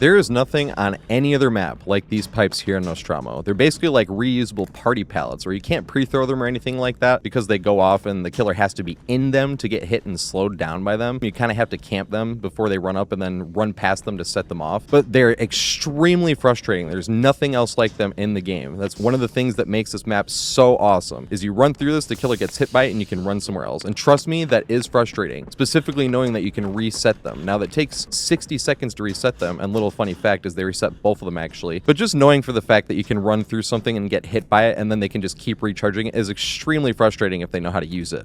There is nothing on any other map like these pipes here in Nostromo. They're basically like reusable party pallets where you can't pre-throw them or anything like that because they go off and the killer has to be in them to get hit and slowed down by them. You kind of have to camp them before they run up and then run past them to set them off. But they're extremely frustrating. There's nothing else like them in the game. That's one of the things that makes this map so awesome, is you run through this, the killer gets hit by it, and you can run somewhere else. And trust me, that is frustrating, specifically knowing that you can reset them. Now, that takes 60 seconds to reset them, and little funny fact is they reset both of them actually, but just knowing for the fact that you can run through something and get hit by it and then they can just keep recharging it is extremely frustrating if they know how to use it.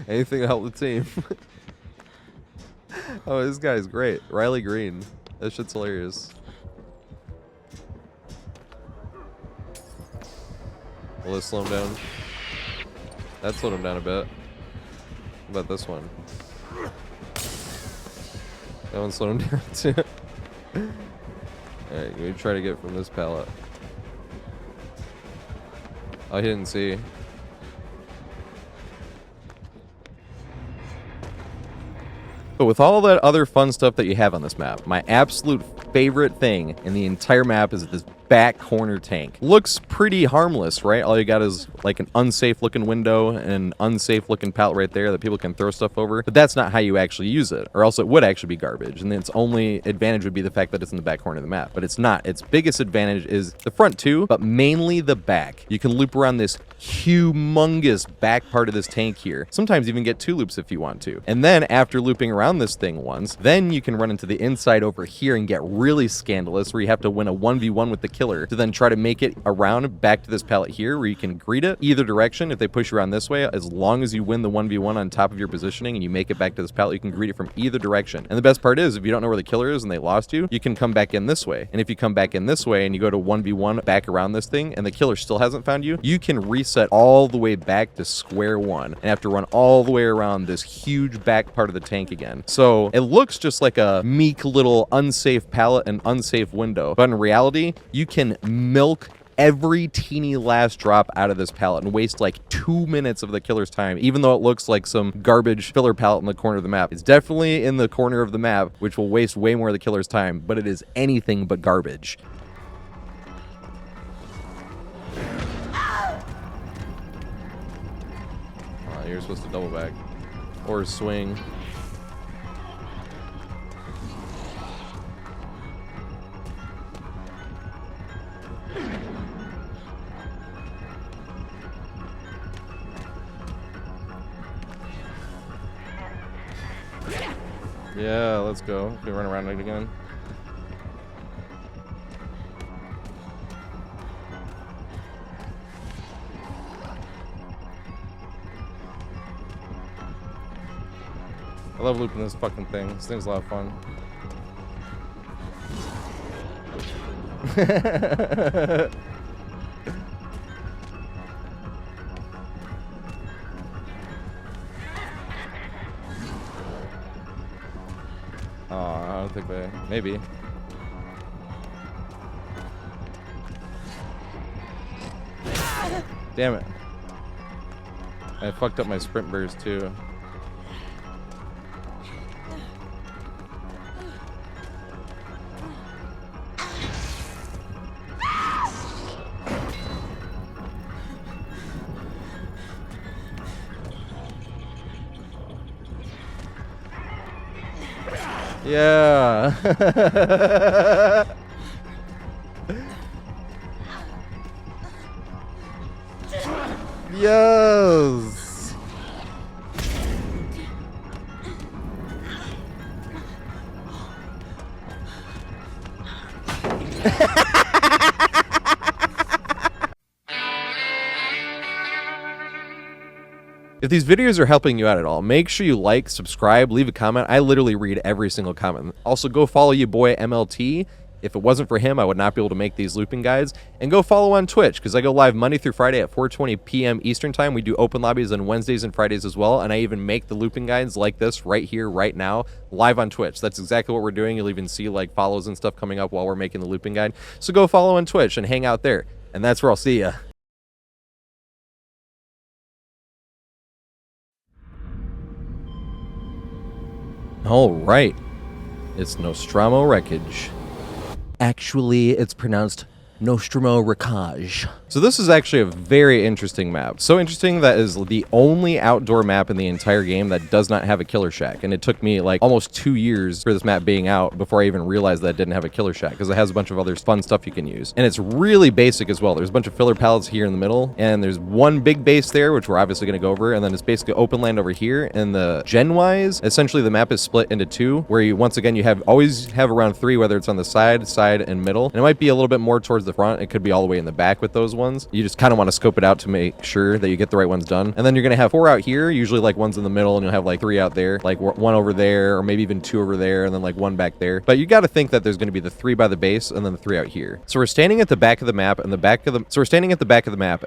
Anything to help the team. Oh, this guy's great. Riley Green. That shit's hilarious. Will this slow him down? That slowed him down a bit. What about this one? That one slowed him down too. Alright, we try to get from this pallet. Oh, he didn't see. But with all that other fun stuff that you have on this map, my absolute favorite thing in the entire map is this back corner tank. Looks pretty harmless, right? All you got is like an unsafe looking window and an unsafe looking pallet right there that people can throw stuff over. But that's not how you actually use it, or else it would actually be garbage. And its only advantage would be the fact that it's in the back corner of the map. But it's not. Its biggest advantage is the front too, but mainly the back. You can loop around this humongous back part of this tank here. Sometimes even get 2 loops if you want to. And then after looping around this thing once, then you can run into the inside over here and get really scandalous where you have to win a 1v1 with the killer to then try to make it around back to this pallet here where you can greet it either direction. If they push you around this way, as long as you win the 1v1 on top of your positioning and you make it back to this pallet, you can greet it from either direction. And the best part is, if you don't know where the killer is and they lost you, you can come back in this way. And if you come back in this way and you go to 1v1 back around this thing and the killer still hasn't found you, you can reset all the way back to square one and have to run all the way around this huge back part of the tank again. So it looks just like a meek little unsafe pallet and unsafe window, but in reality, you can milk every teeny last drop out of this pallet and waste like 2 minutes of the killer's time, even though it looks like some garbage filler pallet in the corner of the map. It's definitely in the corner of the map, which will waste way more of the killer's time, but it is anything but garbage. You're supposed to double back or swing. Yeah, let's go. Can we run around it again? I love looping this fucking thing. This thing's a lot of fun. Oh, I don't think they... Maybe. Damn it. I fucked up my sprint burst too. Yeah. Yes. If these videos are helping you out at all, make sure you like, subscribe, leave a comment. I literally read every single comment. Also, go follow your boy MLT. If it wasn't for him, I would not be able to make these looping guides. And go follow on Twitch, because I go live Monday through Friday at 4:20 p.m. Eastern Time. We do open lobbies on Wednesdays and Fridays as well, and I even make the looping guides like this right here, right now, live on Twitch. That's exactly what we're doing. You'll even see like follows and stuff coming up while we're making the looping guide. So go follow on Twitch and hang out there. And that's where I'll see ya. All right, it's Nostromo Wreckage. Actually, it's pronounced Nostromo Wreckage. So this is actually a very interesting map. So interesting that is the only outdoor map in the entire game that does not have a killer shack. And it took me like almost 2 years for this map being out before I even realized that it didn't have a killer shack, because it has a bunch of other fun stuff you can use. And it's really basic as well. There's a bunch of filler pallets here in the middle, and there's one big base there, which we're obviously going to go over, and then it's basically open land over here. And the gen-wise, essentially the map is split into two, where you, once again, you always have around 3, whether it's on the side, and middle. And it might be a little bit more towards the front. It could be all the way in the back with those ones. You just kind of want to scope it out to make sure that you get the right ones done. And then you're going to have 4 out here, usually like one's in the middle, and you'll have like 3 out there, like 1 over there, or maybe even 2 over there, and then like 1 back there. But you got to think that there's going to be the 3 by the base and then the 3 out here. So we're standing at the back of the map, and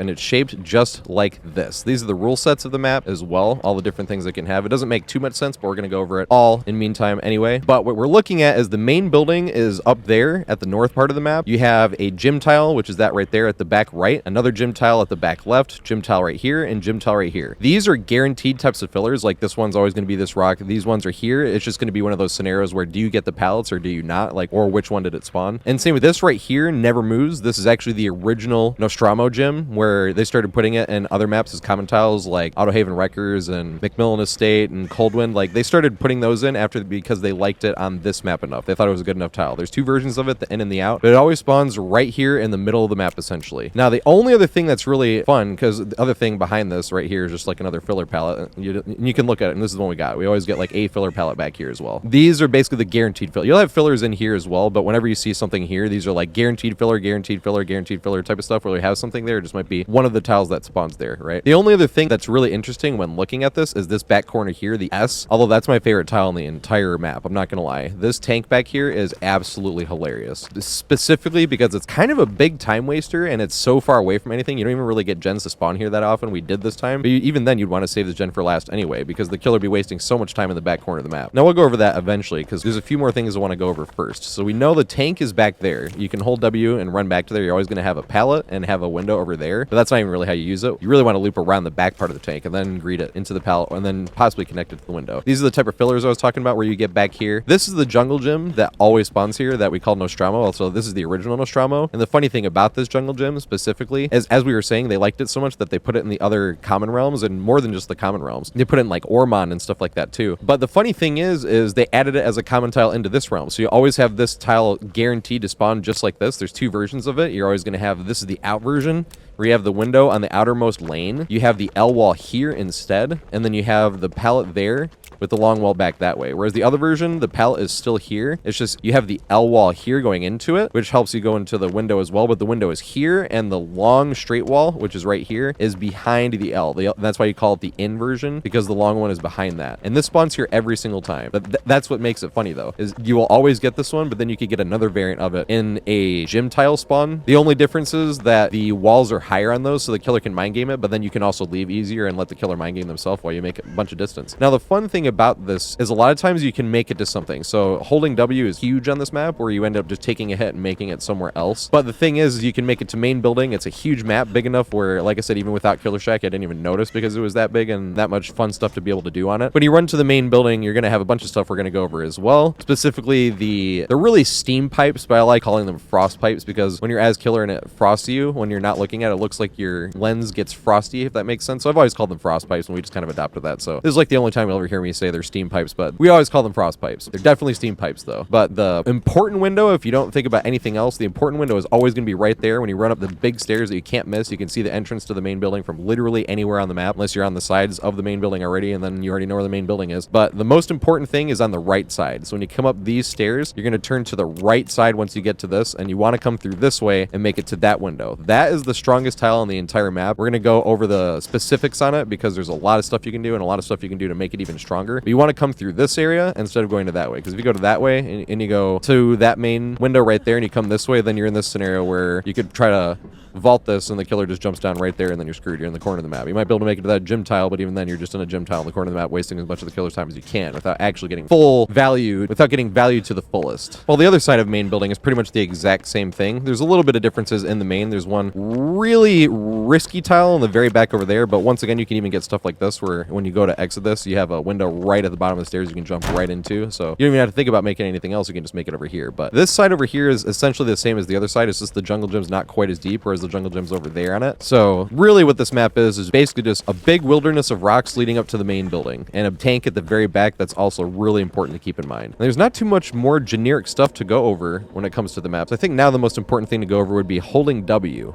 and it's shaped just like this. These are the rule sets of the map as well, all the different things it can have. It doesn't make too much sense, but we're going to go over it all in meantime anyway. But what we're looking at is the main building is up there at the north part of the map. You have a gym tile, which is that right there at the back right, another gym tile at the back left, gym tile right here, and gym tile right here. These are guaranteed types of fillers. Like this one's always going to be this rock. These ones are here. It's just going to be one of those scenarios where do you get the pallets or do you not? Like, or which one did it spawn? And same with this right here, never moves. This is actually the original Nostromo Gym, where they started putting it in other maps as common tiles like Auto Haven Wreckers and McMillan Estate and Coldwind. Like they started putting those in after, because they liked it on this map enough. They thought it was a good enough tile. There's 2 versions of it, the in and the out, but it always spawns right here in the middle of the map essentially. Now the only other thing that's really fun, because the other thing behind this right here is just like another filler pallet. You can look at it, and this is the one we got. We always get like a filler pallet back here as well. These are basically the guaranteed fill. You'll have fillers in here as well, but whenever you see something here, these are like guaranteed filler, guaranteed filler, guaranteed filler type of stuff, where we have something there. It just might be one of the tiles that spawns there, right? The only other thing that's really interesting when looking at this is this back corner here, the S, although that's my favorite tile in the entire map. I'm not gonna lie. This tank back here is absolutely hilarious, specifically because it's kind of a big time waster and it's so far away from anything. You don't even really get gens to spawn here that often. We did this time, but even then you'd want to save this gen for last anyway, because the killer would be wasting so much time in the back corner of the map. Now we'll go over that eventually, because there's a few more things I want to go over first. So we know the tank is back there. You can hold W and run back to there. You're always going to have a pallet and have a window over there, but that's not even really how you use it. You really want to loop around the back part of the tank and then greet it into the pallet and then possibly connect it to the window. These are the type of fillers I was talking about, where you get back here. This is the jungle gym that always spawns here that we call Nostromo. Also, this is the original Nostromo. And the funny thing about this jungle gym specifically is, as we were saying, they liked it so much that they put it in the other common realms, and more than just the common realms. They put it in like Ormond and stuff like that too. But the funny thing is they added it as a common tile into this realm. So you always have this tile guaranteed to spawn just like this. There's 2 versions of it. You're always going to have, this is the out version, where you have the window on the outermost lane. You have the L wall here instead, and then you have the pallet there with the long wall back that way. Whereas the other version, the pallet is still here. It's just you have the L wall here going into it, which helps you go into the window as well, but the window is here, and the long straight wall, which is right here, is behind the L. That's why you call it the in version, because the long one is behind that. And this spawns here every single time. But that's what makes it funny though, is you will always get this one, but then you could get another variant of it in a gym tile spawn. The only difference is that the walls are higher on those, so the killer can mind game it, but then you can also leave easier and let the killer mind game themselves while you make a bunch of distance. Now the fun thing about this is a lot of times you can make it to something. So holding W is huge on this map, where you end up just taking a hit and making it somewhere else. But the thing is, you can make it to main building. It's a huge map, big enough where, like I said, even without killer shack, I didn't even notice because it was that big and that much fun stuff to be able to do on it. When you run to the main building, you're going to have a bunch of stuff we're going to go over as well. Specifically, they're really steam pipes, but I like calling them frost pipes, because when you're as killer and it frosts you, when you're not looking at it, it looks like your lens gets frosty, if that makes sense. So I've always called them frost pipes, and we just kind of adopted that. So this is like the only time you'll ever hear me say they're steam pipes, but we always call them frost pipes. They're definitely steam pipes though. But the important window, if you don't think about anything else, the important window is always going to be right there when you run up the big stairs that you can't miss. You can see the entrance to the main building from literally anywhere on the map, unless you're on the sides of the main building already, and then you already know where the main building is. But the most important thing is on the right side. So when you come up these stairs, you're going to turn to the right side once you get to this, and you want to come through this way and make it to that window. That is the strongest tile on the entire map. We're going to go over the specifics on it, because there's a lot of stuff you can do and a lot of stuff you can do to make it even stronger. But you want to come through this area instead of going to that way, because if you go to that way and you go to that main window right there and you come this way, then you're in this scenario where you could try to vault this and the killer just jumps down right there and then you're screwed. You're in the corner of the map. You might be able to make it to that gym tile, but even then you're just in a gym tile in the corner of the map, wasting as much of the killer's time as you can without actually getting full value, without getting value to the fullest. Well, the other side of main building is pretty much the exact same thing. There's a little bit of differences in the main. There's one really risky tile in the very back over there, but once again, you can even get stuff like this where when you go to exit this, you have a window right at the bottom of the stairs you can jump right into, so you don't even have to think about making anything else. You can just make it over here. But this side over here is essentially the same as the other side. It's just the jungle gym's not quite as deep, whereas the jungle gym's over there on it. So really what this map is basically just a big wilderness of rocks leading up to the main building and a tank at the very back that's also really important to keep in mind. And there's not too much more generic stuff to go over when it comes to the maps. I think now the most important thing to go over would be holding W.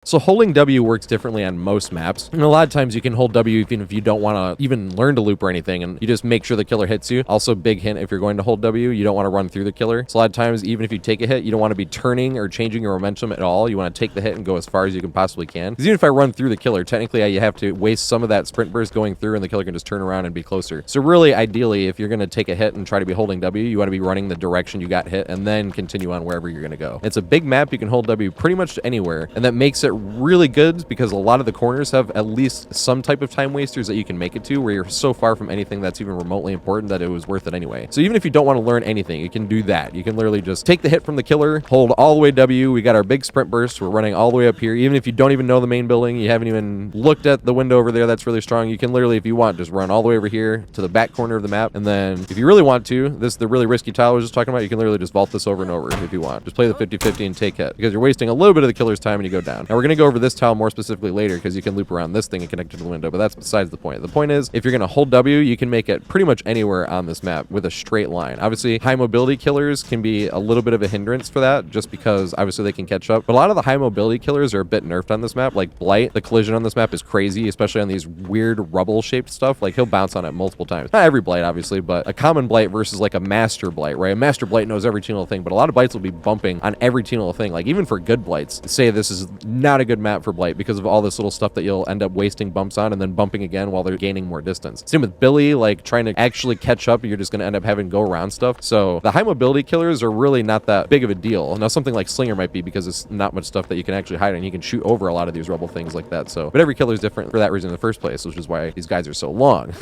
So holding W works differently on most maps, and a lot of times you can hold W even if you don't want to even learn to loop or anything, and you just make sure the killer hits you. Also, big hint, if you're going to hold W, you don't want to run through the killer. So a lot of times, even if you take a hit, you don't want to be turning or changing your momentum at all. You want to take the hit and go as far as you can possibly can. Because even if I run through the killer, technically you have to waste some of that sprint burst going through, and the killer can just turn around and be closer. So really, ideally, if you're going to take a hit and try to be holding W, you want to be running the direction you got hit and then continue on wherever you're going to go. It's a big map. You can hold W pretty much anywhere, and that makes it really good because a lot of the corners have at least some type of time wasters that you can make it to where you're so far from anything that's even remotely important that it was worth it anyway. So even if you don't want to learn anything, you can do that. You can literally just take the hit from the killer, hold all the way W. We got our big sprint burst. We're running all the way up here. Even if you don't even know the main building, you haven't even looked at the window over there that's really strong, you can literally, if you want, just run all the way over here to the back corner of the map. And then if you really want to, this is the really risky tile I was just talking about, you can literally just vault this over and over if you want. Just play the 50-50 and take hit because you're wasting a little bit of the killer's time and you go down. Now we're going to go over this tile more specifically later because you can loop around this thing and connect it to the window, but that's besides the point. The point is, if you're going to hold W, you can make it pretty much anywhere on this map with a straight line. Obviously, high mobility killers can be a little bit of a hindrance for that, just because obviously they can catch up, but a lot of the high mobility killers are a bit nerfed on this map, like Blight. The collision on this map is crazy, especially on these weird rubble-shaped stuff. Like, he'll bounce on it multiple times. Not every Blight, obviously, but a common Blight versus like a master Blight, right? A master Blight knows every teeny little thing, but a lot of Blights will be bumping on every teeny little thing. Like, even for good Blights, say this is not a good map for Blight because of all this little stuff that you'll end up wasting bumps on and then bumping again while they're gaining more distance. Same with Billy, like trying to actually catch up, you're just going to end up having go around stuff. So the high mobility killers are really not that big of a deal. Now something like Slinger might be because it's not much stuff that you can actually hide and you can shoot over a lot of these rubble things like that. So, but every killer is different for that reason in the first place, which is why these guys are so long.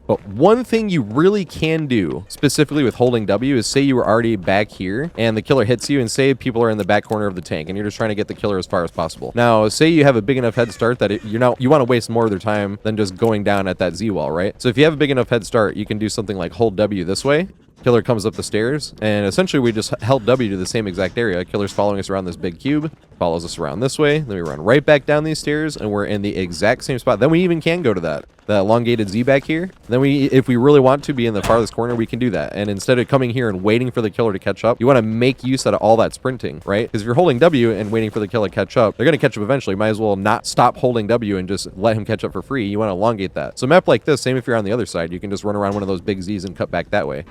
But one thing you really can do, specifically with holding W, is say you were already back here and the killer hits you, and say people are in the back corner of the tank and you're just trying to get the killer as far as possible. Now, say you have a big enough head start that you want to waste more of their time than just going down at that Z wall, right? So if you have a big enough head start, you can do something like hold W this way. Killer comes up the stairs, and essentially we just held W to the same exact area. Killer's following us around this big cube, follows us around this way, then we run right back down these stairs, and we're in the exact same spot. Then we even can go to that elongated Z back here. Then if we really want to be in the farthest corner, we can do that. And instead of coming here and waiting for the killer to catch up, you want to make use out of all that sprinting, right? Because if you're holding W and waiting for the killer to catch up, they're going to catch up eventually. You might as well not stop holding W and just let him catch up for free. You want to elongate that. So a map like this, same if you're on the other side, you can just run around one of those big Zs and cut back that way.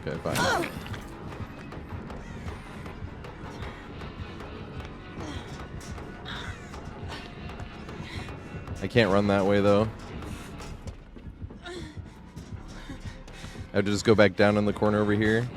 Okay, fine. I can't run that way, though. I have to just go back down in the corner over here.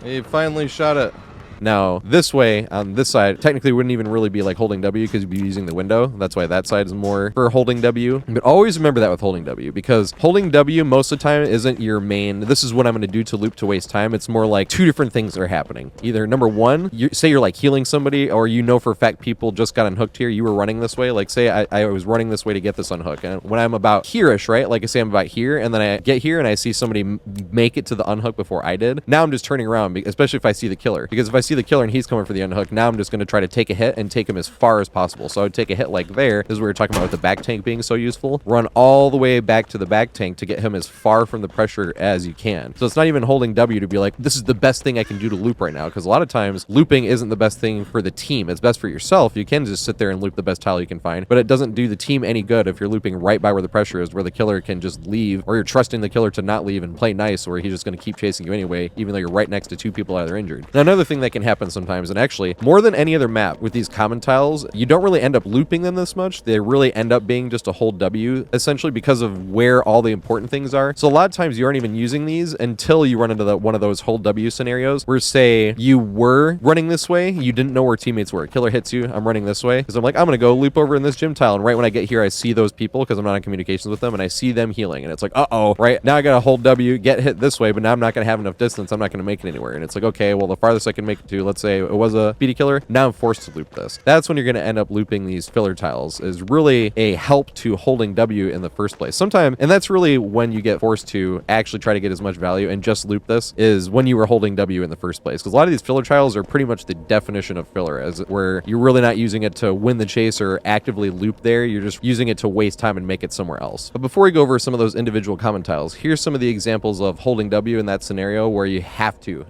He finally shot it. Now, this way, on this side, technically wouldn't even really be like holding W because you'd be using the window. That's why that side is more for holding W. But always remember that with holding W, because holding W most of the time isn't your main, this is what I'm going to do to loop to waste time. It's more like two different things are happening. Either number one, say you're like healing somebody, or you know for a fact people just got unhooked here. You were running this way. Like say I was running this way to get this unhook. And when I'm about here-ish, right? Like I say I'm about here, and then I get here and I see somebody make it to the unhook before I did. Now I'm just turning around, especially if I see the killer. Because if I see the killer and he's coming for the unhook, now I'm just going to try to take a hit and take him as far as possible. So I would take a hit like there. This is what we were talking about with the back tank being so useful. Run all the way back to the back tank to get him as far from the pressure as you can. So it's not even holding W to be like, this is the best thing I can do to loop right now. Because a lot of times looping isn't the best thing for the team. It's best for yourself. You can just sit there and loop the best tile you can find, but it doesn't do the team any good if you're looping right by where the pressure is, where the killer can just leave, or you're trusting the killer to not leave and play nice, or he's just going to keep chasing you anyway, even though you're right next to two people that are injured. Now, another thing that can happen sometimes. And actually, more than any other map with these common tiles, you don't really end up looping them this much. They really end up being just a hold W, essentially, because of where all the important things are. So a lot of times you aren't even using these until you run into one of those hold W scenarios where, say, you were running this way, you didn't know where teammates were. Killer hits you, I'm running this way, because I'm like, I'm going to go loop over in this gym tile. And right when I get here, I see those people because I'm not in communications with them, and I see them healing. And it's like, uh-oh, right? Now I got to hold W, get hit this way, but now I'm not going to have enough distance. I'm not going to make it anywhere. And it's like, okay, well, the farthest I can make it to, let's say it was a BD killer, now I'm forced to loop this. That's when you're going to end up looping these filler tiles, is really a help to holding W in the first place. Sometimes, and that's really when you get forced to actually try to get as much value and just loop this, is when you were holding W in the first place. Because a lot of these filler tiles are pretty much the definition of filler, as where you're really not using it to win the chase or actively loop there. You're just using it to waste time and make it somewhere else. But before we go over some of those individual common tiles, here's some of the examples of holding W in that scenario where you have to.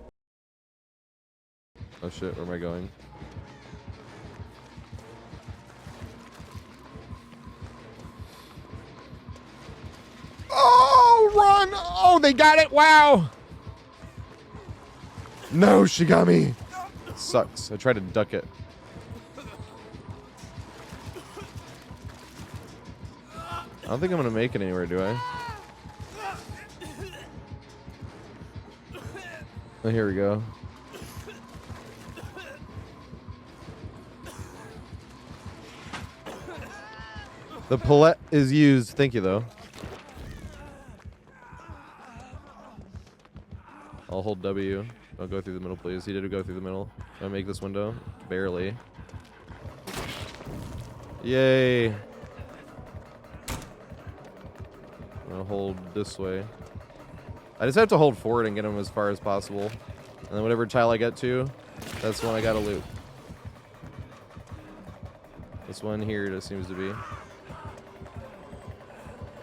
Oh shit, where am I going? Oh, run! Oh, they got it! Wow! No, she got me! Sucks. I tried to duck it. I don't think I'm gonna make it anywhere, do I? Oh, here we go. The pallet is used. Thank you, though. I'll hold W. Don't go through the middle, please. He did go through the middle. I'll make this window. Barely. Yay. I'll hold this way. I just have to hold forward and get him as far as possible. And then whatever tile I get to, that's the one I gotta loop. This one here just seems to be.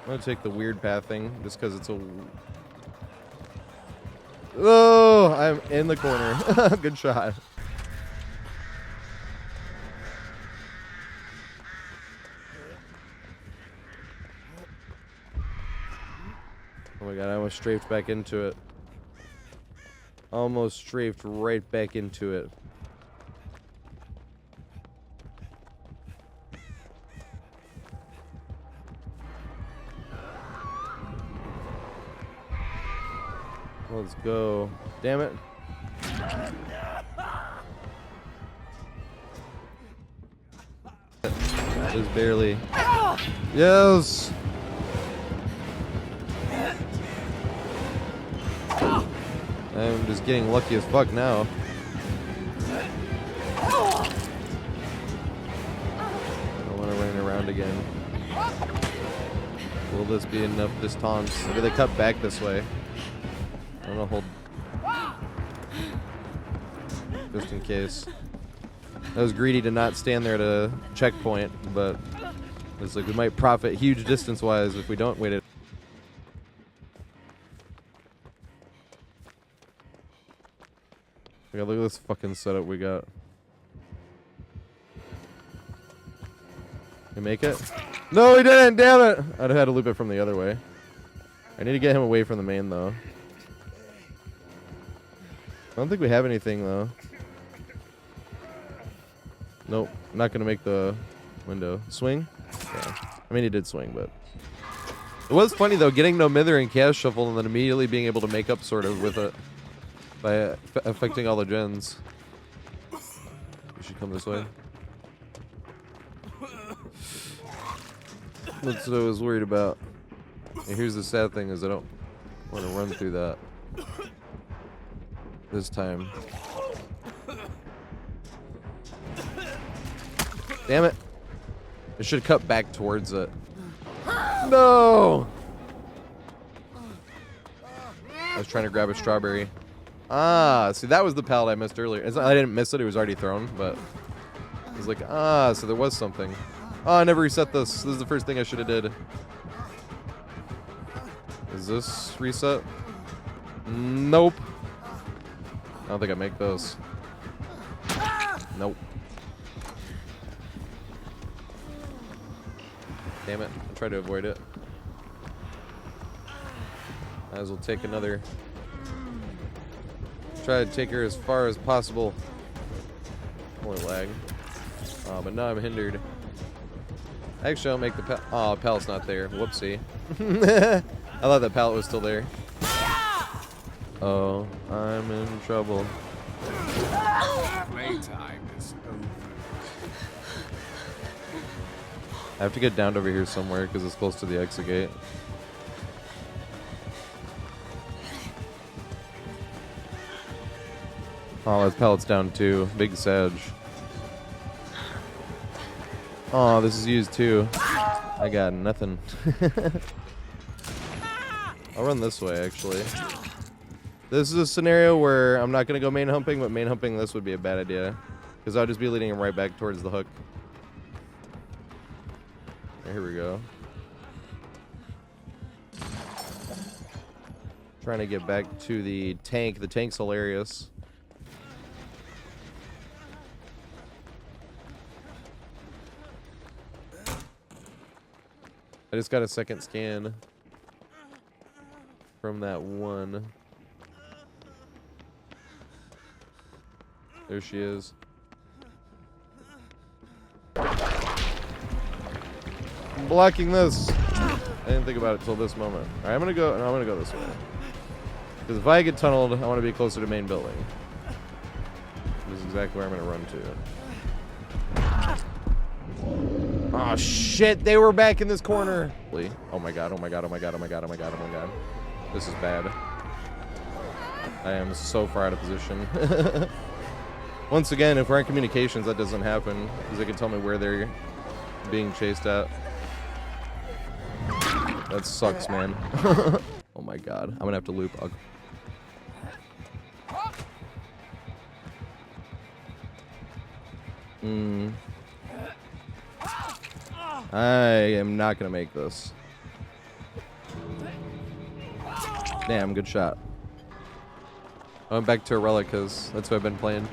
I'm gonna take the weird path thing just because it's a... Oh, I'm in the corner. Good shot. Oh my god, I almost strafed back into it. Almost strafed right back into it. Let's go. Damn it. Just barely. Yes! I'm just getting lucky as fuck now. I don't want to run around again. Will this be enough distance? Maybe they cut back this way. I'm gonna hold just in case. I was greedy to not stand there to checkpoint, but it's like we might profit huge distance-wise if we don't wait it. Look at this fucking setup we got. You make it? No, he didn't! Damn it! I'd have had to loop it from the other way. I need to get him away from the main, though. I don't think we have anything, though. Nope. I'm not going to make the window. Swing? Yeah. I mean, he did swing, but... It was funny, though, getting no mither and cash shuffle and then immediately being able to make up, sort of, with it. By affecting all the gens. You should come this way. That's what I was worried about. And here's the sad thing is I don't want to run through that. This time. Damn it. I should cut back towards it. No! I was trying to grab a strawberry. Ah, see, that was the pallet I missed earlier. I didn't miss it. It was already thrown, but I was like, ah, so there was something. Oh, I never reset this. This is the first thing I should have did. Is this reset? Nope. I don't think I make those. Nope. Damn it. I'll try to avoid it. Might as well take another. Try to take her as far as possible. More lag. But now I'm hindered. Actually, I'll make the pallet. Oh, pallet's not there. Whoopsie. I thought that pallet was still there. Oh, I'm in trouble. Playtime is over. I have to get down over here somewhere because it's close to the exit gate. Oh, that pallet's down too. Big Sag. Oh, this is used too. I got nothing. I'll run this way, actually. This is a scenario where I'm not going to go main humping, but main humping this would be a bad idea. Because I'll just be leading him right back towards the hook. Here we go. Trying to get back to the tank. The tank's hilarious. I just got a second scan from that one. There she is. I'm blocking this. I didn't think about it till this moment. All right, I'm gonna go this way. Because if I get tunneled, I want to be closer to main building. This is exactly where I'm gonna run to. Oh shit! They were back in this corner. Oh my god! Oh my god! Oh my god! Oh my god! Oh my god! Oh my god! This is bad. I am so far out of position. Once again, if we're in communications, that doesn't happen because they can tell me where they're being chased at. That sucks, man. Oh my god. I'm gonna have to loop. I am not gonna make this. Damn, good shot. I went back to a relic because that's what I've been playing.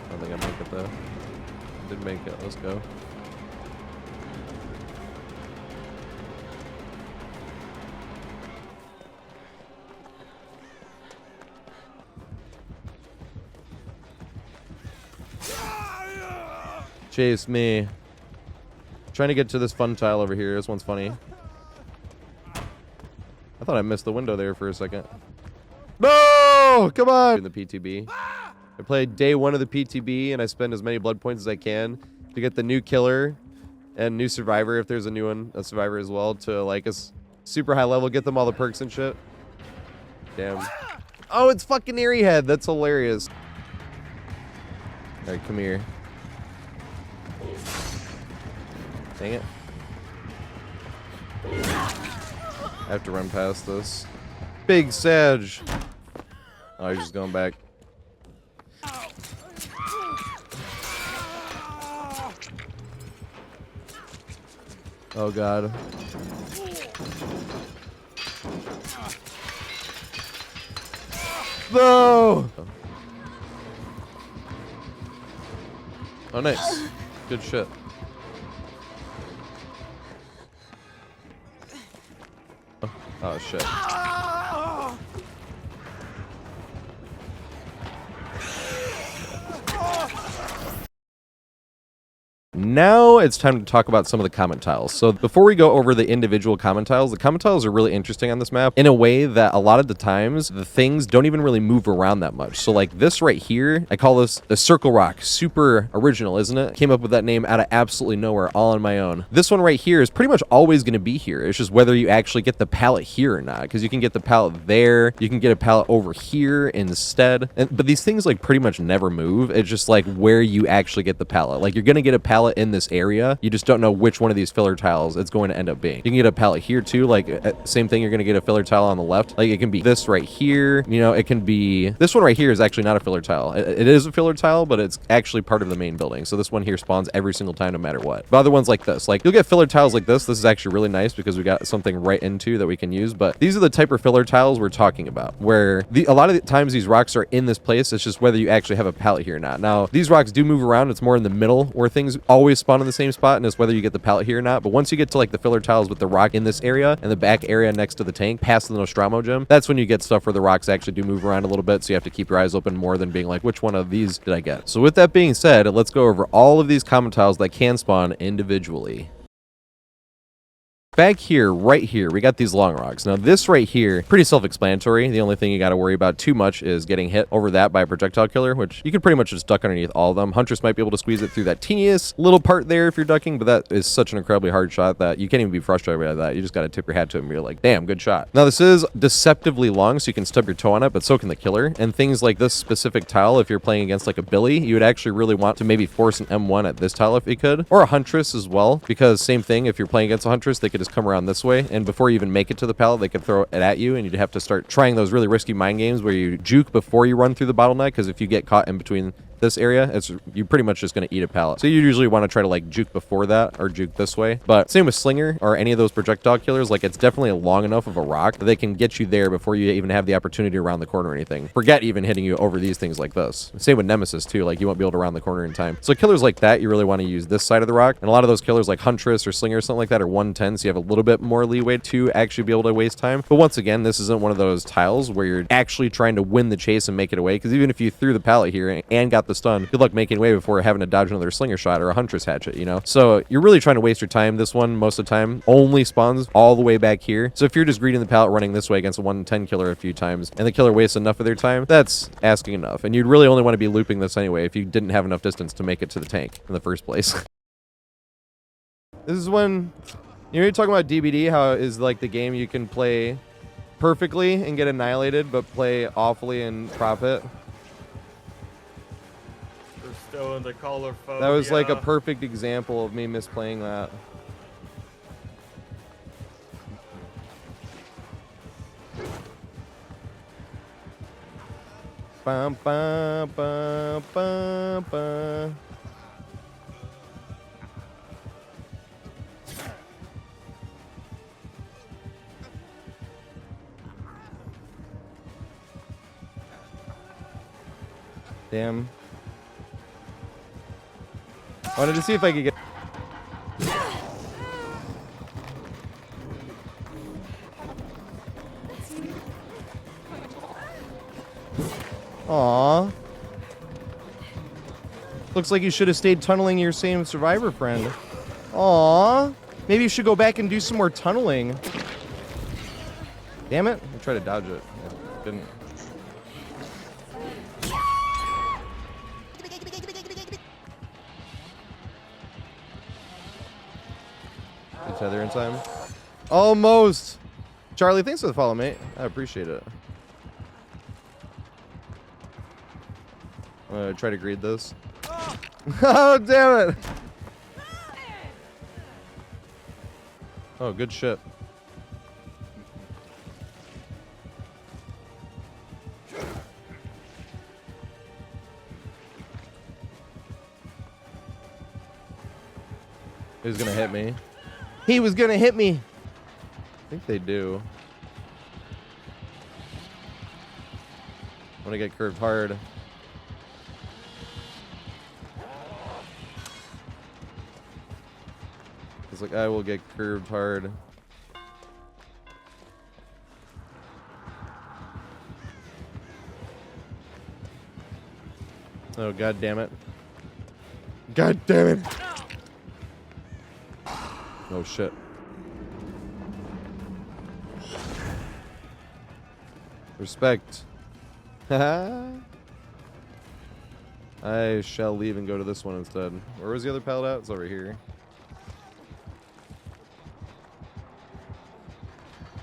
I don't think I make it though. Didn't make it. Let's go. Chase me. Trying to get to this fun tile over here. This one's funny. I thought I missed the window there for a second. No! Come on! In the PTB. I played day 1 of the PTB, and I spend as many blood points as I can to get the new killer and new survivor, if there's a new one, a survivor as well, to like a super high level, get them all the perks and shit. Damn. Oh, it's fucking TatorHead. That's hilarious. Alright, come here. Dang it. I have to run past this. Big Sag. Oh, he's just going back. Oh god. No! Oh, nice. Good shit. Oh shit. Now it's time to talk about some of the comment tiles. So before we go over the individual comment tiles, the comment tiles are really interesting on this map in a way that a lot of the times the things don't even really move around that much. So like this right here, I call this the Circle Rock. Super original, isn't it? Came up with that name out of absolutely nowhere, all on my own. This one right here is pretty much always going to be here. It's just whether you actually get the pallet here or not, because you can get the pallet there, you can get a pallet over here instead. But these things like pretty much never move. It's just like where you actually get the pallet. Like you're going to get a pallet in this area, you just don't know which one of these filler tiles it's going to end up being. You can get a pallet here too, like same thing, you're going to get a filler tile on the left. Like it can be this right here, you know, it can be this one right here is actually not a filler tile. It is a filler tile, but it's actually part of the main building. So this one here spawns every single time no matter what. But other ones like this, like you'll get filler tiles like this. This is actually really nice because we got something right into that we can use. But these are the type of filler tiles we're talking about, where a lot of the times these rocks are in this place. It's just whether you actually have a pallet here or not. Now these rocks do move around. It's more in the middle where things always always spawn in the same spot, and it's whether you get the pallet here or not. But once you get to like the filler tiles with the rock in this area and the back area next to the tank, past the Nostromo Gym, that's when you get stuff where the rocks actually do move around a little bit. So you have to keep your eyes open more than being like, which one of these did I get? So with that being said, let's go over all of these common tiles that can spawn individually. Back here, right here, we got these long rocks. Now this right here, pretty self-explanatory. The only thing you got to worry about too much is getting hit over that by a projectile killer, which you can pretty much just duck underneath all of them. Huntress might be able to squeeze it through that teeniest little part there if you're ducking, but that is such an incredibly hard shot that you can't even be frustrated by that. You just got to tip your hat to him and you're like, damn, good shot. Now this is deceptively long, so you can stub your toe on it, but so can the killer. And things like this specific tile, if you're playing against like a Billy, you would actually really want to maybe force an M1 at this tile if you could, or a Huntress as well, because same thing, if you're playing against a Huntress, they could just come around this way, and before you even make it to the pallet, they could throw it at you, and you'd have to start trying those really risky mind games where you juke before you run through the bottleneck, because if you get caught in between this area, you're pretty much just going to eat a pallet. So you usually want to try to like juke before that or juke this way. But same with Slinger or any of those projectile killers, like it's definitely long enough of a rock that they can get you there before you even have the opportunity around the corner or anything. Forget even hitting you over these things like this. Same with Nemesis too, like you won't be able to round the corner in time. So killers like that, you really want to use this side of the rock. And a lot of those killers like Huntress or Slinger or something like that are 110, so you have a little bit more leeway to actually be able to waste time. But once again, this isn't one of those tiles where you're actually trying to win the chase and make it away, because even if you threw the pallet here and got the stun, good luck making away before having to dodge another Slinger shot or a Huntress hatchet, you know? So you're really trying to waste your time. This one, most of the time, only spawns all the way back here. So if you're just greeting the pallet running this way against a 110 killer a few times, and the killer wastes enough of their time, that's asking enough. And you'd really only want to be looping this anyway if you didn't have enough distance to make it to the tank in the first place. This is when, you know, you're talking about DBD, how it is like the game you can play perfectly and get annihilated, but play awfully and profit. We're still in the color phobia. That was like a perfect example of me misplaying that. Bum, bum, bum, bum, bum. Damn. Wanted to see if I could get... Aww. Looks like you should have stayed tunneling your same survivor friend. Aww. Maybe you should go back and do some more tunneling. Damn it. I tried to dodge it. I didn't. Tether in time. Almost. Charlie, thanks for the follow, mate. I appreciate it. I'm gonna try to greed this. Oh, damn it. Oh, good shit. He's gonna hit me. He was gonna hit me. I think they do. I'm gonna get curved hard. It's like I will get curved hard. Oh, god damn it. God damn it. Oh shit. Respect. I shall leave and go to this one instead. Where was the other pallet at? It's over here.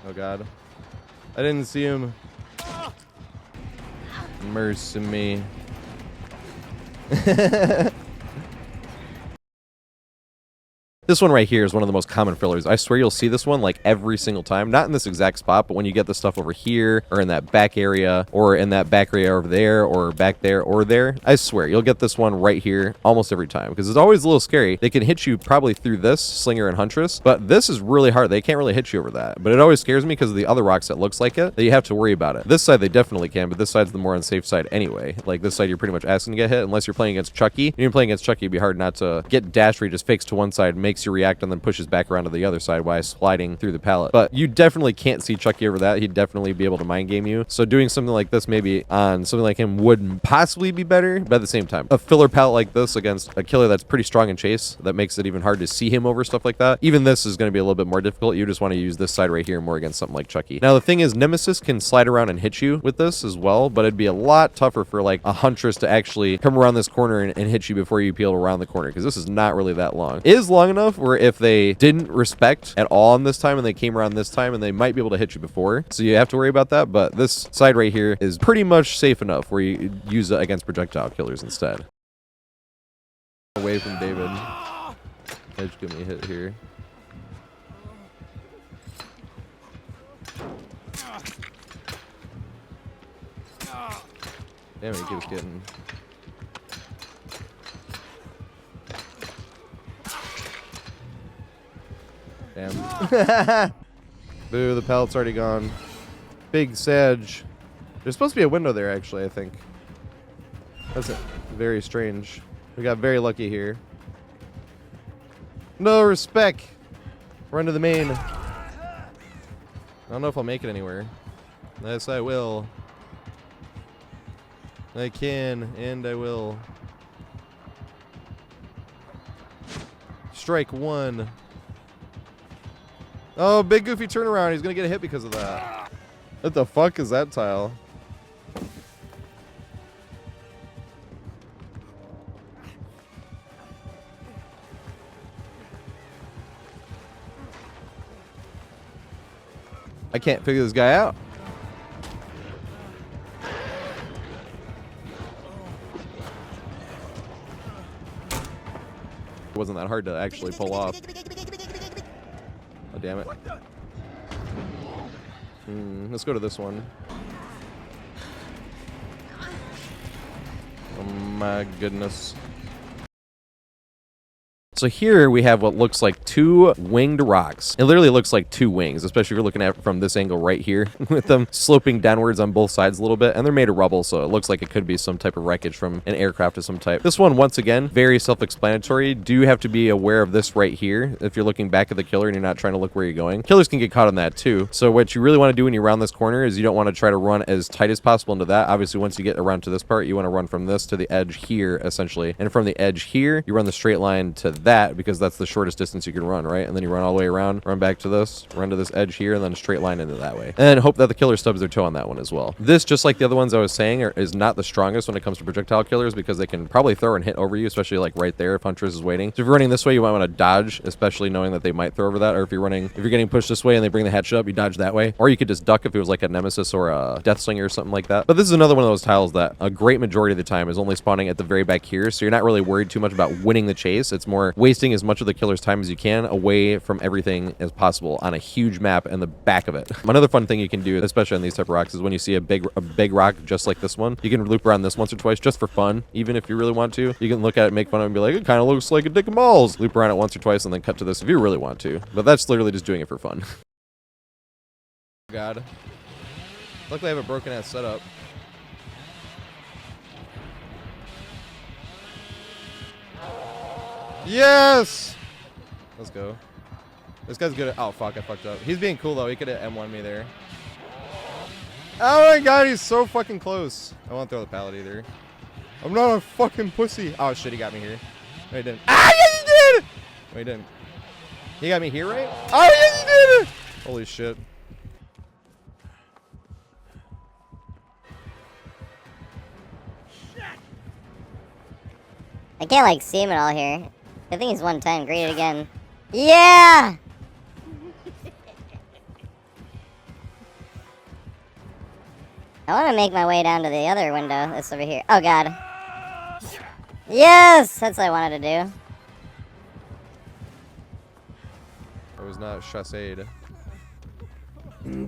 Oh god. I didn't see him. Mercy me. This one right here is one of the most common fillers. I swear you'll see this one like every single time. Not in this exact spot, but when you get the stuff over here or in that back area or in that back area over there or back there or there, I swear you'll get this one right here almost every time because it's always a little scary. They can hit you probably through this, Slinger and Huntress, but this is really hard. They can't really hit you over that. But it always scares me because of the other rocks that looks like it, that you have to worry about it. This side they definitely can, but this side's the more unsafe side anyway. Like this side you're pretty much asking to get hit unless you're playing against Chucky. If you're playing against Chucky, it'd be hard not to get dash where he just fakes to one side, makes you react, and then pushes back around to the other side while sliding through the pallet. But you definitely can't see Chucky over that. He'd definitely be able to mind game you. So doing something like this maybe on something like him would possibly be better, but at the same time, a filler pallet like this against a killer that's pretty strong in chase, that makes it even hard to see him over stuff like that. Even this is going to be a little bit more difficult. You just want to use this side right here more against something like Chucky. Now the thing is, Nemesis can slide around and hit you with this as well, but it'd be a lot tougher for like a Huntress to actually come around this corner and hit you before you peel around the corner, because this is not really that long. It is long enough where if they didn't respect at all on this time and they came around this time, and they might be able to hit you before, so you have to worry about that. But this side right here is pretty much safe enough where you use it against projectile killers instead. Away from David. Edge give me a hit here. Damn it, he keeps getting. Damn. Boo, the pallet's already gone. Big Sag. There's supposed to be a window there, actually, I think. That's it. Very strange. We got very lucky here. No respect. Run to the main. I don't know if I'll make it anywhere. Yes, I will. I can, and I will. Strike one. Oh, big goofy turnaround. He's going to get a hit because of that. What the fuck is that tile? I can't figure this guy out. It wasn't that hard to actually pull off. Oh, damn it. Let's go to this one. Oh my goodness. So here we have what looks like two winged rocks. It literally looks like two wings, especially if you're looking at it from this angle right here with them sloping downwards on both sides a little bit. And they're made of rubble, so it looks like it could be some type of wreckage from an aircraft of some type. This one, once again, very self-explanatory. Do have to be aware of this right here if you're looking back at the killer and you're not trying to look where you're going. Killers can get caught on that too. So what you really want to do when you round this corner is you don't want to try to run as tight as possible into that. Obviously, once you get around to this part, you want to run from this to the edge here, essentially. And from the edge here, you run the straight line to that, because that's the shortest distance you can run, right? And then you run all the way around, run back to this, run to this edge here, and then a straight line into that way. And hope that the killer stubs their toe on that one as well. This, just like the other ones I was saying, is not the strongest when it comes to projectile killers, because they can probably throw and hit over you, especially like right there if Huntress is waiting. So if you're running this way, you might want to dodge, especially knowing that they might throw over that. Or if you're getting pushed this way and they bring the hatch up, you dodge that way. Or you could just duck if it was like a Nemesis or a Deathslinger or something like that. But this is another one of those tiles that a great majority of the time is only spawning at the very back here, so you're not really worried too much about winning the chase. It's more wasting as much of the killer's time as you can away from everything as possible on a huge map and the back of it. Another fun thing you can do, especially on these type of rocks, is when you see a big rock just like this one, you can loop around this once or twice just for fun. Even if you really want to, you can look at it, make fun of it, and be like, it kind of looks like a dick and balls. Loop around it once or twice and then cut to this if you really want to. But that's literally just doing it for fun. God. Luckily I have a broken ass setup. Yes! Let's go. This guy's good at... Oh, fuck, I fucked up. He's being cool, though. He could have M1'd me there. Oh, my God, he's so fucking close. I won't throw the pallet either. I'm not a fucking pussy. Oh, shit, he got me here. No, he didn't. Ah, yes, he did! No, he didn't. He got me here, right? Oh, yes, he did! Holy shit. I can't, like, see him at all here. I think he's one time. Great it again. Yeah! I want to make my way down to the other window that's over here. Oh, God. Yes! That's what I wanted to do. not chassed. I'm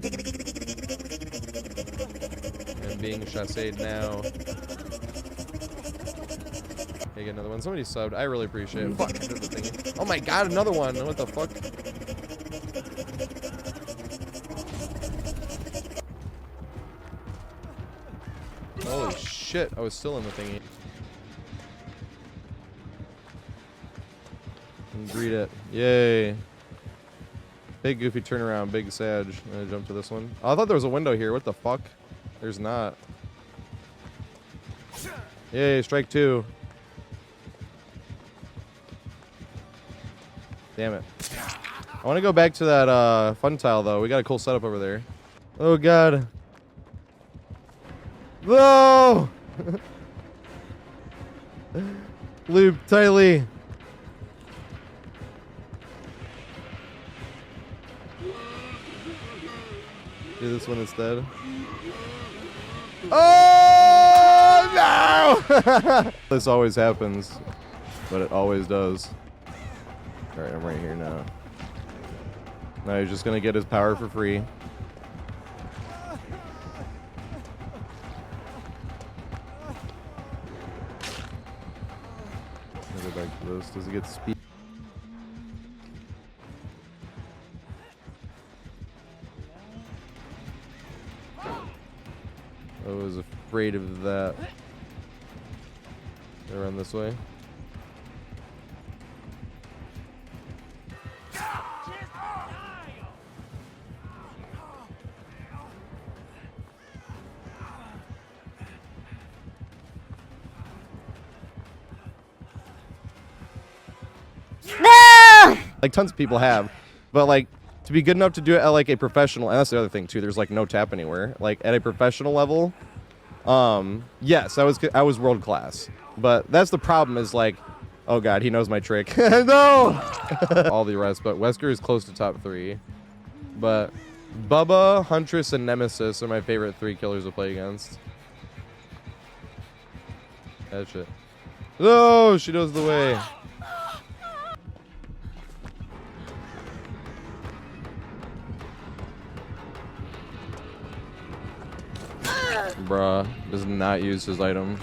being chassed now. Okay, get another one. Somebody subbed. I really appreciate it. Fuck. Oh my god, another one. What the fuck? Holy shit. I was still in the thingy. And greet it. Yay. Big goofy turnaround. Big Sag. I'm gonna jump to this one. Oh, I thought there was a window here. What the fuck? There's not. Yay, strike 2. Damn it. I want to go back to that fun tile, though. We got a cool setup over there. Oh, God. Whoa! Loop tightly. Do this one instead. Oh, no! This always happens, but it always does. Alright, I'm right here now. Now he's just gonna get his power for free. I'll go back to this. Does he get speed? I was afraid of that. I run this way. No! Like tons of people have, but like to be good enough to do it at like a professional, and that's the other thing too. There's like no tap anywhere. Like at a professional level, yes, I was world class. But that's the problem is like, oh god, he knows my trick. No! All the rest, but Wesker is close to top 3. But Bubba, Huntress, and Nemesis are my favorite 3 killers to play against. That shit. No, she knows the way. Bruh, does not use his item.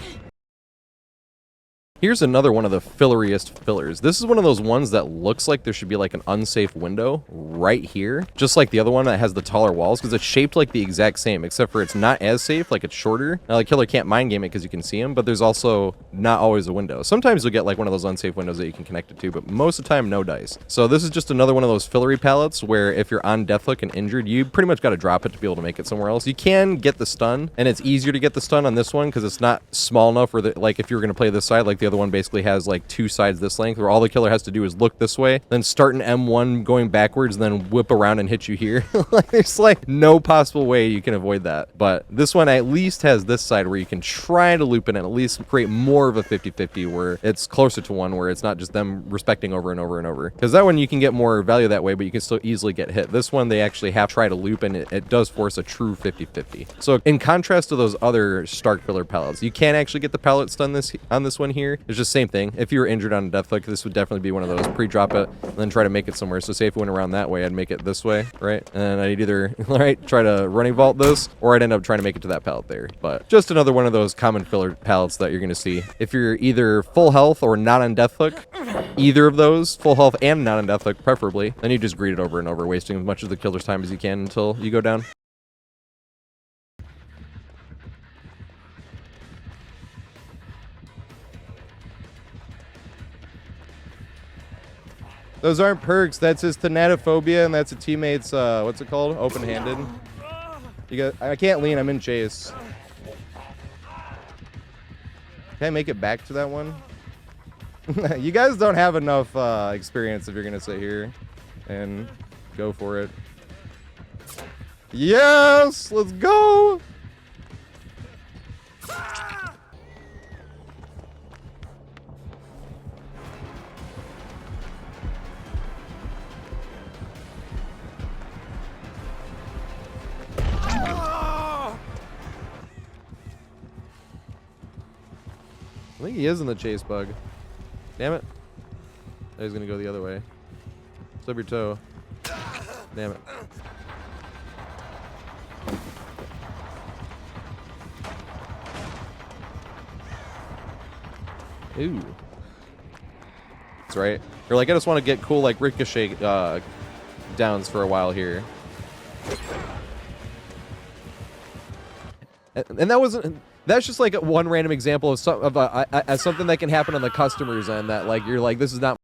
Here's another one of the filleriest fillers. This is one of those ones that looks like there should be like an unsafe window right here. Just like the other one that has the taller walls, because it's shaped like the exact same, except for it's not as safe, like it's shorter. Now the killer can't mind game it because you can see him, but there's also not always a window. Sometimes you'll get like one of those unsafe windows that you can connect it to, but most of the time, no dice. So this is just another one of those fillery pallets where if you're on deathhook and injured, you pretty much got to drop it to be able to make it somewhere else. You can get the stun, and it's easier to get the stun on this one because it's not small enough where like if you're going to play this side, like the other one basically has like 2 sides this length where all the killer has to do is look this way, then start an M1 going backwards, and then whip around and hit you here. Like there's like no possible way you can avoid that. But this one at least has this side where you can try to loop it and at least create more of a 50-50 where it's closer to one where it's not just them respecting over and over and over. Because that one you can get more value that way, but you can still easily get hit. This one they actually have to try to loop, and it does force a true 50-50. So in contrast to those other Stark filler pallets, you can actually get the pallet stun on this one here. It's just same thing. If you were injured on a deathhook, this would definitely be one of those. Pre-drop it, and then try to make it somewhere. So say if it went around that way, I'd make it this way, right? And then I'd either try to running vault this, or I'd end up trying to make it to that pallet there. But just another one of those common filler pallets that you're going to see. If you're either full health or not on deathhook, either of those, full health and not on deathhook preferably, then you just greet it over and over, wasting as much of the killer's time as you can until you go down. Those aren't perks. That's his thanatophobia, and that's a teammate's, what's it called? Open-handed. I can't lean. I'm in chase. Can I make it back to that one? You guys don't have enough experience if you're going to sit here and go for it. Yes! Let's go! I think he is in the chase bug. Damn it. Oh, he's gonna go the other way. Slip your toe. Damn it. Ooh. That's right. You're like, I just want to get cool, like, ricochet downs for a while here. And that wasn't... That's just, like, one random example of, something that can happen on the customer's end that, like, you're like, this is not...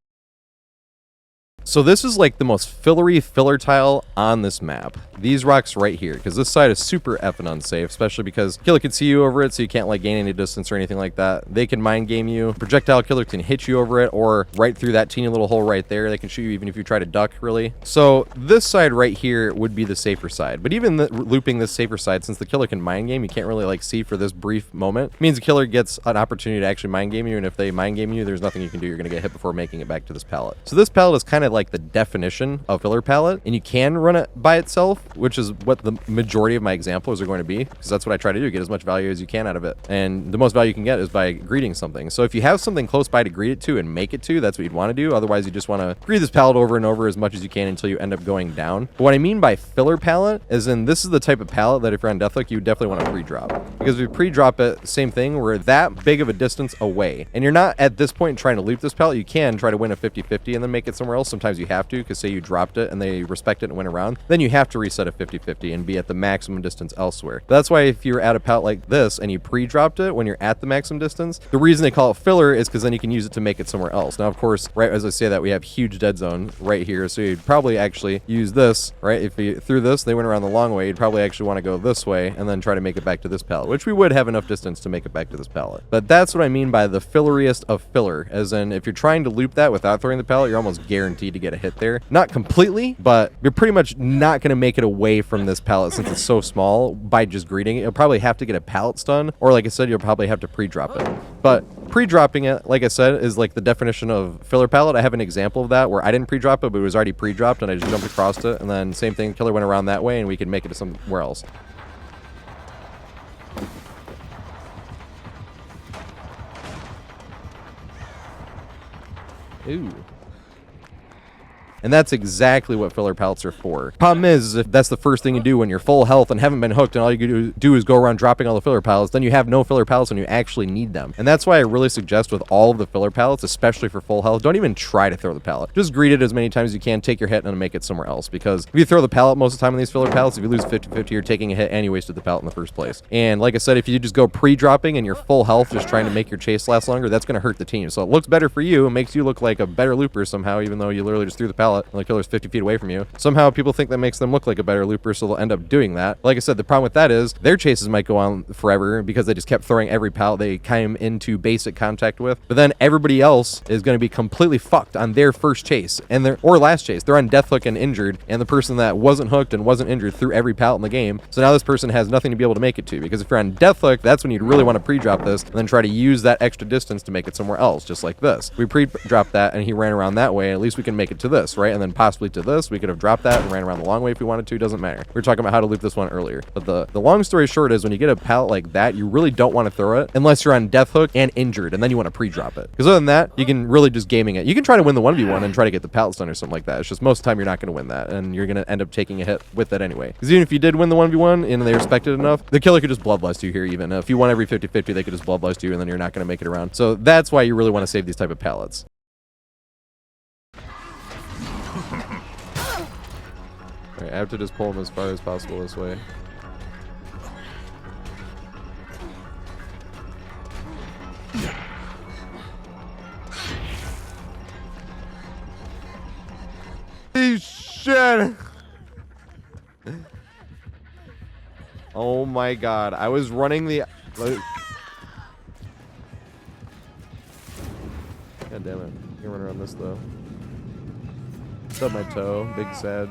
So this is like the most fillery filler tile on this map. These rocks right here, because this side is super effing unsafe, especially because killer can see you over it, so you can't like gain any distance or anything like that. They can mind game you. Projectile killer can hit you over it or right through that teeny little hole right there. They can shoot you even if you try to duck, really. So this side right here would be the safer side. But even looping this safer side, since the killer can mind game, you can't really like see for this brief moment. It means the killer gets an opportunity to actually mind game you, and if they mind game you, there's nothing you can do. You're going to get hit before making it back to this pallet. So this pallet is kind of like the definition of filler pallet, and you can run it by itself, which is what the majority of my examples are going to be, because that's what I try to do, get as much value as you can out of it. And the most value you can get is by greeting something. So if you have something close by to greet it to and make it to, that's what you'd want to do. Otherwise, you just want to greet this pallet over and over as much as you can until you end up going down. But what I mean by filler pallet is in this is the type of pallet that if you're on Deathhook, you definitely want to pre-drop. Because if you pre-drop it, same thing, we're that big of a distance away. And you're not at this point trying to loop this pallet. You can try to win a 50-50 and then make it somewhere else. Sometimes you have to, because say you dropped it and they respect it and went around, then you have to reset a 50-50 and be at the maximum distance elsewhere. But that's why if you're at a pallet like this and you pre-dropped it when you're at the maximum distance, the reason they call it filler is because then you can use it to make it somewhere else. Now, of course, right as I say that, we have huge dead zone right here, so you'd probably actually use this, right? If you through this, they went around the long way, you'd probably actually want to go this way and then try to make it back to this pallet, which we would have enough distance to make it back to this pallet. But that's what I mean by the filleriest of filler, as in if you're trying to loop that without throwing the pallet, you're almost guaranteed to get a hit there. Not completely, but you're pretty much not going to make it away from this pallet since it's so small by just greeting it. You'll probably have to get a pallet stun, or like I said, you'll probably have to pre-drop it. But pre-dropping it, like I said, is like the definition of filler pallet. I have an example of that where I didn't pre-drop it, but it was already pre-dropped and I just jumped across it, and then same thing, killer went around that way and we could make it to somewhere else. Ooh. And that's exactly what filler pallets are for. Problem is, if that's the first thing you do when you're full health and haven't been hooked and all you do is go around dropping all the filler pallets, then you have no filler pallets when you actually need them. And that's why I really suggest with all of the filler pallets, especially for full health, don't even try to throw the pallet. Just greet it as many times as you can, take your hit, and make it somewhere else. Because if you throw the pallet most of the time on these filler pallets, if you lose 50-50, you're taking a hit and you wasted the pallet in the first place. And like I said, if you just go pre-dropping and you're full health, just trying to make your chase last longer, that's going to hurt the team. So it looks better for you. It makes you look like a better looper somehow, even though you literally just threw the pallet and the killer's 50 feet away from you. Somehow people think that makes them look like a better looper, so they'll end up doing that. Like I said, the problem with that is their chases might go on forever because they just kept throwing every pallet they came into basic contact with. But then everybody else is going to be completely fucked on their first chase or last chase. They're on death hook and injured, and the person that wasn't hooked and wasn't injured threw every pallet in the game. So now this person has nothing to be able to make it to, because if you're on death hook, that's when you'd really want to pre-drop this and then try to use that extra distance to make it somewhere else, just like this. We pre-dropped that and he ran around that way, at least we can make it to this, right? And then possibly to this. We could have dropped that and ran around the long way if we wanted to. Doesn't matter. We were talking about how to loop this one earlier. But the long story short is, when you get a pallet like that, you really don't want to throw it unless you're on death hook and injured, and then you want to pre-drop it. Because other than that, you can really just gaming it. You can try to win the 1v1 and try to get the pallet stun or something like that. It's just most of the time you're not going to win that, and you're going to end up taking a hit with it anyway. Because even if you did win the 1v1 and they respect it enough, the killer could just bloodlust you here even. If you won every 50-50, they could just bloodlust you, and then you're not going to make it around. So that's why you really want to save these type of pallets. I have to just pull them as far as possible this way. Shit! Oh my god, I was running the... God damn it. You're running around this though. Stub my toe, big sag.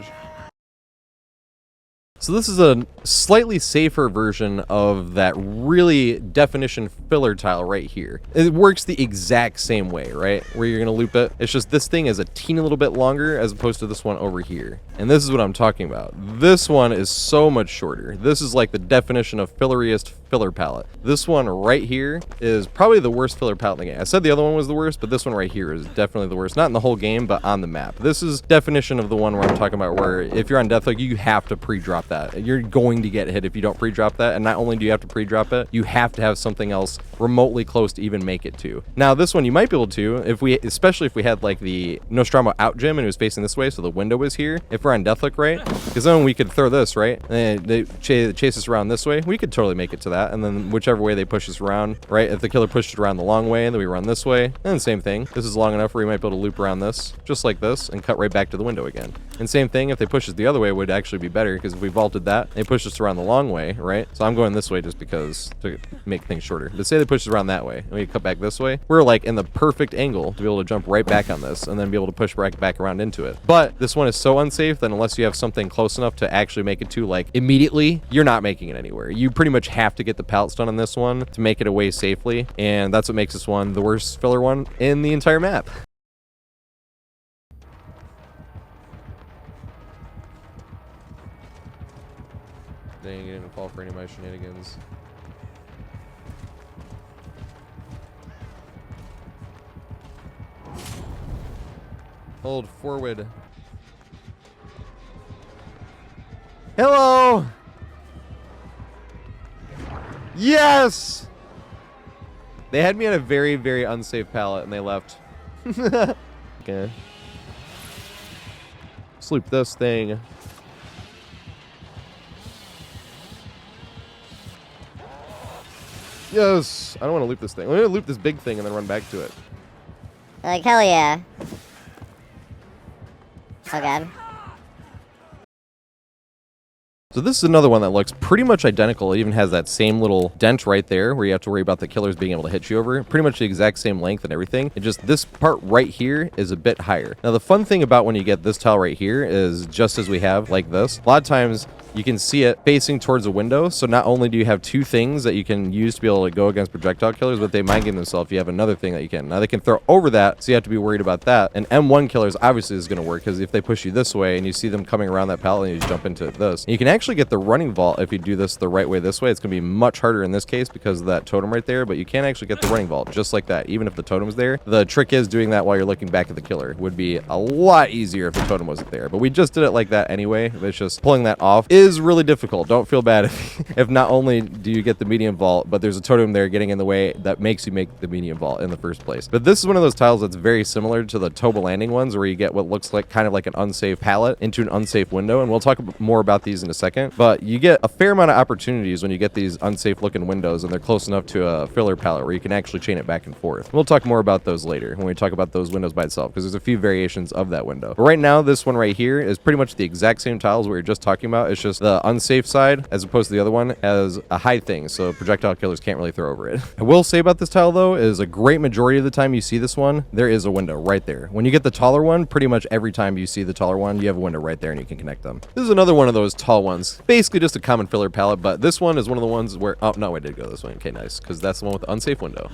So this is a slightly safer version of that really definition filler tile right here. It works the exact same way, right? Where you're gonna loop it. It's just this thing is a teeny little bit longer as opposed to this one over here. And this is what I'm talking about. This one is so much shorter. This is like the definition of filleriest filler pallet. This one right here is probably the worst filler pallet in the game. I said the other one was the worst, but this one right here is definitely the worst. Not in the whole game, but on the map. This is definition of the one where I'm talking about where if you're on Deathhook, you have to pre-drop that. You're going to get hit if you don't pre-drop that. And not only do you have to pre-drop it, you have to have something else remotely close to even make it to. Now, this one you might be able to, especially if we had like the Nostromo out gym and it was facing this way, so the window was here. If we're on Deathhook, right? Because then we could throw this, right? And they chase us around this way. We could totally make it to that. And then whichever way they push us around, right? If the killer pushed it around the long way, then we run this way. And same thing. This is long enough where we might be able to loop around this, just like this, and cut right back to the window again. And same thing, if they push us the other way, it would actually be better, because if we vaulted that, they push us around the long way, right? So I'm going this way just because to make things shorter. But say they push us around that way, and we cut back this way, we're like in the perfect angle to be able to jump right back on this, and then be able to push right back around into it. But this one is so unsafe that unless you have something close enough to actually make it to like immediately, you're not making it anywhere. You pretty much have to get the pallet stun on this one to make it away safely, and that's what makes this one the worst filler one in the entire map. Dang, I didn't even fall for any of my shenanigans. Hold forward. Hello! Yes! They had me on a very, very unsafe pallet and they left. Okay. Sloop this thing. Yes! I don't want to loop this thing. I'm going to loop this big thing and then run back to it. Like, hell yeah. Oh god. So this is another one that looks pretty much identical. It even has that same little dent right there where you have to worry about the killers being able to hit you over. Pretty much the exact same length and everything. And just this part right here is a bit higher. Now the fun thing about when you get this tile right here is just as we have like this, a lot of times you can see it facing towards a window. So not only do you have two things that you can use to be able to go against projectile killers, but they mind game themselves. You have another thing that you can. Now they can throw over that, so you have to be worried about that. And M1 killers obviously is going to work because if they push you this way and you see them coming around that pallet and you just jump into this, you can actually get the running vault if you do this the right way this way. It's going to be much harder in this case because of that totem right there, but you can actually get the running vault just like that, even if the totem's there. The trick is doing that while you're looking back at the killer. Would be a lot easier if the totem wasn't there, but we just did it like that anyway. It's just pulling that off is really difficult. Don't feel bad if not only do you get the medium vault, but there's a totem there getting in the way that makes you make the medium vault in the first place. But this is one of those tiles that's very similar to the Toba landing ones where you get what looks like kind of like an unsafe pallet into an unsafe window, and we'll talk more about these in a second. But you get a fair amount of opportunities when you get these unsafe looking windows and they're close enough to a filler pallet where you can actually chain it back and forth. We'll talk more about those later when we talk about those windows by itself, because there's a few variations of that window. But right now, this one right here is pretty much the exact same tiles we were just talking about. It's just the unsafe side, as opposed to the other one, has a hide thing, so projectile killers can't really throw over it. I will say about this tile, though, is a great majority of the time you see this one, there is a window right there. When you get the taller one, pretty much every time you see the taller one, you have a window right there and you can connect them. This is another one of those tall ones. Basically just a common filler pallet, but this one is one of the ones where... Oh, no, I did go this way. Okay, nice, because that's the one with the unsafe window.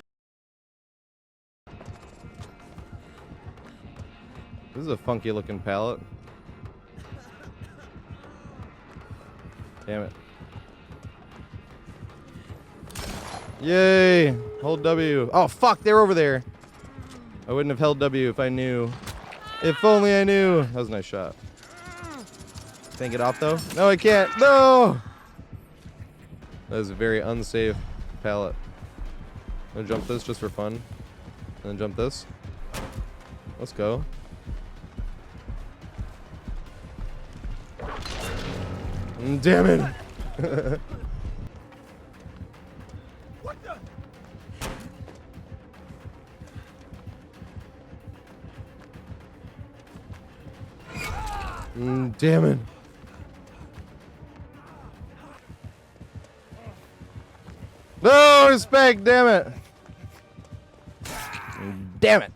This is a funky looking pallet. Damn it. Yay! Hold W. Oh, fuck, they're over there. I wouldn't have held W if I knew. If only I knew. That was a nice shot. Can't get off, though? No, I can't. No! That is a very unsafe pallet. I'm gonna jump this just for fun. And then jump this. Let's go. Damn it! Damn it. No respect, damn it. Damn it.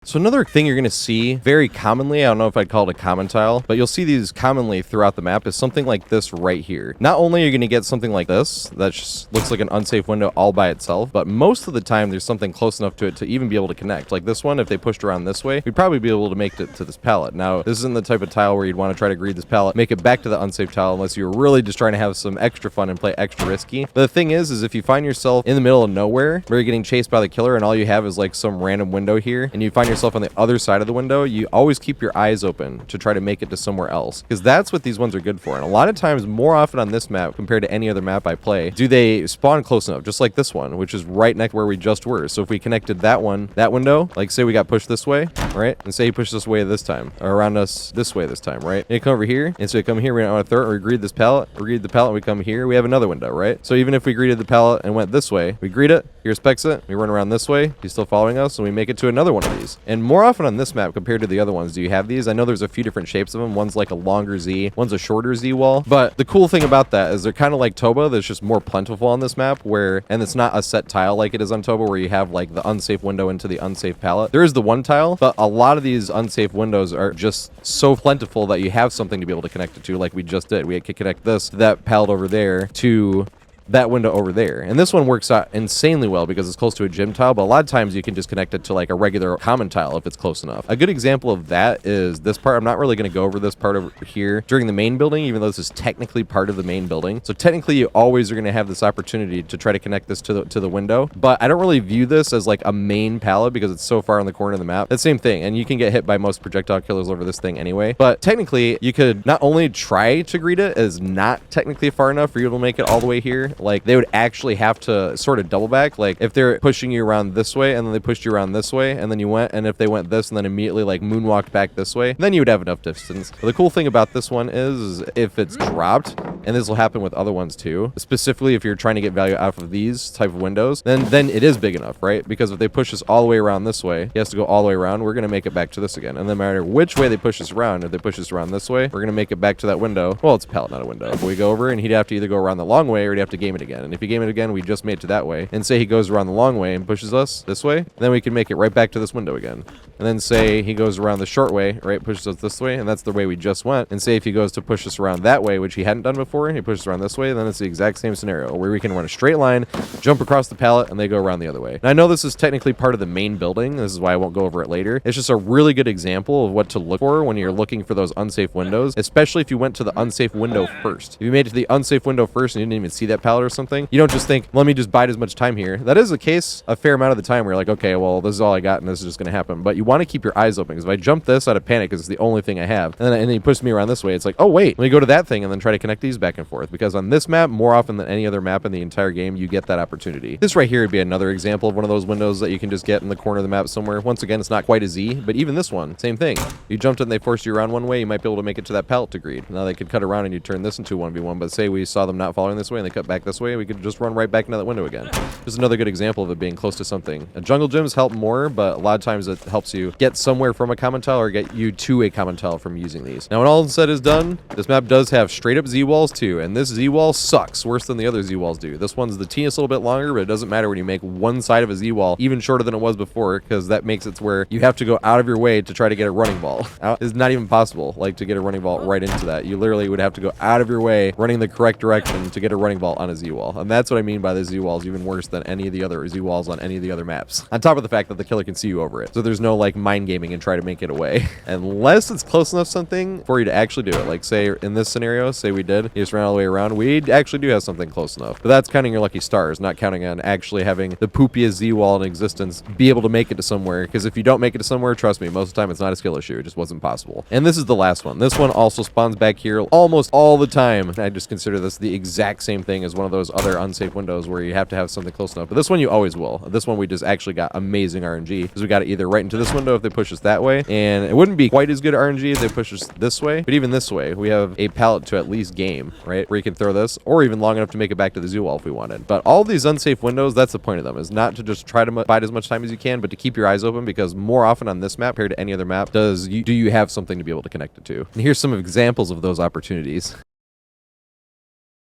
So another thing you're going to see very commonly, I don't know if I'd call it a common tile, but you'll see these commonly throughout the map, is something like this right here. Not only are you going to get something like this that just looks like an unsafe window all by itself, but most of the time there's something close enough to it to even be able to connect. Like this one, if they pushed around this way, we'd probably be able to make it to this pallet. Now, this isn't the type of tile where you'd want to try to greed this pallet, make it back to the unsafe tile unless you're really just trying to have some extra fun and play extra risky. But the thing is if you find yourself in the middle of nowhere where you're getting chased by the killer and all you have is like some random window here, and you find yourself on the other side of the window, you always keep your eyes open to try to make it to somewhere else, because that's what these ones are good for. And a lot of times, more often on this map compared to any other map I play, do they spawn close enough, just like this one, which is right next where we just were. So if we connected that window, like say we got pushed this way, right? And say he pushed this way this time, or around us this way this time, right? And you come over here, and so we come here, we don't want to throw it, or we greed this pallet, we greed the pallet, and we come here, we have another window, right? So even if we greeted the pallet and went this way, we greet it, he respects it, we run around this way, he's still following us, and we make it to another one of these. And more often on this map compared to the other ones, do you have these? I know there's a few different shapes of them. One's like a longer Z, one's a shorter Z wall. But the cool thing about that is they're kind of like Toba. That's just more plentiful on this map, and it's not a set tile like it is on Toba, where you have like the unsafe window into the unsafe pallet. There is the one tile, but a lot of these unsafe windows are just so plentiful that you have something to be able to connect it to, like we just did. We could connect this to that pallet over there to that window over there. And this one works out insanely well because it's close to a gym tile, but a lot of times you can just connect it to like a regular common tile if it's close enough. A good example of that is this part. I'm not really going to go over this part over here during the main building, even though this is technically part of the main building. So technically you always are going to have this opportunity to try to connect this to the window, but I don't really view this as like a main pallet because it's so far in the corner of the map. That same thing, and you can get hit by most projectile killers over this thing anyway, but technically you could not only try to greet it as not technically far enough for you to make it all the way here, like they would actually have to sort of double back. Like if they're pushing you around this way and then they pushed you around this way and then you went, and if they went this and then immediately like moonwalked back this way, then you would have enough distance. But the cool thing about this one is if it's dropped, and this will happen with other ones too, specifically if you're trying to get value out of these type of windows, then it is big enough, right? Because if they push us all the way around this way, he has to go all the way around, we're going to make it back to this again. And no matter which way they push us around, if they push us around this way, we're going to make it back to that window. Well, it's a pallet, not a window. But we go over and he'd have to either go around the long way or he'd have to game it again. And if he game it again, we just made it to that way. And say he goes around the long way and pushes us this way, then we can make it right back to this window again. And then say he goes around the short way, right, pushes us this way, and that's the way we just went. And say if he goes to push us around that way, which he hadn't done before, and he pushes around this way, then it's the exact same scenario where we can run a straight line, jump across the pallet, and they go around the other way. And I know this is technically part of the main building. This is why I won't go over it later. It's just a really good example of what to look for when you're looking for those unsafe windows, especially if you went to the unsafe window first. If you made it to the unsafe window first and you didn't even see that pallet or something, you don't just think, let me just bide as much time here. That is the case a fair amount of the time where you're like, okay, well, this is all I got and this is just going to happen. But you want to keep your eyes open, because if I jump this out of panic because it's the only thing I have, and then he pushes me around this way, it's like, oh, wait, let me go to that thing and then try to connect these back and forth. Because on this map, more often than any other map in the entire game, you get that opportunity. This right here would be another example of one of those windows that you can just get in the corner of the map somewhere. Once again, it's not quite a Z, but even this one, same thing. You jumped it and they forced you around one way, you might be able to make it to that pallet to greed. Now they could cut around and you turn this into 1v1, but say we saw them not following this way and they cut back this way, we could just run right back into that window again. Just another good example of it being close to something. Jungle gyms help more, but a lot of times it helps you get somewhere from a common tile or get you to a common tile from using these. Now when all said is done, this map does have straight up Z walls too, and this Z wall sucks worse than the other Z walls do. This one's the teeniest little bit longer, but it doesn't matter when you make one side of a Z wall even shorter than it was before, because that makes it where you have to go out of your way to try to get a running ball. It's not even possible, like, to get a running ball right into that. You literally would have to go out of your way running the correct direction to get a running ball on a Z wall. And that's what I mean by the Z walls, even worse than any of the other Z walls on any of the other maps. On top of the fact that the killer can see you over it. So there's no like mind gaming and try to make it away. Unless it's close enough something for you to actually do it. Like say in this scenario, say we did, you just ran all the way around, we actually do have something close enough. But that's counting your lucky stars, not counting on actually having the poopiest Z wall in existence be able to make it to somewhere. Because if you don't make it to somewhere, trust me, most of the time it's not a skill issue. It just wasn't possible. And this is the last one. This one also spawns back here almost all the time. I just consider this the exact same thing as one of those other unsafe windows where you have to have something close enough. But this one you always will. This one we just actually got amazing RNG, because we got it either right into this window if they push us that way, and it wouldn't be quite as good RNG if they push us this way, but even this way we have a pallet to at least game, right, where you can throw this, or even long enough to make it back to the zoo wall if we wanted. But all these unsafe windows, that's the point of them, is not to just try to bide as much time as you can, but to keep your eyes open, because more often on this map compared to any other map do you have something to be able to connect it to. And here's some examples of those opportunities.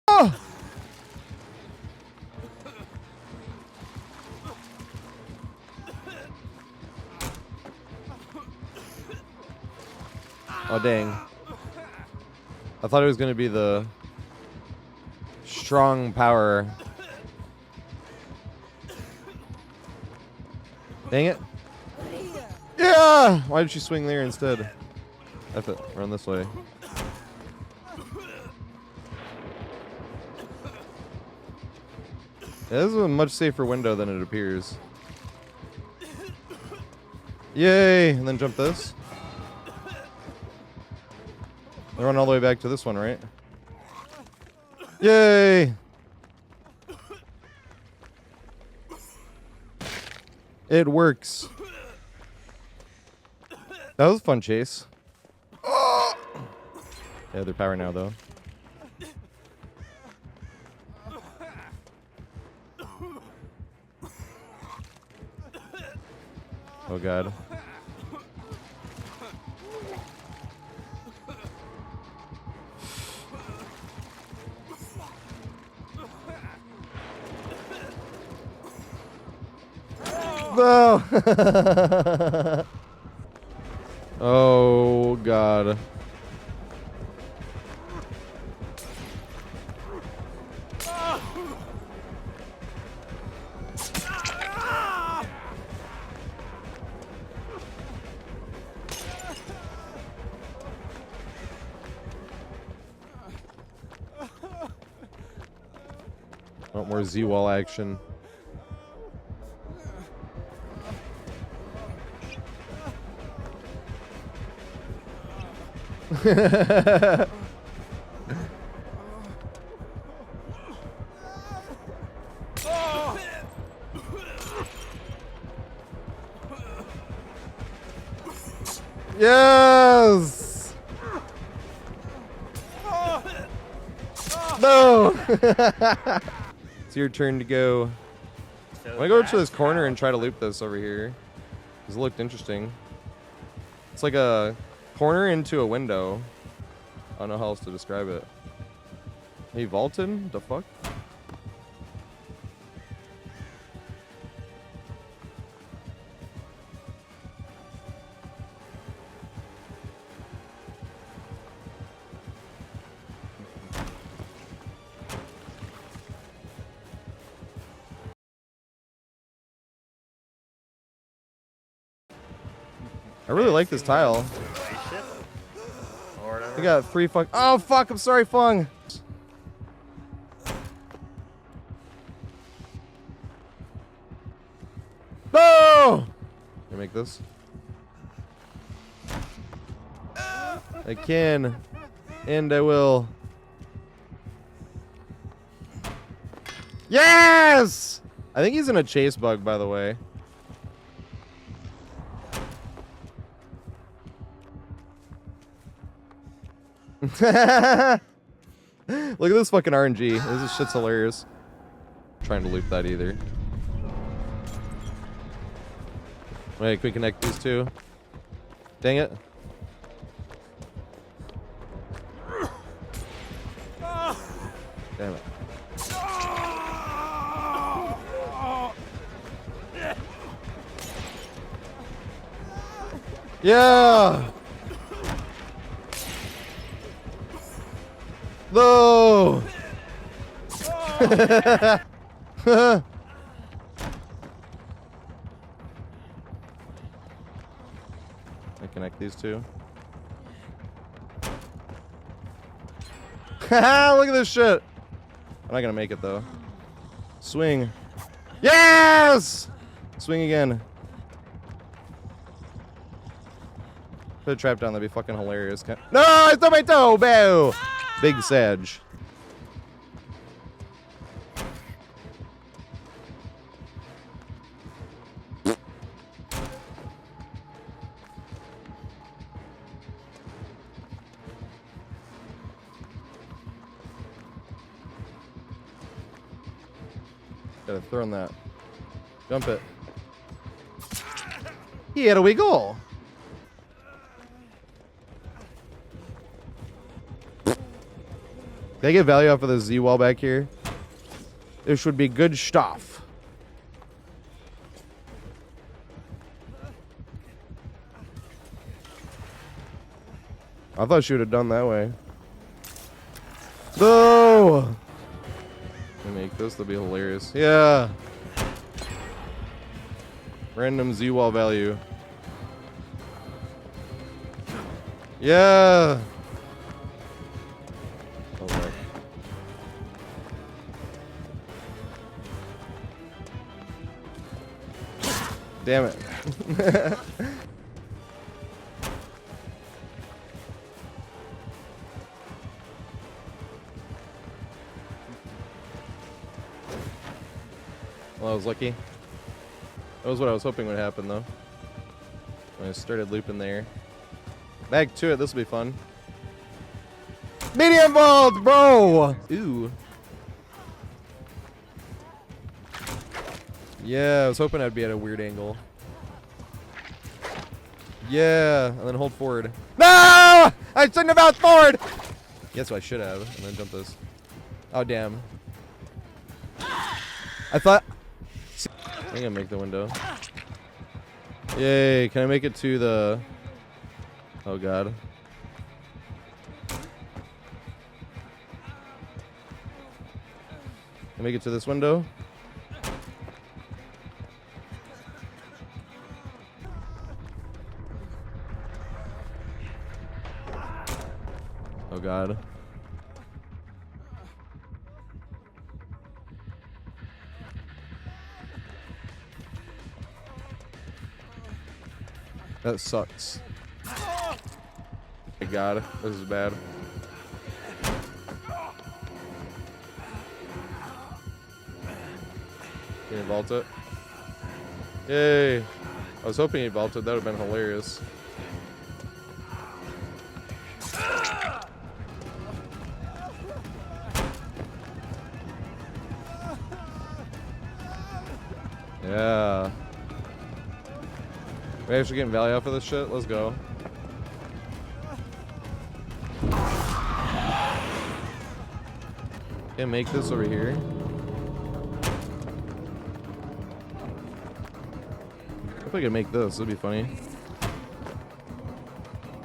Oh! Oh, dang. I thought it was going to be the strong power. Dang it. Yeah! Why did she swing there instead? F it. Run this way. Yeah, this is a much safer window than it appears. Yay! And then jump this. I run all the way back to this one, right? Yay! It works. That was a fun chase. Yeah, they're power now, though. Oh, God. No! Oh, God. Want more Z-wall action. Yes! No! It's your turn to go. I'm gonna go to this corner and try to loop this over here. This looked interesting. It's like a corner into a window. I don't know how else to describe it. He vaulted? The fuck? I really like this tile. We got 3 fuck. Oh fuck! I'm sorry, Fung. No! Can I make this? I can, and I will. Yes! I think he's in a chase bug, by the way. Look at this fucking RNG. This shit's hilarious. I'm trying to loop that either. Wait, can we connect these two? Dang it. Damn it. Yeah! No! I connect these two. Haha, look at this shit! I'm not gonna make it though. Swing. Yes! Swing again. Put a trap down, that'd be fucking hilarious. No, I threw my toe! Boo! Big Sag. Gotta throw in that. Jump it. Here we go. Can I get value off of the Z wall back here? This would be good stuff. I thought she would have done that way. No! Let me make this, that'll be hilarious. Yeah! Random Z-wall value. Yeah! Oh, my. Damn it. Well, I was lucky. That was what I was hoping would happen, though. When I started looping there. Back to it, this will be fun. Medium vault, bro! Ooh. Yeah, I was hoping I'd be at a weird angle. Yeah, and then hold forward. No! I shouldn't have out forward! Yes, I should have. And then jump this. Oh, damn. I thought... I'm gonna make the window. Yay, can I make it to the... Oh, God. Can I make it to this window? Oh, God. That sucks. Oh my God, this is bad. Can you vault it? Yay! I was hoping he vaulted. That would have been hilarious. Yeah. We actually getting value off of this shit? Let's go. Can I make this over here? If I could make this, it'd be funny.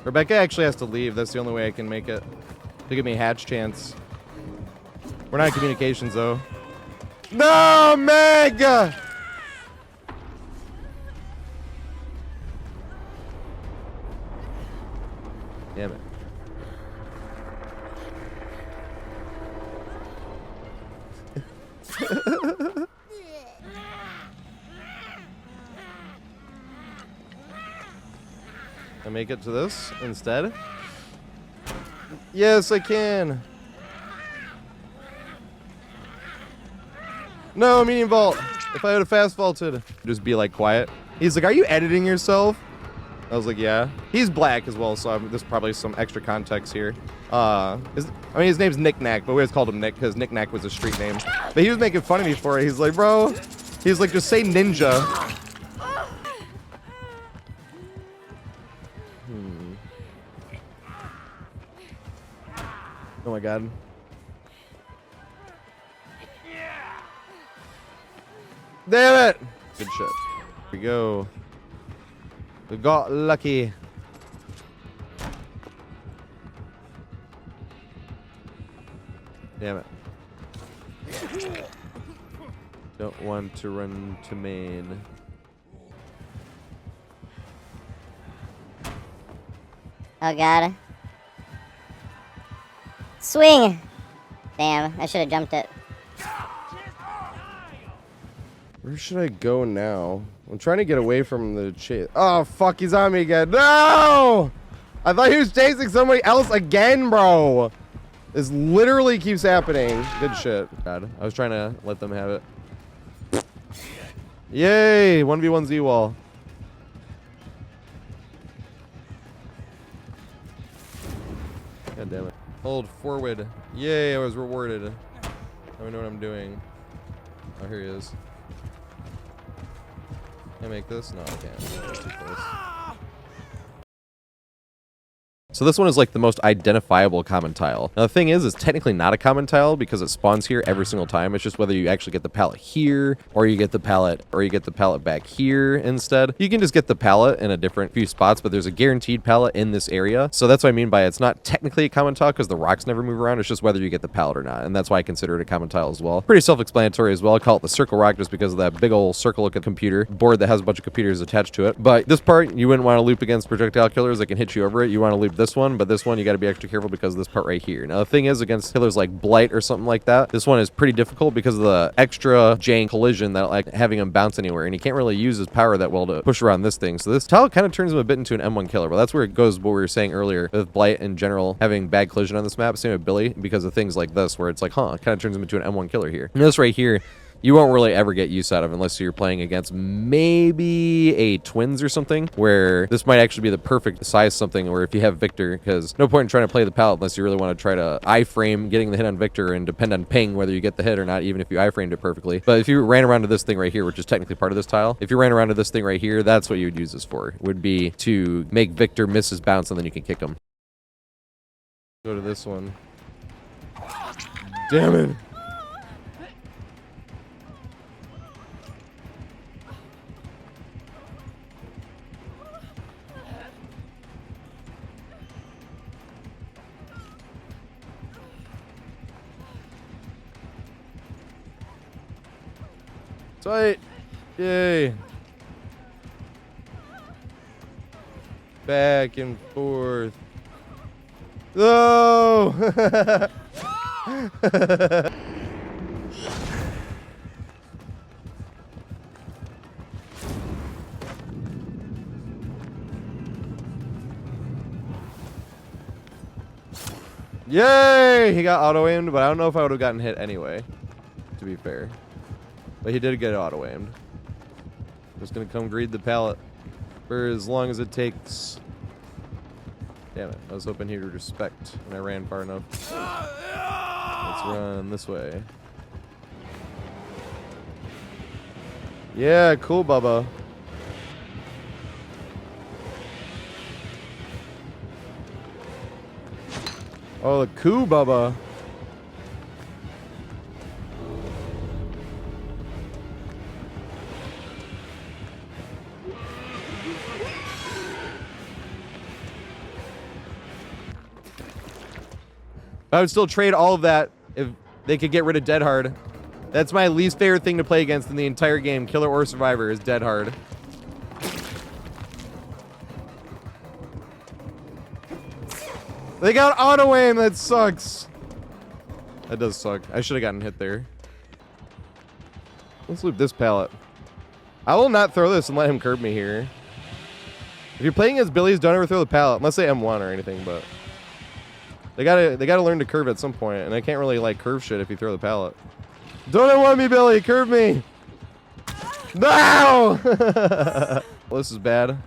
Rebecca actually has to leave. That's the only way I can make it. To give me a hatch chance. We're not in communications though. No, Meg! Damn it. I make it to this instead? Yes, I can. No, medium vault. If I had a fast vaulted, just be like quiet. He's like, "Are you editing yourself?" I was like, "Yeah." He's black as well, so there's probably some extra context here. His name's Nick Knack, but we always called him Nick because Nick Knack was his street name. But he was making fun of me for it. He's like, "Bro," he's like, "just say ninja." Oh my God. Damn it! Good shit. Here we go. We got lucky. Damn it. Don't want to run to main. Oh, God. Swing! Damn, I should have jumped it. Where should I go now? I'm trying to get away from the chase. Oh, fuck, he's on me again. No! I thought he was chasing somebody else again, bro. This literally keeps happening. Good shit. God, I was trying to let them have it. Yay! 1v1 Z-wall. God damn it. Hold forward. Yay, I was rewarded. I don't know what I'm doing. Oh, here he is. Can I make this? No, I can't. Too close. So this one is like the most identifiable common tile. Now the thing is, it's technically not a common tile because it spawns here every single time. It's just whether you actually get the pallet here, or you get the pallet back here instead. You can just get the pallet in a different few spots, but there's a guaranteed pallet in this area. So that's what I mean by it's not technically a common tile because the rocks never move around. It's just whether you get the pallet or not. And that's why I consider it a common tile as well. Pretty self-explanatory as well. I call it the circle rock just because of that big old circle looking computer board that has a bunch of computers attached to it. But this part, you wouldn't want to loop against projectile killers that can hit you over it. You want to loop this one, but this one you got to be extra careful because of this part right here. Now the thing is, against killers like Blight or something like that, this one is pretty difficult because of the extra jank collision that like having him bounce anywhere, and he can't really use his power that well to push around this thing. So this tile kind of turns him a bit into an M1 killer, but that's where it goes what we were saying earlier with Blight in general having bad collision on this map. Same with Billy because of things like this where it's like, it kind of turns him into an M1 killer here. And this right here, you won't really ever get use out of unless you're playing against maybe a twins or something, where this might actually be the perfect size something, or if you have Victor, because no point in trying to play the pallet unless you really want to try to iframe getting the hit on Victor and depend on ping whether you get the hit or not, even if you iframed it perfectly. But if you ran around to this thing right here, which is technically part of this tile, if you ran around to this thing right here, that's what you would use this for, would be to make Victor miss his bounce and then you can kick him. Go to this one. Damn it. Tight. Yay. Back and forth. Oh! Yay! He got auto-aimed, but I don't know if I would have gotten hit anyway, to be fair. But he did get auto-aimed. Just gonna come greed the pallet for as long as it takes. Damn it, I was hoping he would respect, and I ran far enough. Let's run this way. Yeah, cool, Bubba. Oh, the cool, Bubba. I would still trade all of that if they could get rid of Dead Hard. That's my least favorite thing to play against in the entire game, Killer or Survivor, is Dead Hard. They got auto-aim, that sucks. That does suck. I should have gotten hit there. Let's loop this pallet. I will not throw this and let him curb me here. If you're playing as Billy's, don't ever throw the pallet, unless they M1 or anything, but... They gotta learn to curve at some point, and I can't really like curve shit if you throw the pallet. Don't M1 me, Billy! Curve me! No! Well, this is bad.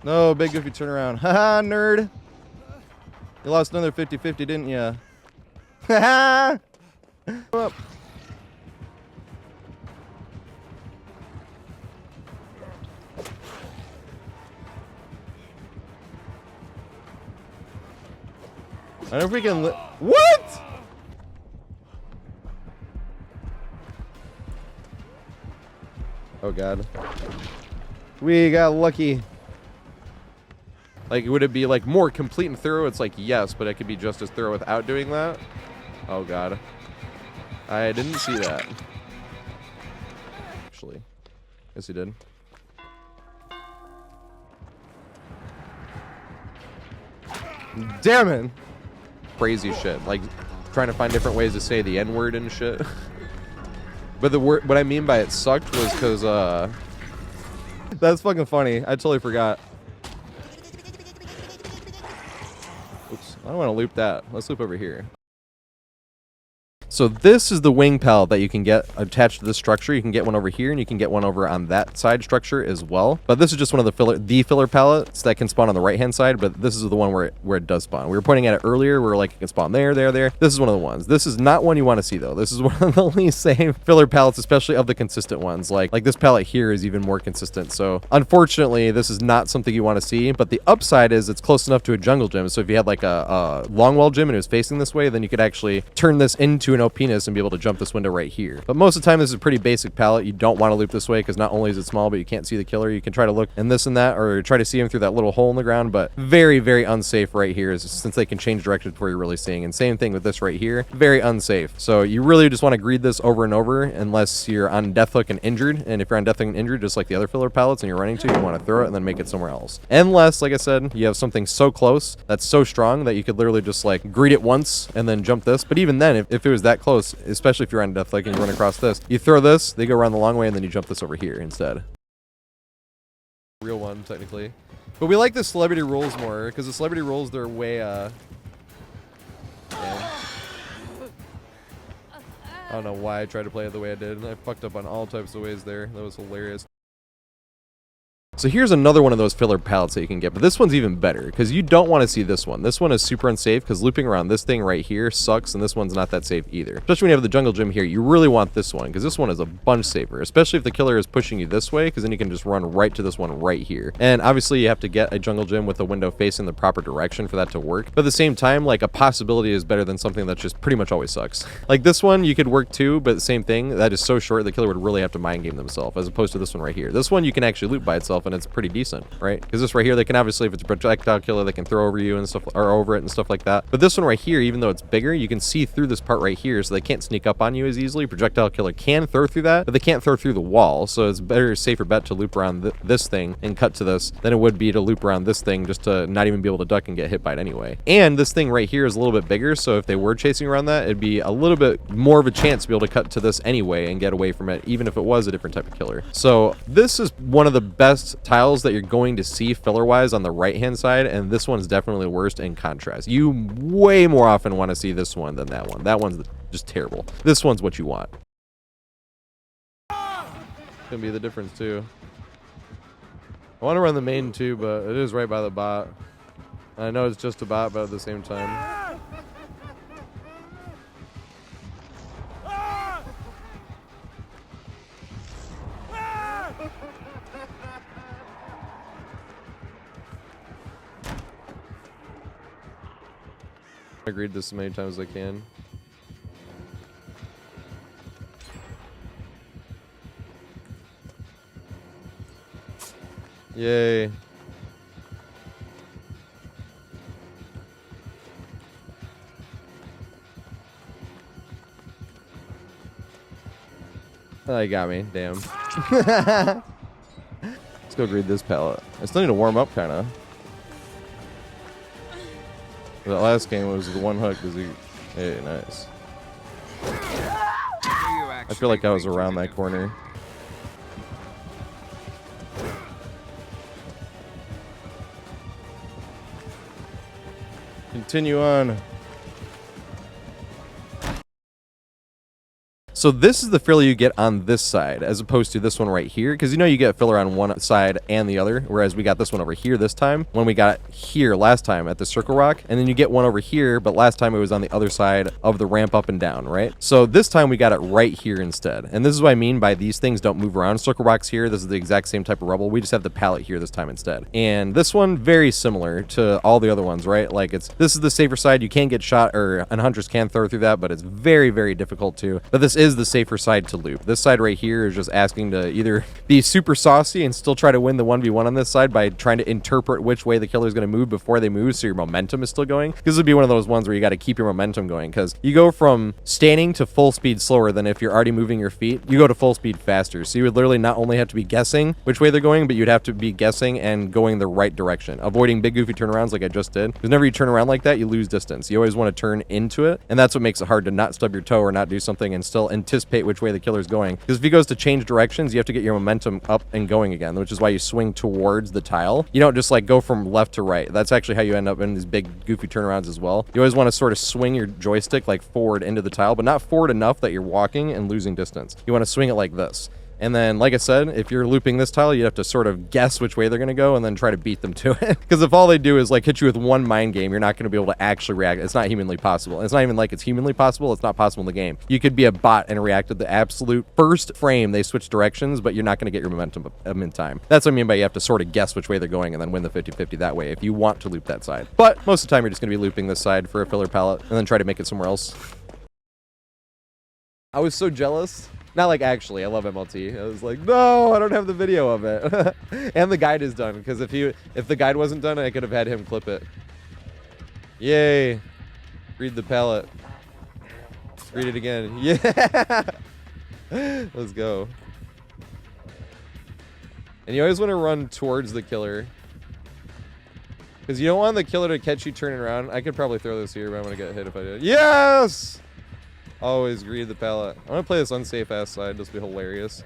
No, big goofy turnaround. Haha, nerd! You lost another 50-50, didn't ya? Haha! Up. I don't know if we can what? Oh god. We got lucky. Like, would it be like more complete and thorough? It's like yes, but it could be just as thorough without doing that. Oh god. I didn't see that. Actually. Yes, he did. Damn it. Crazy shit, like trying to find different ways to say the N-word and shit. But the word, what I mean by it sucked was because that's fucking funny. I totally forgot. Oops, I don't want to loop that. Let's loop over here. So this is the wing pallet that you can get attached to this structure. You can get one over here, and you can get one over on that side structure as well. But this is just one of the filler pallets that can spawn on the right-hand side, but this is the one where it does spawn. We were pointing at it earlier, where like it can spawn there. This is one of the ones. This is not one you want to see, though. This is one of the least safe filler pallets, especially of the consistent ones. Like this pallet here is even more consistent. So unfortunately, this is not something you want to see, but the upside is it's close enough to a jungle gym. So if you had like a Longwall Gym and it was facing this way, then you could actually turn this into an OPness and be able to jump this window right here. But most of the time, this is a pretty basic pallet. You don't want to loop this way because not only is it small, but you can't see the killer. You can try to look in this and that, or try to see him through that little hole in the ground, but very, very unsafe right here, since they can change direction before you're really seeing. And same thing with this right here, very unsafe. So you really just want to greed this over and over unless you're on death hook and injured. And if you're on death hook and injured, just like the other filler pallets and you're running to, you want to throw it and then make it somewhere else. Unless, like I said, you have something so close that's so strong that you could literally just like greed it once and then jump this. But even then, if it was that close, especially if you're on death hook and you run across this, you throw this, they go around the long way, and then you jump this over here instead. Real one, technically. But we like the celebrity rolls more, because the celebrity rolls, they're way, yeah. I don't know why I tried to play it the way I did. I fucked up on all types of ways there. That was hilarious. So here's another one of those filler pallets that you can get, but this one's even better because you don't want to see this one. This one is super unsafe because looping around this thing right here sucks, and this one's not that safe either. Especially when you have the jungle gym here, you really want this one because this one is a bunch safer, especially if the killer is pushing you this way, because then you can just run right to this one right here. And obviously you have to get a jungle gym with a window facing the proper direction for that to work. But at the same time, like, a possibility is better than something that just pretty much always sucks. Like this one, you could work too, but the same thing, that is so short, the killer would really have to mind game themselves, as opposed to this one right here. This one you can actually loop by itself, and it's pretty decent, right? Because this right here, they can obviously, if it's a projectile killer, they can throw over you and stuff, or over it and stuff like that. But this one right here, even though it's bigger, you can see through this part right here, so they can't sneak up on you as easily. Projectile killer can throw through that, but they can't throw through the wall, so it's better, safer bet to loop around this thing and cut to this than it would be to loop around this thing just to not even be able to duck and get hit by it anyway. And this thing right here is a little bit bigger, so if they were chasing around that, it'd be a little bit more of a chance to be able to cut to this anyway and get away from it, even if it was a different type of killer. So this is one of the best tiles that you're going to see filler wise on the right hand side, and this one's definitely the worst in contrast. You way more often want to see this one than that one. That one's just terrible. This one's what you want. Gonna be the difference too. I want to run the main too, but it is right by the bot. I know it's just a bot, but at the same time. I agreed this as many times as I can. Yay. Oh, you got me. Damn. Let's go greed this pallet. I still need to warm up, kind of. That last game was the one hook because he... Hey, nice. I feel like I was around that corner. Continue on. So this is the filler you get on this side, as opposed to this one right here, because you know you get filler on one side and the other, whereas we got this one over here this time, when we got it here last time at the circle rock, and then you get one over here, but last time it was on the other side of the ramp up and down, right? So this time we got it right here instead, and this is what I mean by these things don't move around. Circle rocks here, this is the exact same type of rubble, we just have the pallet here this time instead. And this one, very similar to all the other ones, right? Like, this is the safer side, you can get shot, and hunters can throw through that, but it's very, very difficult to. But this is the safer side to loop. This side right here is just asking to either be super saucy and still try to win the 1v1 on this side by trying to interpret which way the killer is going to move before they move, so your momentum is still going. This would be one of those ones where you got to keep your momentum going, because you go from standing to full speed slower than if you're already moving your feet. You go to full speed faster, so you would literally not only have to be guessing which way they're going, but you'd have to be guessing and going the right direction, avoiding big goofy turnarounds like I just did, because whenever you turn around like that, you lose distance. You always want to turn into it, and that's what makes it hard to not stub your toe or not do something and still end anticipate which way the killer's going. Because if he goes to change directions, you have to get your momentum up and going again, which is why you swing towards the tile. You don't just like go from left to right. That's actually how you end up in these big goofy turnarounds as well. You always want to sort of swing your joystick like forward into the tile, but not forward enough that you're walking and losing distance. You want to swing it like this. And then, like I said, if you're looping this tile, you have to sort of guess which way they're going to go and then try to beat them to it. Because if all they do is like hit you with one mind game, you're not going to be able to actually react. It's not humanly possible. It's not even like it's humanly possible. It's not possible in the game. You could be a bot and react at the absolute first frame they switch directions, but you're not going to get your momentum up in time. That's what I mean by you have to sort of guess which way they're going and then win the 50-50 that way if you want to loop that side. But most of the time, you're just going to be looping this side for a filler pallet and then try to make it somewhere else. I was so jealous. Not like actually, I love MLT. I was like, no, I don't have the video of it. And the guide is done, because if the guide wasn't done, I could have had him clip it. Yay. Read the pallet. Read it again. Yeah. Let's go. And you always want to run towards the killer, because you don't want the killer to catch you turning around. I could probably throw this here, but I'm going to get hit if I do it. Yes! Always greed the pallet. I'm gonna play this unsafe ass side. This will be hilarious.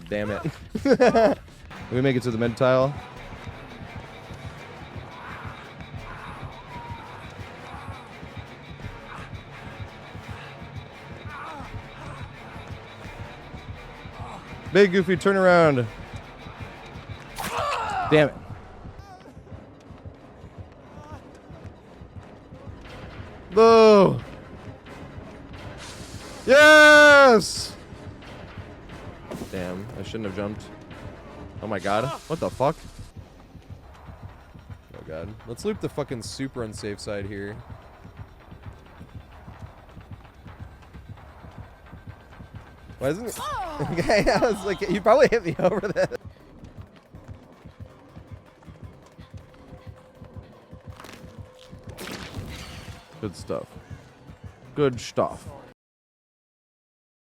Damn it. We make it to the mid tile. Big goofy turnaround. Damn it. No. Yes. Damn, I shouldn't have jumped. Oh my god. What the fuck? Oh god. Let's loop the fucking super unsafe side here. Why isn't it? Okay, I was like, you probably hit me over this. Good stuff. Good stuff.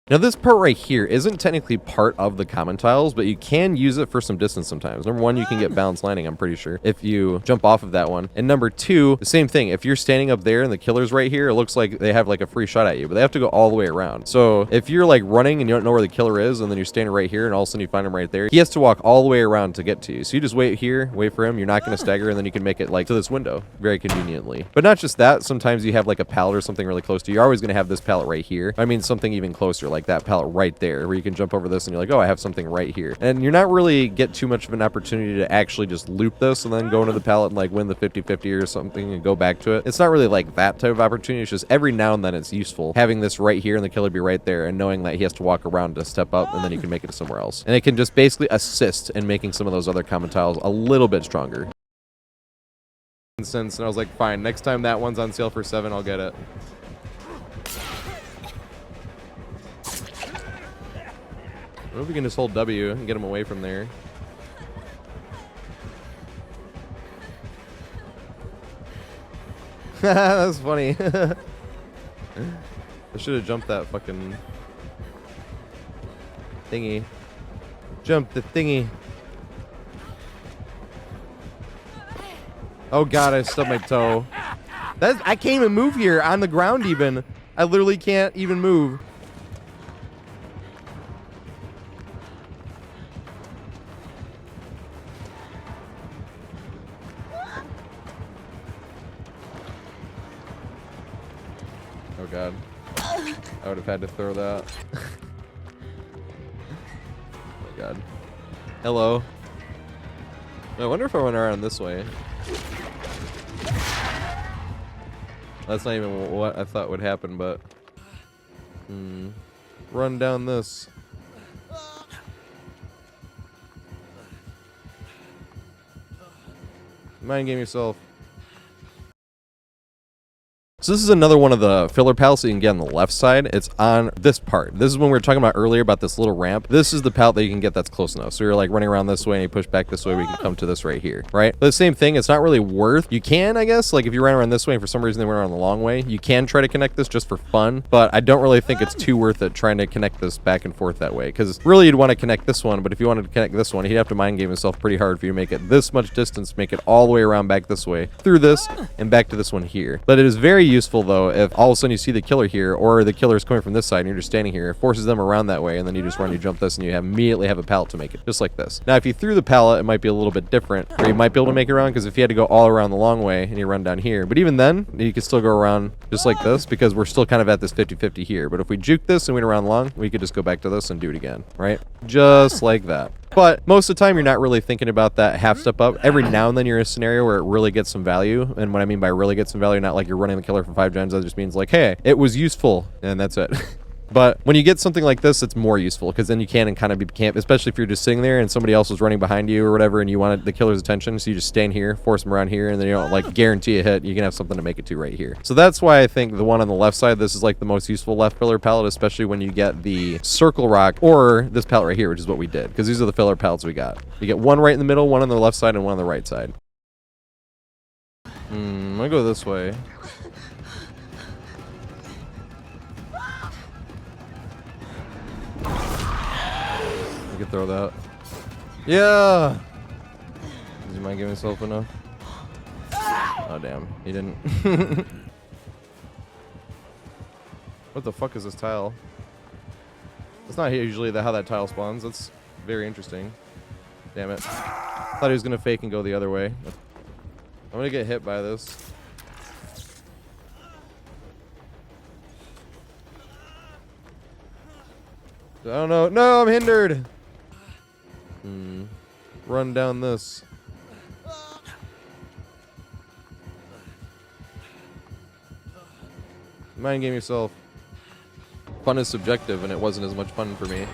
Now this part right here isn't technically part of the common tiles, but you can use it for some distance sometimes. Number one, you can get balanced landing, I'm pretty sure, if you jump off of that one. And number two, the same thing. If you're standing up there and the killer's right here, it looks like they have like a free shot at you, but they have to go all the way around. So if you're like running and you don't know where the killer is, and then you're standing right here and all of a sudden you find him right there, he has to walk all the way around to get to you. So you just wait here, wait for him, you're not going to stagger, and then you can make it like to this window very conveniently. But not just that, sometimes you have like a pallet or something really close to you. You're always going to have this pallet right here. I mean something even closer, like that pallet right there, where you can jump over this and you're like, oh, I have something right here. And you're not really get too much of an opportunity to actually just loop this and then go into the pallet and like win the 50-50 or something and go back to it. It's not really like that type of opportunity. It's just every now and then it's useful having this right here and the killer be right there and knowing that he has to walk around to step up and then you can make it to somewhere else. And it can just basically assist in making some of those other common tiles a little bit stronger. And I was like, fine, next time that one's on sale for $7, I'll get it. I don't know if we can just hold W and get him away from there. That's funny. I should have jumped that fucking thingy. Jump the thingy. Oh god, I stubbed my toe. I can't even move here on the ground even. I literally can't even move. Oh god. I would have had to throw that. Oh god. Hello. I wonder if I went around this way. That's not even what I thought would happen, but... Run down this. Mind game yourself. So this is another one of the filler pallets that you can get on the left side. It's on this part. This is when we were talking about earlier about this little ramp. This is the pallet that you can get that's close enough. So you're like running around this way and you push back this way, we can come to this right here, right? But the same thing, it's not really worth. You can, I guess, like if you ran around this way and for some reason they went around the long way, you can try to connect this just for fun, but I don't really think it's too worth it trying to connect this back and forth that way, because really you'd want to connect this one, but if you wanted to connect this one, he'd have to mind game himself pretty hard for you to make it this much distance, make it all the way around back this way, through this, and back to this one here. But it is very useful, though, if all of a sudden you see the killer here, or the killer is coming from this side, and you're just standing here. It forces them around that way, and then you just run, you jump this, and you immediately have a pallet to make it, just like this. Now, if you threw the pallet, it might be a little bit different, or you might be able to make it around, because if you had to go all around the long way, and you run down here, but even then, you can still go around just like this, because we're still kind of at this 50-50 here. But if we juke this and went around long, we could just go back to this and do it again, right? Just like that. But most of the time, you're not really thinking about that half step up. Every now and then, you're in a scenario where it really gets some value. And what I mean by really get some value, not like you're running the killer for 5 gens. That just means like, hey, it was useful, and that's it. But when you get something like this, it's more useful, because then you can and kind of be camp, especially if you're just sitting there and somebody else was running behind you or whatever, and you wanted the killer's attention. So you just stand here, force them around here, and then you don't like guarantee a hit. You can have something to make it to right here. So that's why I think the one on the left side, this is like the most useful left filler pallet, especially when you get the circle rock or this pallet right here, which is what we did, because these are the filler pallets we got. You get one right in the middle, one on the left side, and one on the right side. I'm gonna go this way. I could throw that. Yeah! Does he mind giving himself enough? Oh, damn. He didn't. What the fuck is this tile? It's not usually how that tile spawns. That's very interesting. Damn it. Thought he was going to fake and go the other way. I'm going to get hit by this. I don't know. No, I'm hindered. Run down this. Mind game yourself. Fun is subjective, and it wasn't as much fun for me.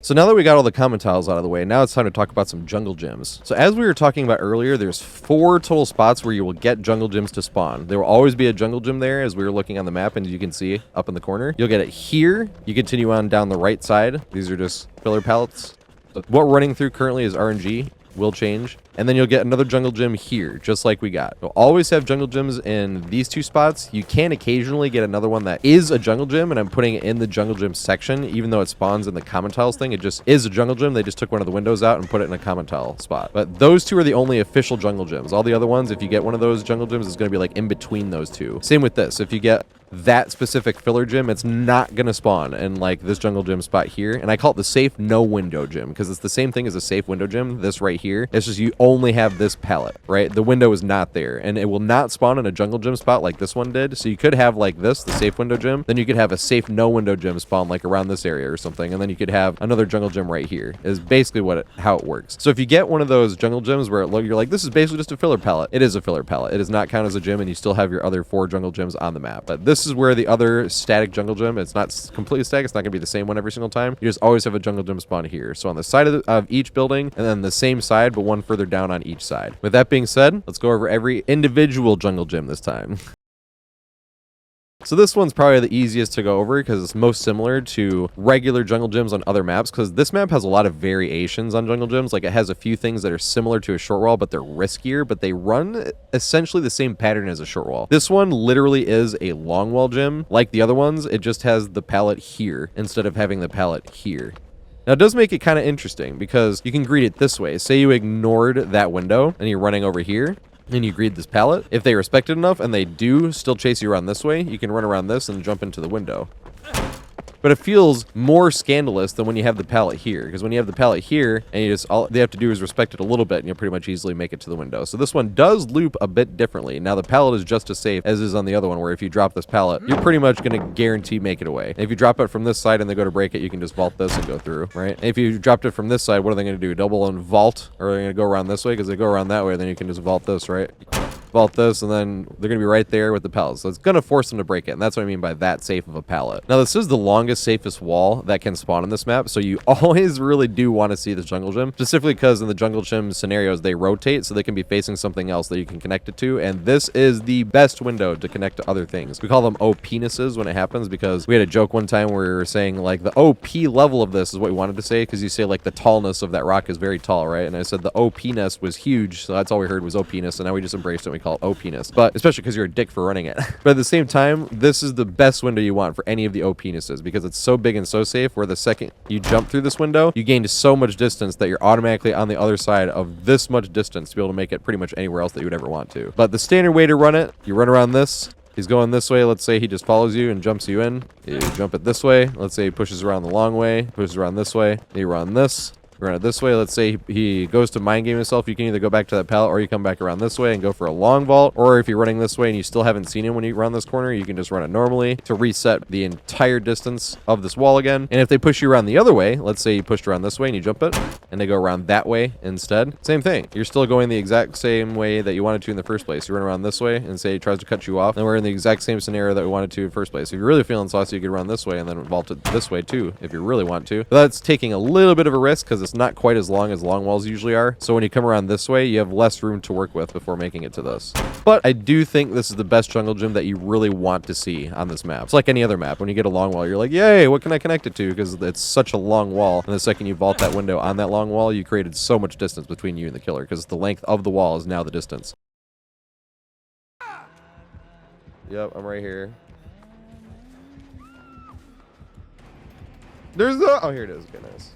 So now that we got all the common tiles out of the way, now it's time to talk about some jungle gyms. So as we were talking about earlier, there's 4 total spots where you will get jungle gyms to spawn. There will always be a jungle gym there, as we were looking on the map, and you can see up in the corner. You'll get it here. You continue on down the right side. These are just filler pallets. So what we're running through currently is RNG. Will change. And then you'll get another jungle gym here, just like we got. You'll always have jungle gyms in these 2 spots. You can occasionally get another one that is a jungle gym, and I'm putting it in the jungle gym section, even though it spawns in the common tiles thing. It just is a jungle gym. They just took one of the windows out and put it in a common tile spot. But those 2 are the only official jungle gyms. All the other ones, if you get one of those jungle gyms, it's going to be like in between those 2. Same with this. If you get that specific filler gym, it's not going to spawn in like this jungle gym spot here. And I call it the safe no window gym, because it's the same thing as a safe window gym. This right here, it's just you only have this pallet, right? The window is not there, and it will not spawn in a jungle gym spot like this one did. So you could have like this, the safe window gym, then you could have a safe no window gym spawn like around this area or something, and then you could have another jungle gym right here, is basically how it works. So if you get one of those jungle gyms where you're like, this is basically just a filler pallet, it is a filler pallet. It does not count as a gym, and you still have your other 4 jungle gyms on the map. But this is where the other static jungle gym, it's not completely static, it's not going to be the same one every single time. You just always have a jungle gym spawn here. So on the side of each building, and then the same side, but one further down on each side. With that being said, let's go over every individual jungle gym this time. So this one's probably the easiest to go over because it's most similar to regular jungle gyms on other maps, because this map has a lot of variations on jungle gyms. Like, it has a few things that are similar to a short wall, but they're riskier, but they run essentially the same pattern as a short wall. This one literally is a long wall gym. Like the other ones, it just has the pallet here instead of having the pallet here. Now, it does make it kind of interesting because you can greet it this way. Say you ignored that window and you're running over here, and you greet this pallet. If they respect it enough and they do still chase you around this way, you can run around this and jump into the window. But it feels more scandalous than when you have the pallet here, because when you have the pallet here and you just, all they have to do is respect it a little bit and you'll pretty much easily make it to the window. So this one does loop a bit differently. Now the pallet is just as safe as is on the other one, where if you drop this pallet, you're pretty much going to guarantee make it away. And if you drop it from this side and they go to break it, you can just vault this and go through, right? And if you dropped it from this side, what are they going to do? Double and vault? Or are they going to go around this way? Because they go around that way, then you can just vault this, right? Vault this, and then they're going to be right there with the pallets. So it's going to force them to break it, and that's what I mean by that safe of a pallet. Now, this is the longest, safest wall that can spawn in this map, so you always really do want to see this jungle gym, specifically because in the jungle gym scenarios, they rotate, so they can be facing something else that you can connect it to, and this is the best window to connect to other things. We call them OPnesses when it happens, because we had a joke one time where we were saying, like, the OP level of this is what we wanted to say, because you say, like, the tallness of that rock is very tall, right? And I said the OPness was huge, so that's all we heard was OPness, and now we just embraced it. We to call it OPness, but especially because you're a dick for running it. But at the same time, this is the best window you want for any of the OPnesses because it's so big and so safe where the second you jump through this window, you gain so much distance that you're automatically on the other side of this much distance to be able to make it pretty much anywhere else that you would ever want to. But the standard way to run it, you run around this. He's going this way. Let's say he just follows you and jumps you in. You jump it this way. Let's say he pushes around the long way, pushes around this way. You run this. Run it this way. Let's say he goes to mind game himself. You can either go back to that pallet or you come back around this way and go for a long vault. Or if you're running this way and you still haven't seen him when you run this corner, you can just run it normally to reset the entire distance of this wall again. And if they push you around the other way, let's say you pushed around this way and you jump it and they go around that way instead. Same thing. You're still going the exact same way that you wanted to in the first place. You run around this way and say he tries to cut you off. And we're in the exact same scenario that we wanted to in the first place. If you're really feeling saucy, you could run this way and then vault it this way too if you really want to. But that's taking a little bit of a risk because it's not quite as long as long walls usually are. So when you come around this way, you have less room to work with before making it to this. But I do think this is the best jungle gym that you really want to see on this map. It's like any other map. When you get a long wall, you're like, yay, what can I connect it to? Because it's such a long wall. And the second you vault that window on that long wall, you created so much distance between you and the killer because the length of the wall is now the distance. Yep, I'm right here. There's the... Oh, here it is. Okay, nice.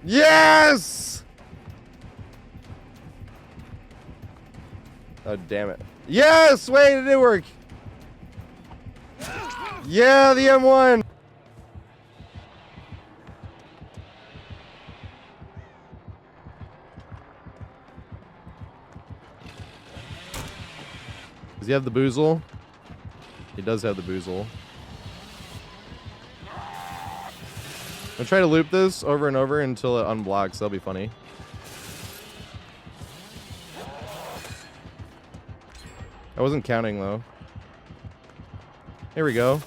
Yes! Oh, damn it. Yes! Wait, it did work. Yeah, the M1. Does he have the boozle? He does have the boozle. I'm trying to loop this over and over until it unblocks. That'll be funny. I wasn't counting though. Here we go.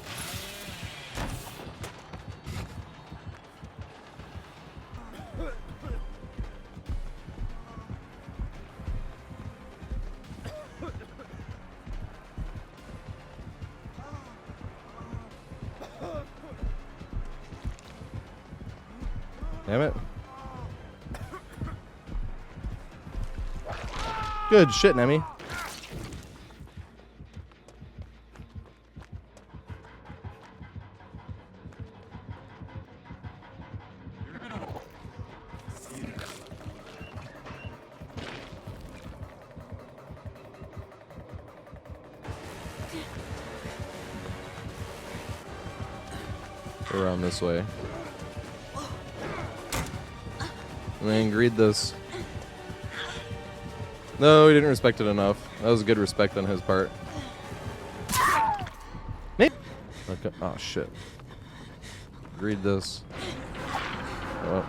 Damn it. Good shit, Nemi. Around this way. And then greed this. No, he didn't respect it enough. That was a good respect on his part. Okay. Oh, shit. Greed this. Oh.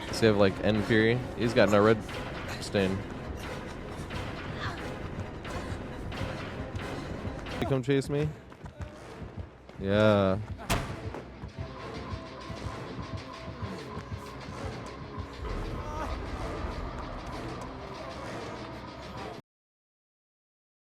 Does he have, like, end fury? He's got no red stain. You come chase me? Yeah.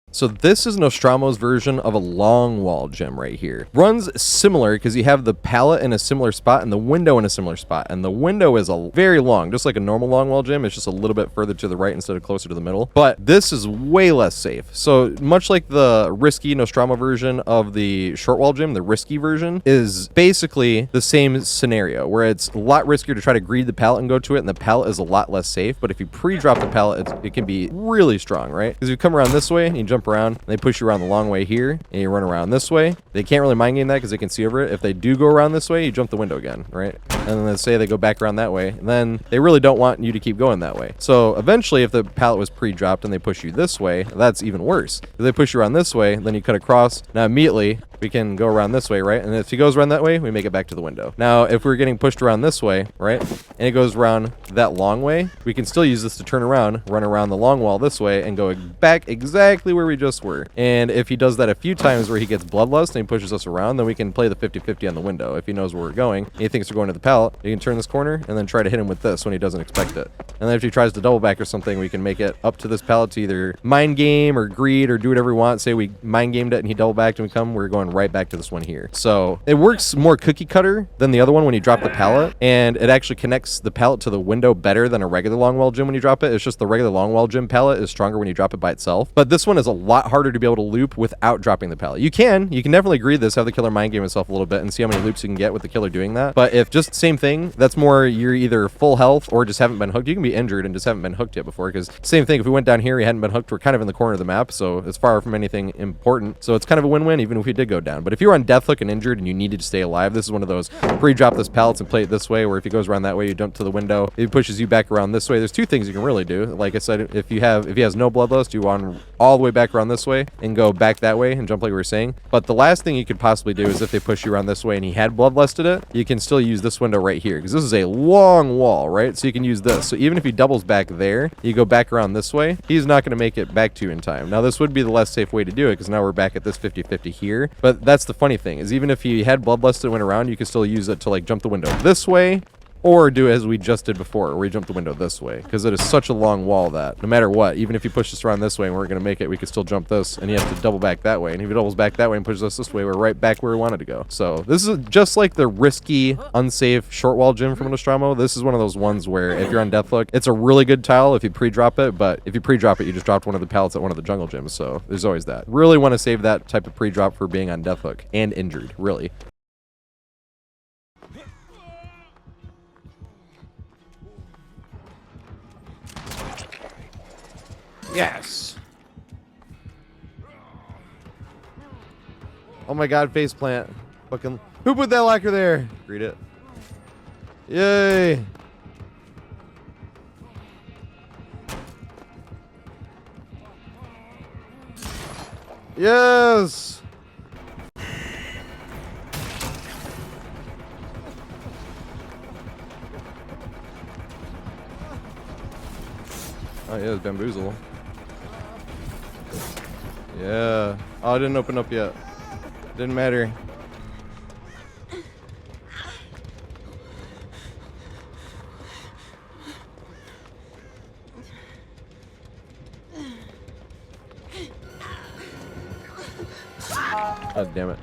So this is Nostromo's version of a Longwall Gym right here. Runs similar because you have the pallet in a similar spot and the window in a similar spot. And the window is very long, just like a normal Longwall Gym. It's just a little bit further to the right instead of closer to the middle. But this is way less safe. So much like the risky Nostromo version of the Shortwall Gym, the risky version is basically the same scenario where it's a lot riskier to try to greed the pallet and go to it, and the pallet is a lot less safe. But if you pre-drop the pallet, it can be really strong, right? Because you come around this way and you jump around, and they push you around the long way here, and you run around this way. They can't really mind game that because they can see over it. If they do go around this way, you jump the window again, right? And then let's say they go back around that way, and then they really don't want you to keep going that way. So eventually, if the pallet was pre-dropped and they push you this way, that's even worse. If they push you around this way, then you cut across. Now immediately, we can go around this way, right? And if he goes around that way, we make it back to the window. Now, if we're getting pushed around this way, right? And it goes around that long way, we can still use this to turn around, run around the long wall this way, and go back exactly where we just were. And if he does that a few times where he gets bloodlust and he pushes us around, then we can play the 50-50 on the window. If he knows where we're going, and he thinks we're going to the pallet, you can turn this corner and then try to hit him with this when he doesn't expect it. And then if he tries to double back or something, we can make it up to this pallet to either mind game or greed or do whatever we want. Say we mind gamed it and he double backed and we come, we're going right back to this one here. So it works more cookie cutter than the other one when you drop the pallet, and it actually connects the pallet to the window better than a regular Longwall Gym when you drop it. It's just the regular Longwall Gym pallet is stronger when you drop it by itself. But this one is a lot harder to be able to loop without dropping the pallet. You can definitely greed this, have the killer mind game himself a little bit and see how many loops you can get with the killer doing that. But if just same thing, that's more you're either full health or just haven't been hooked. You can be injured and just haven't been hooked yet before, because same thing, if we went down here, we hadn't been hooked, we're kind of in the corner of the map, so it's far from anything important. So it's kind of a win-win even if we did go down. But if you were on death hook and injured and you needed to stay alive, this is one of those pre-drop this pallets and play it this way, where if he goes around that way, you jump to the window, if he pushes you back around this way. There's two things you can really do. Like I said, if he has no bloodlust, you want all the way back around this way and go back that way and jump like we were saying. But the last thing you could possibly do is if they push you around this way and he had bloodlusted it, you can still use this window right here, because this is a long wall, right? So you can use this. So even if he doubles back there, you go back around this way, he's not going to make it back to you in time. Now this would be the less safe way to do it, because now we're back at this 50-50 here. But that's the funny thing, is even if he had bloodlust and went around, you can still use it to like jump the window this way, or do as we just did before, where we jump the window this way, because it is such a long wall that no matter what, even if you push us around this way and we're going to make it, we could still jump this, and he has to double back that way. And if he doubles back that way and pushes us this way, we're right back where we wanted to go. So this is just like the risky, unsafe Shortwall Gym from Nostromo. This is one of those ones where if you're on deathhook, it's a really good tile if you pre-drop it, but if you pre-drop it, you just dropped one of the pallets at one of the jungle gyms, so there's always that. Really want to save that type of pre-drop for being on deathhook and injured, really. Yes. Oh my god, faceplant. Fucking who put that lacquer there? Read it. Yay. Yes. Oh yeah, it's bamboozle. Yeah. Oh, it didn't open up yet. Didn't matter. Oh, damn it.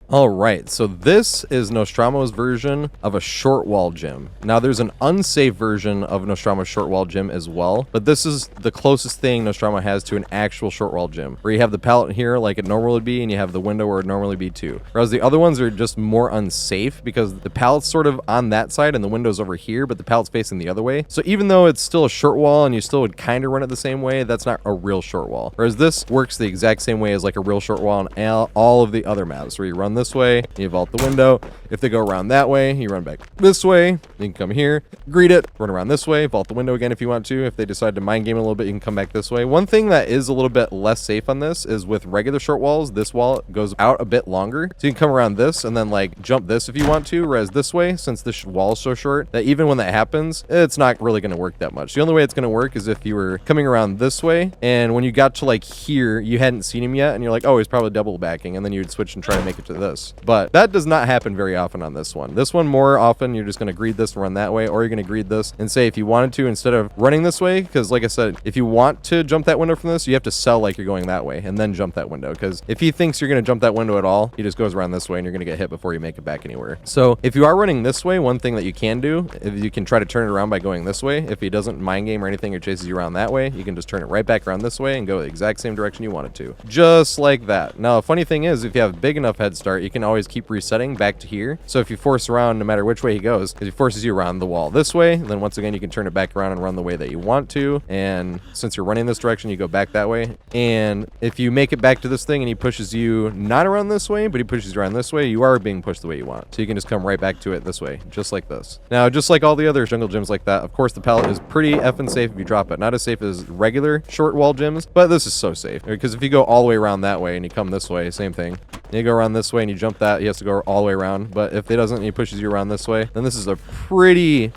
Alright, so this is Nostromo's version of a Shortwall Gym. Now there's an unsafe version of Nostromo Shortwall Gym as well, but this is the closest thing Nostromo has to an actual Shortwall Gym, where you have the pallet here like it normally would be, and you have the window where it normally be too. Whereas the other ones are just more unsafe, because the pallet's sort of on that side and the window's over here, but the pallet's facing the other way. So even though it's still a shortwall and you still would kind of run it the same way, that's not a real shortwall. Whereas this works the exact same way as like a real shortwall on all of the other maps, where you run this way, you vault the window. If they go around that way, you run back this way. You can come here, greet it, run around this way, vault the window again if you want to. If they decide to mind game a little bit, you can come back this way. One thing that is a little bit less safe on this is with regular short walls, this wall goes out a bit longer. So you can come around this and then like jump this if you want to, whereas this way, since this wall is so short, that even when that happens, it's not really going to work that much. The only way it's going to work is if you were coming around this way, and when you got to like here, you hadn't seen him yet, and you're like, oh, he's probably double backing, and then you would switch and try to make it to this. But that does not happen very often on this one. This one, more often, you're just going to greed this and run that way, or you're going to greed this and say if you wanted to, instead of running this way, because like I said, if you want to jump that window from this, you have to sell like you're going that way and then jump that window, because if he thinks you're going to jump that window at all, he just goes around this way and you're going to get hit before you make it back anywhere. So if you are running this way, one thing that you can do, if you can try to turn it around by going this way, if he doesn't mind game or anything or chases you around that way, you can just turn it right back around this way and go the exact same direction you wanted to. Just like that. Now, a funny thing is, if you have big enough head start, you can always keep resetting back to here. So if you force around, no matter which way he goes, because he forces you around the wall this way, then once again, you can turn it back around and run the way that you want to. And since you're running this direction, you go back that way. And if you make it back to this thing and he pushes you not around this way, but he pushes you around this way, you are being pushed the way you want. So you can just come right back to it this way, just like this. Now, just like all the other jungle gyms like that, of course, the pallet is pretty effing safe if you drop it. Not as safe as regular short wall gyms, but this is so safe. Because if you go all the way around that way and you come this way, same thing. You go around this way and you jump that, he has to go all the way around. But if it doesn't and he pushes you around this way, then this is a pretty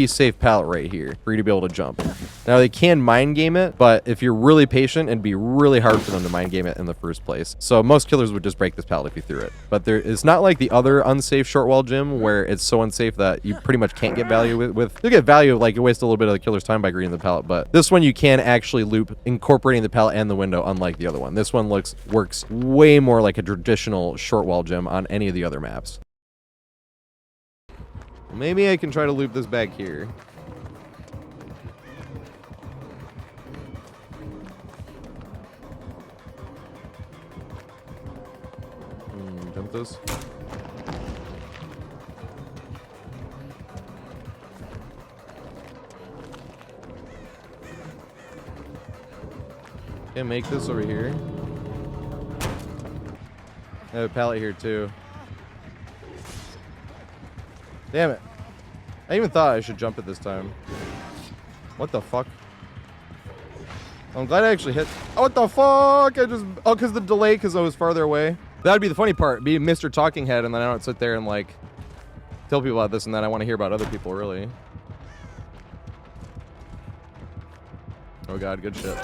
safe pallet right here for you to be able to jump. Now, they can mind game it, but if you're really patient, it'd be really hard for them to mind game it in the first place. So most killers would just break this pallet if you threw it. But it's not like the other Unsafe Shortwall Gym where it's so unsafe that you pretty much can't get value with. You get value, like you waste a little bit of the killer's time by greeting the pallet, but this one you can actually loop incorporating the pallet and the window, unlike the other one. This one works way more like a traditional Shortwall Gym on any of the other maps. Maybe I can try to loop this back here. Jump this. Can't make this over here. I have a pallet here too. Damn it. I even thought I should jump it this time. What the fuck? I'm glad I actually hit. Oh, what the fuck? Oh, because the delay, because I was farther away. That'd be the funny part. Be Mr. Talking Head, and then I don't sit there and like tell people about this, and then I want to hear about other people, really. Oh god, good shit.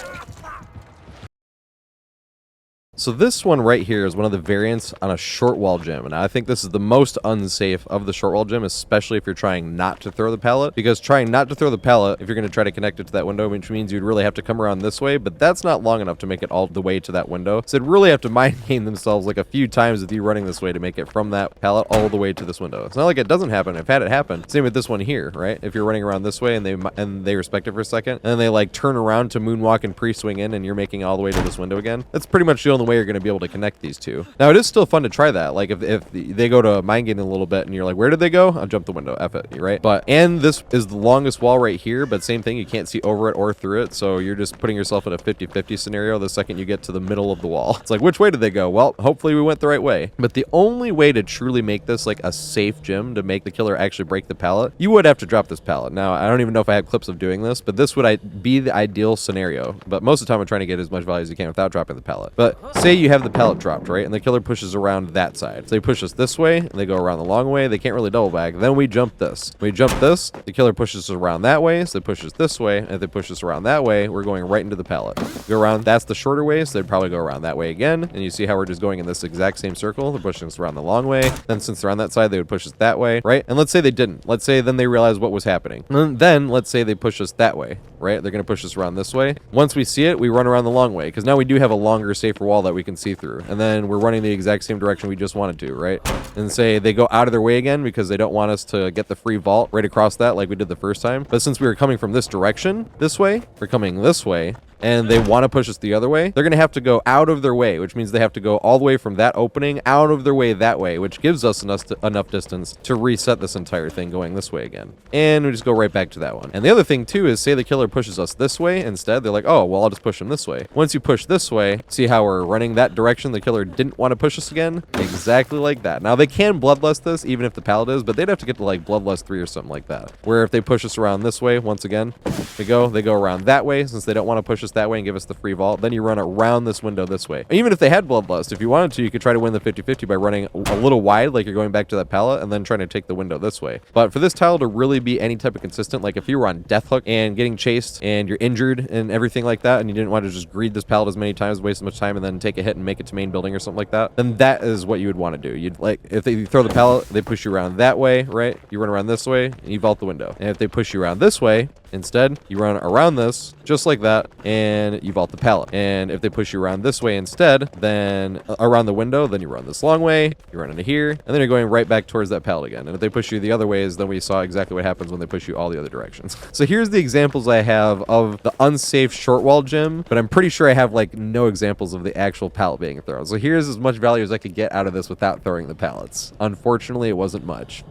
So this one right here is one of the variants on a Shortwall Gym, and I think this is the most unsafe of the Shortwall Gym, especially if you're trying not to throw the pallet, because trying not to throw the pallet, if you're going to try to connect it to that window, which means you'd really have to come around this way, but that's not long enough to make it all the way to that window, so they'd really have to mind game themselves like a few times with you running this way to make it from that pallet all the way to this window. It's not like it doesn't happen. I've had it happen. Same with this one here, right? If you're running around this way and they respect it for a second, and then they like turn around to moonwalk and pre-swing in, and you're making it all the way to this window again, that's pretty much the only way you're going to be able to connect these two. Now, it is still fun to try that. Like, if they go to mind game a little bit, and you're like, where did they go? I'll jump the window. F it, right? But, and this is the longest wall right here, but same thing, you can't see over it or through it, so you're just putting yourself in a 50-50 scenario the second you get to the middle of the wall. It's like, which way did they go? Well, hopefully we went the right way. But the only way to truly make this like a safe gym, to make the killer actually break the pallet, you would have to drop this pallet. Now, I don't even know if I have clips of doing this, but this would be the ideal scenario. But most of the time, I'm trying to get as much value as you can without dropping the pallet. But say you have the pallet dropped, right? And the killer pushes around that side. So they push us this way, and they go around the long way. They can't really double back. Then we jump this. We jump this, the killer pushes us around that way, so they push us this way, and if they push us around that way, we're going right into the pallet. Go around, that's the shorter way, so they'd probably go around that way again, and you see how we're just going in this exact same circle. They're pushing us around the long way. Then since they're on that side, they would push us that way, right? And let's say they didn't. Let's say then they realized what was happening. And then let's say they push us that way, right? They're going to push us around this way. Once we see it, we run around the long way, because now we do have a longer, safer wall that we can see through. And then we're running the exact same direction we just wanted to, right? And say they go out of their way again because they don't want us to get the free vault right across that like we did the first time. But since we were coming from this direction, this way, we're coming this way, and they want to push us the other way, they're going to have to go out of their way, which means they have to go all the way from that opening out of their way that way, which gives us enough distance to reset this entire thing going this way again. And we just go right back to that one. And the other thing too is, say the killer pushes us this way instead, they're like, oh, well, I'll just push him this way. Once you push this way, see how we're running that direction the killer didn't want to push us again? Exactly like that. Now, they can bloodlust this, even if the pallet is, but they'd have to get to like bloodlust 3 or something like that. Where if they push us around this way, once again, they go around that way, since they don't want to push us that way and give us the free vault, then you run around this window this way. Even if they had bloodlust, if you wanted to, you could try to win the 50-50 by running a little wide, like you're going back to that pallet, and then trying to take the window this way. But for this tile to really be any type of consistent, like if you were on death hook and getting chased and you're injured and everything like that, and you didn't want to just greed this pallet as many times, waste as much time, and then take a hit and make it to main building or something like that, then that is what you would want to do. You'd like, if they throw the pallet, they push you around that way, right? You run around this way and you vault the window. And if they push you around this way, instead, you run around this, just like that, and you vault the pallet. And if they push you around this way instead, then around the window, then you run this long way, you run into here, and then you're going right back towards that pallet again. And if they push you the other ways, then we saw exactly what happens when they push you all the other directions. So here's the examples I have of the Unsafe Shortwall Gym, but I'm pretty sure I have like no examples of the actual pallet being thrown. So here's as much value as I could get out of this without throwing the pallets. Unfortunately, it wasn't much.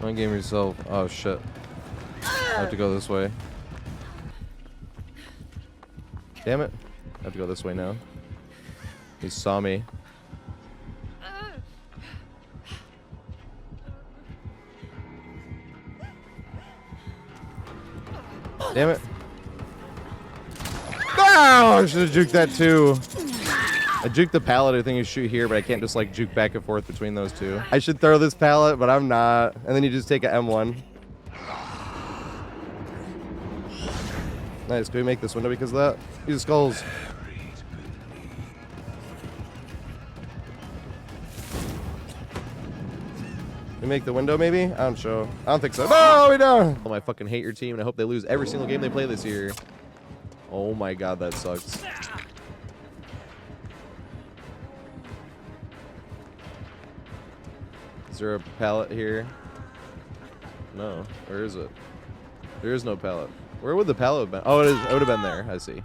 Mind game yourself. Oh shit. I have to go this way. Damn it. I have to go this way now. He saw me. Damn it. Oh, I should have juked that too. I juked the pallet. I think you shoot here, but I can't just like juke back and forth between those two. I should throw this pallet, but I'm not. And then you just take a M1. Nice. Can we make this window because of that? Use skulls. We make the window maybe? I don't show. I don't think so. No, we don't. Oh, I fucking hate your team, and I hope they lose every single game they play this year. Oh my god, that sucks. Is there a pallet here? No. Where is it? There is no pallet. Where would the pallet have been? Oh, it would have been there. I see.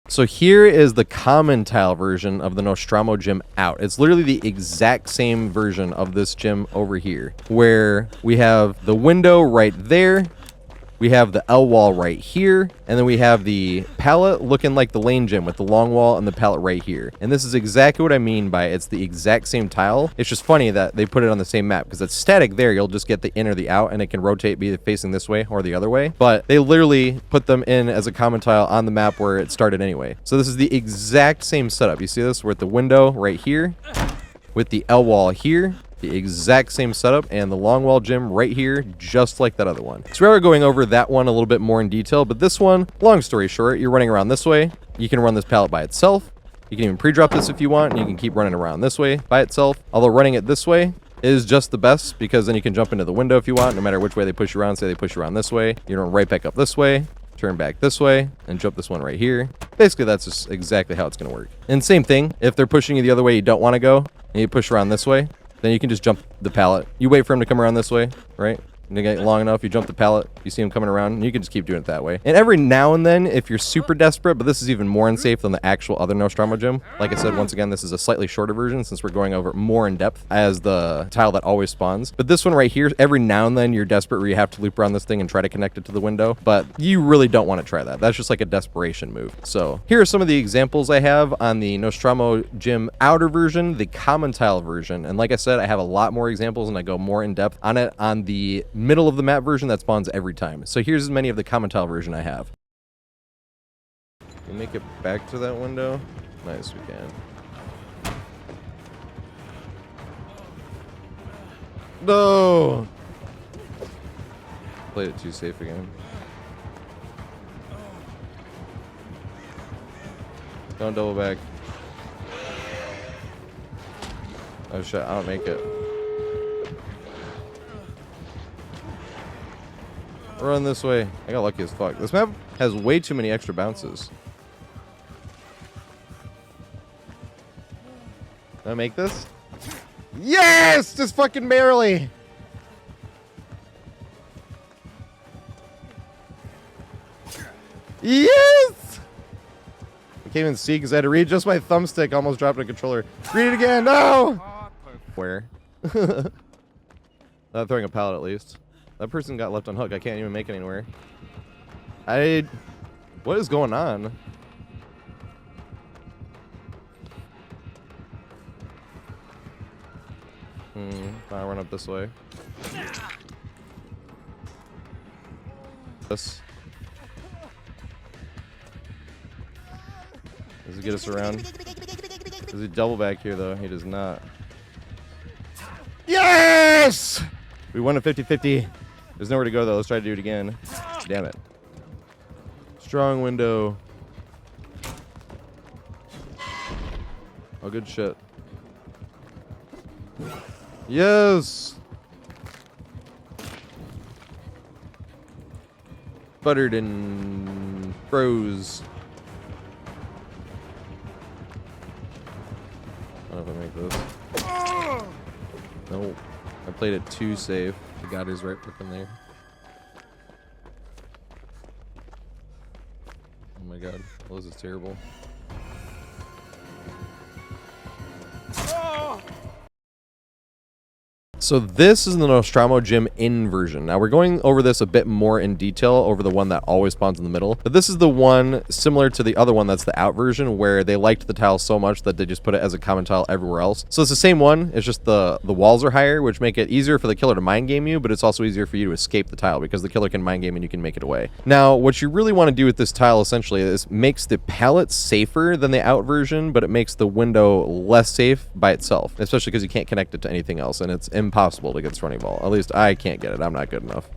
So here is the common tile version of the Nostromo Gym out. It's literally the exact same version of this gym over here, where we have the window right there. We have the L wall right here, and then we have the pallet looking like the lane gym with the long wall and the pallet right here. And this is exactly what I mean by it's the exact same tile. It's just funny that they put it on the same map because it's static there. You'll just get the in or the out, and it can rotate, be facing this way or the other way. But they literally put them in as a common tile on the map where it started anyway. So this is the exact same setup. You see this? We're at the window right here with the L wall here. The exact same setup, and the Longwall Gym right here, just like that other one. So we're going over that one a little bit more in detail, but this one, long story short, you're running around this way. You can run this pallet by itself. You can even pre-drop this if you want, and you can keep running around this way by itself. Although running it this way is just the best, because then you can jump into the window if you want, no matter which way they push you around. Say they push you around this way, you run right back up this way, turn back this way, and jump this one right here. Basically, that's just exactly how it's going to work. And same thing, if they're pushing you the other way you don't want to go, and you push around this way, then you can just jump the pallet. You wait for him to come around this way, right? And you get long enough, you jump the pallet, you see him coming around, and you can just keep doing it that way. And every now and then, if you're super desperate, but this is even more unsafe than the actual other Nostromo Gym. Like I said, once again, this is a slightly shorter version since we're going over more in depth as the tile that always spawns. But this one right here, every now and then you're desperate where you have to loop around this thing and try to connect it to the window. But you really don't want to try that. That's just like a desperation move. So here are some of the examples I have on the Nostromo Gym outer version, the common tile version. And like I said, I have a lot more examples and I go more in depth on it on the middle of the map version that spawns every time. So here's as many of the common tile version I have. Can we make it back to that window? Nice, we can. No! Played it too safe again. Don't double back. Oh shit, I don't make it. Run this way. I got lucky as fuck. This map has way too many extra bounces. Can I make this? Yes! Just fucking barely! Yes! I can't even see because I had to readjust my thumbstick. Almost dropped a controller. Read it again. No! Where? Not throwing a pallet at least. That person got left on hook. I can't even make it anywhere. What is going on? I'll run up this way. This. Does he get us around? Does he double back here though? He does not. Yes! We won a 50-50. There's nowhere to go though. Let's try to do it again. Damn it. Strong window. Oh, good shit. Yes! Buttered and froze. I don't know if I make this. Nope. I played it too safe. The god is right fucking there. Oh my god. Well, this is terrible. So this is the Nostromo Gym inversion. Now we're going over this a bit more in detail over the one that always spawns in the middle, but this is the one similar to the other one that's the out version where they liked the tile so much that they just put it as a common tile everywhere else. So it's the same one, it's just the walls are higher, which make it easier for the killer to mind game you, but it's also easier for you to escape the tile because the killer can mind game and you can make it away. Now what you really want to do with this tile essentially is makes the pallet safer than the out version, but it makes the window less safe by itself, especially because you can't connect it to anything else and it's impossible to get this running ball. At least I can't get it. I'm not good enough.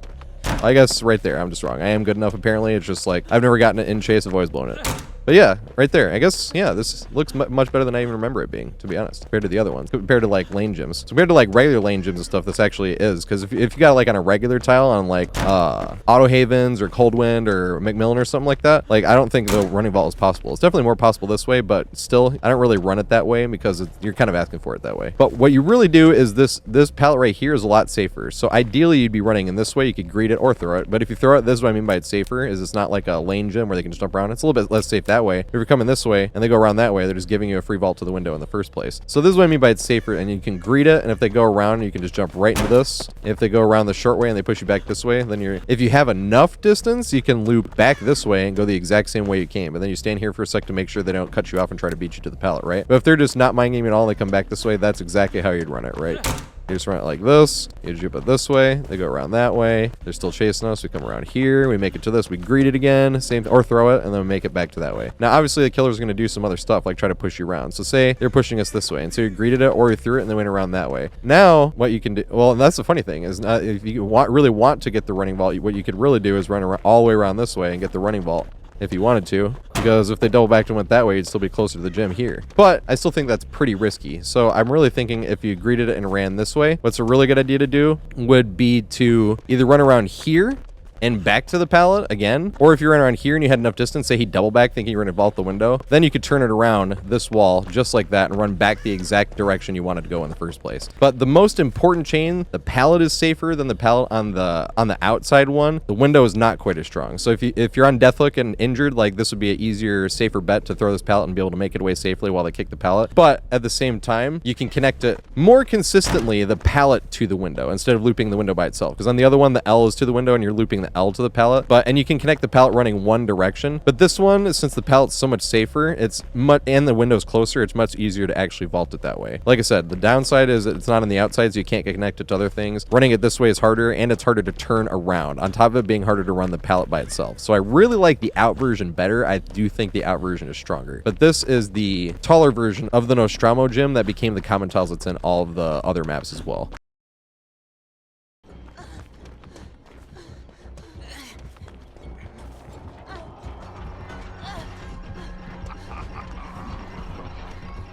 I guess right there, I'm just wrong. I am good enough apparently. It's just like I've never gotten it in chase. I've always blown it. But yeah, right there. I guess, yeah, this looks much better than I even remember it being, to be honest, compared to the other ones, compared to like lane gyms. So compared to like regular lane gyms and stuff, this actually is. Because if you got like on a regular tile on like Auto Havens or Coldwind or McMillan or something like that, like I don't think the running vault is possible. It's definitely more possible this way, but still, I don't really run it that way because you're kind of asking for it that way. But what you really do is this pallet right here is a lot safer. So ideally, you'd be running in this way. You could greet it or throw it. But if you throw it, this is what I mean by it's safer, is it's not like a lane gym where they can just jump around. It's a little bit less safe that way. If you're coming this way and they go around that way, they're just giving you a free vault to the window in the first place. So this is what I mean by it's safer, and you can greet it, and if they go around, you can just jump right into this. If they go around the short way and they push you back this way, then if you have enough distance, you can loop back this way and go the exact same way you came. And then you stand here for a sec to make sure they don't cut you off and try to beat you to the pallet, right? But if they're just not mind gaming at all and they come back this way, that's exactly how you'd run it, right? You just run it like this, you jump it this way, they go around that way, they're still chasing us, we come around here, we make it to this, we greet it again, same, or throw it, and then we make it back to that way. Now, obviously, the killer's going to do some other stuff, like try to push you around. So say they're pushing us this way, and so you greeted it, or you threw it, and they went around that way. Now, what you can do, well, and that's the funny thing, is if you really want to get the running vault, what you could really do is run all the way around this way and get the running vault, if you wanted to, because if they double backed and went that way, you'd still be closer to the gym here. But I still think that's pretty risky. So I'm really thinking if you greeted it and ran this way, what's a really good idea to do would be to either run around here and back to the pallet again, or if you ran around here and you had enough distance, say he double back thinking you were gonna vault the window, then you could turn it around this wall just like that and run back the exact direction you wanted to go in the first place. But the most important chain, the pallet is safer than the pallet on the outside one. The window is not quite as strong. So if you're on deathhook and injured, like this would be an easier, safer bet to throw this pallet and be able to make it away safely while they kick the pallet. But at the same time, you can connect it more consistently, the pallet to the window, instead of looping the window by itself. Because on the other one, the L is to the window and you're looping the L to the pallet, and you can connect the pallet running one direction. But this one, since the pallet's so much safer, and the window's closer, it's much easier to actually vault it that way. Like I said, the downside is it's not on the outside, so you can't get connected to other things. Running it this way is harder, and it's harder to turn around, on top of it being harder to run the pallet by itself. So I really like the out version better. I do think the out version is stronger. But this is the taller version of the Nostromo Gym that became the common tiles that's in all of the other maps as well.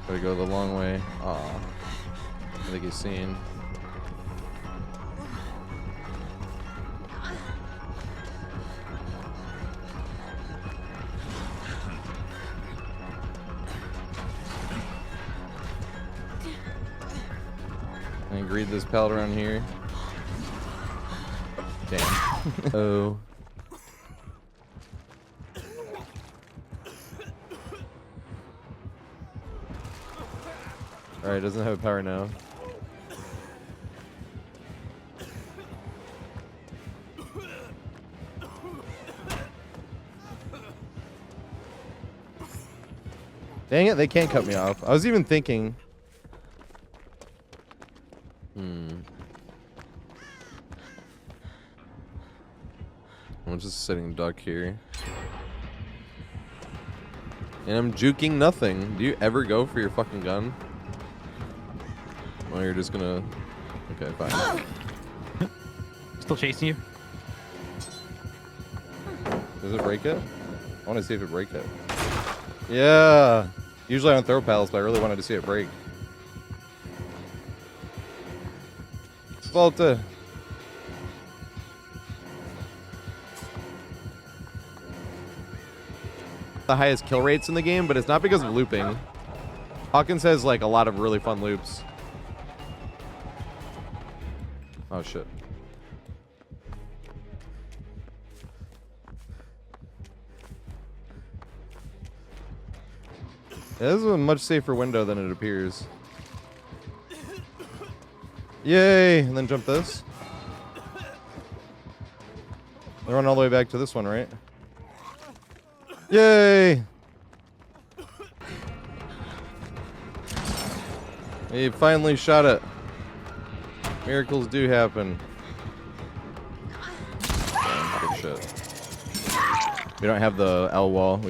Gotta go the long way. Aw. I think he's seen. I agreed this pallet around here. Damn. Oh. Alright, doesn't have power now. Dang it, they can't cut me off. I was even thinking... I'm just sitting duck here. And I'm juking nothing. Do you ever go for your fucking gun? Well, you're just gonna... Okay, fine. Still chasing you? Does it break it? I want to see if it break it. Yeah! Usually I don't throw pallets, but I really wanted to see it break. Volta! The highest kill rates in the game, but it's not because of looping. Hawkins has like a lot of really fun loops. Oh shit. Yeah, this is a much safer window than it appears. Yay! And then jump this. They run all the way back to this one, right? Yay! He finally shot it. Miracles do happen. Good shit. We don't have the L wall.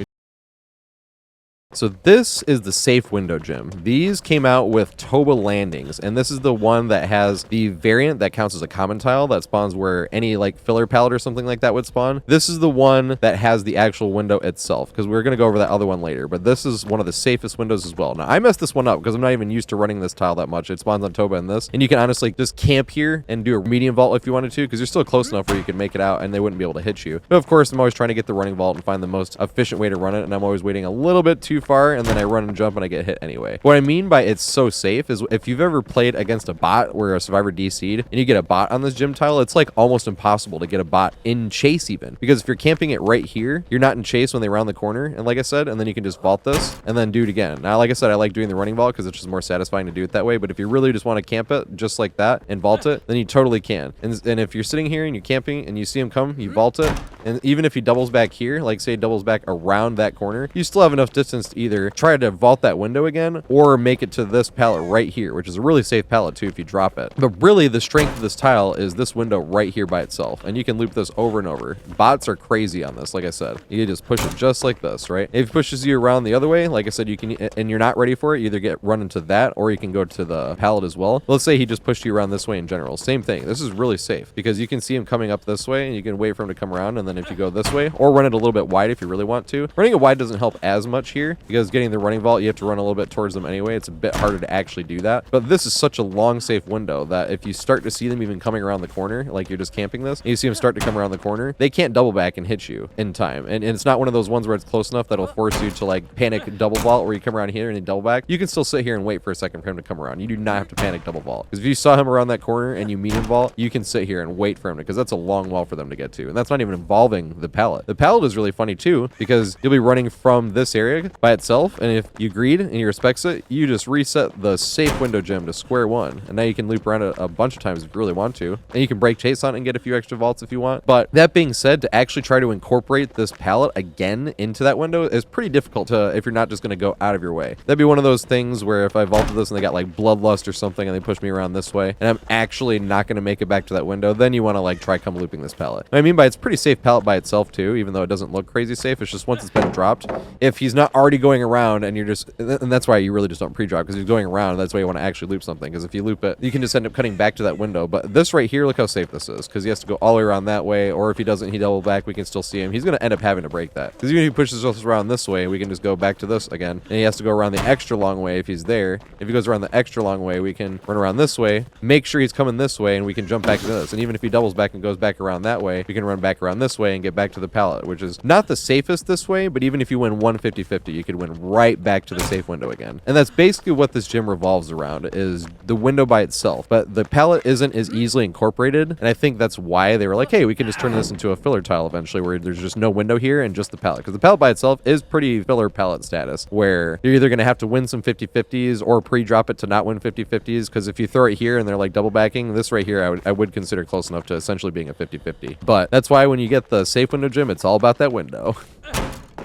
So this is the Safe Window Gym. These came out with Toba landings, and this is the one that has the variant that counts as a common tile that spawns where any like filler pallet or something like that would spawn. This is the one that has the actual window itself, because we're going to go over that other one later, but this is one of the safest windows as well. Now, I messed this one up because I'm not even used to running this tile that much. It spawns on Toba and this, and you can honestly just camp here and do a medium vault if you wanted to, because you're still close enough where you can make it out and they wouldn't be able to hit you. But of course, I'm always trying to get the running vault and find the most efficient way to run it, and I'm always waiting a little bit too far, and then I run and jump and I get hit anyway. What I mean by it's so safe is if you've ever played against a bot where a survivor DC'd and you get a bot on this gym tile, it's like almost impossible to get a bot in chase even. Because if you're camping it right here, you're not in chase when they round the corner, and like I said, and then you can just vault this and then do it again. Now, like I said, I like doing the running vault because it's just more satisfying to do it that way, but if you really just want to camp it just like that and vault it, then you totally can. And if you're sitting here and you're camping and you see him come, you vault it, and even if he doubles back here, like say he doubles back around that corner, you still have enough distance to either try to vault that window again or make it to this pallet right here, which is a really safe pallet too if you drop it. But really the strength of this tile is this window right here by itself, and you can loop this over and over. Bots are crazy on this. Like I said, you just push it just like this, right? If it pushes you around the other way, like I said, you can, and you're not ready for it, you either get run into that or you can go to the pallet as well. Let's say he just pushed you around this way in general, same thing. This is really safe because you can see him coming up this way and you can wait for him to come around, and then if you go this way or run it a little bit wide if you really want to. Running it wide doesn't help as much here because getting the running vault, you have to run a little bit towards them anyway. It's a bit harder to actually do that, but this is such a long safe window that if you start to see them even coming around the corner, like you're just camping this and you see them start to come around the corner, they can't double back and hit you in time. And it's not one of those ones where it's close enough that'll force you to like panic double vault where you come around here and then double back. You can still sit here and wait for a second for him to come around. You do not have to panic double vault, because if you saw him around that corner and you medium vault, you can sit here and wait for him, because that's a long wall for them to get to, and that's not even involving the pallet. The pallet is really funny too because you'll be running from this area by itself, and if you greed and he respects it, you just reset the Safe Window Gym to square one, and now you can loop around it a bunch of times if you really want to, and you can break chase on it and get a few extra vaults if you want. But that being said, to actually try to incorporate this pallet again into that window is pretty difficult to, if you're not just going to go out of your way. That'd be one of those things where if I vaulted this and they got like bloodlust or something and they push me around this way and I'm actually not going to make it back to that window, then you want to like try come looping this pallet. What I mean by it's pretty safe pallet by itself too, even though it doesn't look crazy safe. It's just once it's been dropped, if he's not already going around and you're just, and that's why you really just don't pre-drop, because he's going around, that's why you want to actually loop something, because if you loop it, you can just end up cutting back to that window. But this right here, look how safe this is, because he has to go all the way around that way, or if he doesn't, he double back, we can still see him. He's going to end up having to break that, because even if he pushes us around this way, we can just go back to this again, and he has to go around the extra long way if he's there. If he goes around the extra long way, we can run around this way, make sure he's coming this way, and we can jump back to this. And even if he doubles back and goes back around that way, we can run back around this way and get back to the pallet, which is not the safest this way, but even if you win 150-50, you could win right back to the safe window again. And that's basically what this gym revolves around, is the window by itself. But the pallet isn't as easily incorporated, and I think that's why they were like, hey, we can just turn this into a filler tile eventually, where there's just no window here and just the pallet. Because the pallet by itself is pretty filler pallet status, where you're either going to have to win some 50-50s or pre-drop it to not win 50-50s, because if you throw it here and they're like double backing, this right here I would consider close enough to essentially being a 50-50. But that's why when you get the Safe Window Gym, it's all about that window.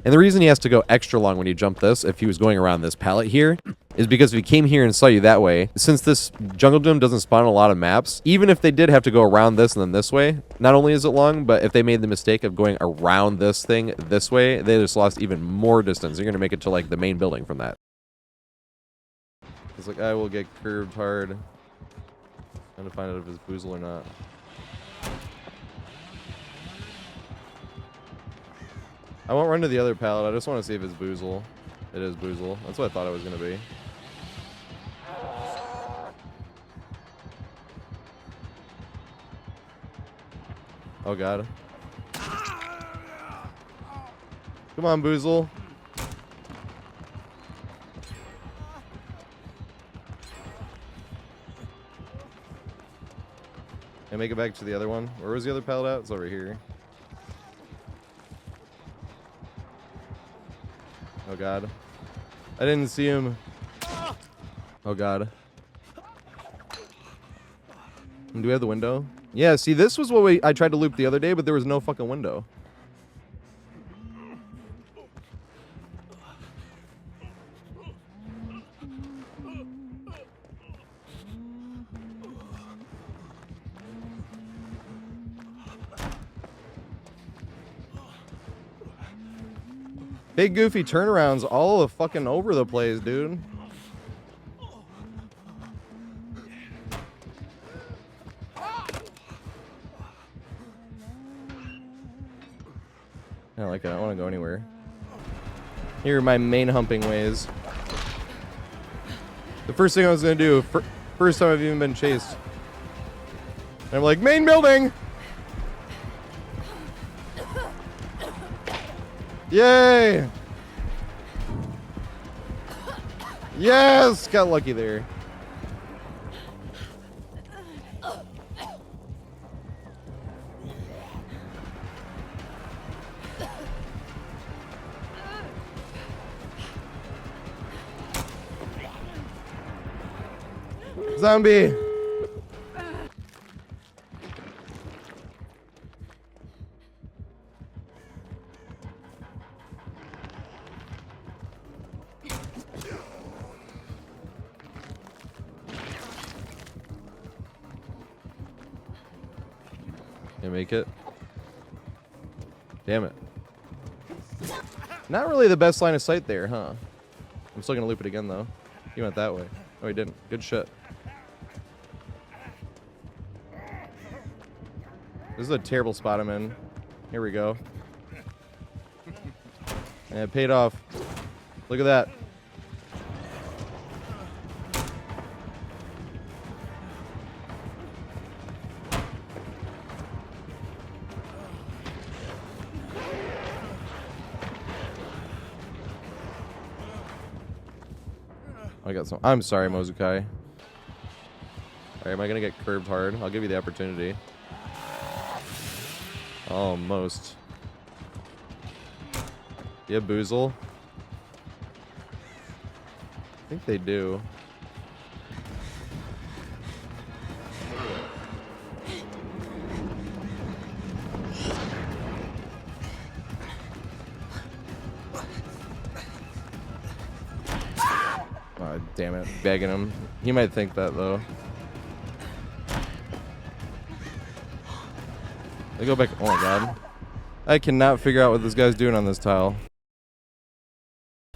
And the reason he has to go extra long when you jump this, if he was going around this pallet here, is because if he came here and saw you that way, since this jungle gym doesn't spawn a lot of maps, even if they did have to go around this and then this way, not only is it long, but if they made the mistake of going around this thing this way, they just lost even more distance. You're going to make it to like the main building from that. It's like, I will get curved hard. Trying to find out if it's boozle or not. I won't run to the other pallet. I just want to see if it's boozle. It is boozle. That's what I thought it was going to be. Oh, God. Come on, boozle. Can I make it back to the other one? Where was the other pallet at? It's over here. Oh, God. I didn't see him. Oh, God. And do we have the window? Yeah, see, this was what I tried to loop the other day, but there was no fucking window. Big goofy turnarounds all the fucking over the place, dude. I don't like it. I don't want to go anywhere. Here are my main humping ways. The first thing I was going to do, first time I've even been chased. And I'm like, main building! Yay! Yes! Got lucky there. Zombie! Can't make it. Damn it. Not really the best line of sight there, huh? I'm still gonna loop it again though. He went that way. Oh, he didn't. Good shit. This is a terrible spot I'm in. Here we go. And it paid off. Look at that. I got some. I'm sorry, Mozukai. Alright, am I gonna get curved hard? I'll give you the opportunity. Almost. Yeah, Boozle. I think they do. Oh, damn it. Bagging him. He might think that, though. They go back. Oh my god. I cannot figure out what this guy's doing on this tile.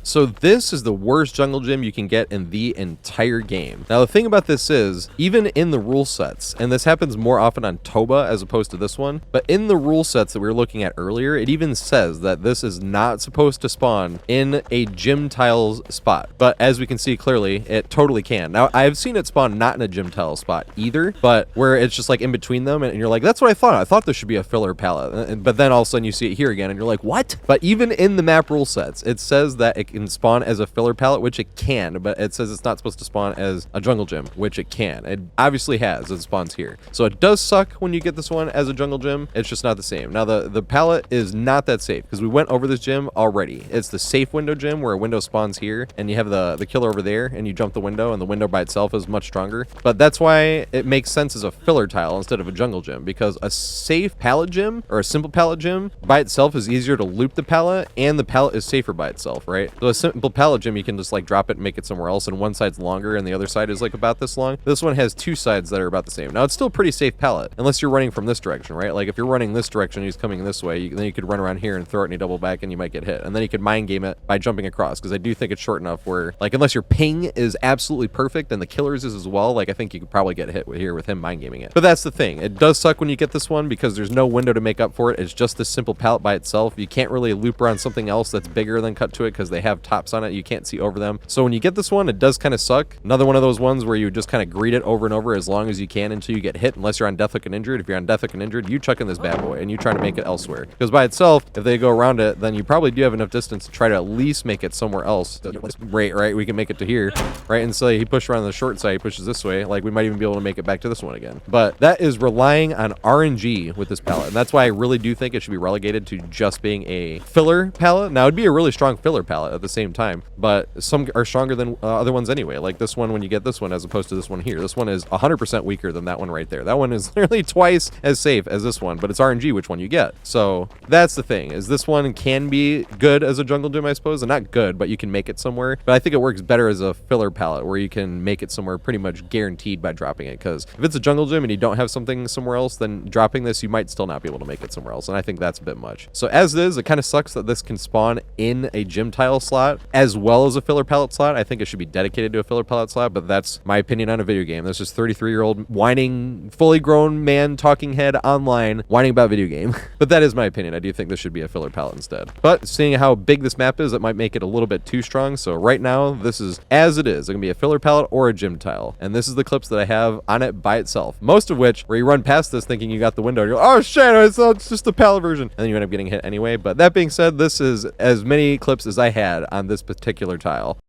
So this is the worst jungle gym you can get in the entire game. Now the thing about this is, even in the rule sets, and this happens more often on Toba as opposed to this one, but in the rule sets that we were looking at earlier, it even says that this is not supposed to spawn in a gym tiles spot. But as we can see clearly, it totally can. Now I've seen it spawn not in a gym tile spot either, but where it's just like in between them, and you're like, that's what I thought. I thought this should be a filler pallet. But then all of a sudden you see it here again, and you're like, what? But even in the map rule sets, it says that it can spawn as a filler pallet, which it can, but it says it's not supposed to spawn as a jungle gym, which it can. It obviously has. It spawns here. So it does suck when you get this one as a jungle gym. It's just not the same. Now the pallet is not that safe because we went over this gym already. It's the safe window gym where a window spawns here and you have the killer over there and you jump the window and the window by itself is much stronger. But that's why it makes sense as a filler tile instead of a jungle gym, because a safe pallet gym or a simple pallet gym by itself is easier to loop the pallet and the pallet is safer by itself, right? So a simple pallet gym, you can just like drop it and make it somewhere else, and one side's longer and the other side is like about this long. This one has two sides that are about the same. Now it's still a pretty safe pallet unless you're running from this direction, right? Like if you're running this direction, he's coming this way, then you could run around here and throw it and you double back and you might get hit, and then you could mind game it by jumping across, because I do think it's short enough where, like, unless your ping is absolutely perfect and the killer's is as well, like I think you could probably get hit here with him mind gaming it. But that's the thing, it does suck when you get this one because there's no window to make up for it. It's just this simple pallet by itself. You can't really loop around something else that's bigger than cut to it because they have tops on it. You can't see over them. So when you get this one, it does kind of suck. Another one of those ones where you just kind of greet it over and over as long as you can until you get hit, unless you're on death, hook, and injured. If you're on death, hook, and injured, you chuck in this bad boy and you try to make it elsewhere. Because by itself, if they go around it, then you probably do have enough distance to try to at least make it somewhere else. Right, we can make it to here, right? And so he pushed around the short side, he pushes this way, like we might even be able to make it back to this one again. But that is relying on RNG with this pallet. And that's why I really do think it should be relegated to just being a filler pallet. Now it'd be a really strong filler pallet. at the same time, but some are stronger than other ones anyway. Like this one, when you get this one as opposed to this one here, this one is 100% weaker than that one right there. That one is literally twice as safe as this one, but it's RNG which one you get. So that's the thing, is this one can be good as a jungle gym, I suppose, and not good, but you can make it somewhere. But I think it works better as a filler pallet where you can make it somewhere pretty much guaranteed by dropping it, because if it's a jungle gym and you don't have something somewhere else, then dropping this, you might still not be able to make it somewhere else, and I think that's a bit much. So as is, it kind of sucks that this can spawn in a gym tile slot as well as a filler pallet slot. I think it should be dedicated to a filler pallet slot, but that's my opinion on a video game. That's just 33-year-old whining, fully grown man talking head online whining about video game. But that is my opinion. I do think this should be a filler pallet instead. But seeing how big this map is, it might make it a little bit too strong. So right now, this is as it is. It can be a filler pallet or a gym tile. And this is the clips that I have on it by itself. Most of which, where you run past this thinking you got the window, and you're like, oh shit, it's just the pallet version. And then you end up getting hit anyway. But that being said, this is as many clips as I had on this particular tile.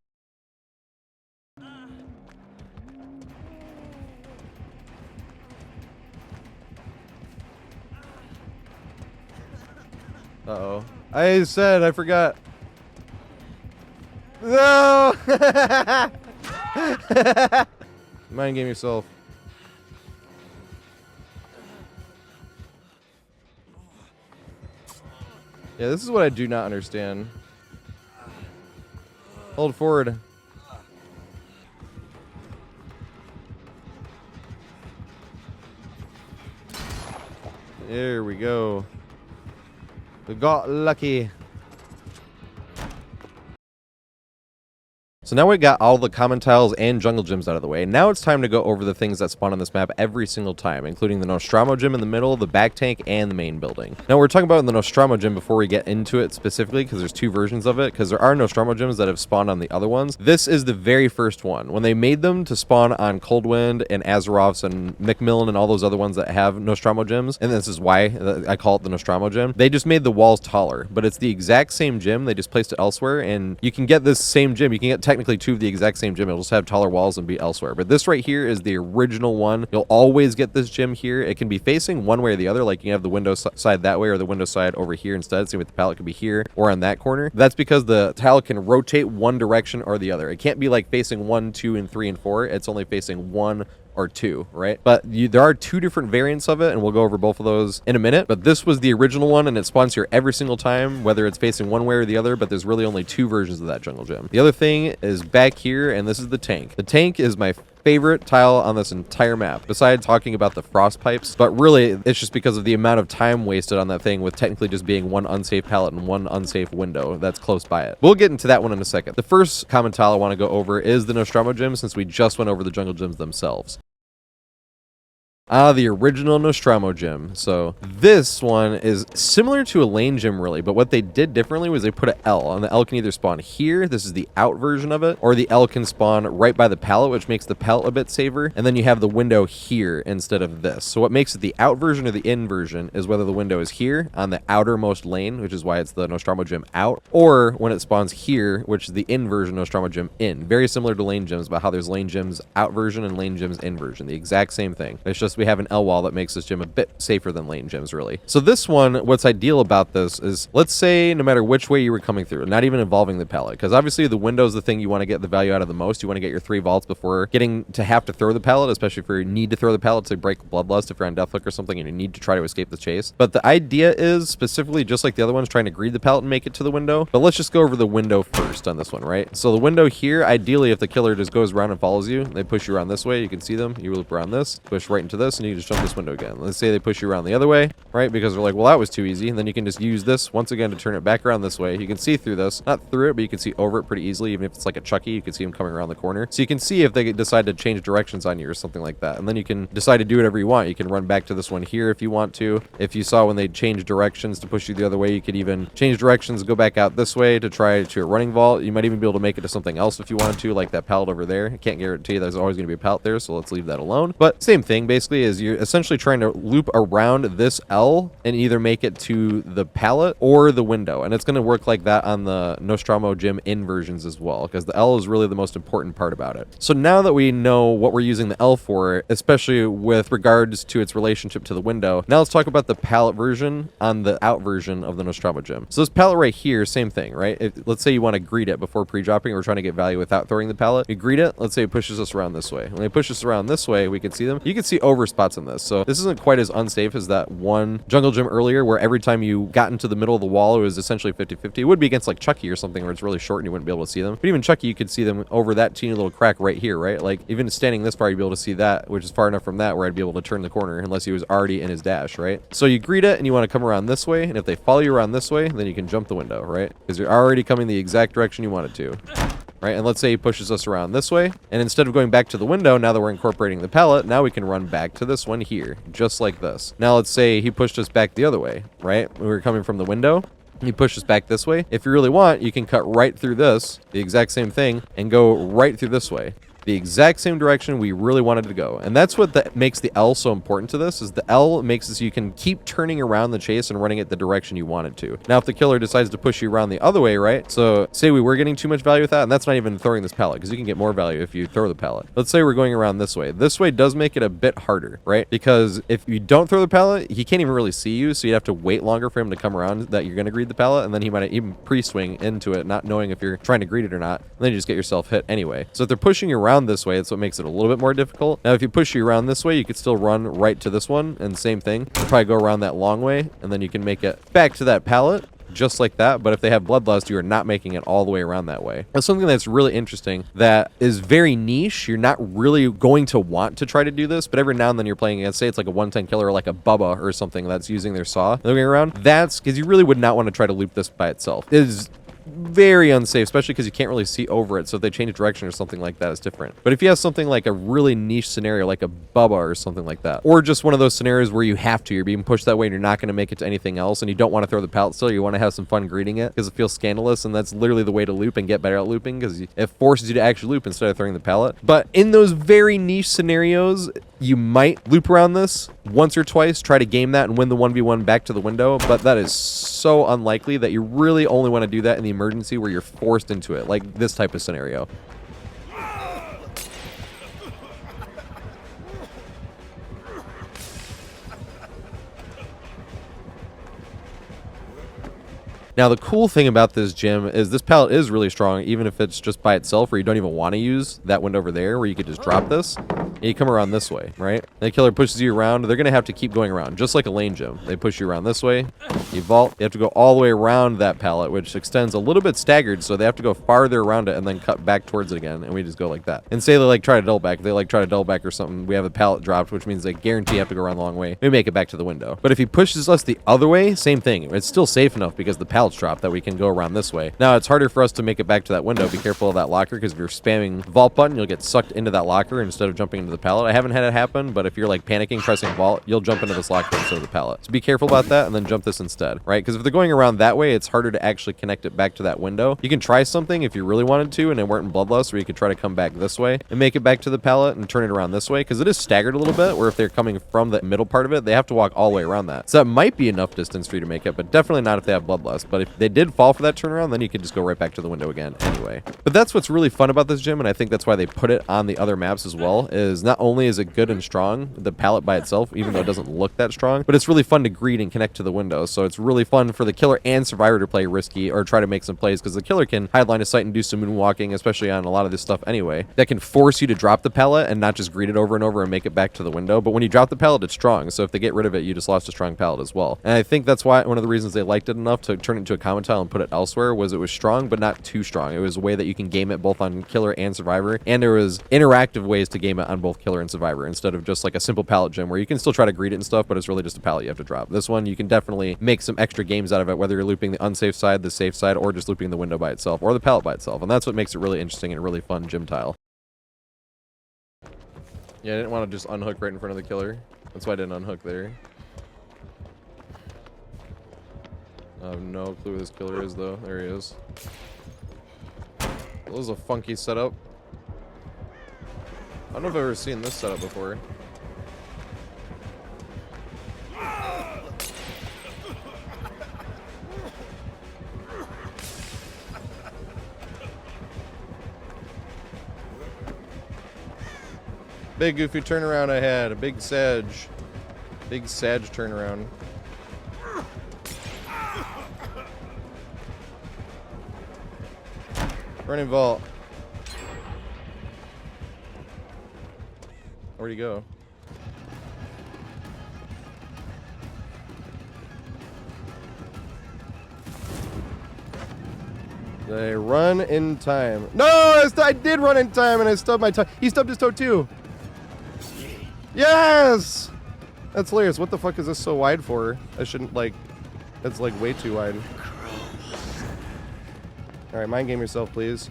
Uh-oh. I said, I forgot. No! Mind game yourself. Yeah, this is what I do not understand. Hold forward. There we go. We got lucky. So now we got all the common tiles and jungle gyms out of the way. Now it's time to go over the things that spawn on this map every single time, including the Nostromo Gym in the middle, the back tank, and the main building. Now we're talking about the Nostromo Gym before we get into it specifically, because there's two versions of it, because there are Nostromo Gyms that have spawned on the other ones. This is the very first one. When they made them to spawn on Coldwind and Azeroth's and Macmillan and all those other ones that have Nostromo Gyms, and this is why I call it the Nostromo Gym, they just made the walls taller, but it's the exact same gym. They just placed it elsewhere, and you can get this same gym. You can get technically two of the exact same gym. It'll just have taller walls and be elsewhere. But this right here is the original one. You'll always get this gym here. It can be facing one way or the other. Like you can have the window side that way or the window side over here instead. Same with the pallet could be here or on that corner. That's because the tile can rotate one direction or the other. It can't be like facing 1, 2, and 3, and 4. It's only facing 1 or 2, right? But there are two different variants of it, and we'll go over both of those in a minute. But this was the original one, and it spawns here every single time, whether it's facing one way or the other, but there's really only two versions of that jungle gym. The other thing is back here, and this is the tank. The tank is my favorite tile on this entire map, besides talking about the frost pipes, but really it's just because of the amount of time wasted on that thing, with technically just being one unsafe pallet and one unsafe window that's close by it. We'll get into that one in a second. The first common tile I want to go over is the Nostromo Gym, since we just went over the jungle gyms themselves. The original Nostromo Gym. So this one is similar to a lane gym really, but what they did differently was they put an L, and the L can either spawn here, this is the out version of it, or the L can spawn right by the pallet, which makes the pallet a bit safer, and then you have the window here instead of this. So what makes it the out version or the in version is whether the window is here on the outermost lane, which is why it's the Nostromo Gym out, or when it spawns here, which is the in version Nostromo Gym in. Very similar to lane gyms, about how there's lane gyms out version and lane gyms in version. The exact same thing. It's just we have an L wall that makes this gym a bit safer than lane gyms, really. So this one, what's ideal about this is, let's say no matter which way you were coming through, not even involving the pallet, because obviously the window is the thing you want to get the value out of the most. You want to get your 3 vaults before getting to have to throw the pallet, especially if you need to throw the pallet to break bloodlust if you're on deathlook or something and you need to try to escape the chase. But the idea is specifically just like the other ones, trying to greed the pallet and make it to the window. But let's just go over the window first on this one, right? So the window here, ideally if the killer just goes around and follows you, they push you around this way, you can see them, you loop around this, push right into this, and you just jump this window again. Let's say they push you around the other way, right? Because they're like, well, that was too easy. And then you can just use this once again to turn it back around this way. You can see through this, not through it, but you can see over it pretty easily. Even if it's like a Chucky, you can see them coming around the corner. So you can see if they decide to change directions on you or something like that. And then you can decide to do whatever you want. You can run back to this one here if you want to. If you saw when they changed directions to push you the other way, you could even change directions, go back out this way to try to a running vault. You might even be able to make it to something else if you wanted to, like that pallet over there. I can't guarantee there's always going to be a pallet there, so let's leave that alone. But same thing, basically. basically is you're essentially trying to loop around this L and either make it to the pallet or the window. And it's going to work like that on the Nostromo Gym inversions as well, because the L is really the most important part about it. So now that we know what we're using the L for, especially with regards to its relationship to the window, now let's talk about the pallet version on the out version of the Nostromo Gym. So this pallet right here, same thing, right? Let's say you want to greet it before pre-dropping. We're trying to get value without throwing the pallet. You greet it. Let's say it pushes us around this way. When it pushes us around this way, we can see them. You can see over spots in this. So this isn't quite as unsafe as that one jungle gym earlier, where every time you got into the middle of the wall, it was essentially 50-50. It would be against like Chucky or something where it's really short and you wouldn't be able to see them. But even Chucky, you could see them over that teeny little crack right here, right? Like even standing this far, you'd be able to see that, which is far enough from that where I'd be able to turn the corner unless he was already in his dash, right? So you greet it and you want to come around this way. And if they follow you around this way, then you can jump the window, right? Because you're already coming the exact direction you wanted to. Right, and let's say he pushes us around this way, and instead of going back to the window, now that we're incorporating the pallet, now we can run back to this one here, just like this. Now let's say he pushed us back the other way, right? We were coming from the window. He pushes back this way. If you really want, you can cut right through this, the exact same thing, and go right through this way. The exact same direction we really wanted to go. And that's what makes the L so important to this, is the L makes it so you can keep turning around the chase and running it the direction you wanted to. Now, if the killer decides to push you around the other way, right? So say we were getting too much value with that, and that's not even throwing this pallet, because you can get more value if you throw the pallet. Let's say we're going around this way. This way does make it a bit harder, right? Because if you don't throw the pallet, he can't even really see you, so you'd have to wait longer for him to come around that you're going to greet the pallet, and then he might even pre-swing into it, not knowing if you're trying to greet it or not, and then you just get yourself hit anyway. So if they're pushing you around this way, that's what makes it a little bit more difficult. Now, if you push you around this way, you could still run right to this one, and same thing. You'll probably go around that long way, and then you can make it back to that pallet, just like that. But if they have bloodlust, you are not making it all the way around that way. That's something that's really interesting that is very niche. You're not really going to want to try to do this, but every now and then you're playing against, say it's like a 110 killer or like a Bubba or something that's using their saw looking around. That's because you really would not want to try to loop this by itself. It is very unsafe, especially because you can't really see over it. So if they change direction or something like that, it's different. But if you have something like a really niche scenario, like a Bubba or something like that, or just one of those scenarios where you have to, you're being pushed that way and you're not going to make it to anything else, and you don't want to throw the pallet still, you want to have some fun greeting it because it feels scandalous, and that's literally the way to loop and get better at looping, because it forces you to actually loop instead of throwing the pallet. But in those very niche scenarios, you might loop around this once or twice, try to game that and win the 1v1 back to the window, but that is so unlikely that you really only want to do that in the emergency where you're forced into it, like this type of scenario. Now, the cool thing about this gym is this pallet is really strong, even if it's just by itself, where you don't even want to use that window over there, where you could just drop this, and you come around this way, right? And the killer pushes you around. They're going to have to keep going around, just like a lane gym. They push you around this way, you vault, you have to go all the way around that pallet, which extends a little bit staggered, so they have to go farther around it and then cut back towards it again, and we just go like that. And say they like try to double back. If they like try to double back or something, we have a pallet dropped, which means they guarantee you have to go around the long way. We make it back to the window. But if he pushes us the other way, same thing. It's still safe enough because the pallet's dropped that we can go around this way. Now, it's harder for us to make it back to that window. Be careful of that locker, because if you're spamming vault button, you'll get sucked into that locker instead of jumping into the pallet. I haven't had it happen, but if you're like panicking, pressing vault, you'll jump into this locker instead of the pallet. So be careful about that and then jump this instead, right? Because if they're going around that way, it's harder to actually connect it back to that window. You can try something if you really wanted to and it weren't in bloodlust, where you could try to come back this way and make it back to the pallet and turn it around this way, because it is staggered a little bit, where if they're coming from the middle part of it, they have to walk all the way around that. So that might be enough distance for you to make it, but definitely not if they have bloodlust. But if they did fall for that turnaround, then you could just go right back to the window again anyway. But that's what's really fun about this gym, and I think that's why they put it on the other maps as well, is not only is it good and strong, the pallet by itself, even though it doesn't look that strong, but it's really fun to greet and connect to the window. So it's really fun for the killer and survivor to play risky or try to make some plays, because the killer can hide line of sight and do some moonwalking, especially on a lot of this stuff anyway. That can force you to drop the pallet and not just greet it over and over and make it back to the window. But when you drop the pallet, it's strong. So if they get rid of it, you just lost a strong pallet as well. And I think that's why one of the reasons they liked it enough to turn it into a common tile and put it elsewhere was it was strong, but not too strong. It was a way that you can game it both on killer and survivor, and there was interactive ways to game it on both killer and survivor instead of just like a simple pallet gym where you can still try to greet it and stuff, but it's really just a pallet you have to drop. This one, you can definitely make some extra games out of it, whether you're looping the unsafe side, the safe side, or just looping the window by itself or the pallet by itself. And that's what makes it really interesting and a really fun gym tile. Yeah, I didn't want to just unhook right in front of the killer. That's why I didn't unhook there. I have no clue who this killer is, though. There he is. That was a funky setup. I don't know if I've ever seen this setup before. Big goofy turnaround ahead. A big Sage. Big Sage turnaround. Running vault. Where'd he go? They run in time. No, I did run in time and I stubbed my toe. He stubbed his toe too. Yes! That's hilarious. What the fuck is this so wide for? I shouldn't like, that's like way too wide. All right, mind game yourself, please.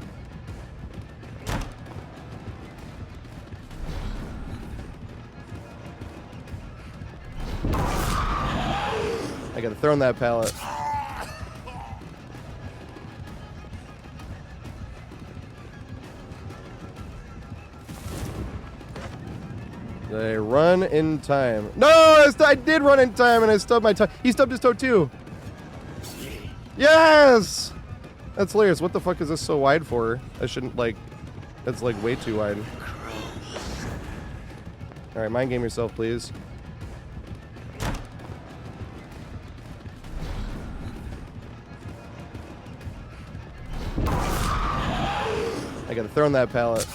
I gotta throw in that pallet. They run in time. No, I did run in time and I stubbed my toe. He stubbed his toe too. Yes! That's hilarious. What the fuck is this so wide for? I shouldn't like, that's like way too wide. All right, mind game yourself, please. I gotta throw in that pallet.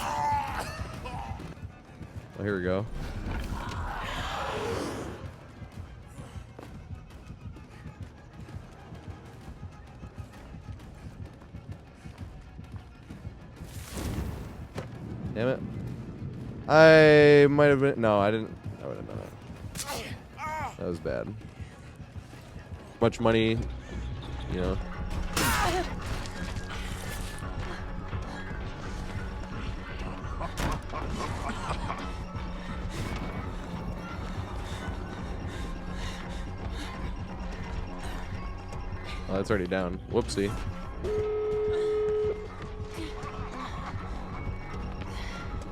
Oh, here we go. Damn it. I might have been. No, I didn't. I would have done it. That was bad. Much money, you know. Oh, that's already down. Whoopsie.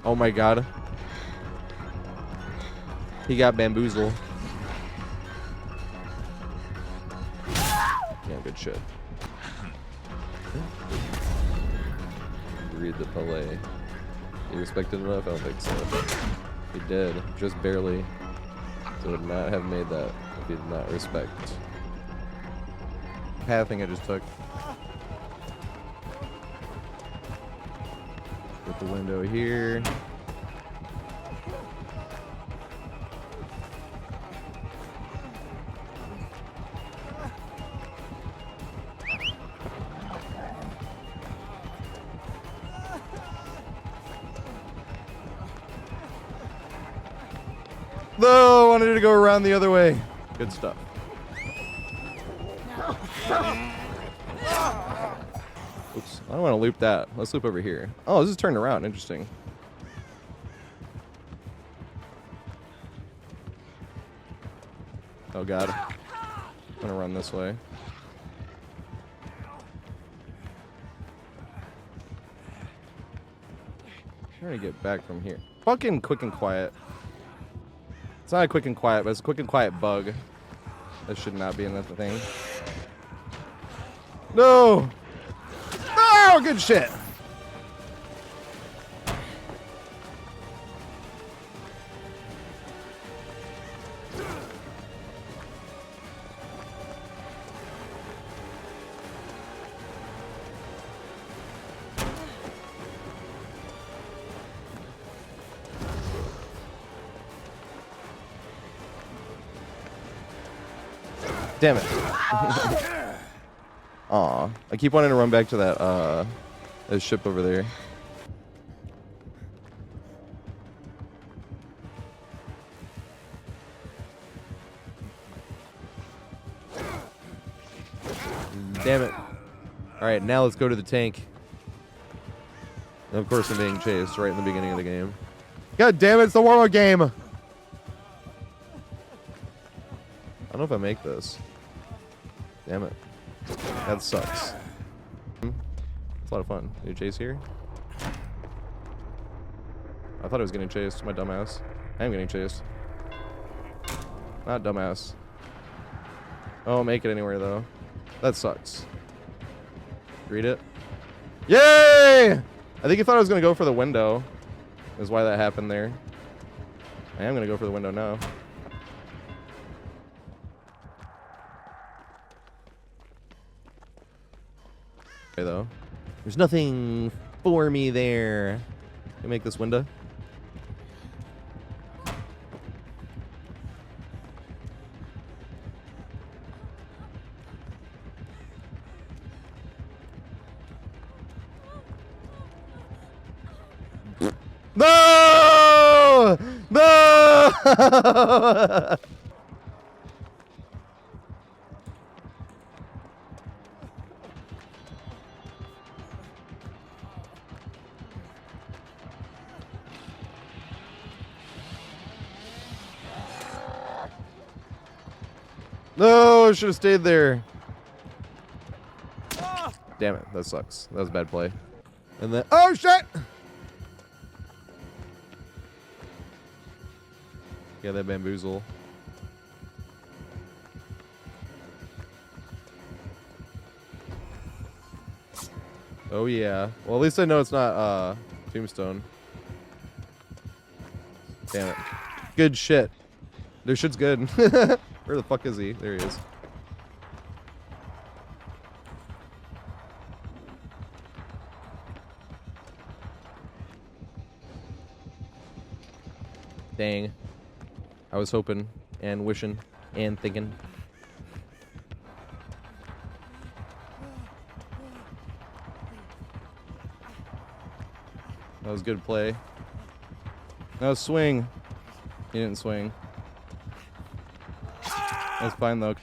Oh my god. He got bamboozled. Yeah, good shit. Read the Palais. You respected enough? I don't think so. He did. Just barely. So would not have made that if he did not respect. Pathing I just took. Put the window here. No, I wanted to go around the other way. Good stuff. Oops, I don't want to loop that. Let's loop over here. Oh, this is turned around. Interesting. Oh god. I'm gonna run this way. I'm trying to get back from here. Fucking quick and quiet. It's not a quick and quiet, but it's a quick and quiet bug. That should not be in that thing. No! No! Good shit! Damn it. Aw. I keep wanting to run back to that ship over there. Damn it. Alright, now let's go to the tank. And of course I'm being chased right in the beginning of the game. God damn it, it's the warm-up game! I don't know if I make this. Damn it. That sucks. It's a lot of fun. You chase here? I thought I was getting chased, my dumbass. I am getting chased. Not dumbass. I won't make it anywhere though. That sucks. Read it. Yay! I think he thought I was gonna go for the window. Is why that happened there. I am gonna go for the window now. Okay, though. There's nothing for me there. Can I make this window? No! No! No, I should have stayed there. Damn it, that sucks. That was a bad play. And then, oh shit! Yeah, that bamboozle. Oh yeah. Well, at least I know it's not tombstone. Damn it. Good shit. Their shit's good. Where the fuck is he? There he is. Dang. I was hoping and wishing and thinking. That was good play. That was swing. He didn't swing. That's fine though.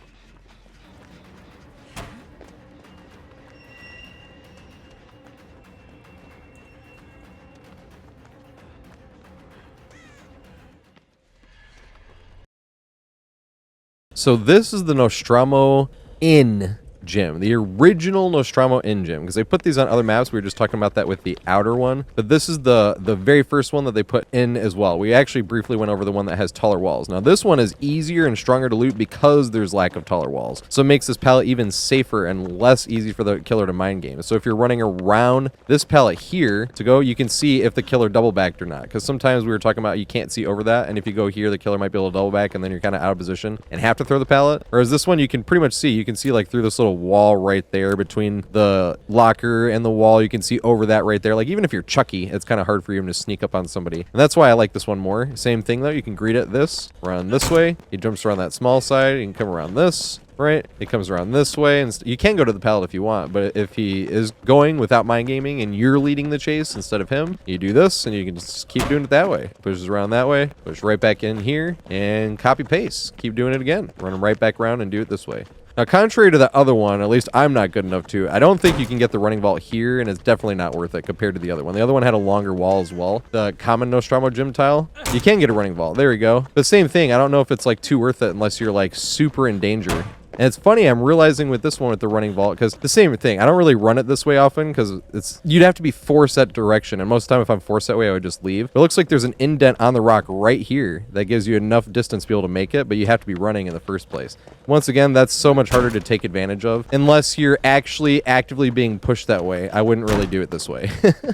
So this is the Nostromo Inn Gym, the original Nostromo Inn Gym, because they put these on other maps. We were just talking about that with the outer one, but this is the very first one that they put in as well. We actually briefly went over the one that has taller walls. Now this one is easier and stronger to loot because there's lack of taller walls, so it makes this pallet even safer and less easy for the killer to mind game. So if you're running around this pallet here to go, you can see if the killer double backed or not, because sometimes we were talking about you can't see over that, and if you go here the killer might be able to double back and then you're kind of out of position and have to throw the pallet. Whereas this one you can pretty much see, you can see like through this little wall right there between the locker and the wall. You can see over that right there. Like even if you're Chucky, it's kind of hard for you to sneak up on somebody, and that's why I like this one more. Same thing though, you can greet it this, run this way, he jumps around that small side, you can come around this, right? It comes around this way, and you can go to the pallet if you want, but if he is going without mind gaming and you're leading the chase instead of him, you do this and you can just keep doing it that way. Pushes around that way, push right back in here, and copy paste. Keep doing it again. Run him right back around and do it this way. Now, contrary to the other one, at least I'm not good enough to, I don't think you can get the running vault here, and it's definitely not worth it compared to the other one. The other one had a longer wall as well. The common Nostromo Gym tile, you can get a running vault. There we go. But same thing, I don't know if it's like too worth it unless you're like super in danger. And it's funny, I'm realizing with this one with the running vault, because the same thing, I don't really run it this way often, because you'd have to be forced that direction, and most of the time if I'm forced that way, I would just leave. But it looks like there's an indent on the rock right here that gives you enough distance to be able to make it, but you have to be running in the first place. Once again, that's so much harder to take advantage of, unless you're actually actively being pushed that way. I wouldn't really do it this way.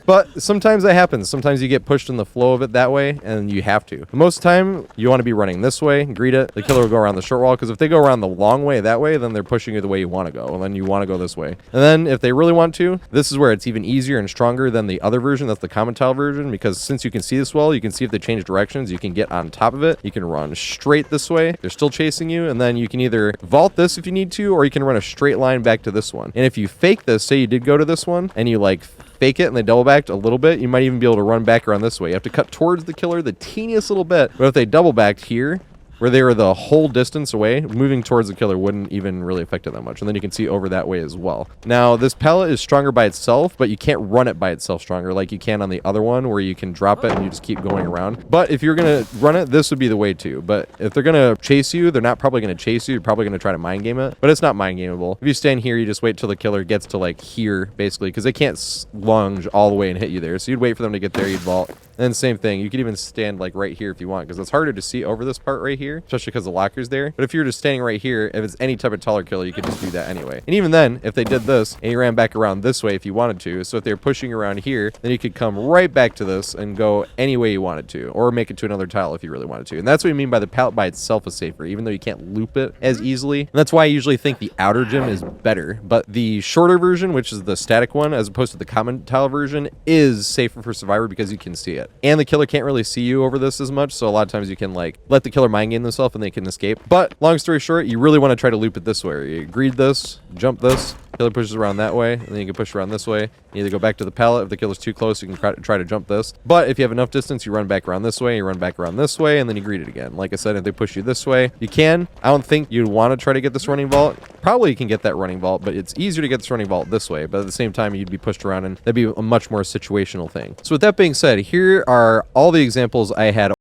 But sometimes that happens. Sometimes you get pushed in the flow of it that way, and you have to. But most of the time, you want to be running this way, greet it, the killer will go around the short wall, because if they go around the long way that way, then they're pushing you the way you want to go, and then you want to go this way. And then if they really want to, this is where it's even easier and stronger than the other version. That's the common tile version, because since you can see this well, you can see if they change directions, you can get on top of it, you can run straight this way, they're still chasing you, and then you can either vault this if you need to, or you can run a straight line back to this one. And if you fake this, say you did go to this one, and you like fake it and they double backed a little bit, you might even be able to run back around this way. You have to cut towards the killer the teeniest little bit, but if they double backed here, where they were the whole distance away, moving towards the killer wouldn't even really affect it that much. And then you can see over that way as well. Now, this pallet is stronger by itself, but you can't run it by itself stronger like you can on the other one, where you can drop it and you just keep going around. But if you're going to run it, this would be the way to. But if they're going to chase you, they're not probably going to chase you. You're probably going to try to mind game it, but it's not mind gameable. If you stand here, you just wait till the killer gets to like here, basically, because they can't lunge all the way and hit you there. So you'd wait for them to get there, you'd vault. And then same thing, you could even stand like right here if you want, because it's harder to see over this part right here. here, especially because the locker's there. But if you're just standing right here, if it's any type of taller killer, you could just do that anyway. And even then, if they did this and you ran back around this way if you wanted to, so if they're pushing around here, then you could come right back to this and go any way you wanted to, or make it to another tile if you really wanted to. And that's what we mean by the pallet by itself is safer, even though you can't loop it as easily. And that's why I usually think the outer gym is better. But the shorter version, which is the static one, as opposed to the common tile version, is safer for Survivor because you can see it. And the killer can't really see you over this as much, so a lot of times you can like let the killer mind game themselves and they can escape. But long story short, you really want to try to loop it this way. You greed this, jump this, killer pushes around that way, and then you can push around this way. You either go back to the pallet. If the killer's too close, you can try to jump this. But if you have enough distance, you run back around this way, you run back around this way, and then you greet it again. Like I said, if they push you this way, you can. I don't think you'd want to try to get this running vault. Probably you can get that running vault, but it's easier to get this running vault this way. But at the same time, you'd be pushed around, and that'd be a much more situational thing. So with that being said, here are all the examples I had.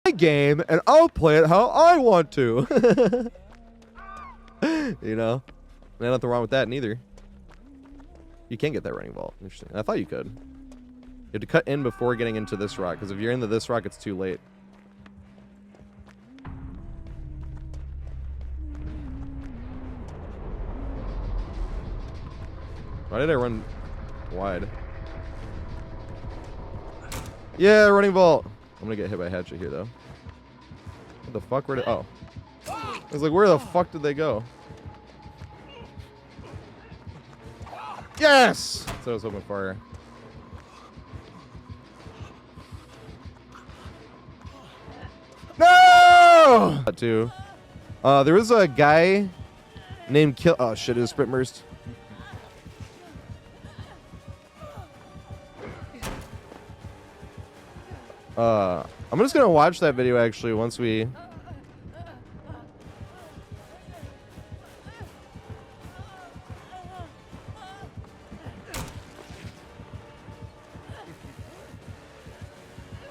My game, and I'll play it how I want to. You know? There's nothing wrong with that neither. You can get that running vault. Interesting. I thought you could. You have to cut in before getting into this rock, because if you're into this rock, it's too late. Why did I run wide? Yeah, running vault. I'm gonna get hit by a hatchet here, though. What the fuck? Where did... Oh. I was like, where the fuck did they go? Yes! That's what I was hoping for. No! Too. There was a guy named Kill. Oh shit! It was sprint burst. I'm just gonna watch that video actually once we.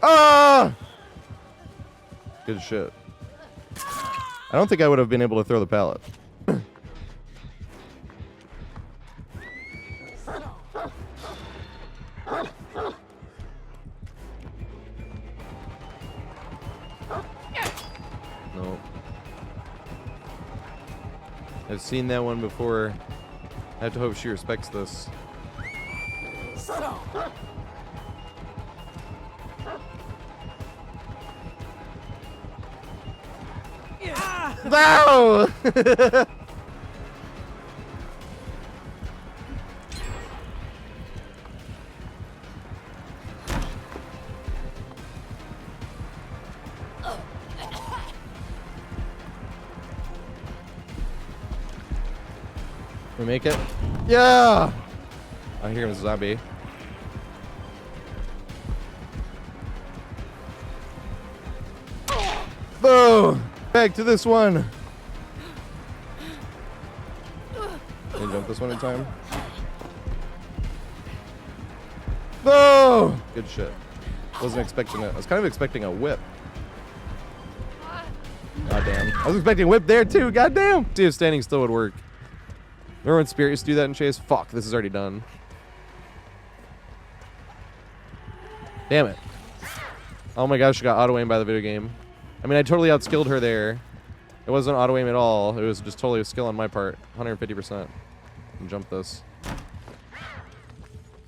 Ah! Good shit. I don't think I would have been able to throw the pallet. No. I've seen that one before. I have to hope she respects this. No! We make it? Yeah! I hear him, zombie. Boom! Back to this one. Can you jump this one in time? Oh! Good shit. Wasn't expecting it. I was kind of expecting a whip. God damn. I was expecting a whip there too. God damn. See if standing still would work. Remember when Spirit used to do that in Chase? Fuck, this is already done. Damn it. Oh my gosh, she got auto aim by the video game. I mean, I totally outskilled her there. It wasn't auto aim at all. It was just totally a skill on my part. 150%. And jump this.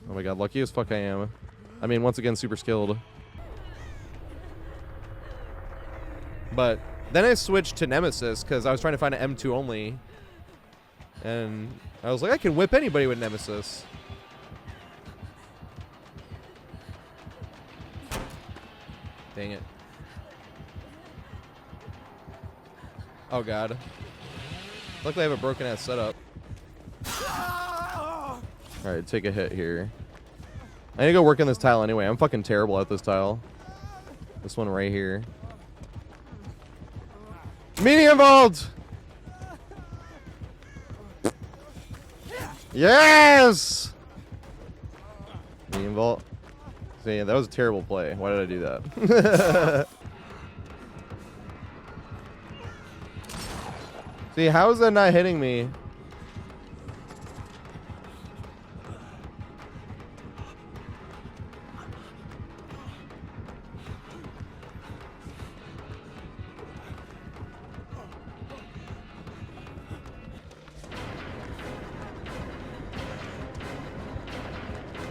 Oh my god, lucky as fuck I am. I mean, once again, super skilled. But then I switched to Nemesis because I was trying to find an M2 only. And I was like, I can whip anybody with Nemesis. Dang it. Oh god. Luckily I have a broken ass setup. Alright, take a hit here. I need to go work on this tile anyway. I'm fucking terrible at this tile. This one right here. Medium vault! Yes! Medium vault. See, that was a terrible play. Why did I do that? See, how is that not hitting me?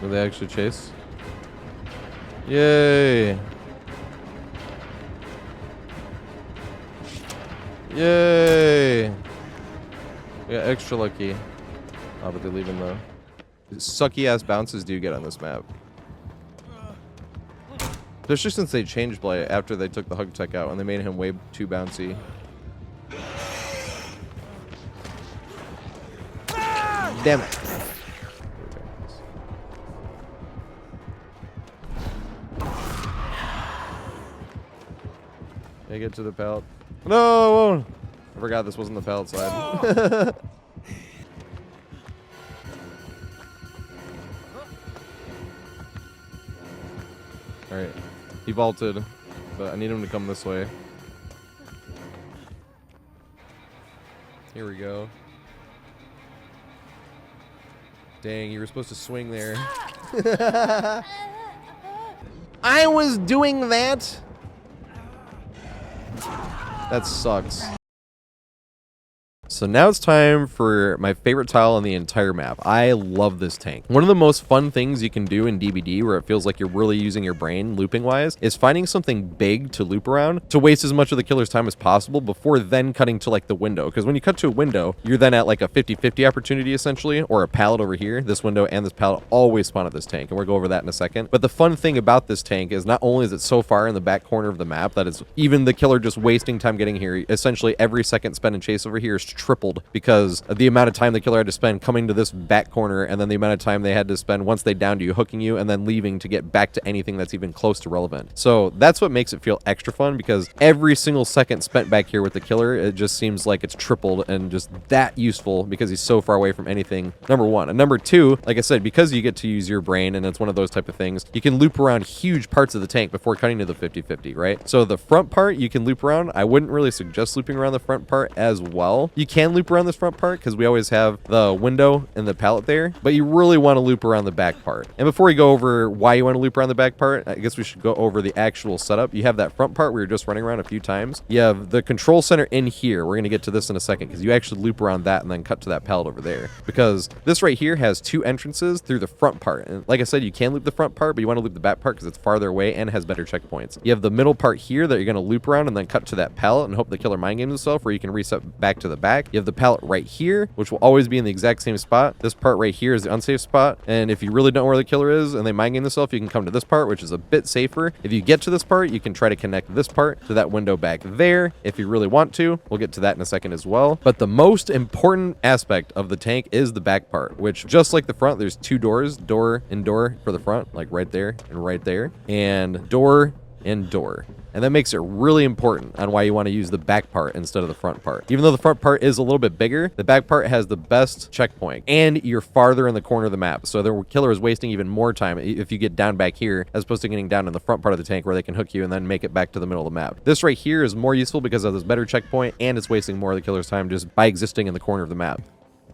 Will they actually chase? Yay! Yay! Yeah, extra lucky. Oh, but they're leaving though. Sucky ass bounces do you get on this map? Especially since they changed play after they took the hug tech out and they made him way too bouncy. Damn it. Can I get to the pallet? No! I forgot this wasn't the pallet side. Alright. He vaulted, but I need him to come this way. Here we go. Dang, you were supposed to swing there. I was doing that! That sucks. So now it's time for my favorite tile on the entire map. I love this tank. One of the most fun things you can do in DBD, where it feels like you're really using your brain looping wise, is finding something big to loop around to waste as much of the killer's time as possible before then cutting to like the window. Because when you cut to a window, you're then at like a 50-50 opportunity essentially, or a pallet over here. This window and this pallet always spawn at this tank, and we'll go over that in a second. But the fun thing about this tank is not only is it so far in the back corner of the map that is even the killer just wasting time getting here, essentially every second spent in chase over here is tripled because of the amount of time the killer had to spend coming to this back corner, and then the amount of time they had to spend once they downed you, hooking you, and then leaving to get back to anything that's even close to relevant. So that's what makes it feel extra fun, because every single second spent back here with the killer, it just seems like it's tripled and just that useful because he's so far away from anything, number one. And number two, like I said, because you get to use your brain and it's one of those type of things, you can loop around huge parts of the tank before cutting to the 50-50, right? So the front part you can loop around. I wouldn't really suggest looping around the front part as well. You can loop around this front part because we always have the window and the pallet there, but you really want to loop around the back part. And before we go over why you want to loop around the back part, I guess we should go over the actual setup. You have that front part we were just running around a few times. You have the control center in here. We're going to get to this in a second because you actually loop around that and then cut to that pallet over there, because this right here has two entrances through the front part. And like I said, you can loop the front part, but you want to loop the back part because it's farther away and has better checkpoints. You have the middle part here that you're going to loop around and then cut to that pallet and hope the killer mind games himself, where you can reset back to the back. You have the pallet right here, which will always be in the exact same spot. This part right here is the unsafe spot, and if you really don't know where the killer is and they mind game themselves, you can come to this part, which is a bit safer. If you get to this part, you can try to connect this part to that window back there if you really want to. We'll get to that in a second as well. But the most important aspect of the tank is the back part, which just like the front, there's two doors, door and door for the front, like right there and right there, and door and door. And that makes it really important on why you want to use the back part instead of the front part. Even though the front part is a little bit bigger, the back part has the best checkpoint, and you're farther in the corner of the map. So the killer is wasting even more time if you get down back here, as opposed to getting down in the front part of the tank where they can hook you and then make it back to the middle of the map. This right here is more useful because of this better checkpoint, and it's wasting more of the killer's time just by existing in the corner of the map.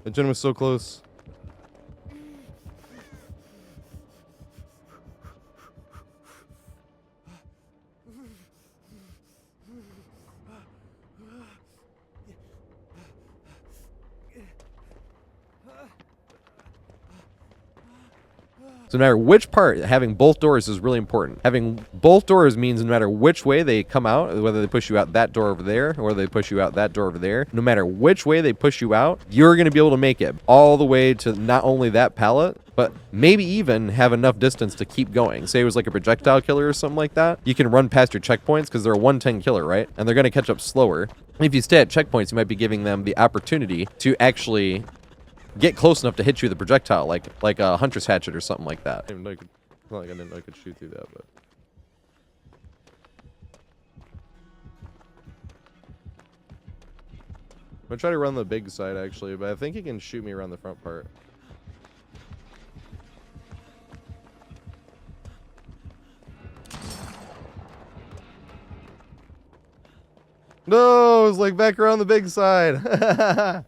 The gym was so close. So no matter which part, having both doors is really important. Having both doors means no matter which way they come out, whether they push you out that door over there or they push you out that door over there, no matter which way they push you out, you're going to be able to make it all the way to not only that pallet, but maybe even have enough distance to keep going. Say it was like a projectile killer or something like that. You can run past your checkpoints because they're a 110 killer, right? And they're going to catch up slower. If you stay at checkpoints, you might be giving them the opportunity to actually get close enough to hit you with a projectile, like a hunter's hatchet or something like that. I didn't know I didn't know I could shoot through that, but I'm gonna try to run the big side actually, but I think he can shoot me around the front part. No, it was like back around the big side.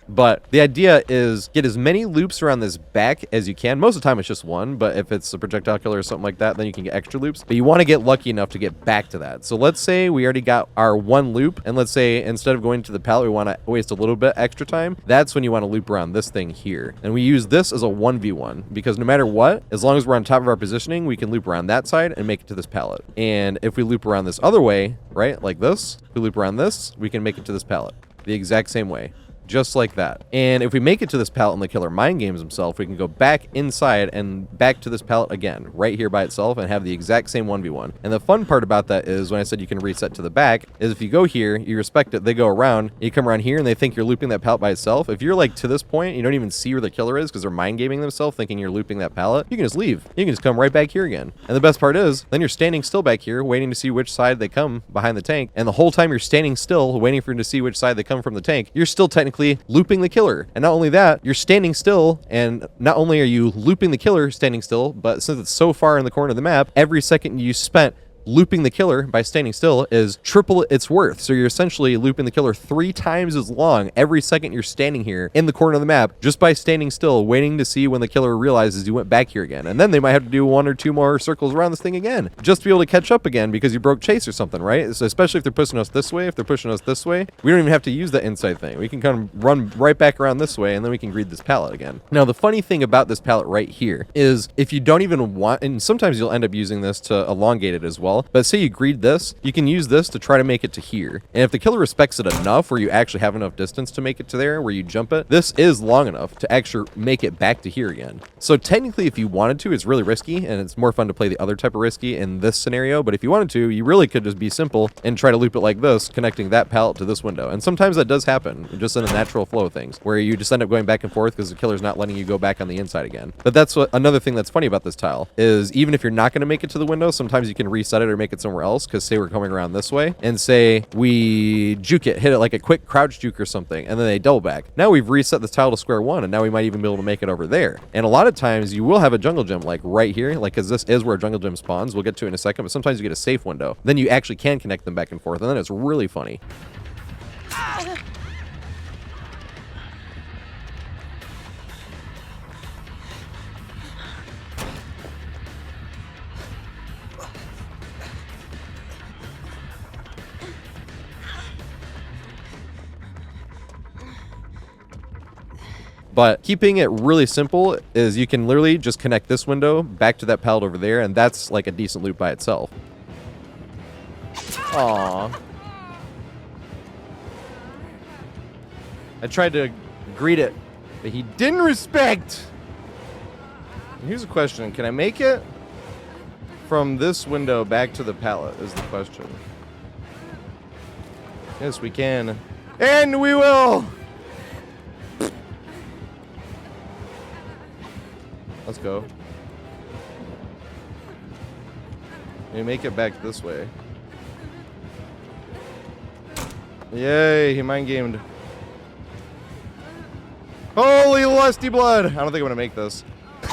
But the idea is get as many loops around this back as you can. Most of the time it's just one, but if it's a projectile killer or something like that, then you can get extra loops. But you want to get lucky enough to get back to that. So let's say we already got our one loop, and let's say instead of going to the pallet, we want to waste a little bit extra time. That's when you want to loop around this thing here. And we use this as a 1v1 because no matter what, as long as we're on top of our positioning, we can loop around that side and make it to this pallet. And if we loop around this other way, right, like this, if we loop around this, we can make it to this pallet the exact same way. Just like that. And if we make it to this pallet and the killer mind games himself, we can go back inside and back to this pallet again, right here by itself, and have the exact same 1v1. And the fun part about that is when I said you can reset to the back, is if you go here, you respect it, they go around, you come around here and they think you're looping that pallet by itself. If you're like to this point, you don't even see where the killer is because they're mind gaming themselves thinking you're looping that pallet, you can just leave. You can just come right back here again. And the best part is, then you're standing still back here waiting to see which side they come behind the tank. And the whole time you're standing still waiting for them to see which side they come from the tank, you're still technically looping the killer. And not only that, you're standing still, and not only are you looping the killer standing still, but since it's so far in the corner of the map, every second you spent looping the killer by standing still is triple its worth. So you're essentially looping the killer 3 times as long every second you're standing here in the corner of the map just by standing still, waiting to see when the killer realizes you went back here again. And then they might have to do 1 or 2 more circles around this thing again just to be able to catch up again because you broke chase or something, right? So especially if they're pushing us this way, if they're pushing us this way, we don't even have to use that inside thing. We can kind of run right back around this way and then we can greed this pallet again. Now, the funny thing about this pallet right here is if you don't even want, and sometimes you'll end up using this to elongate it as well, but say you greed this, you can use this to try to make it to here. And if the killer respects it enough where you actually have enough distance to make it to there, where you jump it, this is long enough to actually make it back to here again. So technically, if you wanted to, it's really risky, and it's more fun to play the other type of risky in this scenario, but if you wanted to, you really could just be simple and try to loop it like this, connecting that pallet to this window. And sometimes that does happen, just in the natural flow of things, where you just end up going back and forth because the killer's not letting you go back on the inside again. But that's what another thing that's funny about this tile is even if you're not going to make it to the window, sometimes you can reset it or make it somewhere else, because say we're coming around this way and say we juke it, hit it like a quick crouch juke or something, and then they double back. Now we've reset this tile to square one, and now we might even be able to make it over there. And a lot of times you will have a jungle gym like right here, like because this is where a jungle gym spawns. We'll get to it in a second, but sometimes you get a safe window. Then you actually can connect them back and forth, and then it's really funny. But keeping it really simple is you can literally just connect this window back to that pallet over there, and that's like a decent loop by itself. Aww. I tried to greet it, but he didn't respect. And here's a question. Can I make it from this window back to the pallet is the question. Yes, we can. And we will! Let's go. We make it back this way. Yay, he mind gamed. Holy lusty blood! I don't think I'm gonna make this.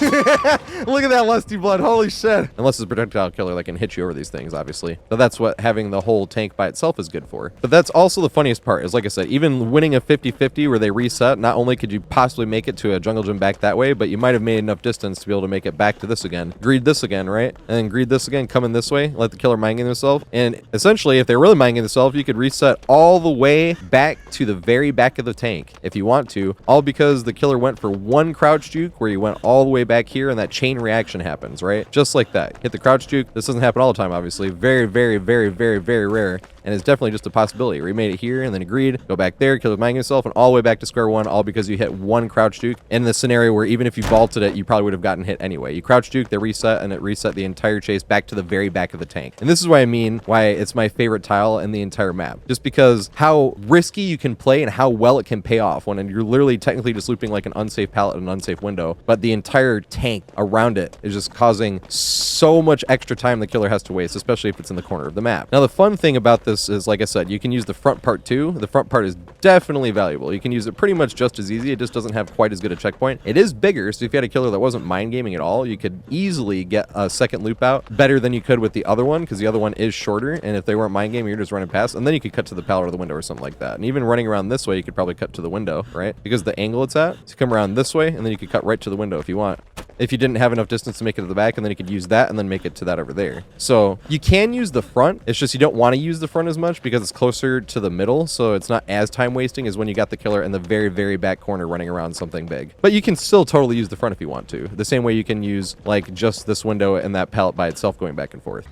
Look at that lusty blood, holy shit. Unless it's a projectile killer that can hit you over these things, obviously. But that's what having the whole tank by itself is good for. But that's also the funniest part, is like I said, even winning a 50-50 where they reset, not only could you possibly make it to a jungle gym back that way, but you might have made enough distance to be able to make it back to this again. Greed this again, right? And then greed this again, come in this way, let the killer mind game themselves. And essentially, if they're really mind game themselves, you could reset all the way back to the very back of the tank if you want to, all because the killer went for one crouch juke where you went all the way back here and that chain reaction happens, right? Just like that. Hit the crouch juke. This doesn't happen all the time, obviously. Very, very, very, very, very rare. And it's definitely just a possibility. We made it here and then agreed, go back there, kill the mind himself, and all the way back to square one, all because you hit one crouch juke in the scenario where even if you vaulted it, you probably would have gotten hit anyway. You crouch juke, they reset, and it reset the entire chase back to the very back of the tank. And this is why I mean why it's my favorite tile in the entire map. Just because how risky you can play and how well it can pay off when you're literally technically just looping like an unsafe pallet and an unsafe window, but the entire entire tank around it is just causing so much extra time the killer has to waste, especially if it's in the corner of the map. Now, the fun thing about this is, like I said, you can use the front part too. The front part is definitely valuable. You can use it pretty much just as easy. It just doesn't have quite as good a checkpoint. It is bigger, so if you had a killer that wasn't mind gaming at all, you could easily get a second loop out better than you could with the other one, because the other one is shorter, and if they weren't mind gaming, you're just running past, and then you could cut to the pallet or the window or something like that. And even running around this way, you could probably cut to the window, right? Because the angle it's at, so you come around this way, and then you could cut right to the window if you want. If you didn't have enough distance to make it to the back, and then you could use that and then make it to that over there. So you can use the front. It's just you don't want to use the front as much because it's closer to the middle, so it's not as time wasting as when you got the killer in the very, very back corner running around something big. But you can still totally use the front if you want to. The same way you can use like just this window and that pallet by itself going back and forth.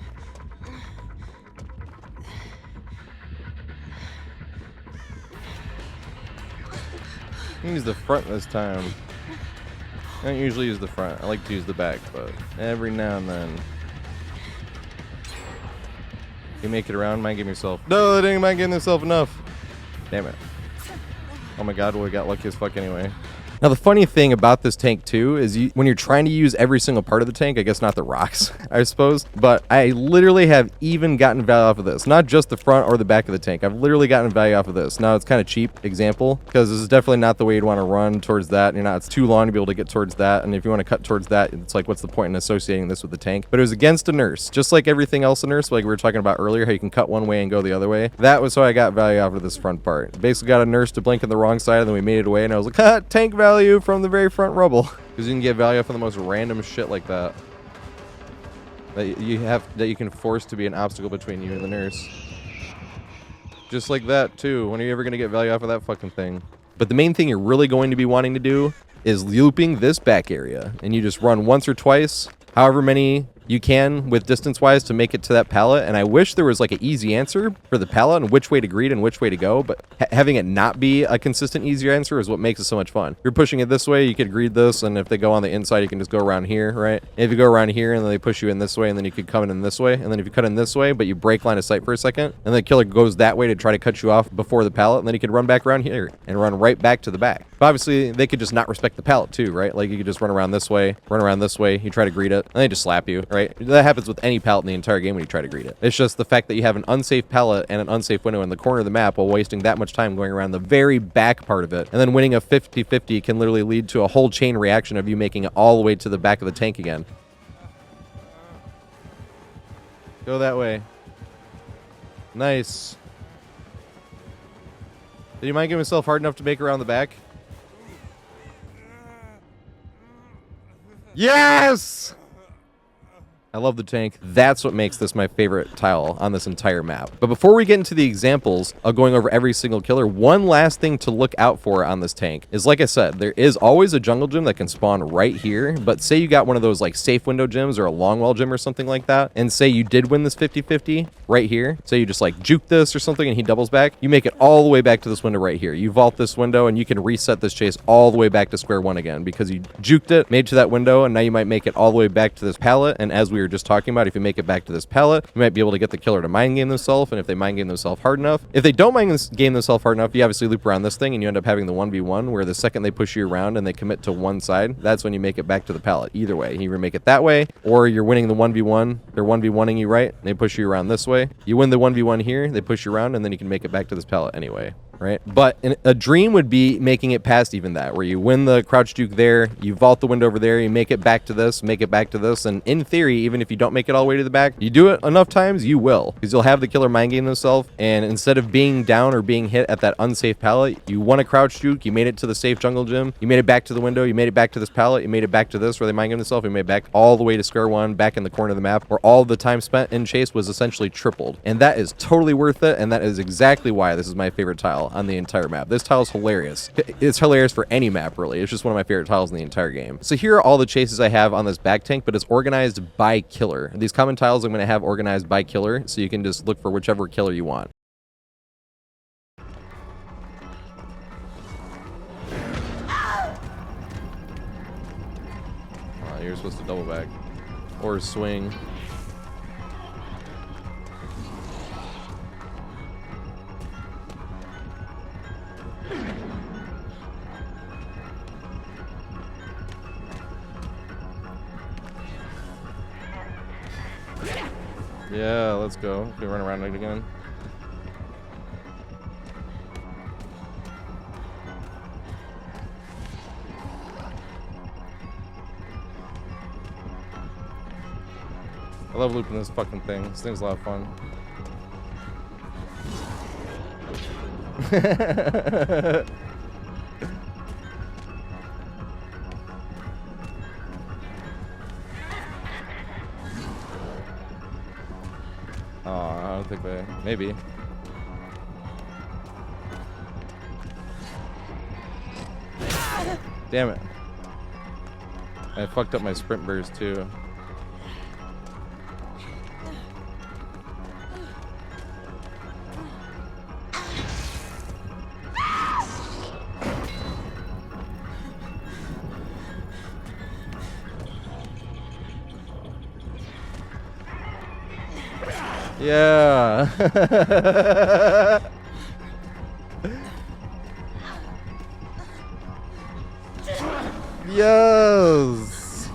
I can use the front this time. I don't usually use the front. I like to use the back, but every now and then. You make it around, mind game yourself. No, they didn't mind game themselves enough. Damn it. Oh my god, well, we got lucky as fuck anyway. Now, the funny thing about this tank, too, is when you're trying to use every single part of the tank, I guess not the rocks, I suppose, but I literally have even gotten value off of this. Not just the front or the back of the tank. I've literally gotten value off of this. Now, it's kind of cheap example, because this is definitely not the way you'd want to run towards that. You know, it's too long to be able to get towards that, and if you want to cut towards that, it's like, what's the point in associating this with the tank? But it was against a nurse, just like everything else in nurse, like we were talking about earlier, how you can cut one way and go the other way. That was how I got value off of this front part. Basically got a nurse to blink in the wrong side, and then we made it away, and I was like, ha, tank value from the very front rubble, because you can get value off of the most random shit like that that you can force to be an obstacle between you and the nurse. Just like that too. When are you ever going to get value off of that fucking thing? But the main thing you're really going to be wanting to do is looping this back area, and you just run once or twice, however many you can with distance wise to make it to that pallet. And I wish there was like an easy answer for the pallet and which way to greet and which way to go, but having it not be a consistent easy answer is what makes it so much fun. If you're pushing it this way, you could greet this, and if they go on the inside, you can just go around here, right? And if you go around here and then they push you in this way, and then you could come in this way, and then if you cut in this way but you break line of sight for a second, and the killer goes that way to try to cut you off before the pallet, and then you could run back around here and run right back to the back. But obviously they could just not respect the pallet too, right? Like you could just run around this way, you try to greet it, and they just slap you, right? That happens with any pallet in the entire game when you try to greet it. It's just the fact that you have an unsafe pallet and an unsafe window in the corner of the map while wasting that much time going around the very back part of it, and then winning a 50-50 can literally lead to a whole chain reaction of you making it all the way to the back of the tank again. Go that way. Nice. Did you mind giving yourself hard enough to make around the back? Yes! I love the tank. That's what makes this my favorite tile on this entire map. But before we get into the examples of going over every single killer, one last thing to look out for on this tank is, like I said, there is always a jungle gym that can spawn right here. But say you got one of those like safe window gyms or a longwall gym or something like that, and say you did win this 50-50 right here. Say you just like juke this or something and he doubles back. You make it all the way back to this window right here. You vault this window and you can reset this chase all the way back to square one again because you juked it, made it to that window, and now you might make it all the way back to this pallet. And as we were just talking about, if you make it back to this pallet, you might be able to get the killer to mind game themselves, and if they mind game themselves hard enough, if they don't mind game themselves hard enough, you obviously loop around this thing and you end up having the 1v1 where the second they push you around and they commit to one side, that's when you make it back to the pallet. Either way, you either make it that way or you're winning the 1v1, they're 1v1ing you, right? They push you around this way, you win the 1v1 here, they push you around, and then you can make it back to this pallet anyway, right? But a dream would be making it past even that, where you win the crouch juke there, you vault the window over there, you make it back to this, and in theory, even if you don't make it all the way to the back, you do it enough times, you will, because you'll have the killer mind game themselves, and instead of being down or being hit at that unsafe pallet, you won a crouch juke, you made it to the safe jungle gym, you made it back to the window, you made it back to this pallet, you made it back to this where they mind game themselves, you made it back all the way to square one, back in the corner of the map, where all the time spent in chase was essentially tripled. And that is totally worth it, and that is exactly why this is my favorite tile on the entire map. This tile is hilarious. It's hilarious for any map, really. It's just one of my favorite tiles in the entire game. So here are all the chases I have on this back tank, but it's organized by killer. These common tiles I'm going to have organized by killer, so you can just look for whichever killer you want. You're supposed to double back or swing. Yeah, let's go. We run around it again. I love looping this fucking thing. This thing's a lot of fun. Oh, I don't think they... Maybe. Damn it. I fucked up my sprint burst too. Yeah. Yes.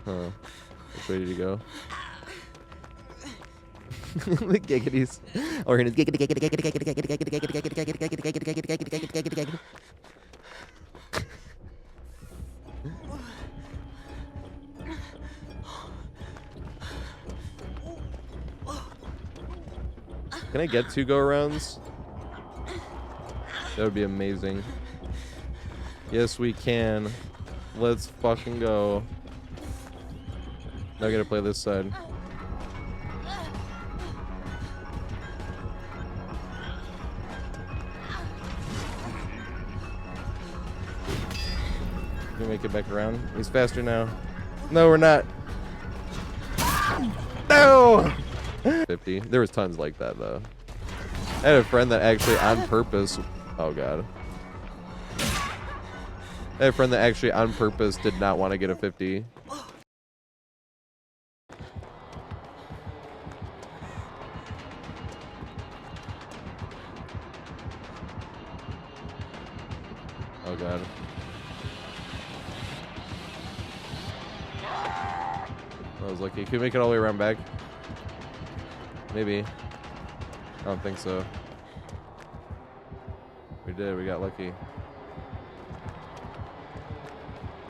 Huh. Which way did you go? The giggities. Or in his giggity giggity giggity giggity giggity giggity giggity giggity giggity giggity giggity giggity giggity. Can I get 2 go-arounds? That would be amazing. Yes, we can. Let's fucking go. Now I gotta play this side. Can we make it back around? He's faster now. No, we're not. No! 50. There was tons like that though. I had a friend that actually on purpose. Oh god. I had a friend that actually on purpose did not want to get a 50. Oh god. I was lucky. Can we make it all the way around back? Maybe. I don't think so. We did. We got lucky.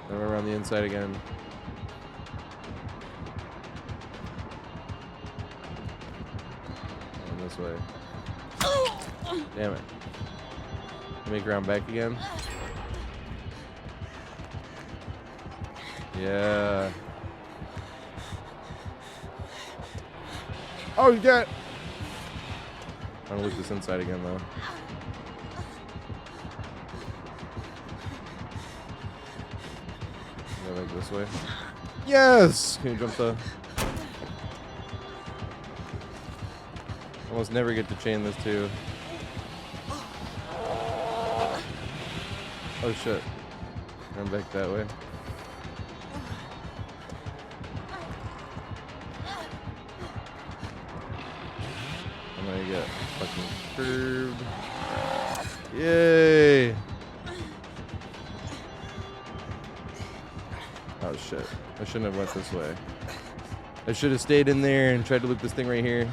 Then we're around the inside again. And this way. Damn it. Make around back again. Yeah. Oh, you got. I'm gonna loop this inside again though. Go like this way. Yes! Can you jump the? Almost never get to chain this too. Oh shit. Run back that way. I'm gonna get fucking curved. Yay! Oh shit. I shouldn't have went this way. I should have stayed in there and tried to loop this thing right here.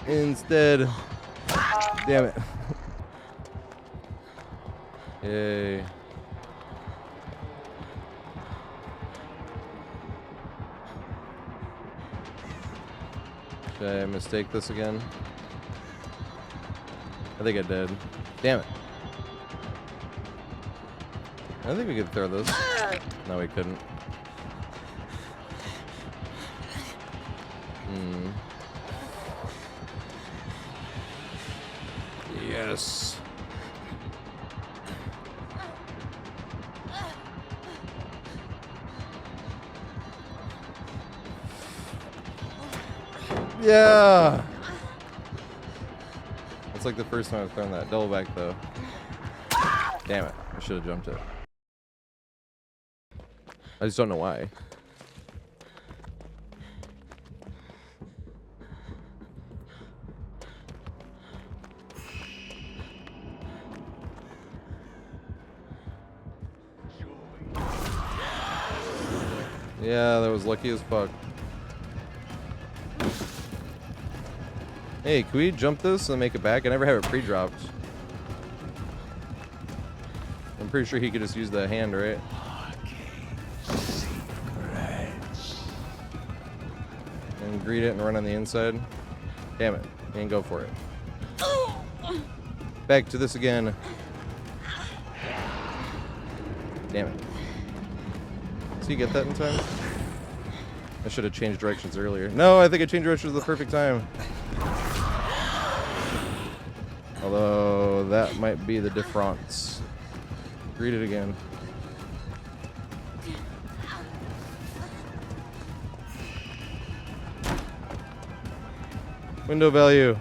Instead. Damn it. Yay. Did I mistake this again? I think I did. Damn it. I don't think we could throw this. No, we couldn't. Yes. Yeah. It's like the first time I've thrown that. Double back though. Damn it. I should have jumped it. I just don't know why. Yeah, that was lucky as fuck. Hey, can we jump this and make it back? I never have it pre-dropped. I'm pretty sure he could just use the hand, right? And greet it and run on the inside. Damn it. And go for it. Back to this again. Damn it. Did he get that in time? I should have changed directions earlier. No, I think I changed directions at the perfect time. Although, that might be the difference. Read it again. Window value.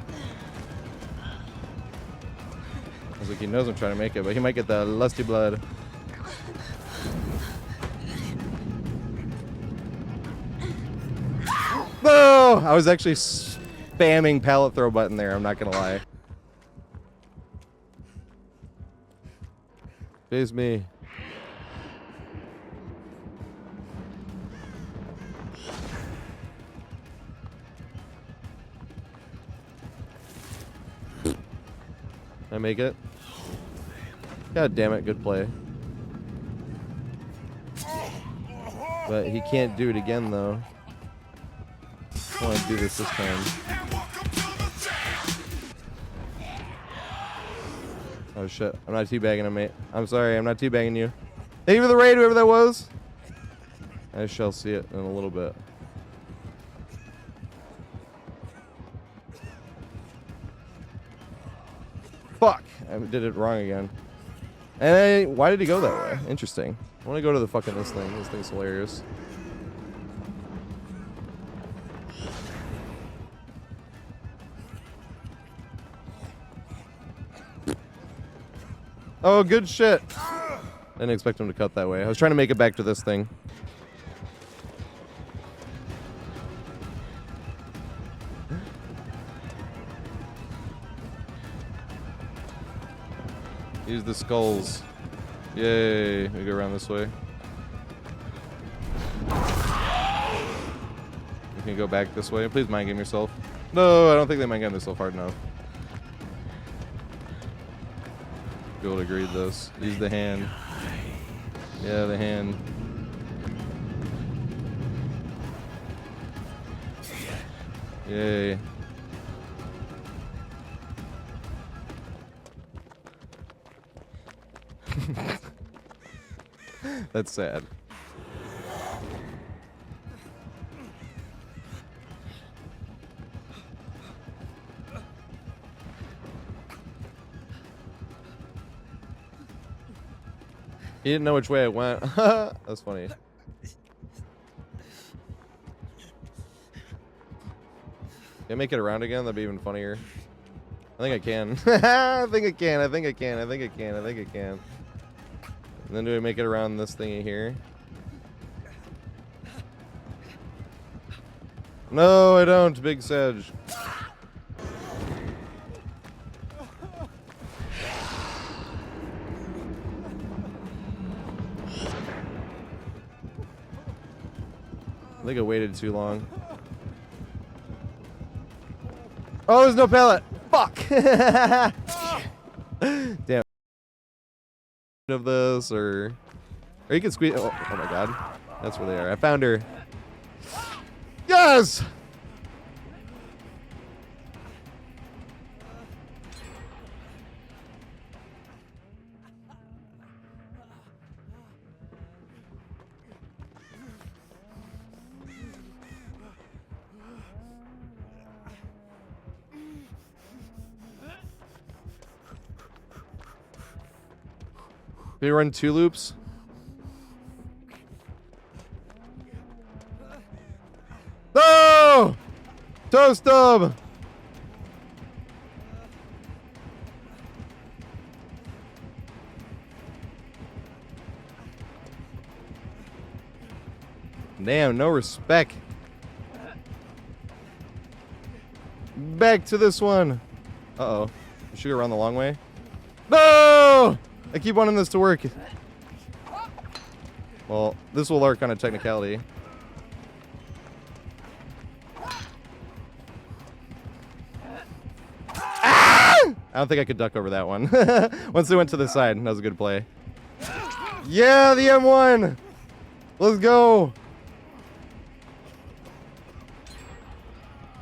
I was like, he knows I'm trying to make it, but he might get the lusty blood. No! I was actually spamming pallet throw button there, I'm not gonna lie. Face me. I make it. God damn it, good play. But he can't do it again though. I want to do this time. Oh shit, I'm not teabagging him, mate. I'm sorry, I'm not teabagging you. Thank you for the raid, whoever that was. I shall see it in a little bit. Fuck, I did it wrong again. And why did he go that way? Interesting. I want to go to the fucking this thing. This thing's hilarious. Oh, good shit. Didn't expect him to cut that way. I was trying to make it back to this thing. Use the skulls. Yay. We go around this way. You can go back this way. Please mind game yourself. No, I don't think they mind game themselves hard enough. Be able to greet this. Use the hand. Yeah, the hand. Yay. That's sad. He didn't know which way I went. That's funny. Can I make it around again? That'd be even funnier. I think I can. I think I can. I think I can. I think I can. I think I can. And then do I make it around this thingy here? No, I don't. Big Sedge. I think I waited too long. Oh, there's no pallet. Fuck. Damn. Of this, or you can squeeze. Oh my god, that's where they are. I found her. Yes. Can we run 2 loops? No! Toast them! Damn, no respect. Back to this one. Uh-oh. Should we run the long way? No! I keep wanting this to work. Well, this will work on a technicality. I don't think I could duck over that one. Once they went to the side, that was a good play. Yeah, the M1! Let's go!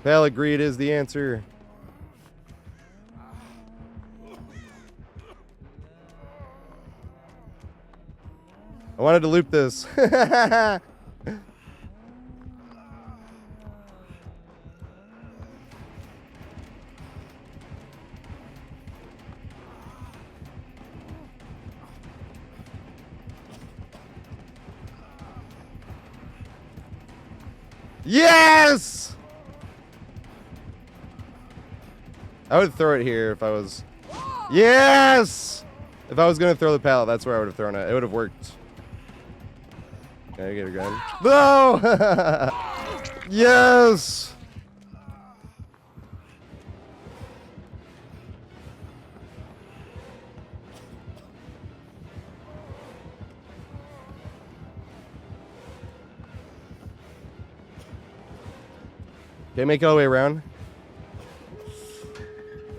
Pallet greed is the answer. I wanted to loop this. Yes! I would throw it here if I was... Yes! If I was going to throw the pallet, that's where I would have thrown it. It would have worked. Can I get a gun? No! Yes! Okay, make it all the way around.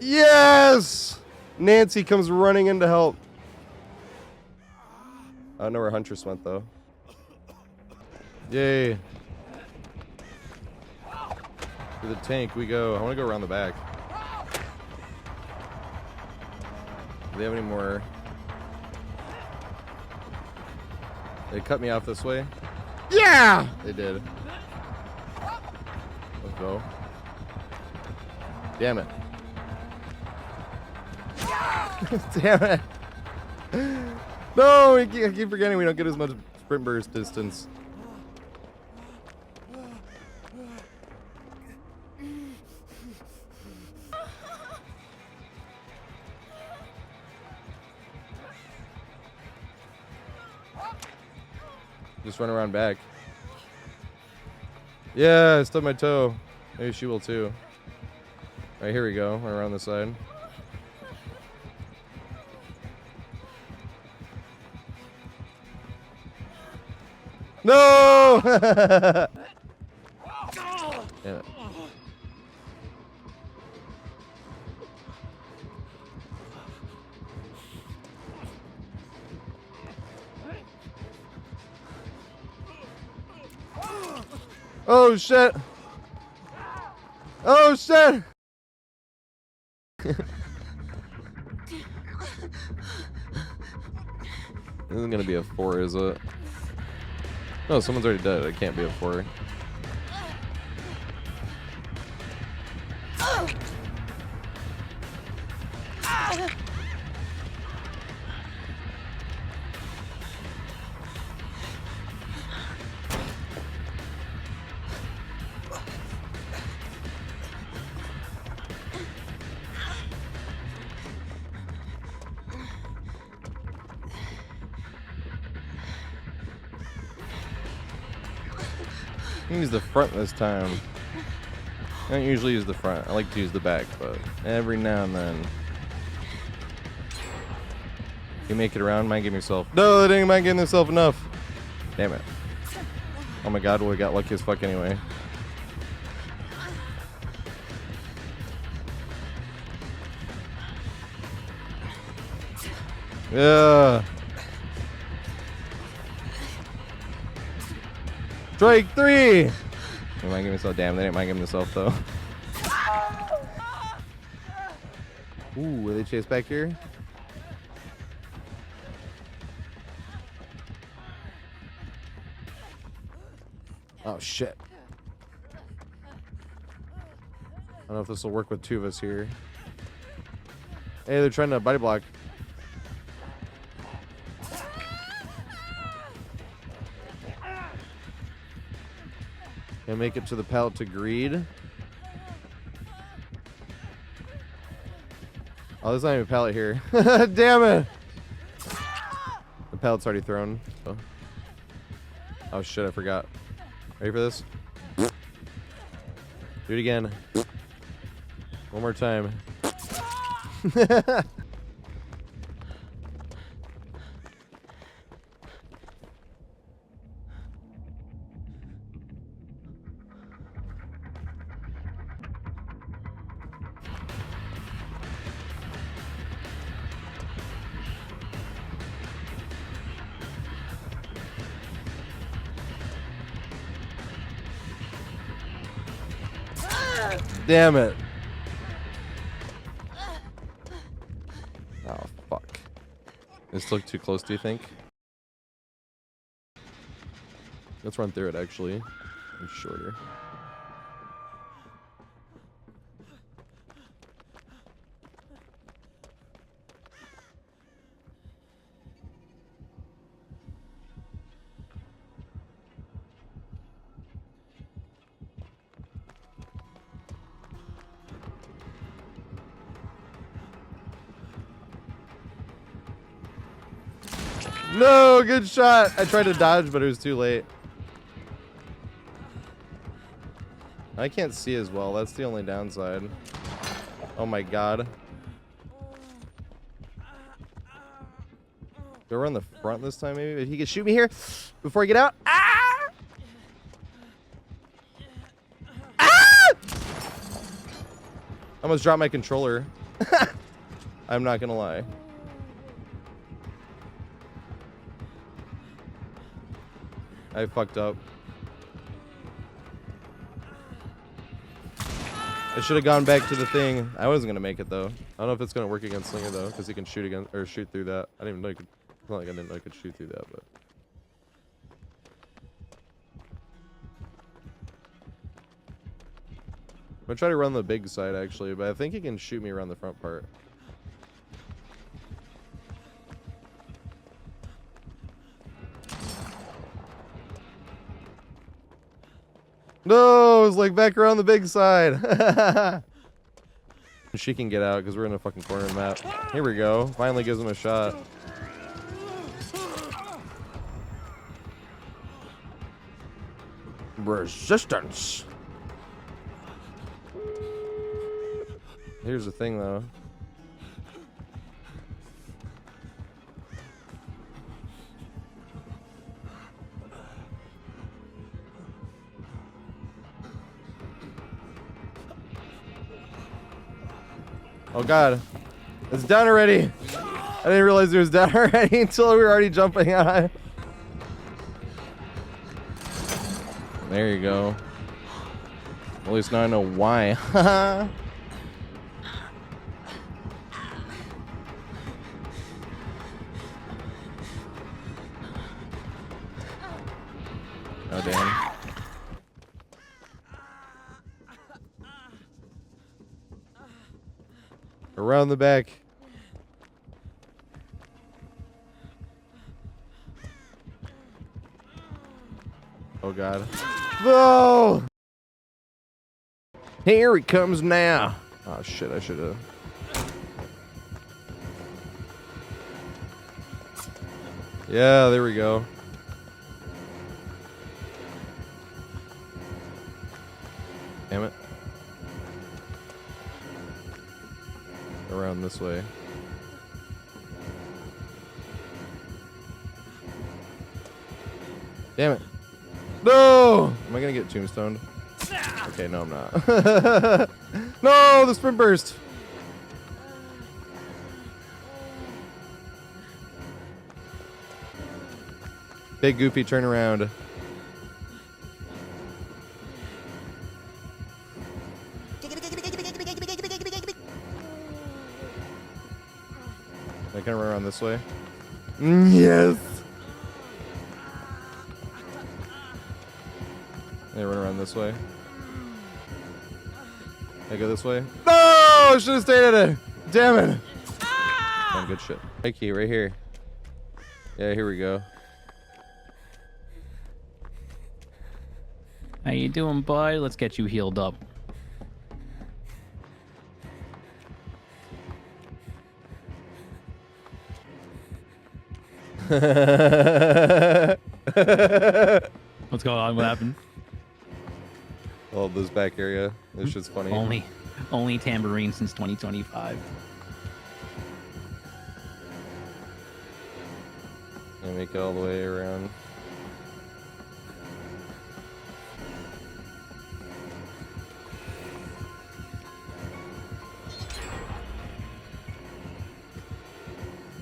Yes! Nancy comes running in to help. I don't know where Huntress went, though. Yay. To the tank we go. I want to go around the back. Do they have any more? They cut me off this way? Yeah! They did. Let's go. Damn it. Damn it. No, I keep forgetting we don't get as much sprint burst distance. Just run around back. Yeah, I stubbed my toe. Maybe she will too. Alright, here we go. Run around this side. No! Damn it. Oh shit! Oh shit! This isn't gonna be a 4, is it? No, someone's already dead. It can't be a 4. I'm gonna use the front this time. I don't usually use the front. I like to use the back, but every now and then. You make it around, mind game yourself. No, they didn't mind getting themselves enough. Damn it. Oh my god, well, we got lucky as fuck anyway. Yeah. Strike 3! They might give themselves. Damn, they didn't mind giving themselves though. Ooh, will they chase back here? Oh shit. I don't know if this will work with 2 of us here. Hey, they're trying to body block. Can make it to the pallet to greed. Oh, there's not even a pallet here. Damn it! The pallet's already thrown. So. Oh shit, I forgot. Ready for this? Do it again. One more time. Damn it. Oh, fuck. This look too close, do you think? Let's run through it, actually. It's shorter. No, good shot. I tried to dodge, but it was too late. I can't see as well. That's the only downside. Oh my god. Go around the front this time, maybe? If he could shoot me here before I get out. Ah! Ah! I almost dropped my controller. I'm not gonna lie. I fucked up. I should have gone back to the thing. I wasn't gonna make it though. I don't know if it's gonna work against Slinger though, because he can shoot against or shoot through that. I didn't even know you could. It's not like I didn't know I could shoot through that, but. I'm gonna try to run the big side actually, but I think he can shoot me around the front part. No, it's like back around the big side. She can get out because we're in a fucking corner of the map. Here we go. Finally gives him a shot. Resistance. Here's the thing though. Oh god. It's down already. I didn't realize it was down already until we were already jumping on it. There you go. At least now I know why. Oh damn. Around the back. Oh god. No! Here he comes now. Oh shit, I should have. Yeah, there we go. Damn it. Around this way. Damn it. No! Am I gonna get tombstoned? Okay, no, I'm not. No, the sprint burst. Big goofy turnaround. I can run around this way. Yes. I run around this way. I go this way. No! I should have stayed at it. Damn it. Oh, good shit. Hey, key right here. Yeah, here we go. How you doing, bud? Let's get you healed up. What's going on? What happened? Oh, this back area. This shit's funny. Only tambourine since 2025. I make it all the way around.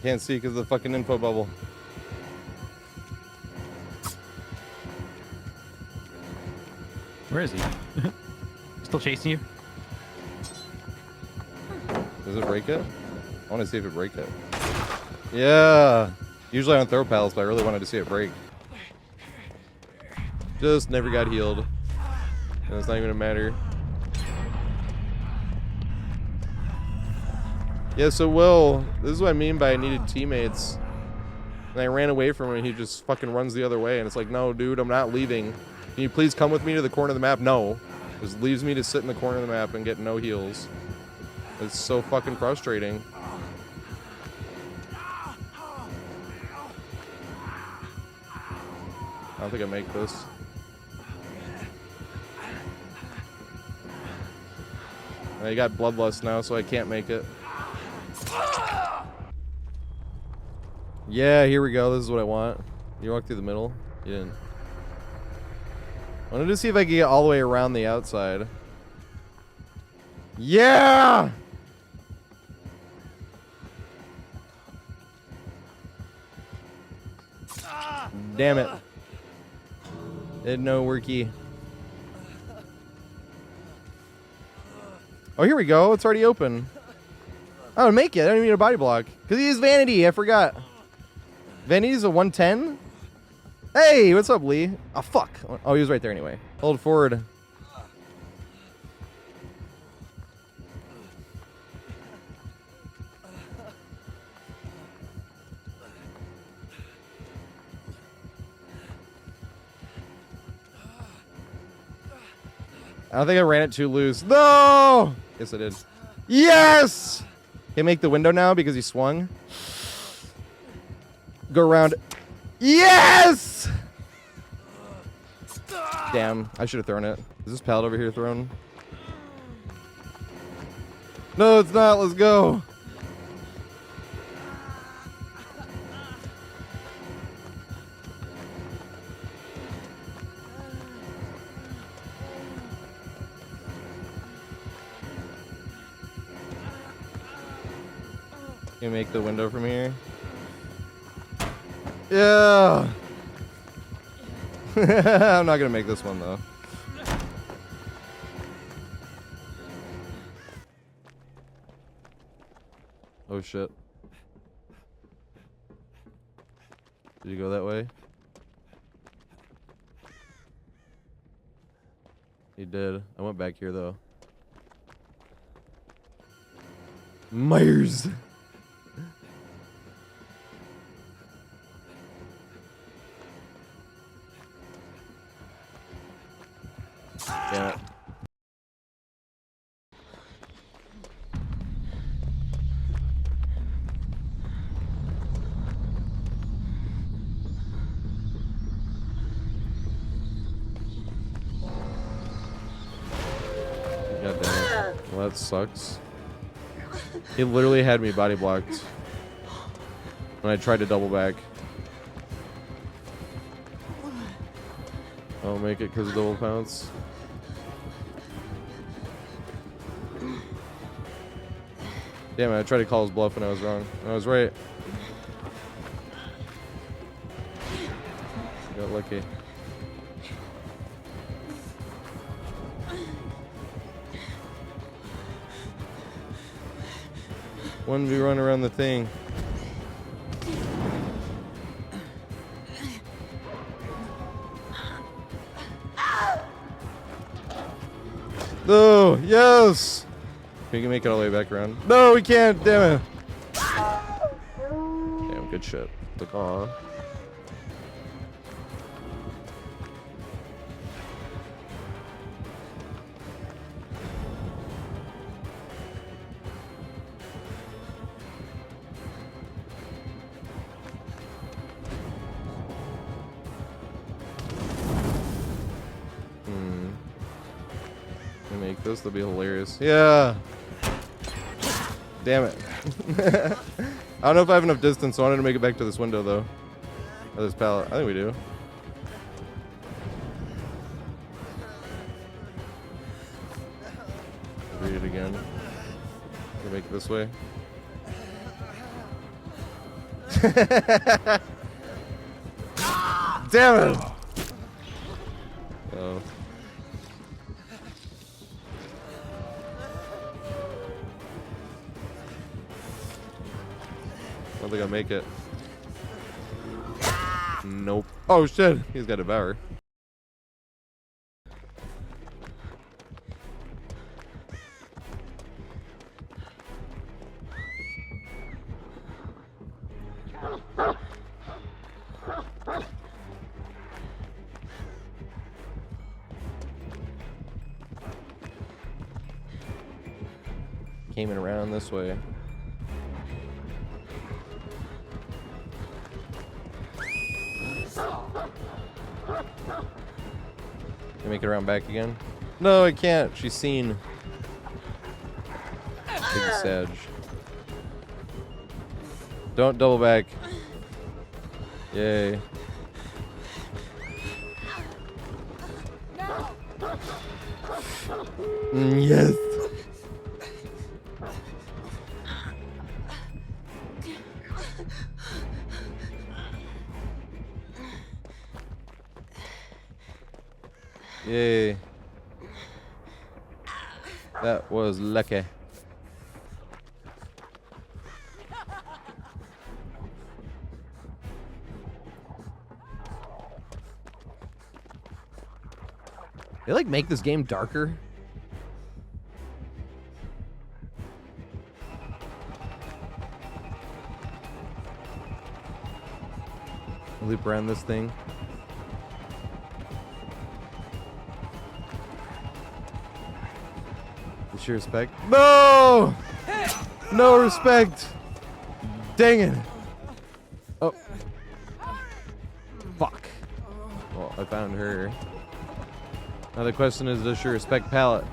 Can't see because of the fucking info bubble. Where is he? Still chasing you? Does it break it? I want to see if it breaks it. Yeah. Usually I don't throw pallets, but I really wanted to see it break. Just never got healed. And it's not even a matter. Yeah, so Will, this is what I mean by I needed teammates. And I ran away from him and he just fucking runs the other way. And it's like, no, dude, I'm not leaving. Can you please come with me to the corner of the map? No. Just leaves me to sit in the corner of the map and get no heals. It's so fucking frustrating. I don't think I make this. I got bloodlust now, so I can't make it. Yeah, here we go. This is what I want. You walk through the middle? You didn't. I wanted to see if I could get all the way around the outside. Yeah! Damn it. Didn't know worky. Oh, here we go. It's already open. I don't make it. I don't even need a body block. Because he is Vanity. I forgot. Vanity's a 110? Hey, what's up, Lee? Oh, fuck. Oh, he was right there anyway. Hold forward. I don't think I ran it too loose. No! Yes, I did. Yes! Can I make the window now because he swung? Go around. Yes! Damn, I should have thrown it. Is this pallet over here thrown? No, it's not. Let's go. Can you make the window from here? Yeah. I'm not gonna make this one though. Oh shit. Did you go that way? He did. I went back here though. Myers. Damn it. God damn it. Well, that sucks. He literally had me body blocked when I tried to double back. I'll make it because of double pounce. Damn it, I tried to call his bluff and I was wrong. I was right. Got lucky. One v run around the thing. No, yes! We can make it all the way back around. No, we can't, damn it. Damn, good shit. Look, aw. Make this, that'll be hilarious. Yeah. Damn it. I don't know if I have enough distance, so I wanted to make it back to this window though. Or this pallet. I think we do. Read it again. We'll make it this way. Damn it! Oh. don't think I'll make it. Nope. Oh shit, he's got Devour. Came in around this way. Can I make it around back again? No, I can't. She's seen. Big Sag. Don't double back. Yay. Yes. Yay. That was lucky. They like make this game darker. Loop around this thing. Your respect. No! No respect! Dang it! Oh. Fuck. Well, I found her. Now the question is, does she respect Pallet?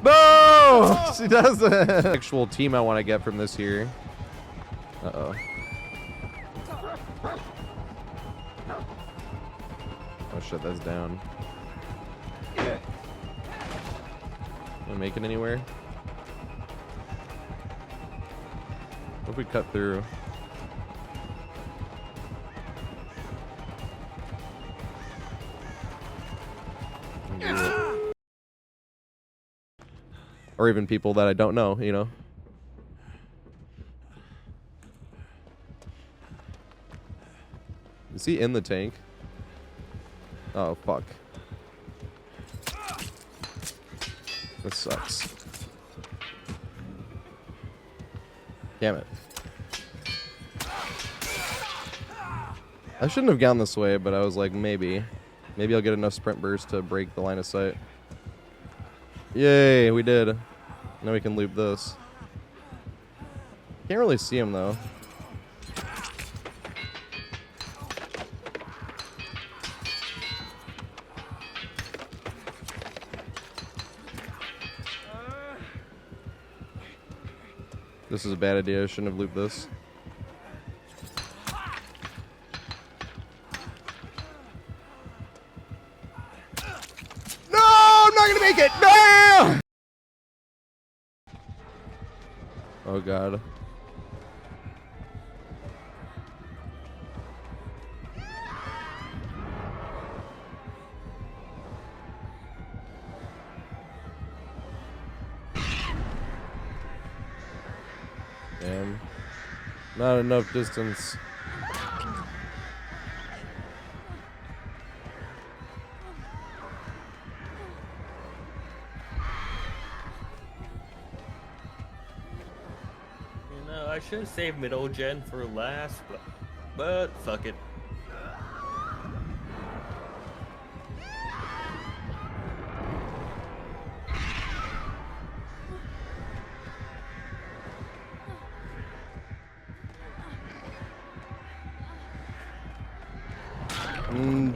No! She doesn't! Actual team I want to get from this here. Uh-oh. Oh shit, that's down. Am I making anywhere? What if we cut through? Or even people that I don't know, you know? Is he in the tank? Oh, fuck. This sucks. Damn it. I shouldn't have gone this way, but I was like, maybe. Maybe I'll get enough sprint burst to break the line of sight. Yay, we did. Now we can loop this. Can't really see him, though. This is a bad idea. I shouldn't have looped this. No! I'm not gonna make it! No! Oh god. Damn. Not enough distance. You know, I should have saved middle gen for last, but fuck it.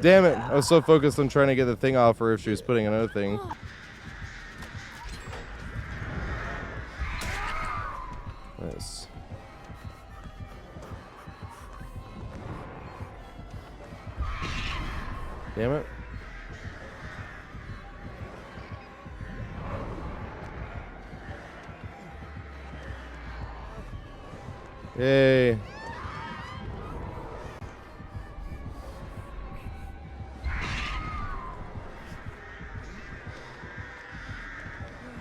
Damn it. I was so focused on trying to get the thing off her if she was putting another thing. Nice. Damn it. Yay.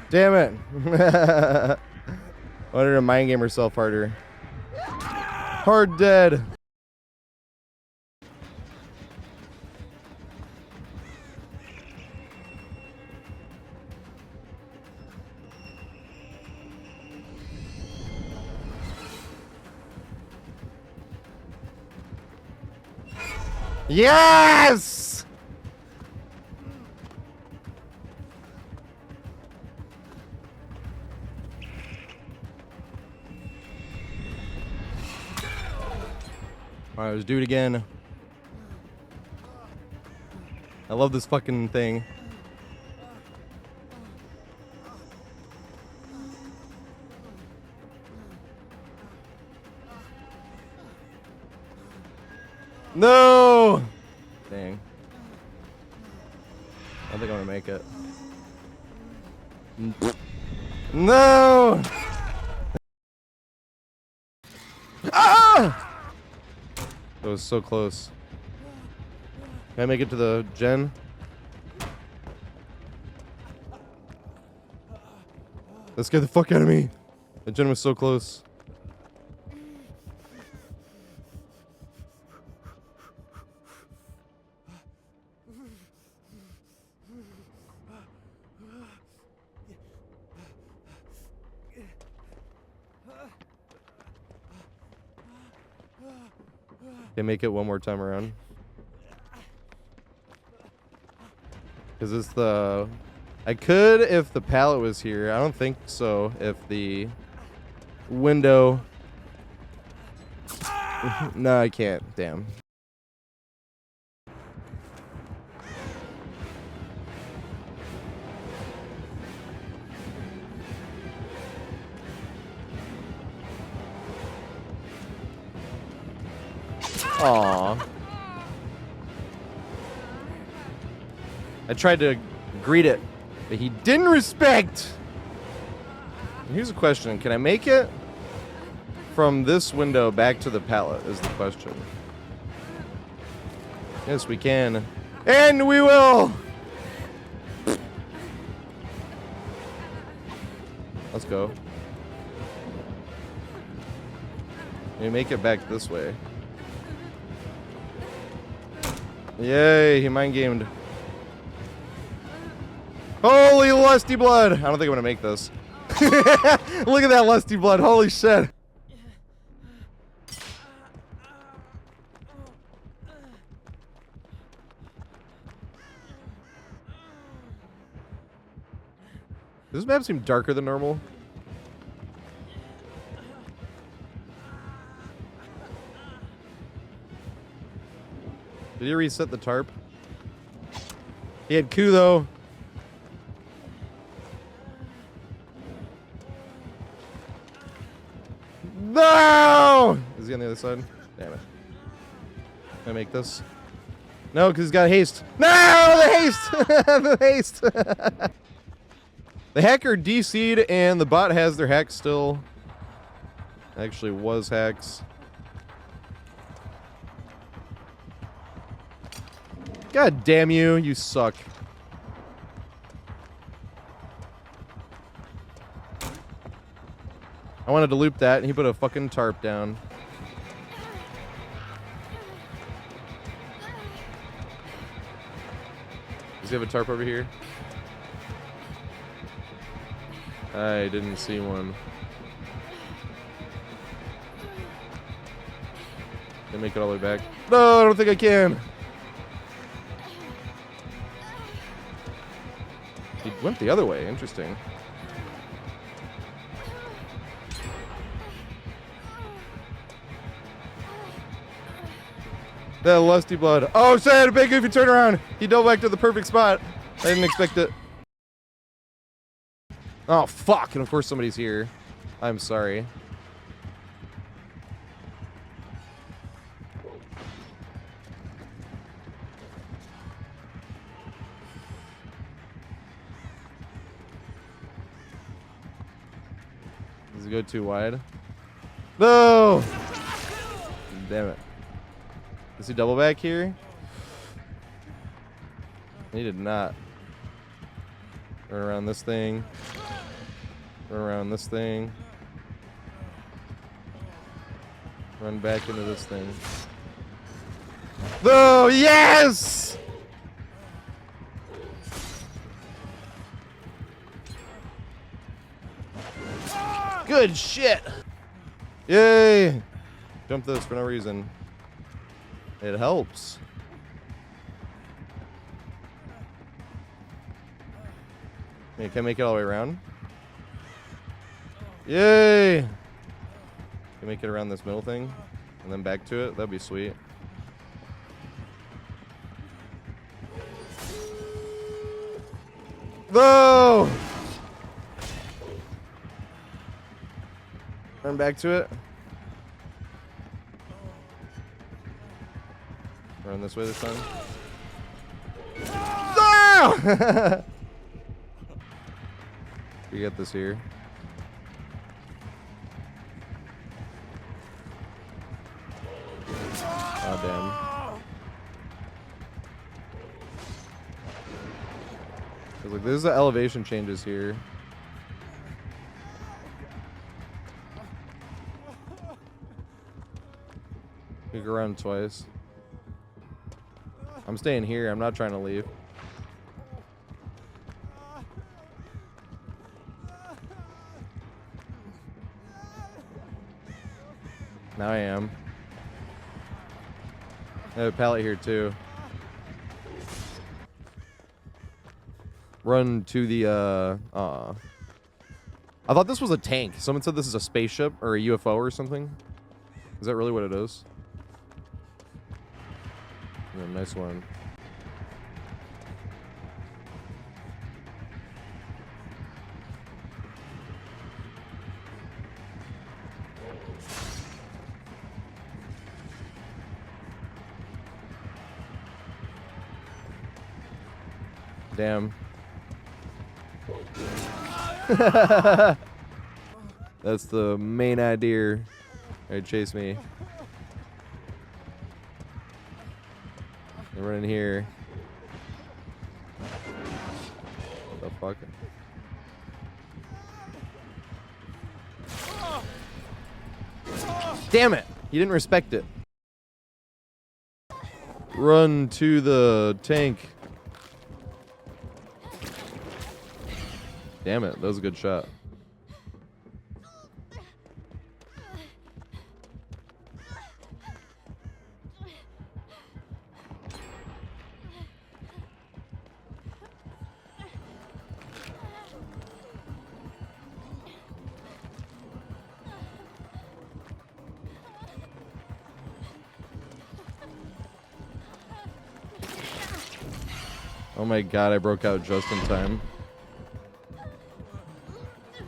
Damn it. Wanted her to mind game herself harder. Hard dead. Yes! All right, let's do it again. I love this fucking thing. No! Dang. I don't think I'm gonna make it. No! Ah! That was so close. Can I make it to the gen? That scared the fuck out of me. The gen was so close. Can make it one more time around. Because it's the... I could if the pallet was here. I don't think so if the window... No, I can't. Damn. Aww. I tried to greet it, but he didn't respect. Here's a question. Can I make it from this window back to the pallet is the question. Yes, we can. And we will! Let's go. Let me make it back this way. Yay, he mind gamed. Holy lusty blood! I don't think I'm gonna make this. Look at that lusty blood, holy shit. Does this map seem darker than normal? Did he reset the tarp? He had Q though. No! Is he on the other side? Damn it. Can I make this? No, because he's got haste. No! The haste! The haste! The hacker DC'd and the bot has their hack still. Actually was hacks. God damn you, you suck. I wanted to loop that and he put a fucking tarp down. Does he have a tarp over here? I didn't see one. Can I make it all the way back? No, I don't think I can. He went the other way. Interesting. That lusty blood. Oh, shit, I had a big goofy turnaround. He dove back to the perfect spot. I didn't expect it. Oh, fuck. And of course somebody's here. I'm sorry. Does it go too wide? No! Damn it. Does he double back here? He did not. Run around this thing. Run around this thing. Run back into this thing. Oh, yes! Good shit! Yay! Jump this for no reason. It helps. Can I make it all the way around? Yay! Can I make it around this middle thing? And then back to it? That'd be sweet. No! Run back to it. Run this way this time. No! We get this here. Oh, damn. Look, there's the elevation changes here. We go around twice. I'm staying here. I'm not trying to leave. Now I am. I have a pallet here too. Run to the I thought this was a tank. Someone said this is a spaceship or a UFO or something. Is that really what it is? Yeah, nice one. Damn. That's the main idea. Alright, chase me. I'm running here. What the fuck? Damn it! You didn't respect it. Run to the tank. Damn it, that was a good shot. Oh my god, I broke out just in time.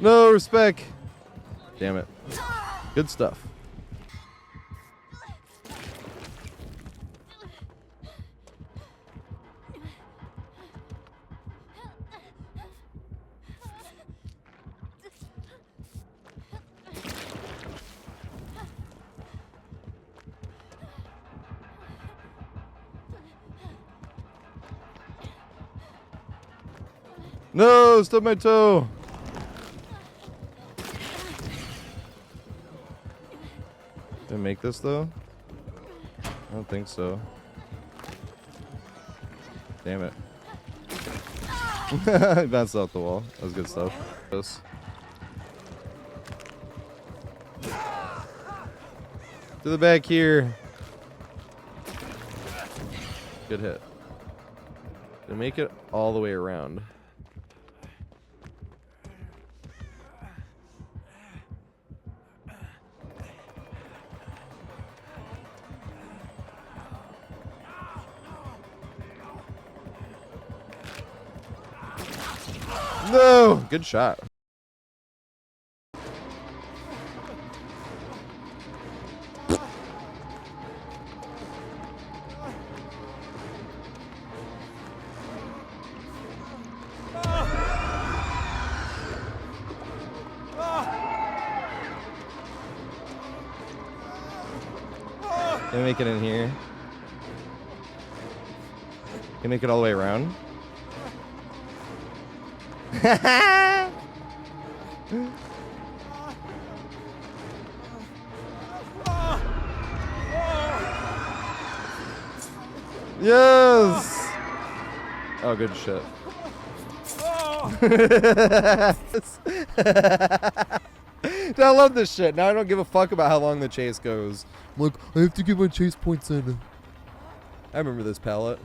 No respect. Damn it. Good stuff. No, stub my toe. Did I make this though? I don't think so. Damn it. Bounced off the wall. That was good stuff. This. To the back here. Good hit. Did I make it all the way around? No! Good shot. Can I make it in here? Can I make it all the way around? Yes! Oh, good shit. Dude, I love this shit. Now I don't give a fuck about how long the chase goes. I'm like, I have to get my chase points in. I remember this pallet.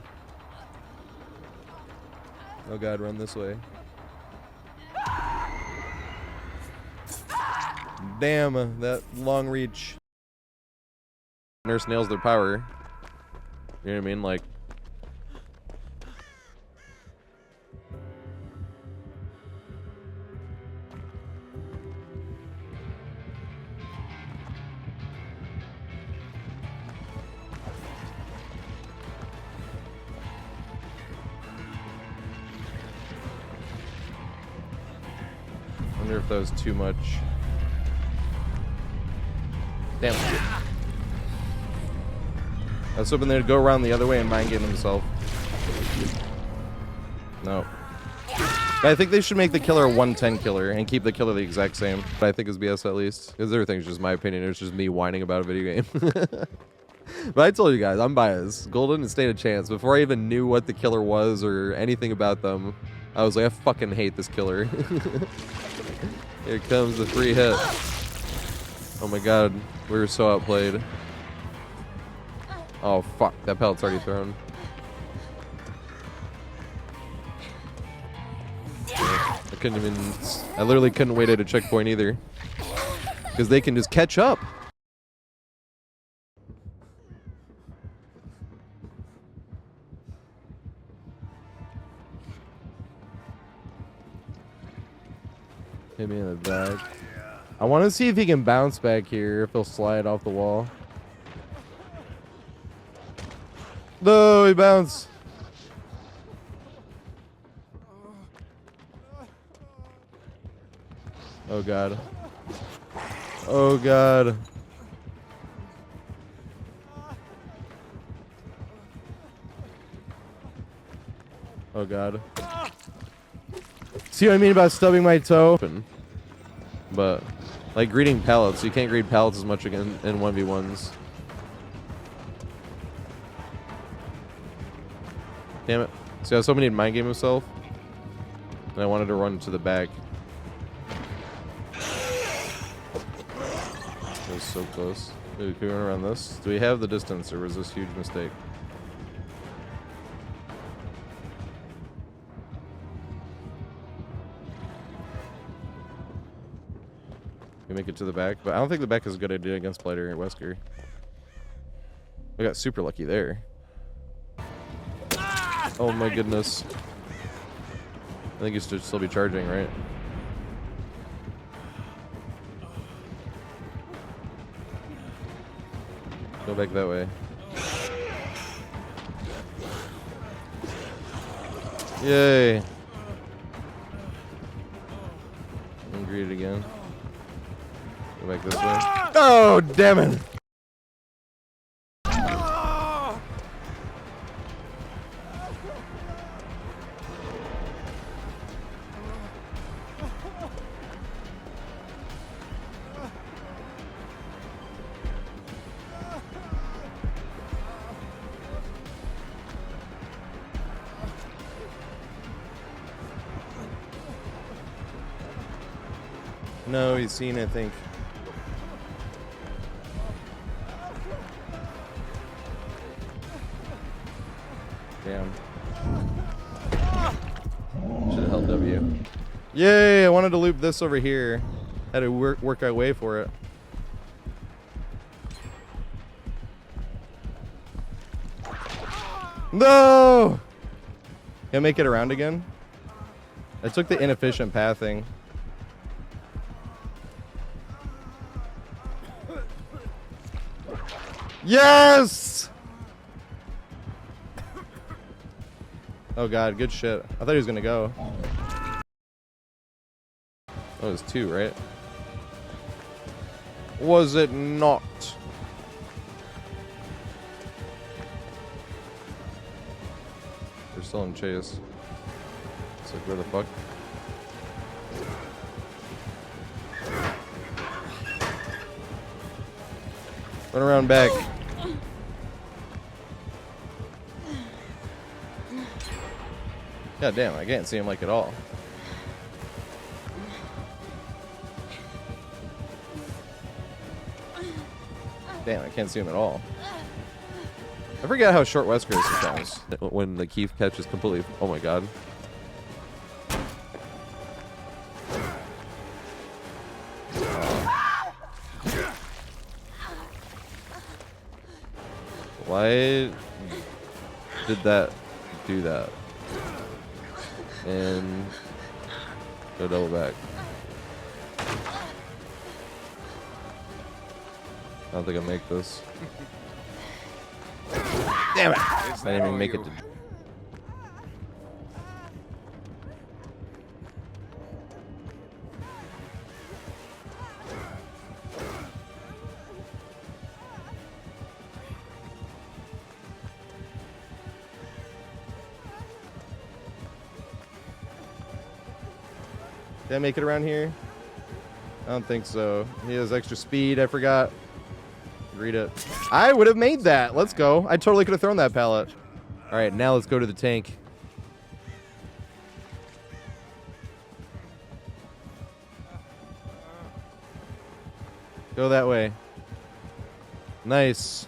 Oh god, run this way. Damn, that long reach. Nurse nails their power. You know what I mean? Like, I wonder if that was too much. Damn. I was hoping they'd go around the other way and mind game himself. No. But I think they should make the killer a 110 killer and keep the killer the exact same. But I think it's BS at least. Because everything's just my opinion. It's just me whining about a video game. But I told you guys, I'm biased. Golden and Stand a Chance. Before I even knew what the killer was or anything about them, I was like, I fucking hate this killer. Here comes the free hit. Oh my god, we were so outplayed. Oh fuck, that pellet's already thrown. I literally couldn't wait at a checkpoint either. Because they can just catch up. Hit me in the back. I want to see if he can bounce back here, if he'll slide off the wall. No, he bounced. Oh god. Oh god. Oh god. See what I mean about stubbing my toe? But, like greeting pallets, you can't greet pallets as much again in 1v1s. Damn it. See, I was hoping he'd mind game himself. And I wanted to run to the back. That was so close. Dude, can we run around this? Do we have the distance, or was this a huge mistake? We make it to the back, but I don't think the back is a good idea against Blighter and Wesker. We got super lucky there. Oh my goodness. I think you should still be charging, right? Go back that way. Yay! And greet it again. Go back this way. Oh, damn it! No, he's seen, I think. Damn. Should have held W. Yay! I wanted to loop this over here. Had to work our way for it. No! Can I make it around again? I took the inefficient pathing. Yes! Oh god, good shit. I thought he was gonna go. Oh, it was 2, right? Was it not? We're still in chase. It's like, where the fuck? Run around back. God damn, I can't see him like at all. Damn, I can't see him at all. I forget how short Wesker is sometimes. When the Keith catch is completely... Oh my god. Why did that do that? And go double back. I don't think I'll make this. Damn it! I didn't even make it to... Did I make it around here? I don't think so. He has extra speed, I forgot. Read it. I would have made that. Let's go. I totally could have thrown that pallet. All right, now let's go to the tank. Go that way. Nice.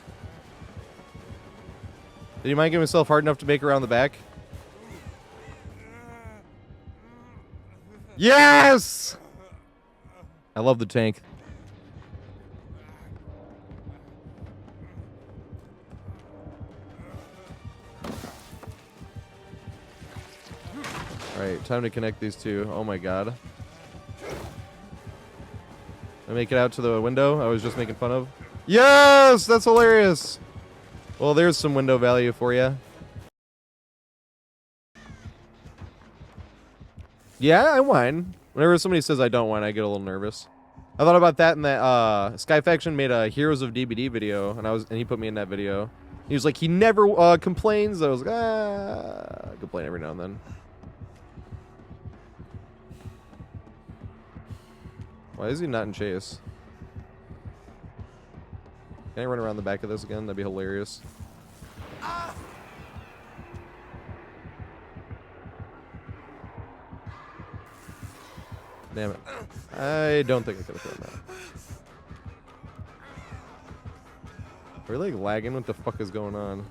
Did you mind getting myself hard enough to make around the back? Yes! I love the tank. Alright, time to connect these two. Oh my god. I make it out to the window I was just making fun of. Yes! That's hilarious! Well, there's some window value for you. Yeah, I whine. Whenever somebody says I don't whine, I get a little nervous. I thought about that in that Skyfaction made a Heroes of DBD video, and he put me in that video. He was like, he never complains. I was like, I complain every now and then. Why is he not in chase? Can I run around the back of this again? That'd be hilarious. Damn it. I don't think I could have thrown that. Are we like lagging? What the fuck is going on?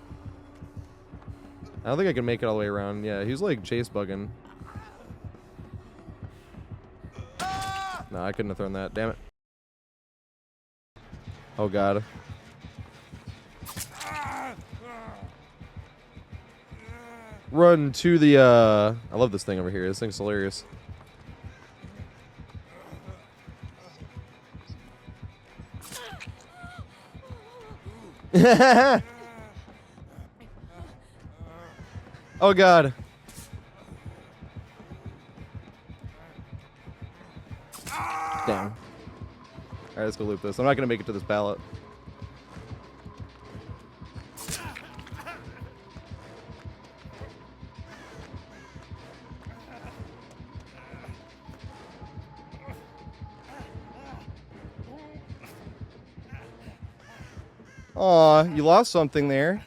I don't think I can make it all the way around. Yeah, he's like chase bugging. No, I couldn't have thrown that. Damn it. Oh god. Run to the I love this thing over here. This thing's hilarious. Oh god. Damn. Alright, let's go loop this. I'm not gonna make it to this pallet. Aw, you lost something there.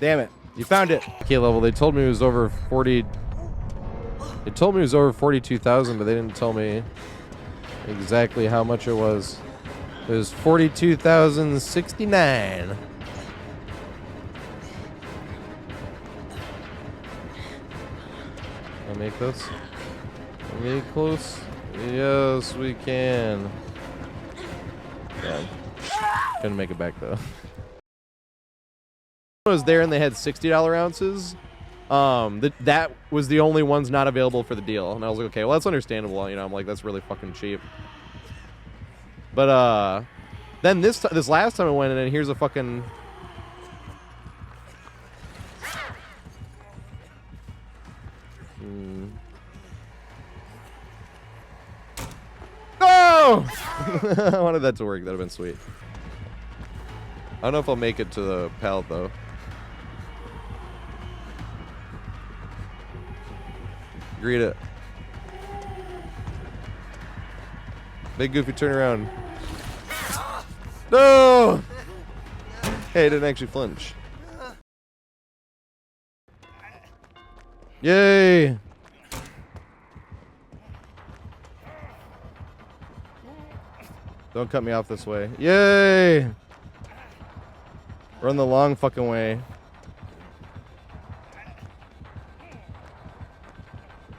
Damn it. You found it. K level, they told me it was over 40. They told me it was over 42,000, but they didn't tell me exactly how much it was. It was 42,069. Can I make this? Are we close? Yes, we can. Yeah. Couldn't make it back though. I was there and they had $60 ounces. That was the only ones not available for the deal, and I was like, okay, well that's understandable. You know, I'm like, that's really fucking cheap. But then this last time I went in, and here's a fucking. No! I wanted that to work. That'd have been sweet. I don't know if I'll make it to the pallet though. Greet it. Big Goofy, turn around. No! Hey, it didn't actually flinch. Yay! Don't cut me off this way. Yay! Run the long fucking way.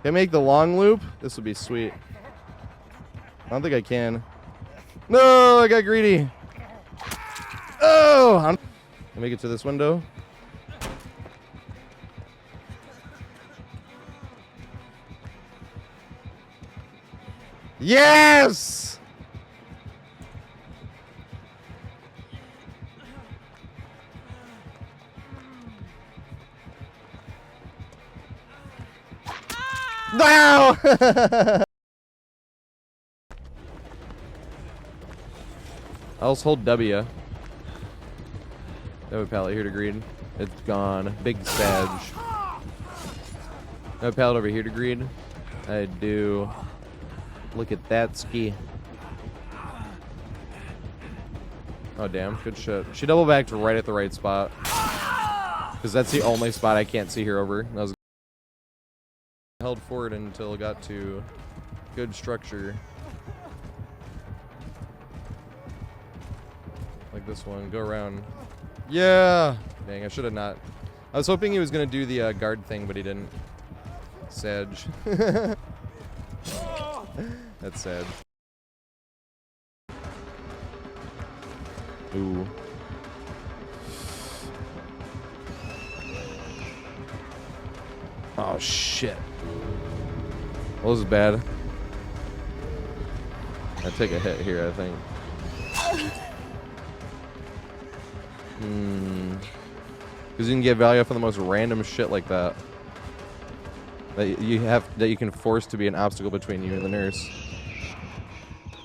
Can I make the long loop? This would be sweet. I don't think I can. No, I got greedy. Oh! Can I make it to this window? Yes! Wow! I'll hold W. No pallet here to green. It's gone. Big Sag. No pallet over here to green. I do. Look at that ski. Oh, damn. Good shit. She double backed right at the right spot. Because that's the only spot I can't see her over. That was held forward until it got to good structure. Like this one. Go around. Yeah! Dang, I should have not. I was hoping he was going to do the guard thing, but he didn't. Sag. That's sad. Ooh. Oh, shit. Well, this is bad. I take a hit here, I think. Because you can get value from the most random shit like that. That you can force to be an obstacle between you and the nurse.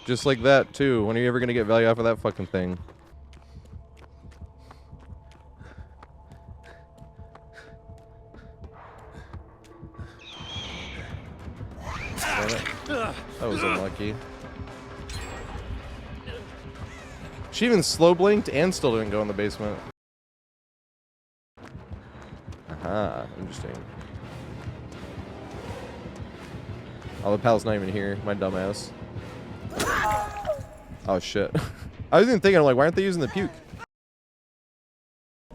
Just like that, too. When are you ever going to get value off of that fucking thing? That was unlucky. She even slow blinked and still didn't go in the basement. Aha, interesting. Oh, the pallet's not even here. My dumbass. Oh, shit. I was even thinking, I'm like, why aren't they using the puke?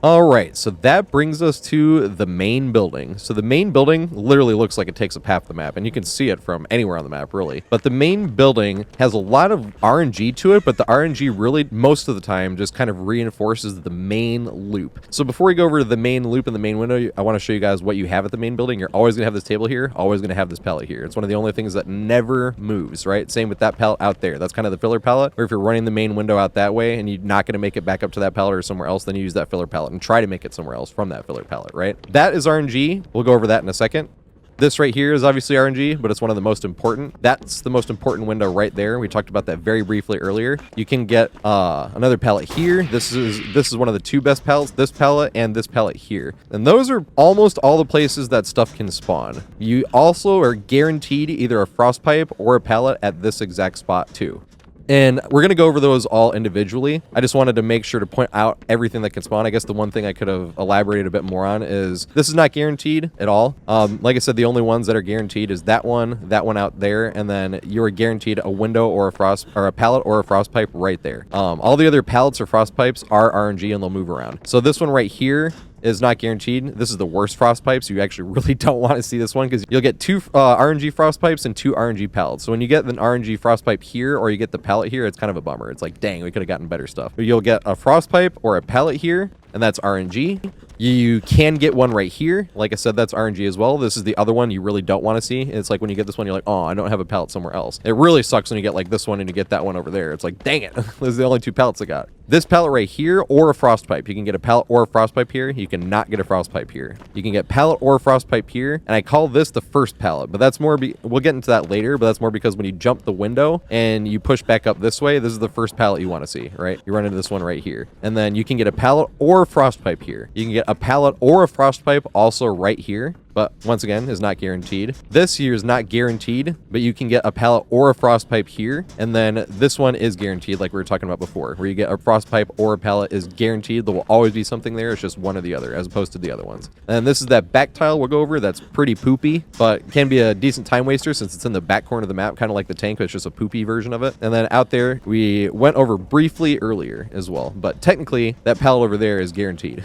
Alright, so that brings us to the main building. So the main building literally looks like it takes up half the map, and you can see it from anywhere on the map, really. But the main building has a lot of RNG to it, but the RNG really, most of the time, just kind of reinforces the main loop. So before we go over to the main loop and the main window, I want to show you guys what you have at the main building. You're always going to have this table here, always going to have this pallet here. It's one of the only things that never moves, right? Same with that pallet out there. That's kind of the filler pallet, or if you're running the main window out that way, and you're not going to make it back up to that pallet or somewhere else, then you use that filler pallet and try to make it somewhere else from that filler pallet, right? That is RNG. We'll go over that in a second. This right here is obviously RNG, but it's one of the most important. That's the most important window right there. We talked about that very briefly earlier. You can get another pallet here. This is one of the two best pallets, this pallet and this pallet here. And those are almost all the places that stuff can spawn. You also are guaranteed either a frost pipe or a pallet at this exact spot too. And we're going to go over those all individually. I just wanted to make sure to point out everything that can spawn. I guess the one thing I could have elaborated a bit more on is this is not guaranteed at all. Like I said, the only ones that are guaranteed is that one out there, and then you're guaranteed a window or a pallet or a frost pipe right there. All the other pallets or frost pipes are RNG and they'll move around. So this one right here is not guaranteed. This is the worst frost pipes. You actually really don't want to see this one because you'll get two RNG frost pipes and two RNG pallets. So when you get an RNG frost pipe here or you get the pallet here, it's kind of a bummer. It's like, dang, we could have gotten better stuff. But you'll get a frost pipe or a pallet here, and that's RNG. You can get one right here. Like I said, that's RNG as well. This is the other one you really don't want to see. It's like when you get this one, you're like, oh, I don't have a pallet somewhere else. It really sucks when you get like this one and you get that one over there. It's like, dang it. Those are the only two pallets I got. This pallet right here or a frost pipe. You can get a pallet or a frost pipe here. You cannot get a frost pipe here. You can get pallet or a frost pipe here. And I call this the first pallet, but that's more, we'll get into that later, but that's more because when you jump the window and you push back up this way, this is the first pallet you want to see, right? You run into this one right here. And then you can get a pallet or a frost pipe here. You can get a pallet or a frost pipe also right here. but once again is not guaranteed. This here is not guaranteed, but you can get a pallet or a frost pipe here, and then this one is guaranteed, like we were talking about before, where you get a frost pipe or a pallet is guaranteed. There will always be something there. It's just one or the other, as opposed to the other ones. And this is that back tile we'll go over. That's pretty poopy, but can be a decent time waster since it's in the back corner of the map, kind of like the tank, but it's just a poopy version of it. And then out there, we went over briefly earlier as well, but technically that pallet over there is guaranteed.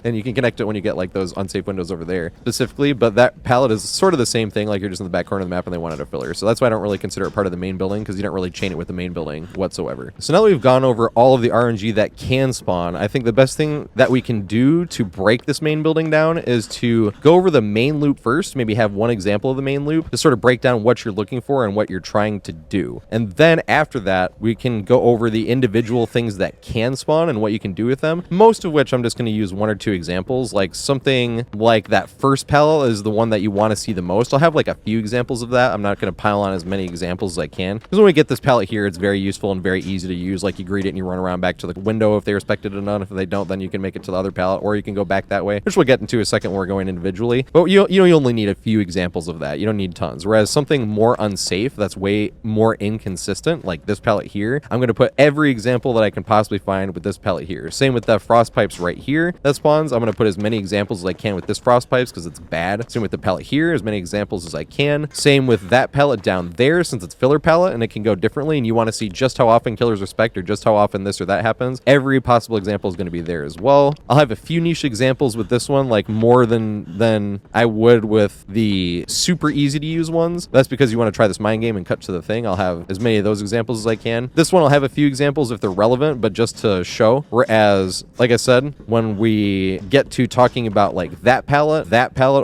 And you can connect it when you get like those unsafe windows over there specifically, but that pallet is sort of the same thing, like you're just in the back corner of the map and they wanted a filler. So that's why I don't really consider it part of the main building, because you don't really chain it with the main building whatsoever. So now that we've gone over all of the RNG that can spawn, I think the best thing that we can do to break this main building down is to go over the main loop first, maybe have one example of the main loop to sort of break down what you're looking for and what you're trying to do. And then after that, we can go over the individual things that can spawn and what you can do with them, most of which I'm just going to use one or two examples. Like something like that first pallet is the one that you want to see the most. I'll have like a few examples of that. I'm not going to pile on as many examples as I can, because when we get this pallet here, it's very useful and very easy to use. Like you greet it and you run around back to the window if they respected it enough. If they don't, then you can make it to the other pallet, or you can go back that way, which we'll get into a second when we're going individually. But you only need a few examples of that. You don't need tons. Whereas something more unsafe, that's way more inconsistent, like this pallet here, I'm going to put every example that I can possibly find with this pallet here. Same with the frost pipes right here that spawns. I'm going to put as many examples as I can with this frost pipes because it's bad. Same with the pallet here, as many examples as I can. Same with that pallet down there, since it's filler pallet and it can go differently and you want to see just how often killers respect or just how often this or that happens. Every possible example is going to be there as well. I'll have a few niche examples with this one, like more than I would with the super easy to use ones. That's because you want to try this mind game and cut to the thing. I'll have as many of those examples as I can. This one I'll have a few examples if they're relevant, but just to show. Whereas, like I said, when we get to talking about like that pallet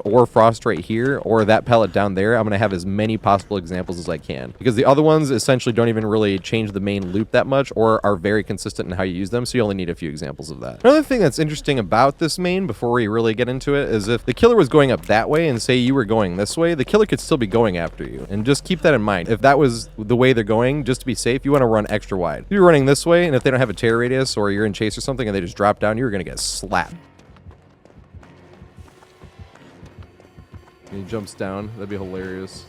or frost right here, or that pallet down there, I'm going to have as many possible examples as I can, because the other ones essentially don't even really change the main loop that much or are very consistent in how you use them, so you only need a few examples of that. Another thing that's interesting about this main, before we really get into it, is if the killer was going up that way and say you were going this way, the killer could still be going after you. And just keep that in mind. If that was the way they're going, just to be safe, you want to run extra wide. If you're running this way, and if they don't have a tear radius, or you're in chase or something and they just drop down, you're going to get slapped. And he jumps down. That'd be hilarious.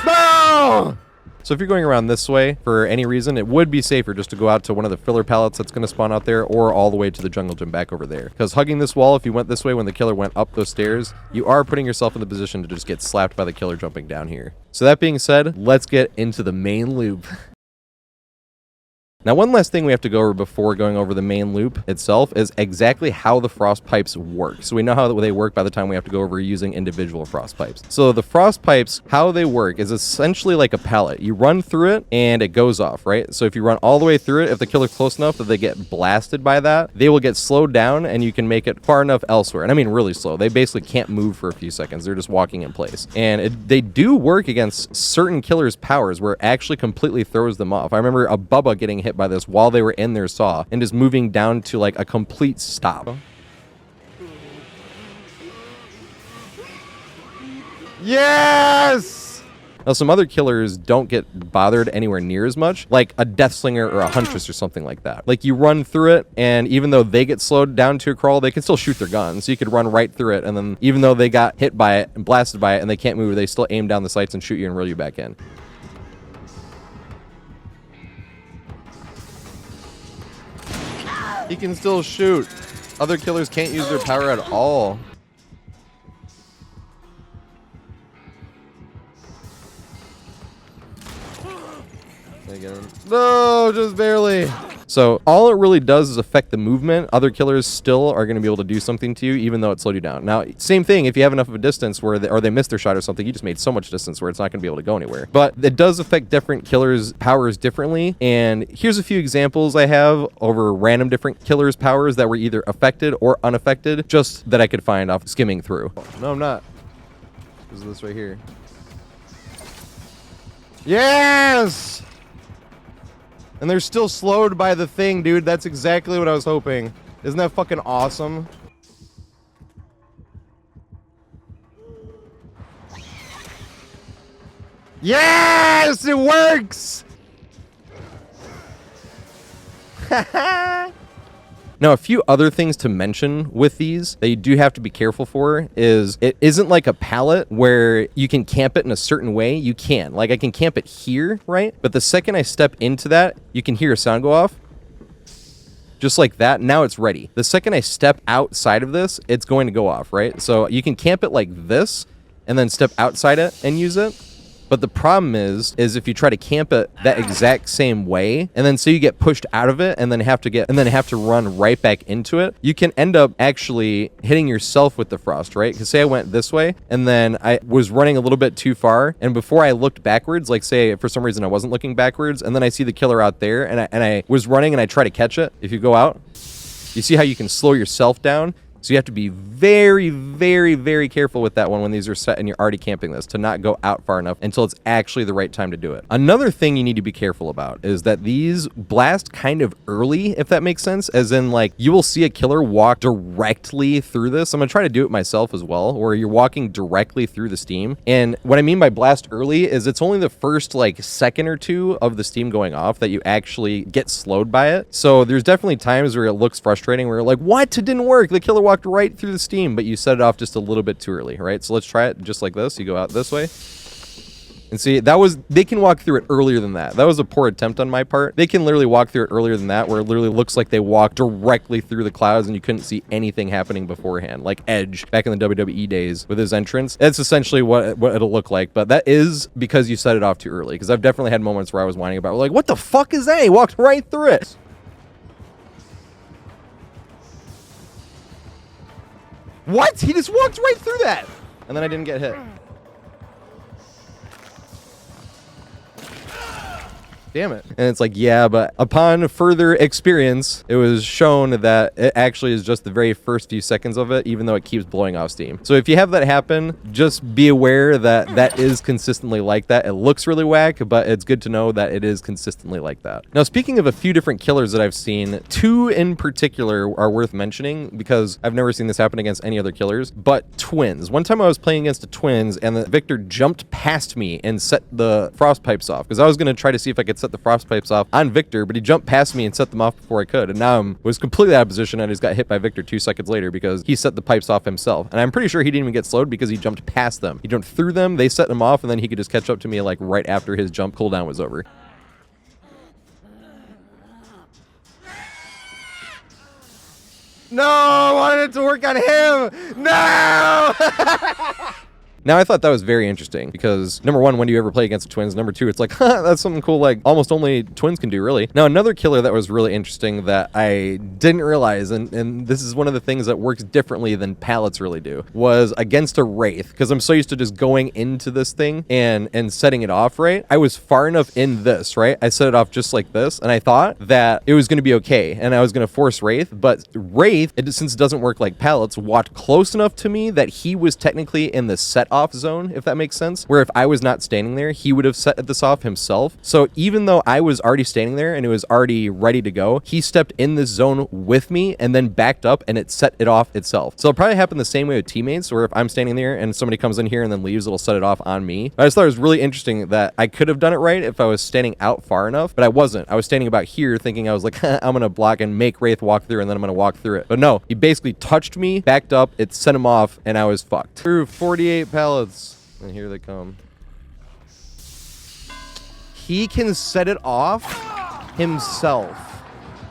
No! So if you're going around this way for any reason, it would be safer just to go out to one of the filler pallets that's going to spawn out there, or all the way to the jungle gym back over there. Because hugging this wall, if you went this way when the killer went up those stairs, you are putting yourself in the position to just get slapped by the killer jumping down here. So that being said, let's get into the main loop. Now, one last thing we have to go over before going over the main loop itself is exactly how the frost pipes work. So we know how they work by the time we have to go over using individual frost pipes. So the frost pipes, how they work is essentially like a pallet. You run through it and it goes off, right? So if you run all the way through it, if the killer's close enough that they get blasted by that, they will get slowed down and you can make it far enough elsewhere. And I mean really slow. They basically can't move for a few seconds. They're just walking in place. And they do work against certain killers' powers where it actually completely throws them off. I remember a Bubba getting hit by this while they were in their saw and just moving down to like a complete stop. Yes! Now, some other killers don't get bothered anywhere near as much, like a Deathslinger or a Huntress or something like that. Like, you run through it, and even though they get slowed down to a crawl, they can still shoot their guns. So you could run right through it, and then even though they got hit by it and blasted by it and they can't move, they still aim down the sights and shoot you and reel you back in. He can still shoot. Other killers can't use their power at all. No, just barely. So all it really does is affect the movement. Other killers still are going to be able to do something to you, even though it slowed you down. Now, same thing, if you have enough of a distance where they missed their shot or something, you just made so much distance where it's not going to be able to go anywhere. But it does affect different killers' powers differently. And here's a few examples I have over random different killers' powers that were either affected or unaffected, just that I could find off skimming through. No, I'm not. This is this right here. Yes! And they're still slowed by the thing, dude. That's exactly what I was hoping. Isn't that fucking awesome? Yes! It works! Now, a few other things to mention with these that you do have to be careful for is it isn't like a pallet where you can camp it in a certain way. You can. Like, I can camp it here, right? But the second I step into that, you can hear a sound go off. Just like that, now it's ready. The second I step outside of this, it's going to go off, right? So you can camp it like this and then step outside it and use it. But the problem is if you try to camp it that exact same way, and then say you get pushed out of it and then have to run right back into it, you can end up actually hitting yourself with the frost, right? Because say I went this way and then I was running a little bit too far, and before I looked backwards, like say for some reason I wasn't looking backwards, and then I see the killer out there, and I was running and I try to catch it. If you go out, you see how you can slow yourself down. So you have to be very, very, very careful with that one when these are set and you're already camping this, to not go out far enough until it's actually the right time to do it. Another thing you need to be careful about is that these blast kind of early, if that makes sense, as in like you will see a killer walk directly through this. I'm gonna try to do it myself as well, where you're walking directly through the steam. And what I mean by blast early is it's only the first like second or two of the steam going off that you actually get slowed by it. So there's definitely times where it looks frustrating, where you're like, what? It didn't work. The killer walked right through the steam, but you set it off just a little bit too early, right? So let's try it just like this. You go out this way. And see, they can walk through it earlier than that. That was a poor attempt on my part. They can literally walk through it earlier than that, where it literally looks like they walked directly through the clouds and you couldn't see anything happening beforehand. Like Edge back in the WWE days with his entrance. That's essentially what it'll look like. But that is because you set it off too early. Because I've definitely had moments where I was whining about, like, what the fuck is that? He walked right through it. What? He just walked right through that. And then I didn't get hit. Damn it. And it's like, yeah, but upon further experience, it was shown that it actually is just the very first few seconds of it, even though it keeps blowing off steam. So if you have that happen, just be aware that that is consistently like that. It looks really whack, but it's good to know that it is consistently like that. Now, speaking of a few different killers that I've seen, two in particular are worth mentioning because I've never seen this happen against any other killers, but twins. One time I was playing against the twins and the Victor jumped past me and set the frost pipes off because I was going to try to see if I could set the frost pipes off on Victor, but he jumped past me and set them off before I could. And now I was completely out of position and I just got hit by Victor 2 seconds later because he set the pipes off himself. And I'm pretty sure he didn't even get slowed because he jumped past them. He jumped through them, they set him off, and then he could just catch up to me like right after his jump cooldown was over. No, I wanted it to work on him. No! Now, I thought that was very interesting because, number one, when do you ever play against the twins? Number two, it's like, that's something cool like almost only twins can do, really. Now, another killer that was really interesting that I didn't realize, and this is one of the things that works differently than pallets really do, was against a Wraith, because I'm so used to just going into this thing and setting it off, right? I was far enough in this, right? I set it off just like this, and I thought that it was going to be okay, and I was going to force Wraith, but Wraith, since it doesn't work like pallets, walked close enough to me that he was technically in the set off zone, if that makes sense, where if I was not standing there, he would have set this off himself. So even though I was already standing there and it was already ready to go, he stepped in this zone with me and then backed up and it set it off itself. So it'll probably happen the same way with teammates, where if I'm standing there and somebody comes in here and then leaves, it'll set it off on me. I just thought it was really interesting that I could have done it right if I was standing out far enough, but I wasn't. I was standing about here thinking I was like, I'm gonna block and make Wraith walk through and then I'm gonna walk through it. But no, he basically touched me, backed up, it sent him off, and I was fucked. Through 48 pallets. And here they come. He can set it off himself.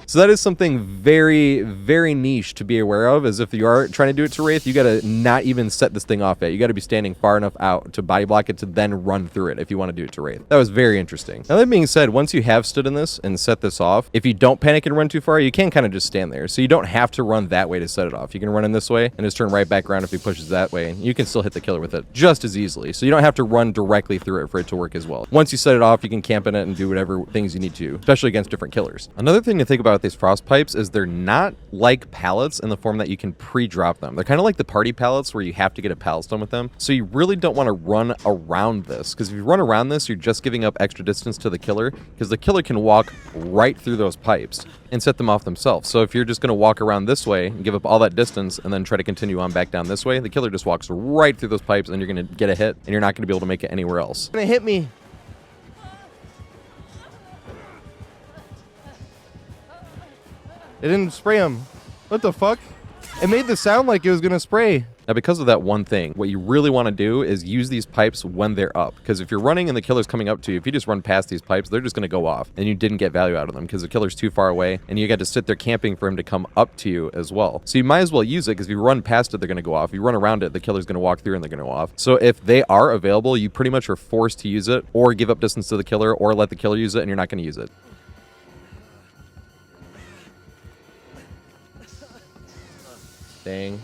So that is something very, very niche to be aware of, is if you are trying to do it to Wraith, you gotta not even set this thing off yet. You gotta be standing far enough out to body block it to then run through it if you want to do it to Wraith. That was very interesting. Now, that being said, once you have stood in this and set this off, if you don't panic and run too far, you can kind of just stand there. So you don't have to run that way to set it off. You can run in this way and just turn right back around if he pushes that way. You can still hit the killer with it just as easily. So you don't have to run directly through it for it to work as well. Once you set it off, you can camp in it and do whatever things you need to, especially against different killers. Another thing to think about with these frost pipes is they're not like pallets in the form that you can pre-drop them. They're kind of like the party pallets where you have to get a pallet stone with them. So you really don't want to run around this, because if you run around this, you're just giving up extra distance to the killer, because the killer can walk right through those pipes and set them off themselves. So if you're just going to walk around this way and give up all that distance and then try to continue on back down this way, the killer just walks right through those pipes and you're going to get a hit and you're not going to be able to make it anywhere else. Gonna hit me. It didn't spray him. What the fuck? It made the sound like it was gonna spray. Now, because of that one thing, what you really want to do is use these pipes when they're up. Because if you're running and the killer's coming up to you, if you just run past these pipes, they're just going to go off. And you didn't get value out of them because the killer's too far away. And you got to sit there camping for him to come up to you as well. So you might as well use it because if you run past it, they're going to go off. If you run around it, the killer's going to walk through and they're going to go off. So if they are available, you pretty much are forced to use it or give up distance to the killer or let the killer use it and you're not going to use it. Dang.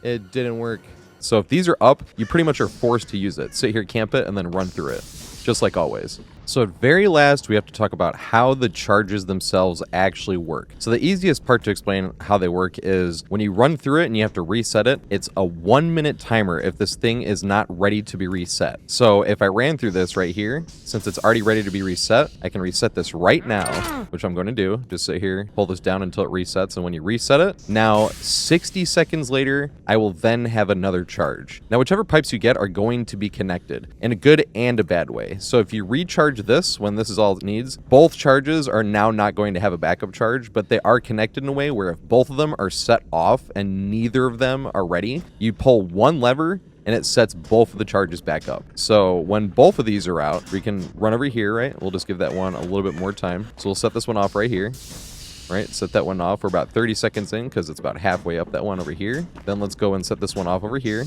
It didn't work. So if these are up, you pretty much are forced to use it. Sit here, camp it, and then run through it, just like always. So at very last, we have to talk about how the charges themselves actually work. So the easiest part to explain how they work is when you run through it and you have to reset it, it's a 1-minute timer if this thing is not ready to be reset. So if I ran through this right here, since it's already ready to be reset, I can reset this right now, which I'm going to do. Just sit here, pull this down until it resets. And when you reset it, now 60 seconds later, I will then have another charge. Now, whichever pipes you get are going to be connected in a good and a bad way. So if you recharge this when this is all it needs, both charges are now not going to have a backup charge, but they are connected in a way where if both of them are set off and neither of them are ready, you pull one lever and it sets both of the charges back up. So when both of these are out, we can run over here, right? We'll just give that one a little bit more time. So we'll set this one off right here. Right, set that one off. We're about 30 seconds in because it's about halfway up that one over here. Then let's go and set this one off over here.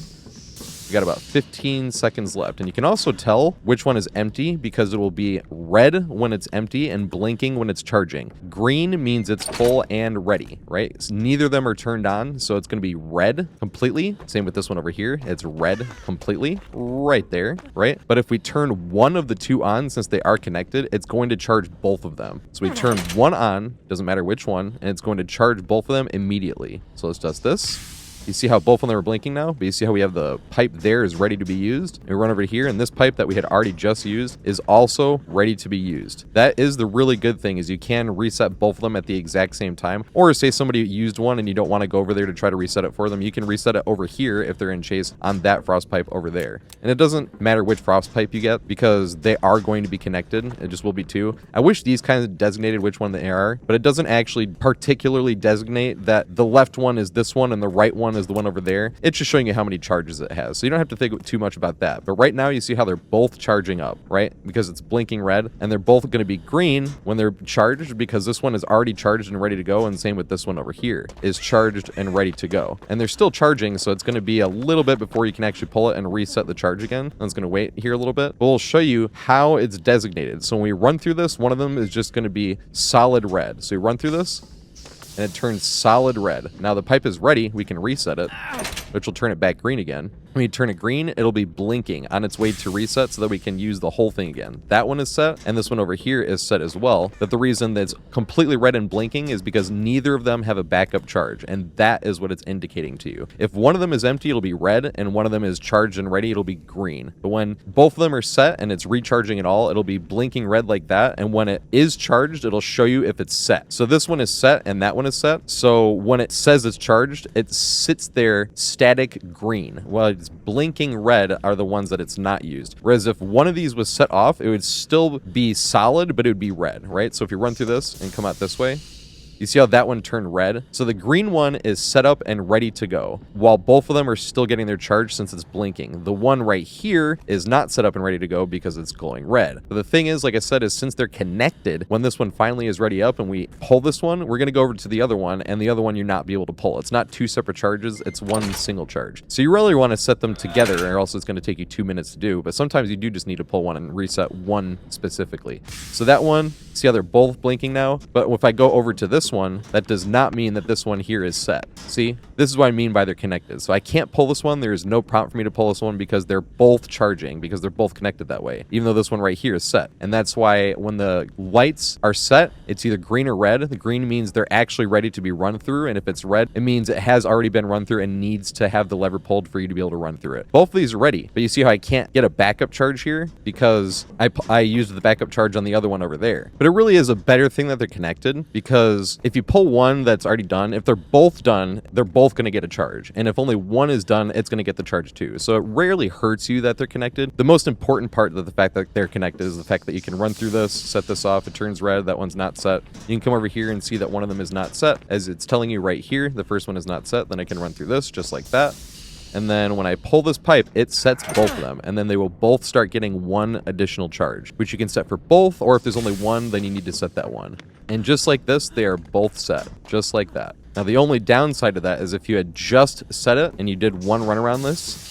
We got about 15 seconds left. And you can also tell which one is empty because it will be red when it's empty and blinking when it's charging. Green means it's full and ready, right? So neither of them are turned on, so it's going to be red completely. Same with this one over here. It's red completely right there, right? But if we turn one of the two on, since they are connected, it's going to charge both of them. So we turn one on, doesn't matter which one, and it's going to charge both of them immediately. So let's test this. You see how both of them are blinking now? But you see how we have the pipe there is ready to be used? And we run over here, and this pipe that we had already just used is also ready to be used. That is the really good thing, is you can reset both of them at the exact same time. Or say somebody used one and you don't want to go over there to try to reset it for them, you can reset it over here if they're in chase on that frost pipe over there. And it doesn't matter which frost pipe you get because they are going to be connected. It just will be two. I wish these kinds of designated which one they are, but it doesn't actually particularly designate that the left one is this one and the right one is the one over there. It's just showing you how many charges it has. So you don't have to think too much about that. But right now you see how they're both charging up, right? Because it's blinking red, and they're both going to be green when they're charged because this one is already charged and ready to go, and same with this one over here is charged and ready to go. And they're still charging, so it's going to be a little bit before you can actually pull it and reset the charge again. And it's going to wait here a little bit. But we'll show you how it's designated. So when we run through this, one of them is just going to be solid red. So you run through this, and it turns solid red. Now the pipe is ready, we can reset it, which will turn it back green again. When you turn it green, it'll be blinking on its way to reset so that we can use the whole thing again. That one is set, and this one over here is set as well. But the reason that it's completely red and blinking is because neither of them have a backup charge, and that is what it's indicating to you. If one of them is empty, it'll be red, and one of them is charged and ready, it'll be green. But when both of them are set and it's recharging at all, it'll be blinking red like that, and when it is charged, it'll show you if it's set. So this one is set, and that one is set. So when it says it's charged, it sits there static green, while it's blinking red are the ones that it's not used. Whereas if one of these was set off, it would still be solid, but it would be red, right? So if you run through this and come out this way, you see how that one turned red? So the green one is set up and ready to go, while both of them are still getting their charge since it's blinking. The one right here is not set up and ready to go because it's glowing red. But the thing is, like I said, is since they're connected, when this one finally is ready up and we pull this one, we're going to go over to the other one, and the other one you're not be able to pull. It's not two separate charges, it's one single charge. So you really want to set them together, or else it's going to take you 2 minutes to do. But sometimes you do just need to pull one and reset one specifically. So that one, see how they're both blinking now? But if I go over to this one, that does not mean that this one here is set. See, this is what I mean by they're connected. So I can't pull this one. There is no prompt for me to pull this one because they're both charging, because they're both connected that way, even though this one right here is set. And that's why when the lights are set, it's either green or red. The green means they're actually ready to be run through, and if it's red, it means it has already been run through and needs to have the lever pulled for you to be able to run through it. Both of these are ready, but you see how I can't get a backup charge here because I used the backup charge on the other one over there. But it really is a better thing that they're connected, because If you pull one that's already done, if they're both done, they're both going to get a charge. And if only one is done, it's going to get the charge too. So it rarely hurts you that they're connected. The most important part of the fact that they're connected is the fact that you can run through this, set this off, it turns red, that one's not set. You can come over here and see that one of them is not set, as it's telling you right here, the first one is not set. Then I can run through this just like that. And then when I pull this pipe, it sets both of them. And then they will both start getting one additional charge, which you can set for both, or if there's only one, then you need to set that one. And just like this, they are both set, just like that. Now, the only downside to that is if you had just set it and you did one run around this,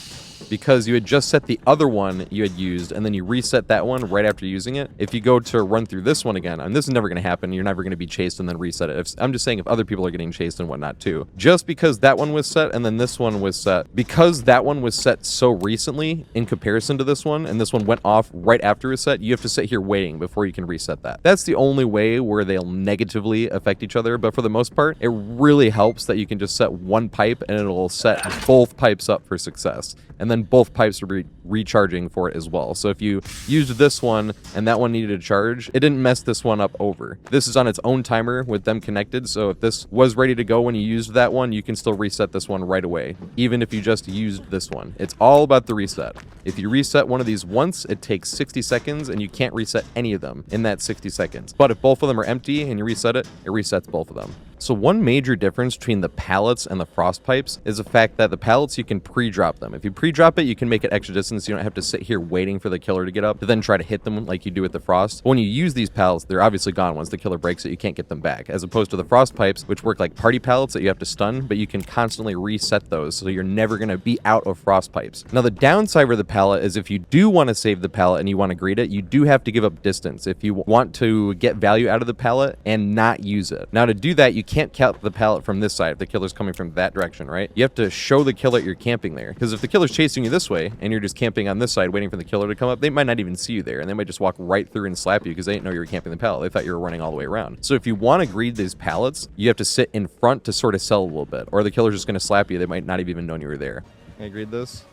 because you had just set the other one you had used and then you reset that one right after using it. If you go to run through this one again, and this is never going to happen, you're never going to be chased and then reset it. I'm just saying if other people are getting chased and whatnot too. Just because that one was set and then this one was set, because that one was set so recently in comparison to this one, and this one went off right after it was set, you have to sit here waiting before you can reset that. That's the only way where they'll negatively affect each other, but for the most part, it really helps that you can just set one pipe and it'll set both pipes up for success. And then both pipes will be recharging for it as well. So if you used this one and that one needed a charge, it didn't mess this one up over. This is on its own timer with them connected, so if this was ready to go when you used that one, you can still reset this one right away, even if you just used this one. It's all about the reset. If you reset one of these once, it takes 60 seconds, and you can't reset any of them in that 60 seconds. But if both of them are empty and you reset it, it resets both of them. So one major difference between the pallets and the frost pipes is the fact that the pallets, you can pre-drop them. If you pre-drop it, you can make it extra distance. You don't have to sit here waiting for the killer to get up to then try to hit them like you do with the frost. But when you use these pallets, they're obviously gone. Once the killer breaks it, you can't get them back. As opposed to the frost pipes, which work like party pallets that you have to stun, but you can constantly reset those, so you're never going to be out of frost pipes. Now, the downside for the pallet is if you do want to save the pallet and you want to greet it, you do have to give up distance if you want to get value out of the pallet and not use it. Now, to do that, you can't count the pallet from this side if the killer's coming from that direction, right? You have to show the killer you're camping there, because if the killer's chasing you this way and you're just camping on this side waiting for the killer to come up, they might not even see you there, and they might just walk right through and slap you because they didn't know you were camping the pallet. They thought you were running all the way around. So if you want to greed these pallets, you have to sit in front to sort of sell a little bit, or the killer's just going to slap you. They might not have even known you were there. Can I greed this?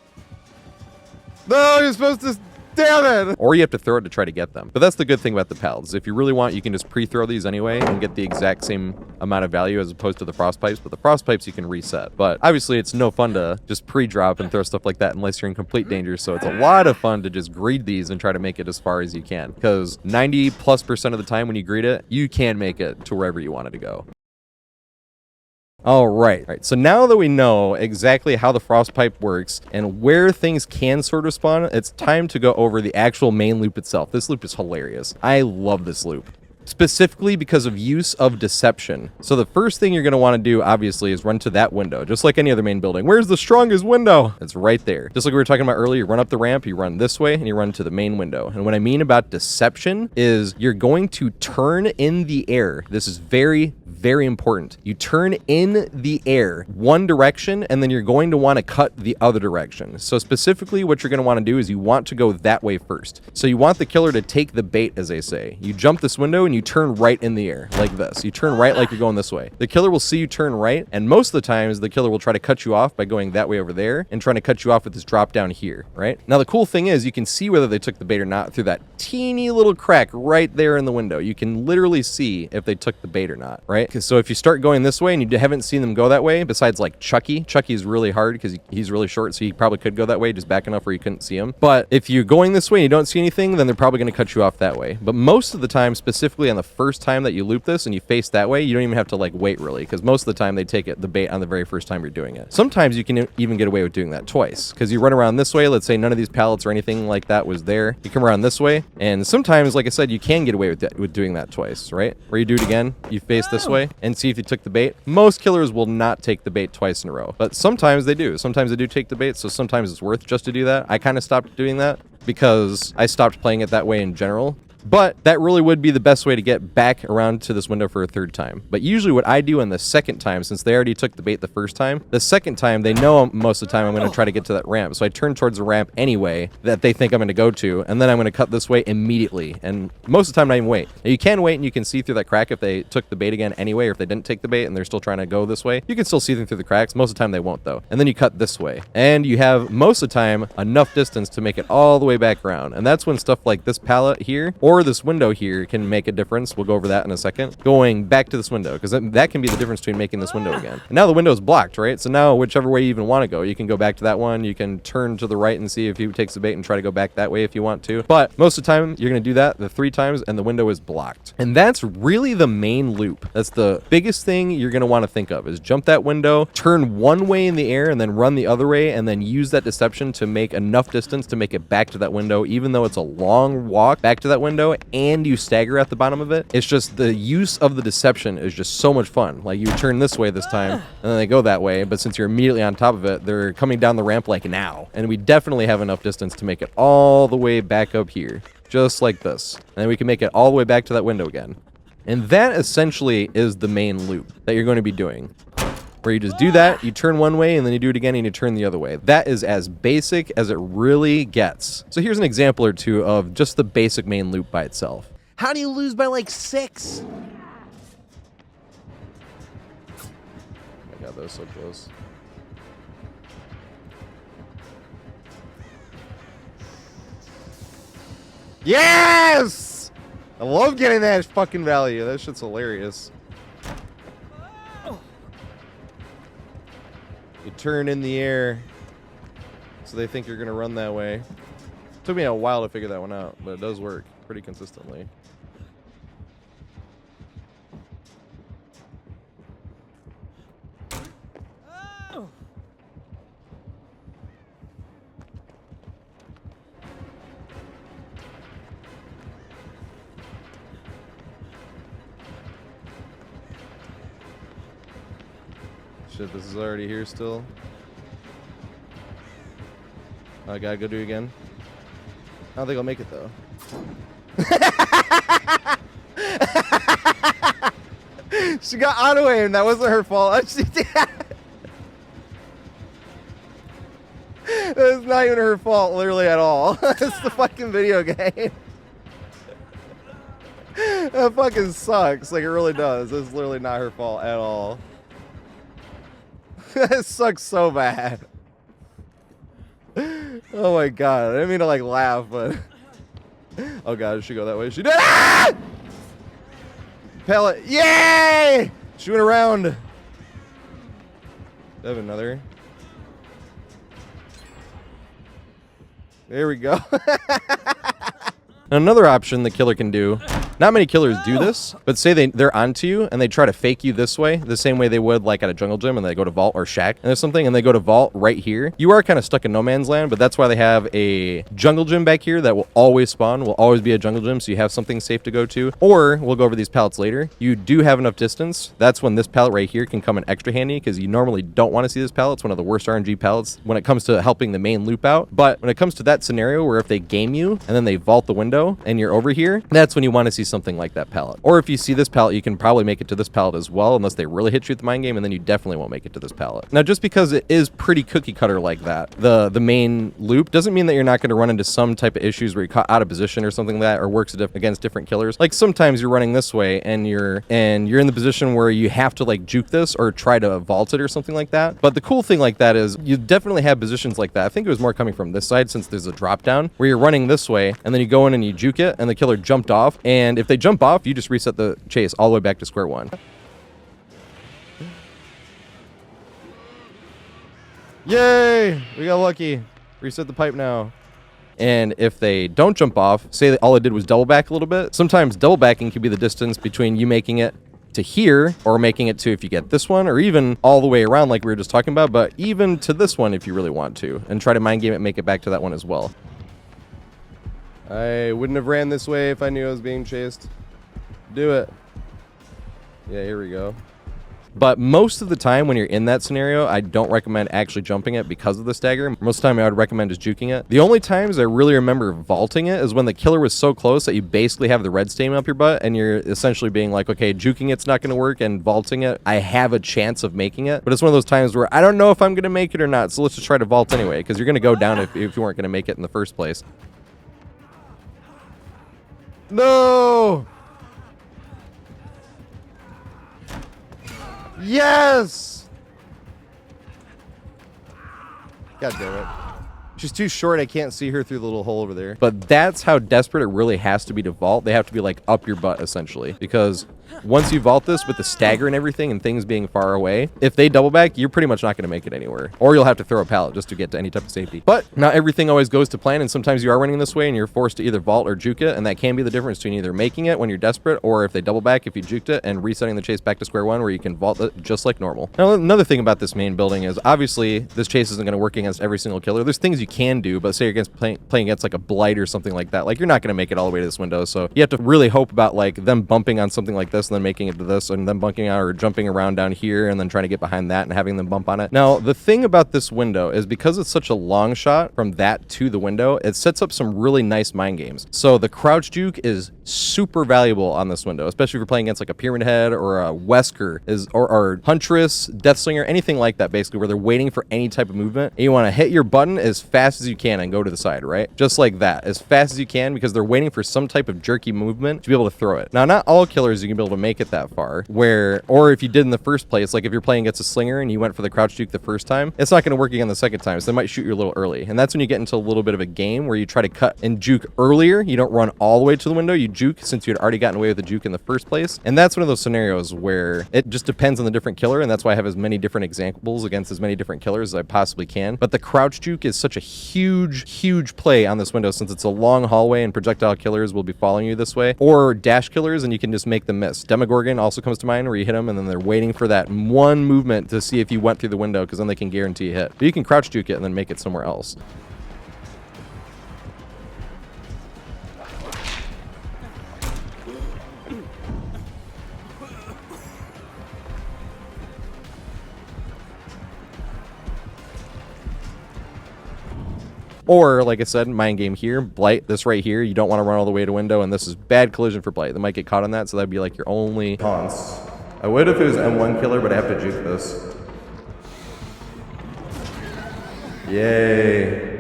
No, you're supposed to... Damn it! Or you have to throw it to try to get them. But that's the good thing about the pallets. If you really want, you can just pre-throw these anyway and get the exact same amount of value as opposed to the frost pipes. But the frost pipes you can reset. But obviously it's no fun to just pre-drop and throw stuff like that unless you're in complete danger. So it's a lot of fun to just greed these and try to make it as far as you can. Because 90+% of the time when you greed it, you can make it to wherever you want it to go. All right. So now that we know exactly how the frost pipe works and where things can sort of spawn, it's time to go over the actual main loop itself. This loop is hilarious. I love this loop, specifically because of use of deception. So the first thing you're going to want to do, obviously, is run to that window, just like any other main building. Where's the strongest window? It's right there. Just like we were talking about earlier, you run up the ramp, you run this way, and you run to the main window. And what I mean about deception is you're going to turn in the air. This is very, very important. You turn in the air one direction, and then you're going to want to cut the other direction. So specifically, what you're going to want to do is you want to go that way first. So you want the killer to take the bait, as they say. You jump this window, and you turn right in the air, like this. You turn right like you're going this way. The killer will see you turn right, and most of the times, the killer will try to cut you off by going that way over there, and trying to cut you off with this drop down here, right? Now, the cool thing is, you can see whether they took the bait or not through that teeny little crack right there in the window. You can literally see if they took the bait or not, right? So if you start going this way and you haven't seen them go that way, besides like Chucky is really hard because he's really short, so he probably could go that way, just back enough where you couldn't see him. But if you're going this way and you don't see anything, then they're probably going to cut you off that way. But most of the time, specifically on the first time that you loop this and you face that way, you don't even have to like wait really, because most of the time they take the bait on the very first time you're doing it. Sometimes you can even get away with doing that twice, because you run around this way. Let's say none of these pallets or anything like that was there. You come around this way, and sometimes, like I said, you can get away with doing that twice, right? Where you do it again, you face this way and see if you took the bait. Most killers will not take the bait twice in a row, but sometimes they do. Sometimes they do take the bait, so sometimes it's worth just to do that. I kind of stopped doing that because I stopped playing it that way in general. But that really would be the best way to get back around to this window for a third time. But usually what I do on the second time, since they already took the bait the first time, the second time, they know most of the time I'm going to try to get to that ramp. So I turn towards the ramp anyway that they think I'm going to go to, and then I'm going to cut this way immediately. And most of the time, not even wait. Now, you can wait, and you can see through that crack if they took the bait again anyway, or if they didn't take the bait and they're still trying to go this way. You can still see them through the cracks. Most of the time, they won't, though. And then you cut this way. And you have, most of the time, enough distance to make it all the way back around. And that's when stuff like this pallet here, or or this window here can make a difference. We'll go over that in a second. Going back to this window, because that can be the difference between making this window again. And now the window is blocked, right? So now whichever way you even want to go, you can go back to that one. You can turn to the right and see if he takes the bait and try to go back that way if you want to. But most of the time, you're going to do that the 3 times and the window is blocked. And that's really the main loop. That's the biggest thing you're going to want to think of is jump that window, turn one way in the air and then run the other way, and then use that deception to make enough distance to make it back to that window, even though it's a long walk back to that window and you stagger at the bottom of it. It's just the use of the deception is just so much fun. Like you turn this way this time and then they go that way, but since you're immediately on top of it, they're coming down the ramp like now. And we definitely have enough distance to make it all the way back up here, just like this. And then we can make it all the way back to that window again. And that essentially is the main loop that you're going to be doing, where you just do that, you turn one way, and then you do it again, and you turn the other way. That is as basic as it really gets. So here's an example or two of just the basic main loop by itself. How do you lose by like 6? Oh my god, that was so close. Yes! I love getting that fucking value. That shit's hilarious. You turn in the air, so they think you're gonna run that way. Took me a while to figure that one out, but it does work pretty consistently. Shit, this is already here still. Oh, I gotta go do it again. I don't think I'll make it though. She got auto aim. That wasn't her fault. She did. That was not even her fault, literally at all. It's the fucking video game. That fucking sucks. Like it really does. It's literally not her fault at all. That sucks so bad. Oh my god. I didn't mean to like laugh, but oh god, she go that way. She did. Ah! Pallet. Yay! She went around. I have another. There we go. Another option the killer can do, not many killers do this, but say they're onto you and they try to fake you this way, the same way they would like at a jungle gym, and they go to vault or shack and there's something and they go to vault right here. You are kind of stuck in no man's land, but that's why they have a jungle gym back here that will always spawn, will always be a jungle gym, so you have something safe to go to. Or we'll go over these pallets later. You do have enough distance. That's when this pallet right here can come in extra handy, because you normally don't want to see this pallet. It's one of the worst RNG pallets when it comes to helping the main loop out. But when it comes to that scenario where if they game you and then they vault the window and you're over here, that's when you want to see something like that pallet. Or if you see this pallet, you can probably make it to this pallet as well, unless they really hit you with the mind game, and then you definitely won't make it to this pallet. Now, just because it is pretty cookie cutter like that, the main loop, doesn't mean that you're not going to run into some type of issues where you're caught out of position or something like that, or works against different killers. Like sometimes you're running this way and you're in the position where you have to like juke this or try to vault it or something like that. But the cool thing like that is you definitely have positions like that. I think it was more coming from this side, since there's a drop down where you're running this way and then you go in and you juke it and the killer jumped off, and if they jump off, you just reset the chase all the way back to square one. Yay! We got lucky. Reset the pipe now. And if they don't jump off, say that all it did was double back a little bit, sometimes double backing can be the distance between you making it to here or making it to, if you get this one, or even all the way around like we were just talking about, but even to this one if you really want to, and try to mind game it, make it back to that one as well. I wouldn't have ran this way if I knew I was being chased. Do it. Yeah, here we go. But most of the time when you're in that scenario, I don't recommend actually jumping it because of the stagger. Most of the time I would recommend just juking it. The only times I really remember vaulting it is when the killer was so close that you basically have the red stain up your butt and you're essentially being like, okay, juking it's not going to work, and vaulting it, I have a chance of making it. But it's one of those times where I don't know if I'm going to make it or not, so let's just try to vault anyway, because you're going to go down if you weren't going to make it in the first place. No! Yes! God damn it. She's too short. I can't see her through the little hole over there. But that's how desperate it really has to be to vault. They have to be like up your butt essentially, because once you vault this with the stagger and everything and things being far away, if they double back, you're pretty much not going to make it anywhere, or you'll have to throw a pallet just to get to any type of safety. But not everything always goes to plan, and sometimes you are running this way and you're forced to either vault or juke it, and that can be the difference between either making it when you're desperate, or if they double back, if you juked it, and resetting the chase back to square one where you can vault it just like normal. Now, another thing about this main building is obviously this chase isn't going to work against every single killer. There's things you can do, but say you're against playing against like a blight or something like that, like you're not going to make it all the way to this window, so you have to really hope about like them bumping on something like this and then making it to this, and then bunking out or jumping around down here and then trying to get behind that and having them bump on it. Now, the thing about this window is because it's such a long shot from that to the window, it sets up some really nice mind games. So the crouch juke is super valuable on this window, especially if you're playing against like a Pyramid Head or a Wesker or Huntress, Deathslinger, anything like that, basically, where they're waiting for any type of movement. And you want to hit your button as fast as you can and go to the side, right? Just like that, as fast as you can, because they're waiting for some type of jerky movement to be able to throw it. Now, not all killers you can be able to make it that far, or if you did in the first place, like if you're playing against a slinger and you went for the crouch juke the first time, it's not going to work again the second time, so they might shoot you a little early. And that's when you get into a little bit of a game where you try to cut and juke earlier. You don't run all the way to the window, you juke since you had already gotten away with the juke in the first place. And that's one of those scenarios where it just depends on the different killer, and that's why I have as many different examples against as many different killers as I possibly can. But the crouch juke is such a huge play on this window, since it's a long hallway and projectile killers will be following you this way, or dash killers, and you can just make them miss. Demogorgon also comes to mind, where you hit them and then they're waiting for that one movement to see if you went through the window, because then they can guarantee a hit. But you can crouch juke it and then make it somewhere else. Or, like I said, mind game here, blight, this right here, you don't want to run all the way to window, and this is bad collision for blight. They might get caught on that, so that'd be like your only taunts. I would if it was M1 killer, but I have to juke this. Yay.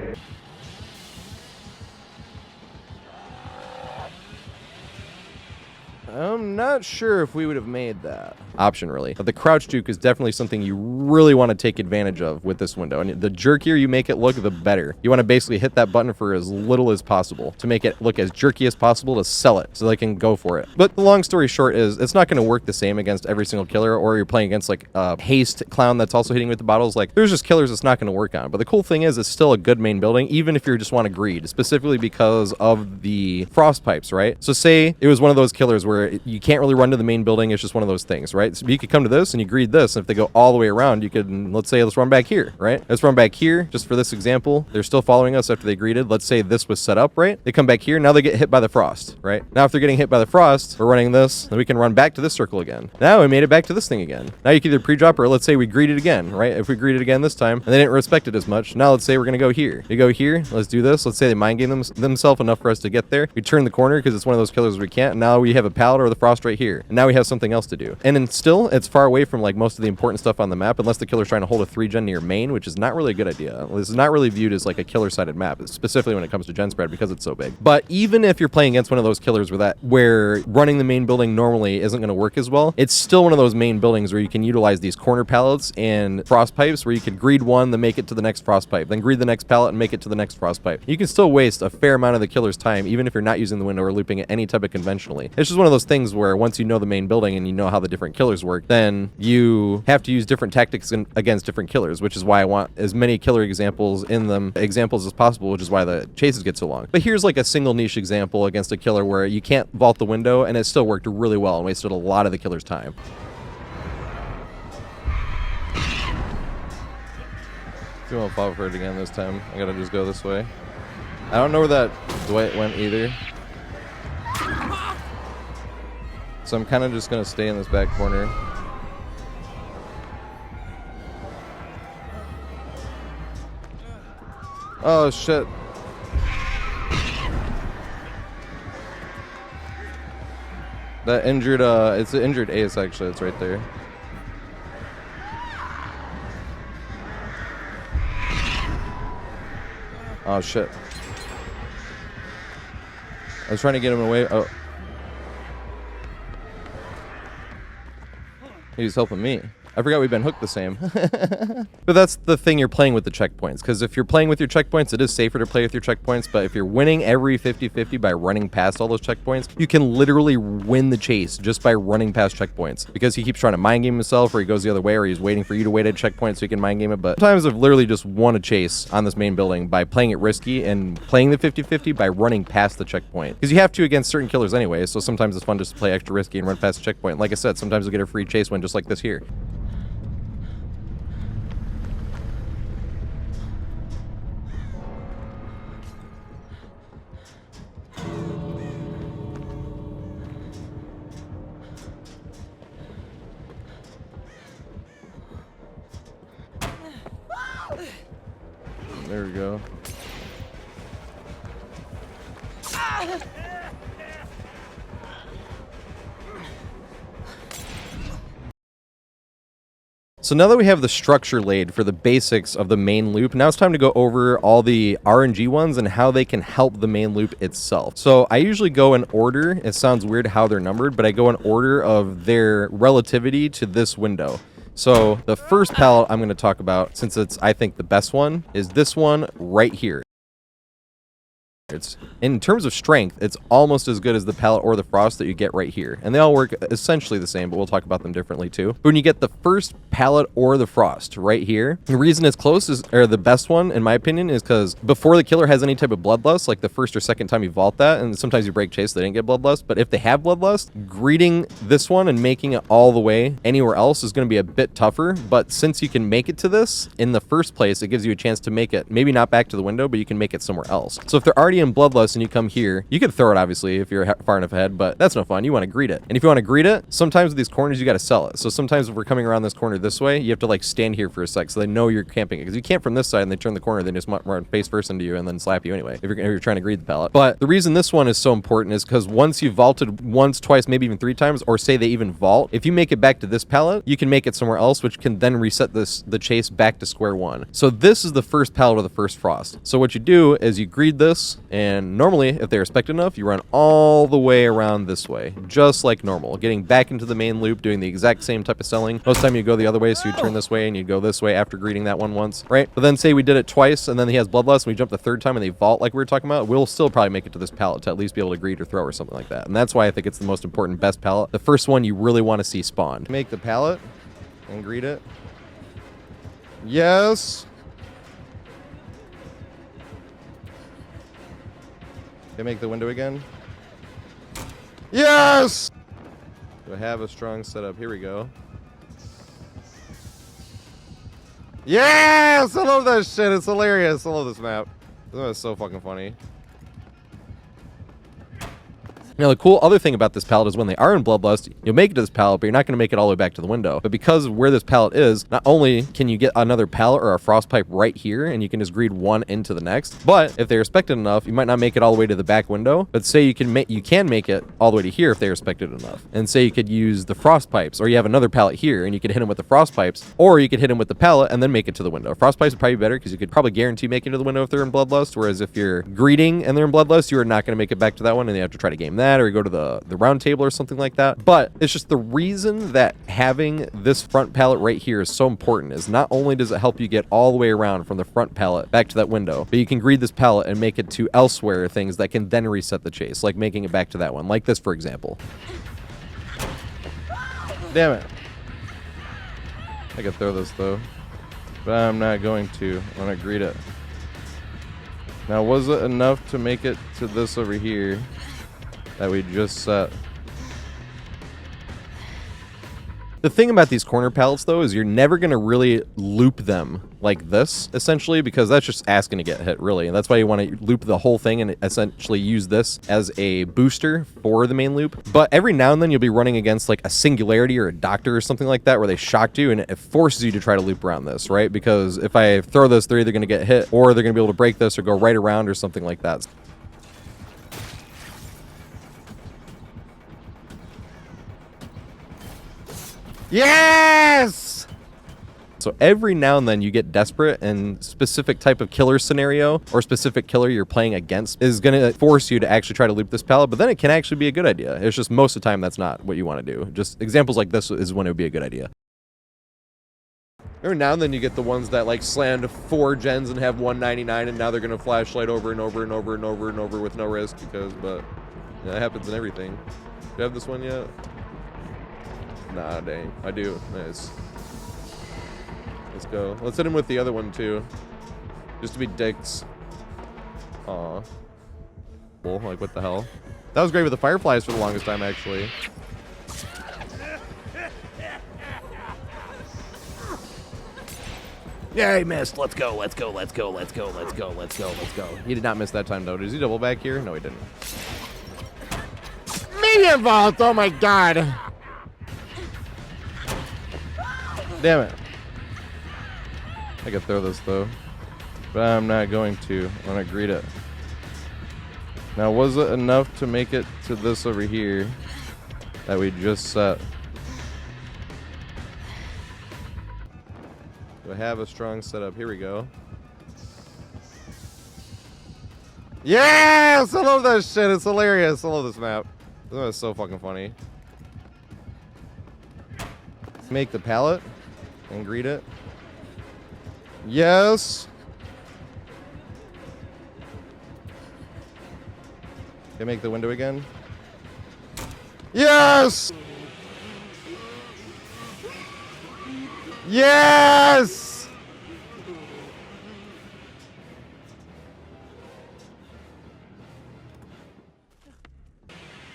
I'm not sure if we would have made that option, really. But the crouch juke is definitely something you really want to take advantage of with this window. And the jerkier you make it look, the better. You want to basically hit that button for as little as possible to make it look as jerky as possible to sell it so they can go for it. But the long story short is it's not going to work the same against every single killer, or you're playing against like a haste clown that's also hitting with the bottles. Like, there's just killers it's not going to work on. But the cool thing is it's still a good main building, even if you just want to greed, specifically because of the frost pipes, right? So say it was one of those killers where you can't really run to the main building. It's just one of those things, right? So you could come to this and you greed this, and if they go all the way around, you could, let's run back here, right? Let's run back here, just for this example. They're still following us after they greeted. Let's say this was set up, right? They come back here, now they get hit by the frost, right? Now if they're getting hit by the frost, we're running this, then we can run back to this circle again. Now we made it back to this thing again. Now you can either pre-drop, or let's say we greeted again, right? If we greeted again this time, and they didn't respect it as much, now let's say we're gonna go here. You go here, let's do this. Let's say they mind game themselves enough for us to get there. We turn the corner because it's one of those killers we can't, and now we have a pallet or the frost right here. And now we have something else to do. And then still, it's far away from like most of the important stuff on the map, unless the killer's trying to hold a 3-gen near main, which is not really a good idea. This is not really viewed as like a killer-sided map, specifically when it comes to gen spread, because it's so big. But even if you're playing against one of those killers where running the main building normally isn't going to work as well, it's still one of those main buildings where you can utilize these corner pallets and frost pipes, where you could greed one, then make it to the next frost pipe, then greed the next pallet and make it to the next frost pipe. You can still waste a fair amount of the killer's time, even if you're not using the window or looping it any type of conventionally. It's just one of those things where once you know the main building and you know how the different killers work, then you have to use different tactics against different killers, which is why I want as many killer examples as possible, which is why the chases get so long. But here's like a single niche example against a killer where you can't vault the window, and it still worked really well and wasted a lot of the killer's time. If you want to fall for it again this time, I gotta just go this way. I don't know where that Dwight went either, so I'm kind of just gonna stay in this back corner. Oh shit. That injured, it's an injured ace actually, it's right there. Oh shit. I was trying to get him away. Oh. He was helping me. I forgot we've been hooked the same. But that's the thing, you're playing with the checkpoints, because if you're playing with your checkpoints, it is safer to play with your checkpoints, but if you're winning every 50-50 by running past all those checkpoints, you can literally win the chase just by running past checkpoints, because he keeps trying to mind game himself, or he goes the other way, or he's waiting for you to wait at a checkpoint so he can mind game it. But sometimes I've literally just won a chase on this main building by playing it risky and playing the 50-50 by running past the checkpoint, because you have to against certain killers anyway, so sometimes it's fun just to play extra risky and run past the checkpoint. Like I said, sometimes you'll get a free chase win just like this here. There we go. So now that we have the structure laid for the basics of the main loop, now it's time to go over all the RNG ones and how they can help the main loop itself. So I usually go in order. It sounds weird how they're numbered, but I go in order of their relativity to this window. So the first pallet I'm going to talk about, since it's, I think, the best one, is this one right here. It's, in terms of strength, it's almost as good as the pallet or the frost that you get right here. And they all work essentially the same, but we'll talk about them differently too. But when you get the first pallet or the frost right here, the reason it's close is, or the best one, in my opinion, is because before the killer has any type of bloodlust, like the first or second time you vault that, and sometimes you break chase, they didn't get bloodlust, but if they have bloodlust, greeting this one and making it all the way anywhere else is going to be a bit tougher. But since you can make it to this in the first place, it gives you a chance to make it, maybe not back to the window, but you can make it somewhere else. So if they're already in bloodlust and you come here, you could throw it obviously if you're far enough ahead, but that's no fun. You want to greet it. And if you want to greet it, sometimes with these corners you got to sell it. So sometimes if we're coming around this corner this way, you have to like stand here for a sec so they know you're camping it, because you camp from this side and they turn the corner, they just run face first into you and then slap you anyway if you're trying to greet the pallet. But the reason this one is so important is because once you've vaulted once, twice, maybe even 3 times, or say they even vault, if you make it back to this pallet, you can make it somewhere else, which can then reset the chase back to square one. So this is the first pallet of the first frost. So what you do is you greet this, and normally if they're respected enough, you run all the way around this way, just like normal, getting back into the main loop, doing the exact same type of selling. Most of the time you go the other way, so you turn this way and you go this way after greeting that one once, right? But then say we did it twice and then he has bloodlust and we jump the third time and they vault like we were talking about, we'll still probably make it to this pallet to at least be able to greet or throw or something like that. And that's why I think it's the most important, best pallet. The first one you really want to see spawned. Make the pallet and greet it. Yes. Okay, make the window again. Yes! Do I have a strong setup? Here we go. Yes! I love that shit. It's hilarious. I love this map. This map is so fucking funny. Now, the cool other thing about this pallet is when they are in bloodlust, you'll make it to this pallet, but you're not going to make it all the way back to the window. But because of where this pallet is, not only can you get another pallet or a frost pipe right here, and you can just greed one into the next, but if they respect it enough, you might not make it all the way to the back window, but say you can make it all the way to here if they respect it enough. And say you could use the frost pipes, or you have another pallet here, and you could hit them with the frost pipes, or you could hit them with the pallet and then make it to the window. Frost pipes would probably be better because you could probably guarantee making it to the window if they're in bloodlust, whereas if you're greeting and they're in bloodlust, you are not going to make it back to that one, and you have to try to game that, or go to the Roundtable or something like that. But it's just the reason that having this front pallet right here is so important is not only does it help you get all the way around from the front pallet back to that window, but you can greed this pallet and make it to elsewhere things that can then reset the chase, like making it back to that one, like this for example. Damn it. I could throw this though, but I'm not going to. I'm gonna greet it. Now, was it enough to make it to this over here that we just set? The thing about these corner pallets, though, is you're never going to really loop them like this, essentially, because that's just asking to get hit, really. And that's why you want to loop the whole thing and essentially use this as a booster for the main loop. But every now and then you'll be running against like a singularity or a doctor or something like that where they shocked you, and it forces you to try to loop around this, right? Because if I throw this, they're either going to get hit or they're going to be able to break this or go right around or something like that. Yes! So every now and then you get desperate, and specific type of killer scenario or specific killer you're playing against is going to force you to actually try to loop this pallet, but then it can actually be a good idea. It's just most of the time that's not what you want to do. Just examples like this is when it would be a good idea. Every now and then you get the ones that like slammed 4 gens and have 199, and now they're gonna flashlight over and over and over and over and over with no risk because, but yeah, that happens in everything. Do you have this one yet? Nah, dang. I do. Nice. Let's go. Let's hit him with the other one too, just to be dicks. Aw. Well, like what the hell? That was great with the fireflies for the longest time, actually. Yeah, he missed. Let's go, let's go, let's go, let's go, let's go, let's go, let's go. He did not miss that time, though. Does he double back here? No, he didn't. Medium vault! Oh my god! Damn it. I could throw this, though. But I'm not going to. I'm going to greet it. Now, was it enough to make it to this over here that we just set? Do I have a strong setup? Here we go. Yes! I love that shit. It's hilarious. I love this map. This map is so fucking funny. Make the pallet and greet it. Yes! Can I make the window again? Yes! Yes!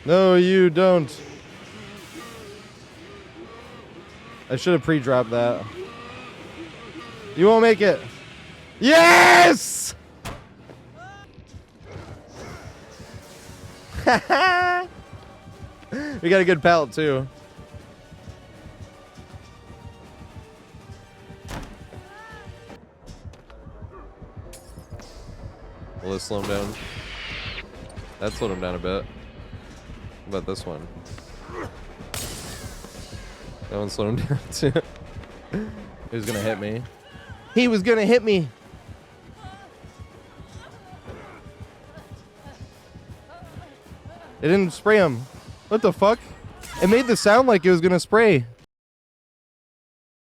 No, you don't. I should have pre-dropped that. You won't make it. Yes! We got a good pallet too. Will this slow him down? That slowed him down a bit. What about this one? That one slowed him down too. He was gonna hit me. He was gonna hit me. It didn't spray him. What the fuck? It made the sound like it was gonna spray.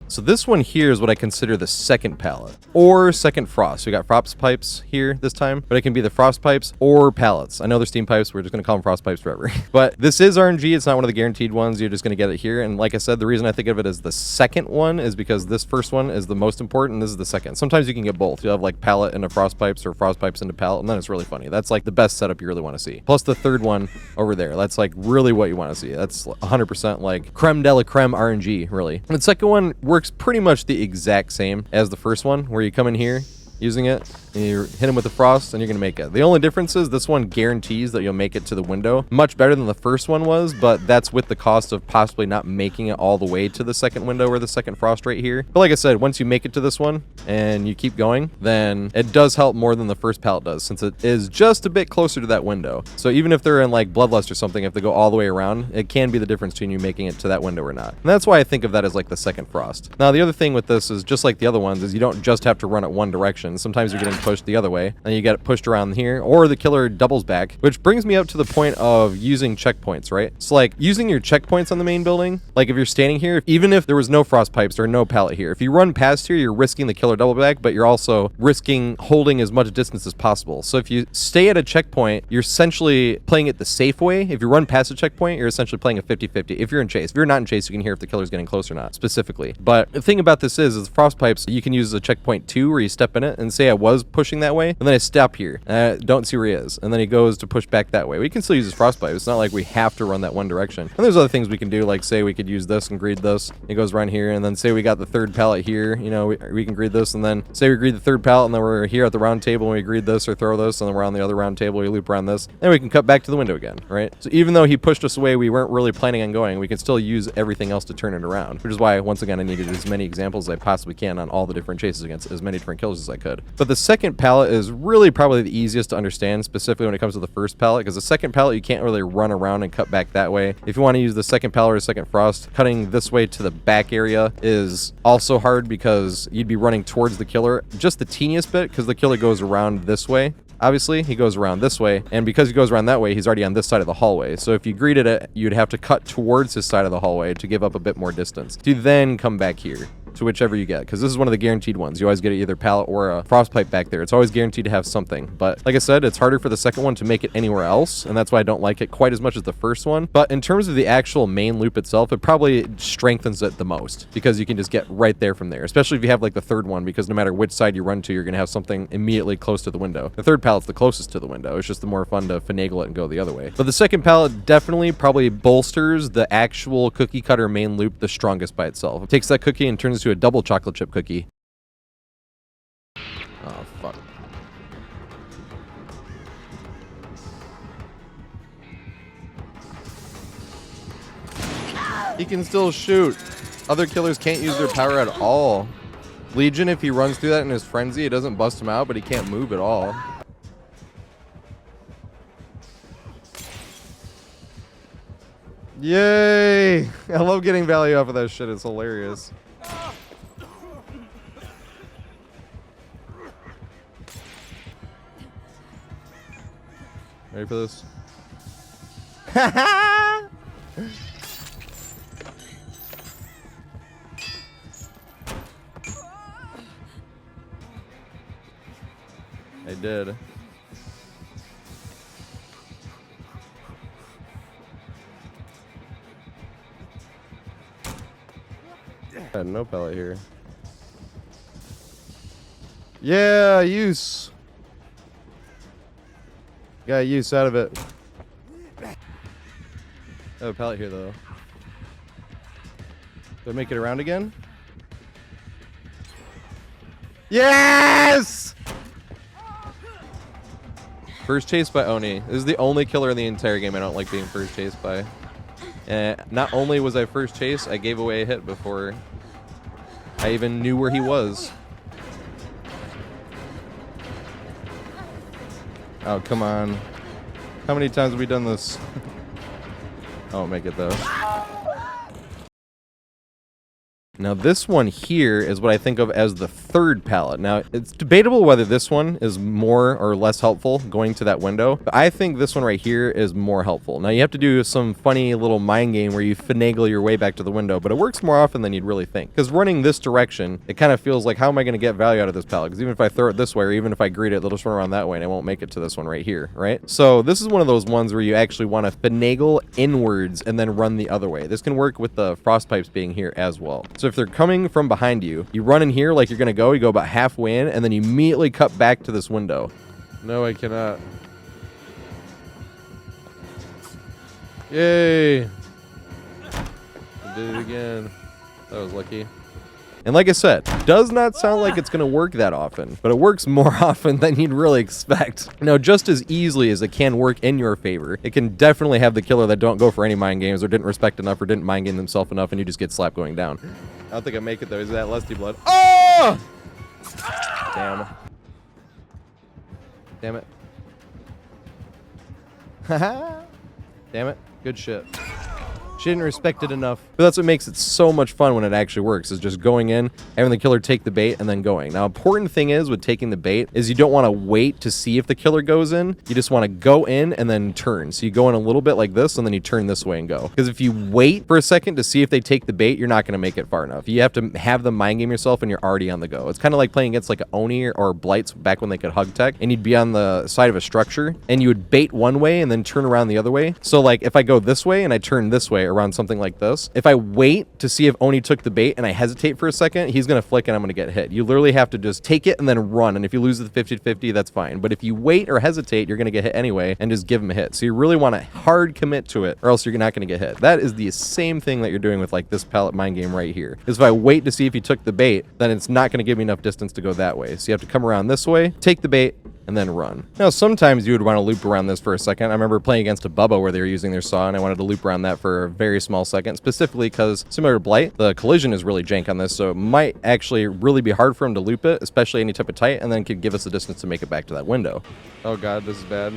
So this one here is what I consider the second pallet or second frost. We got frost pipes here this time, but it can be the frost pipes or pallets. I know they're steam pipes. We're just going to call them frost pipes forever. But this is RNG. It's not one of the guaranteed ones. You're just going to get it here. And like I said, the reason I think of it as the second one is because this first one is the most important. This is the second. Sometimes you can get both. You'll have like pallet into frost pipes or frost pipes into pallet, and then it's really funny. That's like the best setup you really want to see. Plus the third one over there. That's like really what you want to see. That's 100% like creme de la creme RNG, really. And the second one works pretty much the exact same as the first one, where you come in here using it and you hit him with the frost and you're gonna make it. The only difference is this one guarantees that you'll make it to the window much better than the first one was, but that's with the cost of possibly not making it all the way to the second window or the second frost right here. But like I said, once you make it to this one and you keep going, then it does help more than the first pallet does, since it is just a bit closer to that window. So even if they're in like Bloodlust or something, if they go all the way around, it can be the difference between you making it to that window or not. And that's why I think of that as like the second frost. Now the other thing with this is, just like the other ones, is you don't just have to run it one direction. Sometimes you're getting pushed the other way and you get it pushed around here, or the killer doubles back, which brings me up to the point of using checkpoints, right? So like using your checkpoints on the main building, like if you're standing here, even if there was no frost pipes or no pallet here, if you run past here, you're risking the killer double back, but you're also risking holding as much distance as possible. So if you stay at a checkpoint, you're essentially playing it the safe way. If you run past a checkpoint, you're essentially playing a 50-50. If you're in chase, if you're not in chase, you can hear if the killer's getting close or not specifically. But the thing about this is frost pipes, you can use as a checkpoint too, where you step in it and say I was pushing that way, and then I stop here. Don't see where he is. And then he goes to push back that way. We can still use his frost pipe. It's not like we have to run that one direction. And there's other things we can do, like say we could use this and greed this. It goes around here, and then say we got the third pallet here, you know, we can greed this, and then say we greed the third pallet, and then we're here at the round table and we greed this or throw this, and then we're on the other round table, we loop around this, and we can cut back to the window again, right? So even though he pushed us away, we weren't really planning on going, we can still use everything else to turn it around, which is why, once again, I needed as many examples as I possibly can on all the different chases against as many different kills as I could. But the second pallet is really probably the easiest to understand, specifically when it comes to the first pallet, because the second pallet, you can't really run around and cut back that way. If you want to use the second pallet or second frost, cutting this way to the back area is also hard because you'd be running towards the killer just the teeniest bit, because the killer goes around this way. Obviously, he goes around this way, and because he goes around that way, he's already on this side of the hallway. So if you greeted it, you'd have to cut towards his side of the hallway to give up a bit more distance to then come back here. to whichever you get, because this is one of the guaranteed ones. You always get either pallet or a frost pipe back there. It's always guaranteed to have something. But like I said, it's harder for the second one to make it anywhere else, and that's why I don't like it quite as much as the first one. But in terms of the actual main loop itself, it probably strengthens it the most, because you can just get right there from there, especially if you have like the third one, because no matter which side you run to, you're going to have something immediately close to the window. The third pallet's the closest to the window. It's just the more fun to finagle it and go the other way. But the second pallet definitely probably bolsters the actual cookie cutter main loop the strongest by itself. It takes that cookie and turns it to a double chocolate chip cookie. Oh, fuck. He can still shoot. Other killers can't use their power at all. Legion, if he runs through that in his frenzy, it doesn't bust him out, but he can't move at all. Yay! I love getting value off of that shit. It's hilarious. Ready for this? I did. Got no pellet here. Yeah, use. Got use out of it. I have a pellet here though. Do I make it around again? Yes! First chase by Oni. This is the only killer in the entire game I don't like being first chased by. Not only was I first chase, I gave away a hit before I even knew where he was. Oh, come on. How many times have we done this? I won't make it though. Now this one here is what I think of as the third pallet. Now it's debatable whether this one is more or less helpful going to that window, but I think this one right here is more helpful. Now you have to do some funny little mind game where you finagle your way back to the window, but it works more often than you'd really think. Because running this direction, it kind of feels like, how am I going to get value out of this pallet? Because even if I throw it this way, or even if I greet it, they'll just run around that way and I won't make it to this one right here, right? So this is one of those ones where you actually want to finagle inwards and then run the other way. This can work with the frost pipes being here as well. So if they're coming from behind you, you run in here like you're going to go, you go about halfway in, and then you immediately cut back to this window. No, I cannot. Yay! I did it again. That was lucky. And like I said, does not sound like it's going to work that often, but it works more often than you'd really expect. Now, just as easily as it can work in your favor, it can definitely have the killer that don't go for any mind games or didn't respect enough or didn't mind game themselves enough and you just get slapped going down. I don't think I make it though. Is that lusty blood? Oh! Damn. Damn it. Haha. Damn it. Good shit. She didn't respect it enough. But that's what makes it so much fun when it actually works, is just going in, having the killer take the bait, and then going. Now, important thing is with taking the bait is you don't want to wait to see if the killer goes in. You just want to go in and then turn. So you go in a little bit like this, and then you turn this way and go. Because if you wait for a second to see if they take the bait, you're not going to make it far enough. You have to have them mind game yourself, and you're already on the go. It's kind of like playing against like an Oni or Blights back when they could hug tech, and you'd be on the side of a structure, and you would bait one way and then turn around the other way. So like if I go this way and I turn this way around something like this, if I wait to see if Oni took the bait and I hesitate for a second, he's going to flick and I'm going to get hit. You literally have to just take it and then run, and if you lose the 50-50, that's fine. But if you wait or hesitate, you're going to get hit anyway, and just give him a hit. So you really want to hard commit to it, or else you're not going to get hit. That is the same thing that you're doing with like this pallet mind game right here. Is if I wait to see if he took the bait, then it's not going to give me enough distance to go that way. So you have to come around this way, take the bait, and then run. Now, sometimes you would want to loop around this for a second. I remember playing against a Bubba where they were using their saw, and I wanted to loop around that for a very small second, specifically because, similar to Blight, the collision is really jank on this, so it might actually really be hard for him to loop it, especially any type of tight, and then could give us the distance to make it back to that window. Oh god, this is bad.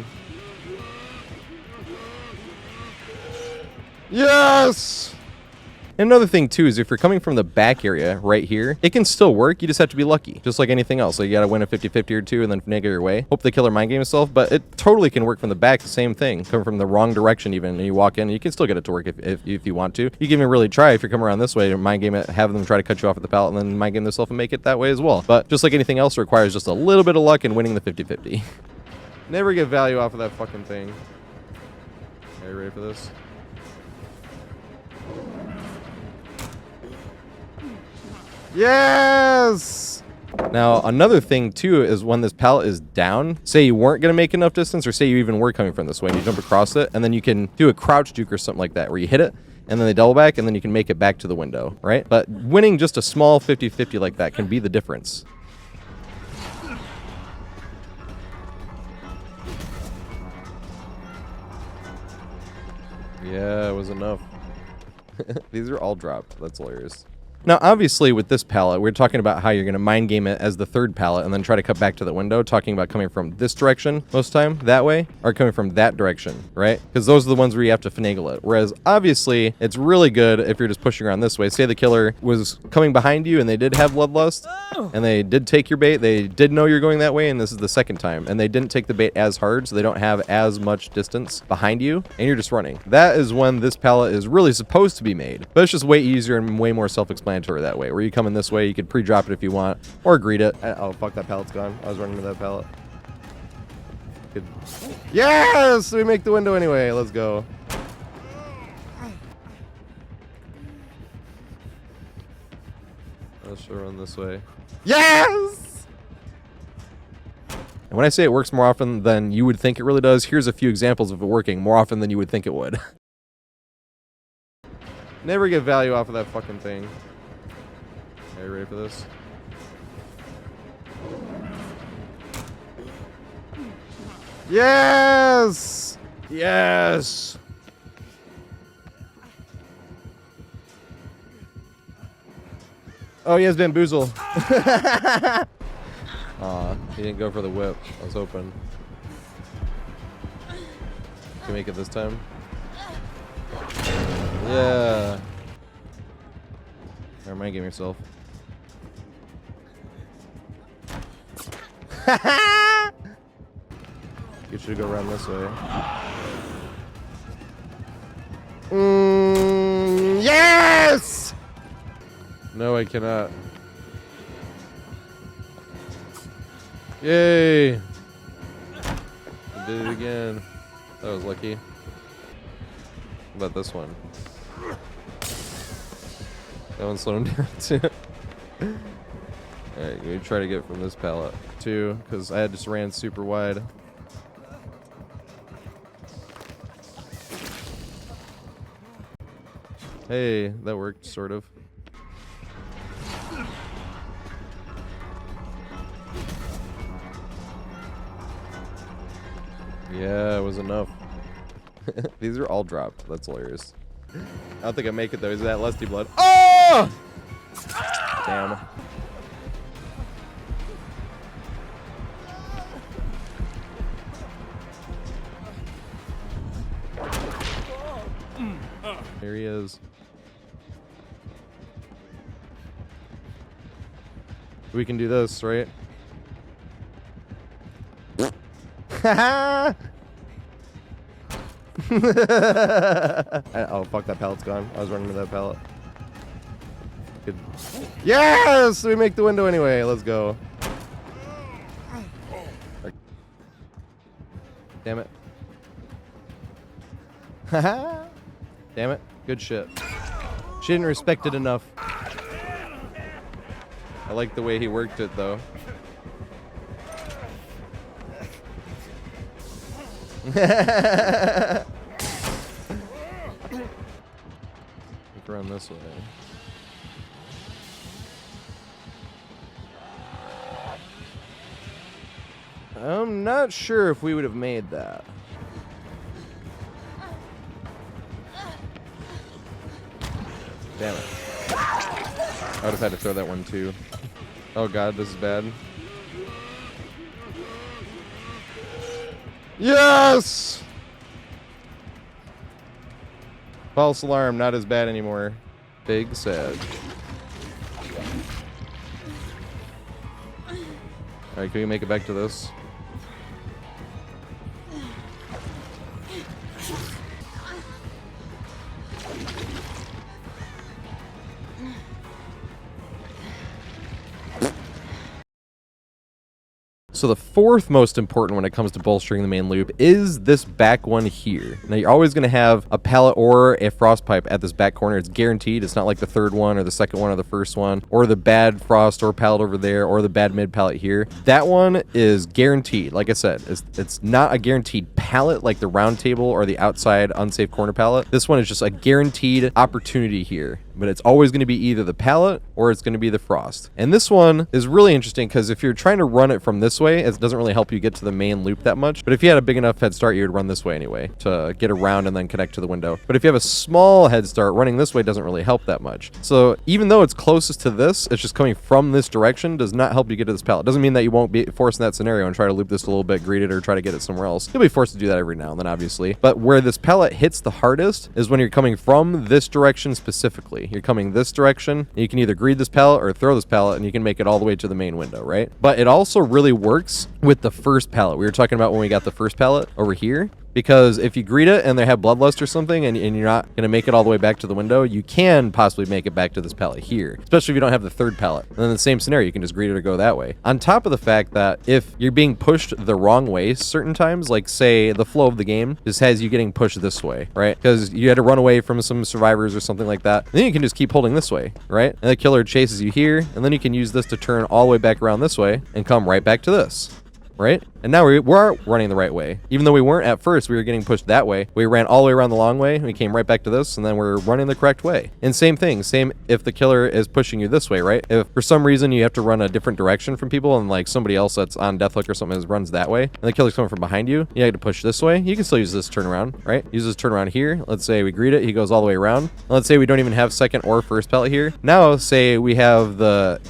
Yes! And another thing too is if you're coming from the back area right here, it can still work. You just have to be lucky, just like anything else. So you gotta win a 50-50 or two and then finagle your way. Hope the killer mind game himself, but it totally can work from the back. The same thing, coming from the wrong direction even, and you walk in, and you can still get it to work if you want to. You can even really try if you come around this way, mind game it, have them try to cut you off at the pallet, and then mind game themselves and make it that way as well. But just like anything else, it requires just a little bit of luck and winning the 50-50. Never get value off of that fucking thing. Are you ready for this? Yes! Now, another thing too is when this pallet is down, say you weren't going to make enough distance, or say you even were coming from this way and you jump across it, and then you can do a crouch juke or something like that, where you hit it, and then they double back, and then you can make it back to the window, right? But winning just a small 50-50 like that can be the difference. Yeah, it was enough. These are all dropped. That's hilarious. Now, obviously, with this pallet, we're talking about how you're going to mind game it as the third pallet and then try to cut back to the window, talking about coming from this direction most time, that way, or coming from that direction, right? Because those are the ones where you have to finagle it. Whereas, obviously, it's really good if you're just pushing around this way. Say the killer was coming behind you and they did have bloodlust, and they did take your bait. They did know you're going that way, and this is the second time. And they didn't take the bait as hard, so they don't have as much distance behind you, and you're just running. That is when this pallet is really supposed to be made. But it's just way easier and way more self-explanatory that way, where you come in this way, you could pre-drop it if you want, or greet it. Oh, fuck, that pallet's gone. I was running to that pallet. Good. Yes! We make the window anyway. Let's go. Let's sure run this way. Yes! And when I say it works more often than you would think it really does, here's a few examples of it working more often than you would think it would. Never get value off of that fucking thing. Are you ready for this? Yes! Yes! Oh, he has bamboozle. Aw, he didn't go for the whip. I was hoping. Can you make it this time? Yeah. Or mind game yourself. You should go around this way. Yes! No, I cannot. Yay! I did it again. That was lucky. What about this one? That one slowed him down too. Alright, we try to get from this pallet too, because I had just ran super wide. Hey, that worked, sort of. Yeah, it was enough. These are all dropped. That's hilarious. I don't think I make it though. Is that lusty blood? Oh! Damn. Here he is. We can do this, right? Oh, fuck, that pallet's gone. I was running to that pallet. Good. Yes! We make the window anyway. Let's go. Damn it. Damn it. Good shit. She didn't respect it enough. I like the way he worked it, though. Look around this way. I'm not sure if we would have made that. Damn it. I would have had to throw that one too. Oh god, this is bad. Yes! False alarm, not as bad anymore. Big Sag. Alright, can we make it back to this? So the fourth most important when it comes to bolstering the main loop is this back one here. Now you're always going to have a pallet or a frost pipe at this back corner. It's guaranteed. It's not like the third one or the second one or the first one or the bad frost or pallet over there or the bad mid pallet here. That one is guaranteed. Like I said, it's not a guaranteed pallet like the Roundtable or the outside unsafe corner pallet. This one is just a guaranteed opportunity here. But it's always going to be either the pallet or it's going to be the frost. And this one is really interesting because if you're trying to run it from this way, it doesn't really help you get to the main loop that much. But if you had a big enough head start, you would run this way anyway to get around and then connect to the window. But if you have a small head start, running this way doesn't really help that much. So even though it's closest to this, it's just coming from this direction, does not help you get to this pallet. Doesn't mean that you won't be forced in that scenario and try to loop this a little bit, greet it, or try to get it somewhere else. You'll be forced to do that every now and then, obviously. But where this pallet hits the hardest is when you're coming from this direction specifically. You're coming this direction. You can either greed this pallet or throw this pallet, and you can make it all the way to the main window, right? But it also really works with the first pallet. We were talking about when we got the first pallet over here. Because if you greet it and they have bloodlust or something and you're not going to make it all the way back to the window, you can possibly make it back to this pallet here. Especially if you don't have the third pallet. And then the same scenario, you can just greet it or go that way. On top of the fact that if you're being pushed the wrong way certain times, like say the flow of the game just has you getting pushed this way, right? Because you had to run away from some survivors or something like that. Then you can just keep holding this way, right? And the killer chases you here, and then you can use this to turn all the way back around this way and come right back to this. Right? And now we are running the right way. Even though we weren't at first, we were getting pushed that way. We ran all the way around the long way, and we came right back to this, and then we're running the correct way. And same thing, same if the killer is pushing you this way, right? If for some reason you have to run a different direction from people, and like somebody else that's on deathhook or something runs that way, and the killer's coming from behind you, you have to push this way, you can still use this turnaround, right? Use this turnaround here. Let's say we greet it, he goes all the way around. Let's say we don't even have second or first pallet here. Now, say we have the,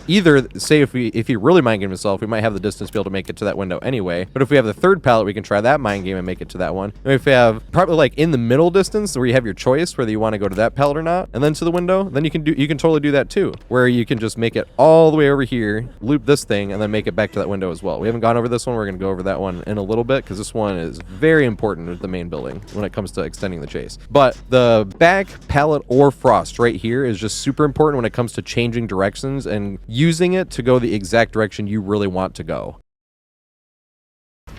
say if he really mind game himself, we might have the distance to be able to make it to that window anyway. But if we have the third pallet, we can try that mind game and make it to that one. And if we have probably like in the middle distance where you have your choice whether you want to go to that pallet or not, and then to the window, then you can totally do that too, where you can just make it all the way over here, loop this thing, and then make it back to that window as well. We haven't gone over this one. We're going to go over that one in a little bit because this one is very important with the main building when it comes to extending the chase. But the back pallet or frost right here is just super important when it comes to changing directions and using it to go the exact direction you really want to go.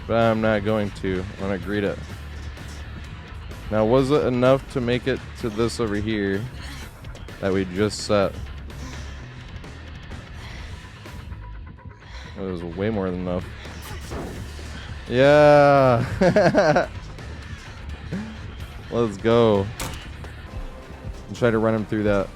But I'm not going to. I'm going to greet it. Now, was it enough to make it to this over here that we just set? It was way more than enough. Yeah! Let's go. And try to run him through that.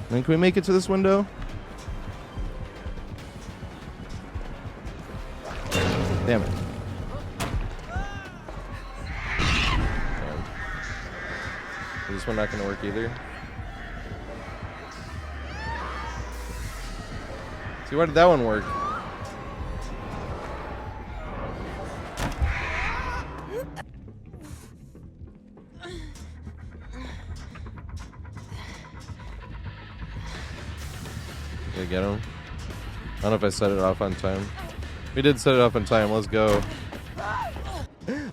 Then can we make it to this window? Damn it. Is this one not going to work either? See, why did that one work? Did I get him? I don't know if I set it off on time. We did set it off on time. Let's go.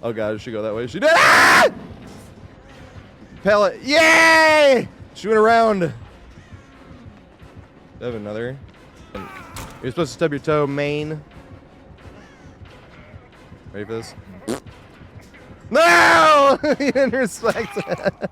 Oh god, she go that way. She did. Ah! Pallet. Yay! She went around. I have another. You're supposed to stub your toe, main. Ready for this? No! You didn't respect it.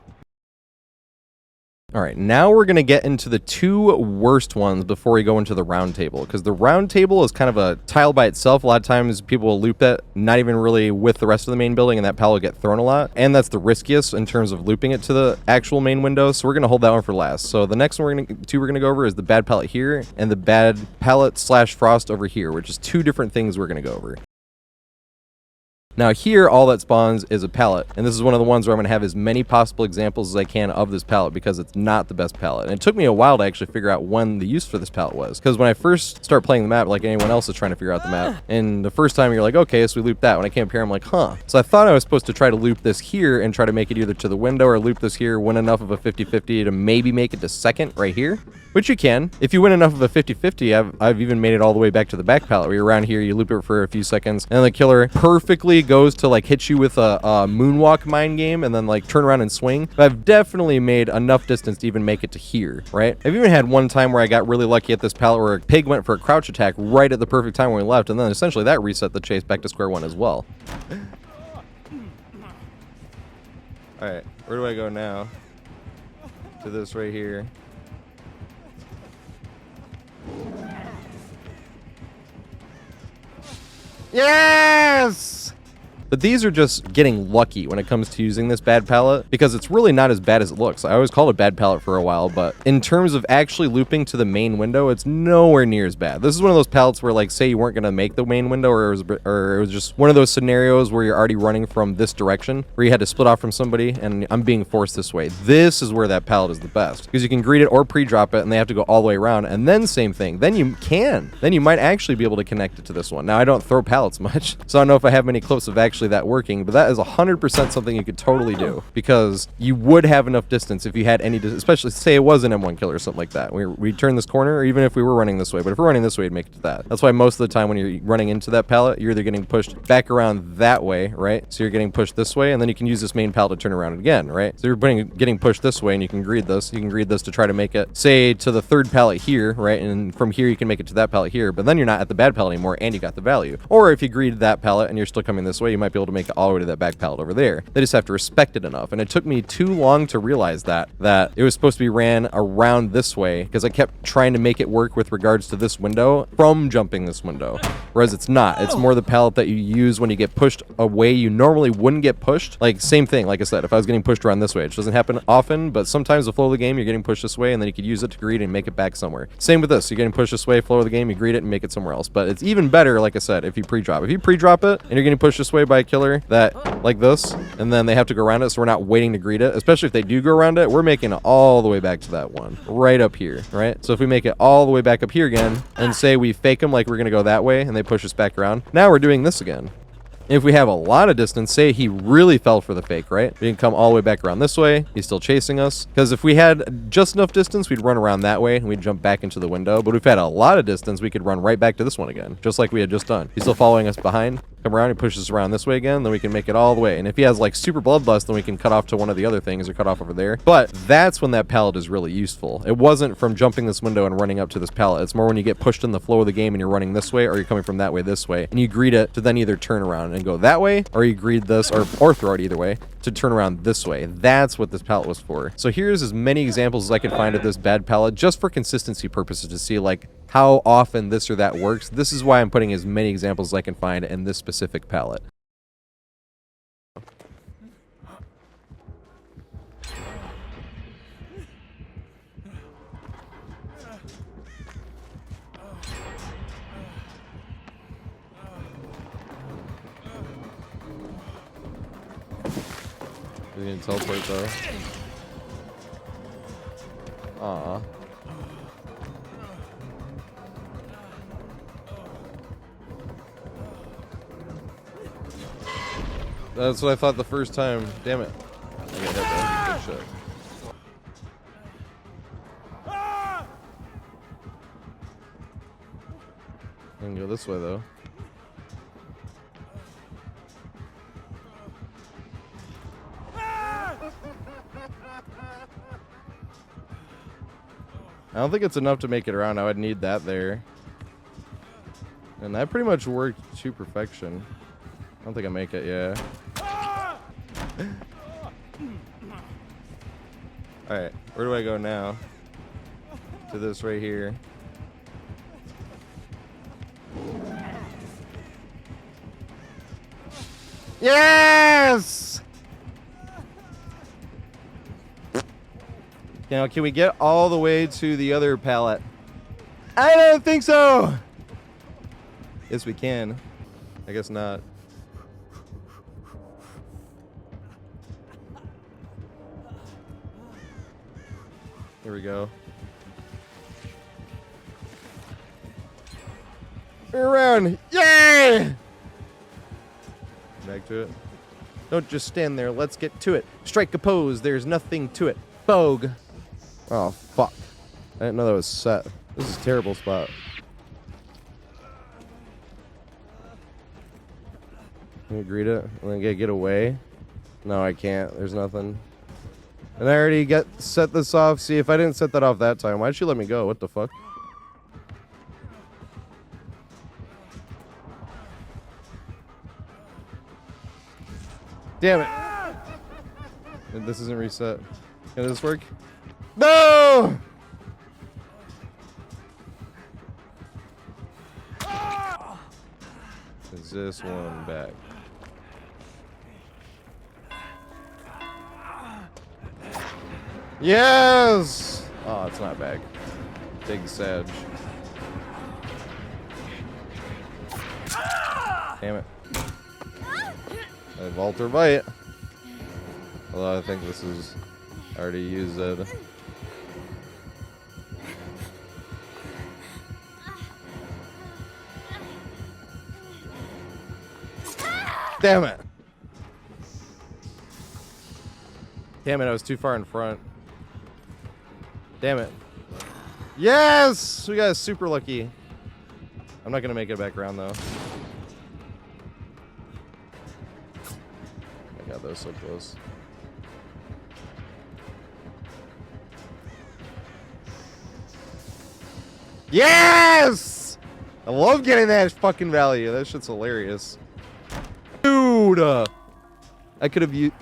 All right, now we're going to get into the two worst ones before we go into the Roundtable, because the Roundtable is kind of a tile by itself. A lot of times people will loop that, not even really with the rest of the main building, and that pallet will get thrown a lot. And that's the riskiest in terms of looping it to the actual main window, so we're going to hold that one for last. So the next one we're going to go over is the bad pallet here and the bad pallet / frost over here, which is two different things we're going to go over. Now here, all that spawns is a pallet, and this is one of the ones where I'm going to have as many possible examples as I can of this pallet because it's not the best pallet. And it took me a while to actually figure out when the use for this pallet was, because when I first start playing the map, like anyone else is trying to figure out the map, and the first time you're like, okay, so we loop that. When I came up here, I'm like, huh. So I thought I was supposed to try to loop this here and try to make it either to the window or loop this here, win enough of a 50-50 to maybe make it to second right here, which you can. If you win enough of a 50-50, I've even made it all the way back to the back pallet where you're around here, you loop it for a few seconds, and the killer perfectly goes to like hit you with a moonwalk mind game and then like turn around and swing. But I've definitely made enough distance to even make it to here, right? I've even had one time where I got really lucky at this pallet where a pig went for a crouch attack right at the perfect time when we left, and then essentially that reset the chase back to square one as well. Alright, where do I go now? To this right here. Yes! But these are just getting lucky when it comes to using this bad pallet, because it's really not as bad as it looks. I always called it bad pallet for a while, but in terms of actually looping to the main window, it's nowhere near as bad. This is one of those pallets where, like, say you weren't going to make the main window, or it was just one of those scenarios where you're already running from this direction, where you had to split off from somebody, and I'm being forced this way. This is where that pallet is the best, because you can greet it or pre-drop it, and they have to go all the way around, and then same thing. Then you might actually be able to connect it to this one. Now, I don't throw pallets much, so I don't know if I have many clips of actually that working, but that is 100% something you could totally do, because you would have enough distance if you had any, especially say it was an M1 killer or something like that. We turn this corner, or even if we were running this way, but if we're running this way, it'd make it to that. That's why most of the time when you're running into that pallet, you're either getting pushed back around that way, right? So you're getting pushed this way, and then you can use this main pallet to turn around again, right? So you're getting pushed this way, and you can greed this. You can greed this to try to make it, say, to the third pallet here, right? And from here, you can make it to that pallet here, but then you're not at the bad pallet anymore, and you got the value. Or if you greed that pallet and you're still coming this way, you might be able to make it all the way to that back pallet over there. They just have to respect it enough. And it took me too long to realize that it was supposed to be ran around this way, because I kept trying to make it work with regards to this window from jumping this window. Whereas it's not. It's more the pallet that you use when you get pushed away you normally wouldn't get pushed. Like, same thing, like I said, if I was getting pushed around this way, which doesn't happen often, but sometimes the flow of the game, you're getting pushed this way, and then you could use it to greet and make it back somewhere. Same with this. You're getting pushed this way, flow of the game, you greet it and make it somewhere else. But it's even better, like I said, if you pre-drop. If you pre-drop it, and you're getting pushed this way by a killer that, like this, and then they have to go around it, so we're not waiting to greet it. Especially if they do go around it, we're making it all the way back to that one, right up here, right? So if we make it all the way back up here again, and say we fake them like we're gonna go that way, and they push us back around, now we're doing this again. If we have a lot of distance, say he really fell for the fake, right? We can come all the way back around this way. He's still chasing us. Because if we had just enough distance, we'd run around that way and we'd jump back into the window. But if we had a lot of distance, we could run right back to this one again, just like we had just done. He's still following us behind. Come around, he pushes us around this way again, then we can make it all the way. And if he has like super bloodlust, then we can cut off to one of the other things or cut off over there. But that's when that pallet is really useful. It wasn't from jumping this window and running up to this pallet. It's more when you get pushed in the flow of the game and you're running this way, or you're coming from that way this way, and you greet it to then either turn around and go that way, or you greet this, or throw it either way, to turn around this way. That's what this pallet was for. So here's as many examples as I could find of this bad pallet, just for consistency purposes, to see like how often this or that works. This is why I'm putting as many examples as I can find in this specific pallet. We didn't teleport though. Aw. That's what I thought the first time. Damn it. I got hit though. Good shit. I can go this way though. I don't think it's enough to make it around. I would need that there. And that pretty much worked to perfection. I don't think I make it, yeah. Alright, where do I go now? To this right here. Yes! Now, can we get all the way to the other pallet? I don't think so! Yes, we can. I guess not. Here we go. Around. Yay! Back to it. Don't just stand there. Let's get to it. Strike a pose. There's nothing to it. Bogue. Oh, fuck. I didn't know that was set. This is a terrible spot. Can you greet it? And then get away? No, I can't. There's nothing. And I already set this off. See, if I didn't set that off that time, why'd she let me go? What the fuck? Damn it. This isn't reset. Can this work? No! Is this one back? Yes! Oh, it's not back. Big Sag. Damn it. I Walter Bite. Although I think this is already used it. Damn it. Damn it, I was too far in front. Damn it. Yes! We got super lucky. I'm not gonna make it back around though. I got those so close. Yes! I love getting that fucking value. That shit's hilarious. Dude! I could have used...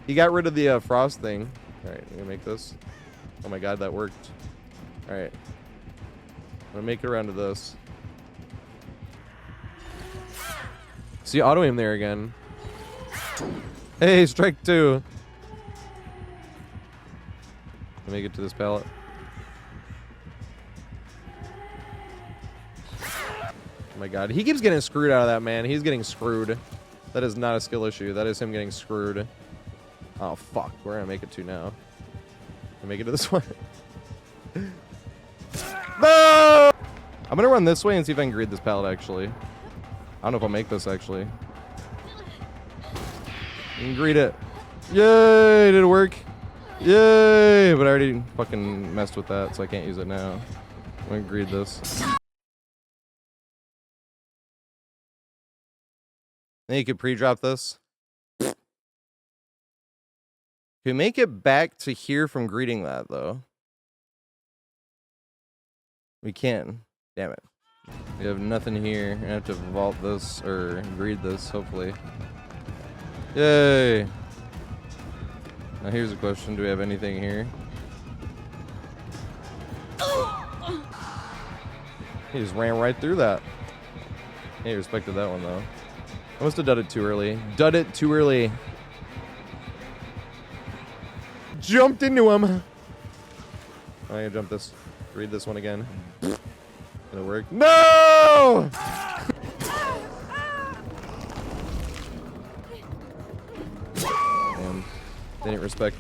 He got rid of the frost thing. Alright, I'm gonna make this. Oh my god, that worked. Alright. I'm gonna make it around to this. See, auto aim there again. Hey, strike 2. Make it to this pallet. Oh my god, he keeps getting screwed out of that, man. He's getting screwed. That is not a skill issue. That is him getting screwed. Oh, fuck. Where am I make it to now? Can I make it to this one? No! I'm gonna run this way and see if I can greed this pallet, actually. I don't know if I'll make this, actually. You can greed it. Yay! Did it work? Yay! But I already fucking messed with that, so I can't use it now. I'm gonna greed this. Then you could pre-drop this. Can we make it back to here from greeting that, though? We can. Damn it. We have nothing here. I have to vault this, or greed this, hopefully. Yay! Now here's a question. Do we have anything here? He just ran right through that. He respected that one, though. I must have done it too early. Done it too early. Jumped into him. I'm gonna jump this. Read this one again. Did it work? No! Damn. Didn't respect.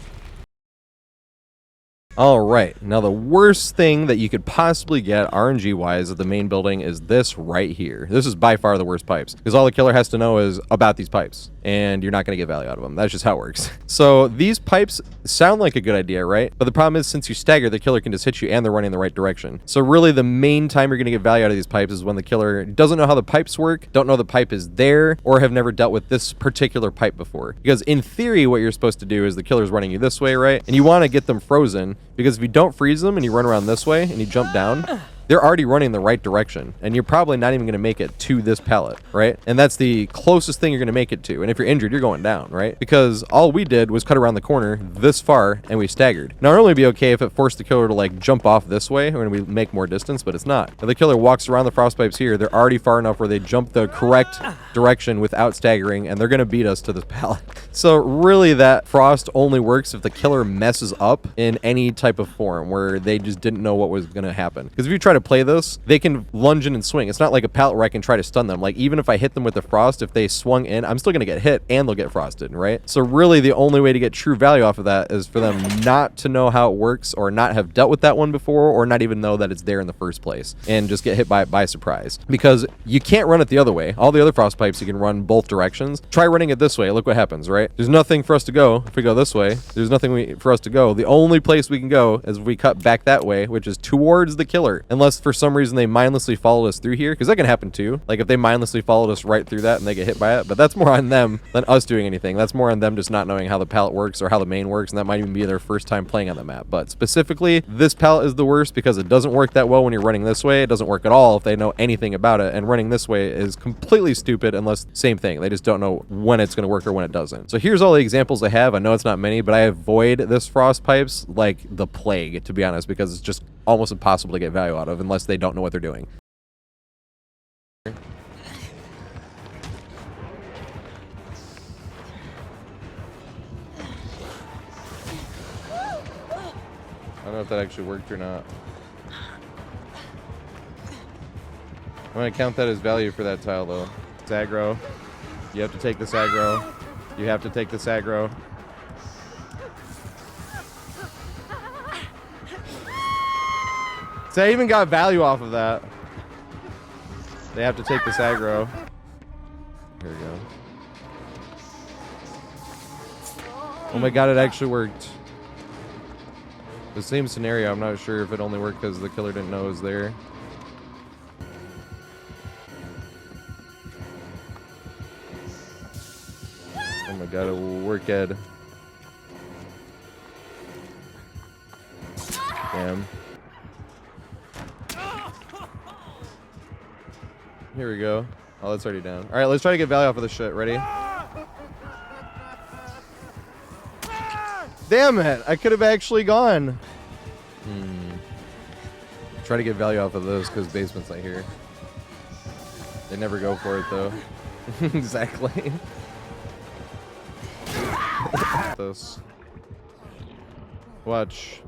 Alright, now the worst thing that you could possibly get RNG-wise at the main building is this right here. This is by far the worst pipes, because all the killer has to know is about these pipes, and you're not going to get value out of them. That's just how it works. So these pipes sound like a good idea, right? But the problem is, since you stagger, the killer can just hit you and they're running in the right direction. So really the main time you're going to get value out of these pipes is when the killer doesn't know how the pipes work, don't know the pipe is there, or have never dealt with this particular pipe before. Because in theory, what you're supposed to do is the killer's running you this way, right? And you want to get them frozen, because if you don't freeze them and you run around this way and you jump down, they're already running the right direction, and you're probably not even going to make it to this pallet, right? And that's the closest thing you're going to make it to. And if you're injured, you're going down, right? Because all we did was cut around the corner this far, and we staggered. Now, it'd only be okay if it forced the killer to, like, jump off this way, when we make more distance, but it's not. If the killer walks around the frost pipes here, they're already far enough where they jump the correct direction without staggering, and they're going to beat us to this pallet. So really, that frost only works if the killer messes up in any type of form, where they just didn't know what was going to happen. Because if you try to play this, they can lunge in and swing. It's not like a pallet where I can try to stun them. Like, even if I hit them with the frost, if they swung in, I'm still going to get hit and they'll get frosted, right? So really the only way to get true value off of that is for them not to know how it works or not have dealt with that one before or not even know that it's there in the first place and just get hit by it by surprise. Because you can't run it the other way. All the other frost pipes, you can run both directions. Try running it this way. Look what happens, right? There's nothing for us to go. If we go this way, there's nothing for us to go. The only place we can go is if we cut back that way, which is towards the killer. Unless for some reason they mindlessly followed us through here, because that can happen too. Like if they mindlessly followed us right through that and they get hit by it, but that's more on them than us doing anything. That's more on them just not knowing how the pallet works or how the main works, and that might even be their first time playing on the map. But specifically, this pallet is the worst because it doesn't work that well when you're running this way. It doesn't work at all if they know anything about it, and running this way is completely stupid unless same thing. They just don't know when it's going to work or when it doesn't. So here's all the examples I have. I know it's not many, but I avoid this frost pipes like the plague, to be honest, because it's just almost impossible to get value out of unless they don't know what they're doing. I don't know if that actually worked or not. I'm going to count that as value for that tile, though. It's aggro. You have to take this aggro. You have to take this aggro. So I even got value off of that. They have to take this aggro. Here we go. Oh my god, it actually worked. The same scenario, I'm not sure if it only worked because the killer didn't know it was there. Oh my god, it will work, Ed. Damn. Here we go. Oh, that's already down. Alright, let's try to get value off of this shit. Ready? Damn it! I could have actually gone. Try to get value off of those because basement's not here. They never go for it though. Exactly. This. Watch.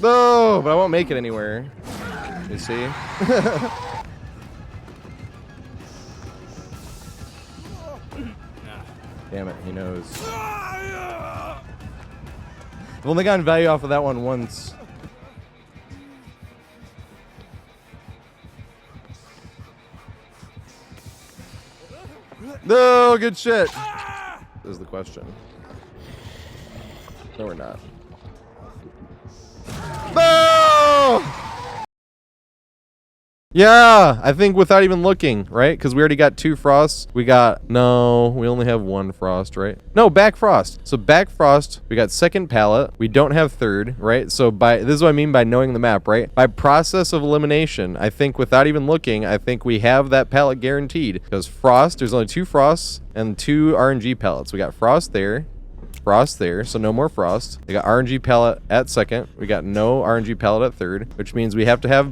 No, but I won't make it anywhere. You see? Damn it, he knows. I've only gotten value off of that one once. No, good shit. This is the question. No, we're not. No! Yeah, I think without even looking, right? Because we already got 2 frosts. We only have 1 frost, right? No, back frost. So back frost, we got second pallet. We don't have third, right? So this is what I mean by knowing the map, right? By process of elimination, I think without even looking, I think we have that pallet guaranteed. Because frost, there's only 2 frosts and 2 RNG pallets. We got frost there. Frost there, so no more frost. We got RNG pallet at second. We got no RNG pallet at third, which means we have to have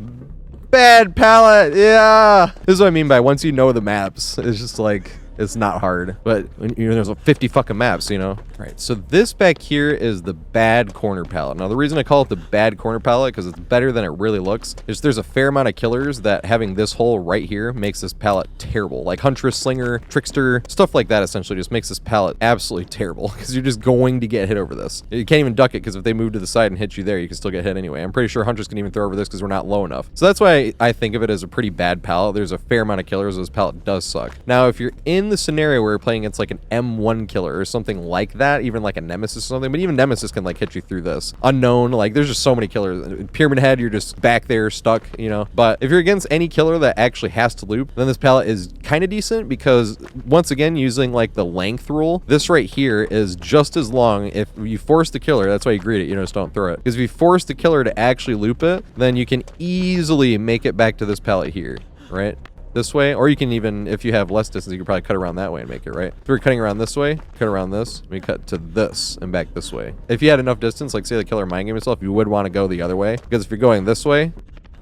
bad pallet. Yeah, this is what I mean by once you know the maps, it's just like it's not hard. But there's 50 fucking maps, you know. Right. So this back here is the bad corner pallet. Now the reason I call it the bad corner pallet because it's better than it really looks is there's a fair amount of killers that having this hole right here makes this pallet terrible. Like Huntress, Slinger, Trickster, stuff like that essentially just makes this pallet absolutely terrible because you're just going to get hit over this. You can't even duck it because if they move to the side and hit you there, you can still get hit anyway. I'm pretty sure Huntress can even throw over this because we're not low enough. So that's why I think of it as a pretty bad pallet. There's a fair amount of killers, so this pallet does suck. Now if you're in the scenario where you're playing against like an M1 killer or something like that, even like a Nemesis or something, but even Nemesis can like hit you through this. Unknown, like there's just so many killers. Pyramid Head, you're just back there stuck, you know. But if you're against any killer that actually has to loop, then this pallet is kind of decent because once again, using like the length rule, this right here is just as long. If you force the killer, that's why you greet it, you know, just don't throw it. Because if you force the killer to actually loop it, then you can easily make it back to this pallet here, right? This way, or you can even, if you have less distance, you can probably cut around that way and make it, right? If we're cutting around this way, cut around this, we cut to this and back this way. If you had enough distance, like say the killer mind game himself, you would want to go the other way, because if you're going this way,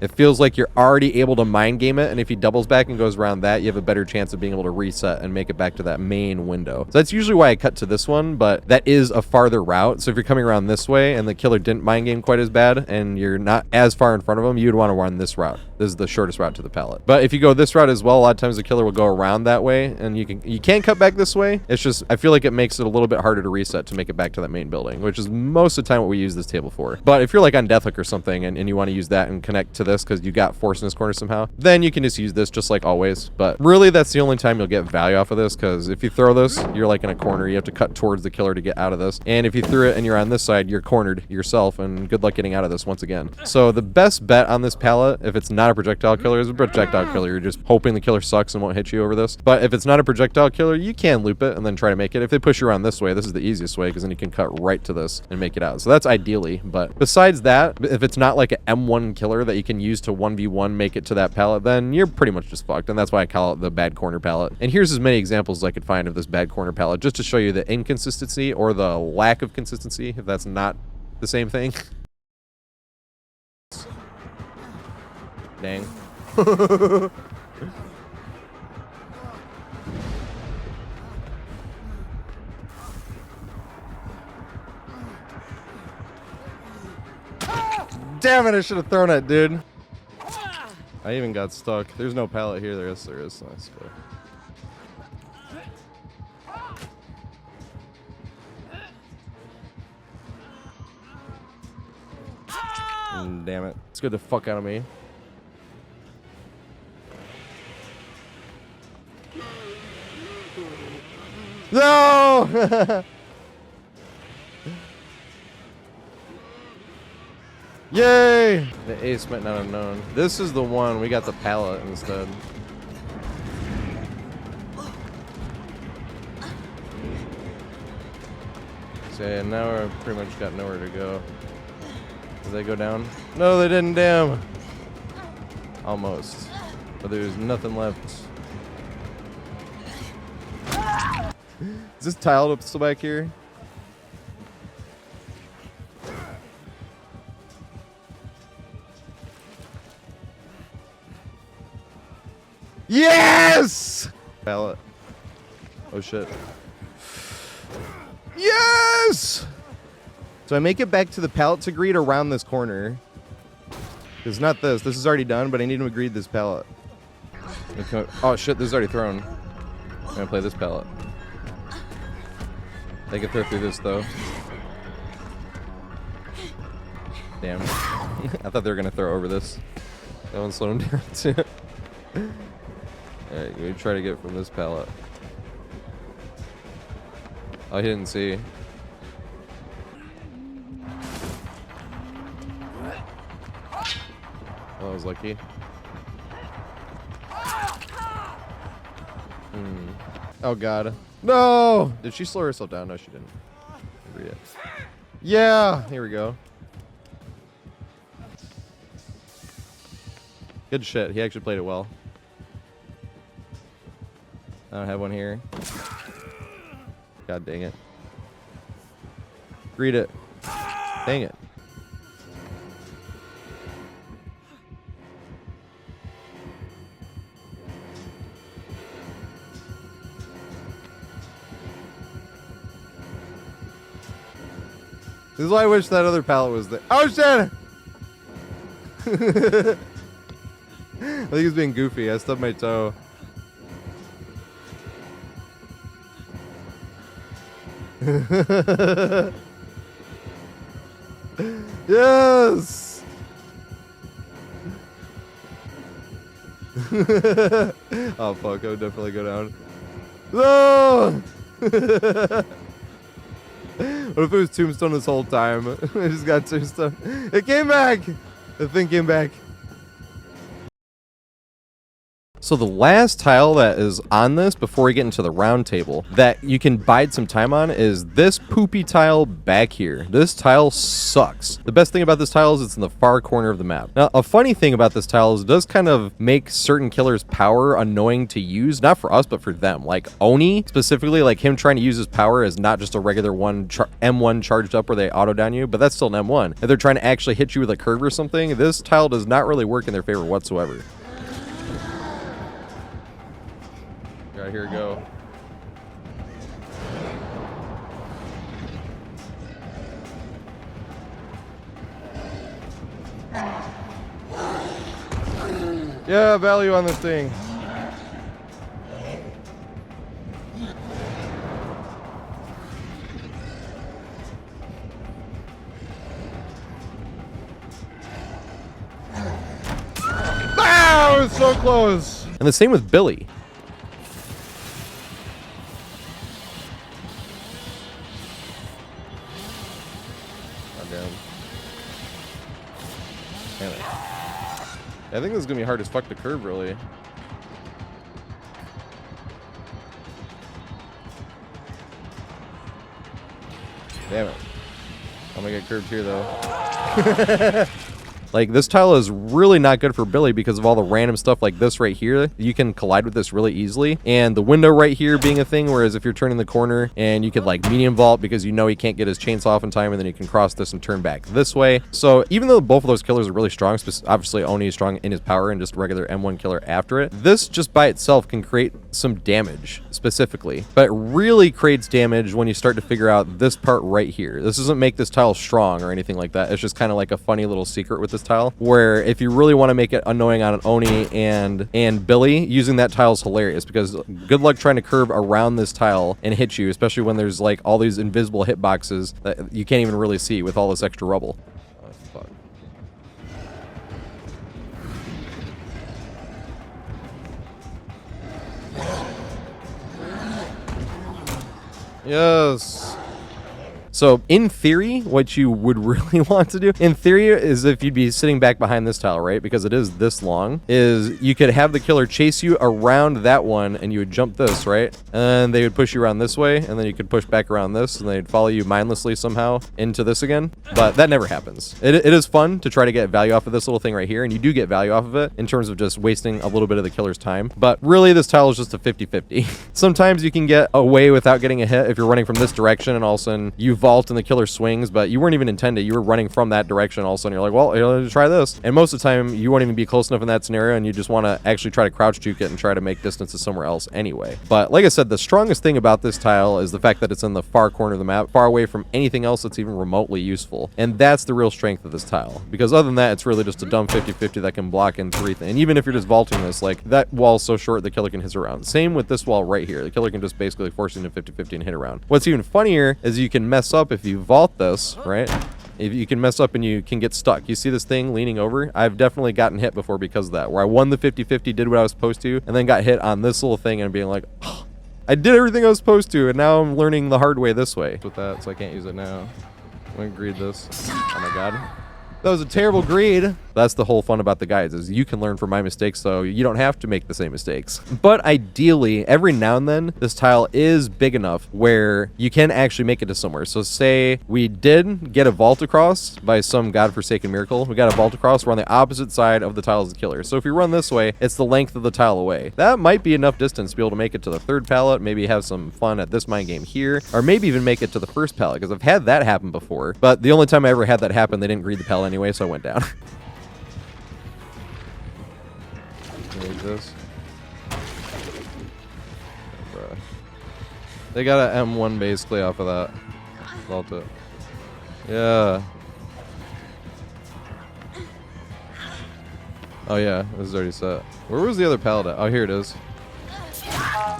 It feels like you're already able to mind game it, and if he doubles back and goes around that, you have a better chance of being able to reset and make it back to that main window. So that's usually why I cut to this one, but that is a farther route. So if you're coming around this way and the killer didn't mind game quite as bad and you're not as far in front of him, you'd want to run this route. This is the shortest route to the pallet. But if you go this route as well, a lot of times the killer will go around that way, and you can cut back this way. It's just, I feel like it makes it a little bit harder to reset to make it back to that main building, which is most of the time what we use this table for. But if you're like on Deathhook or something and you want to use that and connect to this because you got force in this corner somehow, then you can just use this just like always. But really, that's the only time you'll get value off of this, because if you throw this, you're like in a corner. You have to cut towards the killer to get out of this. And if you threw it and you're on this side, you're cornered yourself, and good luck getting out of this once again. So the best bet on this pallet, if it's not a projectile killer, is a projectile killer. You're just hoping the killer sucks and won't hit you over this. But if it's not a projectile killer, you can loop it and then try to make it. If they push you around this way, this is the easiest way, because then you can cut right to this and make it out. So that's ideally. But besides that, if it's not like an M1 killer that you can use to 1v1 make it to that pallet, then you're pretty much just fucked. And that's why I call it the bad corner pallet. And here's as many examples as I could find of this bad corner pallet, just to show you the inconsistency or the lack of consistency, if that's not the same thing. Dang. Damn it, I should have thrown it, dude. I even got stuck. There's no pallet here. There is. Let's go. Damn it. It's good the fuck out of me. No! Yay! The ace might not have known. This is the one. We got the pallet instead. So yeah, now we're pretty much got nowhere to go. Did they go down? No, they didn't, damn. Almost. But there's nothing left. Is this tiled up still back here? Yes! Pallet. Oh shit. Yes! So I make it back to the pallet to greet around this corner. It's not this. This is already done, but I need to greet this pallet. Oh shit, this is already thrown. I'm gonna play this pallet. They can throw through this though. Damn. I thought they were gonna throw over this. That one slowed him down too. Alright, we try to get from this pallet. Oh, he didn't see. Oh, I was lucky. Oh god. No! Did she slow herself down? No, she didn't. Read it. Yeah! Here we go. Good shit. He actually played it well. I don't have one here. God dang it. Read it. Dang it. This is why I wish that other pallet was there. Oh shit! I think he's being goofy. I stubbed my toe. Yes! Oh fuck, I would definitely go down. No! What if it was Tombstone this whole time? I just got Tombstone. It came back! The thing came back. So the last tile that is on this before we get into the round table that you can bide some time on is this Poopy tile back here. This tile sucks. The best thing about this tile is it's in the far corner of the map. Now, a funny thing about this tile is it does kind of make certain killers' power annoying to use, not for us, but for them. Like Oni, specifically, like him trying to use his power is not just a regular M1 charged up where they auto down you, but that's still an M1. If they're trying to actually hit you with a curve or something, this tile does not really work in their favor whatsoever. Alright, here we go. Yeah, value on this thing. Ah, it was so close. And the same with Billy. I think this is gonna be hard as fuck to curve, really. Damn it. I'm gonna get curved here, though. Like, this tile is really not good for Billy because of all the random stuff like this right here. You can collide with this really easily. And the window right here being a thing, whereas if you're turning the corner and you could, like, medium vault because you know he can't get his chainsaw off in time, and then you can cross this and turn back this way. So even though both of those killers are really strong, obviously Oni is strong in his power and just a regular M1 killer after it, this just by itself can create some damage specifically. But it really creates damage when you start to figure out this part right here. This doesn't make this tile strong or anything like that. It's just kind of like a funny little secret with this tile, where if you really want to make it annoying on an Oni and Billy, using that tile is hilarious, because good luck trying to curve around this tile and hit you, especially when there's like all these invisible hitboxes that you can't even really see with all this extra rubble. Oh, fuck. Yes. So in theory, what you would really want to do, in theory, is if you'd be sitting back behind this tile, right? Because it is this long, is you could have the killer chase you around that one and you would jump this, right? And they would push you around this way, and then you could push back around this, and they'd follow you mindlessly somehow into this again. But that never happens. It is fun to try to get value off of this little thing right here, and you do get value off of it in terms of just wasting a little bit of the killer's time. But really, this tile is just a 50-50. Sometimes you can get away without getting a hit if you're running from this direction and all of a sudden you vault and the killer swings, but you weren't even intended. You were running from that direction. All of a sudden you're like, well, let's try this. And most of the time you won't even be close enough in that scenario, and you just want to actually try to crouch juke it and try to make distances somewhere else anyway. But like I said, the strongest thing about this tile is the fact that it's in the far corner of the map, far away from anything else that's even remotely useful. And that's the real strength of this tile, because other than that, it's really just a dumb 50-50 that can block in three things. And even if you're just vaulting this, like, that wall's so short the killer can hit around. Same with this wall right here. The killer can just basically force you into 50-50 and hit around. What's even funnier is you can mess up if you vault this, right? If you can mess up and you can get stuck. You see this thing leaning over? I've definitely gotten hit before because of that, where I won the 50-50, did what I was supposed to, and then got hit on this little thing and being like, oh, I did everything I was supposed to, and now I'm learning the hard way this way. With that, so I can't use it now. I'm gonna greed this. Oh my god. That was a terrible greed. That's the whole fun about the guides, is you can learn from my mistakes so you don't have to make the same mistakes. But ideally, every now and then, this tile is big enough where you can actually make it to somewhere. So say we did get a vault across by some godforsaken miracle. We got a vault across. We're on the opposite side of the tile as the killer. So if you run this way, it's the length of the tile away. That might be enough distance to be able to make it to the third pallet, maybe have some fun at this mind game here, or maybe even make it to the first pallet, because I've had that happen before. But the only time I ever had that happen, they didn't greed the pallet anyway, so I went down. Need this. Bruh. They got an M1 basically off of that. Vault it. Yeah. Oh yeah, this is already set. Where was the other pallet at? Oh, here it is.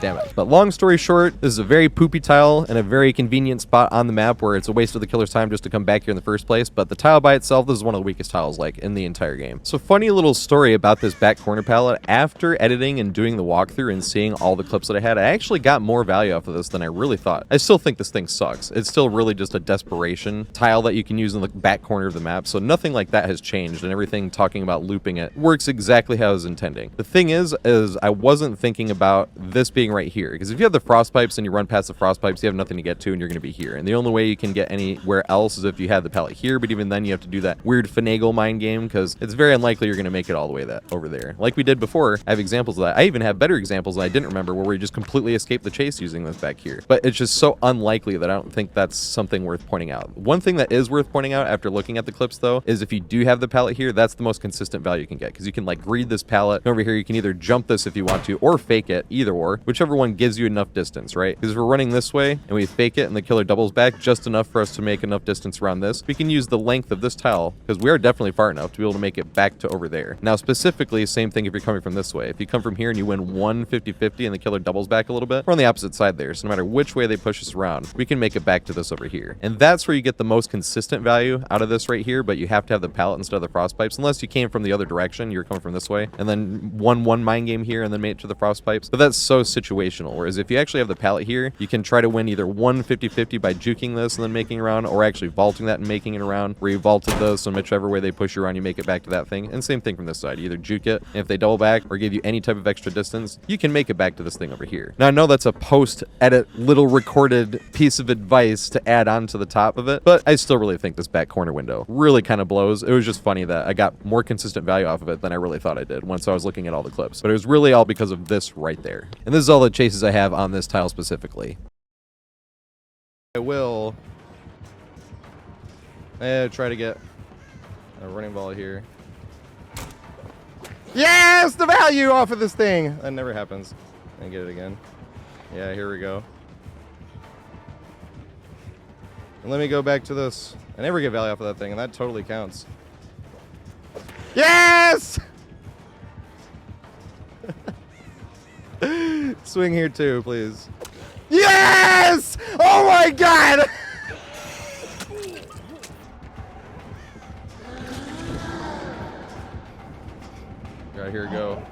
Damn it. But long story short, this is a very poopy tile and a very convenient spot on the map where it's a waste of the killer's time just to come back here in the first place. But the tile by itself, this is one of the weakest tiles like in the entire game. So funny little story about this back corner pallet. After editing and doing the walkthrough and seeing all the clips that I had, I actually got more value off of this than I really thought. I still think this thing sucks. It's still really just a desperation tile that you can use in the back corner of the map. So nothing like that has changed, and everything talking about looping it works exactly how I was intending. The thing is I wasn't thinking about this being right here, because if you have the frost pipes and you run past the frost pipes, you have nothing to get to and you're going to be here. And the only way you can get anywhere else is if you had the pallet here, but even then you have to do that weird finagle mind game because it's very unlikely you're going to make it all the way over there. Like we did before, I have examples of that. I even have better examples that I didn't remember where we just completely escaped the chase using this back here. But it's just so unlikely that I don't think that's something worth pointing out. One thing that is worth pointing out after looking at the clips though, is if you do have the pallet here, that's the most consistent value you can get, because you can like greed this pallet. Over here you can either jump this if you want to, or fake it, either or, whichever one gives you enough distance, right? Because if we're running this way and we fake it and the killer doubles back just enough for us to make enough distance around this, we can use the length of this tile, because we are definitely far enough to be able to make it back to over there. Now specifically, same thing if you're coming from this way. If you come from here and you win 150-50 and the killer doubles back a little bit, we're on the opposite side there, so no matter which way they push us around, we can make it back to this over here. And that's where you get the most consistent value out of this right here, but you have to have the pallet instead of the frost pipes, unless you came from the other direction, you're coming from this way, and then won one mind game here and then made it to the frost pipes. But that's so situational, whereas if you actually have the pallet here, you can try to win either 150-50 by juking this and then making it around, or actually vaulting that and making it around, where you vaulted this, and whichever way they push you around, you make it back to that thing. And same thing from this side, you either juke it, and if they double back or give you any type of extra distance, you can make it back to this thing over here. Now I know that's a post-edit little recorded piece of advice to add on to the top of it, but I still really think this back corner window really kind of blows. It was just funny that I got more consistent value off of it than I really thought I did once I was looking at all the clips, but it was really all because of this right there. And this is all the chases I have on this tile specifically. I will try to get a running ball here. Yes, the value off of this thing. That never happens. And get it again. Yeah, here we go. And let me go back to this. I never get value off of that thing, and that totally counts. Yes! Swing here too, please. Yes! Oh my god! Alright, here we go.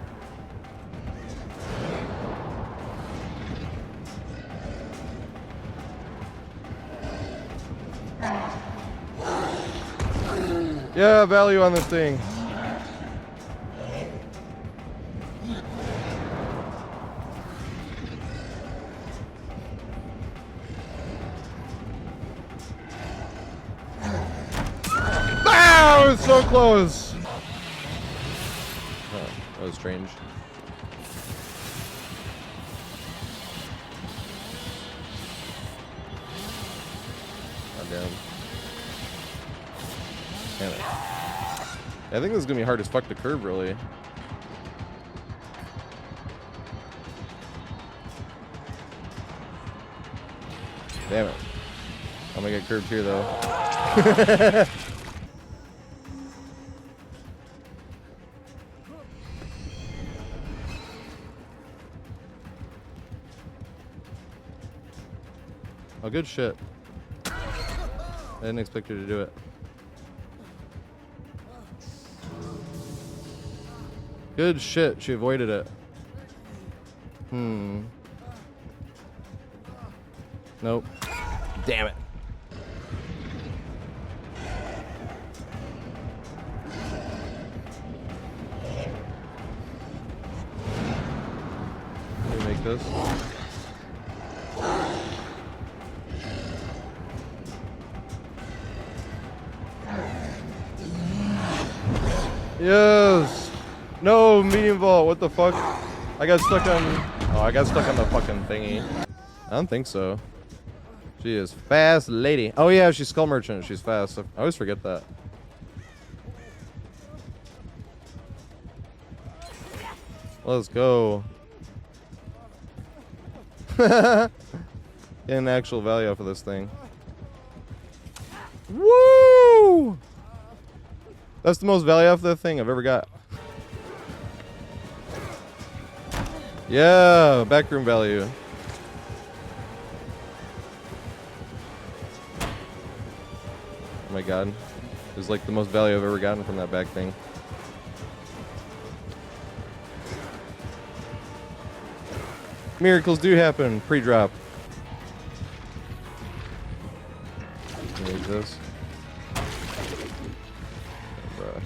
Yeah, value on this thing. Ah, it was so close. Oh, that was strange. Oh, damn. Damn it. I think this is gonna be hard as fuck to curve, really. Damn it. I'm gonna get curved here, though. Oh, good shit. I didn't expect her to do it. Good shit, she avoided it. Nope. Damn it. Let me make this. Yes! No, medium vault, what the fuck? I got stuck on... Oh, I got stuck on the fucking thingy. I don't think so. She is fast lady. Oh yeah, she's Skull Merchant. She's fast. I always forget that. Let's go. Get an actual value off of this thing. Woo! That's the most value off of the thing I've ever got. Yeah, backroom value. Oh my god. It was like the most value I've ever gotten from that back thing. Miracles do happen. Pre-drop. Need this. Bruh.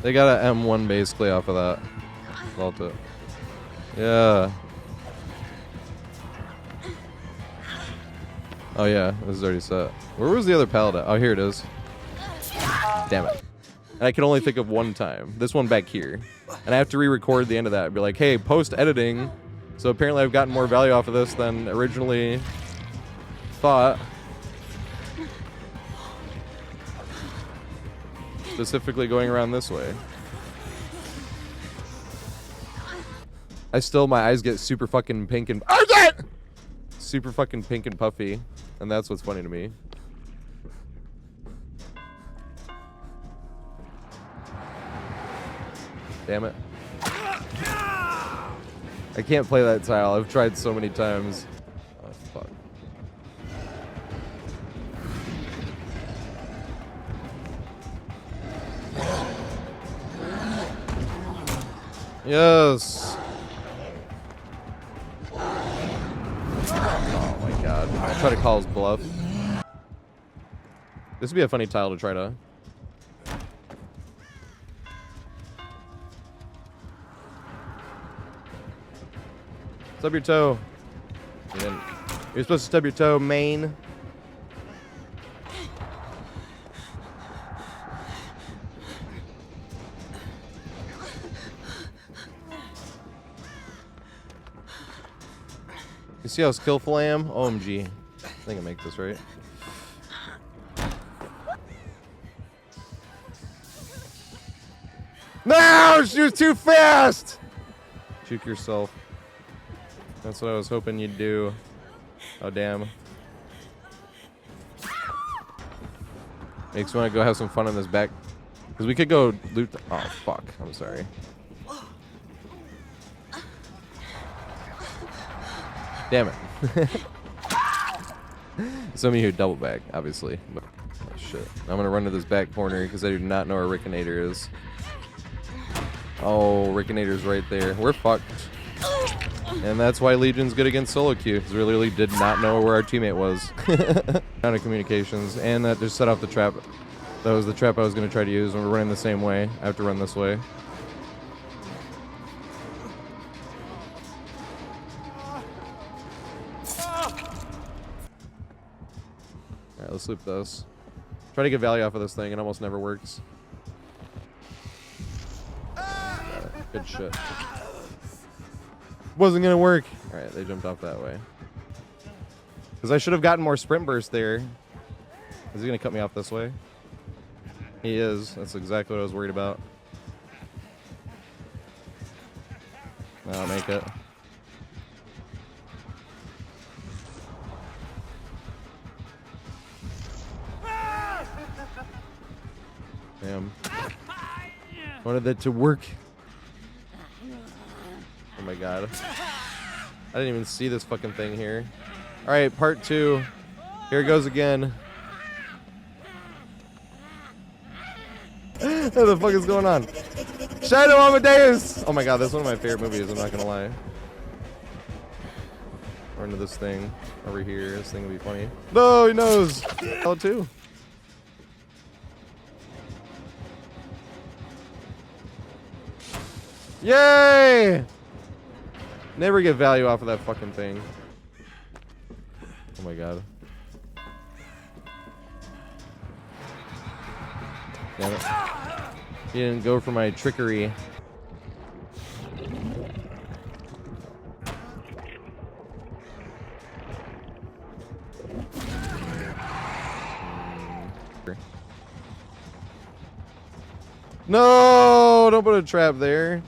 They got an M1 basically off of that. Vault it. Yeah. Oh yeah, this is already set. Where was the other pallet at? Oh, here it is. Damn it. And I can only think of one time. This one back here. And I have to re-record the end of that and be like, hey, post-editing. So apparently I've gotten more value off of this than originally thought. Specifically going around this way. My eyes get super fucking pink and super fucking pink and puffy, and that's what's funny to me. Damn it. I can't play that tile. I've tried so many times. Oh, fuck. Yes. Oh my god. I'll try to call his bluff. This would be a funny tile to try to... Stub your toe. You're supposed to stub your toe, main. You see how skillful I am? OMG. I think I make this right. No! She was too fast! Juke yourself. That's what I was hoping you'd do. Oh, damn. Makes me want to go have some fun on this back. Because we could go loot... Oh, fuck. I'm sorry. Damn it. Some of you double back, obviously. But, oh, shit. I'm going to run to this back corner because I do not know where Rickinator is. Oh, Rickinator's right there. We're fucked. And that's why Legion's good against solo queue, because we literally did not know where our teammate was. Out of communications, and that just set off the trap. That was the trap I was going to try to use, and we're running the same way. I have to run this way. Alright, let's loop this. Try to get value off of this thing, it almost never works. Good shit. Wasn't gonna work. All right, they jumped off that way. Because I should have gotten more sprint burst there. Is he gonna cut me off this way? He is. That's exactly what I was worried about. I'll make it. Damn. Wanted that to work. Oh my god. I didn't even see this fucking thing here. Alright, part 2. Here it goes again. What the fuck is going on? Shadow Amadeus! Oh my god, that's one of my favorite movies, I'm not gonna lie. Run to this thing over here. This thing will be funny. No, he knows! Oh, too. Yay! Never get value off of that fucking thing. Oh my god. Damn it. He didn't go for my trickery. No! Don't put a trap there.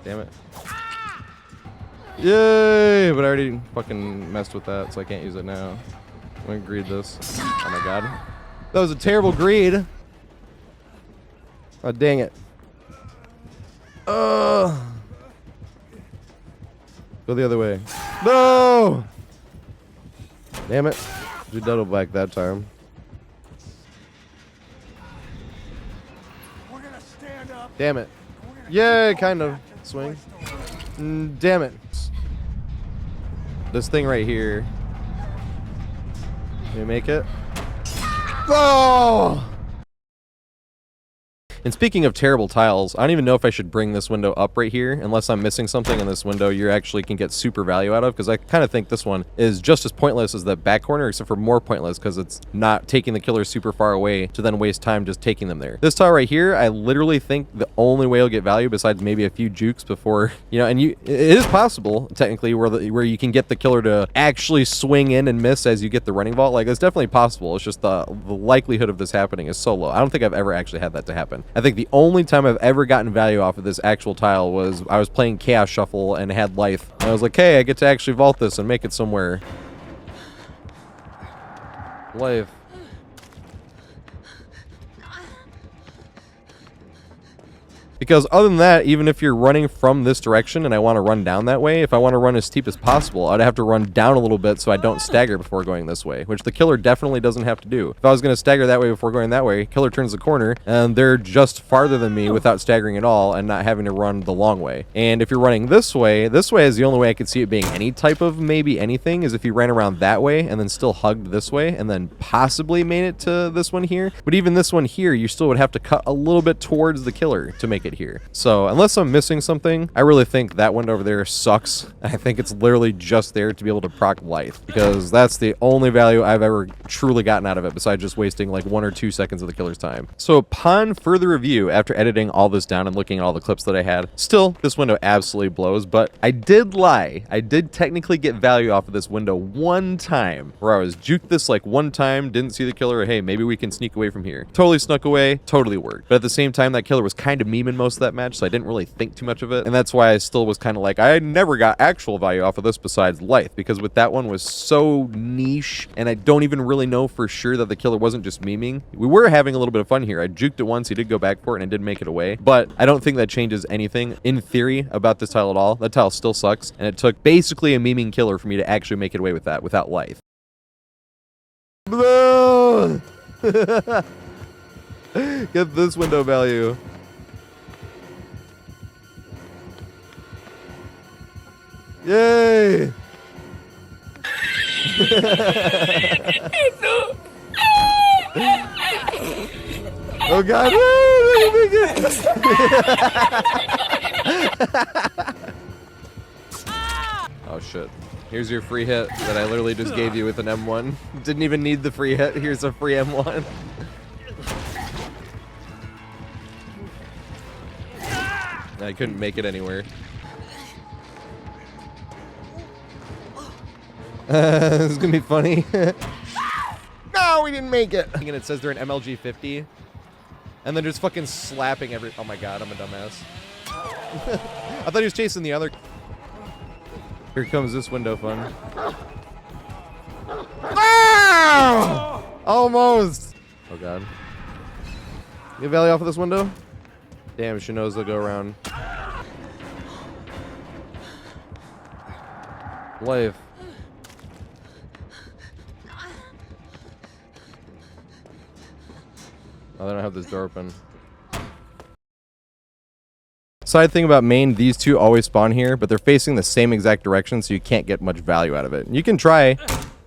Damn it. Yay! But I already fucking messed with that, so I can't use it now. I'm gonna greed this. Oh my god. That was a terrible greed. Oh, dang it. Ugh. Go the other way. No! Damn it. You double back that time. Damn it. Yeah, kind of. Swing. Damn it. This thing right here. Can you make it? Oh! And speaking of terrible tiles, I don't even know if I should bring this window up right here, unless I'm missing something in this window you actually can get super value out of, because I kind of think this one is just as pointless as that back corner, except for more pointless, because it's not taking the killers super far away to then waste time just taking them there. This tile right here, I literally think the only way you'll get value, besides maybe a few jukes before, you know, and it is possible, technically, where you can get the killer to actually swing in and miss as you get the running vault. Like, it's definitely possible. It's just the likelihood of this happening is so low. I don't think I've ever actually had that to happen. I think the only time I've ever gotten value off of this actual tile was I was playing Chaos Shuffle and had life. And I was like, hey, I get to actually vault this and make it somewhere. Life. Because other than that, even if you're running from this direction and I want to run down that way, if I want to run as steep as possible, I'd have to run down a little bit so I don't stagger before going this way, which the killer definitely doesn't have to do. If I was going to stagger that way before going that way, killer turns the corner and they're just farther than me without staggering at all and not having to run the long way. And if you're running this way is the only way I could see it being any type of maybe anything, is if you ran around that way and then still hugged this way and then possibly made it to this one here. But even this one here, you still would have to cut a little bit towards the killer to make it here. So unless I'm missing something, I really think that window over there sucks. I think it's literally just there to be able to proc life, because that's the only value I've ever truly gotten out of it, besides just wasting like 1 or 2 seconds of the killer's time. So upon further review, after editing all this down and looking at all the clips that I had, still, this window absolutely blows, but I did lie. I did technically get value off of this window one time, where I was juked this like one time, didn't see the killer, hey, maybe we can sneak away from here. Totally snuck away, totally worked. But at the same time, that killer was kind of memeing most of that match, so I didn't really think too much of it. And that's why I still was kind of like, I never got actual value off of this besides life, because with that one was so niche, and I don't even really know for sure that the killer wasn't just memeing. We were having a little bit of fun here. I juked it once, he did go back for it, and I did make it away. But I don't think that changes anything, in theory, about this tile at all. That tile still sucks, and it took basically a memeing killer for me to actually make it away with that, without life. Get this window value. Yay! Oh god! Oh shit. Here's your free hit that I literally just gave you with an M1. Didn't even need the free hit. Here's a free M1. I couldn't make it anywhere. This is gonna be funny. No, we didn't make it. And it says they're an MLG 50, and then just fucking slapping every. Oh my god, I'm a dumbass. I thought he was chasing the other. Here comes this window fun. Ah! Almost. Oh god. Get value off of this window? Damn, she knows they'll go around. Life. Oh, they don't have this door open. Side thing about main, these two always spawn here, but they're facing the same exact direction, so you can't get much value out of it. You can try.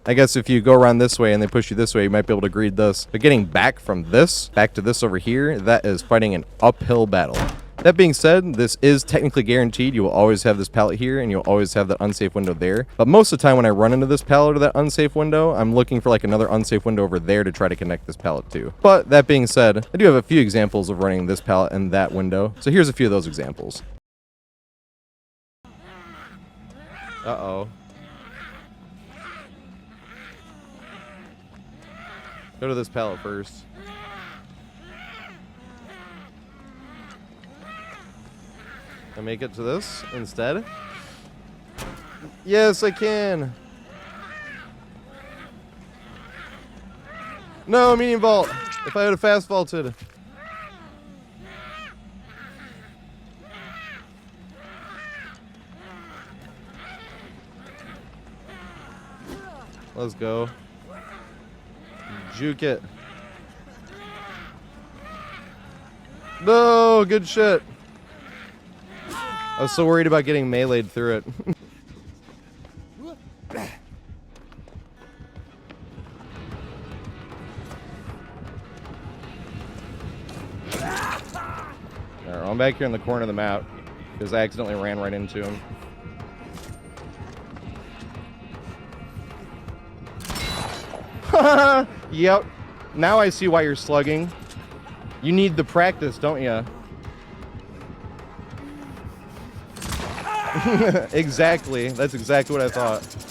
I guess if you go around this way and they push you this way, you might be able to greed this. But getting back from this, back to this over here, that is fighting an uphill battle. That being said, this is technically guaranteed. You will always have this pallet here, and you'll always have that unsafe window there. But most of the time when I run into this pallet or that unsafe window, I'm looking for like another unsafe window over there to try to connect this pallet to. But that being said, I do have a few examples of running this pallet and that window. So here's a few of those examples. Uh-oh. Go to this pallet first. Can I make it to this instead? Yes, I can. No, medium vault. If I had a fast vaulted. Let's go. Juke it. No, good shit. I was so worried about getting meleeed through it. Alright, I'm back here in the corner of the map because I accidentally ran right into him. Yep. Now I see why you're slugging. You need the practice, don't you? Exactly. That's exactly what I thought.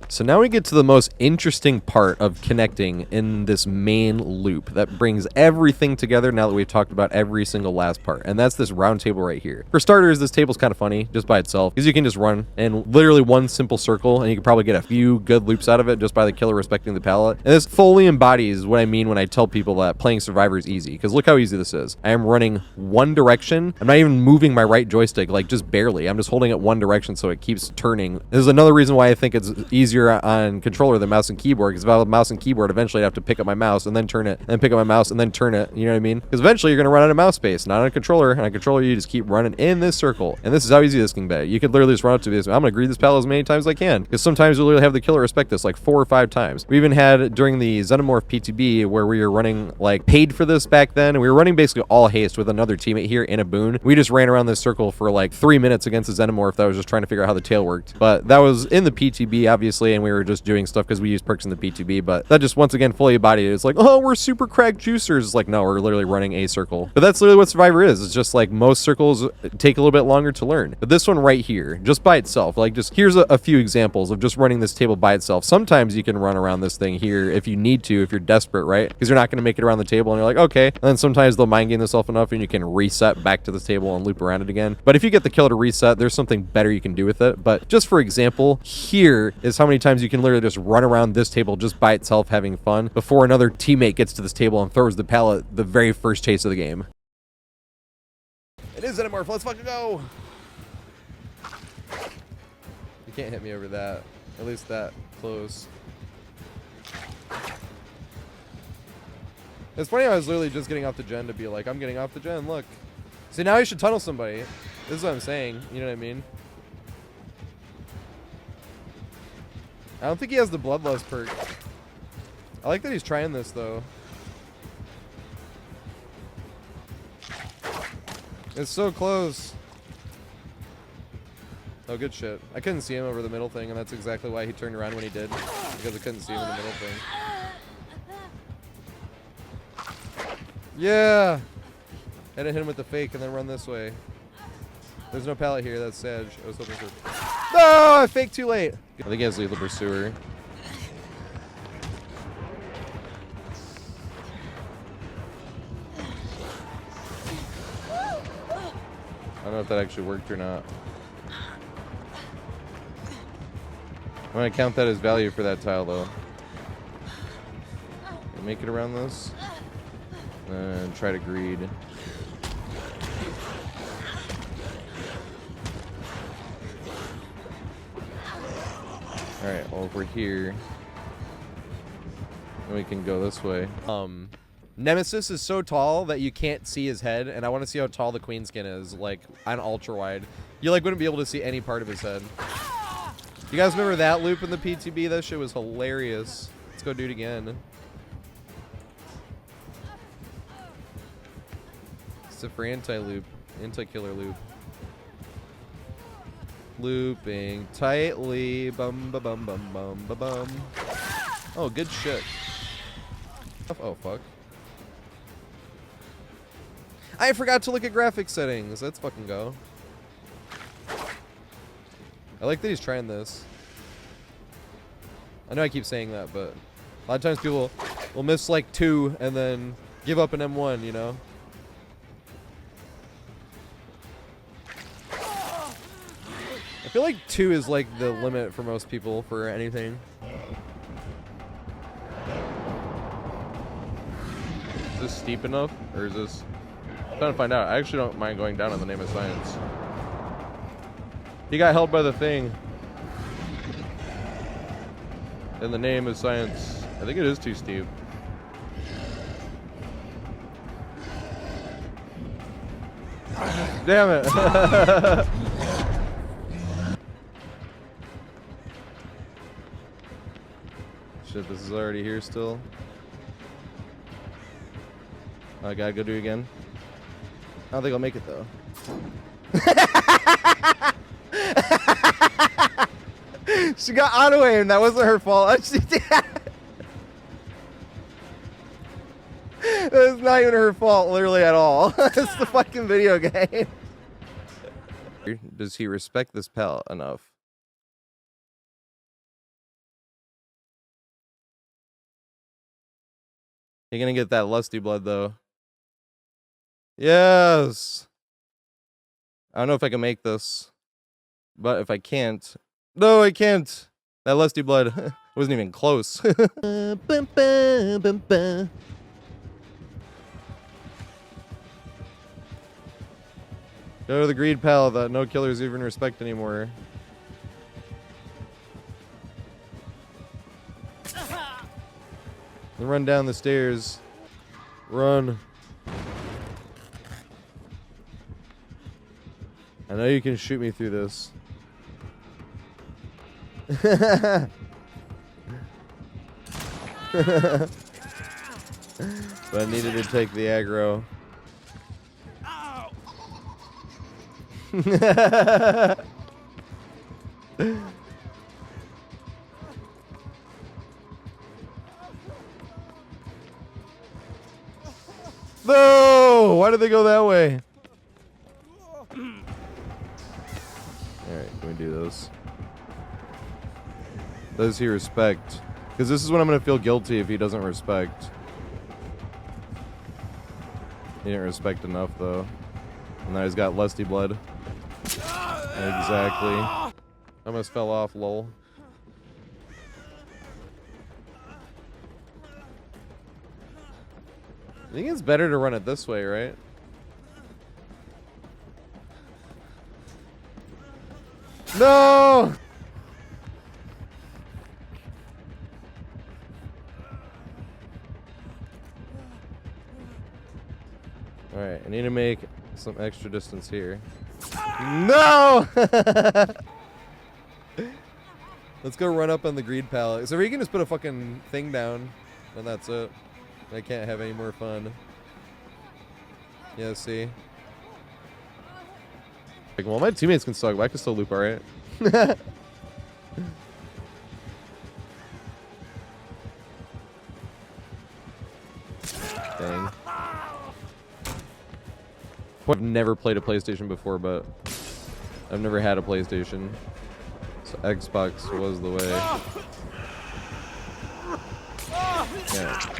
So now we get to the most interesting part of connecting in this main loop that brings everything together now that we've talked about every single last part, and that's this round table right here. For starters, this table's kind of funny just by itself because you can just run in literally one simple circle and you can probably get a few good loops out of it just by the killer respecting the pallet. And this fully embodies what I mean when I tell people that playing Survivor is easy, because look how easy this is. I am running one direction. I'm not even moving my right joystick, like just barely. I'm just holding it one direction so it keeps turning. This is another reason why I think it's easier on controller than mouse and keyboard, because if I have a mouse and keyboard, eventually I have to pick up my mouse and then turn it, and then pick up my mouse and then turn it, you know what I mean? Because eventually you're going to run out of mouse space, not on a controller. On a controller, you just keep running in this circle, and this is how easy this can be. You could literally just run up to this. I'm going to greed this pallet as many times as I can, because sometimes you'll literally have the killer respect this like 4 or 5 times. We even had during the Xenomorph PTB where we were running like paid for this back then, and we were running basically all haste with another teammate here in a boon. We just ran around this circle for like 3 minutes against the Xenomorph that was just trying to figure out how the tail worked. But that was in the PTB, obviously, and we were just doing stuff because we used perks in the PTB, but that just once again fully embodied it. It's like, oh, we're super cracked juicers. It's like, no, we're literally running a circle. But that's literally what Survivor is. It's just like most circles take a little bit longer to learn. But this one right here, just by itself, like just here's a few examples of just running this table by itself. Sometimes you can run around this thing here if you need to, if you're desperate, right? Because you're not going to make it around the table and you're like, okay. And then sometimes they'll mind game themselves enough and you can reset back to the table and loop around it again. But if you get the kill to reset, there's something better you can do with it. But just for example, here is how many times you can literally just run around this table just by itself having fun before another teammate gets to this table and throws the pallet the very first chase of the game. It is Xenomorph. Let's fucking go. You can't hit me over that. At least that close. It's funny, I was literally just getting off the gen to be like, I'm getting off the gen, look. See, now I should tunnel somebody. This is what I'm saying. You know what I mean? I don't think he has the Bloodlust perk. I like that he's trying this, though. It's so close. Oh, good shit. I couldn't see him over the middle thing, and that's exactly why he turned around when he did. Because I couldn't see him in the middle thing. Yeah! I had to hit him with the fake and then run this way. There's no pallet here. That's Sag. I was hoping for... No! I faked too late. I think he has Lethal Pursuer. I don't know if that actually worked or not. I'm going to count that as value for that tile, though. Make it around this. And try to greed. Alright, well, if we're here, then we can go this way. Nemesis is so tall that you can't see his head, and I want to see how tall the queen skin is, like, on ultra wide. You, like, wouldn't be able to see any part of his head. You guys remember that loop in the PTB? That shit was hilarious. Let's go do it again. It's a for anti-loop, anti-killer loop. Looping tightly, bum ba bum bum bum ba bum. Oh, good shit. Oh fuck. I forgot to look at graphics settings. Let's fucking go. I like that he's trying this. I know I keep saying that, but a lot of times people will miss like 2 and then give up an M1, you know? I feel like 2 is like the limit for most people for anything. Is this steep enough? Or is this... I'm trying to find out. I actually don't mind going down in the name of science. He got held by the thing. In the name of science. I think it is too steep. Damn it. Shit, this is already here still. I gotta go do it again. I don't think I'll make it though. She got auto aim. That wasn't her fault. She did. It's not even her fault, literally at all. It's the fucking video game. Does he respect this pallet enough? You're gonna get that lusty blood though. Yes. I don't know if I can make this, but if I can't, no, I can't. That lusty blood wasn't even close. Go to the greed pallet that no killers even respect anymore. Then run down the stairs. Run. I know you can shoot me through this. But I needed to take the aggro. No! Why did they go that way? Alright, can we do this? Does he respect? Because this is when I'm going to feel guilty if he doesn't respect. He didn't respect enough, though. And now he's got lusty blood. Exactly. I almost fell off, lol. I think it's better to run it this way, right? No! Alright, I need to make some extra distance here. No! Let's go run up on the greed pallet. So we can just put a fucking thing down, and that's it. I can't have any more fun. Yeah, see? Like, well, my teammates can suck, but I can still loop alright. Dang. I've never played a PlayStation before, but I've never had a PlayStation. So Xbox was the way. Yeah.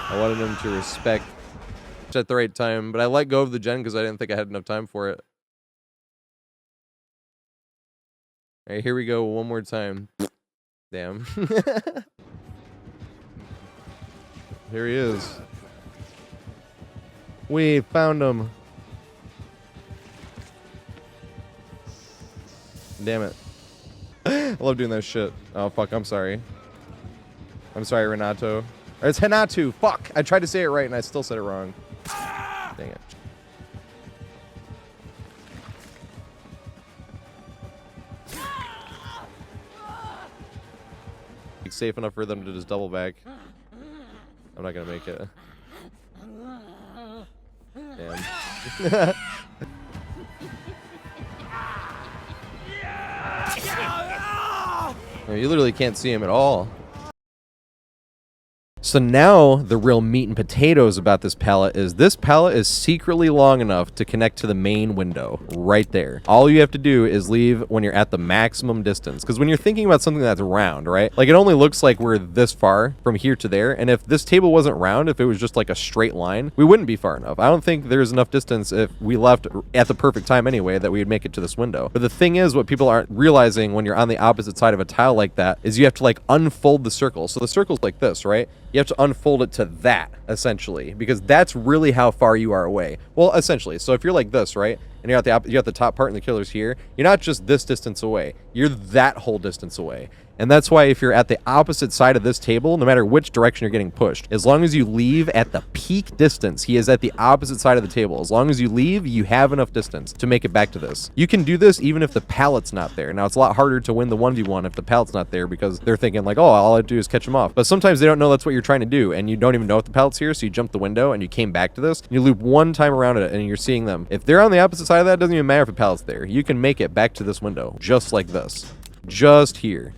I wanted him to respect at the right time, but I let go of the gen because I didn't think I had enough time for it. Alright, here we go one more time. Damn. Here he is. We found him. Damn it. I love doing that shit. Oh, fuck. I'm sorry. I'm sorry, Renato. Or it's Hanatu. Fuck. I tried to say it right and I still said it wrong. Dang it. It's safe enough for them to just double back. I'm not gonna make it. Damn. You literally can't see him at all. So now the real meat and potatoes about this pallet is this pallet is secretly long enough to connect to the main window right there. All you have to do is leave when you're at the maximum distance. Because when you're thinking about something that's round, right? Like it only looks like we're this far from here to there. And if this table wasn't round, if it was just like a straight line, we wouldn't be far enough. I don't think there's enough distance if we left at the perfect time anyway that we would make it to this window. But the thing is, what people aren't realizing when you're on the opposite side of a tile like that is you have to like unfold the circle. So the circle's like this, right? You have to unfold it to that, essentially, because that's really how far you are away. Well, essentially. So if you're like this, right, and you're at the top part and the killer's here, you're not just this distance away. You're that whole distance away. And that's why if you're at the opposite side of this table, no matter which direction you're getting pushed, as long as you leave at the peak distance, he is at the opposite side of the table. As long as you leave, you have enough distance to make it back to this. You can do this even if the pallet's not there. Now, it's a lot harder to win the 1v1 if the pallet's not there because they're thinking like, oh, all I do is catch them off. But sometimes they don't know that's what you're trying to do, and you don't even know if the pallet's here, so you jump the window and you came back to this. You loop one time around it, and you're seeing them. If they're on the opposite side of that, it doesn't even matter if the pallet's there. You can make it back to this window, just like this. Just here.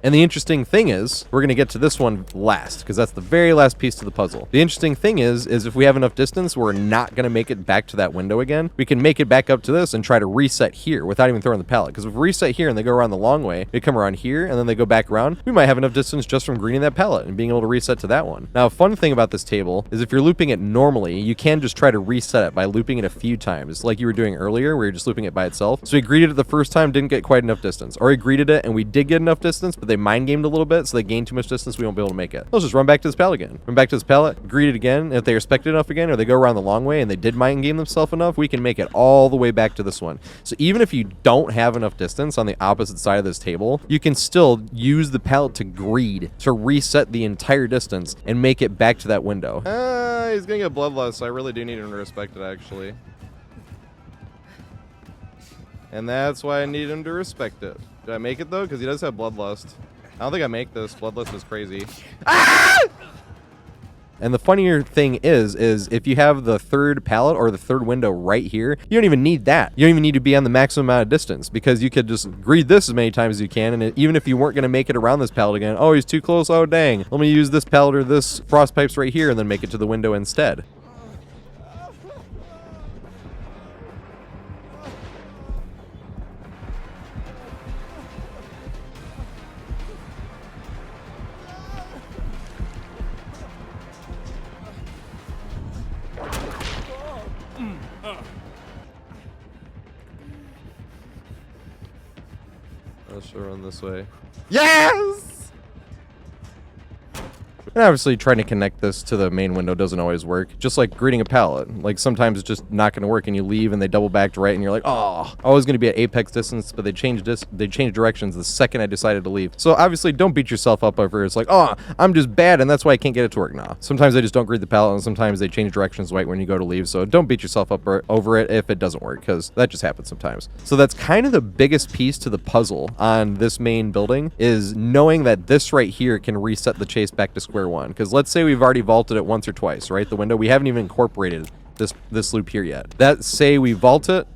And the interesting thing is, we're going to get to this one last, because that's the very last piece to the puzzle. The interesting thing is if we have enough distance, we're not going to make it back to that window again. We can make it back up to this and try to reset here without even throwing the pallet. Because if we reset here and they go around the long way, they come around here and then they go back around, we might have enough distance just from greening that pallet and being able to reset to that one. Now, a fun thing about this table is if you're looping it normally, you can just try to reset it by looping it a few times, like you were doing earlier, where you're just looping it by itself. So we greeted it the first time, didn't get quite enough distance. Or we greeted it and we did get enough distance, but they mind gamed a little bit, so they gain too much distance, we won't be able to make it. Let's just run back to this pallet again. Run back to this pallet, greet it again. If they respect it enough again, or they go around the long way and they did mind game themselves enough, we can make it all the way back to this one. So even if you don't have enough distance on the opposite side of this table, you can still use the pallet to greed, to reset the entire distance and make it back to that window. He's gonna get bloodlust, so I really do need him to respect it, actually. And that's why I need him to respect it. Did I make it, though? Because he does have bloodlust. I don't think I make this. Bloodlust is crazy. And the funnier thing is if you have the third pallet or the third window right here, you don't even need that. You don't even need to be on the maximum amount of distance, because you could just greed this as many times as you can, and even if you weren't going to make it around this pallet again, oh, he's too close, oh dang, let me use this pallet or this frost pipes right here and then make it to the window instead. Let's run this way. Yes! And obviously trying to connect this to the main window doesn't always work. Just like greeting a pallet. Like sometimes it's just not going to work and you leave and they double backed right and you're like, oh, I was going to be at apex distance, but they changed directions the second I decided to leave. So obviously don't beat yourself up over it. It's like, oh, I'm just bad and that's why I can't get it to work now. Sometimes they just don't greet the pallet and sometimes they change directions right when you go to leave. So don't beat yourself up over it if it doesn't work, because that just happens sometimes. So that's kind of the biggest piece to the puzzle on this main building, is knowing that this right here can reset the chase back to square one. Because let's say we've already vaulted it once or twice, right? The window, we haven't even incorporated this loop here yet. That say we vault it,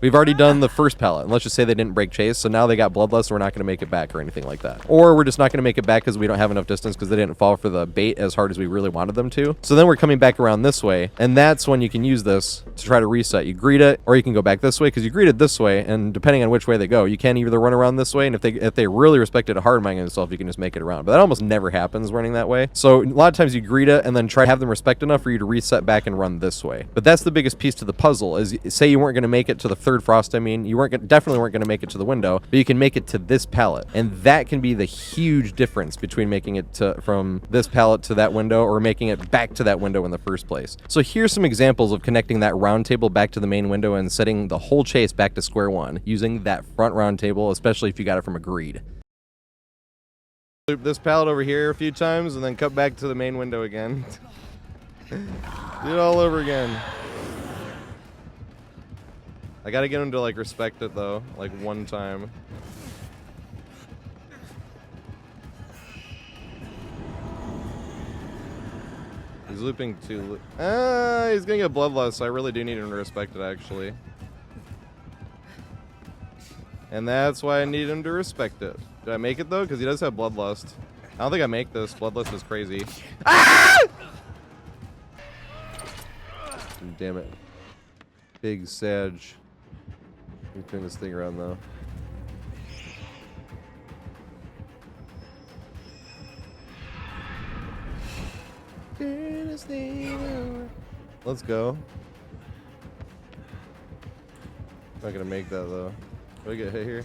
we've already done the first pallet, and let's just say they didn't break chase, so now they got bloodlust, and we're not going to make it back or anything like that. Or we're just not going to make it back because we don't have enough distance because they didn't fall for the bait as hard as we really wanted them to. So then we're coming back around this way, and that's when you can use this to try to reset. You greet it, or you can go back this way because you greeted this way, and depending on which way they go, you can either run around this way, and if they really respect it hard minding themselves, you can just make it around. But that almost never happens running that way. So a lot of times you greet it and then try to have them respect enough for you to reset back and run this way. But that's the biggest piece to the puzzle, is say you weren't going to make it to the third frost, you definitely weren't going to make it to the window, but you can make it to this pallet, and that can be the huge difference between making it from this pallet to that window or making it back to that window in the first place. So here's some examples of connecting that round table back to the main window and setting the whole chase back to square one using that front round table, especially if you got it from a greed. Loop this pallet over here a few times and then cut back to the main window again. Do it all over again. I gotta get him to like respect it though, like one time. He's looping too. He's gonna get bloodlust, so I really do need him to respect it actually. And that's why I need him to respect it. Did I make it though? Because he does have bloodlust. I don't think I make this. Bloodlust is crazy. Damn it. Big Sag. Let me turn this thing around though. Let's go. Not gonna make that though. Do I get hit here?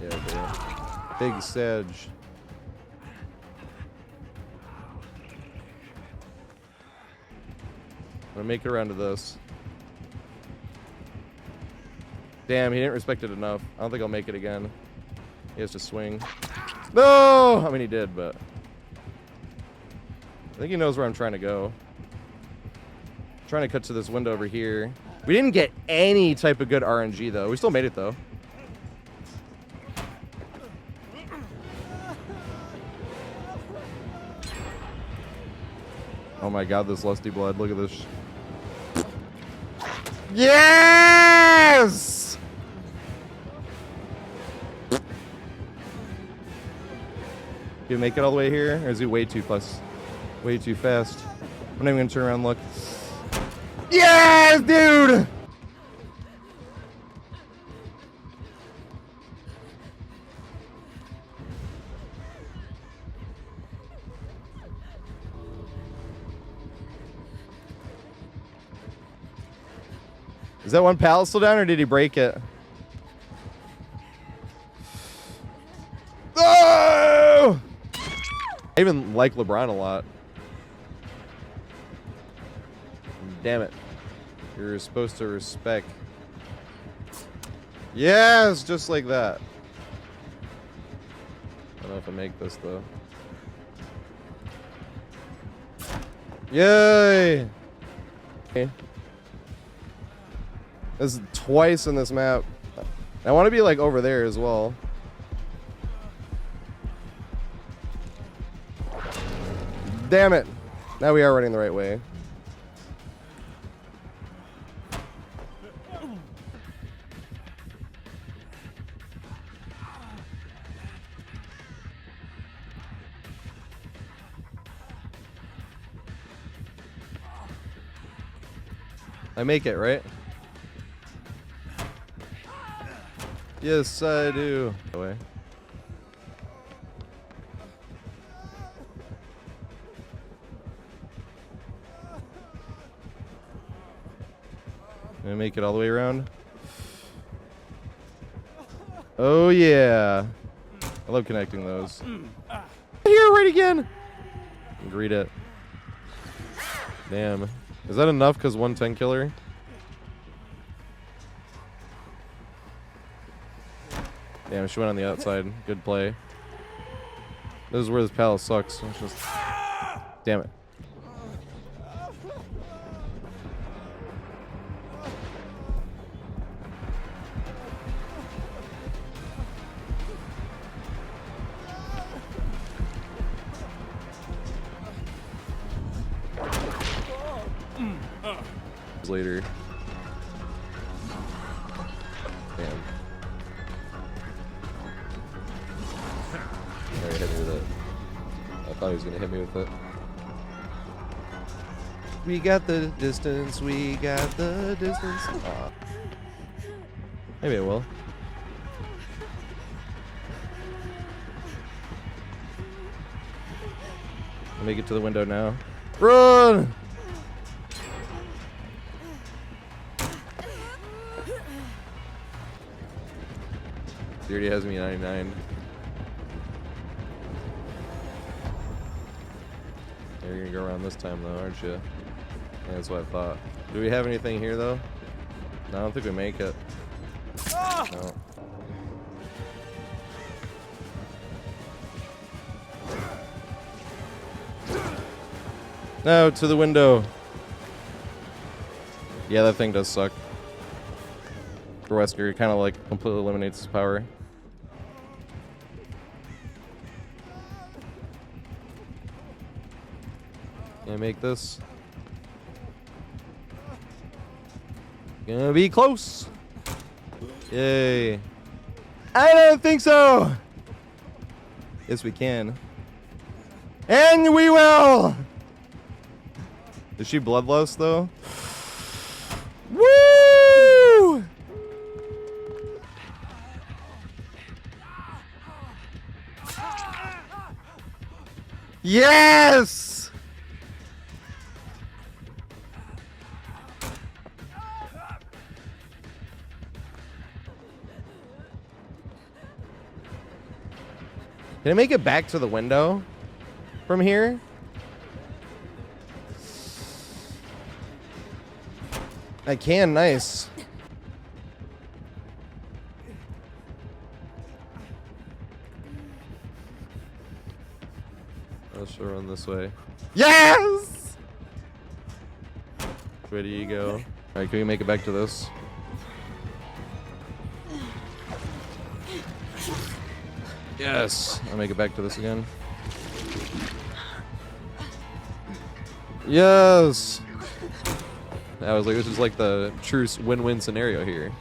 Yeah, okay. Big Sag. I'm gonna make it around to this. Damn, he didn't respect it enough. I don't think I'll make it again. He has to swing. No! I mean, he did, but... I think he knows where I'm trying to go. I'm trying to cut to this window over here. We didn't get any type of good RNG, though. We still made it, though. Oh my god, this lusty blood. Look at this. Yes! Can you make it all the way here? Or is he way too close? Way too fast? I'm not even gonna turn around and look. Yes, dude! Is that one pallet still down, or did he break it? Oh! I even like LeBron a lot. Damn it. You're supposed to respect. Yes, just like that. I don't know if I make this, though. Yay! Okay. This is twice in this map. I want to be like over there as well. Damn it. Now we are running the right way. I make it, right? Yes, I do. Away. Gonna make it all the way around. Oh yeah. I love connecting those. Here, right again. Greet it. Damn. Is that enough? Cause 110 killer. Damn, she went on the outside. Good play. This is where this pallet sucks. It's just... Damn it. Later. Damn. Alright, hit me with it. I thought he was gonna hit me with it. We got the distance, we got the distance. Aw. Maybe it will. I'll make it to the window now. Run! He already has me 99. You're gonna go around this time though, aren't you? Yeah, that's what I thought. Do we have anything here though? No, I don't think we make it. No. No, to the window. Yeah, that thing does suck. For Wesker, it kind of like completely eliminates his power. Can I make this? Gonna be close. Yay. I don't think so. Yes, we can. And we will. Is she bloodlust though? Woo! Yes! Can I make it back to the window from here? I can, nice. So run this way. Yes! Which way do you go? All right, can we make it back to this? Yes. I'll make it back to this again. Yes. I was like, this is like the true win-win scenario here.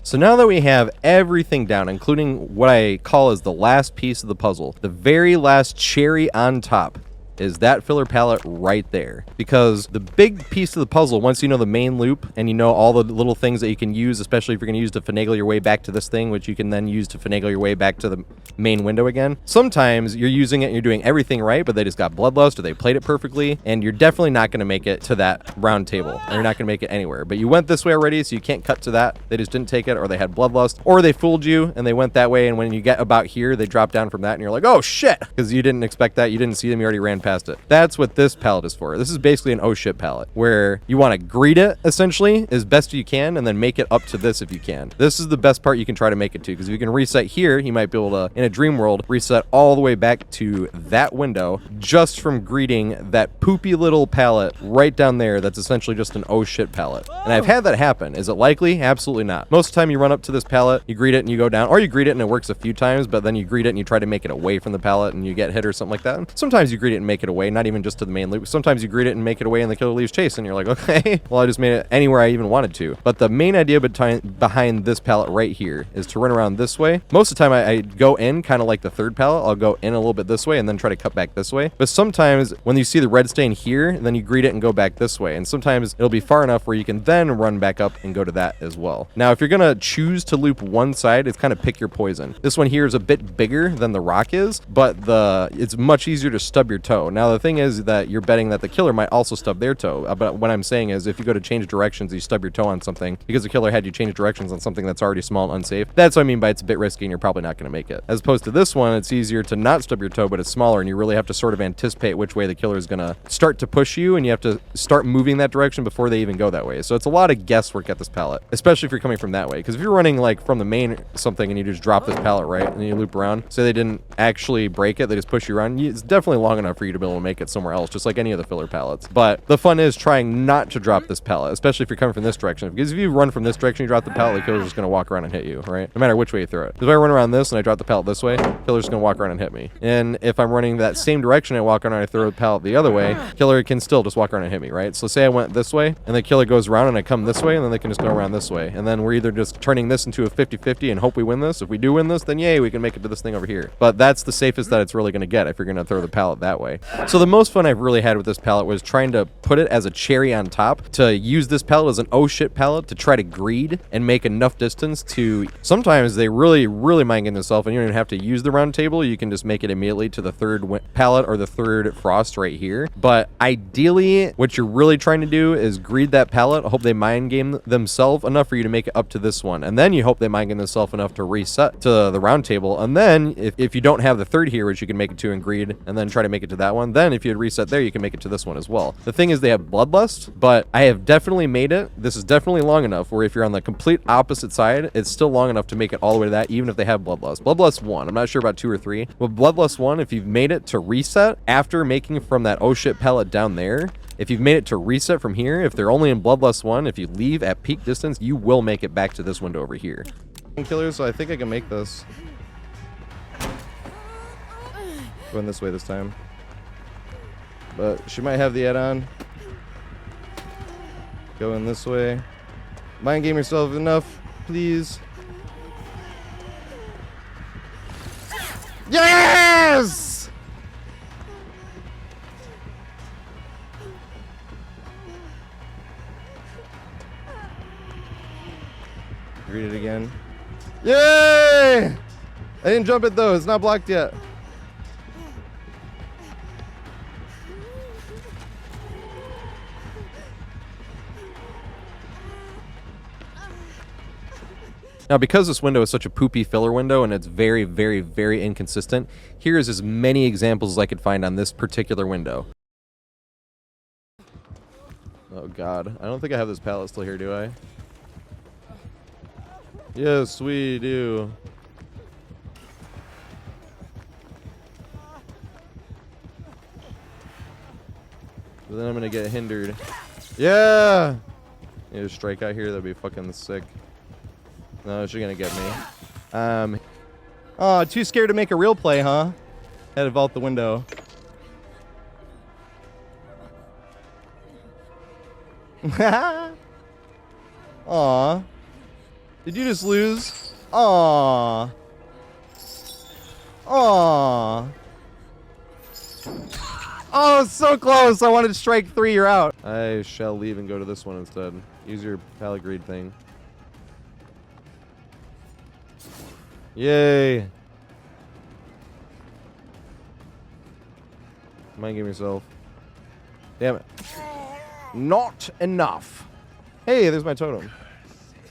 So now that we have everything down, including what I call as the last piece of the puzzle, the very last cherry on top is that filler pallet right there. Because the big piece of the puzzle, once you know the main loop and you know all the little things that you can use, especially if you're going to use to finagle your way back to this thing, which you can then use to finagle your way back to the main window again. Sometimes you're using it and you're doing everything right, but they just got bloodlust or they played it perfectly, and you're definitely not going to make it to that round table. And you're not going to make it anywhere. But you went this way already, so you can't cut to that. They just didn't take it, or they had bloodlust, or they fooled you and they went that way, and when you get about here, they drop down from that and you're like, oh shit! Because you didn't expect that, you didn't see them, you already ran past it. That's what this pallet is for. This is basically an oh shit pallet, where you want to greet it, essentially, as best you can, and then make it up to this if you can. This is the best part you can try to make it to, because if you can reset here, you might be able to, in a dream world, reset all the way back to that window, just from greeting that poopy little pallet right down there that's essentially just an oh shit pallet. And I've had that happen. Is it likely? Absolutely not. Most of the time you run up to this pallet, you greet it and you go down, or you greet it and it works a few times, but then you greet it and you try to make it away from the pallet and you get hit or something like that. Sometimes you greet it and make it away, not even just to the main loop. Sometimes you greet it and make it away and the killer leaves chase and you're like, okay, well I just made it anywhere I even wanted to. But the main idea behind this pallet right here is to run around this way. Most of the time I go in kind of like the third pallet. I'll go in a little bit this way and then try to cut back this way. But sometimes when you see the red stain here, then you greet it and go back this way. And sometimes it'll be far enough where you can then run back up and go to that as well. Now, if you're gonna choose to loop one side, it's kind of pick your poison. This one here is a bit bigger than the rock is, but it's much easier to stub your toe. Now, the thing is that you're betting that the killer might also stub their toe. But what I'm saying is if you go to change directions, you stub your toe on something because the killer had you change directions on something that's already small and unsafe. That's what I mean by it's a bit risky and you're probably not going to make it. As opposed to this one, it's easier to not stub your toe, but it's smaller and you really have to sort of anticipate which way the killer is going to start to push you, and you have to start moving that direction before they even go that way. So it's a lot of guesswork at this pallet, especially if you're coming from that way. Because if you're running like from the main something and you just drop this pallet right and you loop around, say they didn't actually break it, they just push you around, it's definitely long enough for you to be able to make it somewhere else, just like any of the filler pallets. But the fun is trying not to drop this pallet, especially if you're coming from this direction. Because if you run from this direction, you drop the pallet, the killer's just going to walk around and hit you, right? No matter which way you throw it. If I run around this and I drop the pallet this way, killer's going to walk around and hit me. And if I'm running that same direction and I walk around and I throw the pallet the other way, killer can still just walk around and hit me, right? So say I went this way and the killer goes around and I come this way, and then they can just go around this way. And then we're either just turning this into a 50-50 and hope we win this. If we do win this, then yay, we can make it to this thing over here. But that's the safest that it's really going to get if you're going to throw the pallet that way. So the most fun I've really had with this pallet was trying to put it as a cherry on top, to use this pallet as an oh shit pallet to try to greed and make enough distance to, sometimes they really mind getting themselves and you don't even have to use the round table. You can just make it immediately to the third pallet or the third frost right here. But ideally, what you're really trying to do is greed that pallet, hope they mind game themselves enough for you to make it up to this one. And then you hope they mind game themselves enough to reset to the round table. And then if you don't have the third here, which you can make it to and greed, and then try to make it to that one, then if you had reset there, you can make it to this one as well. The thing is they have bloodlust, but I have definitely made it. This is definitely long enough where if you're on the complete opposite side, it's still long enough to make it all the way to that, even if they have bloodlust. Bloodlust 1, I'm not sure about 2 or 3. With bloodlust 1, if you've made it to reset after making from that oh shit pallet down there, if you've made it to reset from here, if they're only in bloodlust 1, if you leave at peak distance, you will make it back to this window over here. Killer, so I think I can make this. Going this way this time. But she might have the add-on. Going this way. Mind game yourself enough, please. Yes! Read it again. Yay! I didn't jump it though, it's not blocked yet. Now, because this window is such a poopy filler window and it's very inconsistent, here's as many examples as I could find on this particular window. Oh god, I don't think I have this pallet still here, do I? Yes, we do. But then I'm gonna get hindered. Yeah! You just strike out here, that'd be fucking sick. No, she's gonna get me. Oh, too scared to make a real play, huh? Had to vault the window. Aw. Did you just lose? Aw. Aw. Oh, so close. I wanted to strike 3. You're out. I shall leave and go to this one instead. Use your pallet greed thing. Yay. Mind game yourself. Damn it. Not enough. Hey, there's my totem.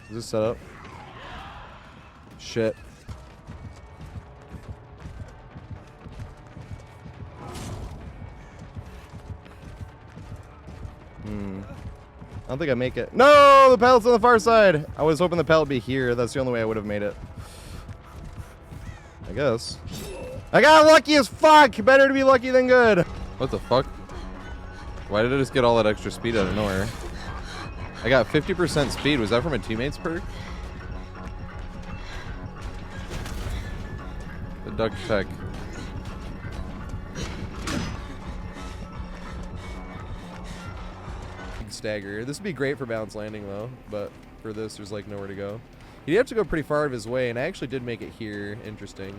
Is this set up? Shit. I don't think I make it. No, the pallet's on the far side. I was hoping the pallet would be here. That's the only way I would have made it. I guess. I got lucky as fuck. Better to be lucky than good. What the fuck? Why did I just get all that extra speed out of nowhere? I got 50% speed. Was that from a teammate's perk? The duck tech. Stagger. This would be great for balance landing though, but for this there's like nowhere to go. He'd have to go pretty far out of his way, and I actually did make it here. Interesting.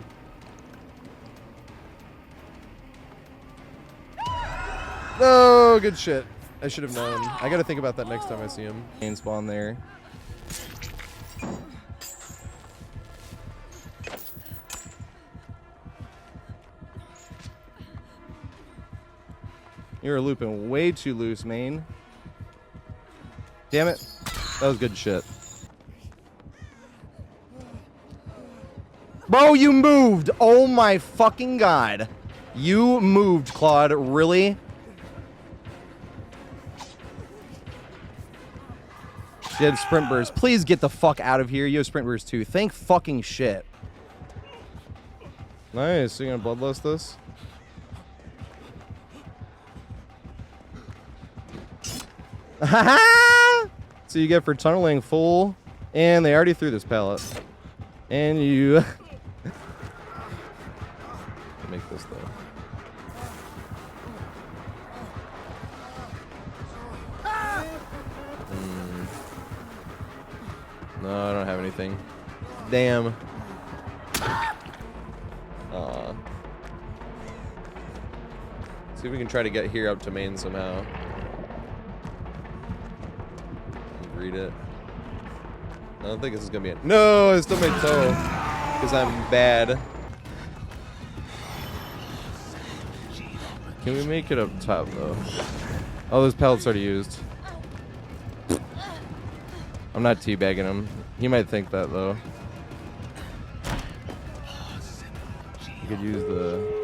No, good shit. I should have known. I gotta think about that next time I see him. Main spawn there. You're looping way too loose, main. Damn it. That was good shit. Bro, you moved. Oh my fucking god. You moved, Claude. Really? You had sprint burst. Please get the fuck out of here. You have sprint burst too. Thank fucking shit. Nice. So you gonna bloodlust this? So you get for tunneling full, and they already threw this pallet. And you make this though. No, I don't have anything. Damn. Aw. See if we can try to get here up to main somehow. Read it. I don't think this is gonna be it. No, I still made toe because I'm bad. Can we make it up top though? Oh, those pallets already used. I'm not teabagging him. He might think that though. You could use the.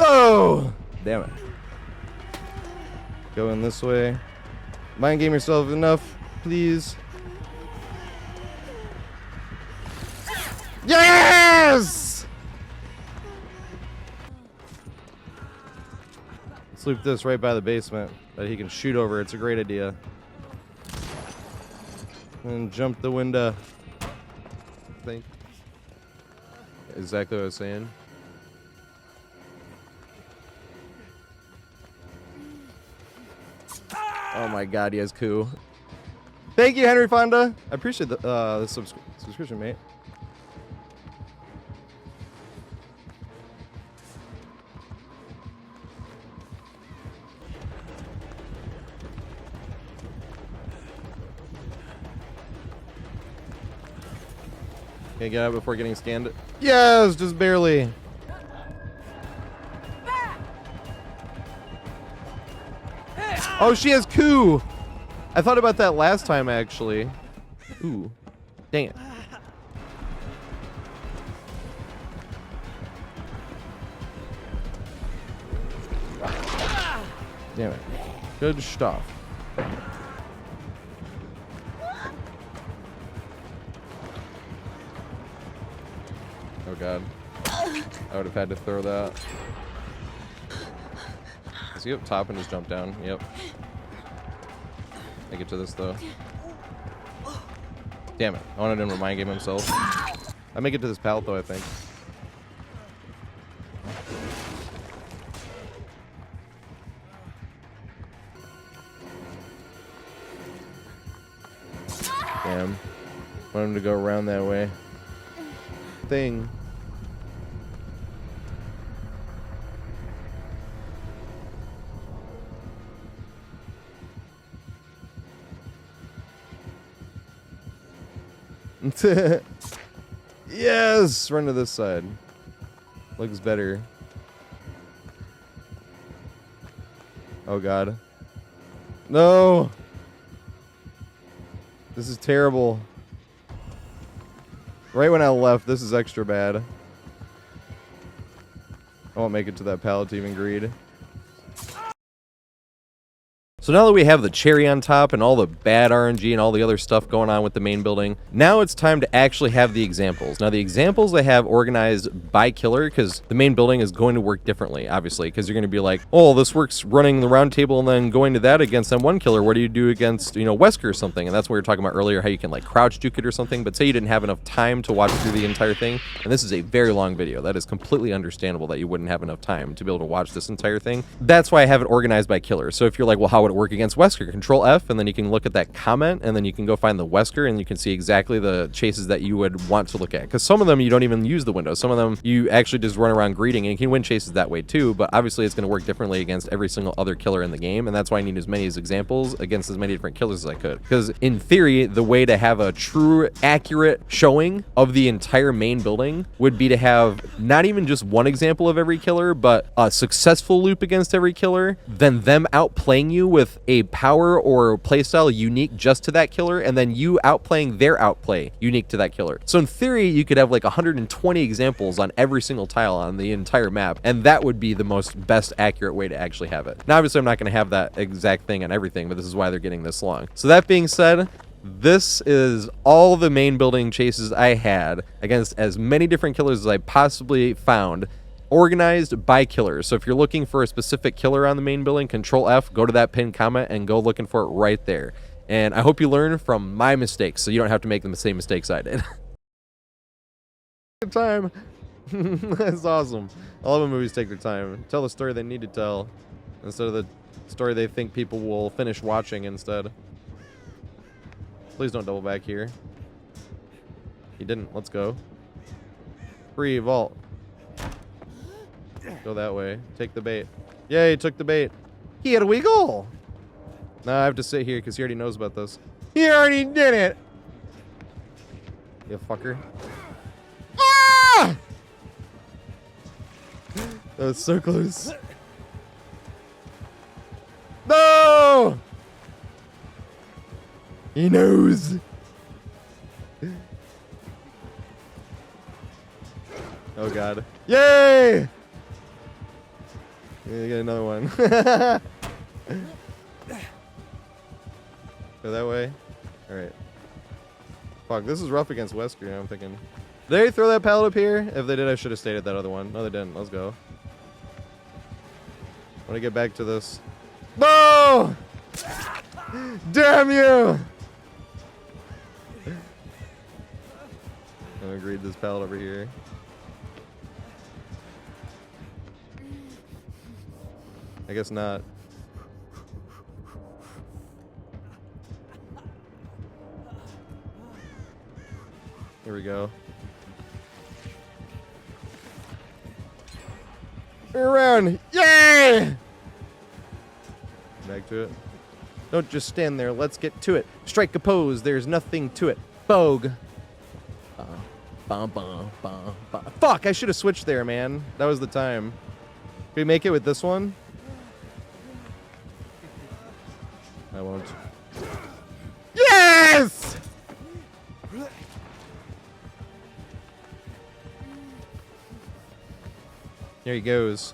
Oh! Damn it. Going this way. Mind game yourself enough, please. Yes! Let's loop this right by the basement that he can shoot over. It's a great idea. And jump the window. I think. Exactly what I was saying. Oh my god, he has coup. Thank you, Henry Fonda. I appreciate the subscription, mate. Can I get out before getting scanned? Yes, just barely. Oh, she has coup. I thought about that last time, actually. Ooh. Dang it. Damn it. Good stuff. Oh god. I would have had to throw that. Is he up top and just jump down? Yep. I get to this though. Damn it. I wanted him to mind game himself. I make it to this pallet though, I think. Damn. Want him to go around that way. Thing. Yes! Run to this side. Looks better. Oh god. No! This is terrible. Right when I left, this is extra bad. I won't make it to that pallet to even greed. So now that we have the cherry on top and all the bad RNG and all the other stuff going on with the main building, now it's time to actually have the examples. Now the examples I have organized by killer, because the main building is going to work differently, obviously, because you're going to be like, oh, this works running the Roundtable and then going to that against M1 killer. What do you do against, you know, Wesker or something? And that's what we were talking about earlier, how you can like crouch juke it or something. But say you didn't have enough time to watch through the entire thing, and this is a very long video. That is completely understandable that you wouldn't have enough time to be able to watch this entire thing. That's why I have it organized by killer. So if you're like, well, how would it work against Wesker? Control F, and then you can look at that comment, and then you can go find the Wesker, and you can see exactly the chases that you would want to look at. Because some of them you don't even use the window. Some of them you actually just run around greeting, and you can win chases that way too. But obviously it's going to work differently against every single other killer in the game, and that's why I need as many as examples against as many different killers as I could. Because in theory, the way to have a true, accurate showing of the entire main building would be to have not even just one example of every killer, but a successful loop against every killer, then them outplaying you with a power or playstyle unique just to that killer, and then you outplaying their outplay unique to that killer. So in theory, you could have like 120 examples on every single tile on the entire map, and that would be the most best accurate way to actually have it. Now, obviously, I'm not going to have that exact thing on everything, but this is why they're getting this long. So that being said, this is all the main building chases I had against as many different killers as I possibly found, organized by killers. So if you're looking for a specific killer on the main building, Control F, go to that pinned comment and go looking for it right there. And I hope you learn from my mistakes so you don't have to make the same mistakes I did. Good time. That's awesome. All of the movies take their time. Tell the story they need to tell instead of the story they think people will finish watching instead. Please don't double back here. He didn't. Let's go. Free vault. Go that way. Take the bait. Yay, took the bait. He had a wiggle. Now I have to sit here because he already knows about this. He already did it. You fucker. Ah! That was so close. No! He knows. Oh god. Yay! Yeah, you get another one. Go that way. Alright. Fuck, this is rough against Wesker, I'm thinking. Did they throw that pallet up here? If they did, I should have stayed at that other one. No, they didn't. Let's go. I want to get back to this. No! Damn you! I'm gonna greed this pallet over here. I guess not. Here we go. We're around. Yay! Back to it. Don't just stand there. Let's get to it. Strike a pose. There's nothing to it. Bogue. Fuck, I should have switched there, man. That was the time. Can we make it with this one? I won't. Yes! There he goes.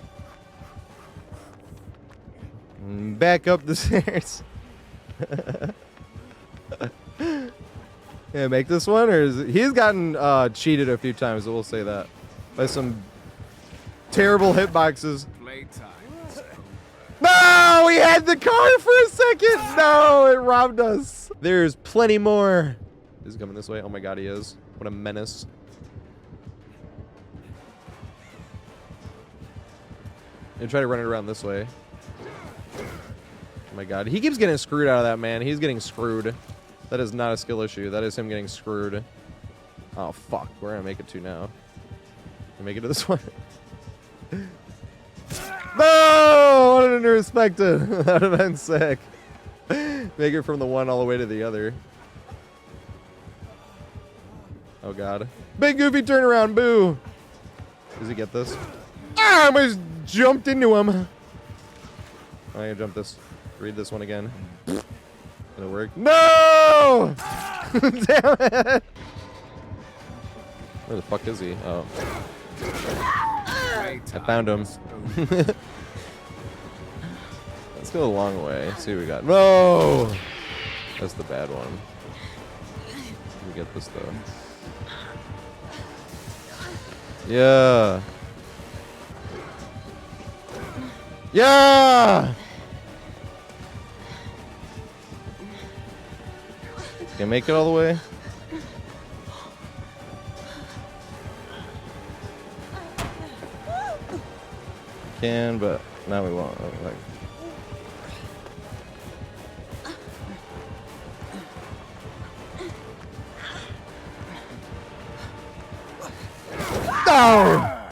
back up the stairs. Yeah, make this one, or is it, he's gotten cheated a few times, we'll say that, by some terrible hitboxes. No, we had the car for a second. No, it robbed us. There's plenty more. Is he coming this way? Oh my god, he is. What a menace. And try to run it around this way. Oh my god, he keeps getting screwed out of that, man. He's getting screwed. That is not a skill issue. That is him getting screwed. Oh fuck, we're gonna make it to now. Can we make it to this one? No! I didn't respect it. That would have been sick. Make it from the one all the way to the other. Oh god. Big goofy turnaround, boo! Does he get this? Ah, I almost jumped into him. I'm gonna jump this. Read this one again. Did it work? No! Damn it! Where the fuck is he? Oh. I found him. Let's go a long way. See what we got. No! That's the bad one. We get this though. Yeah. Yeah! Can make it all the way? Can, but now we won't. Like. No!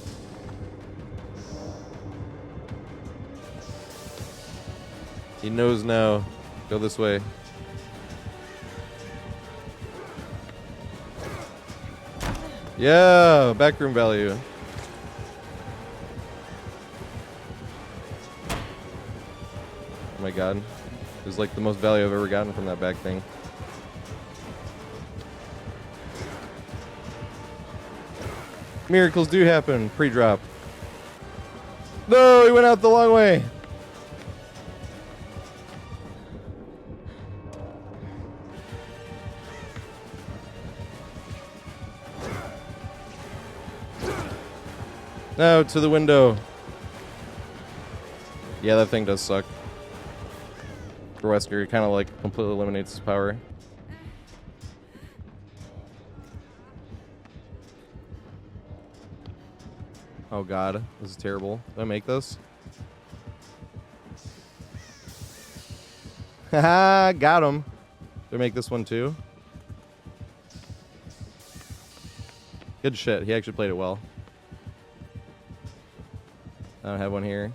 He knows now. Go this way. Yeah, backroom value. Oh my god. It was like the most value I've ever gotten from that back thing. Miracles do happen. Pre-drop. No, he went out the long way. No, to the window. Yeah, that thing does suck. For Wesker, it kind of like completely eliminates his power. Oh god, this is terrible. Did I make this? Haha, got him. Did I make this one too? Good shit, he actually played it well. I don't have one here.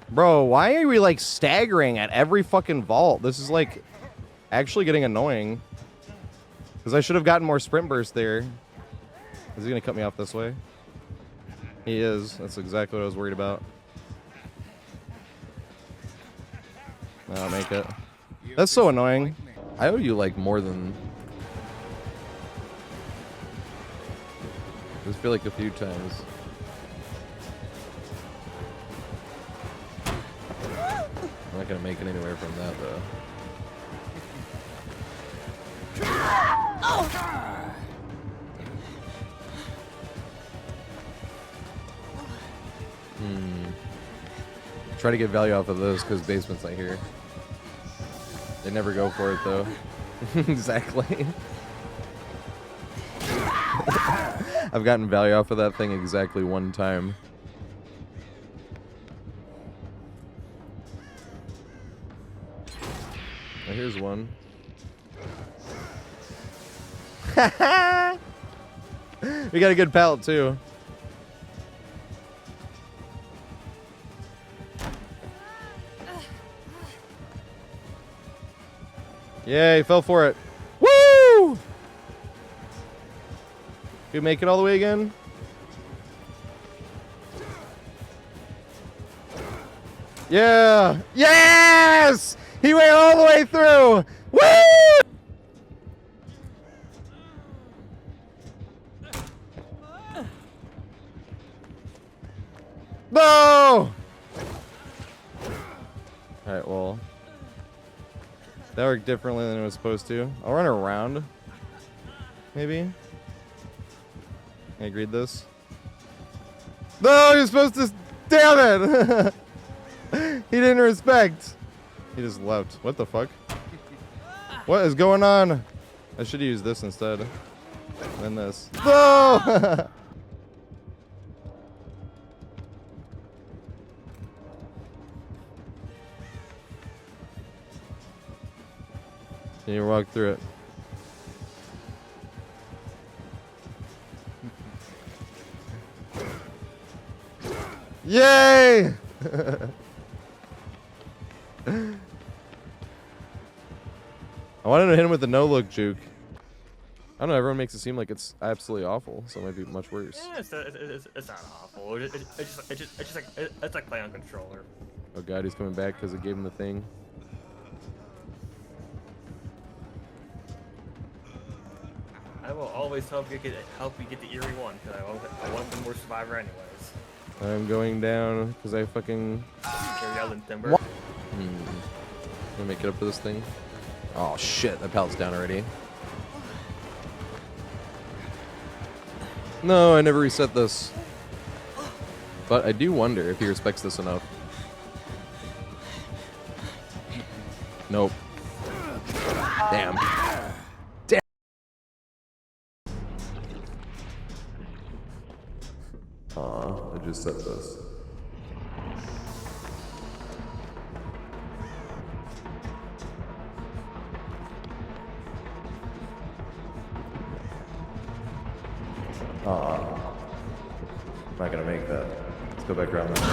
Bro, why are we like staggering at every fucking vault? This is like actually getting annoying. Because I should have gotten more sprint burst there. Is he gonna cut me off this way? He is. That's exactly what I was worried about. I'll make it. That's so annoying. I owe you like more than... I just feel like a few times. I'm not gonna make it anywhere from that though. Try to get value off of those because basement's not here. They never go for it though. Exactly. I've gotten value off of that thing exactly one time. Oh, here's one. We got a good pallet too. Yeah, he fell for it. Woo! Can we make it all the way again? Yeah! Yes! He went all the way through! Woo! No! Alright, well. That worked differently than it was supposed to. I'll run around. Maybe. Can I read this? No, you're supposed to. Damn it! He didn't respect. He just left. What the fuck? What is going on? I should use this instead. Than this. No! Can you walk through it? Yay! I wanted to hit him with the no-look juke. I don't know, everyone makes it seem like it's absolutely awful, so it might be much worse. Yeah, it's not awful. It's like playing on controller. Oh god, he's coming back because it gave him the thing. I will always help you get the eerie one, because I want one more survivor anyways. I'm going down because I fucking... Carry out in timber. Gonna make it up to this thing. Oh shit, that pallet's down already. No, I never reset this. But I do wonder if he respects this enough. Nope. Damn. Damn. Aw, I just set this. Aw. I'm not gonna make that. Let's go back around this way.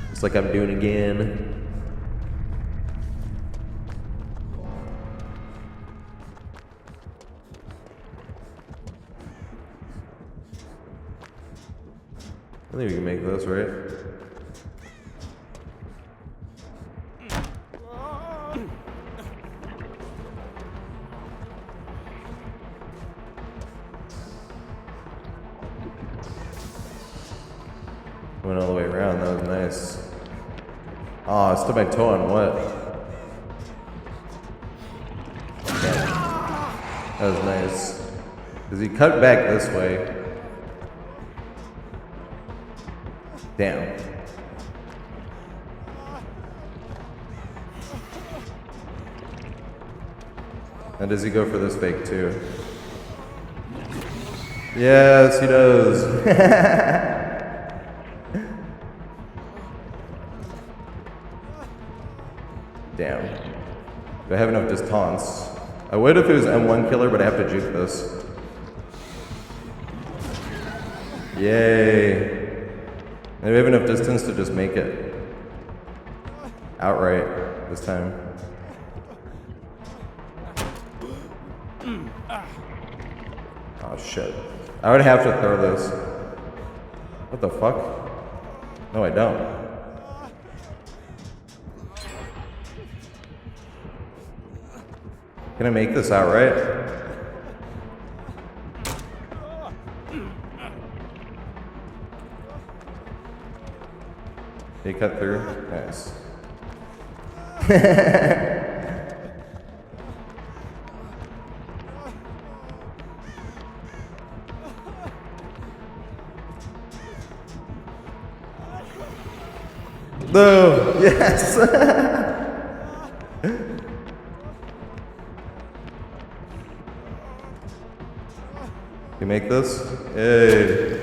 Just like I'm doing again. I think we can make this, right? Went all the way around, that was nice. Oh, I stubbed my toe on what? Yeah. That was nice. Because he cut back this way. Damn. And does he go for this fake too? Yes, he does. Damn. Do I have enough distance? I would if it was M1 killer, but I have to juke this. Yay. And we have enough distance to just make it. Outright this time. Oh shit. I would have to throw this. What the fuck? No, I don't. Can I make this outright? Did he cut through? Nice. No! Yes! You make this? Hey.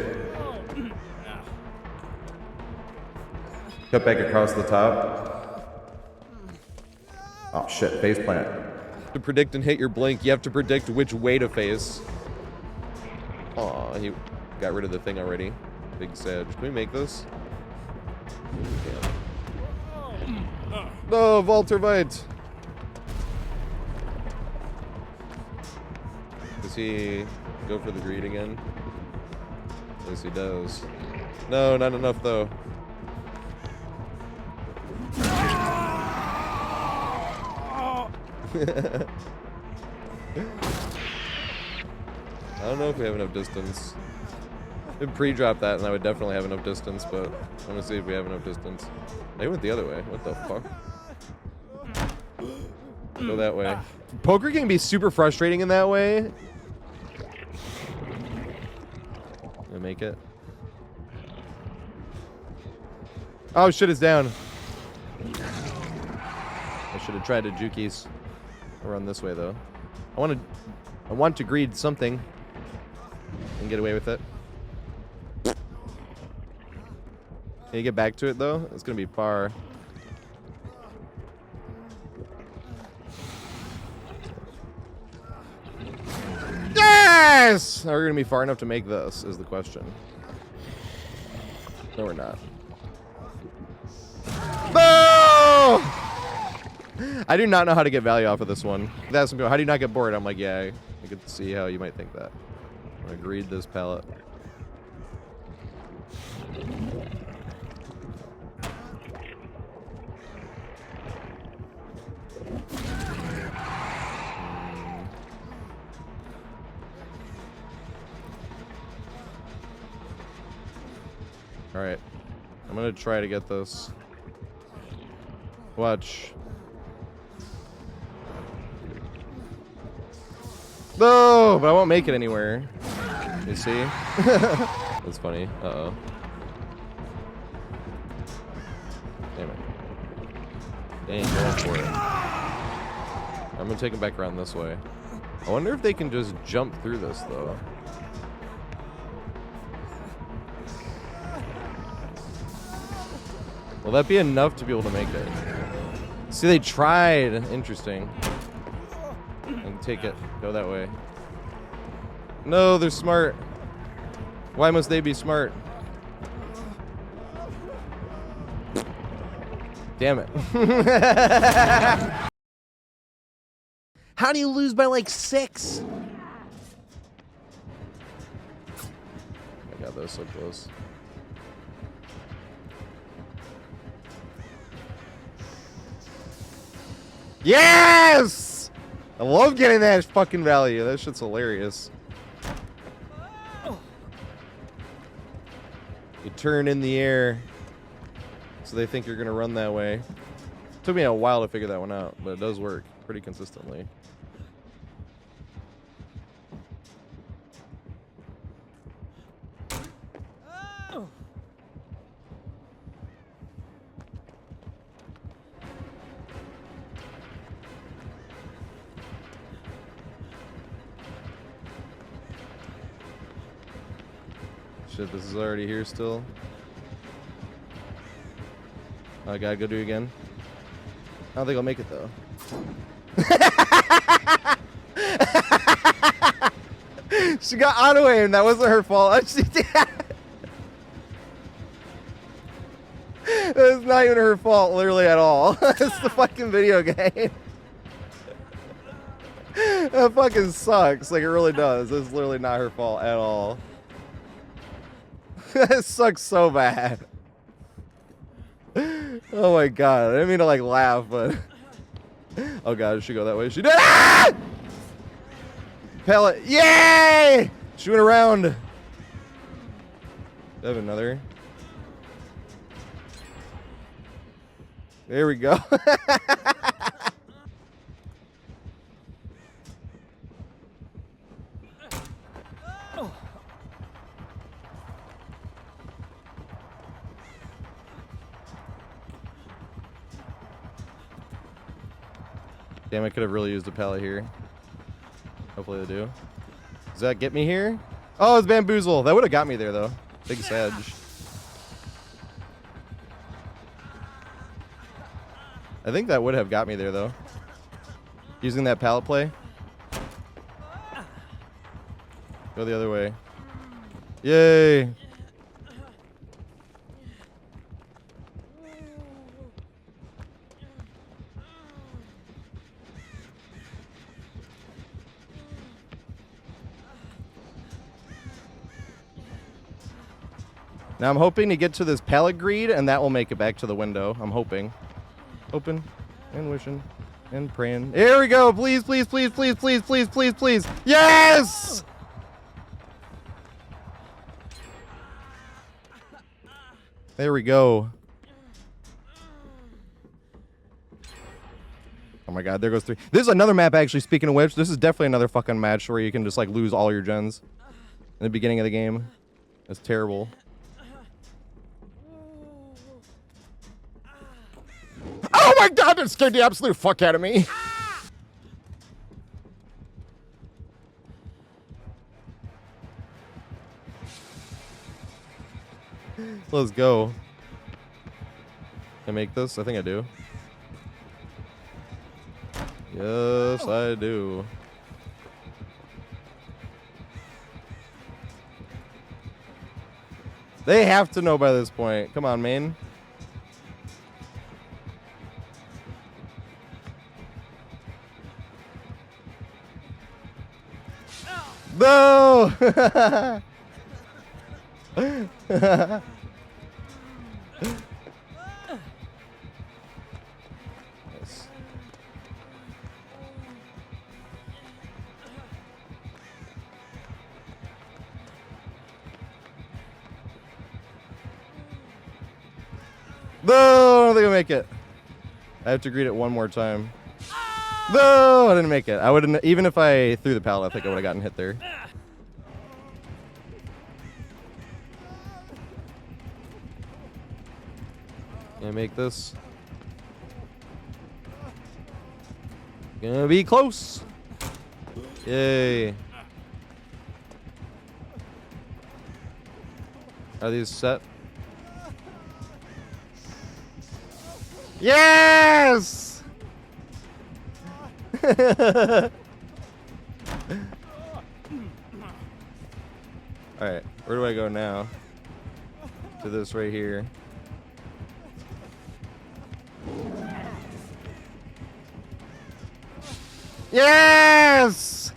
Cut back across the top. Oh shit, face plant. To predict and hit your blink, you have to predict which way to face. Aw, he got rid of the thing already. Big Sag. Can we make this? No, Voltervite! Does he go for the greed again? Yes, he does. No, not enough though. I don't know if we have enough distance. I'd pre-drop that and I would definitely have enough distance, but I'm gonna see if we have enough distance. They went the other way. What the fuck? Go that way. Poker can be super frustrating in that way. Gonna make it. Oh shit, it's down. I should have tried to jukies. I'll run this way though. I want to greed something and get away with it. Can you get back to it though? It's gonna be par. Yes! Are we gonna be far enough to make this? Is the question. No, we're not. No! I do not know how to get value off of this one. That's some people. How do you not get bored? I'm like, yeah, I could see how you might think that. I'm gonna greed this pallet. All right, I'm gonna try to get this. Watch. No, but I won't make it anywhere. You see? That's funny. Uh-oh. Damn it. They ain't going for it. I'm gonna take him back around this way. I wonder if they can just jump through this, though. Will that be enough to be able to make it? See, they tried. Interesting. I can take it. Go that way. No, they're smart. Why must they be smart? Damn it. How do you lose by like 6? Oh my god, that was so close. Yes! I love getting that fucking value. That shit's hilarious. You turn in the air, so they think you're gonna run that way. Took me a while to figure that one out, but it does work pretty consistently. Shit, this is already here still. I gotta go do it again. I don't think I'll make it though. She got auto aim. That wasn't her fault. That was not even her fault, literally at all. It's the fucking video game. That fucking sucks. Like, it really does. It's literally not her fault at all. That sucks so bad. Oh my god. I didn't mean to like laugh, but oh god, she go that way. She did. Ah! Pallet. Yay! She went around. I have another. There we go. Damn, I could have really used a pallet here. Hopefully they do. Does that get me here? Oh, it's bamboozle. That would have got me there, though. Big sedge. I think that would have got me there, though. Using that pallet play. Go the other way. Yay! Now I'm hoping to get to this pallet greed, and that will make it back to the window. I'm hoping. Hoping and wishing and praying. Here we go. Please, please, please, please, please, please, please, please. Yes! There we go. Oh my god, there goes 3. This is another map, actually, speaking of which. This is definitely another fucking match where you can just, like, lose all your gens in the beginning of the game. That's terrible. Oh my god, that scared the absolute fuck out of me. Let's go. Can I make this? I think I do. Yes, I do. They have to know by this point. Come on, man. No! Nice. No, I don't think I make it. I have to greet it one more time. No, I didn't make it. I wouldn't, even if I threw the pallet, I think I would have gotten hit there. Can I make this? Gonna be close. Yay. Are these set? Yes! Alright, where do I go now? To this right here. Yes!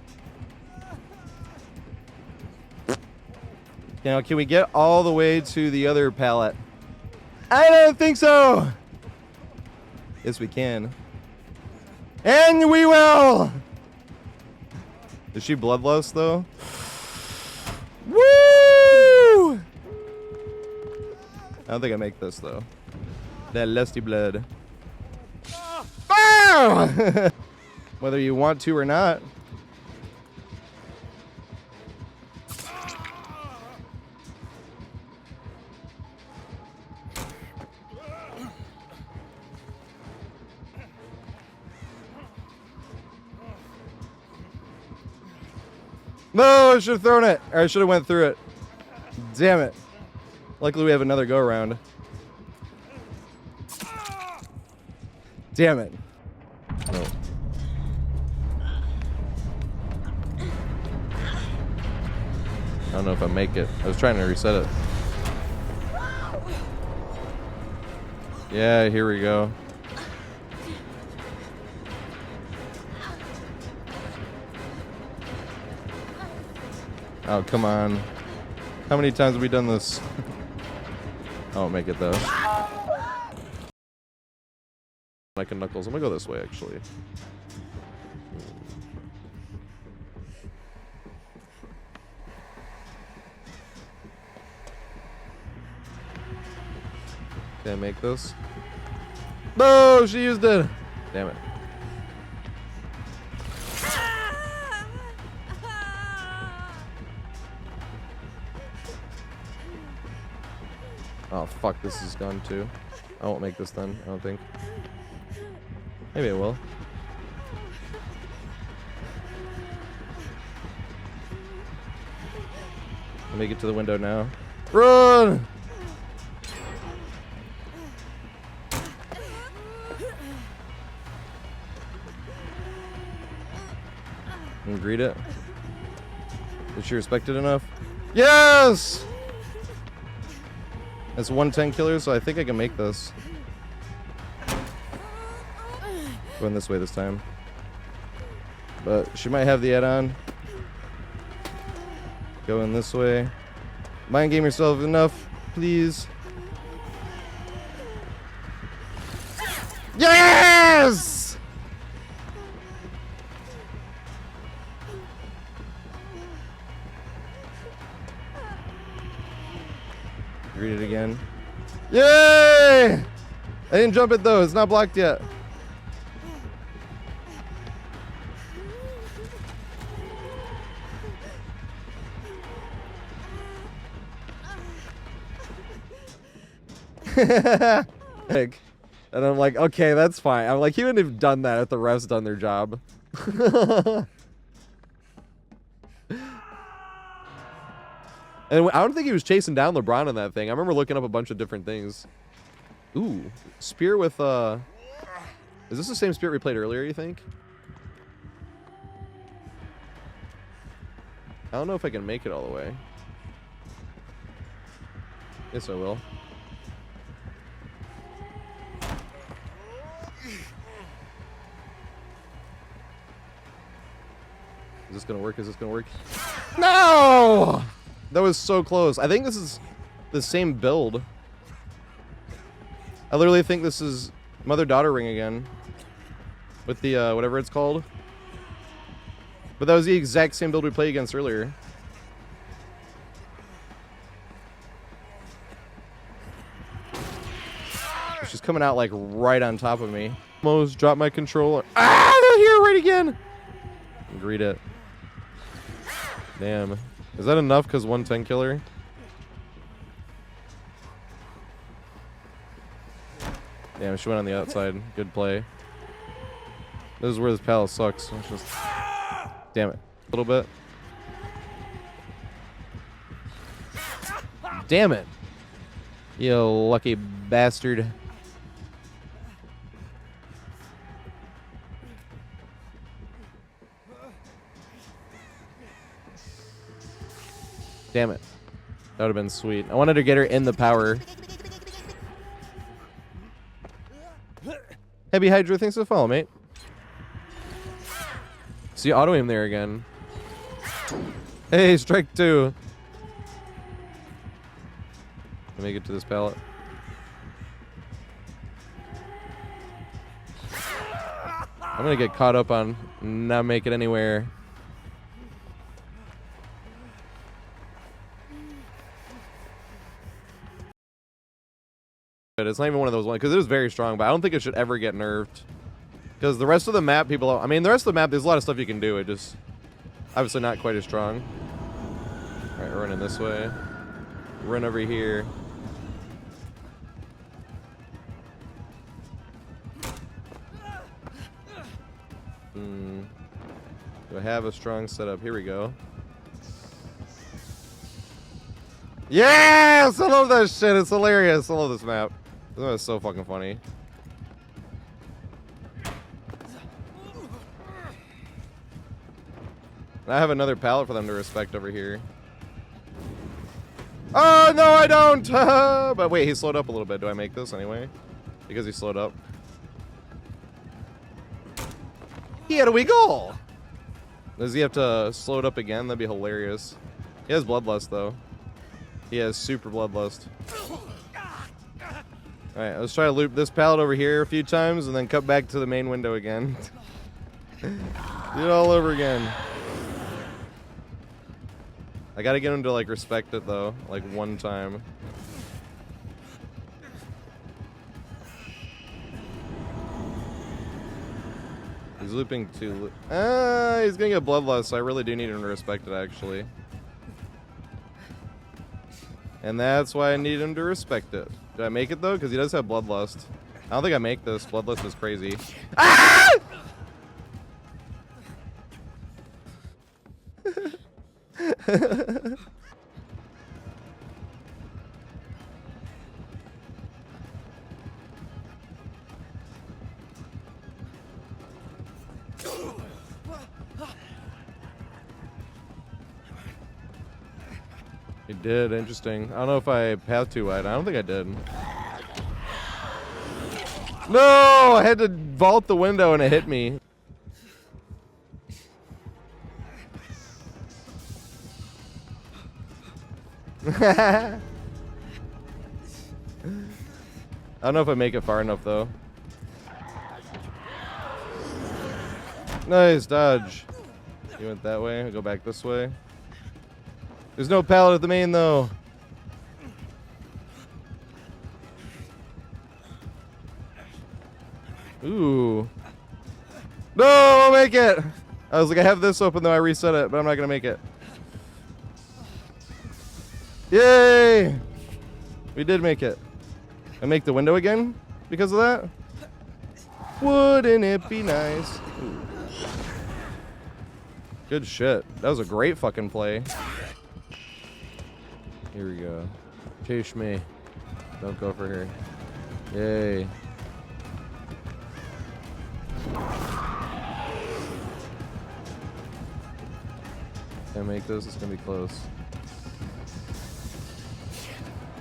Now, can we get all the way to the other pallet? I don't think so! Yes, we can. And we will! Is she bloodlust, though? Woo! I don't think I make this, though. That lusty blood. Ah! Whether you want to or not. No, I should have thrown it. Or I should have went through it. Damn it. Luckily we have another go around. Damn it. No. I don't know if I make it. I was trying to reset it. Yeah, here we go. Oh, come on. How many times have we done this? I won't make it, though. I can knuckles. I'm gonna go this way, actually. Can I make this? No, she used it. Damn it. Oh, fuck, this is gone too. I won't make this then, I don't think. Maybe I will. I'll make it to the window now. Run! And greet it. Did she respect it enough? Yes! That's 110 killers, so I think I can make this. Going this way this time. But she might have the add-on. Going this way. Mind game yourself enough, please. Yes! Read it again. Yay! I didn't jump it though. It's not blocked yet. And I'm like, okay, that's fine. I'm like, he wouldn't have done that if the refs done their job. And I don't think he was chasing down LeBron in that thing. I remember looking up a bunch of different things. Ooh, spear with is this the same spear we played earlier, you think? I don't know if I can make it all the way. Yes, I will. Is this gonna work? Is this gonna work? No! That was so close. I think this is the same build. I literally think this is mother-daughter ring again. With the, whatever it's called. But that was the exact same build we played against earlier. She's coming out, like, right on top of me. Almost dropped my controller. Ah! They're here right again! Greet it. Damn. Is that enough because 110 killer? Damn, she went on the outside. Good play. This is where this pallet sucks. It's just... Damn it. A little bit. Damn it. You lucky bastard. Damn it. That would have been sweet. I wanted to get her in the power. Heavy Hydra, thanks for the follow, mate. See, auto aim there again. Hey, strike 2. Make it to this pallet. I'm gonna get caught up on not make it anywhere. It's not even one of those ones because it is very strong, but I don't think it should ever get nerfed. Because the rest of the map, people, I mean, the rest of the map, there's a lot of stuff you can do. It just obviously not quite as strong. All right, we're running this way. Run over here. Do I have a strong setup? Here we go. Yes! I love that shit. It's hilarious. I love this map. This map is so fucking funny. I have another pallet for them to respect over here. Oh, no, I don't! But wait, he slowed up a little bit. Do I make this anyway? Because he slowed up. He had a weak goal! Does he have to slow it up again? That'd be hilarious. He has Bloodlust, though. He has super Bloodlust. Alright, let's try to loop this pallet over here a few times and then cut back to the main window again. Do it all over again. I gotta get him to, like, respect it, though. Like, one time. He's looping too... he's gonna get Bloodlust, so I really do need him to respect it, actually. And that's why I need him to respect it. Did I make it, though? Because he does have Bloodlust. I don't think I make this. Bloodlust is crazy. Ah! He did. Interesting. I don't know if I passed too wide. I don't think I did. No! I had to vault the window and it hit me. I don't know if I make it far enough, though. Nice dodge. You went that way. I'll go back this way. There's no pallet at the main, though. Ooh. No, I'll make it. I was like, I have this open though. I reset it, but I'm not gonna make it. Yay! We did make it. I make the window again because of that. Wouldn't it be nice? Ooh. Good shit. That was a great fucking play. Here we go. Chase me. Don't go for her. Yay. Can I make this? It's gonna be close.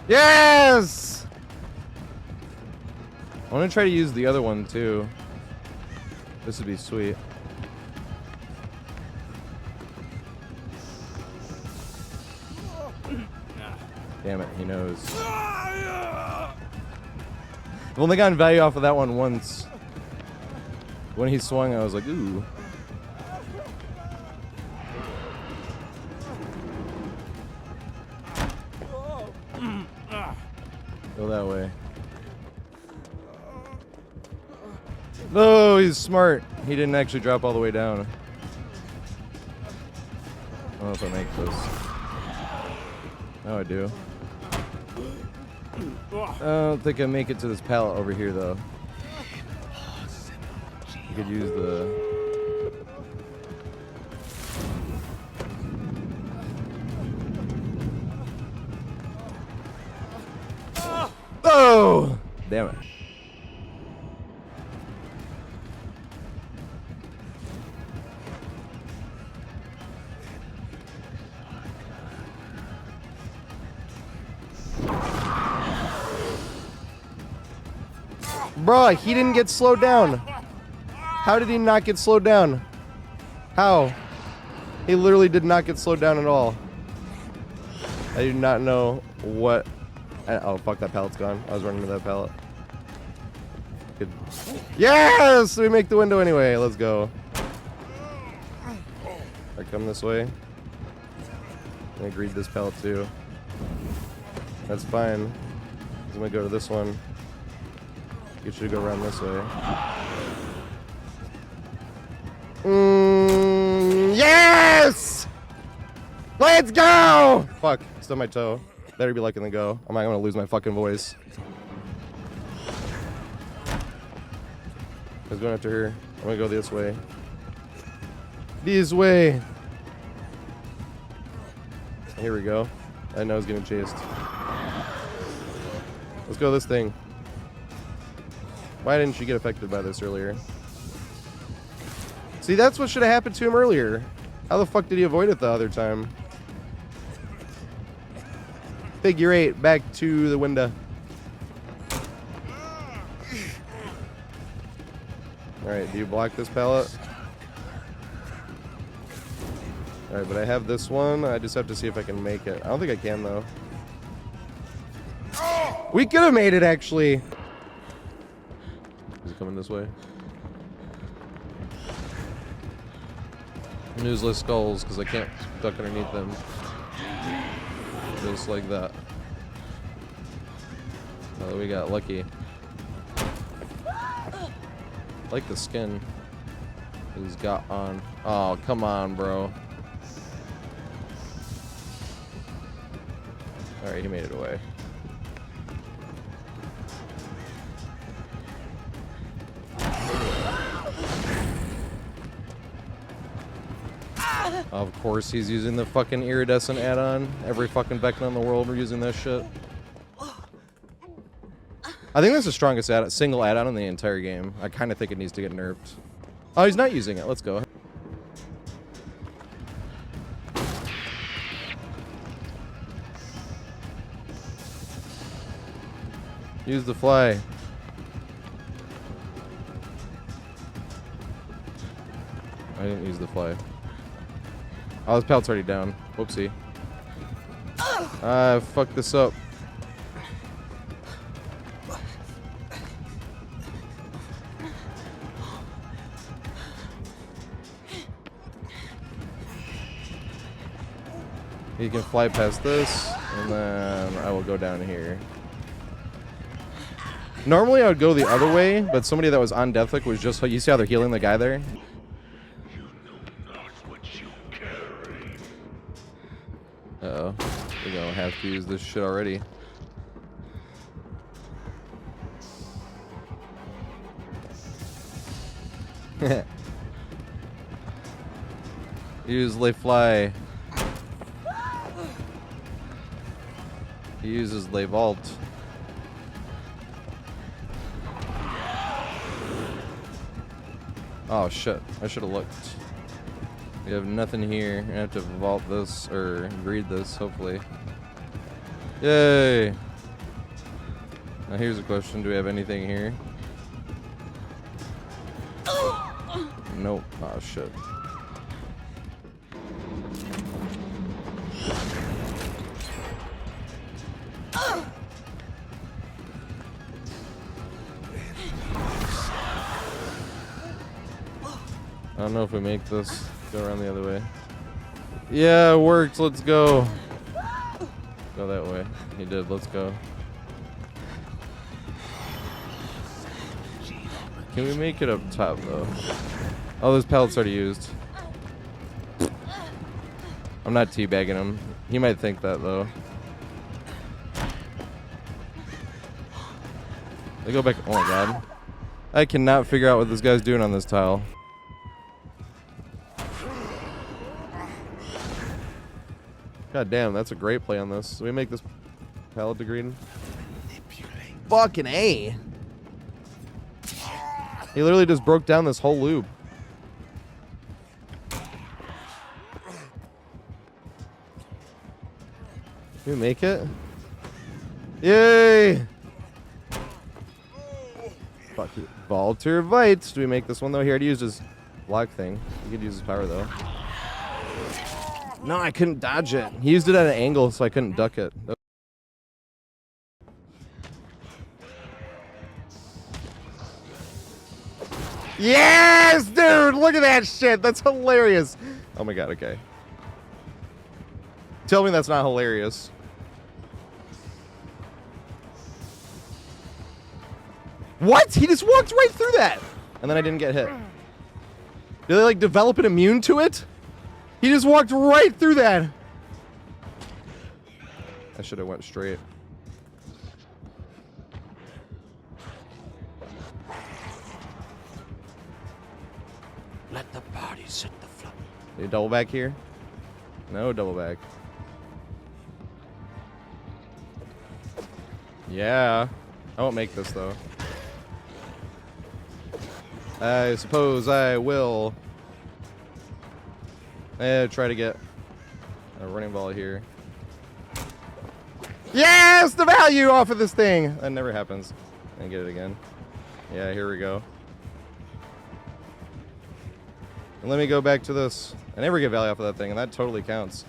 Yes! I want to try to use the other one too. This would be sweet. Damn it, he knows. I've only gotten value off of that one once. When he swung, I was like, ooh. Go that way. No, he's smart. He didn't actually drop all the way down. I don't know if I make this. No, I do. I don't think I make it to this pallet over here, though. You could use the... Oh! Damn it. Bruh, he didn't get slowed down. How did he not get slowed down? How? He literally did not get slowed down at all. I do not know what... Oh, fuck, that pallet's gone. I was running to that pallet. Good. Yes! We make the window anyway. Let's go. I come this way. I agreed this pallet too. That's fine. I'm gonna go to this one. You should go around this way. Yes! Let's go! Fuck, still my toe. Better be liking the go. I'm not gonna lose my fucking voice. I was going after her. I'm gonna go this way. This way. Here we go. I know I was getting chased. Let's go this thing. Why didn't she get affected by this earlier? See, that's what should have happened to him earlier. How the fuck did he avoid it the other time? Figure 8, back to the window. Alright, do you block this pallet? Alright, but I have this one. I just have to see if I can make it. I don't think I can, though. We could have made it, actually. Is it coming this way? Newsless skulls, because I can't duck underneath them. Just like that. Oh, we got lucky. I like the skin he's got on. Oh, come on, bro. Alright, he made it away. Of course he's using the fucking iridescent add-on. Every fucking Vecna in the world are using this shit. I think that's the strongest single add-on in the entire game. I kind of think it needs to get nerfed. Oh, he's not using it. Let's go. Use the fly. I didn't use the fly. Oh, this pallet's already down. Whoopsie. I fucked this up. You can fly past this, and then I will go down here. Normally I would go the other way, but somebody that was on deathlick was just, you see how they're healing the guy there? Uh-oh. We're gonna have to use this shit already. Use lay fly. He uses lay vault. Oh shit, I should have looked. We have nothing here. I have to vault this or greed this, hopefully. Yay! Now here's a question, do we have anything here? Nope. Oh shit. I don't know if we make this. Go around the other way. Yeah, it worked. Let's go. Go that way. He did. Let's go. Can we make it up top, though? Oh, those pallets already used. I'm not teabagging him. He might think that, though. They go back. Oh, my God. I cannot figure out what this guy's doing on this tile. God damn, that's a great play on this. So we make this pallet to green. Fucking A. He literally just broke down this whole loop. Can we make it? Yay! Fuck it. Valter Vites. Do we make this one though? He already used his block thing. He could use his power though. No, I couldn't dodge it. He used it at an angle, so I couldn't duck it. Yes, dude! Look at that shit. That's hilarious. Oh my God, okay. Tell me that's not hilarious. What? He just walked right through that. And then I didn't get hit. Did they like develop an immune to it? He just walked right through that. I should have went straight. Let the party set the floor. Did he double back here? No double back. Yeah. I won't make this though. I suppose I will. Try to get a running ball here. Yes! The value off of this thing! That never happens. And get it again. Yeah, here we go. And let me go back to this. I never get value off of that thing, and that totally counts.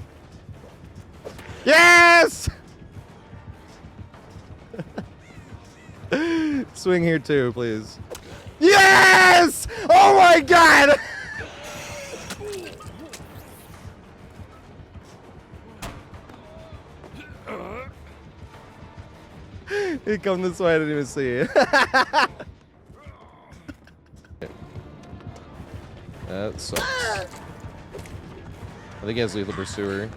Yes! Swing here too, please. Yes! Oh my God! He come this way, I didn't even see it. That sucks. I think he has Lethal Pursuer.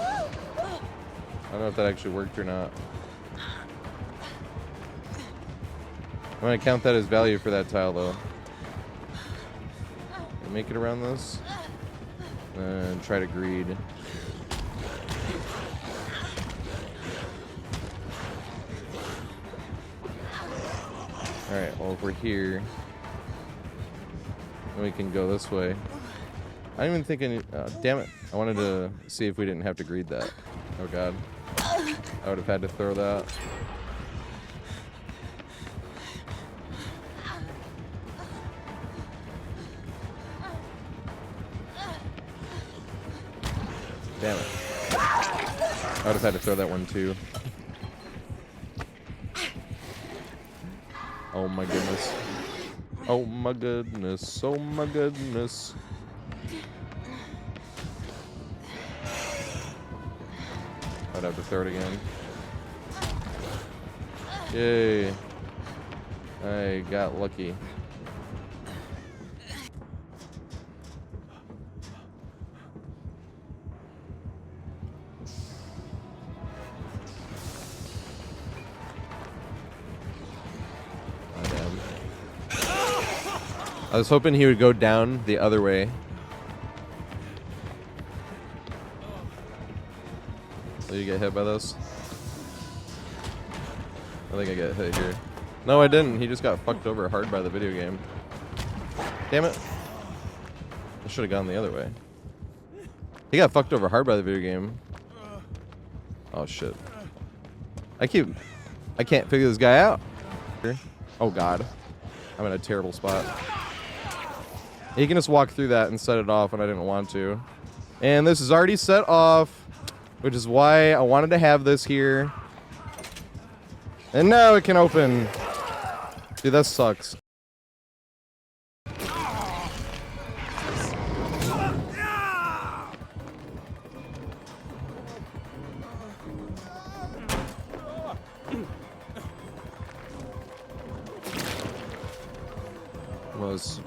I don't know if that actually worked or not. I'm gonna count that as value for that tile though. Make it around this. And try to greed. Alright, well if we're here, then we can go this way. I didn't even think any... damn it. I wanted to see if we didn't have to greed that. Oh God. I would have had to throw that. Damn it. I would have had to throw that one too. Oh my goodness. Oh my goodness. Oh my goodness. I'd have to throw it again. Yay. I got lucky. Oh, damn. I was hoping he would go down the other way. Did you get hit by this? I think I got hit here. No, I didn't. He just got fucked over hard by the video game. Damn it. I should have gone the other way. He got fucked over hard by the video game. Oh, shit. I can't figure this guy out. Oh, God. I'm in a terrible spot. He can just walk through that and set it off, and I didn't want to. And this is already set off, which is why I wanted to have this here. And now it can open. Dude, that sucks. Almost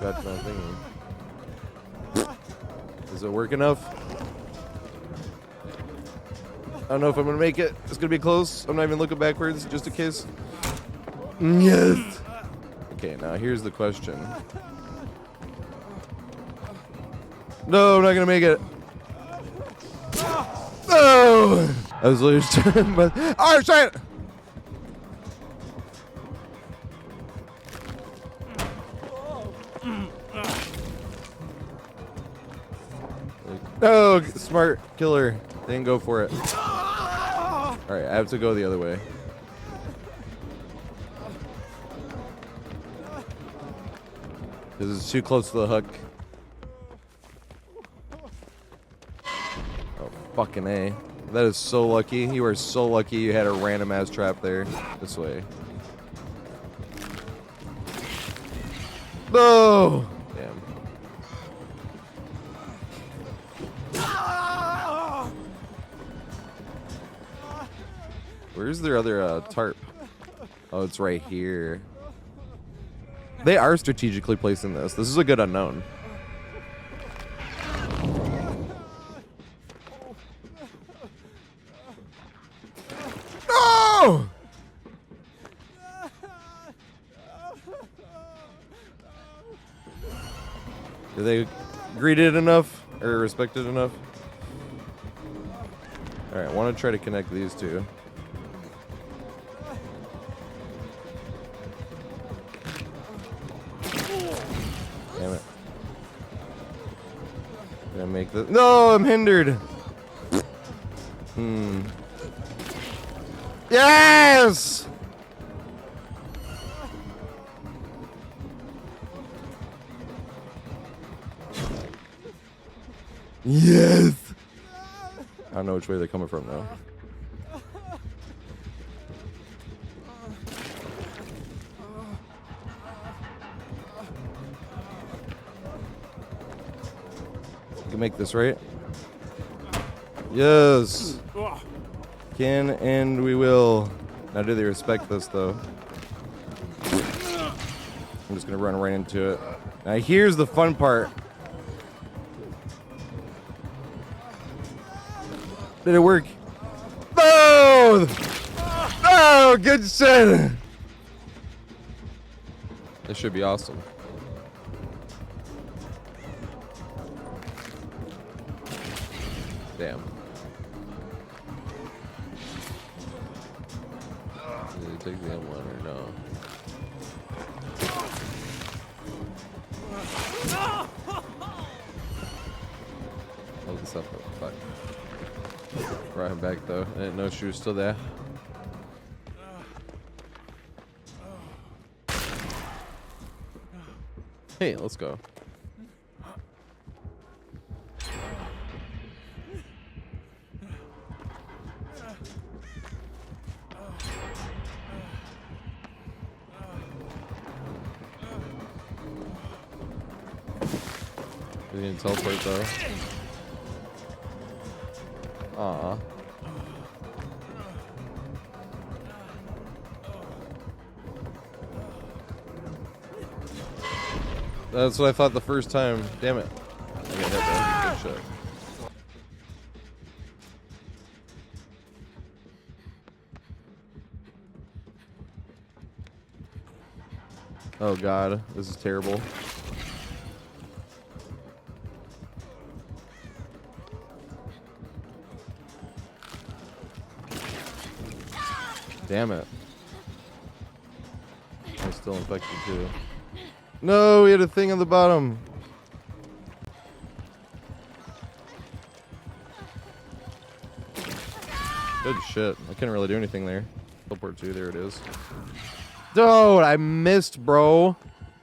got my thingy. Does it work enough? I don't know if I'm gonna make it. It's gonna be close. I'm not even looking backwards, just in case. Yes. Okay, now here's the question. No, I'm not gonna make it. No. I was literally trying, but oh shit! No, smart killer. Didn't go for it. Alright, I have to go the other way. This is too close to the hook. Oh, fucking A. That is so lucky. You are so lucky you had a random ass trap there. This way. No! Damn. Where's their other tarp? Oh, it's right here. They are strategically placing this. This is a good unknown. No! Did they greet it enough? Or respect it enough? Alright, I want to try to connect these two. Damn it. Did I make this? No, I'm hindered. Yes! Yes! I don't know which way they're coming from though. Make this right. Yes. Can and we will. Now do they respect this though? I'm just gonna run right into it. Now here's the fun part. Did it work? No! Oh, good shit. This should be awesome. Damn. Did he take the M1 or no? Hold this up. Fuck. Brought him back though. I didn't know she was still there. Hey, let's go. We didn't teleport though. Aw. That's what I thought the first time. Damn it. I got hit though. Good shit. Oh god, this is terrible. Damn it. I'm still infected too. No, we had a thing on the bottom. Good shit. I couldn't really do anything there. Teleport 2, there it is. Dude, I missed, bro.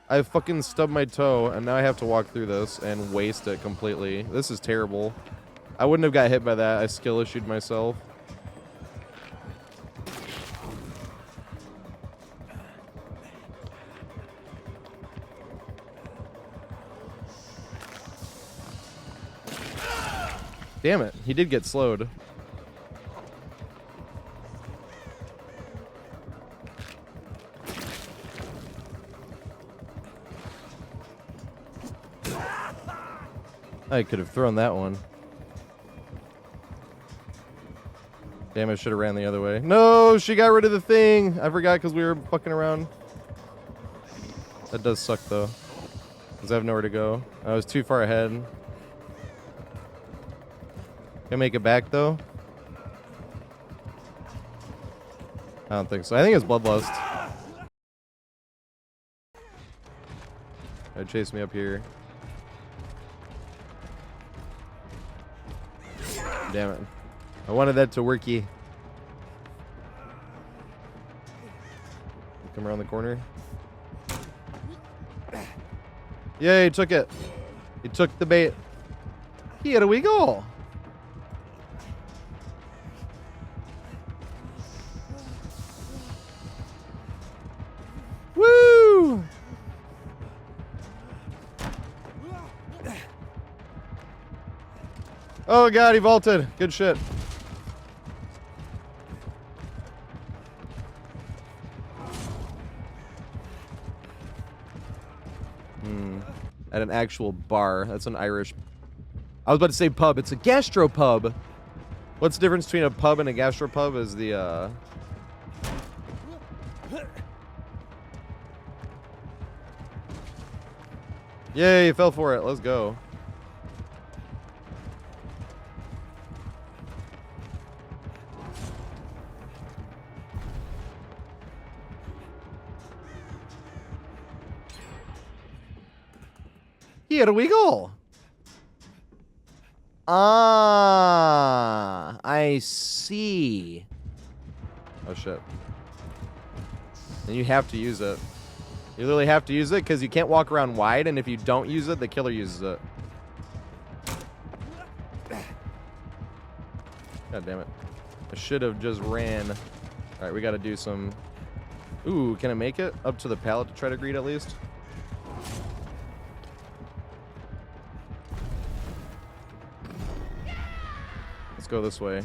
I fucking stubbed my toe, and now I have to walk through this and waste it completely. This is terrible. I wouldn't have got hit by that. I skill issued myself. Damn it. He did get slowed. I could have thrown that one. Damn, I should have ran the other way. No, she got rid of the thing. I forgot because we were fucking around. That does suck, though. Because I have nowhere to go. I was too far ahead. Can I make it back, though? I don't think so. I think it's Bloodlust. It'd chase me up here. Damn it. I wanted that to worky. Come around the corner. Yay, he took it. He took the bait. Here we go. Woo! Oh god, he vaulted. Good shit. At an actual bar. That's an Irish... I was about to say pub. It's a gastropub. What's the difference between a pub and a gastropub is the, Yay, fell for it. Let's go. Here we go. Ah, I see. Oh shit. And you have to use it. You literally have to use it because you can't walk around wide, and if you don't use it, the killer uses it. God damn it. I should have just ran. Alright, we gotta do some... Ooh, can I make it up to the pallet to try to greet at least? Let's go this way.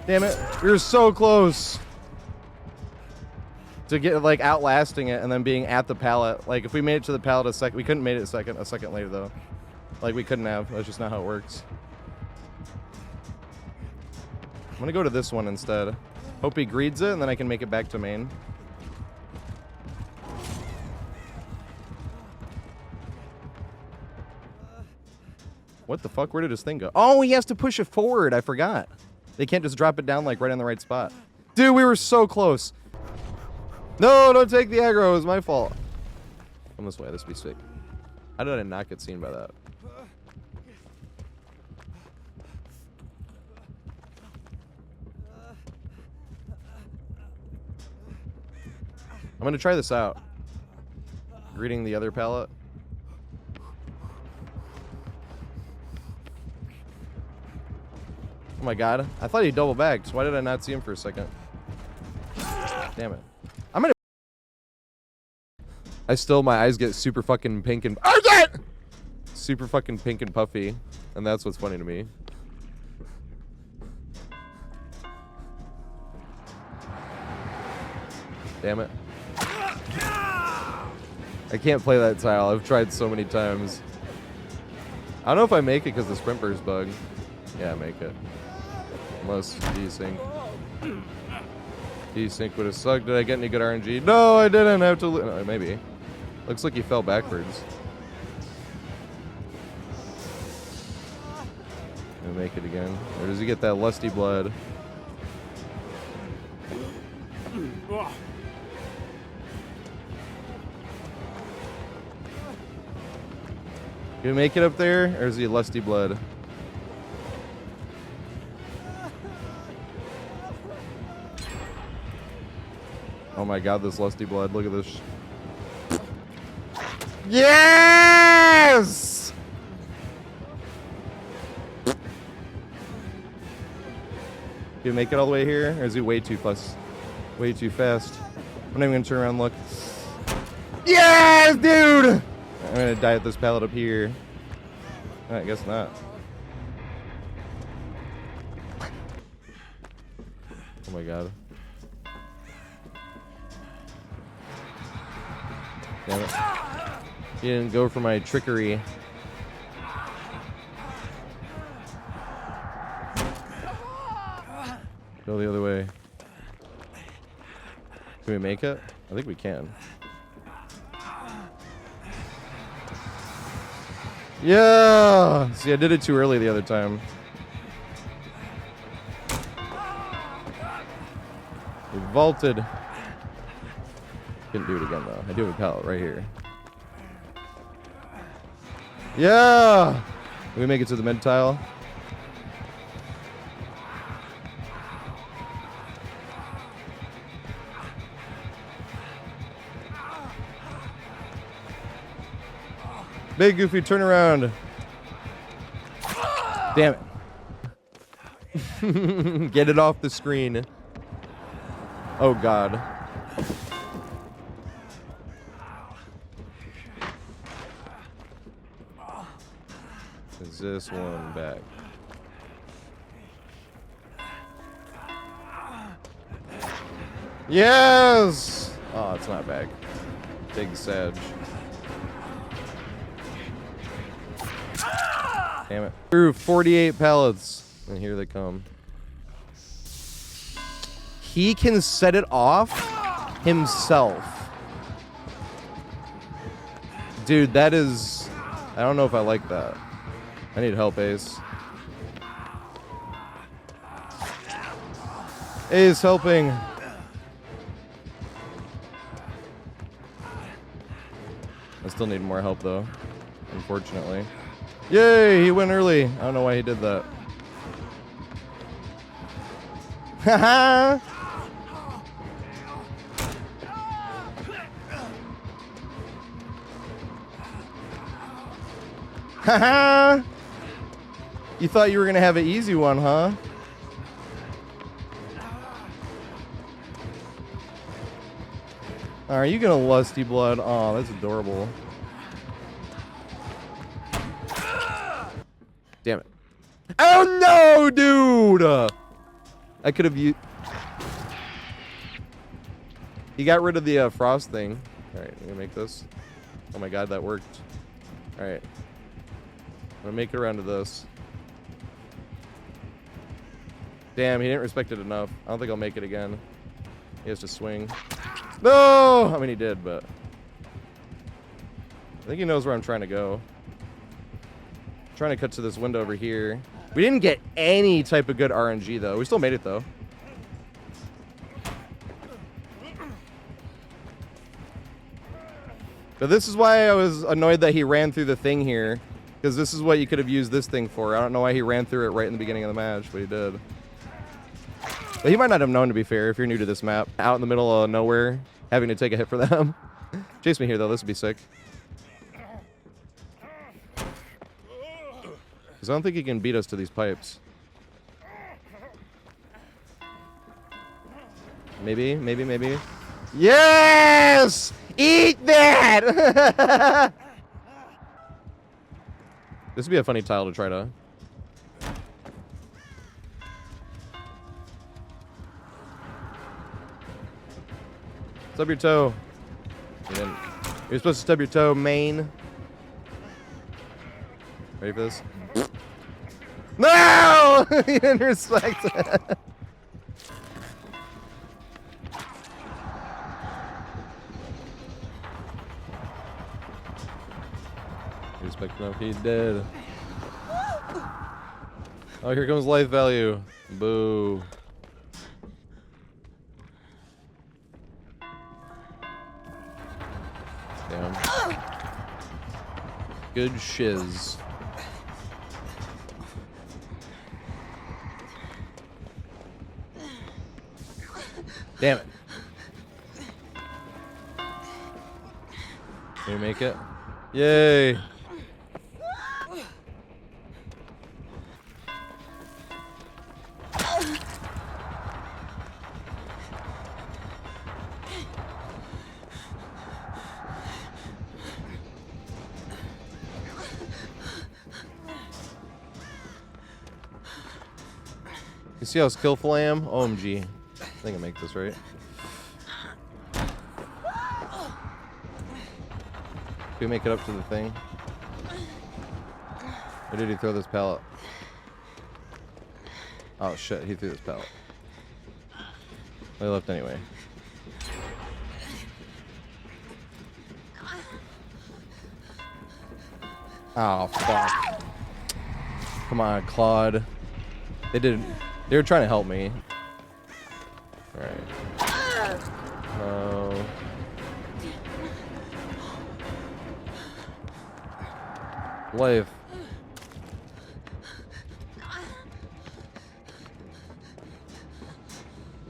Damn it, we were so close to get like outlasting it and then being at the pallet. Like if we made it to the pallet a second, we couldn't make it a second later though. Like we couldn't have. That's just not how it works. I'm gonna go to this one instead. Hope he greeds it and then I can make it back to main. What the fuck? Where did his thing go? Oh, he has to push it forward. I forgot. They can't just drop it down like right in the right spot. Dude, we were so close. No, don't take the aggro. It was my fault. Come this way. This would be sick. How did I not get seen by that? I'm going to try this out. Greeting the other pallet. Oh my god. I thought he double bagged. Why did I not see him for a second? Damn it. I'm gonna... my eyes get super fucking pink and... Oh, shit! Super fucking pink and puffy. And that's what's funny to me. Damn it. I can't play that tile. I've tried so many times. I don't know if I make it because the sprint burst bug. Yeah, I make it. Unless desync. Desync would have sucked. Did I get any good RNG? No, I didn't have to. Maybe. Looks like he fell backwards. Gonna make it again. Or does he get that lusty blood? Can we make it up there, or is he lusty blood? Oh my god, this lusty blood. Look at this. Yes! Can we make it all the way here, or is he way too fast? Way too fast. I'm not even gonna turn around and look. Yes, dude! I'm gonna die at this pallet up here. I guess not. Oh my god. Damn it. He didn't go for my trickery. Go the other way. Can we make it? I think we can. Yeah! See, I did it too early the other time. We vaulted. Couldn't do it again, though. I do have a pallet right here. Yeah! Can we make it to the mid tile? Big Goofy, turn around. Damn it. Get it off the screen. Oh, God. Is this one back? Yes! Oh, it's not back. Big Sag. Damn it. Through 48 pallets. And here they come. He can set it off himself. Dude, that is... I don't know if I like that. I need help, Ace. Ace helping. I still need more help, though. Unfortunately. Yay, he went early. I don't know why he did that. Haha! Haha! You thought you were gonna have an easy one, huh? Are you gonna lusty blood? Oh, that's adorable. Damn it. Oh no, dude! I could have used... He got rid of the frost thing. Alright, I'm gonna make this. Oh my god, that worked. Alright. I'm gonna make it around to this. Damn, he didn't respect it enough. I don't think I'll make it again. He has to swing. No! I mean, he did, but... I think he knows where I'm trying to go. Trying to cut to this window over here. We didn't get any type of good RNG though. We still made it though. But this is why I was annoyed that he ran through the thing here, because this is what you could have used this thing for. I don't know why he ran through it right in the beginning of the match, but he did. But he might not have known, to be fair, if you're new to this map. Out in the middle of nowhere, having to take a hit for them. Chase me here though, this would be sick. Because I don't think he can beat us to these pipes. Maybe, maybe, maybe. Yes! Eat that! This would be a funny tile to try to... Stub your toe. You didn't. You're supposed to stub your toe, main. Ready for this? No! You didn't respect it. Respect enough, he did. Oh, here comes life value. Boo. Damn. Good shiz. Damn it. Can we make it? Yay. You see how skillful I am? OMG. I think I make this right. Can we make it up to the thing? Or did he throw this pallet? Oh shit, he threw this pallet. Well, he left anyway. Oh fuck. Come on, Claude. They were trying to help me. Alright. Oh. Life.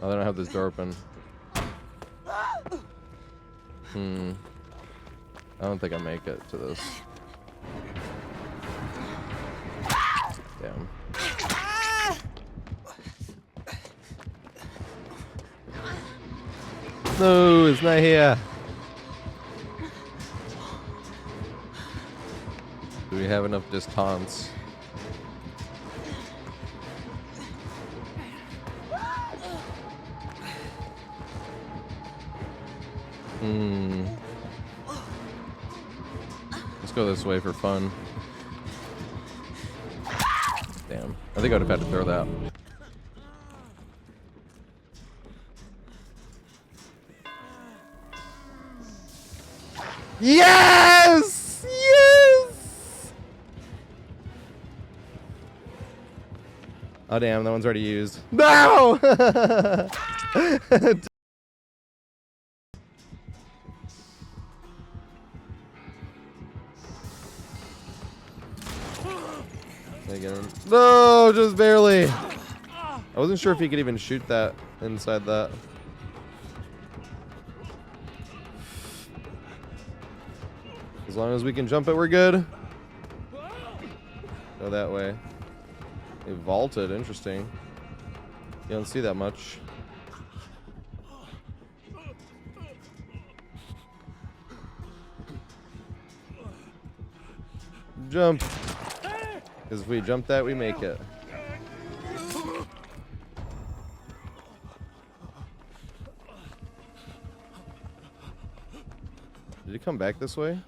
Oh, they don't have this door open. I don't think I make it to this. Damn. No, it's not here. Do we have enough distance? Let's go this way for fun. Damn. I think I would have had to throw that. Yes! Yes! Oh damn, that one's already used. No! No, just barely. I wasn't sure if he could even shoot that inside that. As long as we can jump it, we're good. Go that way. They vaulted, interesting. You don't see that much. Jump. Because if we jump that, we make it. Did he come back this way?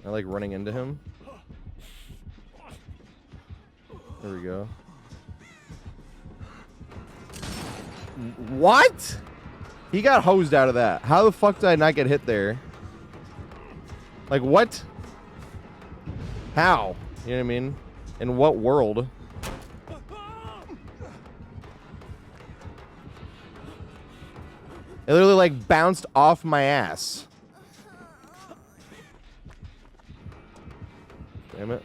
I like running into him. There we go. What? He got hosed out of that. How the fuck did I not get hit there? Like what? How? You know what I mean? In what world? It literally like bounced off my ass. Damn it.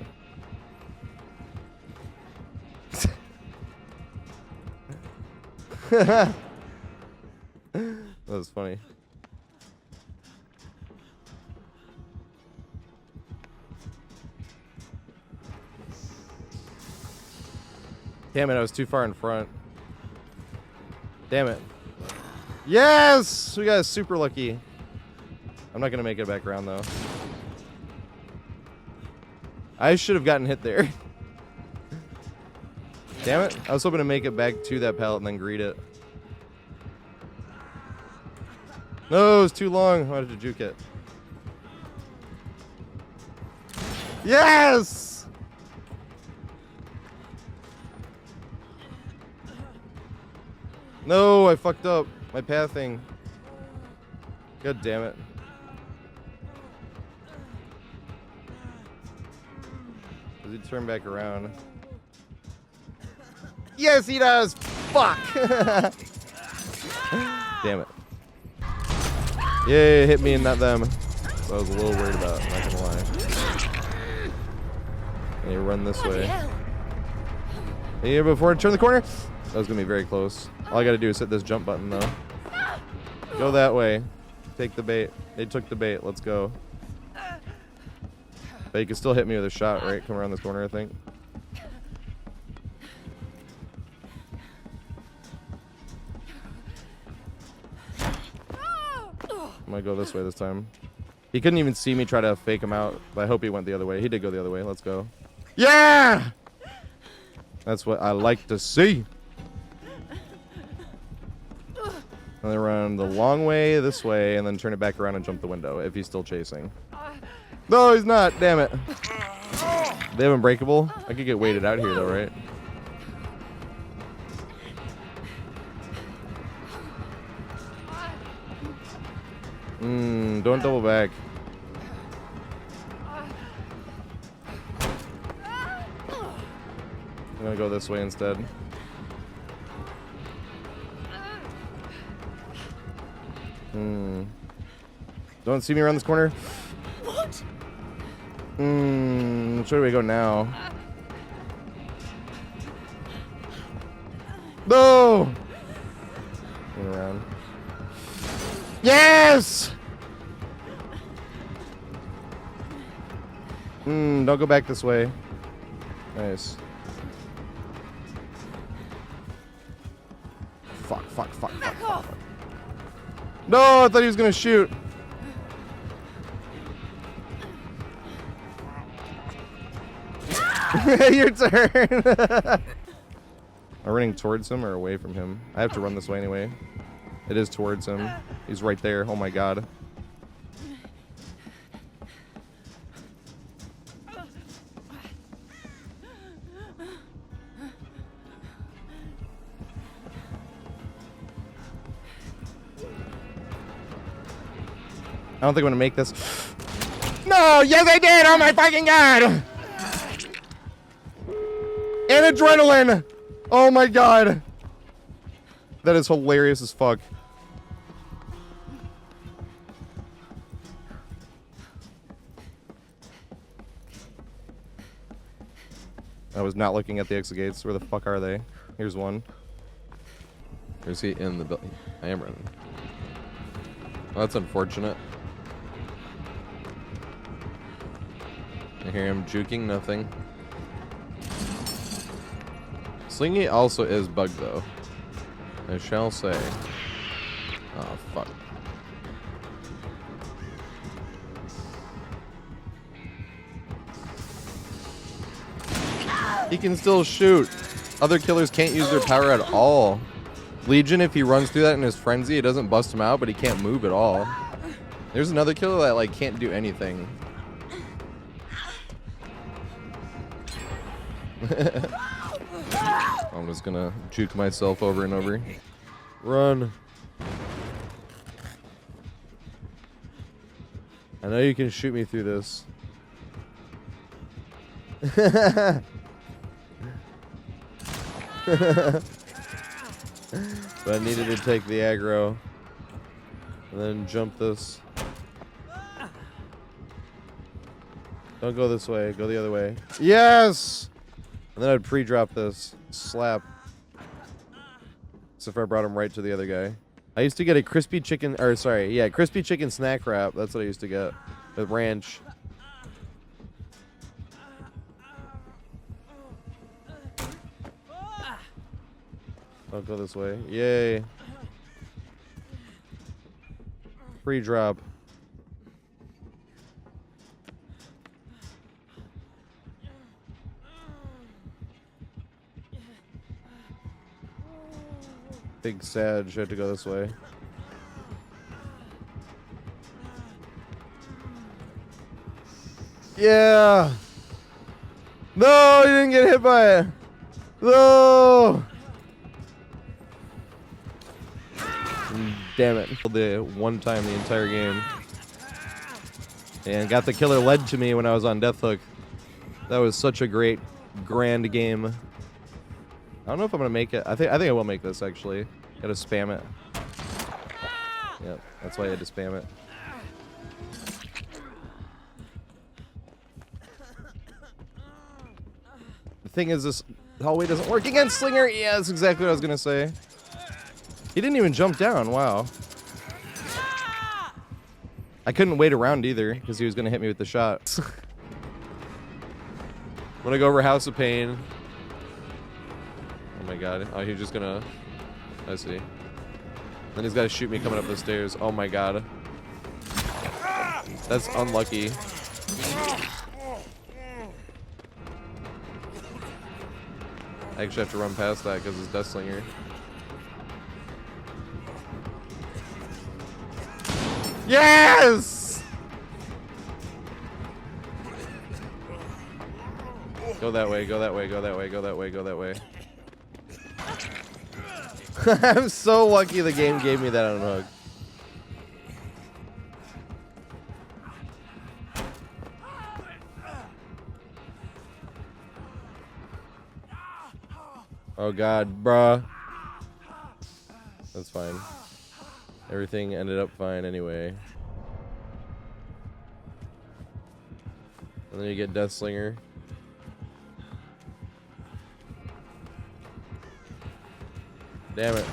That was funny. Damn it, I was too far in front. Damn it. Yes! We got super lucky. I'm not going to make it back around, though. I should have gotten hit there. Damn it. I was hoping to make it back to that pallet and then greet it. No, it was too long. Why did you juke it? Yes! No, I fucked up. My pathing. God damn it. Does he turn back around? Yes, he does! Fuck! Damn it. Yeah, hit me and not them. So I was a little worried about, I'm not gonna lie. And you run this way. Yeah, before I turn the corner. That was gonna be very close. All I gotta do is hit this jump button though. Go that way. Take the bait. They took the bait. Let's go. But you can still hit me with a shot, right? Come around this corner, I think. I'm gonna go this way this time. He couldn't even see me try to fake him out, but I hope he went the other way. He did go the other way. Let's go. Yeah! That's what I like to see. And then run the long way this way, and then turn it back around and jump the window if he's still chasing. No, he's not. Damn it. They have Unbreakable. I could get weighted out here, though, right? Don't double back. I'm gonna go this way instead. Don't see me around this corner. What? Which way do we go now? No! Turn around. Yes! Don't go back this way. Nice. Fuck. No, I thought he was gonna shoot. Your turn. Am I running towards him or away from him? I have to run this way anyway. It is towards him. He's right there. Oh my god. I don't think I'm gonna make this. No! Yes, I did! Oh my fucking god! And adrenaline! Oh my god! That is hilarious as fuck. I was not looking at the exit gates. Where the fuck are they? Here's one. Or is he in the building? I am running. Well, that's unfortunate. I hear him juking, nothing. Slingy also is bugged though. I shall say. Oh, fuck. He can still shoot. Other killers can't use their power at all. Legion, if he runs through that in his frenzy, it doesn't bust him out, but he can't move at all. There's another killer that like can't do anything. I'm just gonna juke myself over and over. Run. I know you can shoot me through this. But I needed to take the aggro. And then jump this. Don't go this way. Go the other way. Yes! And then I'd pre-drop this. Slap. So if I brought him right to the other guy. I used to get a crispy chicken, or sorry, yeah, crispy chicken snack wrap. That's what I used to get. With ranch. Don't go this way. Yay. Free drop. Big Sag had to go this way. Yeah. No, you didn't get hit by it. No. Damn it. The one time the entire game. And got the killer lead to me when I was on Death Hook. That was such a great, grand game. I don't know if I'm gonna make it. I think I will make this actually. Gotta spam it. Yep, that's why I had to spam it. The thing is, this hallway doesn't work against Slinger. Yeah, that's exactly what I was gonna say. He didn't even jump down. Wow. I couldn't wait around either because he was gonna hit me with the shot. I'm gonna go over House of Pain. Oh my god. Oh, he's just gonna... I see. Then he's gotta shoot me coming up the stairs. Oh my god. That's unlucky. I actually have to run past that because it's Death Slinger. Yes! Go that way, go that way, go that way, go that way, go that way. I'm so lucky the game gave me that unhook. Oh god, bruh. That's fine. Everything ended up fine anyway. And then you get Death Slinger. Damn it.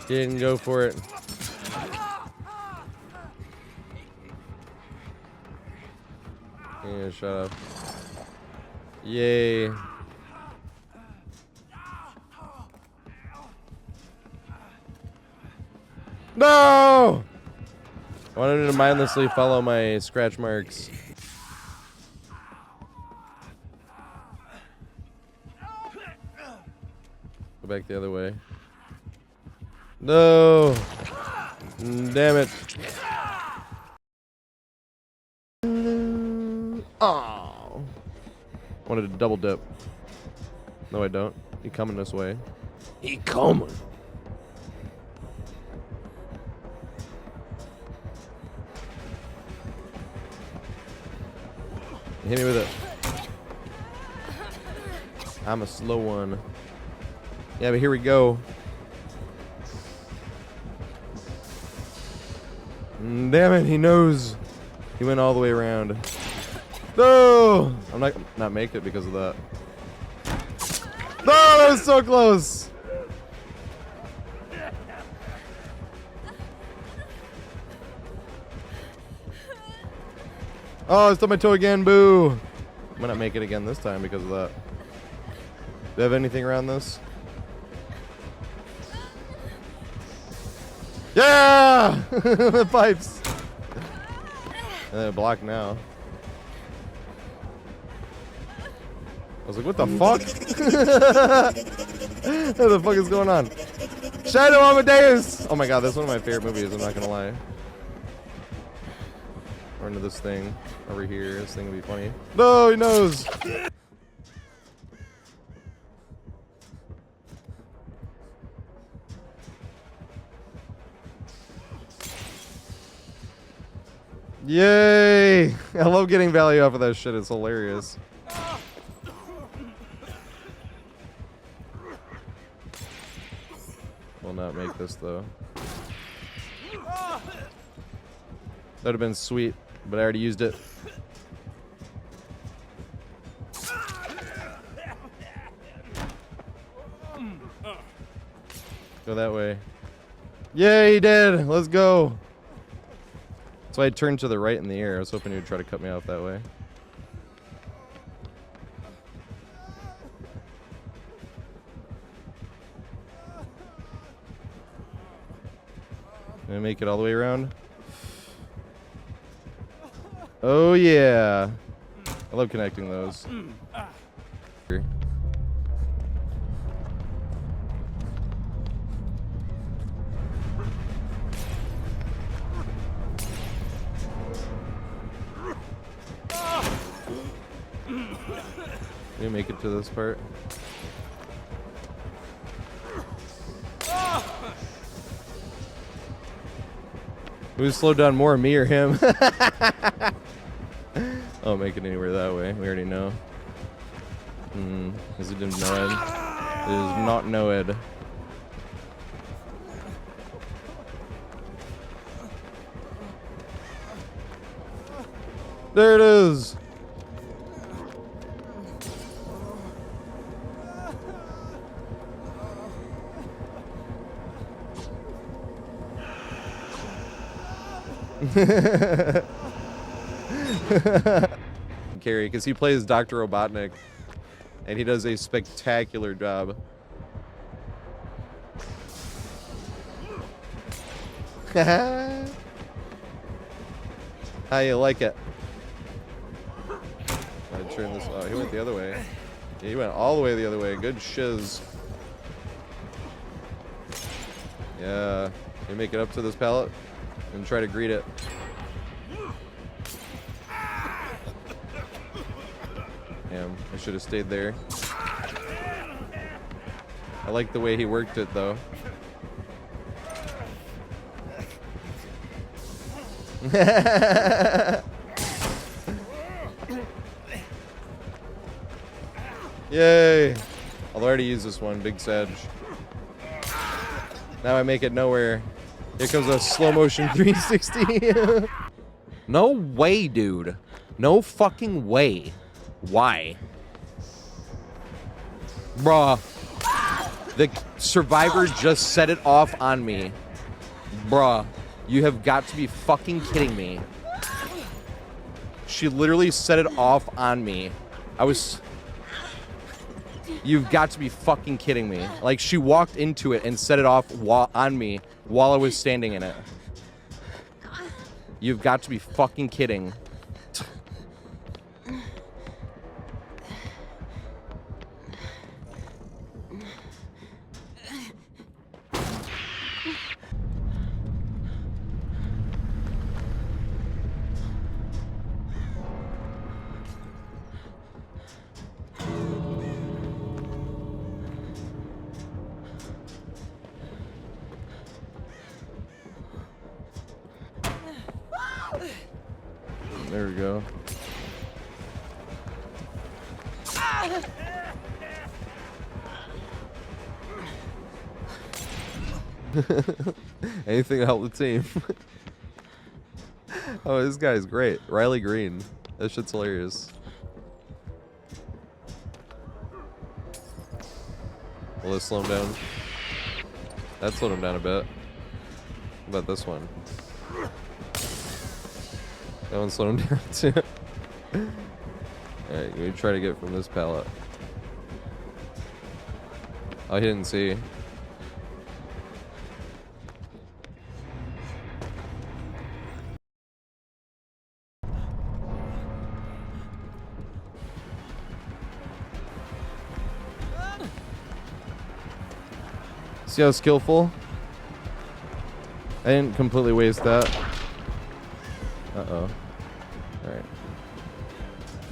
Didn't go for it. Yeah, shut up. Yay. No! I wanted him to mindlessly follow my scratch marks. Go back the other way. No! Damn it. Oh. Wanted to double dip. No, I don't. He coming this way. He coming. Hit me with it. I'm a slow one. Yeah, but here we go. Damn it, he knows. He went all the way around. No! I'm not make it because of that. No, that was so close. Oh, I stubbed my toe again, boo. I'm gonna make it again this time because of that. Do you have anything around this? Yeah! The pipes. And they're blocked now. I was like, what the fuck? What the fuck is going on? Shadow Amadeus! Oh my god, that's one of my favorite movies, I'm not gonna lie. Or into this thing over here. This thing will be funny. No, he knows! Yay! I love getting value off of that shit. It's hilarious. Will not make this though. That would have been sweet, but I already used it. Go that way. Yay, he did! Let's go! So I turned to the right in the air. I was hoping he would try to cut me off that way. Gonna make it all the way around. Oh yeah. I love connecting those. You make it to this part. We slowed down more, me or him? Oh, make it anywhere that way. We already know. Is it in Noed? It is not Noed. There it is. Carry, because he plays Dr. Robotnik, and he does a spectacular job. How you like it? I turn this. Oh, he went the other way. Yeah, he went all the way the other way. Good shiz. Yeah, you make it up to this pallet and try to greet it. Damn, I should have stayed there. I like the way he worked it though. Yay! I'll already use this one, Big Sedge. Now I make it nowhere. Here comes a slow motion 360. No way, dude. No fucking way. Why? Bruh. The survivor just set it off on me. Bruh. You have got to be fucking kidding me. She literally set it off on me. You've got to be fucking kidding me. Like, she walked into it and set it off on me while I was standing in it. You've got to be fucking kidding. There we go. Anything to help the team. Oh, this guy's great. Riley Green. That shit's hilarious. Will this slow him down? That slowed him down a bit. What about this one? That one slowed him down too. Alright, we try to get from this pallet. Oh, he didn't see. See how skillful? I didn't completely waste that. Uh-oh. Alright.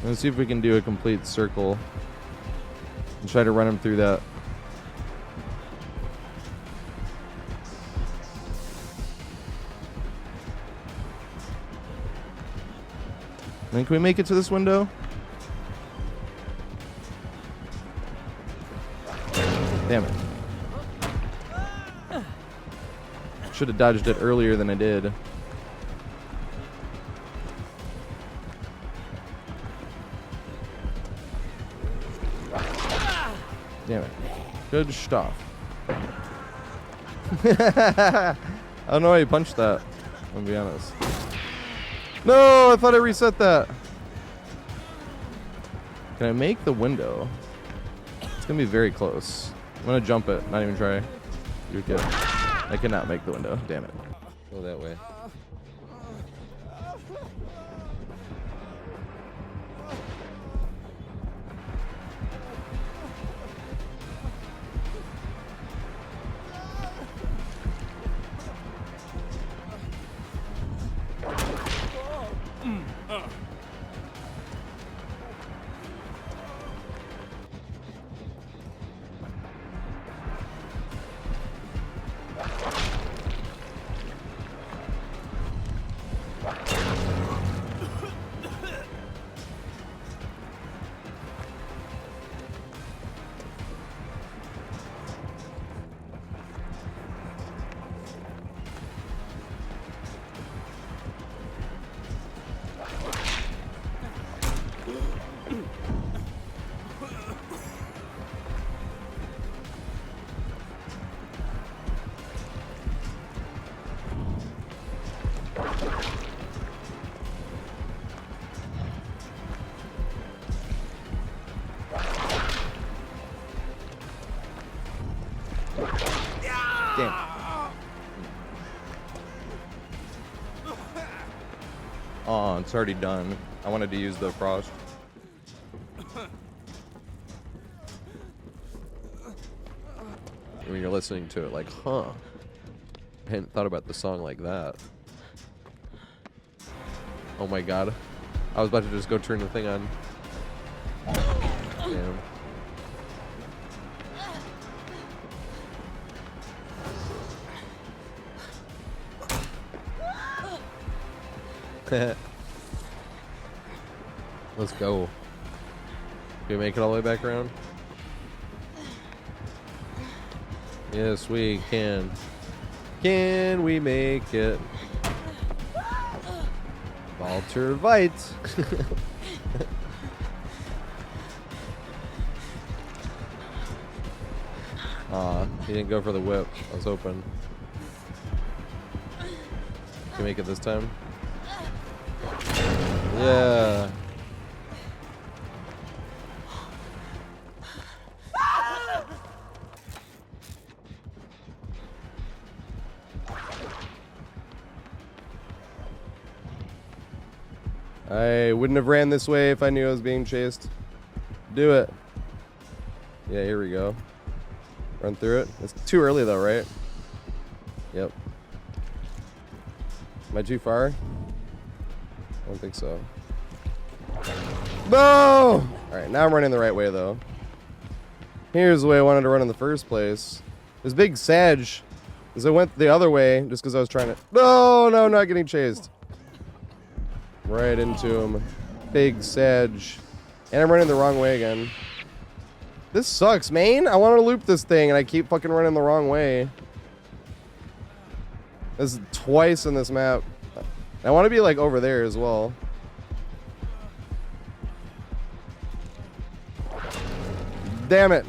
Let's see if we can do a complete circle. And try to run him through that. Then can we make it to this window? Damn it. Should have dodged it earlier than I did. Damn it. Good stuff. I don't know why you punched that. I'll be honest. No, I thought I reset that. Can I make the window? It's gonna be very close. I'm gonna jump it, not even try. You're good. I cannot make the window. Damn it. Go that way. Damn. Oh, it's already done. I wanted to use the frost. When you're listening to it, like, huh? I hadn't thought about the song like that. Oh my god. I was about to just go turn the thing on. Damn. Let's go. Can we make it all the way back around? Yes, we can. Can we make it? Walter White. Aw, he didn't go for the whip. I was hoping. Can we make it this time? Yeah. I wouldn't have ran this way if I knew I was being chased. Do it. Yeah, here we go. Run through it. It's too early though, right? Yep. Am I too far? I don't think so. No! Alright, now I'm running the right way though. Here's the way I wanted to run in the first place. This big Sag, because I went the other way just because I was trying to... No, no, I'm not getting chased. Right into him. Big Sag. And I'm running the wrong way again. This sucks, man. I want to loop this thing and I keep fucking running the wrong way. This is twice in this map. I want to be like over there as well. Damn it.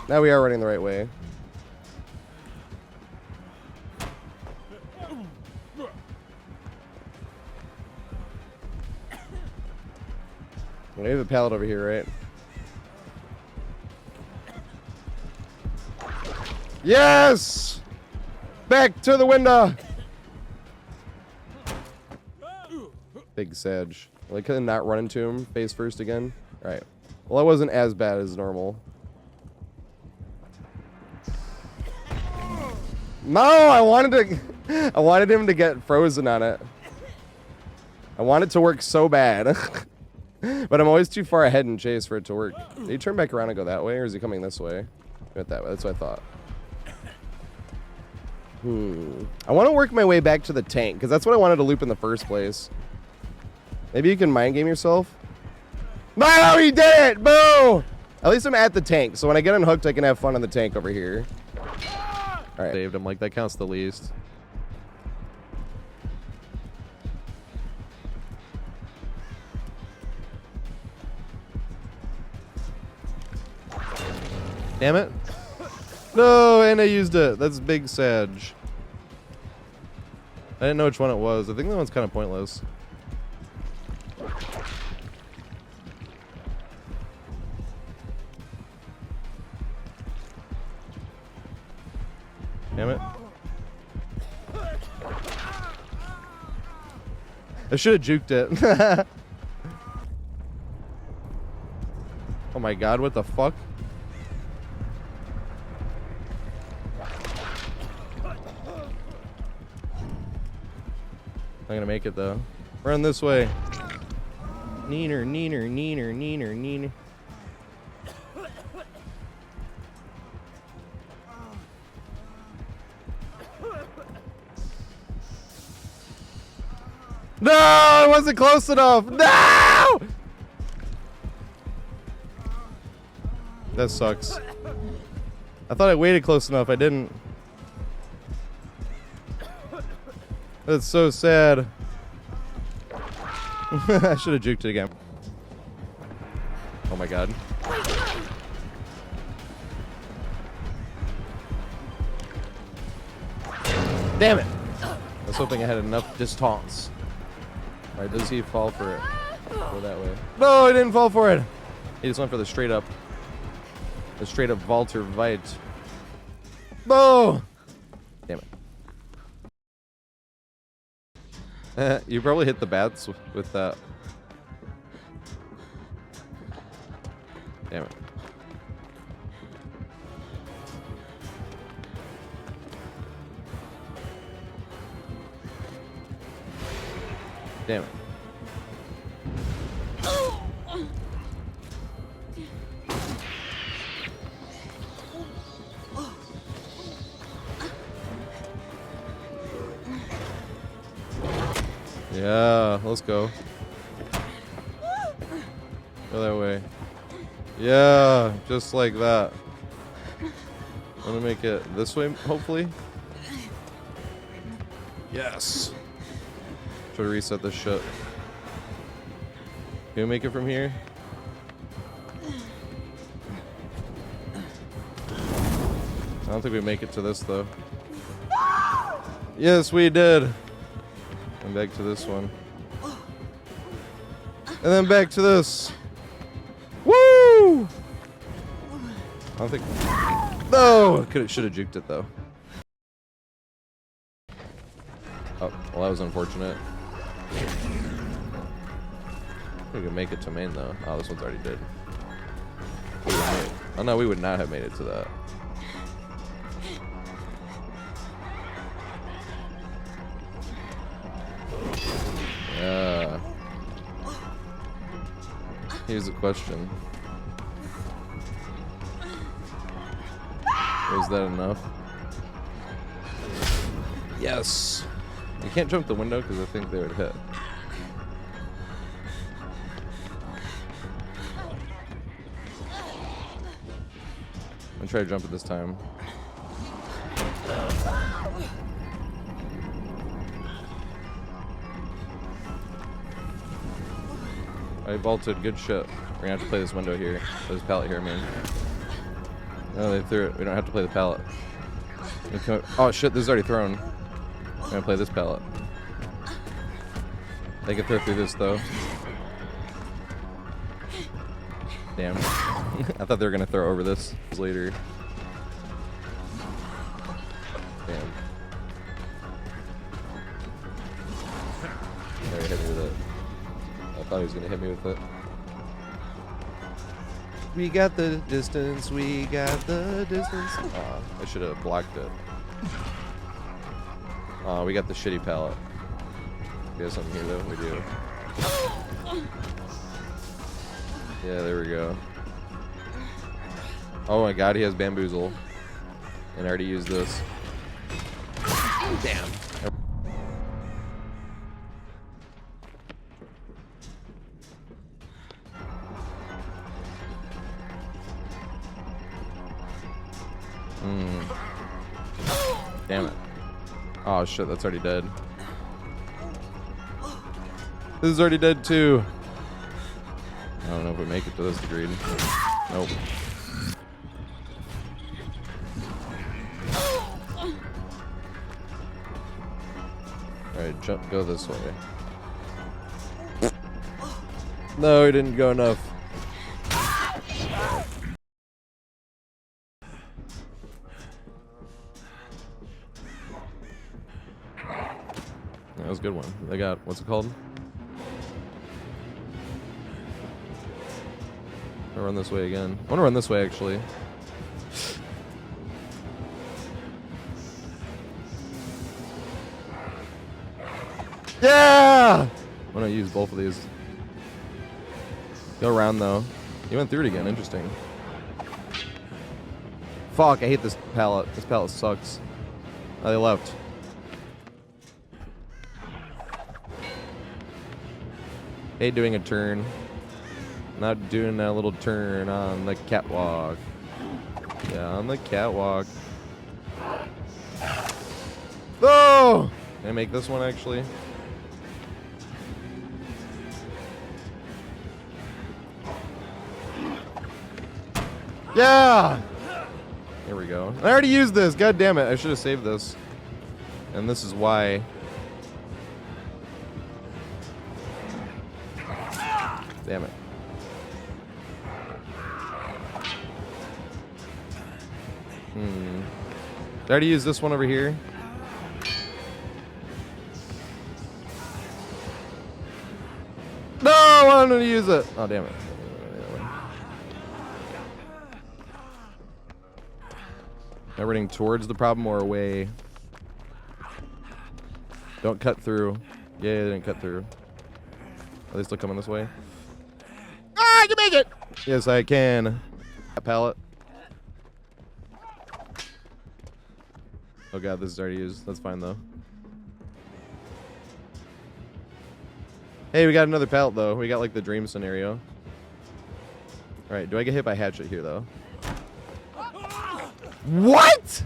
Now we are running the right way. We have a pallet over here, right? Yes! Back to the window! Big Sag. Like, could I not run into him face first again? Alright. Well, that wasn't as bad as normal. No, I wanted him to get frozen on it. I want it to work so bad. But I'm always too far ahead in chase for it to work. Did he turn back around and go that way, or is he coming this way? He went that way. That's what I thought. I want to work my way back to the tank, because that's what I wanted to loop in the first place. Maybe you can mind game yourself? No, he did it! Boo! At least I'm at the tank, so when I get unhooked, I can have fun on the tank over here. Alright. Saved him, like, that counts the least. Damn it. No, and I used it. That's Big Sag. I didn't know which one it was. I think that one's kind of pointless. Damn it. I should have juked it. Oh my god, what the fuck? I'm gonna make it though. Run this way. Neener, neener, neener, neener, neener. No, I wasn't close enough. No! That sucks. I thought I waited close enough. I didn't. That's so sad. I should have juked it again. Oh my god. Damn it! I was hoping I had enough distance. Alright, does he fall for it? Go that way. No, he didn't fall for it! He just went for the straight up. The straight up Walter Veit. No! Damn it. You probably hit the bats with that. Damn it. Damn it. Yeah, let's go. Go that way. Yeah, just like that. I'm gonna make it this way, hopefully. Yes. Try to reset this shit. Can we make it from here? I don't think we make it to this though. Yes, we did. And back to this one. And then back to this. Woo! I don't think. No! Should have juked it though. Oh, well, that was unfortunate. We could make it to main though. Oh, this one's already dead. Oh no, we would not have made it to that. Yeah. Here's the question. Was that enough? Yes. You can't jump the window because I think they would hit. I'm gonna try to jump it this time. I vaulted, good shit. We're gonna have to play this window here. This pallet here, man. No, they threw it. We don't have to play the pallet. Oh shit, this is already thrown. I'm gonna play this pallet. They can throw through this though. Damn. I thought they were gonna throw over this later. Damn. There, he hit me with it. I thought he was gonna hit me with it. We got the distance, we got the distance. I should have blocked it. We got the shitty pallet. We got something here though, we do. Yeah, there we go. Oh my god, he has bamboozle. And I already used this. Damn. Damn it. Oh shit, that's already dead. This is already dead too. I don't know if we make it to this degree. Nope. Alright, jump, go this way. No, he didn't go enough. That was a good one. They got, what's it called? I'm gonna run this way again. I want to run this way, actually. Yeah! I'm gonna use both of these. Go around, though. He went through it again. Interesting. Fuck, I hate this pallet. This pallet sucks. Oh, they left. Hate doing a turn. Not doing that little turn on the catwalk. Yeah, on the catwalk. Oh! Can I make this one, actually? Yeah! Here we go. I already used this. God damn it. I should have saved this. And this is why. Damn it. I already used this one over here. No, I wanted to use it. Oh, damn it. Am I running towards the problem or away? Don't cut through. Yeah, they didn't cut through. Are they still coming this way? Ah, I can make it! Yes, I can. A pallet. Oh god, this is already used. That's fine, though. Hey, we got another pallet, though. We got, like, the dream scenario. Alright, do I get hit by hatchet here, though? What?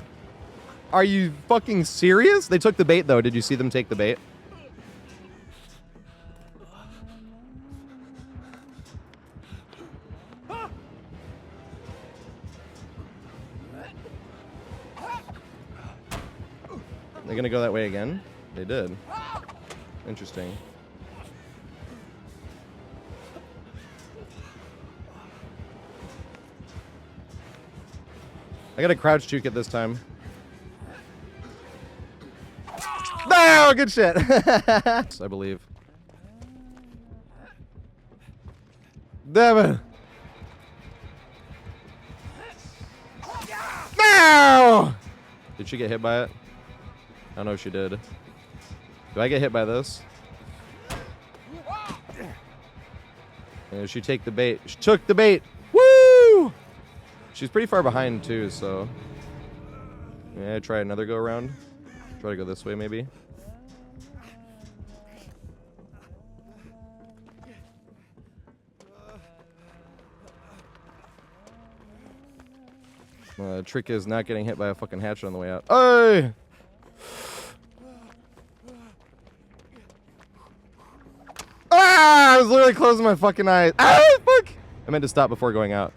Are you fucking serious? They took the bait, though. Did you see them take the bait? They're gonna go that way again? They did. Interesting. I got a crouch juke at this time. No, good shit. I believe. Damn it. No! Did she get hit by it? I don't know if she did. Do I get hit by this? Did she take the bait? She took the bait. Woo! She's pretty far behind too, so yeah, try another go around. Try to go this way, maybe. The trick is not getting hit by a fucking hatchet on the way out. Hey! Ah! I was literally closing my fucking eyes. Ah, fuck! I meant to stop before going out.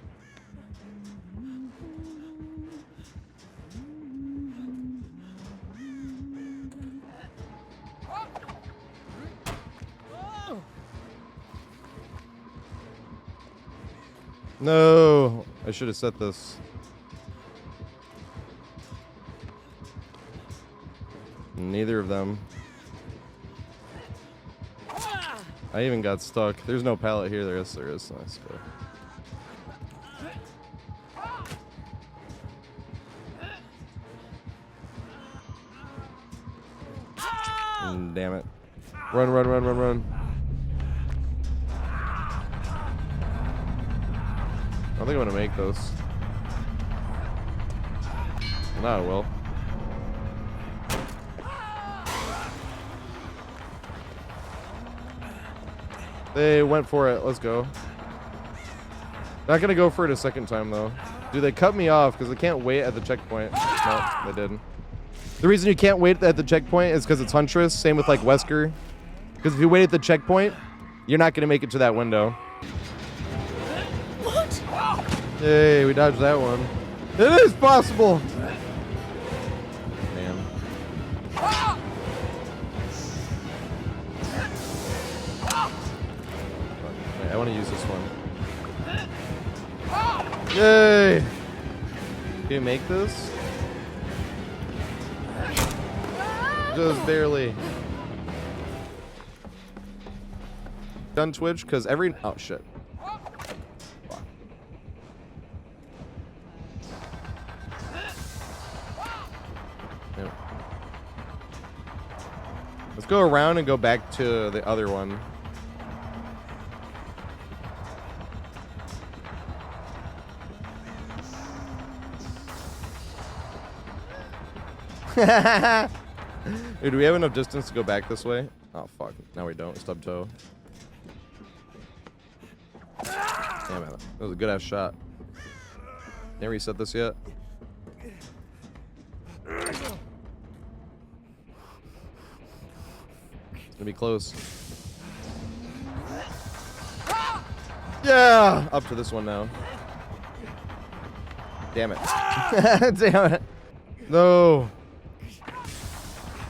No, I should have set this. Neither of them. I even got stuck. There's no pallet here. There is. Let's go. Damn it. Run, run, run, run, run. I think I'm gonna make this. No, I will. They went for it. Let's go. Not gonna go for it a second time though. Dude, they cut me off because they can't wait at the checkpoint. No, they didn't. The reason you can't wait at the checkpoint is because it's Huntress. Same with like Wesker. Because if you wait at the checkpoint, you're not gonna make it to that window. Hey, we dodged that one. It is possible. Damn. Wait, I want to use this one. Yay! Can you make this? Just barely. Done Twitch, because every... Oh, shit. go around and go back to the other one. Dude, do we have enough distance to go back this way? Oh, fuck. No, we don't. Stub toe. Damn it. That was a good-ass shot. Can't reset this yet. It's gonna be close. Yeah! Up to this one now. Damn it. Damn it. No.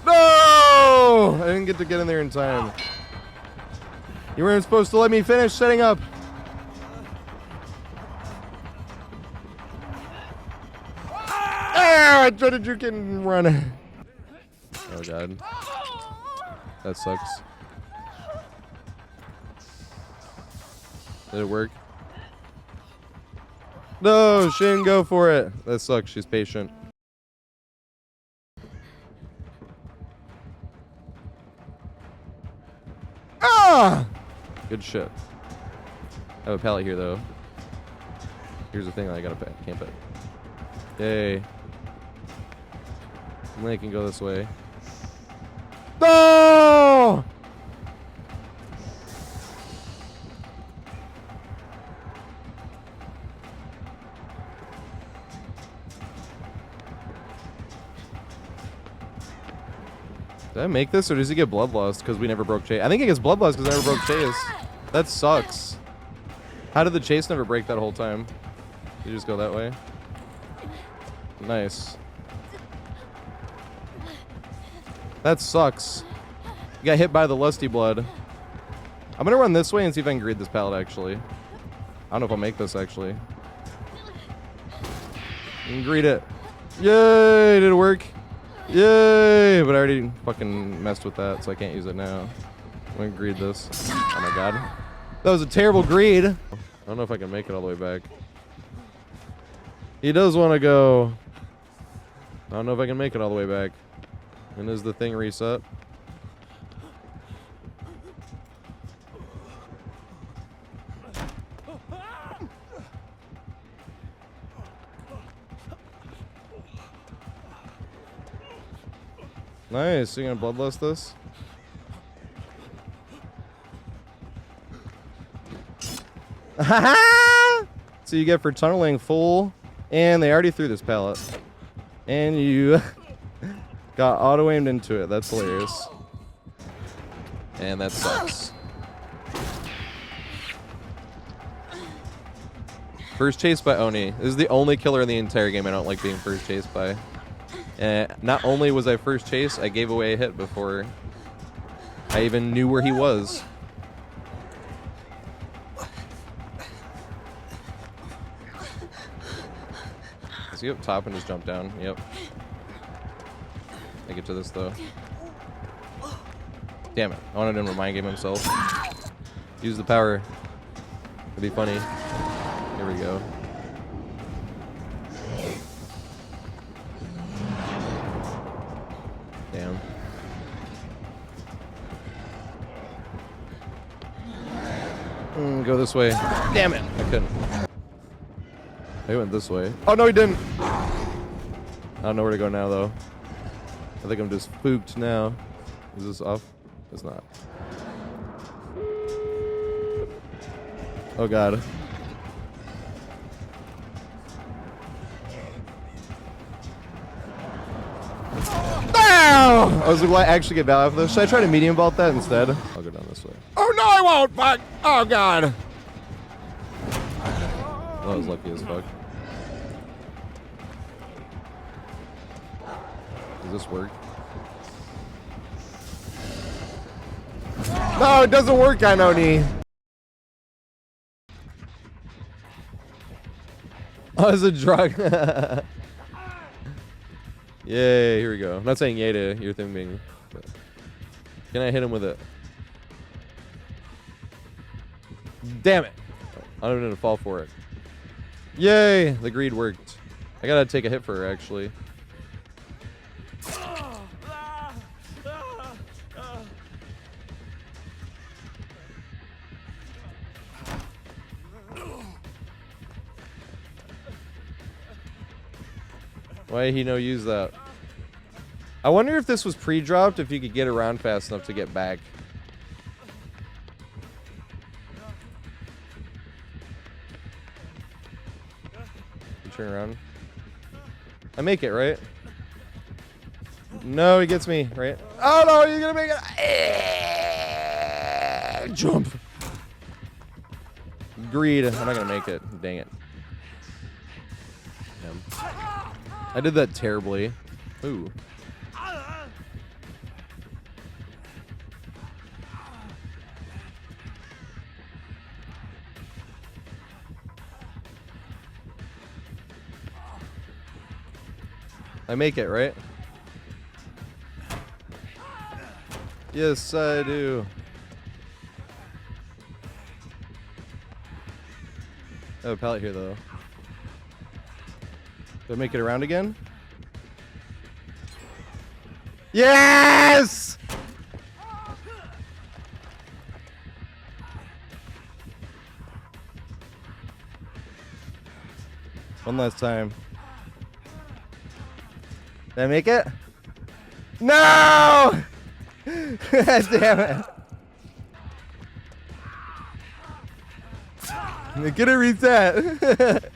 No! I didn't get to get in there in time. You weren't supposed to let me finish setting up. Ah! I tried to juke it and run. Oh, God. That sucks. Did it work? No, she didn't go for it. That sucks. She's patient. Ah! Good shit. I have a pallet here, though. Here's the thing that I gotta pay. Can't pay. Yay. Only I can go this way. No! Did I make this, or does he get bloodlust because we never broke chase? I think he gets bloodlust because I never broke chase. That sucks. How did the chase never break that whole time? Did you just go that way? Nice. That sucks. You got hit by the lusty blood. I'm gonna run this way and see if I can greed this pallet, actually. I don't know if I'll make this, actually. You can greed it. Yay! Did it work? Yay! But I already fucking messed with that, so I can't use it now. I'm gonna greed this. Oh my god. That was a terrible greed. I don't know if I can make it all the way back. He does want to go. I don't know if I can make it all the way back. And is the thing reset? Nice. You gonna bloodlust this? So you get for tunneling full, and they already threw this pallet, and you got auto aimed into it. That's hilarious. And that sucks. First chase by Oni. This is the only killer in the entire game I don't like being first chased by. And not only was I first chase, I gave away a hit before I even knew where he was. Is he up top and just jump down? Yep. I get to this though. Damn it. I wanted him to mind game himself. Use the power. It'd be funny. Here we go. Damn. Go this way. Damn it! I couldn't. He went this way. Oh no, he didn't! I don't know where to go now though. I think I'm just spooked now. Is this off? It's not. Oh god. I was like, will I actually get value for this? Should I try to medium vault that instead? I'll go down this way. Oh no, I won't! Fuck! Oh god! That was lucky as fuck. Does this work? No, it doesn't work on Oni. Oh, it's a drug. Yay, here we go. I'm not saying yay to your thing being... But can I hit him with it? Damn it. I don't need to fall for it. Yay, the greed worked. I gotta take a hit for her, actually. Why he no use that? I wonder if this was pre-dropped, if you could get around fast enough to get back. You turn around. I make it, right? No, he gets me, right? Oh no, you're gonna make it. Jump. Greed. I'm not gonna make it. Dang it. Damn. I did that terribly. Ooh. I make it, right? Yes, I do. I have a pallet here, though. Do I make it around again? Yes! One last time. Did I make it? No! Damn it. I'm gonna reset.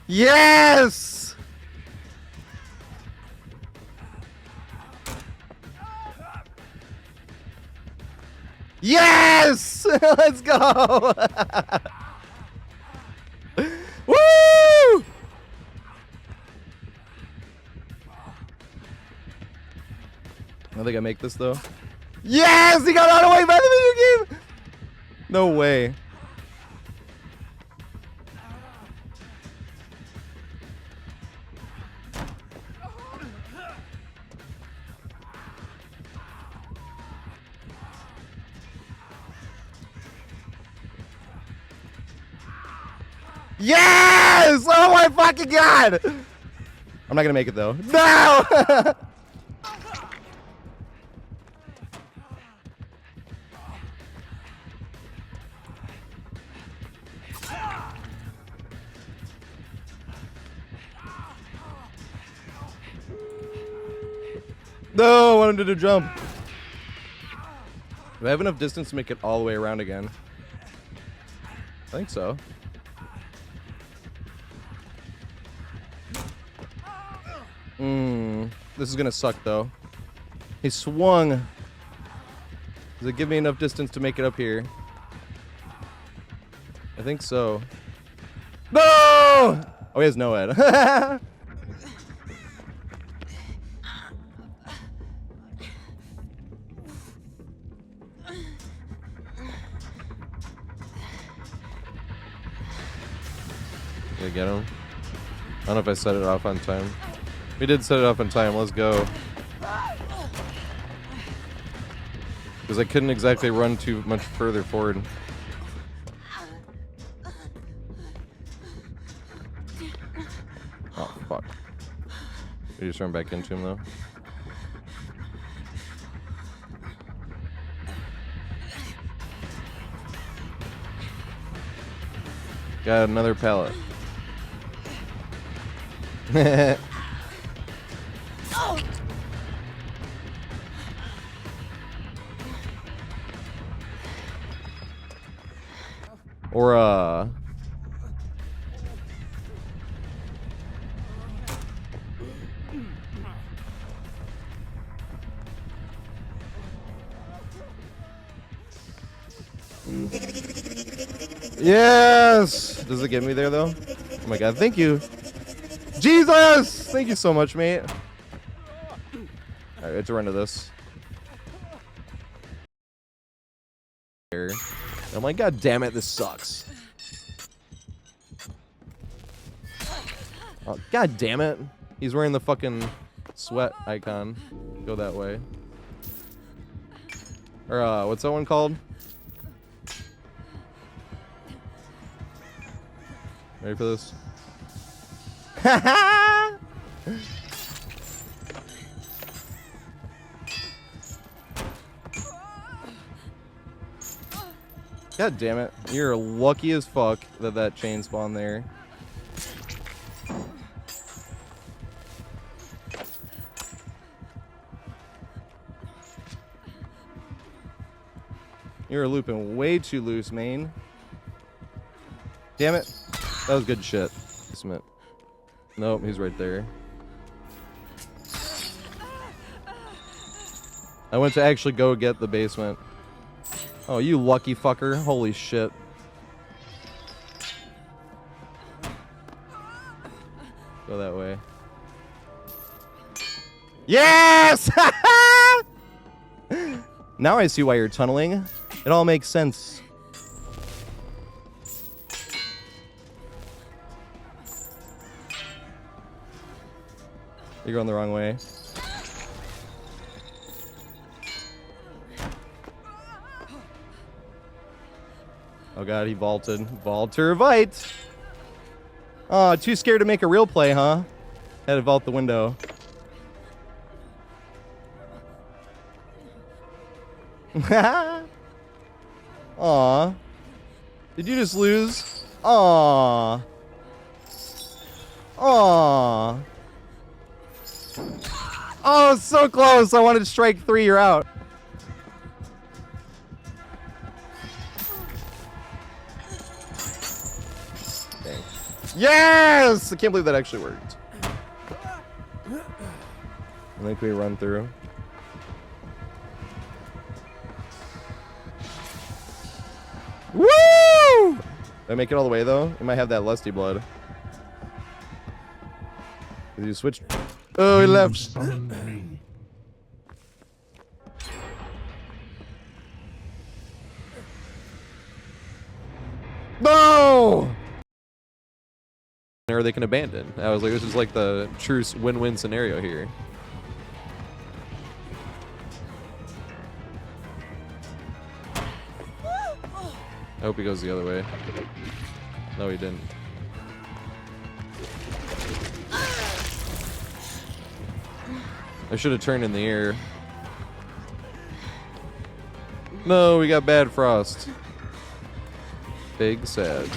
Yes! Yes! Let's go! Woo! I think I make this though. Yes! He got out of the way by the video game! No way. Yes! Oh my fucking god! I'm not gonna make it though. No! No, I wanted him to jump. Do I have enough distance to make it all the way around again? I think so. This is gonna suck though. He swung. Does it give me enough distance to make it up here? I think so. No! Oh, he has no head. Did I get him? I don't know if I set it off on time. We did set it off on time. Let's go. Because I couldn't exactly run too much further forward. Oh, fuck. We just run back into him, though. Got another pallet. Or, yes! Does it get me there, though? Oh my god, thank you. Jesus! Thank you so much, mate. Alright, we have to run to this. I'm like, god damn it, this sucks. Oh, god damn it. He's wearing the fucking sweat icon. Go that way. Or, what's that one called? Ready for this? God damn it. You're lucky as fuck that that chain spawned there. You're looping way too loose, main. Damn it. That was good shit. Nope, he's right there. I went to actually go get the basement. Oh, you lucky fucker. Holy shit. Go that way. Yes! Now I see why you're tunneling. It all makes sense. You're going the wrong way. Oh god, he vaulted. Vaulter Vite! Oh, too scared to make a real play, huh? Had to vault the window. Aw. Did you just lose? Aw. Aw. Oh, so close. I wanted to strike 3. You're out. Dang. Yes! I can't believe that actually worked. I think we run through. Woo! Did I make it all the way though? It might have that lusty blood. Did you switch? Oh, he left. No! Or they can abandon. I was like, this is like the true win-win scenario here. I hope he goes the other way. No, he didn't. I should have turned in the air. No, we got bad frost. Big sad.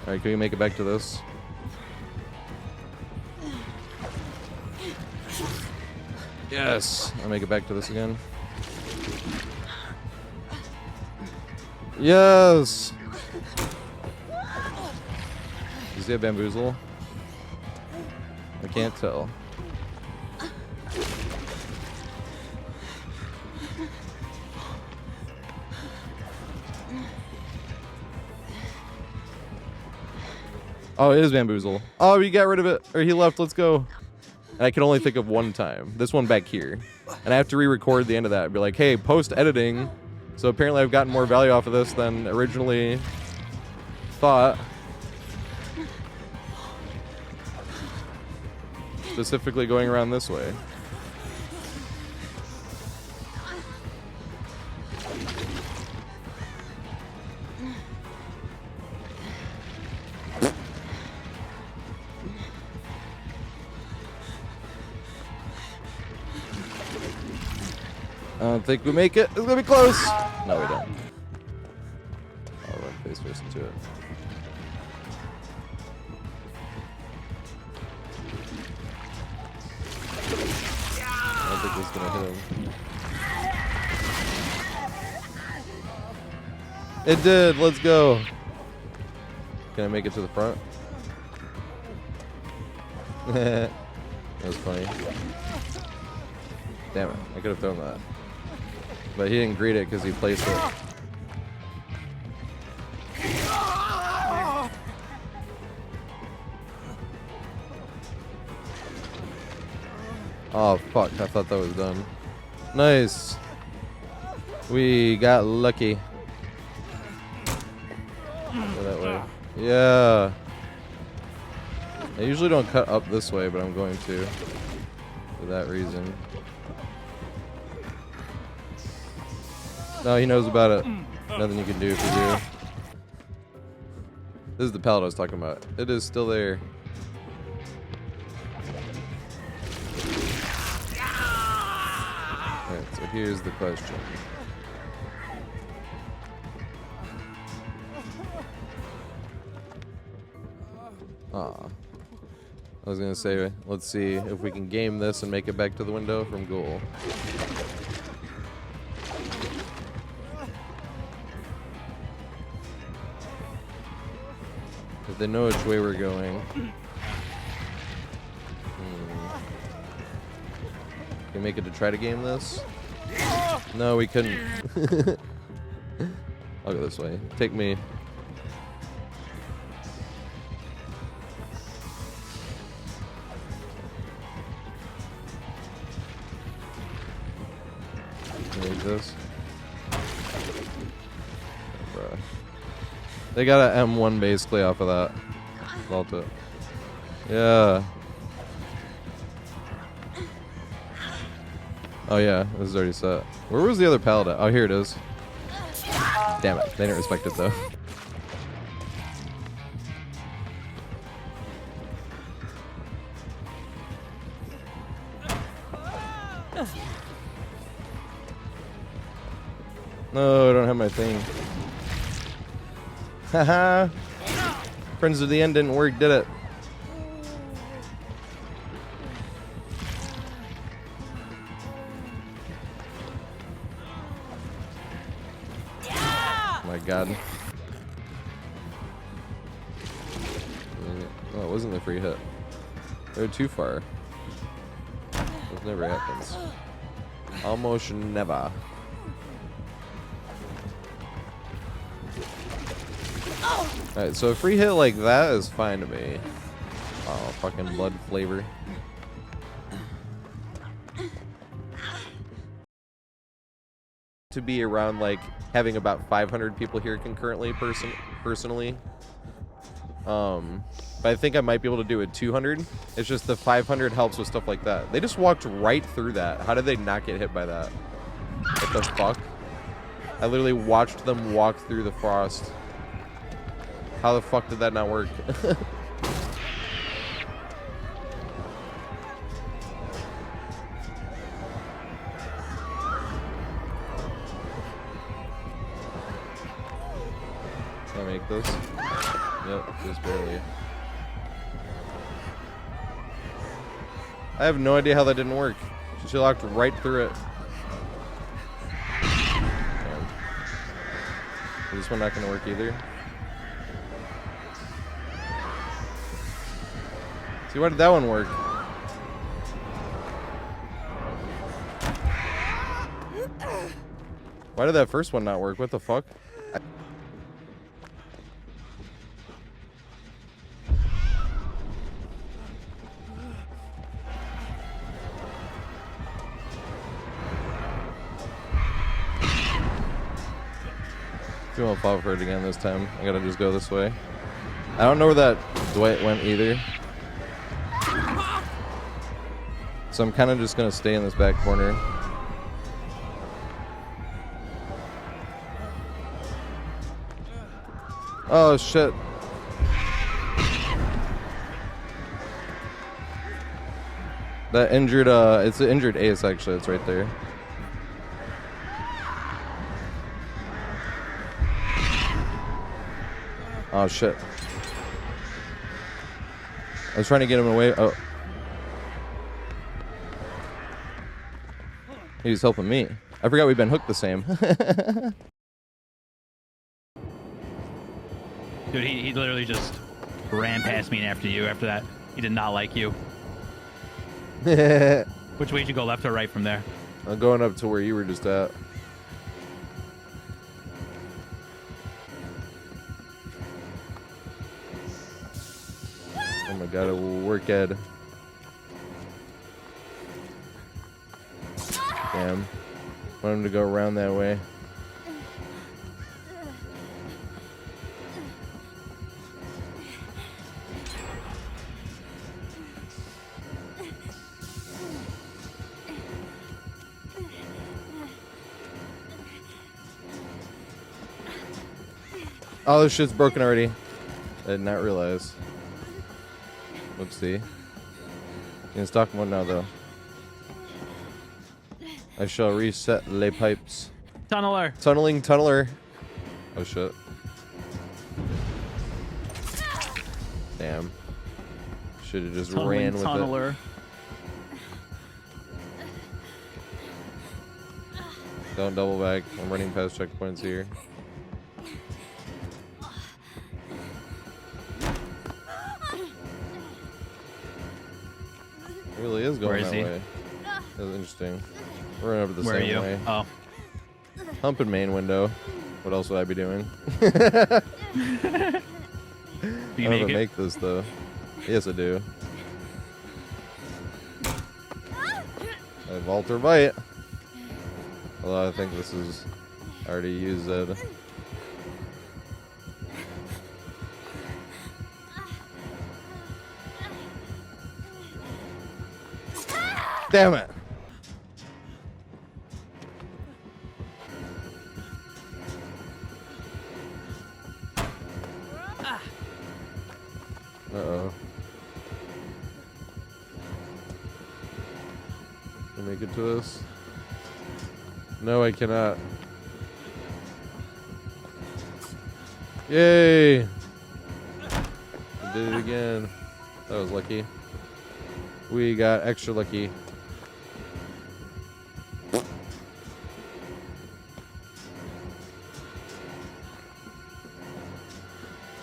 Alright, can we make it back to this? Yes! I'll make it back to this again. Yes! Does he have bamboozle? I can't tell. Oh, it is bamboozle. Oh, we got rid of it. Or he left. Let's go. And I can only think of one time. This one back here. And I have to re-record the end of that and be like, hey, post-editing. So apparently I've gotten more value off of this than originally thought. Specifically going around this way. I don't think we make it. It's gonna be close. No, we don't. I'll run face first into it. I don't think this is gonna hit him. It did. Let's go. Can I make it to the front? That was funny. Damn it. I could have thrown that. But he didn't greet it because he placed it. Oh, fuck. I thought that was done. Nice. We got lucky. Go that way. Yeah. I usually don't cut up this way, but I'm going to. For that reason. No, he knows about it. Nothing you can do if you do. This is the pallet I was talking about. It is still there. Alright, So here's the question. I was gonna say, let's see if we can game this and make it back to the window from goal. If they know which way we're going. Can we make it to try to game this? No, we couldn't. I'll go this way. Take me. Like this. Bruh. They got an M1 basically off of that. Delta. Yeah. Oh yeah, this is already set. Where was the other pallet at? Oh, here it is. Damn it, they didn't respect it though. No, I don't have my thing. Haha. Friends of the End didn't work, did it? My god. Oh, it wasn't the free hit. They were too far. This never happens. Almost never. Alright, so a free hit like that is fine to me. Oh, fucking blood flavor. To be around, like, having about 500 people here concurrently, personally. But I think I might be able to do it 200. It's just the 500 helps with stuff like that. They just walked right through that. How did they not get hit by that? What the fuck? I literally watched them walk through the frost. How the fuck did that not work? Can I make this? Yep, just barely. I have no idea how that didn't work. She locked right through it. Damn. Is this one not gonna work either? See, why did that one work? Why did that first one not work? What the fuck? If you want to fall for it again this time, I gotta just go this way. I don't know where that Dwight went either. So I'm kind of just gonna stay in this back corner. Oh shit. That injured, it's an injured ace actually, it's right there. Oh shit. I was trying to get him away. Oh. He was helping me. I forgot we've been hooked the same. Dude, he literally just ran past me and after you after that. He did not like you. Which way should you go, left or right from there? I'm going up to where you were just at. Oh my god, it will work, Ed. Damn. Want him to go around that way. Oh, this shit's broken already. I did not realize. Whoopsie. You can stock one now, though. I shall reset les pipes. Tunneler. Tunneler. Oh shit. Damn. Should have just ran with tunneler. it. Don't double back. I'm running past checkpoints here. It really is going that way. That's interesting. We're running over the Where are same you? way. Oh. Humping main window. What else would I be doing? Do you I don't make it? make this though. Yes, I do. I vault or bite. Although I think this is already used it. Damn it! Uh-oh. Can I make it to this? No, I cannot. Yay! I did it again. That was lucky. We got extra lucky.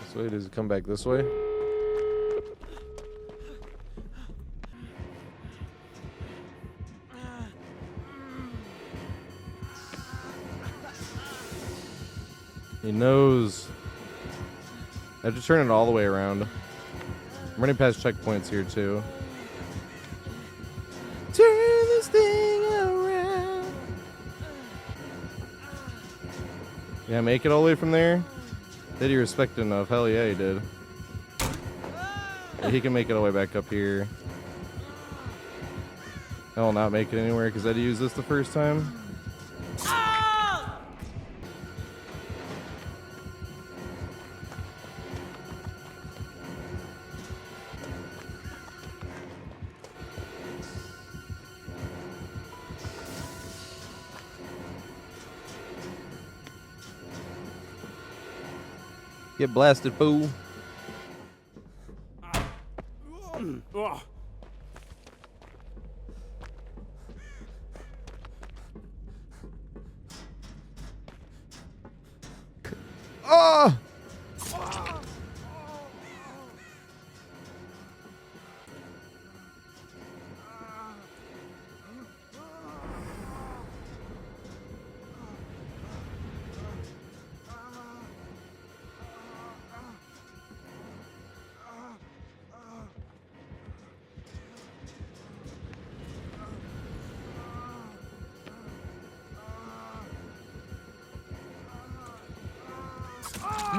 This way, does it come back this way? He knows. I have to turn it all the way around. I'm running past checkpoints here too. Turn this thing around. Yeah, make it all the way from there. Did he respect enough? Hell yeah, he did. Yeah, he can make it all the way back up here. I will not make it anywhere because I had to use this the first time. Get blasted, fool. Oh!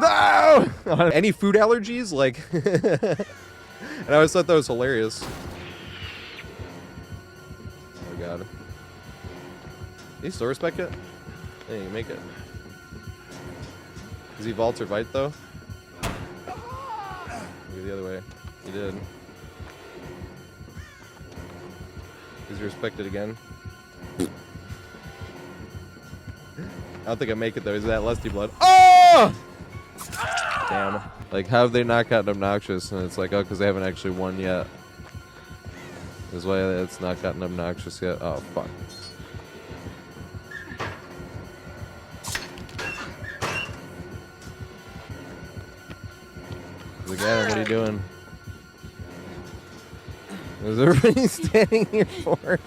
No! Any food allergies? Like, and I always thought that was hilarious. Oh god. Did he still respect it? Yeah, you can make it. Does he vault or bite though? Go the other way. He did. Does he respect it again? I don't think I make it though. Is that lusty blood? Oh! Damn. Like, how have they not gotten obnoxious? And it's like, oh, because they haven't actually won yet. Is why it's not gotten obnoxious yet. Oh, fuck. Like, Adam, what are you doing? What is everybody standing here for?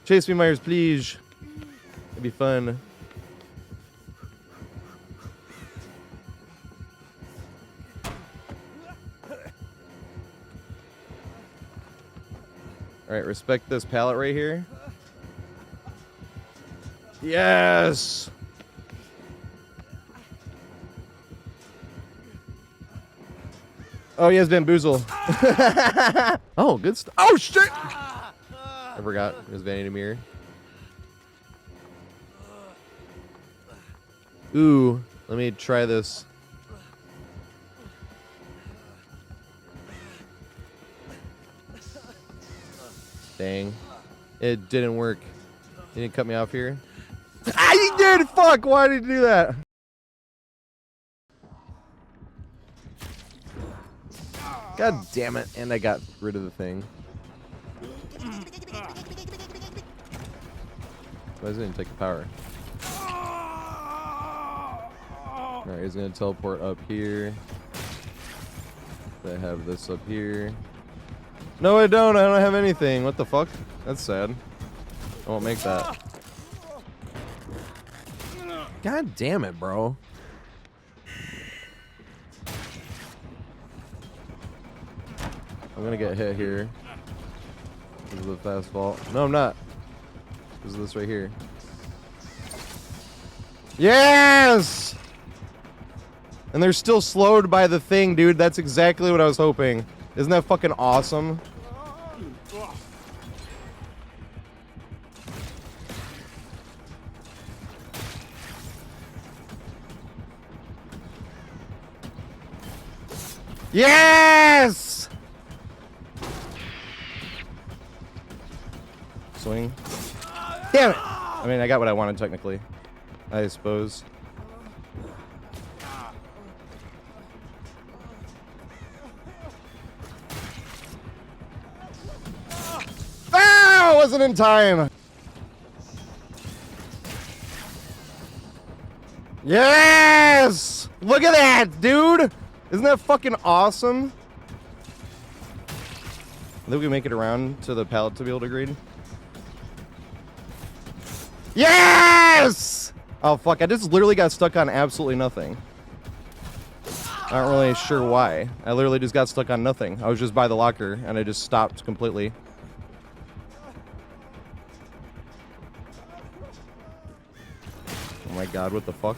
Chase me, Myers, please. It'd be fun. Alright, respect this pallet right here. Yes! Oh, he has bamboozle. Oh, good stuff. Oh, shit! I forgot. It was vanity mirror. Ooh, let me try this. Dang. It didn't work. You didn't cut me off here? Ah, you did! Fuck! Why did you do that? God damn it. And I got rid of the thing. Why doesn't it take the power? Alright, he's gonna teleport up here. I have this up here. No, I don't. I don't have anything. What the fuck? That's sad. I won't make that. God damn it, bro. I'm gonna get hit here. This is the fast fall. No, I'm not. This is this right here. Yes! And they're still slowed by the thing, dude. That's exactly what I was hoping. Isn't that fucking awesome? Yes! Swing. Damn it! I mean, I got what I wanted technically, I suppose. Ah! Wasn't in time. Yes! Look at that, dude! Isn't that fucking awesome? I think we make it around to the pallet to be able to grade. Yes! Oh fuck, I just literally got stuck on absolutely nothing. Not really sure why. I literally just got stuck on nothing. I was just by the locker and I just stopped completely. Oh my god, what the fuck?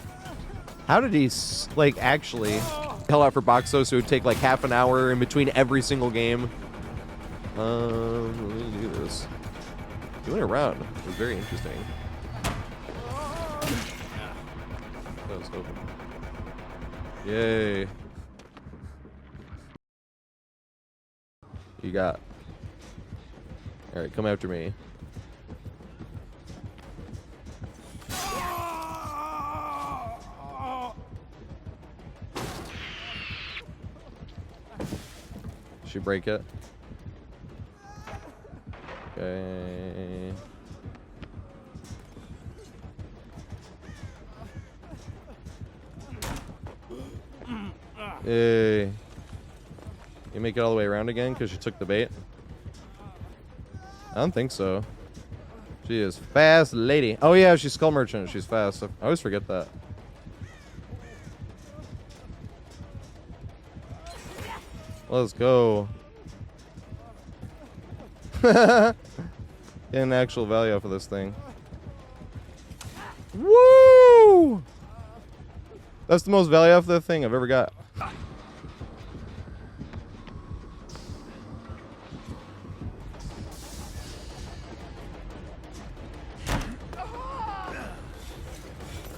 How did he, like, actually hell out for Boxos, so it would take like half an hour in between every single game? Let me do this. Doing it around was very interesting. That was open. Yay. You got. Alright, come after me. Should break it. Okay. Hey. You make it all the way around again because you took the bait? I don't think so. She is fast lady. Oh yeah, she's skull merchant. She's fast. I always forget that. Let's go. Get an actual value off of this thing. Woo! That's the most value off of the thing I've ever got.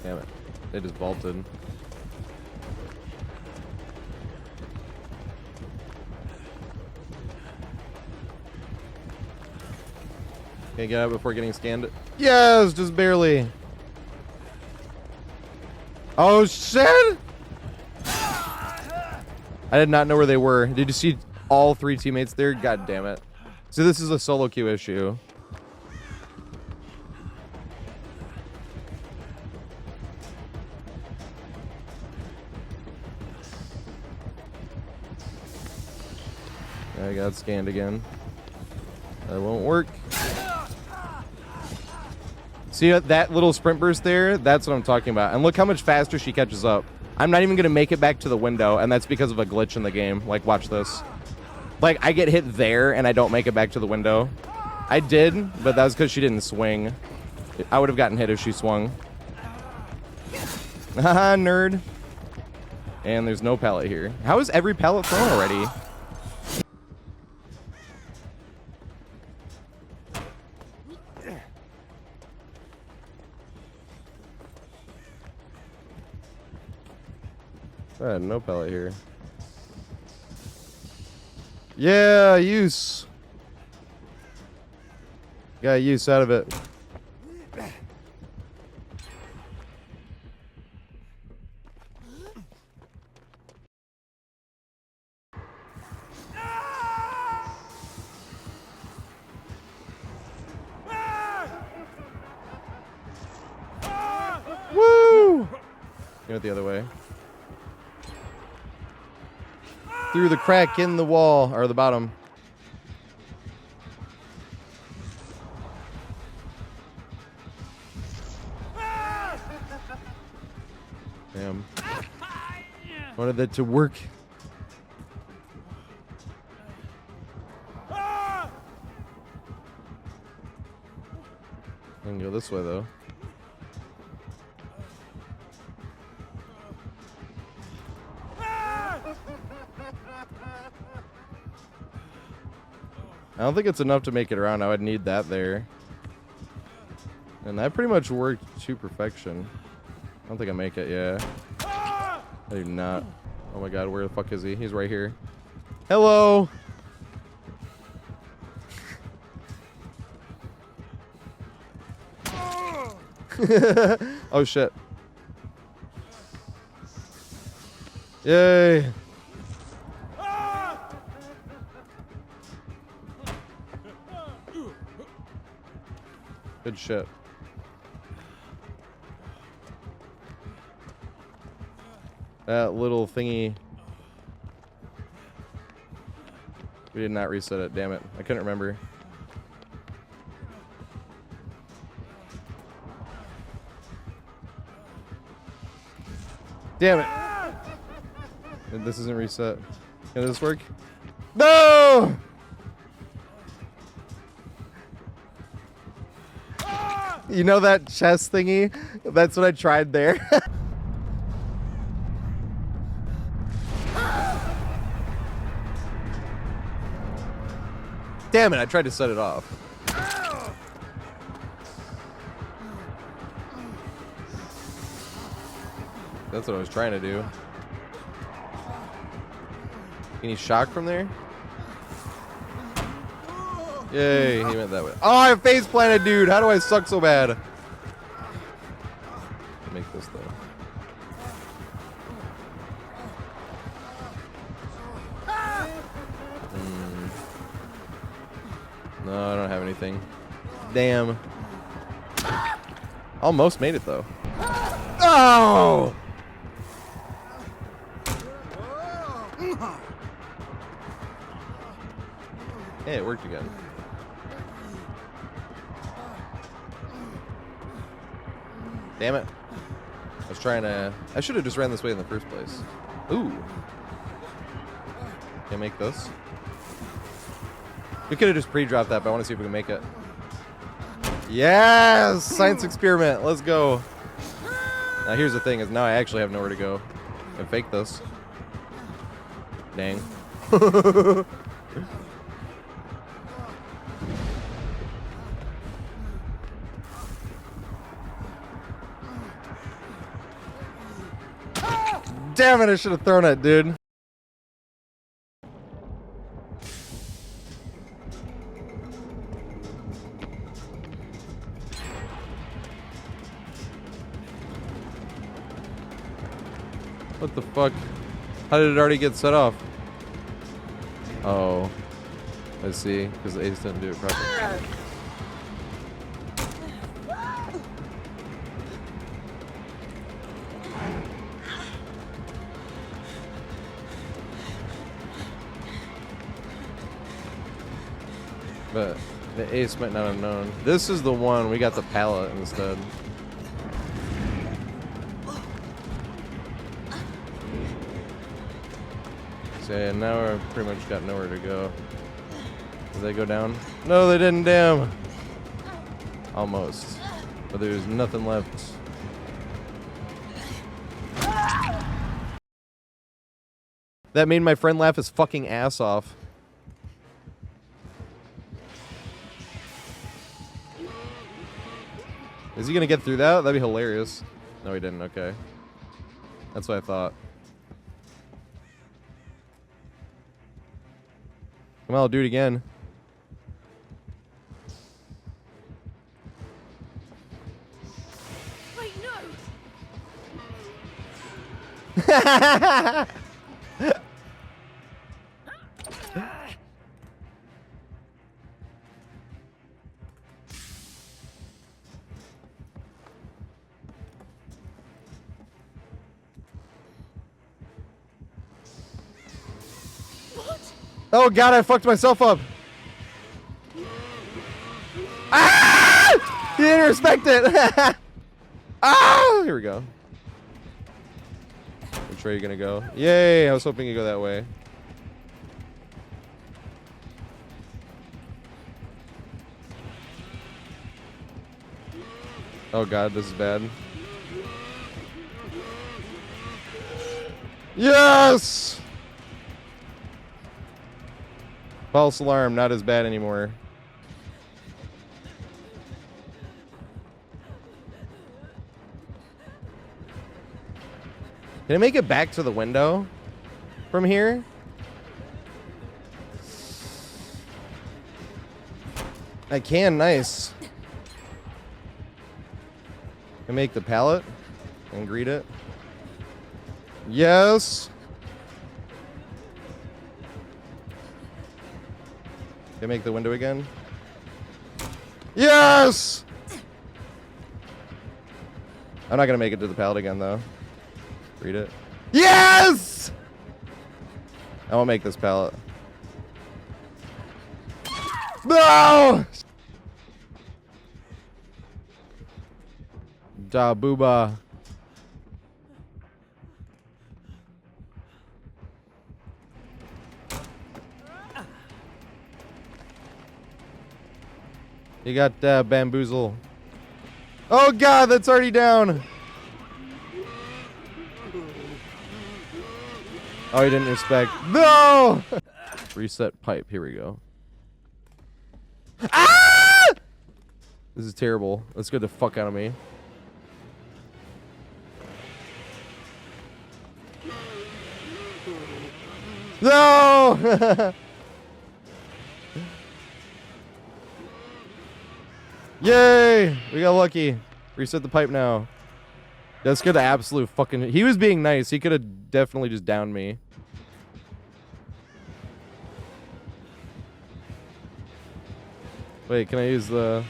Damn it. They just vaulted. Can I get out before getting scanned? Yes, just barely. Oh shit! I did not know where they were. Did you see all three teammates there? God damn it. So this is a solo queue issue. I got scanned again. That won't work. See that little sprint burst there? That's what I'm talking about. And look how much faster she catches up. I'm not even going to make it back to the window, and that's because of a glitch in the game. Like, watch this. Like, I get hit there, and I don't make it back to the window. I did, but that was because she didn't swing. I would have gotten hit if she swung. Haha, nerd. And there's no pallet here. How is every pallet thrown already? No pallet here. Yeah, use. Got use out of it. Woo! He went the other way. Through the crack in the wall, or the bottom. Damn. Wanted that to work. I can go this way though. I don't think it's enough to make it around. I would need that there. And that pretty much worked to perfection. I don't think I make it, yeah. I do not. Oh my god, where the fuck is he? He's right here. Hello! Oh shit. Yay! Good shit. That little thingy. We did not reset it, damn it. I couldn't remember. Damn it. This isn't reset. Can this work? No! You know that chest thingy? That's what I tried there. Damn it, I tried to set it off. That's what I was trying to do. Can you shock from there? Yay, he went that way. Oh, I face planted, dude. How do I suck so bad? Make this though. No, I don't have anything. Damn. Almost made it though. Oh! Hey, it worked again. Damn it. I was trying to... I should have just ran this way in the first place. Ooh. Can I make this? We could have just pre-dropped that, but I want to see if we can make it. Yes! Science experiment. Let's go. Now here's the thing, is now I actually have nowhere to go. I can fake this. Dang. Damn it, I should have thrown it, dude. What the fuck? How did it already get set off? Oh. I see, because the Ace didn't do it properly. But the Ace might not have known. This is the one. We got the pallet instead. So yeah, now we're pretty much got nowhere to go. Did they go down? No, they didn't, damn. Almost. But there's nothing left. That made my friend laugh his fucking ass off. Is he gonna get through that? That'd be hilarious. No, he didn't. Okay. That's what I thought. Come on, I'll do it again. Oh god, I fucked myself up. Ah! He didn't respect it. Ah! Here we go. Which way are you gonna go? Yay! I was hoping you'd go that way. Oh god, this is bad. Yes! False alarm, not as bad anymore. Can I make it back to the window from here? I can, nice. Can I make the pallet and greet it? Yes. Can I make the window again? Yes! I'm not gonna make it to the pallet again though. Read it. Yes! I won't make this pallet. No! Da booba. You got bamboozle. Oh god, that's already down. Oh, he didn't respect. No! Reset pipe. Here we go. Ah! This is terrible. Let's get the fuck out of me. No! Yay! We got lucky. Reset the pipe now. That's good. Absolute fucking. He was being nice. He could have definitely just downed me. Wait, can I use the?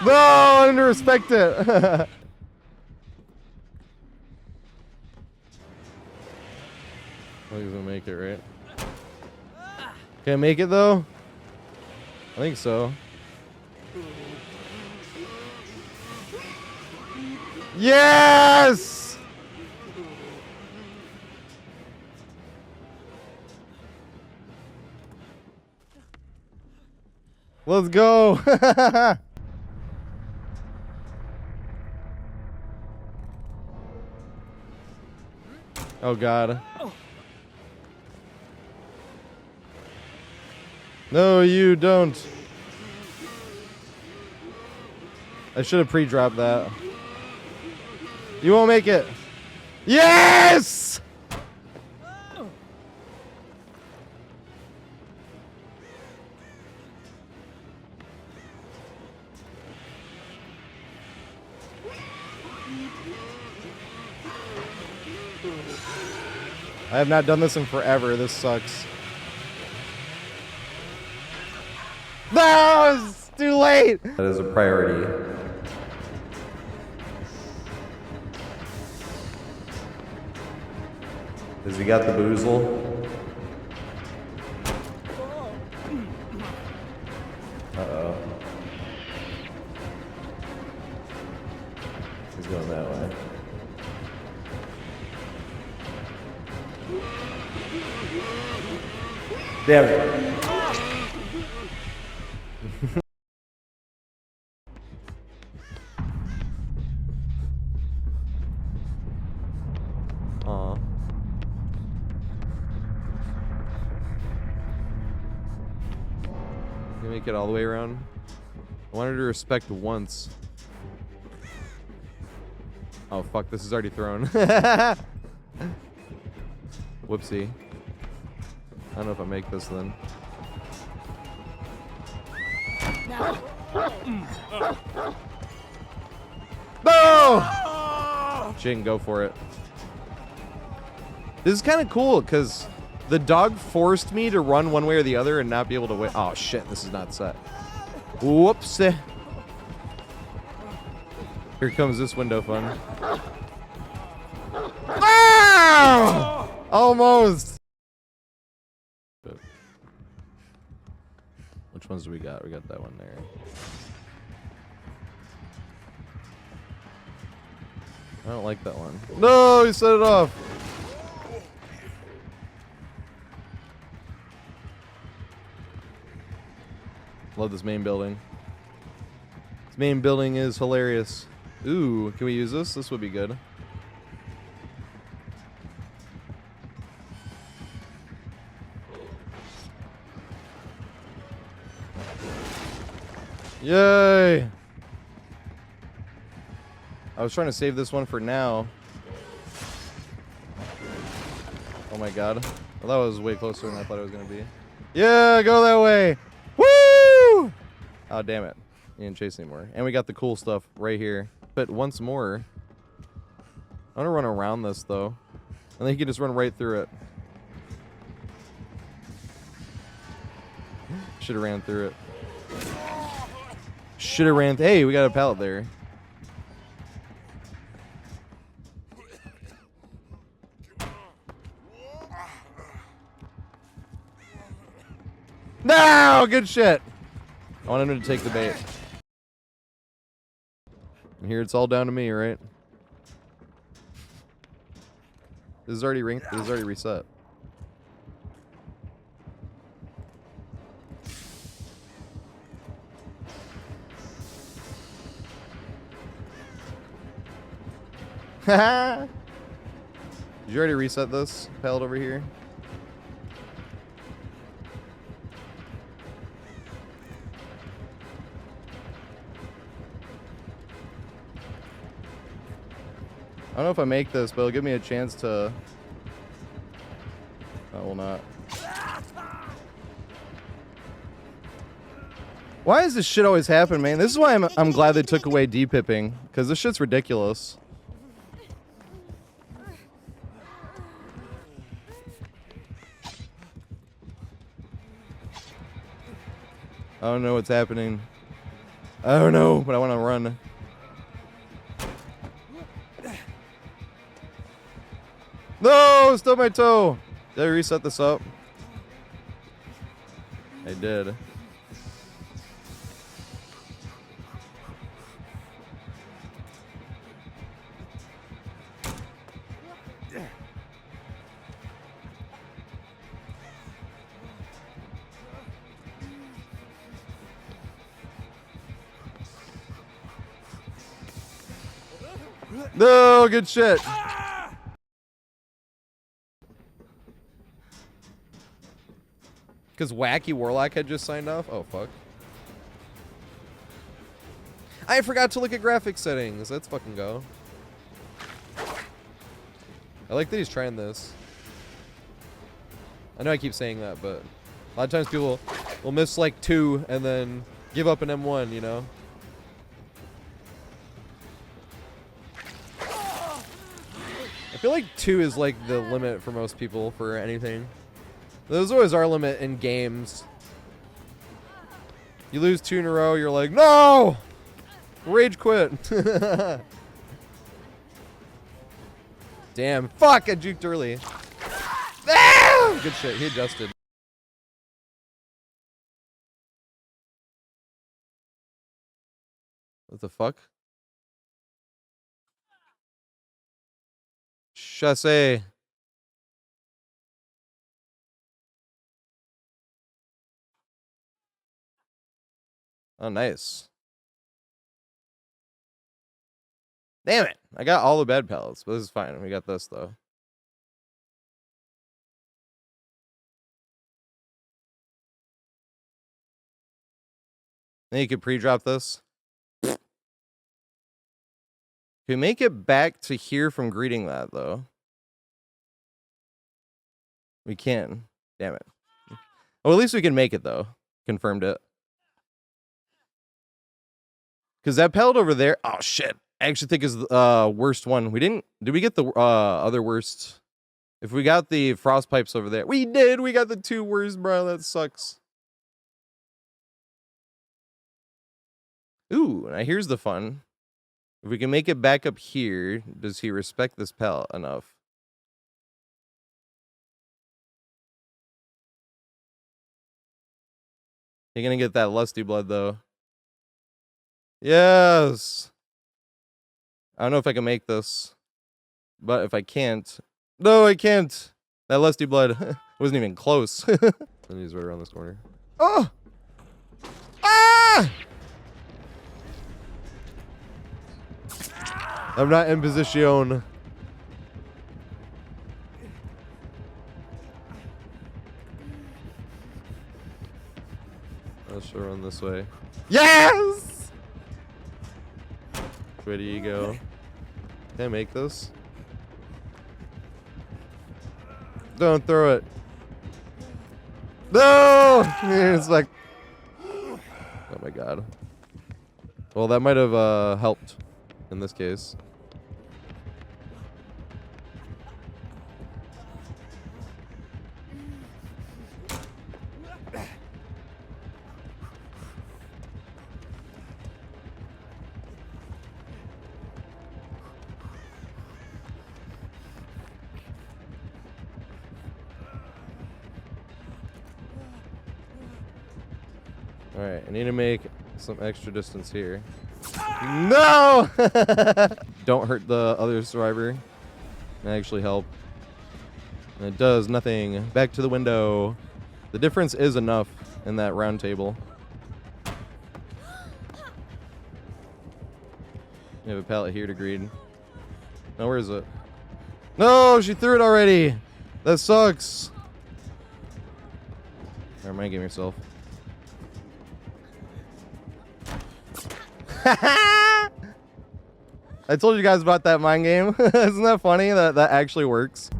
No, I didn't respect it. I think he's gonna make it, right? Can I make it though? I think so. Yes! Let's go. Oh god. No, you don't. I should have pre-dropped that. You won't make it. Yes! I have not done this in forever. This sucks. No, it's too late. That is a priority. Has he got the boozle? Uh-oh. He's going that way. Damn it. Aw. Can you make it all the way around? I wanted to respect once. Oh fuck, this is already thrown. Whoopsie. I don't know if I make this then. No! She didn't go for it. This is kind of cool because the dog forced me to run one way or the other and not be able to wait. Oh shit, this is not set. Whoops. Here comes this window fun. Ah! Almost. Which ones do we got? We got that one there. I don't like that one. No, he set it off. Love this main building. This main building is hilarious. Ooh, can we use this? This would be good. Yay! I was trying to save this one for now. Oh my god. Well, that was way closer than I thought it was going to be. Yeah, go that way! Woo! Oh, damn it. You didn't chase anymore. And we got the cool stuff right here. But once more, I want to run around this, though. And then you can just run right through it. Should have ran through it. Should have ran. Hey, we got a pallet there. No, good shit. I want him to take the bait. And here it's all down to me, right? This is already This is already reset. Did you already reset this pallet over here? I don't know if I make this, but it'll give me a chance to... I will not. Why does this shit always happen, man? This is why I'm glad they took away depipping, because this shit's ridiculous. I don't know what's happening. I don't know, but I want to run. No! Still my toe! Did I reset this up? I did. No, good shit. Because Wacky Warlock had just signed off? Oh, fuck. I forgot to look at graphics settings. Let's fucking go. I like that he's trying this. I know I keep saying that, but a lot of times people will miss like 2 and then give up an M1, you know? I feel like 2 is like the limit for most people for anything. There's always our limit in games. You lose 2 in a row, you're like, no! Rage quit. Damn. Fuck, I juked early. Ah! Good shit, he adjusted. What the fuck? Chassé. Oh, nice. Damn it. I got all the bad pallets, but this is fine. We got this, though. Then you could pre-drop this. Can we make it back to here from greeting that, though? We can. Damn it. Oh, at least we can make it, though. Confirmed it. Because that pallet over there... Oh, shit. I actually think is the worst one. Did we get the other worst? If we got the frost pipes over there. We did! We got the 2 worst, bro. That sucks. Ooh, now here's the fun. If we can make it back up here, does he respect this pallet enough? You're gonna get that lusty blood, though. Yes! I don't know if I can make this. But if I can't... No, I can't! That lusty blood wasn't even close. And he's right around this corner. Oh! Ah! I'm not in position. I should run this way. Yes! Where do you go? Can I make this? Don't throw it. No! It's like... Oh my god. Well, that might have helped in this case. Alright, I need to make some extra distance here. No! Don't hurt the other survivor. That actually help. And it does nothing. Back to the window. The difference is enough in that round table. We have a pallet here to greed. No, where is it? No, she threw it already! That sucks! Or mind game yourself. I told you guys about that mind game. Isn't that funny that that actually works?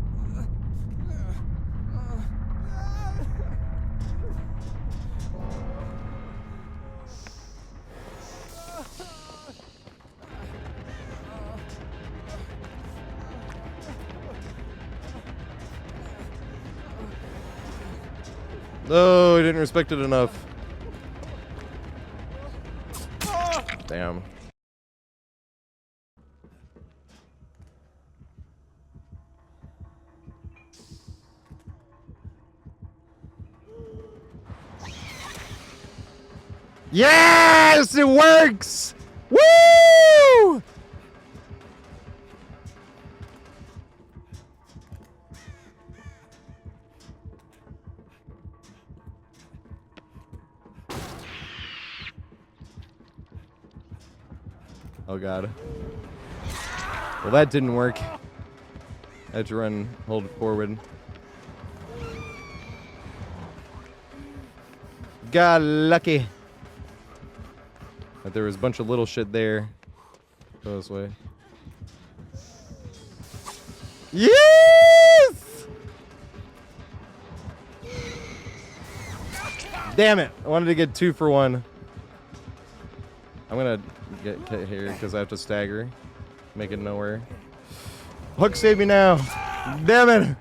No, he didn't respect it enough. Damn. Yes, it works! Woo! Oh god. Well, that didn't work. I had to run, hold forward. Got lucky. But there was a bunch of little shit there. Go this way. Yes! Damn it! I wanted to get 2 for 1. I'm gonna get here because I have to stagger. Make it nowhere. Hook, save me now! Damn it!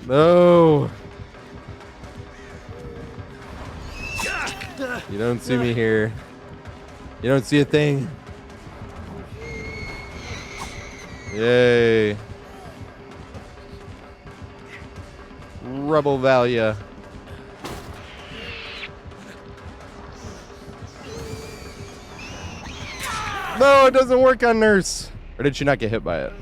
No! You don't see me here. You don't see a thing. Yay. Rubble value. No, it doesn't work on Nurse. Or did she not get hit by it?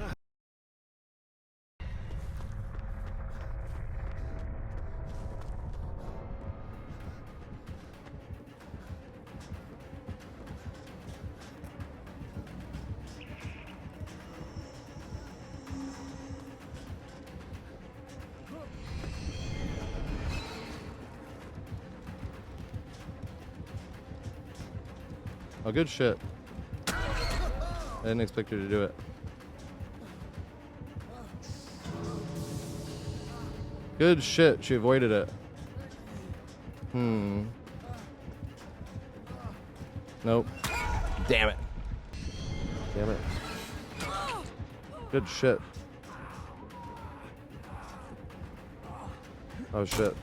Oh, good shit. I didn't expect her to do it. Good shit, she avoided it. Nope. Damn it. Damn it. Good shit. Oh shit.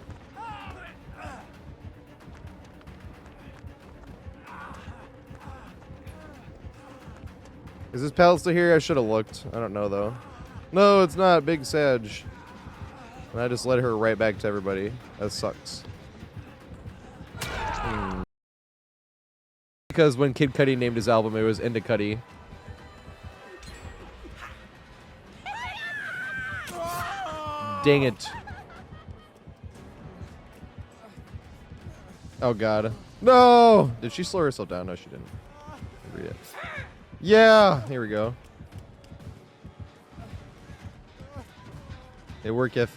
Is this pallet still here? I should have looked. I don't know though. No, it's not. Big Sag. And I just led her right back to everybody. That sucks. Because when Kid Cudi named his album, it was Into Cudi. Dang it. Oh god. No! Did she slow herself down? No, she didn't. Read it. Yeah! Here we go. It worketh.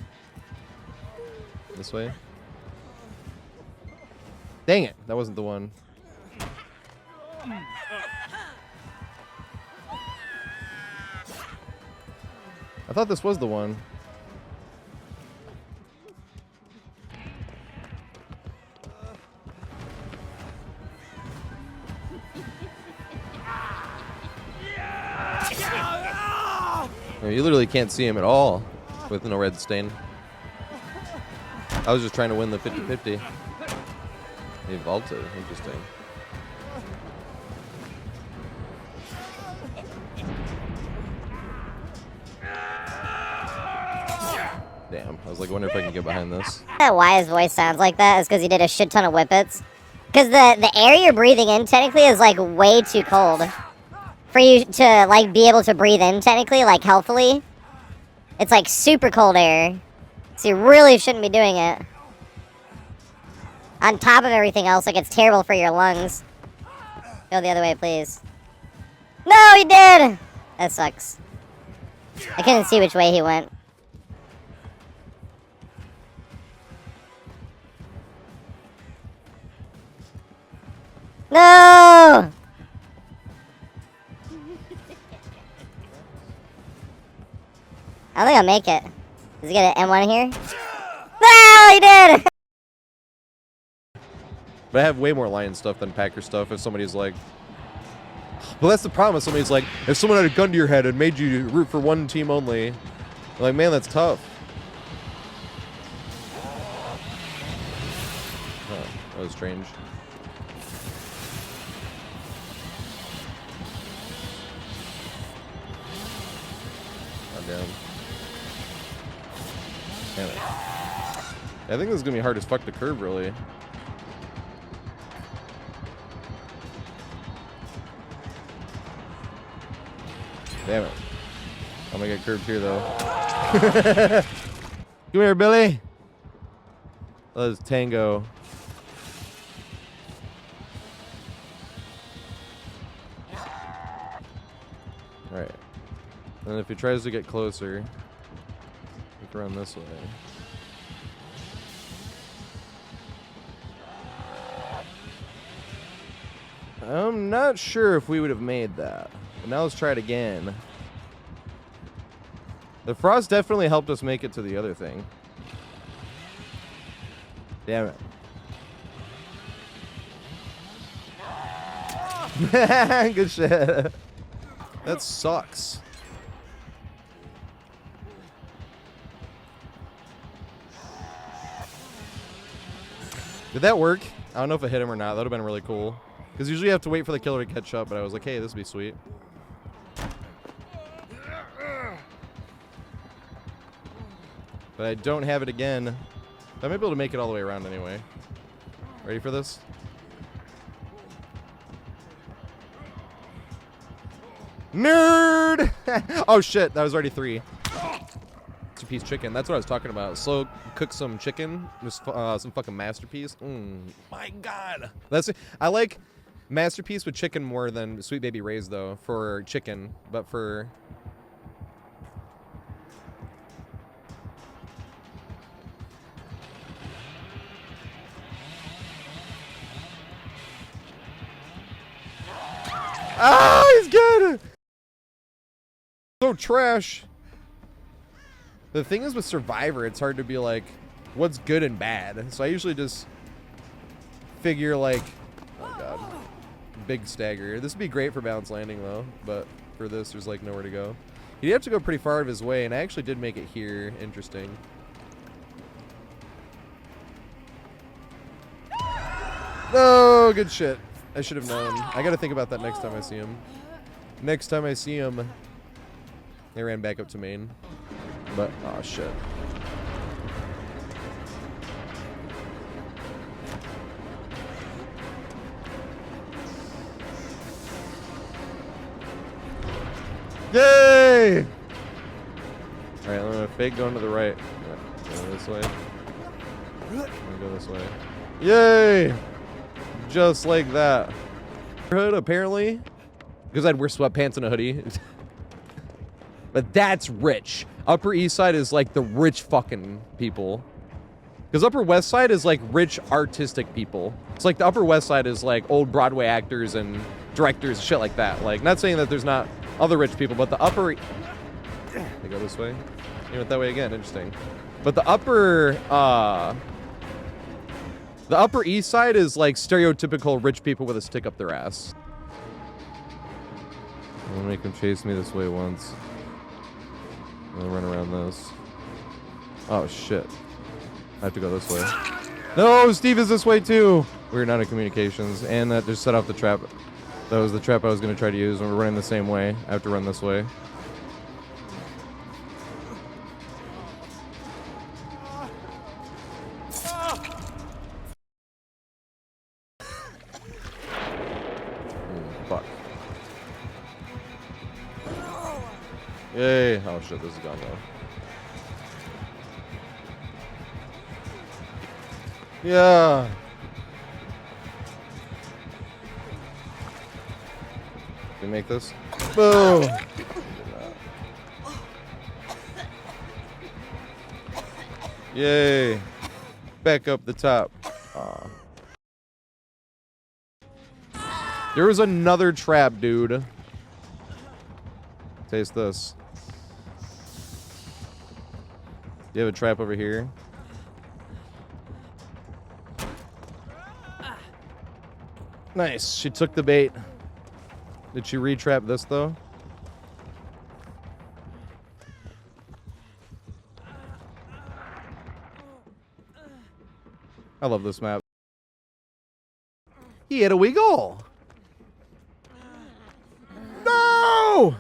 This way. Dang it! That wasn't the one. I thought this was the one. You literally can't see him at all with no red stain. I was just trying to win the 50-50. He vaulted. Interesting. Damn. I was like, wonder if I can get behind this. Why his voice sounds like that is because he did a shit ton of whippets. Because the air you're breathing in technically is like way too cold for you to like be able to breathe in technically, like healthily. It's like super cold air. So you really shouldn't be doing it. On top of everything else, like it's terrible for your lungs. Go the other way, please. No, he did! That sucks. I couldn't see which way he went. No! I don't think I'll make it. Does he get an M1 here? No, he did! But I have way more lion stuff than Packer stuff if somebody's like... Well, that's the problem if somebody's like, if someone had a gun to your head and made you root for one team only, I'm like, man, that's tough. Oh, that was strange. Oh, damn. Damn it. I think this is going to be hard as fuck to curve, really. Damn it. I'm gonna get curved here, though. Come here, Billy. Let's tango. Alright. And if he tries to get closer, look around this way. I'm not sure if we would have made that. But now let's try it again. The frost definitely helped us make it to the other thing. Damn it. Good shit. That sucks. Did that work? I don't know if it hit him or not. That would have been really cool. Because usually you have to wait for the killer to catch up, but I was like, hey, this would be sweet. But I don't have it again. I might be able to make it all the way around anyway. Ready for this? Nerd! Oh shit, that was already 3. It's a piece of chicken. That's what I was talking about. Slow cook some chicken. Just some fucking masterpiece. My god. I like masterpiece with chicken more than Sweet Baby Ray's though for chicken, but for he's good. So trash. The thing is with Survivor, it's hard to be like, what's good and bad. So I usually just figure like, oh god, big stagger. This would be great for balance landing though, but for this, there's like nowhere to go. You'd have to go pretty far out of his way, and I actually did make it here. Interesting. Oh, good shit. I should have known. I gotta think about that next time I see him. Next time I see him. They ran back up to main. But, oh shit. Yay! Alright, I'm gonna fake going to the right. Yeah, go this way. I'm gonna go this way. Yay! Just like that. Hood, apparently. Because I'd wear sweatpants and a hoodie. But that's rich. Upper East Side is like the rich fucking people. Because Upper West Side is like rich artistic people. It's like the Upper West Side is like old Broadway actors and directors, shit like that. Like, not saying that there's not other rich people, but the upper... They go this way? They went that way again, interesting. But the upper East Side is like stereotypical rich people with a stick up their ass. I'm gonna make him chase me this way once. I'm gonna run around this. Oh shit. I have to go this way. No, Steve is this way too! We're not in communications, and that just set off the trap. That was the trap I was gonna try to use, and we're running the same way. I have to run this way. Fuck. Yay. Oh shit, this is gone though. Yeah. Can we make this? Boom. Yay. Back up the top. Aw. There was another trap, dude. Taste this. You have a trap over here? Nice. She took the bait. Did she re-trap this, though? I love this map. He hit a wee goal. No!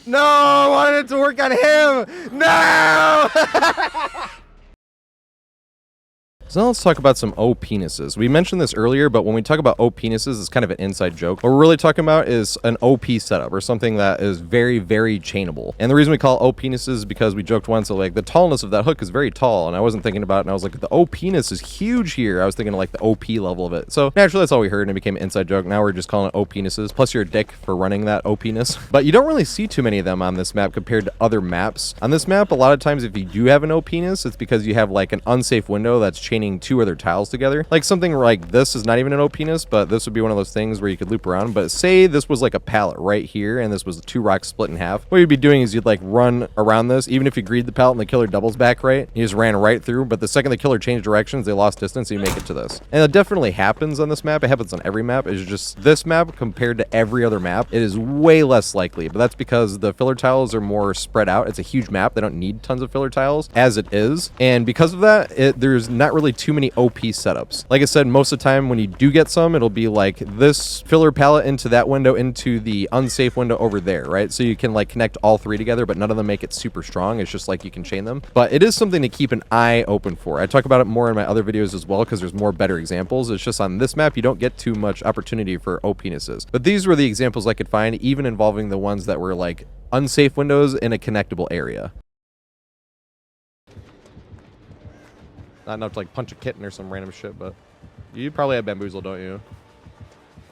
No, I wanted it to work on him. No! So now let's talk about some OPnesses. We mentioned this earlier, but when we talk about OPnesses, it's kind of an inside joke. What we're really talking about is an OP setup, or something that is very, very chainable. And the reason we call it OPnesses is because we joked once that like the tallness of that hook is very tall, and I wasn't thinking about it, and I was like, the OPness is huge here. I was thinking of like the OP level of it. So naturally, that's all we heard, and it became an inside joke. Now we're just calling it OPnesses. Plus, you're a dick for running that OPness. But you don't really see too many of them on this map compared to other maps. On this map, a lot of times, if you do have an OPness, it's because you have like an unsafe window that's chaining two other tiles together. Like something like this is not even an OPness, but this would be one of those things where you could loop around. But say this was like a pallet right here, and this was two rocks split in half. What you'd be doing is you'd like run around this, even if you greed the pallet and the killer doubles back right, you just ran right through. But the second the killer changed directions, they lost distance, and you make it to this. And it definitely happens on this map. It happens on every map. It's just this map compared to every other map, it is way less likely. But that's because the filler tiles are more spread out. It's a huge map. They don't need tons of filler tiles as it is. And because of that, there's not really too many OP setups. Like I said, most of the time when you do get some, it'll be like this filler pallet into that window into the unsafe window over there, right? So you can like connect all three together, but none of them make it super strong. It's just like you can chain them. But it is something to keep an eye open for. I talk about it more in my other videos as well because there's more better examples. It's just on this map, you don't get too much opportunity for OPnesses. But these were the examples I could find, even involving the ones that were like unsafe windows in a connectable area. Not enough to like punch a kitten or some random shit, but you probably have bamboozle, don't you?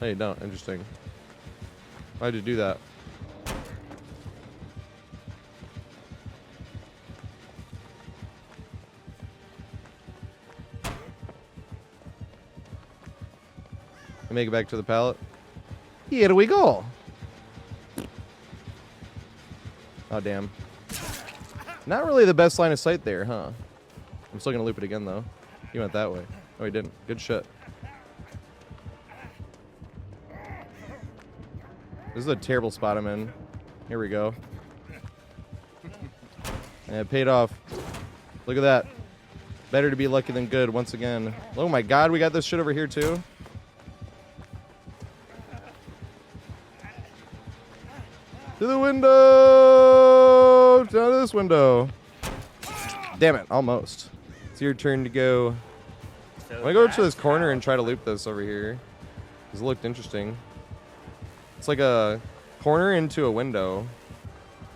No, you don't. Interesting. Why'd you do that? and make it back to the pallet. Here we go. Oh, damn. Not really the best line of sight there, huh? I'm still gonna loop it again, though. He went that way. Oh, he didn't. Good shit. This is a terrible spot I'm in. Here we go. And it paid off. Look at that. Better to be lucky than good once again. Oh my god, we got this shit over here too. To the window! Down to this window. Damn it, almost. It's your turn to go. I'm gonna go to this corner and try to loop this over here. This looked interesting. It's like a corner into a window.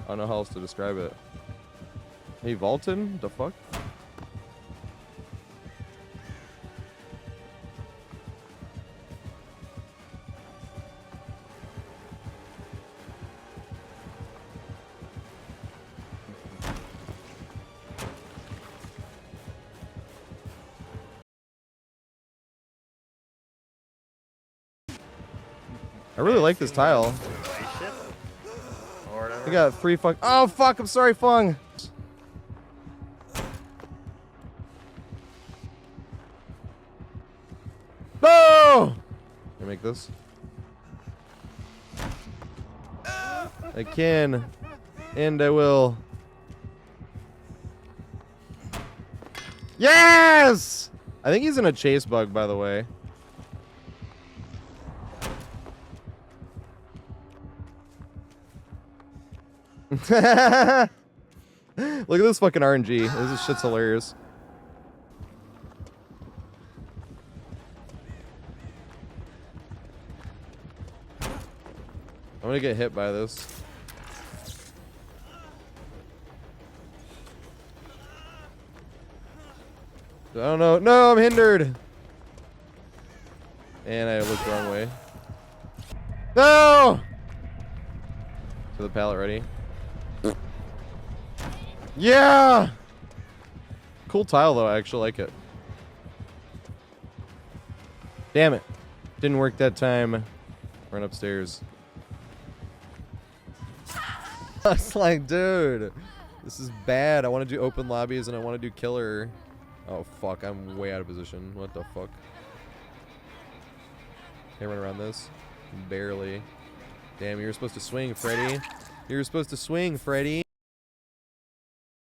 I don't know how else to describe it. He vaulted? The fuck? I really like this tile. I got 3 fuck. Oh fuck! I'm sorry, Fung. No! Can I make this? I can, and I will. Yes! I think he's in a chase bug, by the way. Look at this fucking RNG. This shit's hilarious. I'm gonna get hit by this. I don't know. No, I'm hindered. And I looked the wrong way. No! To the pallet, ready? Yeah! Cool tile, though. I actually like it. Damn it. Didn't work that time. Run upstairs. I was like, dude, this is bad. I want to do open lobbies and I want to do killer. Oh, fuck. I'm way out of position. What the fuck? Can I run around this? Barely. Damn, you were supposed to swing, Freddy. You were supposed to swing, Freddy.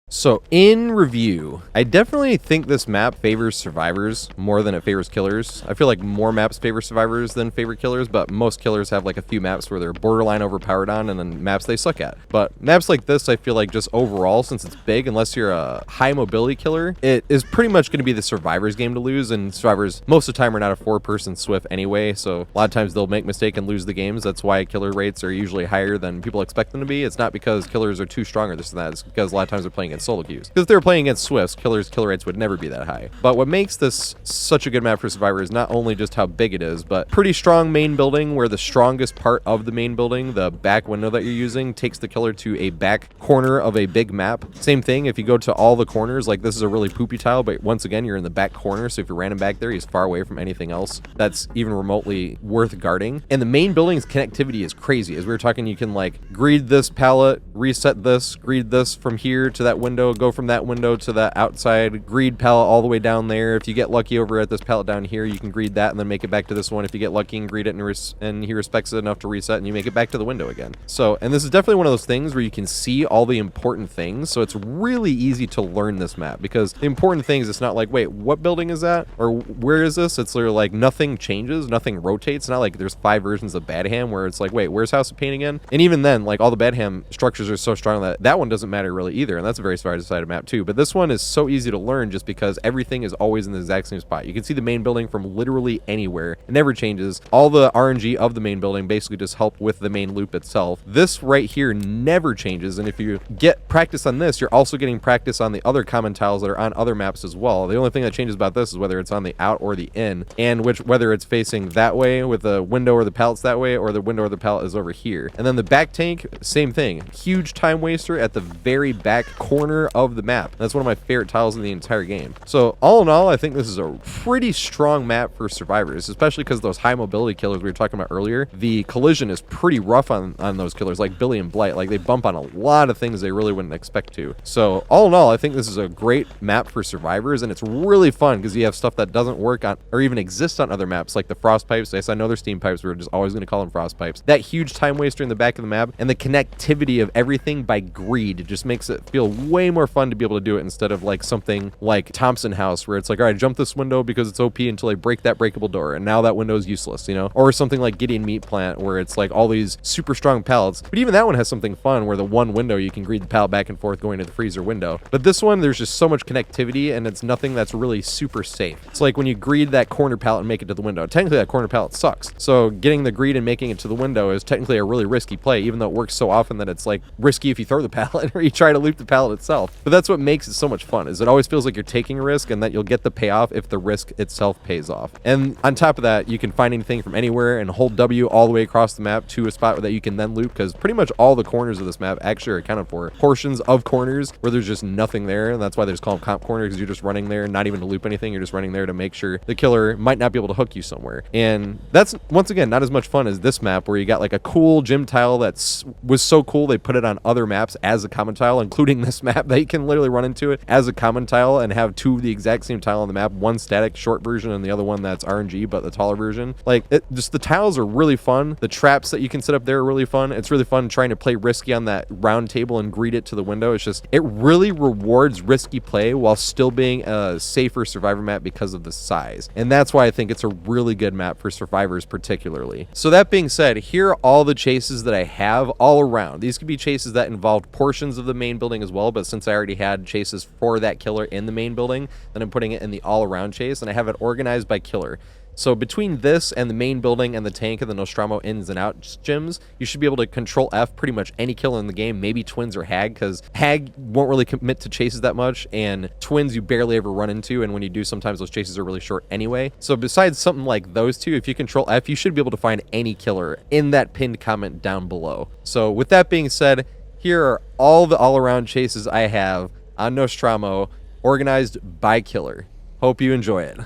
So, in review, I definitely think this map favors survivors more than it favors killers. I feel like more maps favor survivors than favor killers, but most killers have like a few maps where they're borderline overpowered on and then maps they suck at. But maps like this, I feel like just overall, since it's big, unless you're a high mobility killer, it is pretty much going to be the survivor's game to lose, and survivors most of the time are not a 4-person swift anyway, so a lot of times they'll make a mistake and lose the games. That's why killer rates are usually higher than people expect them to be. It's not because killers are too strong or this and that, it's because a lot of times they're playing against solo queues. Because if they were playing against Swifts, killers' kill rates would never be that high. But what makes this such a good map for Survivor is not only just how big it is, but pretty strong main building where the strongest part of the main building, the back window that you're using, takes the killer to a back corner of a big map. Same thing, if you go to all the corners, like this is a really poopy tile, but once again, you're in the back corner, so if you're random back there, he's far away from anything else that's even remotely worth guarding. And the main building's connectivity is crazy. As we were talking, you can like greed this pallet, reset this, greed this from here to that window, go from that window to that outside, greed pallet all the way down there. If you get lucky over at this pallet down here, you can greed that and then make it back to this one. If you get lucky and greed it and he respects it enough to reset, and you make it back to the window again. So, and this is definitely one of those things where you can see all the important things, so it's really easy to learn this map, because the important things, it's not like, wait, what building is that? Or where is this? It's literally like nothing changes, nothing rotates. It's not like there's 5 versions of Badham where it's like, wait, where's House of Pain again? And even then, like all the Badham structures are so strong that that one doesn't matter really either, and that's a very side-to-side map too. But this one is so easy to learn just because everything is always in the exact same spot. You can see the main building from literally anywhere. It never changes. All the RNG of the main building basically just help with the main loop itself. This right here never changes, and if you get practice on this, you're also getting practice on the other common tiles that are on other maps as well. The only thing that changes about this is whether it's on the out or the in, and whether it's facing that way with the window or the pallets that way, or the window or the pallet is over here. And then the back tank, same thing. Huge time waster at the very back corner corner of the map. That's one of my favorite tiles in the entire game. So all in all, I think this is a pretty strong map for survivors, especially because those high mobility killers we were talking about earlier, the collision is pretty rough on those killers, like Billy and Blight. Like, they bump on a lot of things they really wouldn't expect to. So all in all, I think this is a great map for survivors, and it's really fun because you have stuff that doesn't work on or even exist on other maps, like the frost pipes. Yes, I know they're steam pipes. We're just always going to call them frost pipes. That huge time waster in the back of the map and the connectivity of everything by greed just makes it feel way more fun to be able to do it instead of like something like Thompson House, where it's like, all right, jump this window because it's OP until I break that breakable door, and now that window is useless, you know? Or something like Gideon Meat Plant, where it's like all these super strong pallets. But even that one has something fun where the one window you can greed the pallet back and forth going to the freezer window. But this one, there's just so much connectivity, and it's nothing that's really super safe. It's like when you greed that corner pallet and make it to the window. Technically, that corner pallet sucks. So getting the greed and making it to the window is technically a really risky play, even though it works so often that it's like risky if you throw the pallet or you try to loot the pallet itself. But that's what makes it so much fun, is it always feels like you're taking a risk and that you'll get the payoff if the risk itself pays off. And on top of that, you can find anything from anywhere and hold W all the way across the map to a spot that you can then loot, because pretty much all the corners of this map actually are accounted for. Portions of corners where there's just nothing there, and that's why they just call them comp corner, because you're just running there, not even to loop anything, you're just running there to make sure the killer might not be able to hook you somewhere. And that's, once again, not as much fun as this map, where you got like a cool gym tile was so cool they put it on other maps as a common tile, including this map, that you can literally run into it as a common tile and have two of the exact same tile on the map, one static short version and the other one that's RNG but the taller version. Like, just the tiles are really fun. The traps that you can set up there are really fun. It's really fun trying to play risky on that round table and greet it to the window. It's just, it really rewards risky play while still being a safer survivor map because of the size. And that's why I think it's a really good map for survivors particularly. So that being said, here are all the chases that I have all around. These could be chases that involved portions of the main building as well, but since I already had chases for that killer in the main building, then I'm putting it in the all-around chase, and I have it organized by killer. So between this and the main building and the tank and the Nostromo ins and outs gyms, you should be able to control F pretty much any killer in the game, maybe Twins or Hag, because Hag won't really commit to chases that much, and Twins you barely ever run into, and when you do, sometimes those chases are really short anyway. So besides something like those two, if you control F, you should be able to find any killer in that pinned comment down below. So with that being said, here are all the all-around chases I have on Nostromo, organized by killer. Hope you enjoy it.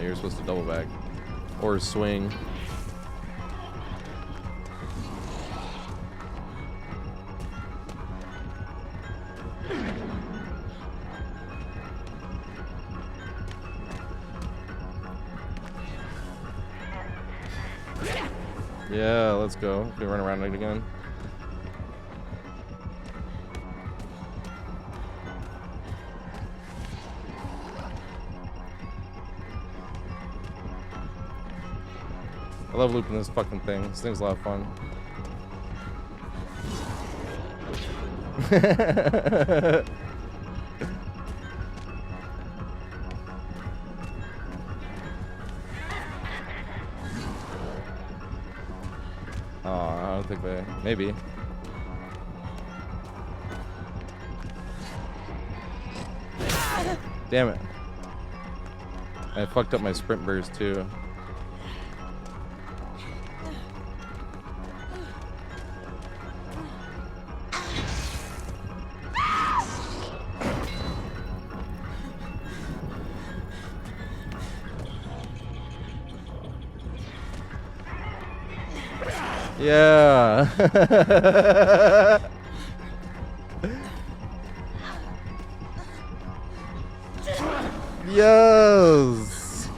You're supposed to double back or swing. Yeah, let's go. We run around it again. I love looping this fucking thing. This thing's a lot of fun. Oh, I don't think they... Maybe. Damn it. I fucked up my sprint burst too. Yeah. Yes.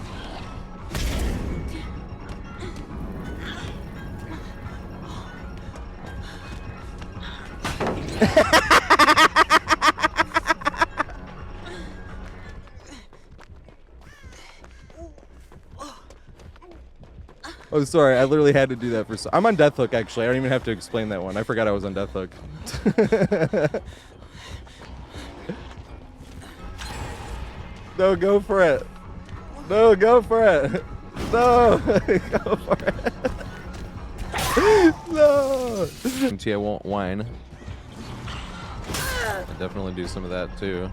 Oh, sorry. I literally had to do that for... I'm on death hook, actually. I don't even have to explain that one. I forgot I was on death hook. No, go for it. No, go for it. No, go for it. No. I won't whine. I definitely do some of that, too.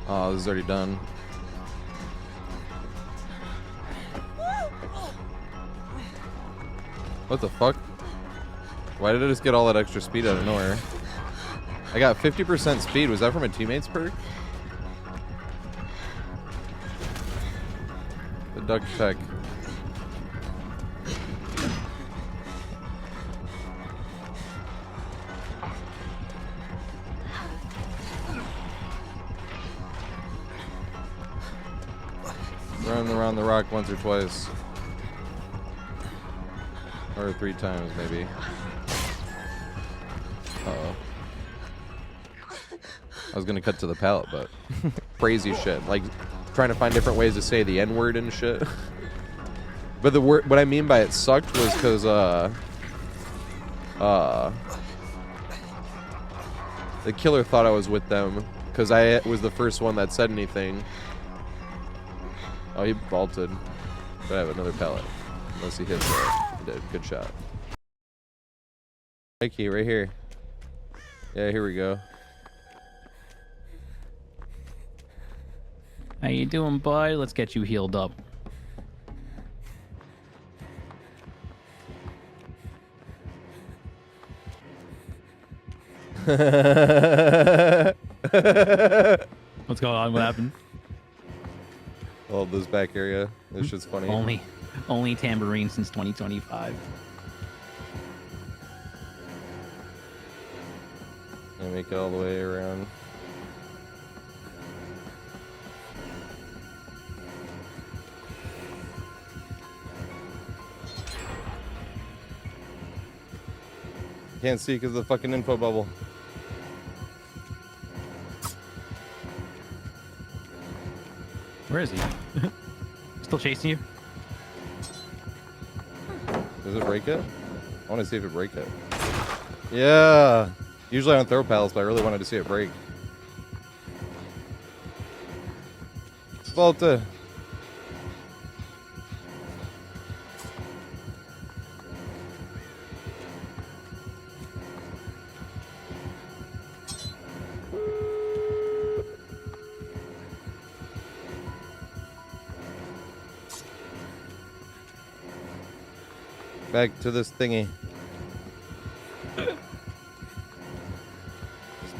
Oh, this is already done. What the fuck? Why did I just get all that extra speed out of nowhere? I got 50% speed. Was that from a teammate's perk? The duck check. Run around the rock once or twice. Or 3 times, maybe. Uh-oh. I was gonna cut to the pallet, but crazy shit. Like, trying to find different ways to say the N-word and shit. But the word, what I mean by it sucked was because, the killer thought I was with them, because I was the first one that said anything. Oh, he vaulted. But I have another pallet. Unless he hits it. He did. Good shot. Mikey, right here. Yeah, here we go. How you doing, bud? Let's get you healed up. What's going on? What happened? Oh, this back area. This shit's funny. Only tambourine since 2025. I make it all the way around. Can't see because of the fucking info bubble. Where is he? Still chasing you? Does it break it? I want to see if it break it. Yeah. Usually I don't throw pallets, but I really wanted to see it break. Volta. Back to this thingy. This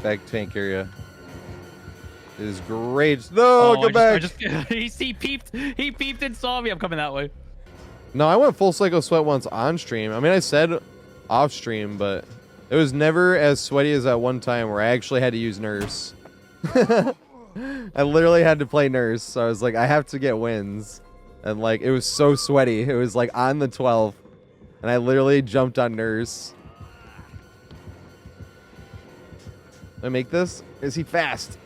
back tank area is great. No, go back. He peeped and saw me. I'm coming that way. No, I went full Psycho Sweat once on stream. I mean, I said off stream, but it was never as sweaty as that one time where I actually had to use Nurse. I literally had to play Nurse, so I was like, I have to get wins. And like, it was so sweaty. It was like on the 12th. And I literally jumped on Nurse. Did I make this? Is he fast?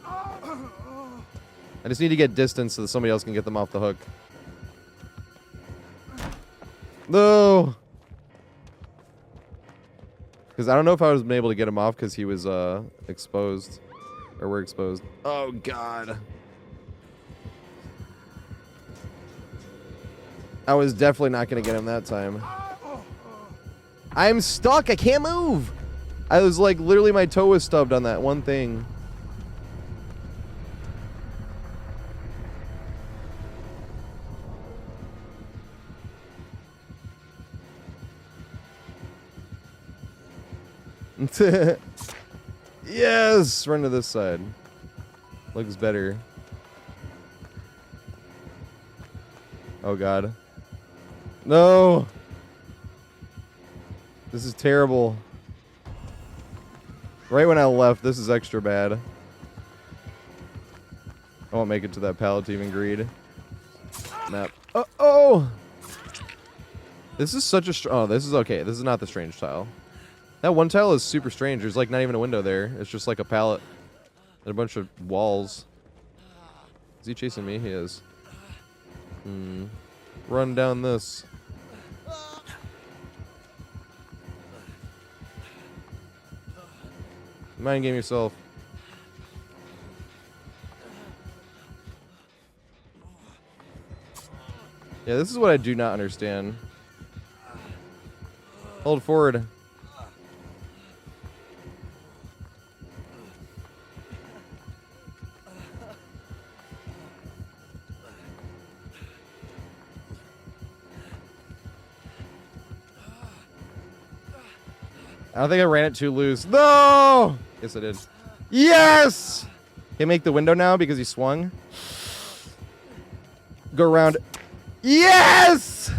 I just need to get distance so that somebody else can get them off the hook. No! Because I don't know if I was able to get him off because he was exposed. Or we're exposed. Oh, God. I was definitely not going to get him that time. I'm stuck. I can't move. I was like, literally my toe was stubbed on that one thing. Yes! Run to this side. Looks better. Oh, God. No! This is terrible. Right when I left, this is extra bad. I won't make it to that pallet to even greed. Map. Oh! This is such a oh, this is okay. This is not the strange tile. That one tile is super strange. There's like not even a window there. It's just like a pallet and a bunch of walls. Is he chasing me? He is. Run down this. Mind game yourself. Yeah, this is what I do not understand. Hold forward. I don't think I ran it too loose. No! Yes, I did. Yes! Can I make the window now because he swung? Go around. Yes!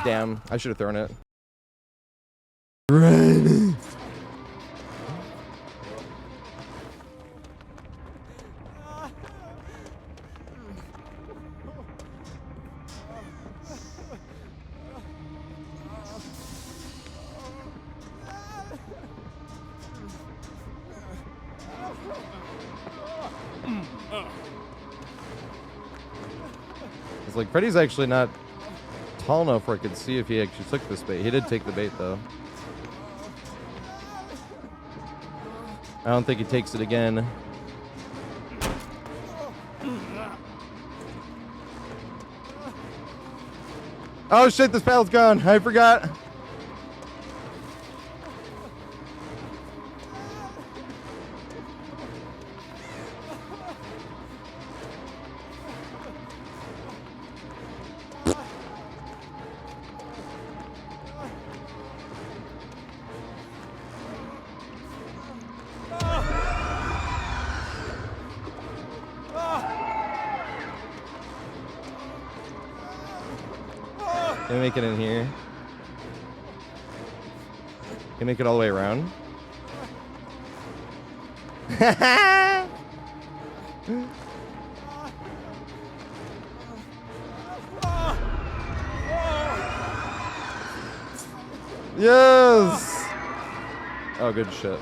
Damn, I should have thrown it. Run! It's like Freddy's actually not tall enough where I could see if he actually took this bait. He did take the bait though. I don't think he takes it again. Oh shit, this pallet's gone. I forgot. Can I make it in here? Can I make it all the way around? Yes! Oh, good shit.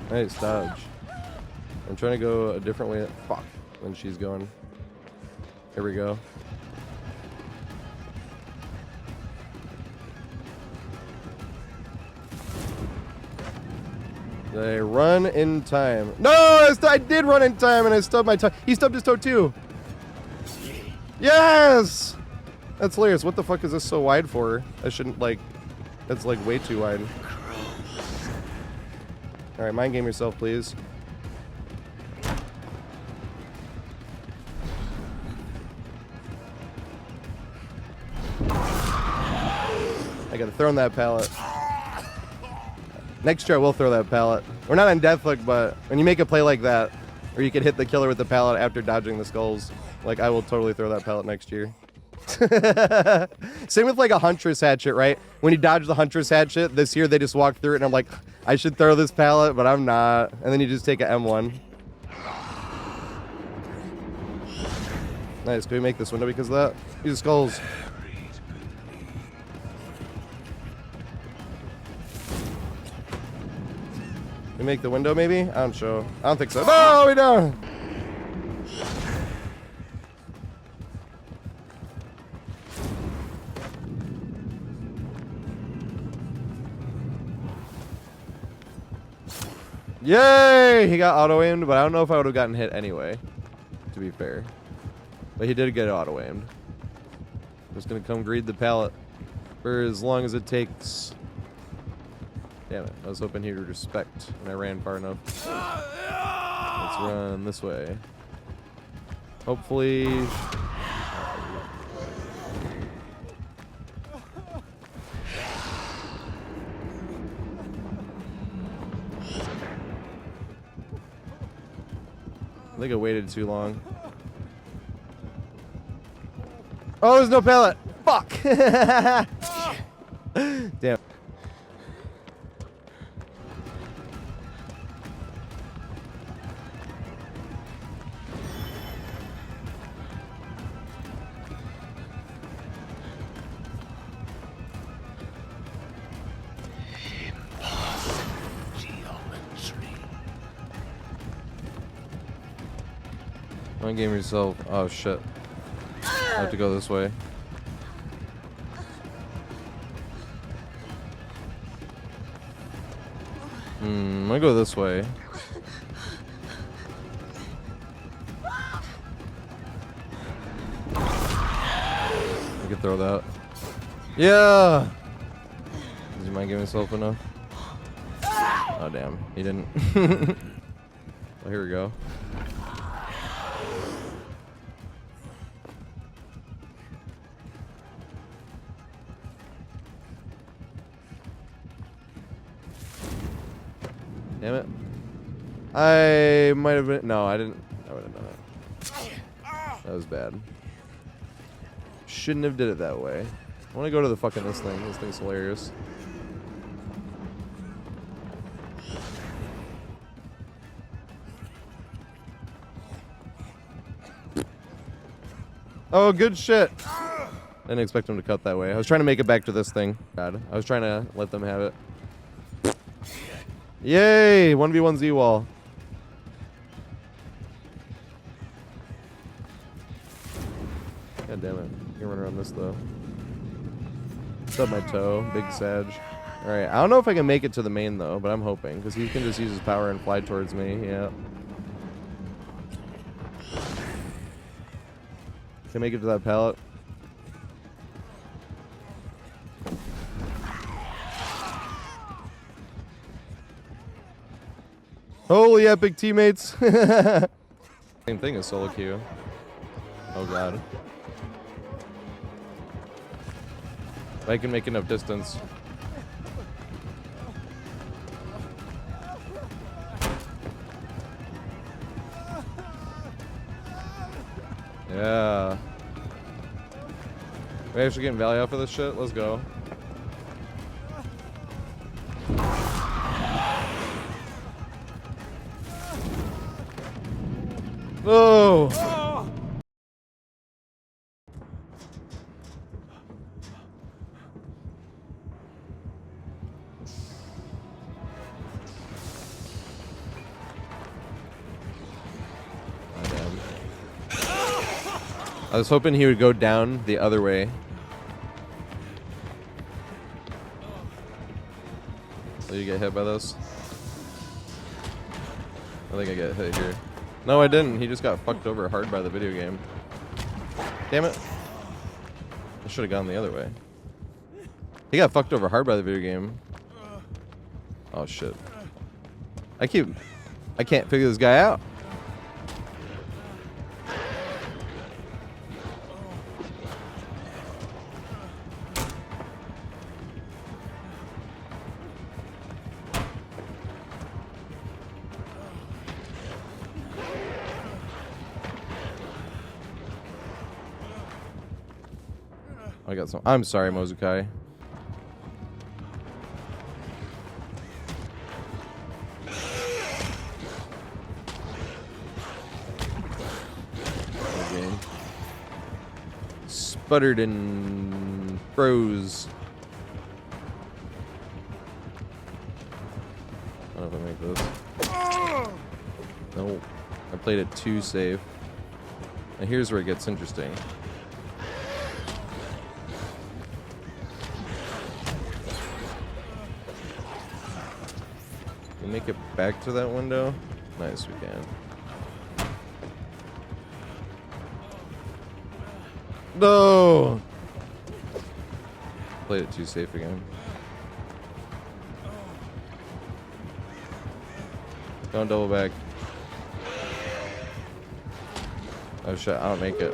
Nice dodge. I'm trying to go a different way. Fuck. When she's going. Here we go. Did I run in time? No! I did run in time and I stubbed my toe. He stubbed his toe too. Yes! That's hilarious. What the fuck is this so wide for? I shouldn't like... That's like way too wide. Alright, mind game yourself, please. I gotta throw in that pallet. Next year I will throw that pallet. We're not on Deathlook, but when you make a play like that, or you can hit the killer with the pallet after dodging the skulls, like I will totally throw that pallet next year. Same with like a Huntress hatchet, right? When you dodge the Huntress hatchet, this year they just walked through it and I'm like, I should throw this pallet, but I'm not. And then you just take an M1. Nice, can we make this window because of that? Use skulls. We make the window maybe? I don't show. I don't think so. No, we don't! Yay! He got auto-aimed, but I don't know if I would have gotten hit anyway, to be fair. But he did get auto-aimed. Just gonna come greed the pallet for as long as it takes. Damn it, I was hoping he would respect, and I ran far enough. Let's run this way. Hopefully... I think I waited too long. Oh, there's no pallet! Fuck! Damn. One game yourself. Oh shit. I have to go this way. I'm gonna go this way. I could throw that. Yeah! Does he mind giving himself enough? Oh damn, he didn't. Well, here we go. Damn it. I might have been. No, I didn't. I would have done it. That was bad. Shouldn't have did it that way. I want to go to the fucking this thing. This thing's hilarious. Oh, good shit. Didn't expect him to cut that way. I was trying to make it back to this thing. God, I was trying to let them have it. Yay! 1v1 Z-wall. God damn it. You can run around this though. Stub my toe. Big Sag. Alright, I don't know if I can make it to the main though, but I'm hoping. Because he can just use his power and fly towards me. Yeah. Can I make it to that pallet? Holy epic teammates! Same thing as solo queue. Oh god. If I can make enough distance. Yeah. We actually getting value out for this shit? Let's go. Oh! I was hoping he would go down the other way. Will you get hit by this? I think I get hit here. No, I didn't. He just got fucked over hard by the video game. Damn it. I should have gone the other way. He got fucked over hard by the video game. Oh, shit. I can't figure this guy out. I got some. I'm sorry, Mozukai. Okay. Sputtered and froze. I don't know if I make this. No, I played it too safe. And here's where it gets interesting. Make it back to that window? Nice, we can. No! Played it too safe again. Don't double back. Oh shit, I don't make it.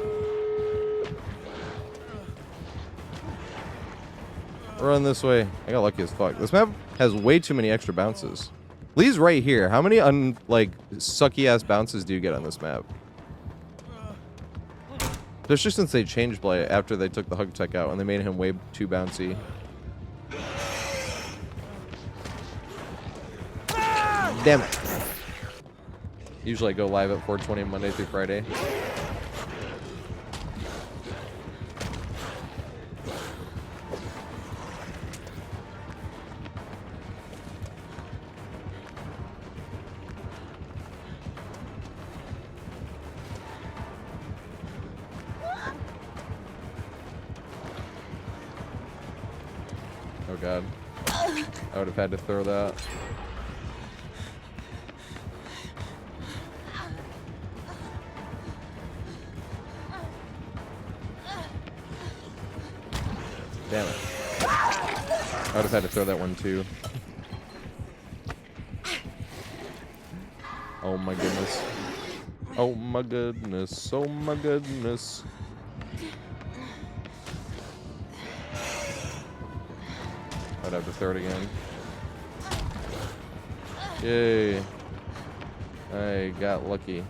Run this way. I got lucky as fuck. This map has way too many extra bounces. Lee's right here. How many sucky ass bounces do you get on this map? Especially since they changed play after they took the hug tech out and they made him way too bouncy. Damn it. Usually I go live at 4:20 Monday through Friday. Oh god. I would have had to throw that. Damn it. I would have had to throw that one too. Oh my goodness. Oh my goodness. Oh my goodness. I'd have to throw it again. Yay. I got lucky.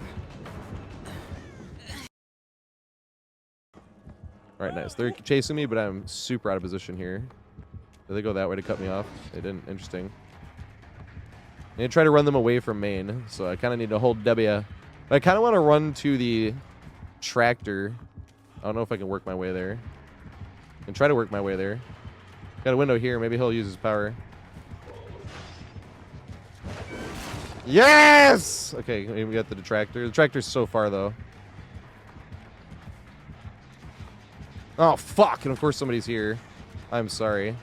Alright, nice. They're chasing me, but I'm super out of position here. Did they go that way to cut me off? They didn't. Interesting. I need to try to run them away from main, so I kind of need to hold W. But I kind of want to run to the tractor. I don't know if I can work my way there. I can try to work my way there. Got a window here. Maybe he'll use his power. Yes! Okay, we got the tractor. The tractor's so far, though. Oh, fuck. And of course somebody's here. I'm sorry.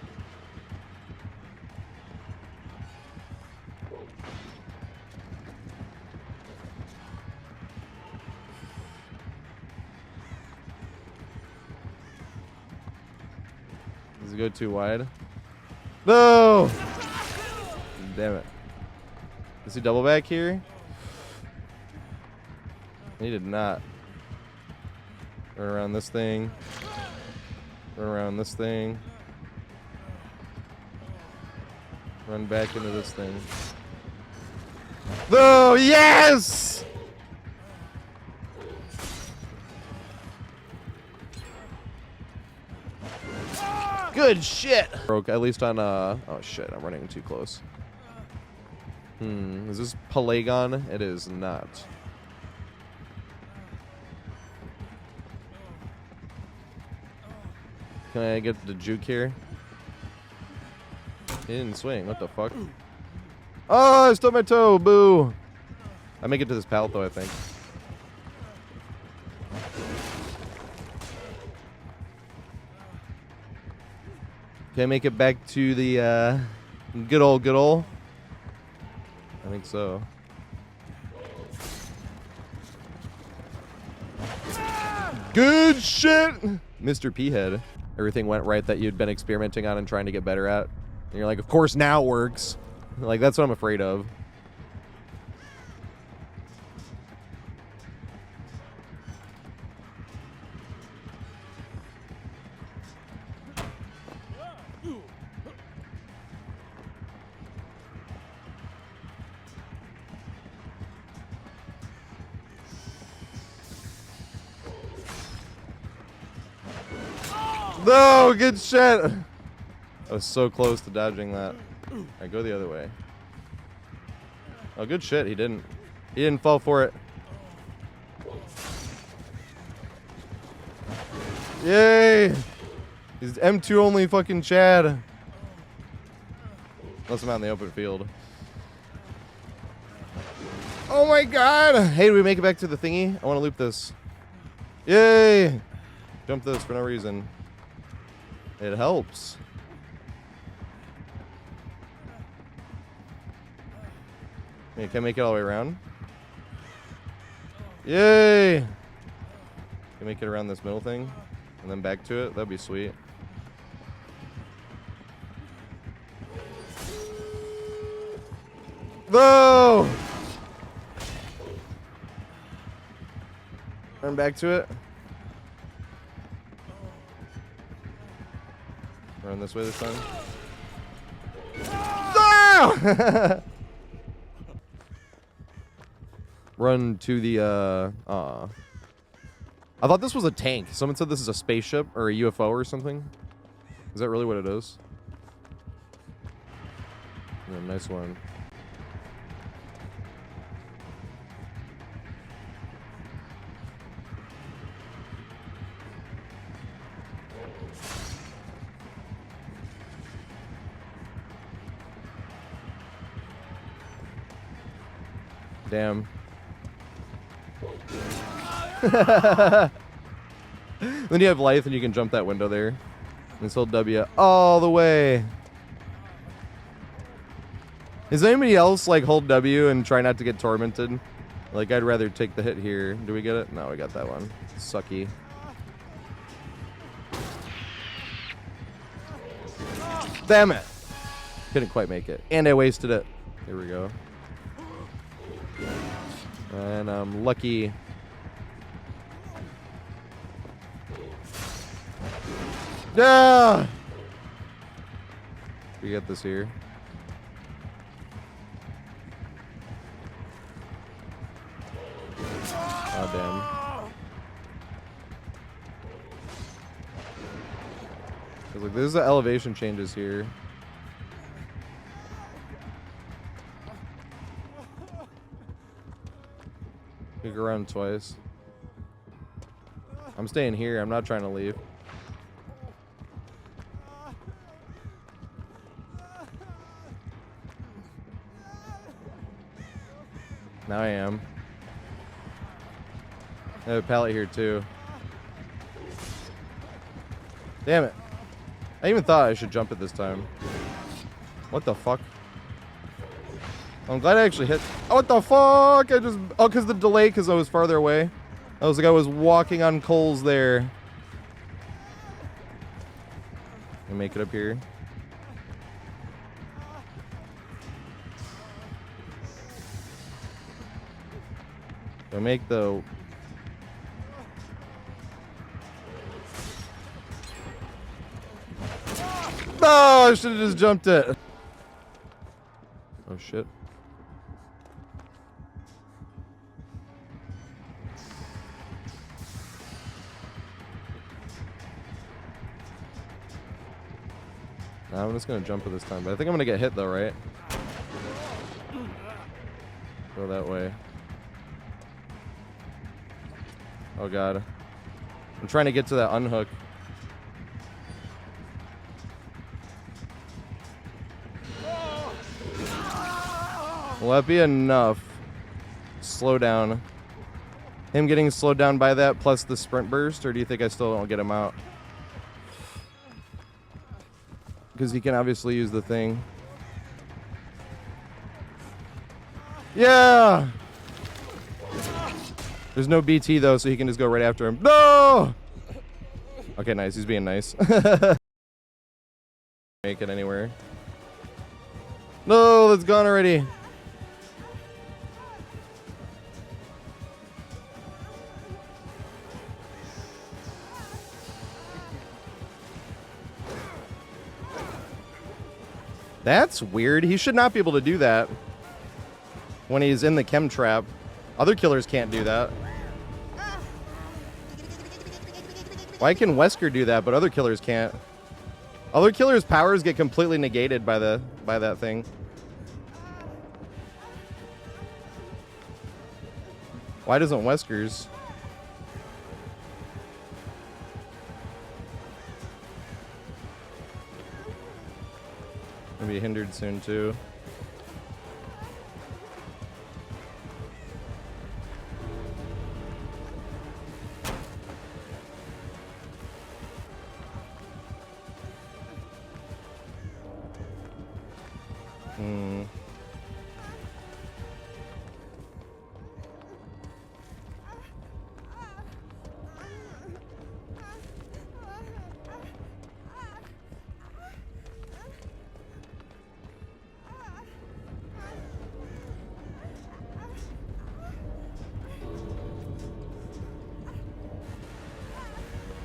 Does it go too wide? No! Damn it. Is he double back here? He did not. Run around this thing. Run around this thing. Run back into this thing. No! Yes! Good shit! Broke, at least on, oh shit, I'm running too close. Is this Polygon? It is not. Can I get the juke here? He didn't swing. What the fuck? Oh, I stubbed my toe. Boo. I make it to this pallet, though, I think. Can I make it back to the good old? I think so. Good shit! Mr. P-Head. Everything went right that you'd been experimenting on and trying to get better at. And you're like, of course now it works. Like, that's what I'm afraid of. No, good shit. I was so close to dodging that. I go the other way. Oh, good shit. He didn't fall for it. Yay! He's M2 only fucking Chad. Unless I'm out in the open field. Oh my god! Hey, do we make it back to the thingy? I want to loop this. Yay! Jump this for no reason. It helps. Hey, can I make it all the way around? Yay! Can I make it around this middle thing? And then back to it? That'd be sweet. No! Run back to it. Run this way this time. No! Run to the, I thought this was a tank. Someone said this is a spaceship or a UFO or something. Is that really what it is? Yeah, nice one. Damn. Then you have life and you can jump that window there. And just hold W all the way. Is anybody else like hold W and try not to get tormented? Like, I'd rather take the hit here. Do we get it? No, we got that one. Sucky. Damn it. Couldn't quite make it. And I wasted it. Here we go. And I'm lucky. Yeah! We get this here. Oh, damn. Look, there's the elevation changes here. We go around twice. I'm staying here. I'm not trying to leave. Now I am. I have a pallet here too. Damn it. I even thought I should jump it this time. What the fuck? I'm glad I actually hit. Oh, what the fuck? I just. Oh, because the delay, because I was farther away. I was like, I was walking on coals there. And make it up here. So make the. No, I should have just jumped it. Oh shit. Nah, I'm just gonna jump it this time, but I think I'm gonna get hit though, right? Go that way. Oh god. I'm trying to get to that unhook. Will that be enough? Slow down. Him getting slowed down by that plus the sprint burst, or do you think I still don't get him out? Because he can obviously use the thing. Yeah! There's no BT though, so he can just go right after him. No! Okay, nice. He's being nice. Make it anywhere. No, that's gone already. That's weird. He should not be able to do that when he's in the chem trap. Other killers can't do that. Why can Wesker do that, but other killers can't? Other killers' powers get completely negated by that thing. Why doesn't Wesker's? Gonna be hindered soon too.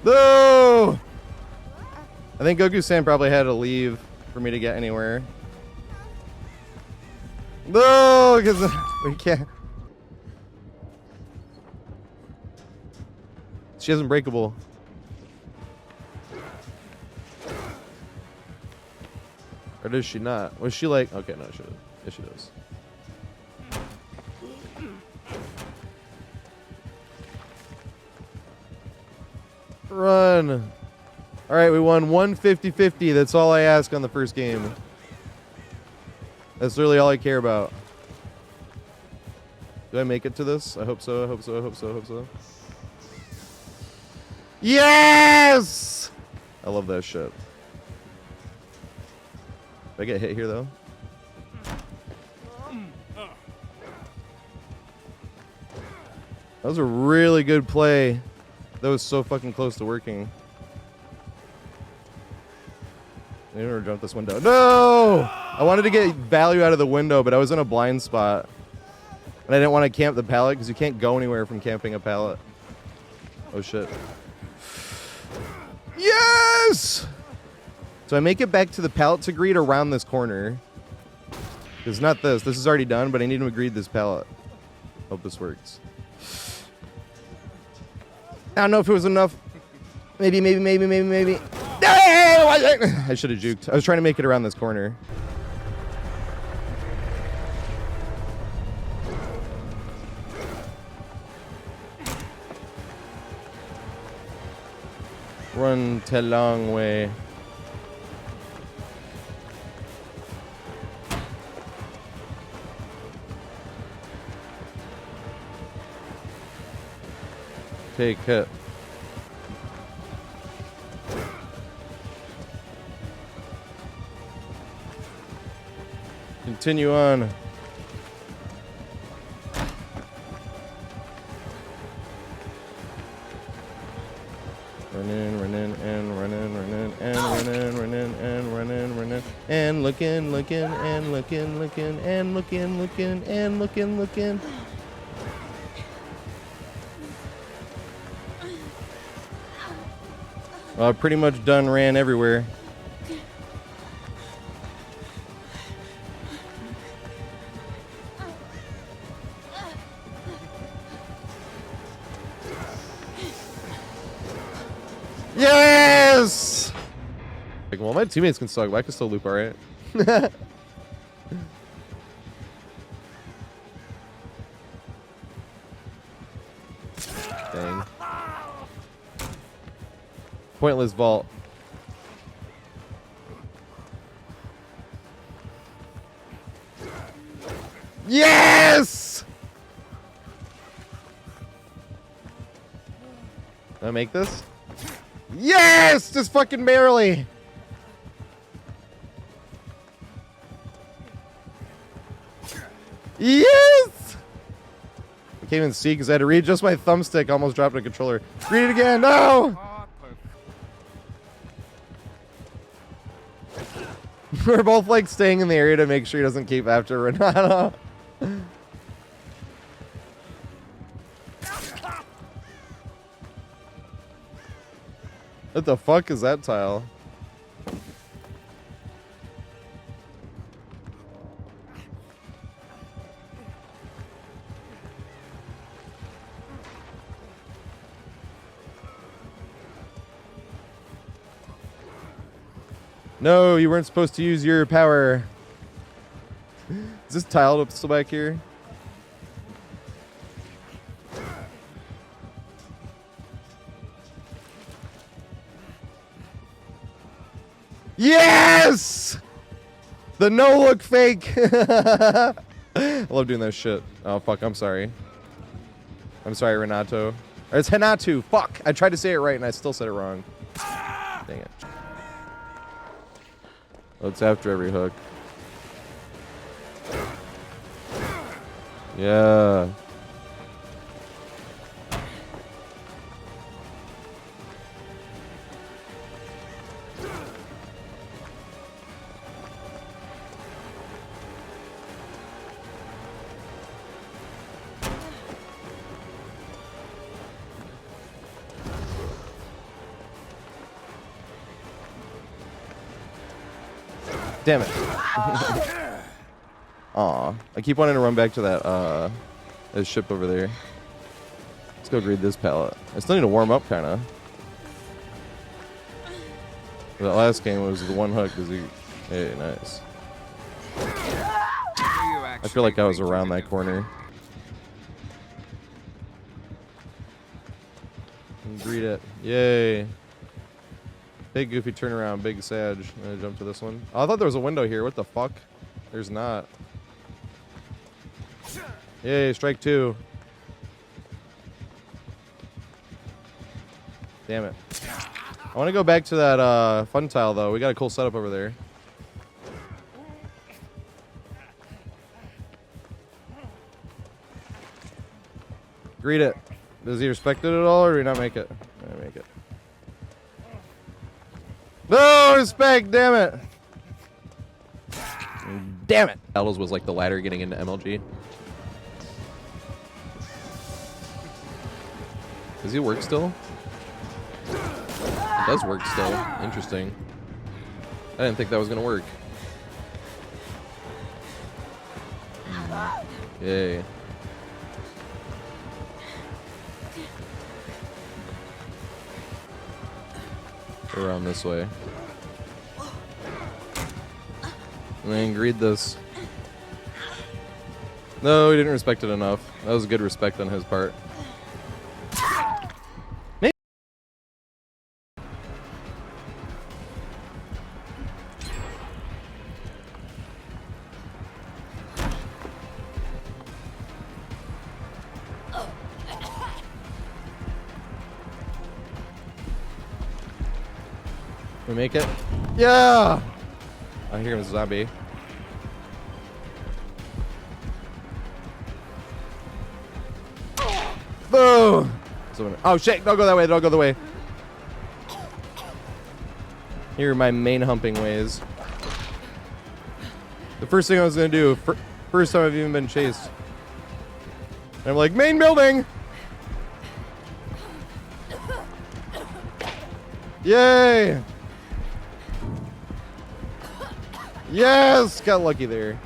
No! I think Goku-san probably had to leave for me to get anywhere. No, because we can't. She has Unbreakable. Or does she not? Was she like... Okay, no, she does. Yes, she does. Run. All right, we won 150-50. That's all I ask on the first game. That's really all I care about. Do I make it to this? I hope so. I hope so. I hope so. I hope so. Yes! I love that shit. Did I get hit here, though? That was a really good play. That was so fucking close to working. I never jumped this window. No! I wanted to get value out of the window, but I was in a blind spot. And I didn't want to camp the pallet because you can't go anywhere from camping a pallet. Oh shit. Yes! So I make it back to the pallet to greet around this corner. It's not this. This is already done, but I need to greet this pallet. Hope this works. I don't know if it was enough. Maybe. Hey, I should have juked. I was trying to make it around this corner. Run the long way. Take hit. Continue on. Run in, and run in, and looking, and looking. Well, I pretty much done ran everywhere. Yes! Like, well, my teammates can suck, but I can still loop alright. Dang. Pointless vault. Yes! Did I make this? Yes! Just fucking barely. Yes! I can't even see because I had to readjust my thumbstick. Almost dropped a controller. Read it again. No! We're both like staying in the area to make sure he doesn't keep after Renato. What the fuck is that tile? No, you weren't supposed to use your power. Is this tile up still back here? Yes! The no-look fake. I love doing that shit. Oh, fuck. I'm sorry. I'm sorry, Renato. Or it's Henatu. Fuck. I tried to say it right and I still said it wrong. Dang it. Oh, it's after every hook. Yeah. Damn it. Aw. I keep wanting to run back to that ship over there. Let's go greet this pallet. I still need to warm up, kind of. That last game was the one hook. Hey, nice. I feel like I was around that corner. And greet it. Yay. Big goofy turnaround, big Sag. I'm gonna jump to this one. Oh, I thought there was a window here. What the fuck? There's not. Yay, strike two. Damn it. I want to go back to that fun tile, though. We got a cool setup over there. Greet it. Does he respect it at all, or do we not make it? I make it. No respect, damn it. Damn it. Battles was like the ladder getting into MLG. Does he work still? It does work still. Interesting. I didn't think that was gonna work. Yay. Around this way. And then greed this. No, he didn't respect it enough. That was good respect on his part. Maybe. We make it? Yeah! I hear him, zombie. Boom! Oh shit, don't go that way, don't go the way. Here are my main humping ways. The first thing I was gonna do, first time I've even been chased. And I'm like, main building! Yay! Yes! Got lucky there.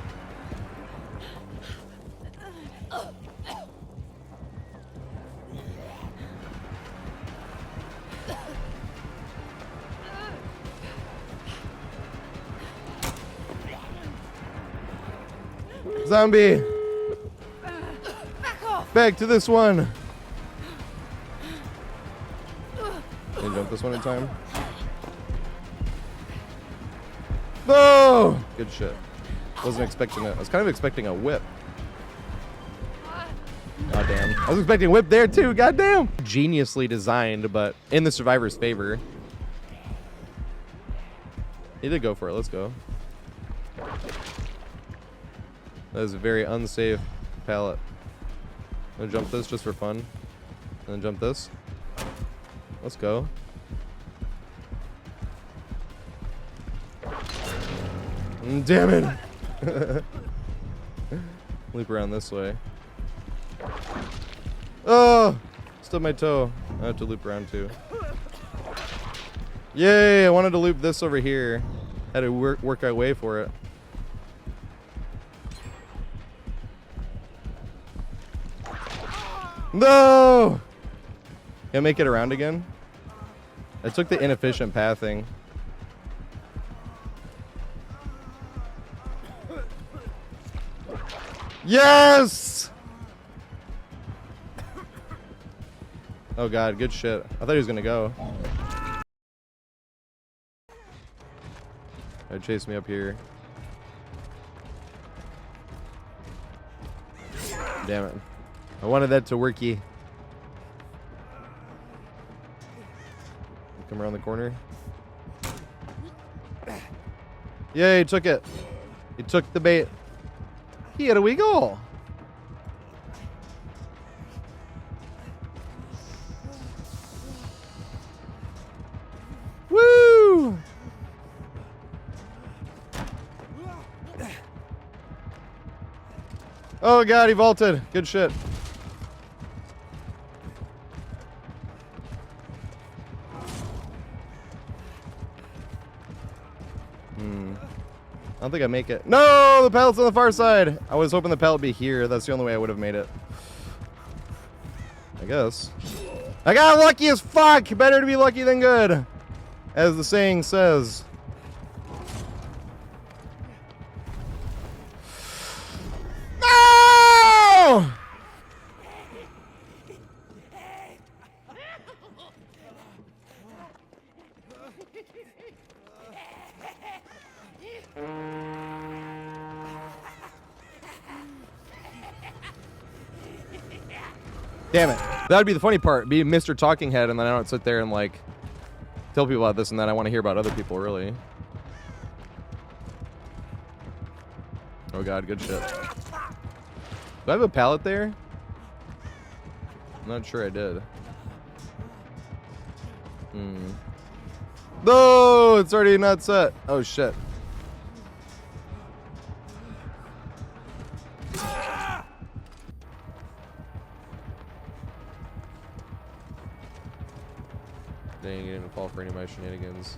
Zombie! Back to this one! Can you jump this one in time? No! Good shit. Wasn't expecting it. I was kind of expecting a whip. God damn. I was expecting a whip there too. God damn. Geniusly designed, but in the survivor's favor. He did go for it. Let's go. That is a very unsafe pallet. I'm gonna jump this just for fun. And then jump this. Let's go. Damn it! Loop around this way. Oh! Stubbed my toe. I have to loop around too. Yay! I wanted to loop this over here. Had to work our way for it. No! Can I make it around again? I took the inefficient pathing. Yes! Oh god, good shit. I thought he was gonna go. He'd chase me up here. Damn it. I wanted that to worky. Come around the corner. Yay, he took it. He took the bait. He had a wee goal. Woo! Oh god, he vaulted. Good shit. I don't think I make it. No, the pallet's on the far side. I was hoping the pallet would be here. That's the only way I would have made it. I guess. I got lucky as fuck. Better to be lucky than good, as the saying says. No! Damn it. That'd be the funny part. Be Mr. Talking Head, and then I don't sit there and, like, tell people about this, and then I want to hear about other people, really. Oh, God. Good shit. Do I have a pallet there? I'm not sure I did. No! It's already not set. Oh, shit. Dang, you didn't fall for any of my shenanigans.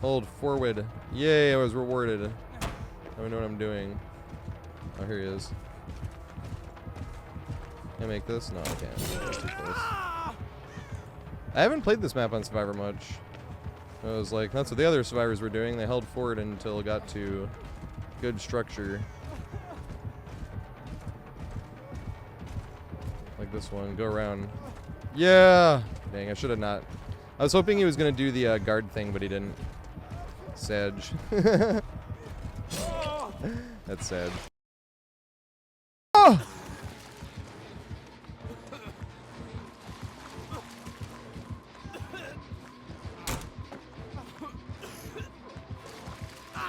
Hold forward. Yay, I was rewarded. I don't know what I'm doing. Oh, here he is. Can I make this? No, I can't. That's too close. I haven't played this map on Survivor much. I was like, that's what the other survivors were doing. They held forward until it got to good structure. Like this one. Go around. Yeah! Dang, I should have not. I was hoping he was going to do the guard thing, but he didn't. Sag. That's sad. Oh!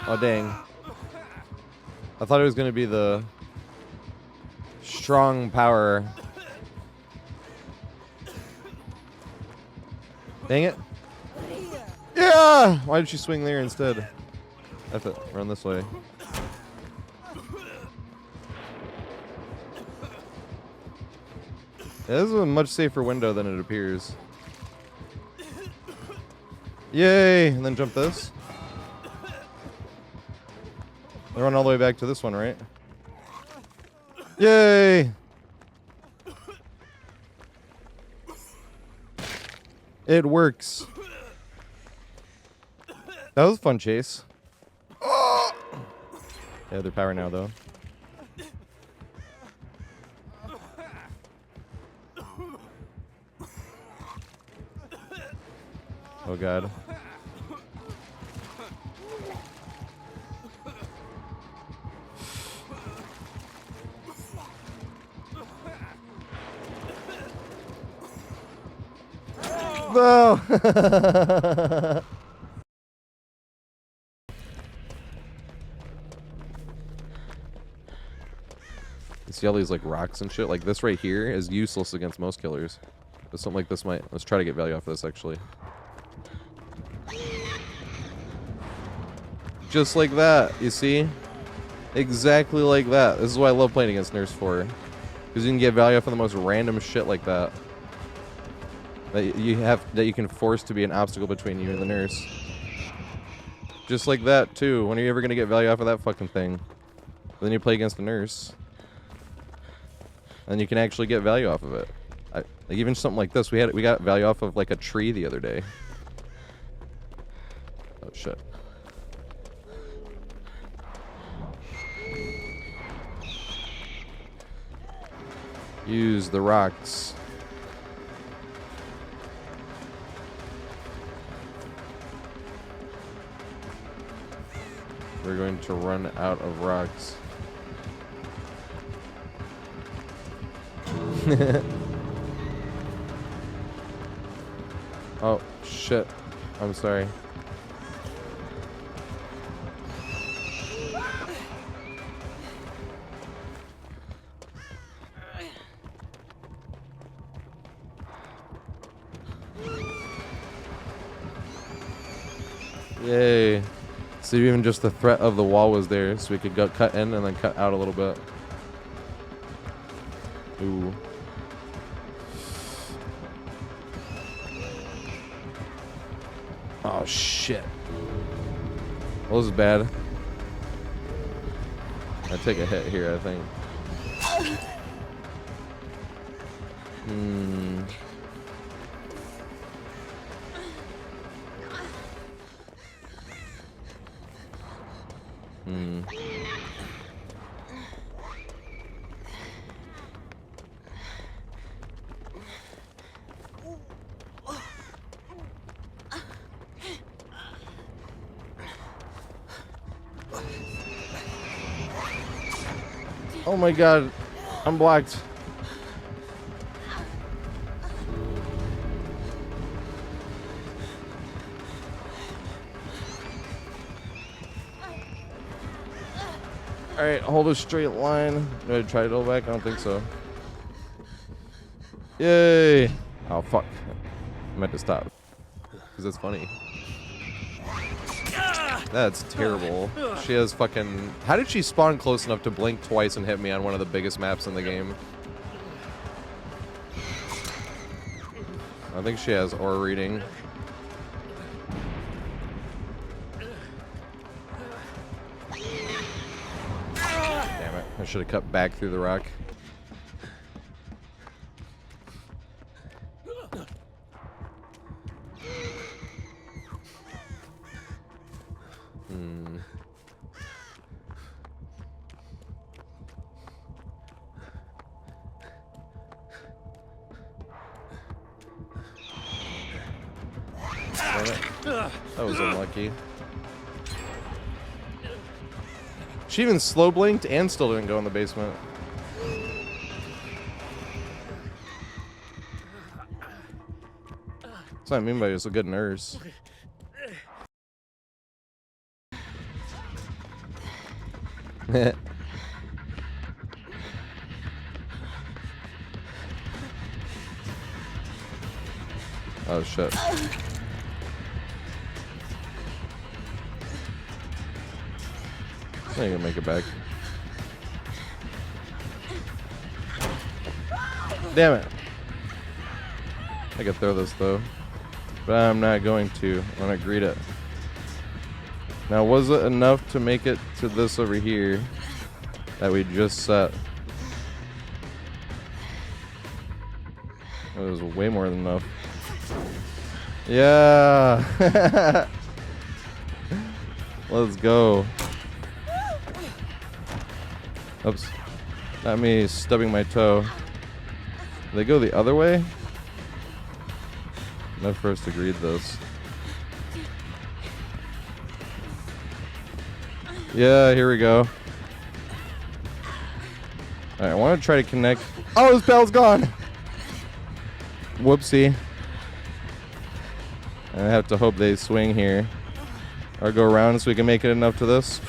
Oh, dang. I thought it was going to be the strong power. Dang it. Yeah! Why did she swing there instead? I have to run this way. Yeah, this is a much safer window than it appears. Yay! And then jump this. I run all the way back to this one, right? Yay! It works. That was a fun chase. Oh! Yeah, they're power now, though. Oh, God. No! You see all these like rocks and shit? Like this right here is useless against most killers. But something like this might. Let's try to get value off of this actually. Just like that, you see? Exactly like that. This is why I love playing against Nurse 4. Because you can get value off of the most random shit like that. That you can force to be an obstacle between you and the nurse. Just like that too. When are you ever gonna get value off of that fucking thing? Then you play against the nurse. And you can actually get value off of it. Like even something like this, we got value off of like a tree the other day. Oh shit. Use the rocks. We're going to run out of rocks. Oh, shit. I'm sorry. Yay. So even just the threat of the wall was there, so we could go cut in and then cut out a little bit. Ooh. Oh shit. Well, this is bad. I take a hit here, I think. Oh my god, I'm blocked. Alright, hold a straight line. Do I try to go back? I don't think so. Yay! Oh fuck. I meant to stop. Because that's funny. That's terrible. She has fucking... How did she spawn close enough to blink twice and hit me on one of the biggest maps in the game? I think she has aura reading. Damn it. I should have cut back through the rock. Damn it. That was unlucky. She even slow blinked and still didn't go in the basement. That's what I mean by just a good nurse. Oh shit. I ain't gonna make it back. Damn it. I could throw this though. But I'm not going to. I'm gonna greet it. Now, was it enough to make it to this over here that we just set? It was way more than enough. Yeah. Let's go. Oops. Not me stubbing my toe. Do they go the other way? Enough for us to greet this. Yeah, here we go. Alright, I want to try to connect. Oh, this pallet's gone! Whoopsie. I have to hope they swing here. Or go around so we can make it enough to this.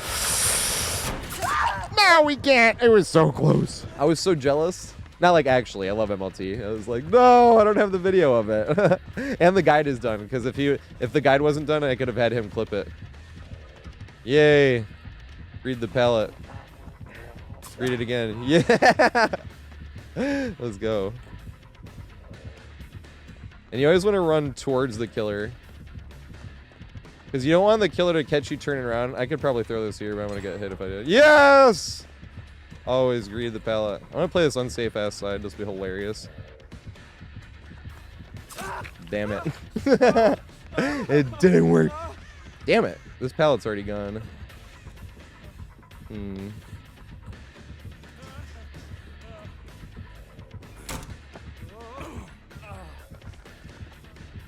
No, we can't! It was so close. I was so jealous. Not like actually, I love MLT. I was like, no, I don't have the video of it. And the guide is done, because if the guide wasn't done, I could have had him clip it. Yay. Read the pallet. Read it again. Yeah. Let's go. And you always want to run towards the killer. Because you don't want the killer to catch you turning around. I could probably throw this here, but I'm going to get hit if I do. Yes! Always greed the pallet. I'm going to play this unsafe ass side. This will be hilarious. Damn it. It didn't work. Damn it. This pallet's already gone.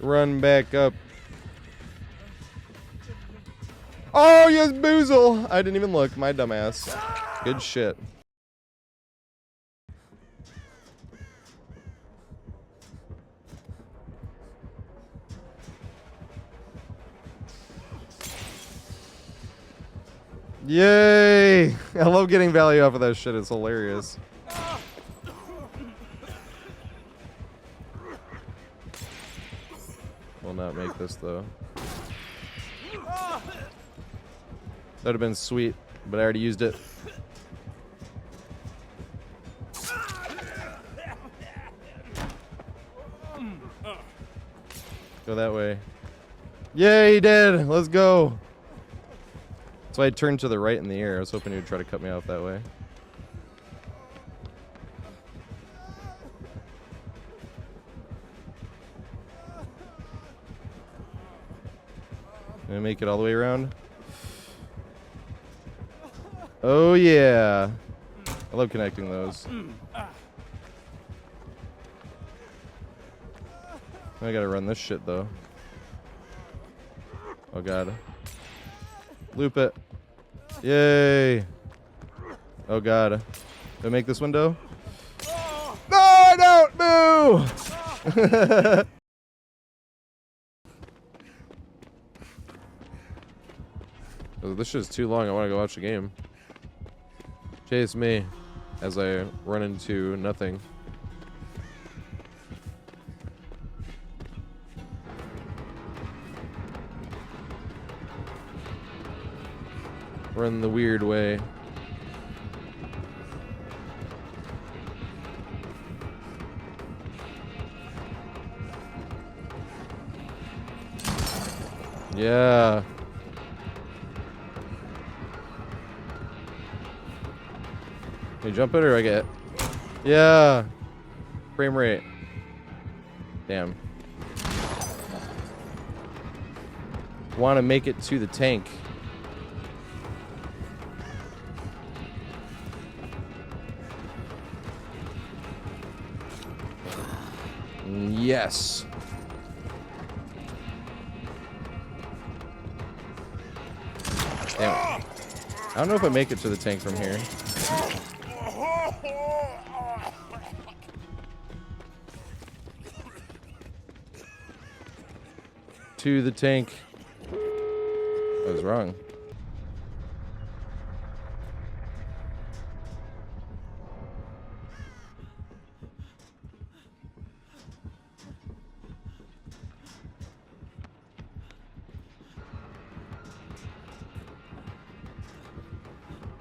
Run back up. Oh, yes, Boozle! I didn't even look. My dumbass. Good shit. Yay! I love getting value off of that shit. It's hilarious. Will not make this though. That would have been sweet, but I already used it. Go that way. Yeah, he did. Let's go. So I turned to the right in the air. I was hoping he would try to cut me off that way. Gonna make it all the way around. Oh yeah. I love connecting those. I gotta run this shit though. Oh god. Loop it. Yay. Oh god. Did I make this window? No, I don't! Boo! Oh, this shit's too long. I want to go watch the game. Chase me as I run into nothing. Run the weird way. Yeah. Can you jump it or I get it? Yeah. Frame rate. Damn. Want to make it to the tank. Yes. I don't know if I make it to the tank from here. To the tank. I was wrong.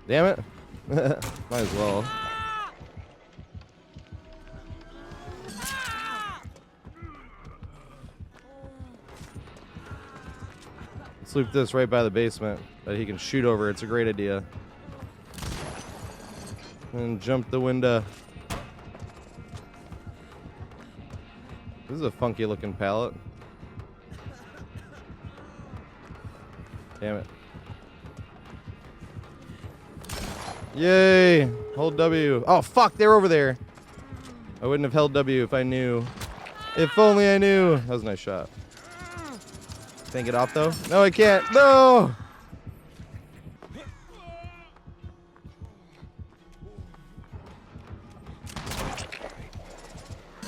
Damn it. Might as well. Let's loop this right by the basement that he can shoot over. It's a great idea. And jump the window. This is a funky looking pallet. Damn it. Yay! Hold W. Oh, fuck, they're over there. I wouldn't have held W if I knew. If only I knew. That was a nice shot. Can't get off, though? No, I can't. No!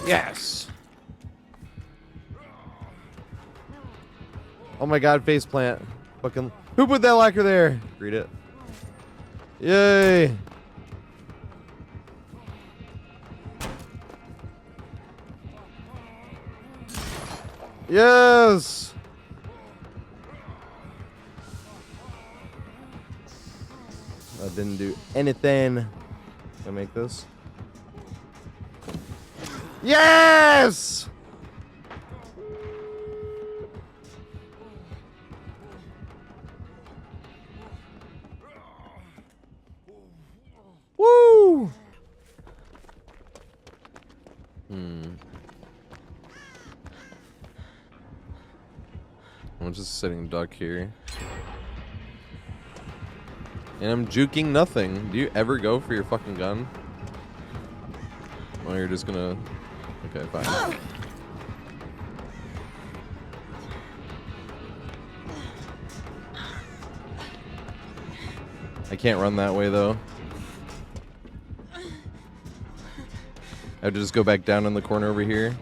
Yes! Oh my god, faceplant. Fucking. Who put that locker there? Read it. Yay! Yes! I didn't do anything to make this. Yes! Woo! I'm just sitting duck here. And I'm juking nothing. Do you ever go for your fucking gun? Well, you're just gonna... Okay, fine. I can't run that way, though. I have to just go back down in the corner over here.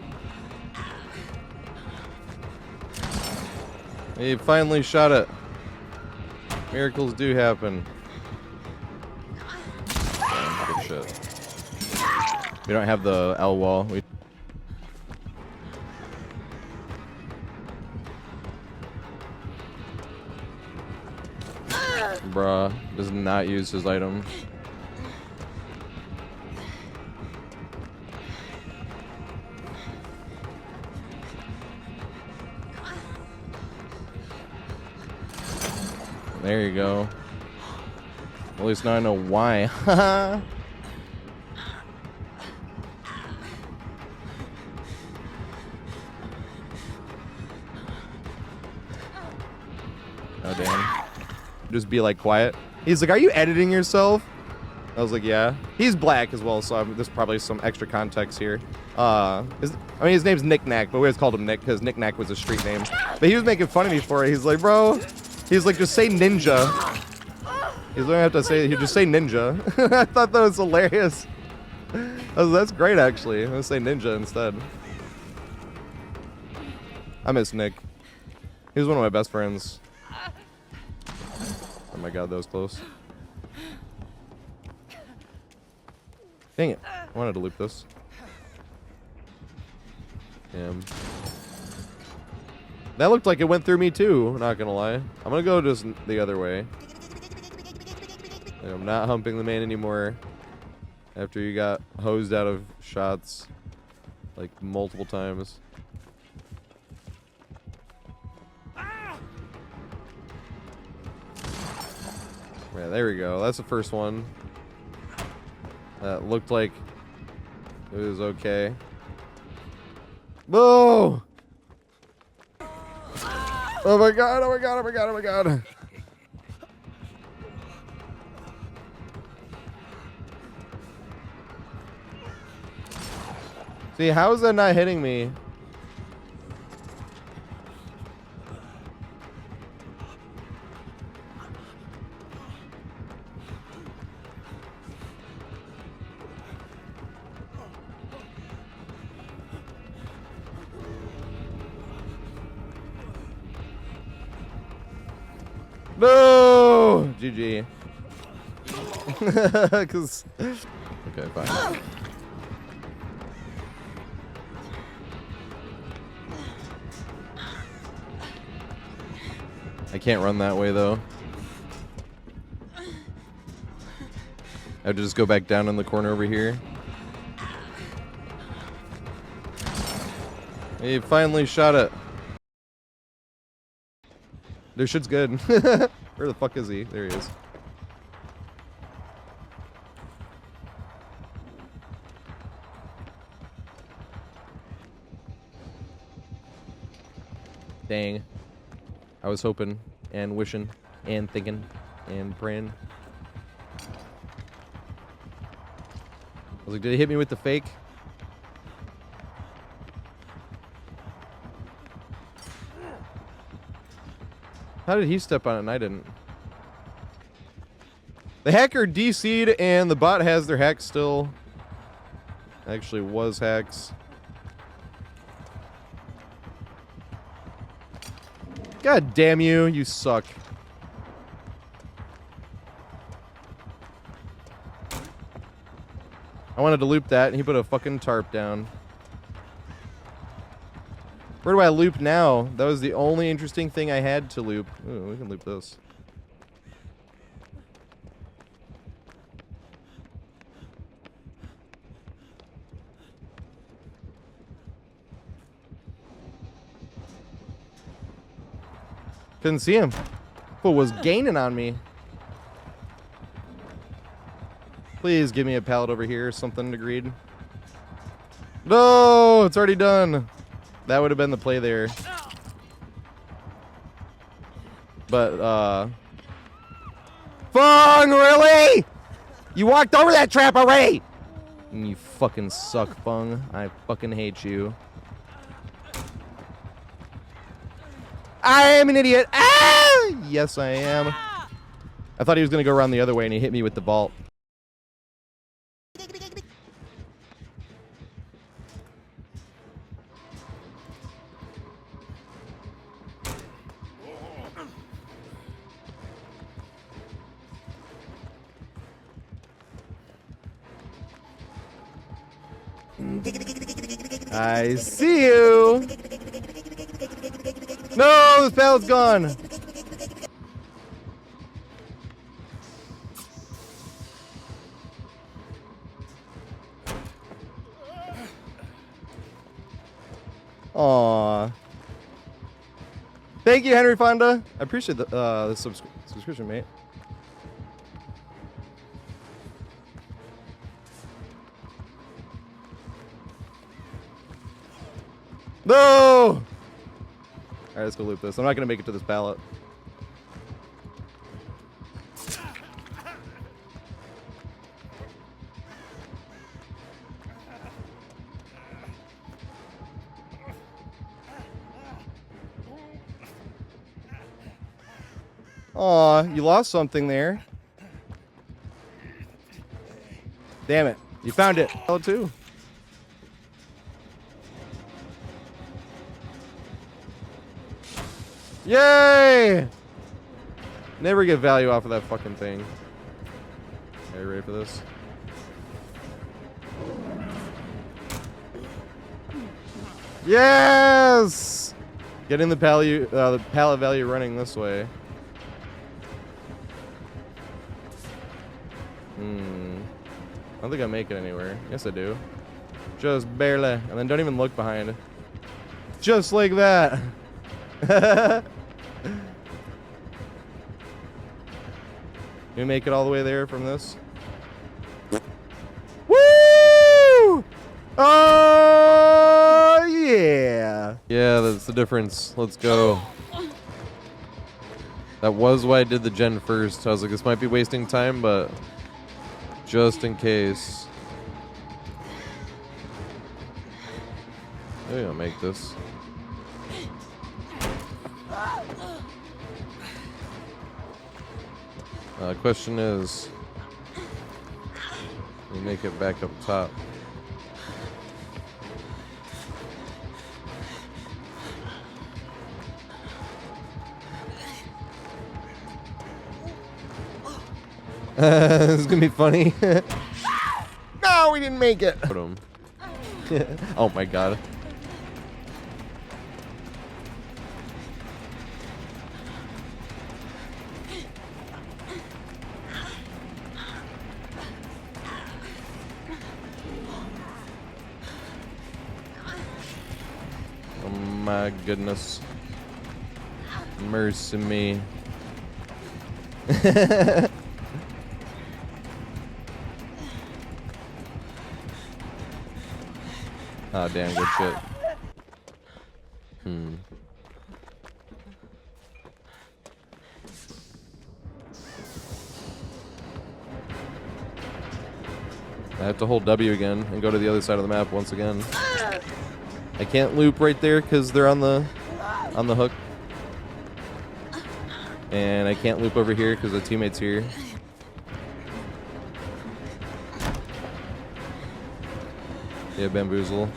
He finally shot it. Miracles do happen. Oh, good shit. We don't have the L wall. Bruh, does not use his item. There you go. At least now I know why. Oh, damn. Just be like quiet. He's like, are you editing yourself? I was like, yeah. He's black as well, so there's probably some extra context here. His name's Nick Knack, but we always called him Nick because Nick Knack was his street name. But he was making fun of me for it. He's like, bro. He's like, just say ninja. He's gonna have to say, he just say ninja. I thought that was hilarious. That's great, actually. I'm gonna say ninja instead. I miss Nick. He was one of my best friends. Oh my god, that was close. Dang it. I wanted to loop this. Damn. That looked like it went through me too, not gonna lie. I'm gonna go just the other way. I'm not humping the man anymore. After you got hosed out of shots like multiple times. Yeah, there we go. That's the first one. That looked like it was okay. Whoa! Oh my god, oh my god, oh my god, oh my god. See, how is that not hitting me? No! GG. Cause... Okay, fine. I can't run that way, though. I have to just go back down in the corner over here. He finally shot it. Their shit's good. Where the fuck is he? There he is. Dang. I was hoping and wishing and thinking and praying. I was like, did he hit me with the fake? How did he step on it and I didn't? The hacker DC'd and the bot has their hacks still. Actually was hacks. God damn you, you suck. I wanted to loop that and he put a fucking tarp down. Where do I loop now? That was the only interesting thing I had to loop. Ooh, we can loop this. Couldn't see him. Fool was gaining on me. Please give me a pallet over here, something agreed. No, it's already done. That would have been the play there. But, Fung, really? You walked over that trap already! You fucking suck, Fung. I fucking hate you. I am an idiot. Ah! Yes, I am. I thought he was going to go around the other way, and he hit me with the vault. I see you. No, this pallet's gone. Aww. Thank you, Henry Fonda. I appreciate the subscription, mate. No! Alright, let's go loop this. I'm not gonna make it to this pallet. Aw, you lost something there. Damn it. You found it. Pallet too. Yay! Never get value off of that fucking thing. Are you ready for this? Yes! Getting the pallet value running this way. I don't think I make it anywhere. Yes, I do. Just barely. And then don't even look behind. Just like that. You make it all the way there from this? Woo! Oh, yeah. Yeah, that's the difference. Let's go. That was why I did the gen first. I was like, this might be wasting time, but just in case. Maybe I'll make this. Question is, we make it back up top. This is gonna be funny. No, we didn't make it. Put 'em. Oh my god. Oh my goodness. Mercy me. Oh, damn, good shit. I have to hold W again and go to the other side of the map once again. I can't loop right there because they're on the hook. And I can't loop over here because the teammate's here. Yeah, bamboozle.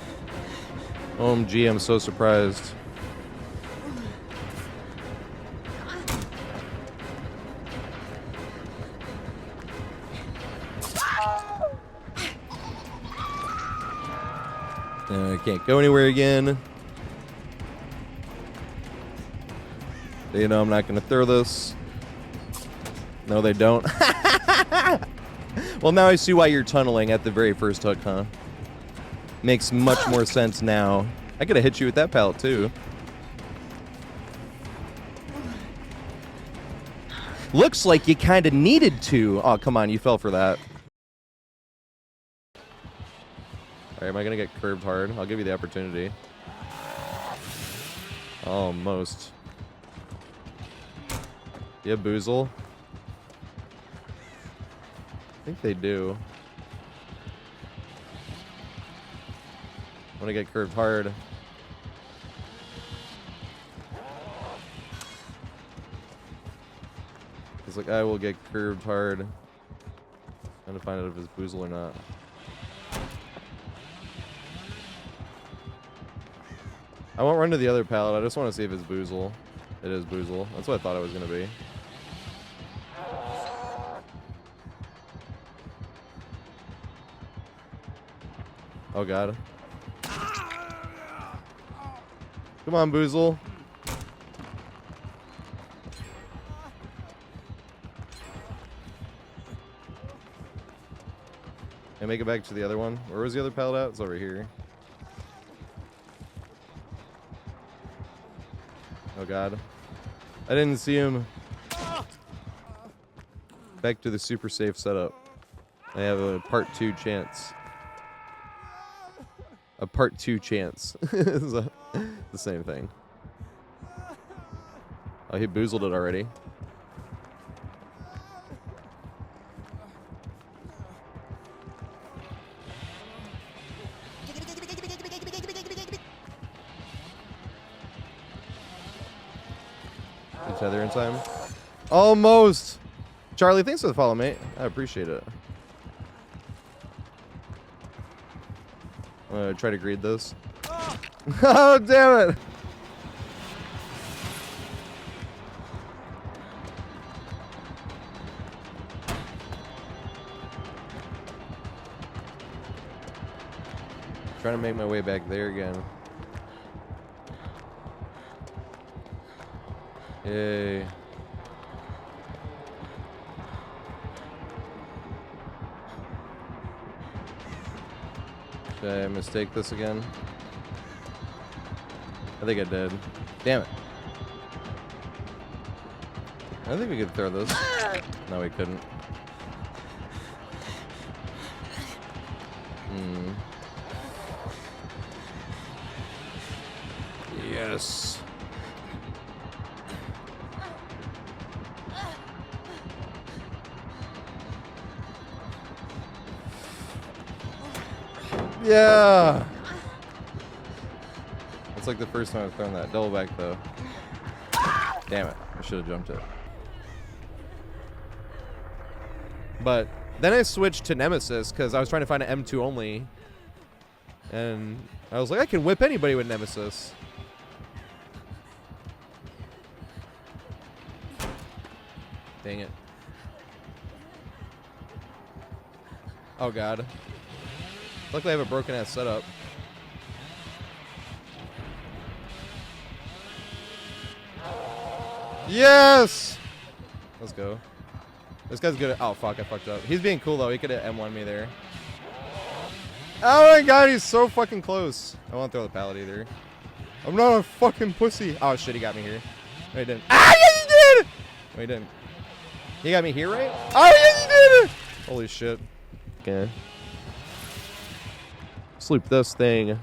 OMG, I'm so surprised. I can't go anywhere again. They know I'm not going to throw this. No, they don't. Well, now I see why you're tunneling at the very first hook, huh? Makes much more sense now. I could have hit you with that pallet, too. Looks like you kind of needed to. Oh, come on. You fell for that. All right, am I going to get curved hard? I'll give you the opportunity. Almost. Yeah, boozle. I think they do. I want to get curved hard. It's like I will get curved hard. Trying to find out if it's boozle or not. I won't run to the other pallet. I just want to see if it's boozle. It is boozle. That's what I thought it was going to be. Oh god. Come on, boozle. And make it back to the other one. Where was the other pallet at? It's over here. Oh god. I didn't see him. Back to the super safe setup. I have a part 2 chance. A part 2 chance. It's the same thing. Oh, he boozled it already. Is Heather in time? Almost! Charlie, thanks for the follow, mate. I appreciate it. I'm gonna try to greed this. Oh, damn it! Trying to make my way back there again. Yay. Did I mistake this again? I think I did. Damn it. I think we could throw this. No, we couldn't. Yes. Yeah. It's like the first time I've thrown that. Double back though. Damn it. I should have jumped it. But then I switched to Nemesis because I was trying to find an M2 only. And I was like, I can whip anybody with Nemesis. Dang it. Oh god. Luckily I have a broken ass setup. Yes! Let's go. This guy's good at... Oh, fuck, I fucked up. He's being cool, though. He could have M1'd me there. Oh, my God, he's so fucking close. I won't throw the pallet either. I'm not a fucking pussy. Oh, shit, he got me here. No, he didn't. Ah, yes, he did! No, he didn't. He got me here, right? Oh, yes, he did! Holy shit. Okay. Sleep this thing.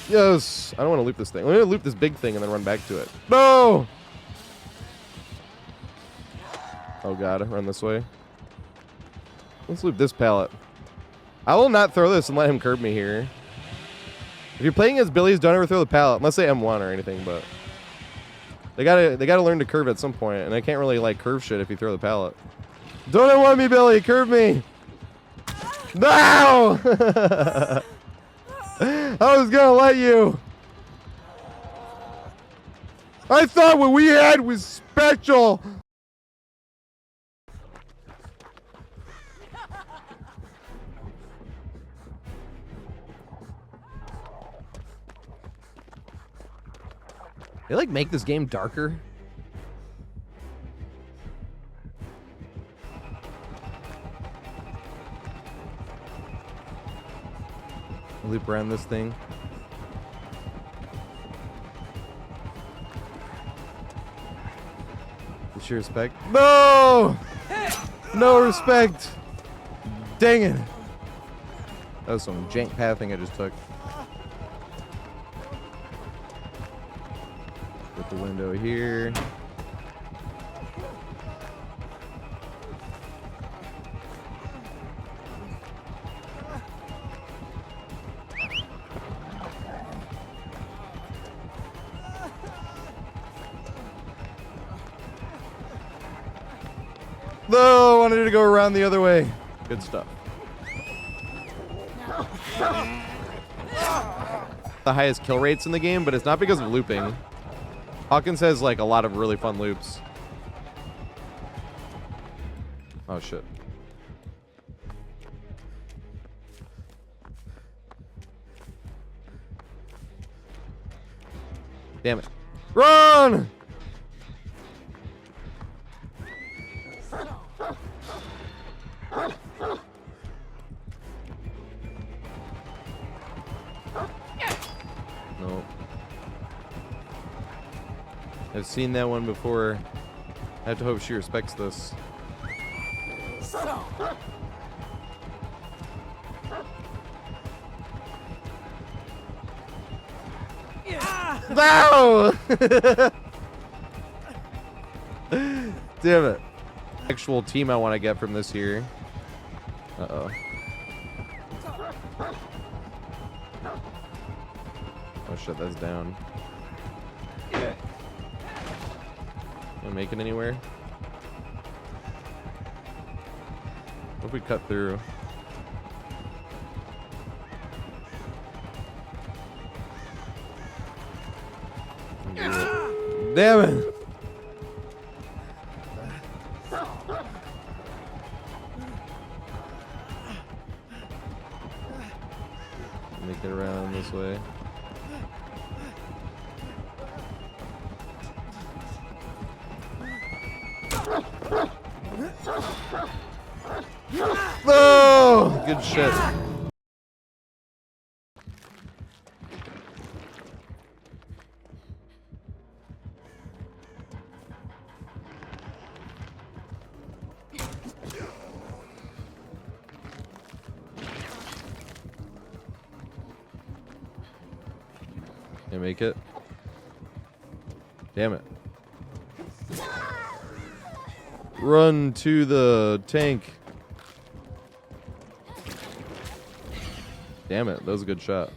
Yes! I don't want to loop this thing. I'm going to loop this big thing and then run back to it. No! Oh god, run this way. Let's loop this pallet. I will not throw this and let him curb me here. If you're playing as Billies, don't ever throw the pallet. Unless they M1 or anything, but... They gotta learn to curve at some point, and I can't really, like, curve shit if you throw the pallet. Don't M1 me, Billy! Curve me! No! I was gonna let you. I thought what we had was special. They like make this game darker. Loop around this thing. With your respect. No! No respect! Dang it! That was some jank pathing I just took. Put the window here. No, I wanted to go around the other way. Good stuff. The highest kill rates in the game, but it's not because of looping. Hawkins has like a lot of really fun loops. Oh shit. Damn it. Run! No. I've seen that one before. I have to hope she respects this. No! Damn it. Actual team I want to get from this here. Uh-oh. Oh shit, that's down. Am I making anywhere? What if we cut through? Damn it! Make it around this way. Oh, good shit. Can I make it? Damn it. Run to the tank. Damn it, that was a good shot.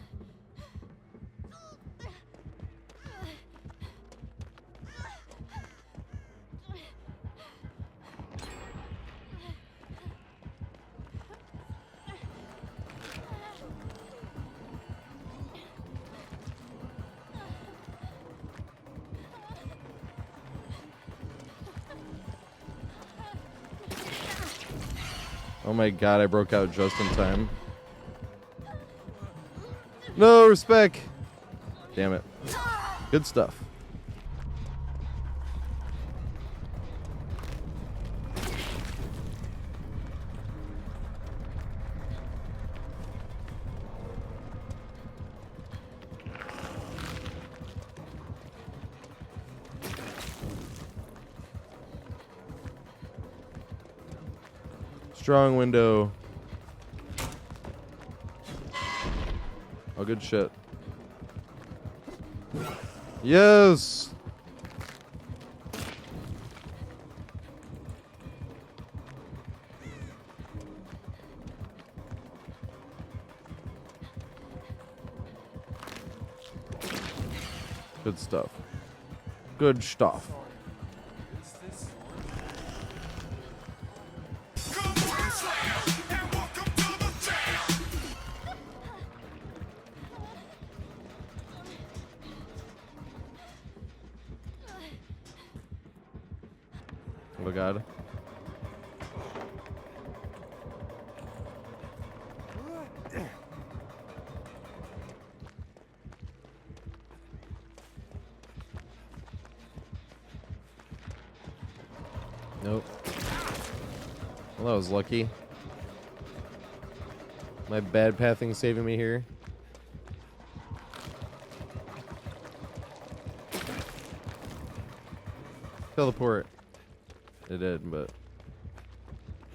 Oh my god, I broke out just in time. No respect. Damn it. Good stuff. Strong window. Oh, good shit. Yes! Good stuff. Good stuff. Oh god. Nope. Well, that was lucky. My bad pathing saving me here. Teleport. It did, but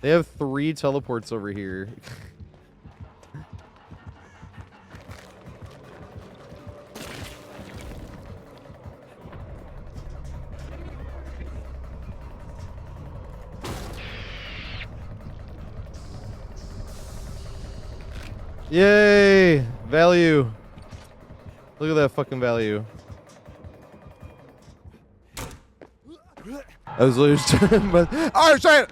they have 3 teleports over here. Yay! Value. Look at that fucking value. I was literally just but oh shit!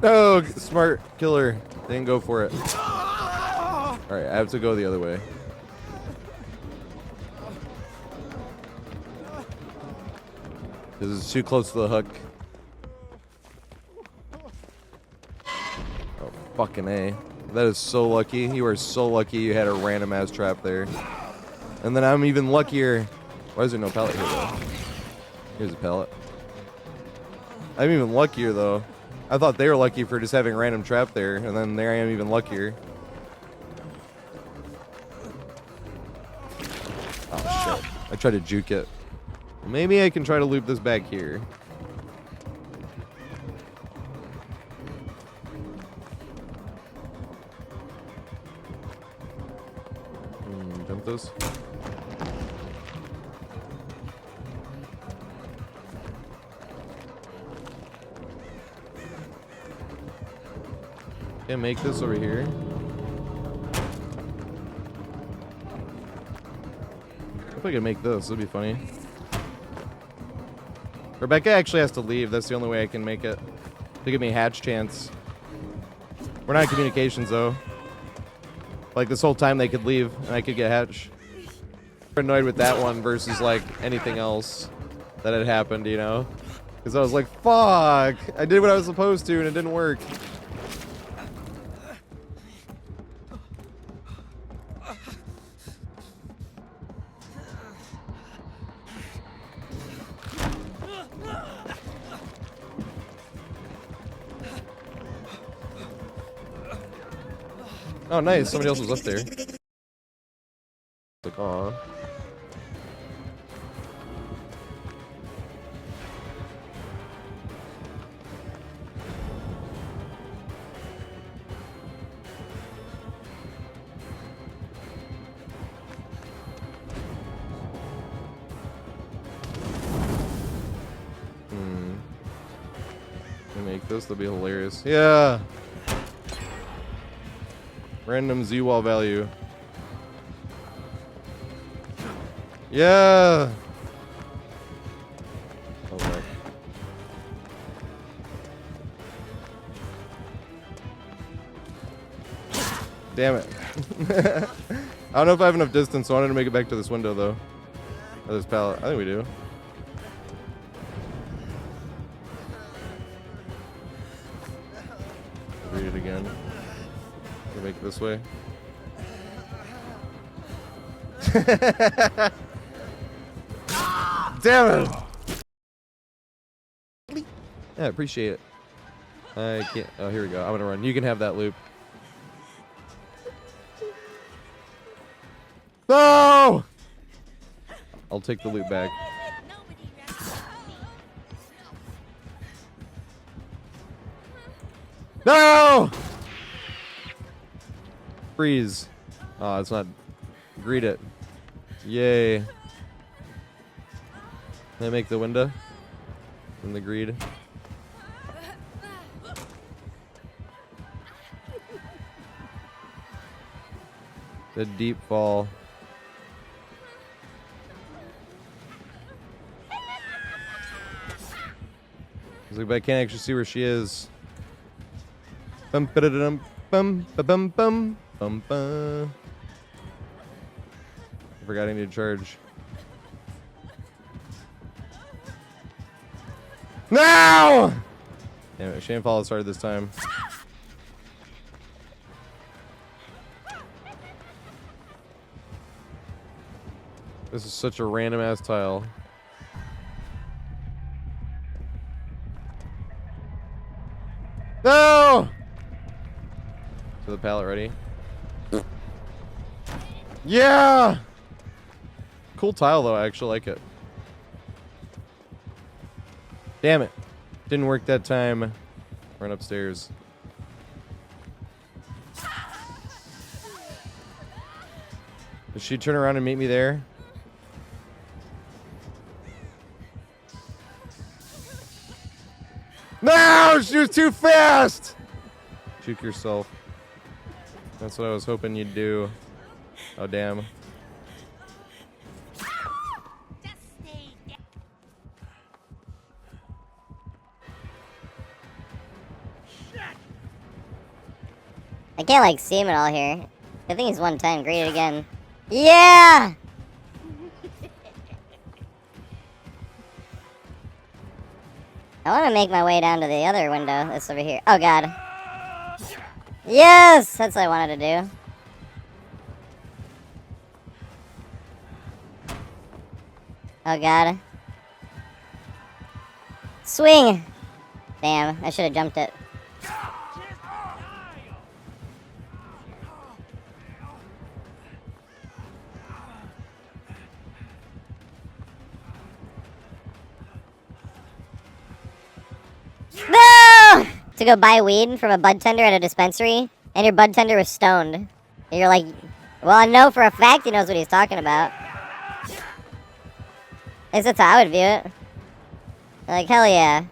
No, smart killer. Didn't go for it. Alright, I have to go the other way. This is too close to the hook. Oh, fucking A. That is so lucky. You are so lucky you had a random ass trap there. And then I'm even luckier. Why is there no pallet here though? Here's a pallet. I'm even luckier though. I thought they were lucky for just having a random trap there, and then there I am even luckier. Oh shit. I tried to juke it. Maybe I can try to loop this back here. Jump this. Can't make this over here. If I could make this, it'd be funny. Rebecca actually has to leave. That's the only way I can make it. To give me a hatch chance. We're not in communications though. Like this whole time they could leave and I could get hatch. I'm annoyed with that one versus like anything else that had happened, you know? Because I was like, fuck! I did what I was supposed to and it didn't work. Oh, nice. Somebody else was up there. Like, aw. Make this, that'll be hilarious. Yeah. Random Z-wall value. Yeah. Oh, right. Damn it. I don't know if I have enough distance, so I wanted to make it back to this window, though. Or this pallet. I think we do. Read it again. Can make it this way. Damn it! Yeah, I appreciate it. I can't. Oh, here we go. I'm gonna run. You can have that loop. No! I'll take the loop back. No! Freeze. Oh, it's not. Greet it. Yay. Can I make the window? From the greed. The deep fall. But I can't actually see where she is. Bum ba dum bum ba bum bum bum bum. I forgot I need to charge. No! Damn it, Shane followed hard this time. This is such a random ass tile. No! So the pallet ready? Yeah! Cool tile though, I actually like it. Damn it. Didn't work that time. Run upstairs. Does she turn around and meet me there? No! She was too fast! Juke yourself. That's what I was hoping you'd do. Oh, damn. I can't like see him at all here. I think he's one time. Great again. Yeah! I want to make my way down to the other window that's over here. Oh god. Yes! That's what I wanted to do. Oh god. Swing! Damn, I should have jumped it. No! To go buy weed from a bud tender at a dispensary, and your bud tender was stoned. And you're like, well, I know for a fact he knows what he's talking about. At least that's how I would view it. Like, hell yeah.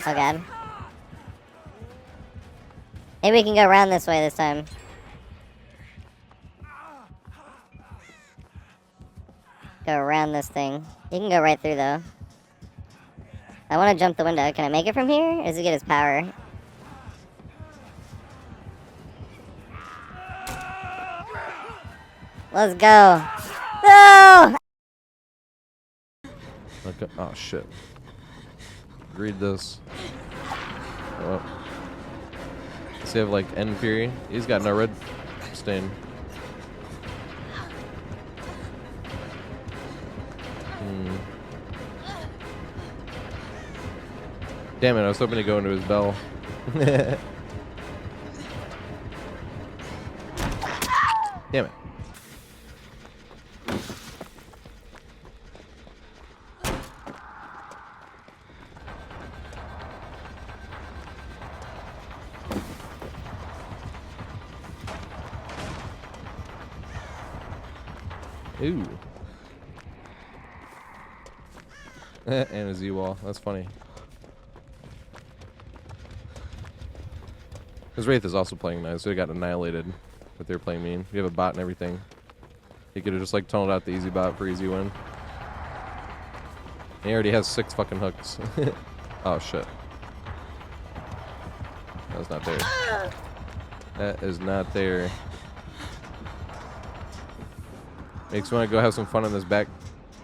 Oh god. Maybe we can go around this way this time. Go around this thing. You can go right through though. I want to jump the window. Can I make it from here? Or does he get his power? Let's go. No! Okay. Oh, shit. Read this. Oh. Does he have, like, end fury? He's got no red stain. Damn it, I was hoping to go into his bell. Damn it. Ooh. And a Z-wall. That's funny. His Wraith is also playing nice, so he got annihilated. But they're playing mean. We have a bot and everything. He could have just like tunneled out the easy bot for easy win. He already has 6 fucking hooks. Oh shit. That was not there. That is not there. Makes me want to go have some fun on this back.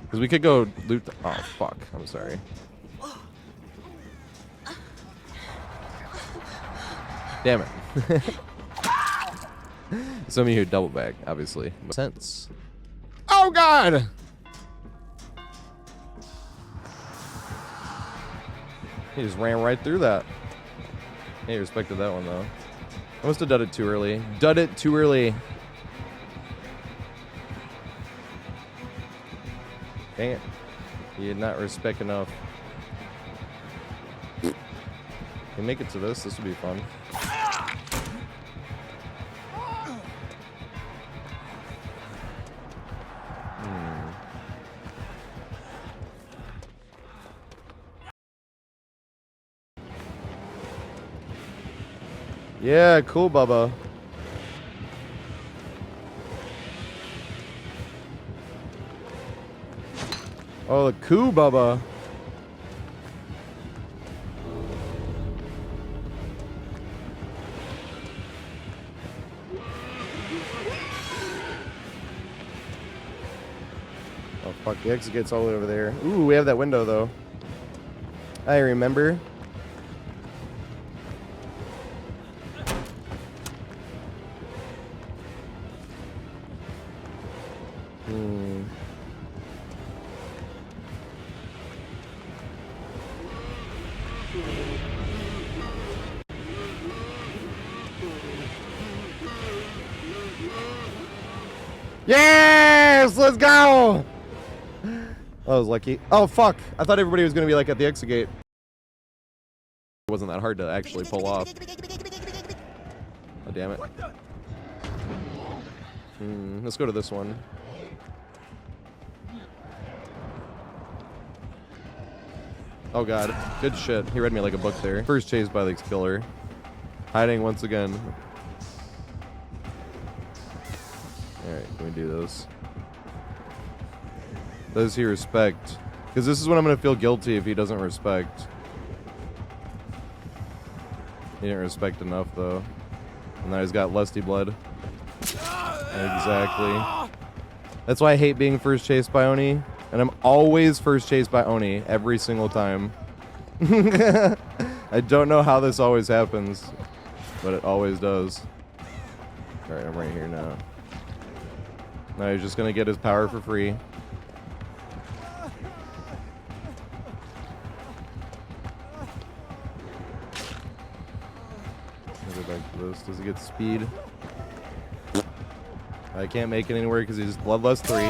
Because we could go loot. Oh, fuck. I'm sorry. Damn it. Some of you double back, obviously. Makes sense. Oh, God! He just ran right through that. He respected that one, though. I must have done it too early. Done it too early. Dang it. You did not respect enough. Can you make it to this? This would be fun. Yeah, cool, Bubba. Oh, the cool, Bubba. Oh, fuck. The exit gate's all the way over there. Ooh, we have that window, though. I remember. Yes! Let's go! I was lucky. Oh, fuck. I thought everybody was going to be like at the exit gate. It wasn't that hard to actually pull off. Oh, damn it. Let's go to this one. Oh, God. Good shit. He read me like a book there. First chased by the killer. Hiding once again. Alright, can we do this? Does he respect? Because this is when I'm going to feel guilty if he doesn't respect. He didn't respect enough, though. And now he's got lusty blood. Exactly. That's why I hate being first chased by Oni. And I'm always first chased by Oni every single time. I don't know how this always happens, but it always does. Alright, I'm right here now. Now he's just gonna get his power for free. I'll go back to this. Does he get speed? I can't make it anywhere because he's Bloodlust 3.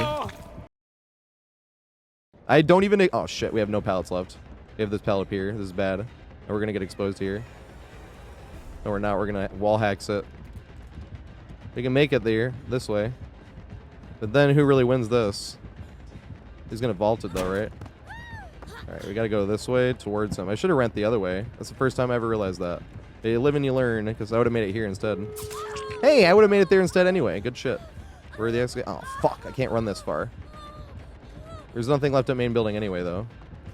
I don't even... Oh, shit. We have no pallets left. We have this pallet up here. This is bad. And we're going to get exposed here. No, we're not. We're going to wall hacks it. We can make it there. This way. But then who really wins this? He's going to vault it, though, right? Alright, we got to go this way towards him. I should have ran the other way. That's the first time I ever realized that. But you live and you learn, because I would have made it here instead. Hey, I would have made it there instead anyway. Good shit. Where are the exit? Oh, fuck. I can't run this far. There's nothing left at main building anyway, though.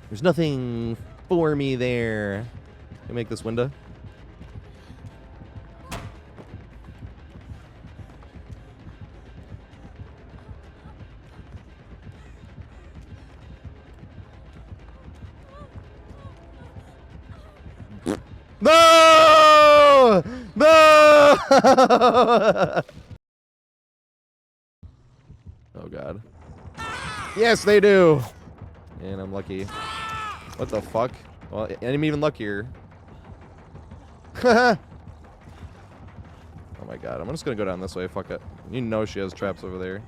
There's nothing for me there. Can we make this window? No! No! Oh, God. Yes, they do. And I'm lucky. What the fuck? Well, I'm even luckier. Oh my God. I'm just gonna go down this way. Fuck it. You know she has traps over there.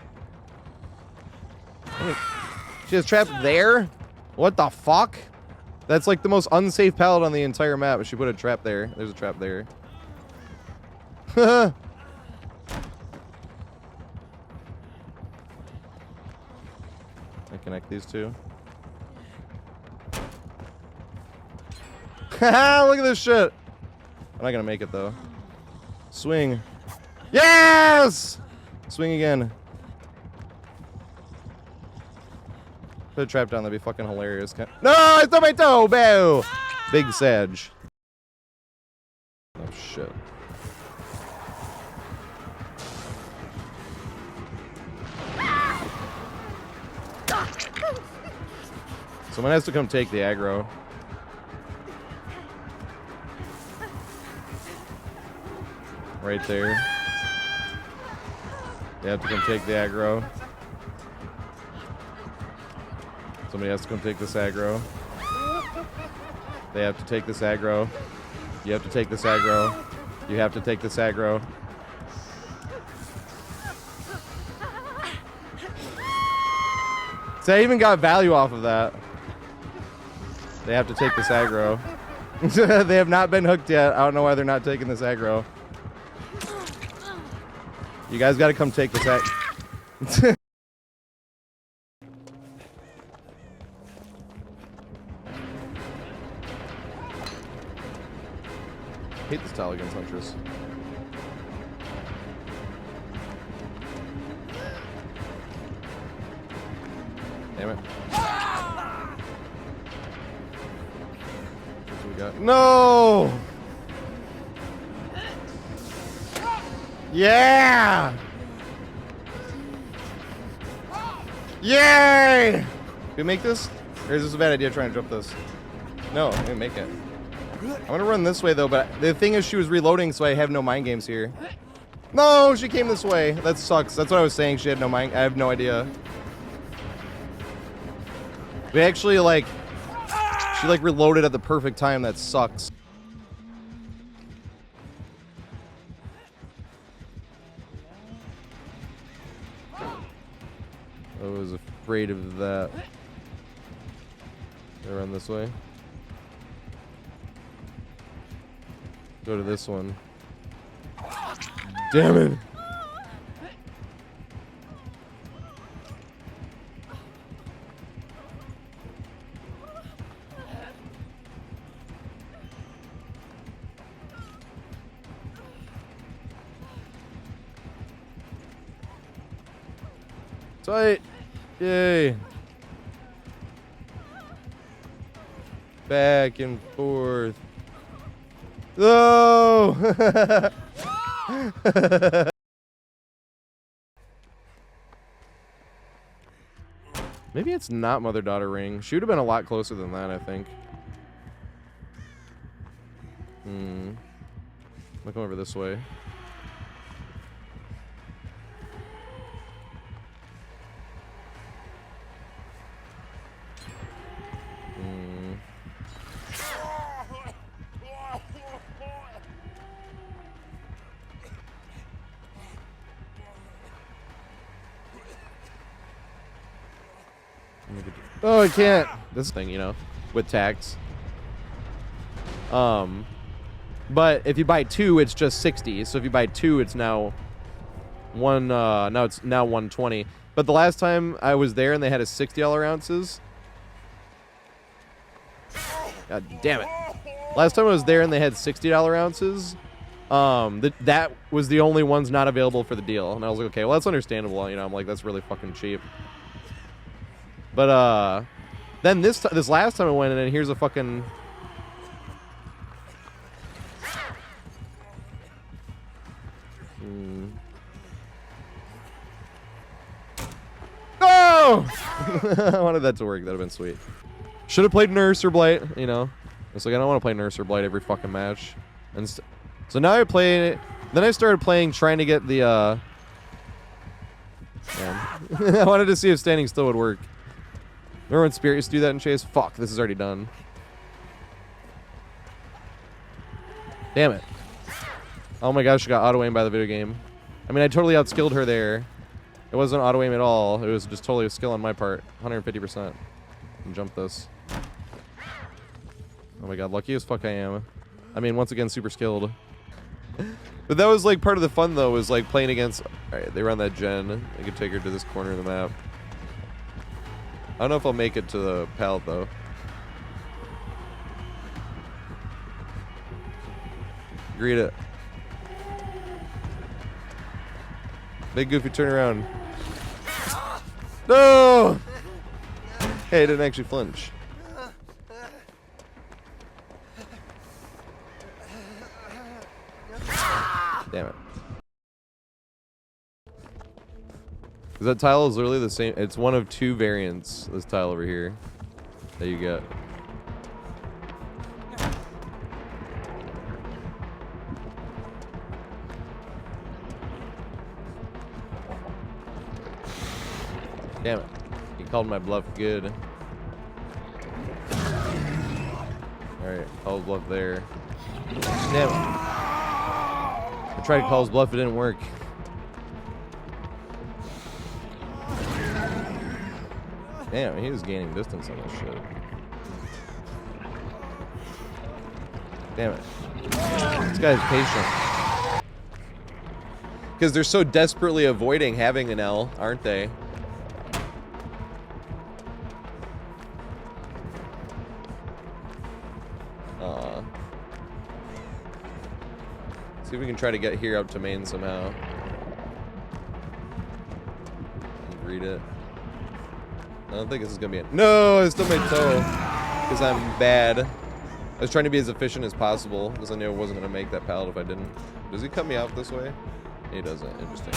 She has traps there? What the fuck? That's like the most unsafe pallet on the entire map. She put a trap there. There's a trap there. I connect these two. Haha, look at this shit. I'm not gonna make it though. Swing. Yes! Swing again. Put a trap down, that'd be fucking hilarious. No, I stubbed my toe! Boo! Big Sag. Oh shit. Someone has to come take the aggro. Right there. They have to come take the aggro. Somebody has to come take this aggro. They have to take this aggro. You have to take this aggro. You have to take this aggro. So I even got value off of that. They have to take this aggro. They have not been hooked yet. I don't know why they're not taking this aggro. You guys got to come take this aggro. I hate this tile against Huntress. Damn it. What we got? No! Yeah! Yay! Can we make this? Or is this a bad idea trying to jump this? No, I didn't make it. I want to run this way though, but the thing is she was reloading, so I have no mind games here. No, she came this way. That sucks. That's what I was saying. She had no mind. I have no idea. We actually like, she like reloaded at the perfect time. That sucks. I was afraid of that. I run this way. Go to this one. Damn it! Tight! Yay! Back and forth. No! Maybe it's not mother-daughter ring. She would have been a lot closer than that, I think. I'll come over this way. Oh, I can't. This thing, you know, with tax. But if you buy two, it's just 60. So if you buy two, it's now now it's now 120. But the last time I was there and they had a $60 ounces. God damn it. Last time I was there and they had $60 ounces. That was the only ones not available for the deal. And I was like, okay, well, that's understandable. You know, I'm like, that's really fucking cheap. But then this last time I went in, and here's a fucking. No! I wanted that to work. That'd have been sweet. Should have played Nurse or Blight. You know, it's like I don't want to play Nurse or Blight every fucking match. And so now I play it. Then I started playing, trying to get the. I wanted to see if standing still would work. Remember when Spirit used to do that in Chase? Fuck, this is already done. Damn it. Oh my gosh, she got auto-aim by the video game. I mean, I totally outskilled her there. It wasn't auto-aim at all. It was just totally a skill on my part. 150%. And jump this. Oh my god, lucky as fuck I am. I mean, once again, super skilled. But that was like part of the fun though, was like playing against... Alright, they run that gen. I could take her to this corner of the map. I don't know if I'll make it to the pallet though. Greet it. Big goofy turn around. No! Hey, it didn't actually flinch. Damn it. Because that tile is literally the same. It's one of two variants, this tile over here. that you get. Damn it. He called my bluff good. Alright, call his bluff there. Damn it. I tried to call his bluff, it didn't work. Damn, he was gaining distance on this shit. Damn it. This guy's patient. Because they're so desperately avoiding having an L, aren't they? See if we can try to get here up to main somehow. Read it. I don't think this is gonna be it. No, I still made toe. Because I'm bad. I was trying to be as efficient as possible because I knew I wasn't gonna make that pallet if I didn't. Does he cut me off this way? He doesn't. Interesting.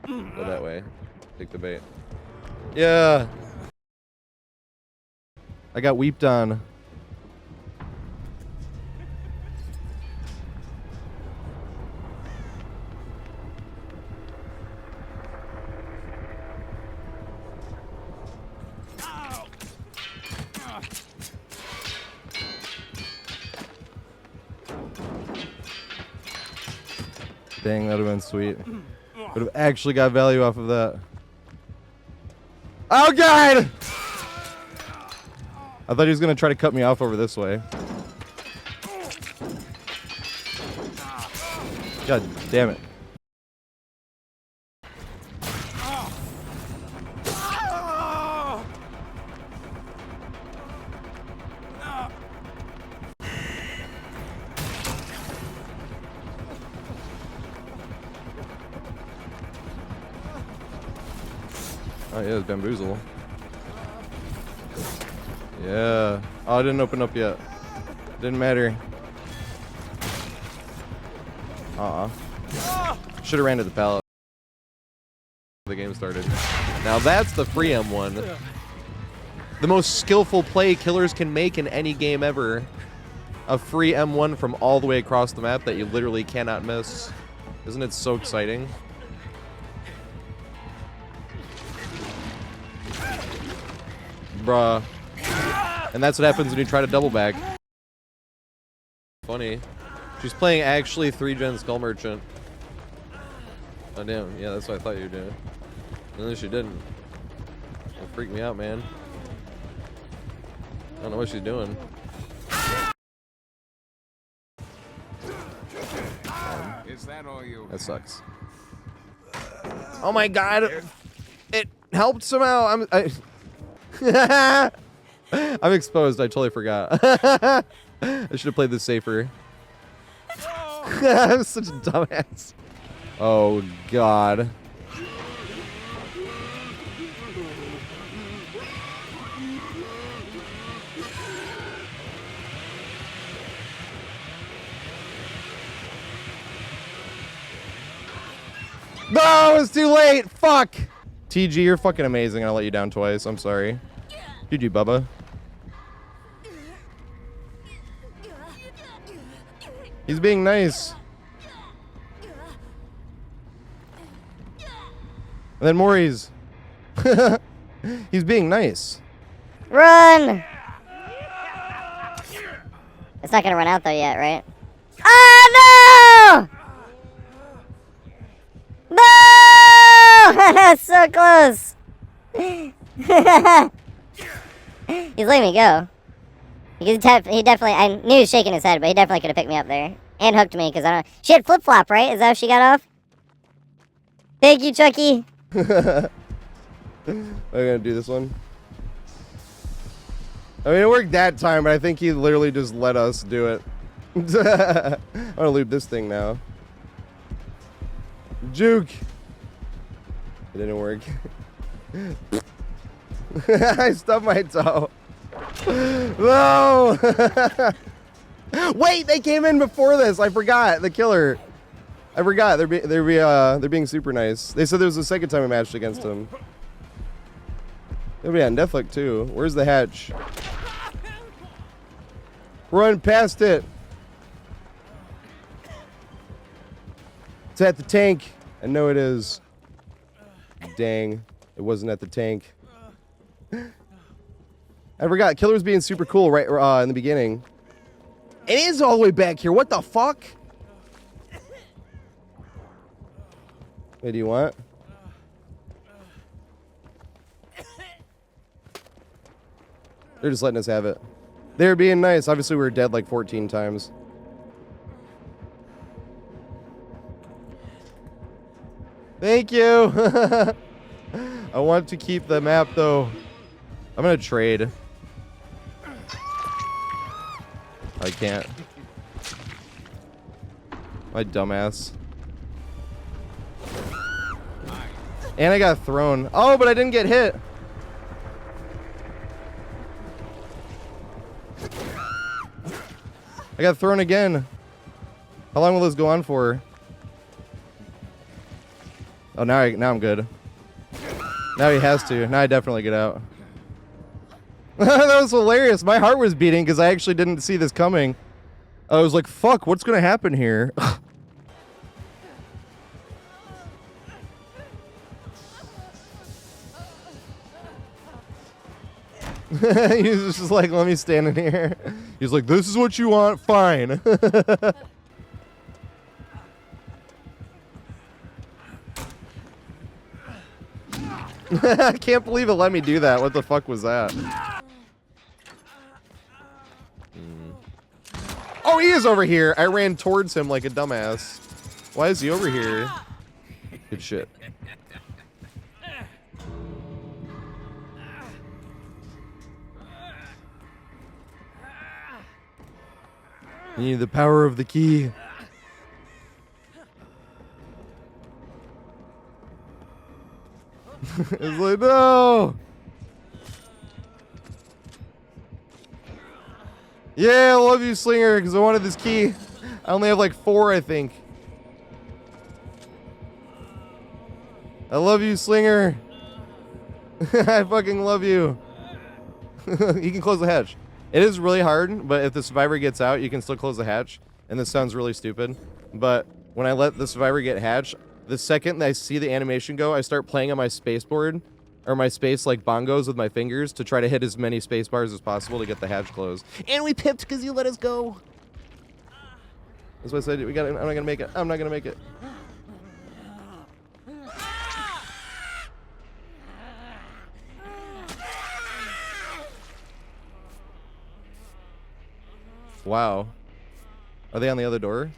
Go that way. Take the bait. Yeah. I got weeped on. Dang, that would have been sweet. Would have actually got value off of that. Oh, God! I thought he was going to try to cut me off over this way. God damn it. Oh yeah, it's bamboozle. Yeah. Oh, it didn't open up yet. Didn't matter. Should have ran to the pallet. The game started. Now that's the free M1. The most skillful play killers can make in any game ever. A free M1 from all the way across the map that you literally cannot miss. Isn't it so exciting? Bruh. And that's what happens when you try to double back. Funny. She's playing actually 3-gen Skull Merchant. Oh damn, yeah, that's what I thought you were doing. And then she didn't. That freaked me out, man. I don't know what she's doing. Is that all you? That sucks. Oh my god! It helped somehow! I'm exposed. I totally forgot. I should have played this safer. I'm such a dumbass. Oh god. No, it's too late. Fuck. TG, you're fucking amazing. I'll let you down twice. I'm sorry. GG, Bubba. He's being nice. And then Maury's. He's being nice. Run! It's not gonna run out though yet, right? Oh no! No! That's so close. He's letting me go. He definitely, I knew he was shaking his head, but he definitely could have picked me up there. And hooked me, because I don't know. She had flip-flop, right? Is that how she got off? Thank you, Chucky. Are we gonna do this one? I mean, it worked that time, but I think he literally just let us do it. I'm gonna loop this thing now. Juke! It didn't work. I stubbed my toe. No! Wait, they came in before this. I forgot. The killer. I forgot. They're being super nice. They said there was the second time I matched against him. It'll be on Deathlock too. Where's the hatch? Run past it. It's at the tank. I know it is. Dang. It wasn't at the tank. I forgot. Killer's being super cool right in the beginning. It is all the way back here. What the fuck? What do you want? They're just letting us have it. They're being nice. Obviously, we were dead like 14 times. Thank you. I want to keep the map, though. I'm going to trade. I can't. My dumbass. And I got thrown. Oh, but I didn't get hit. I got thrown again. How long will this go on for? Oh, now I'm good. Now he has to. Now I definitely get out. That was hilarious. My heart was beating because I actually didn't see this coming. I was like, fuck, what's going to happen here? He was just like, let me stand in here. He's like, this is what you want? Fine. I can't believe it let me do that. What the fuck was that? Oh, he is over here. I ran towards him like a dumbass. Why is he over here? Good shit. You need the power of the key. It's like, no! Yeah, I love you, Slinger, because I wanted this key. I only have like 4, I think. I love you, Slinger. I fucking love you. You can close the hatch. It is really hard, but if the survivor gets out, you can still close the hatch. And this sounds really stupid, but when I let the survivor get hatched, the second that I see the animation go, I start playing on my space-board, or my space like bongos with my fingers to try to hit as many space bars as possible to get the hatch closed. And we pipped because you let us go. That's what I said. I'm not gonna make it. I'm not gonna make it. Wow. Are they on the other door?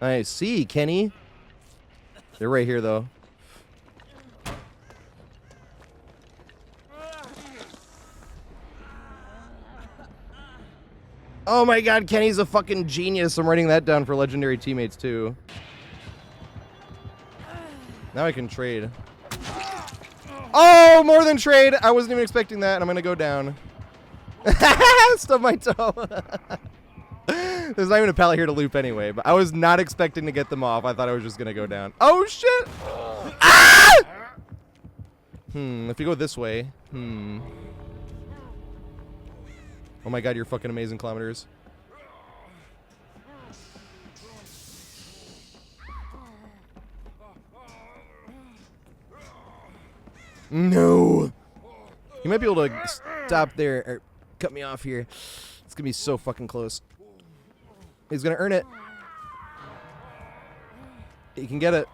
I see, Kenny. They're right here, though. Oh my god, Kenny's a fucking genius. I'm writing that down for legendary teammates, too. Now I can trade. Oh, more than trade. I wasn't even expecting that, and I'm gonna go down. Stubbed my toe. There's not even a pallet here to loop anyway, but I was not expecting to get them off. I thought I was just gonna go down. Oh shit! Ah! If you go this way, Oh my god, you're fucking amazing, kilometers. No! You might be able to stop there, or cut me off here. It's gonna be so fucking close. He's gonna earn it. He can get it.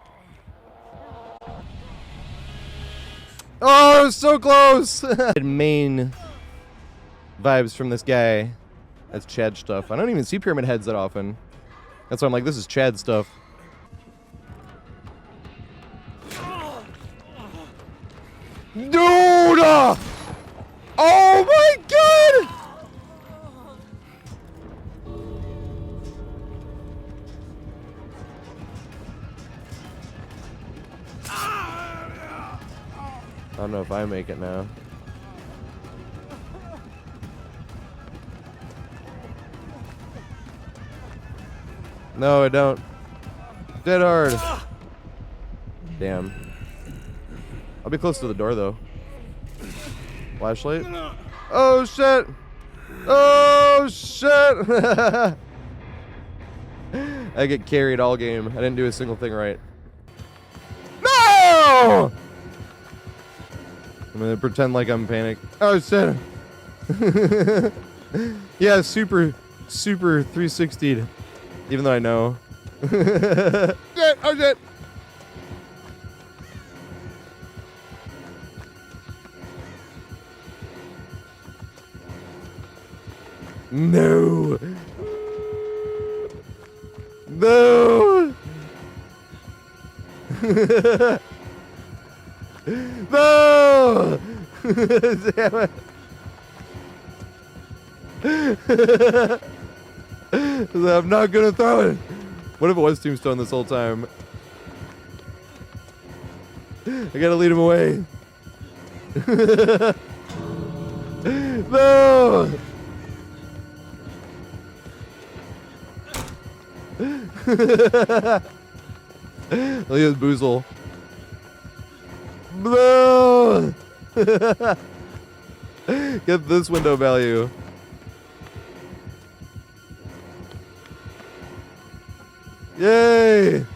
Oh, it was so close! Main vibes from this guy. That's Chad stuff. I don't even see pyramid heads that often. That's why I'm like, this is Chad stuff. Dude! Oh my god! I don't know if I make it now. No, I don't. Dead hard. Damn. I'll be close to the door though. Flashlight. Oh shit! Oh shit! I get carried all game. I didn't do a single thing right. No! I'm gonna pretend like I'm panicked. Oh shit! Yeah, super 360'd. Even though I know. Shit! Oh shit! No! No! No! Damn it. I'm not gonna throw it. What if it was Tombstone this whole time? I gotta lead him away. No! Look at this boozle. No! Get this window value. Yay!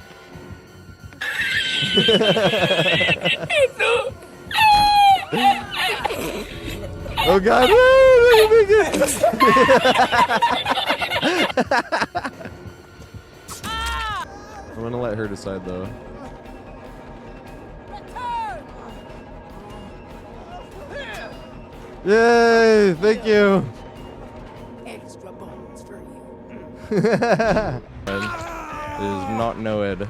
Oh god! I'm gonna let her decide though. Yay! Thank you. Extra bones for you. It is not Noed.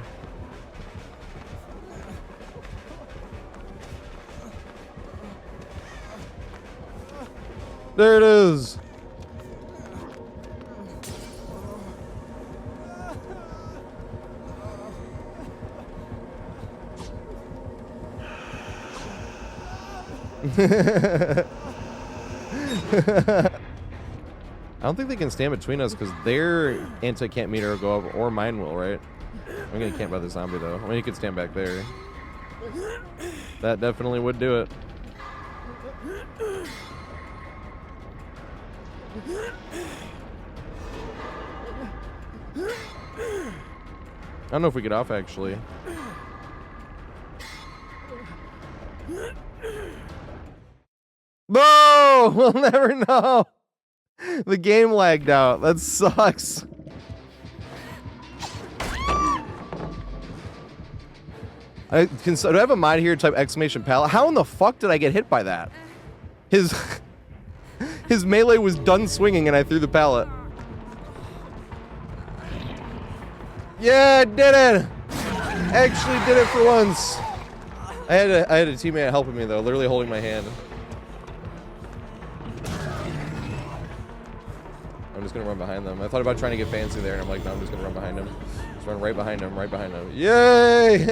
There it is. I don't think they can stand between us because their anti-camp meter will go up, or mine will, right? I'm gonna camp by the zombie though. I mean, you could stand back there. That definitely would do it. I don't know if we get off actually. No! We'll never know. The game lagged out. That sucks. Do I have a mod here type exclamation pallet? How in the fuck did I get hit by that? His melee was done swinging and I threw the pallet. Yeah, I did it! Actually did it for once. I had a teammate helping me though, literally holding my hand. I'm just gonna run behind them. I thought about trying to get fancy there and I'm like, no, I'm just gonna run behind him. Just run right behind him, right behind him. Yay!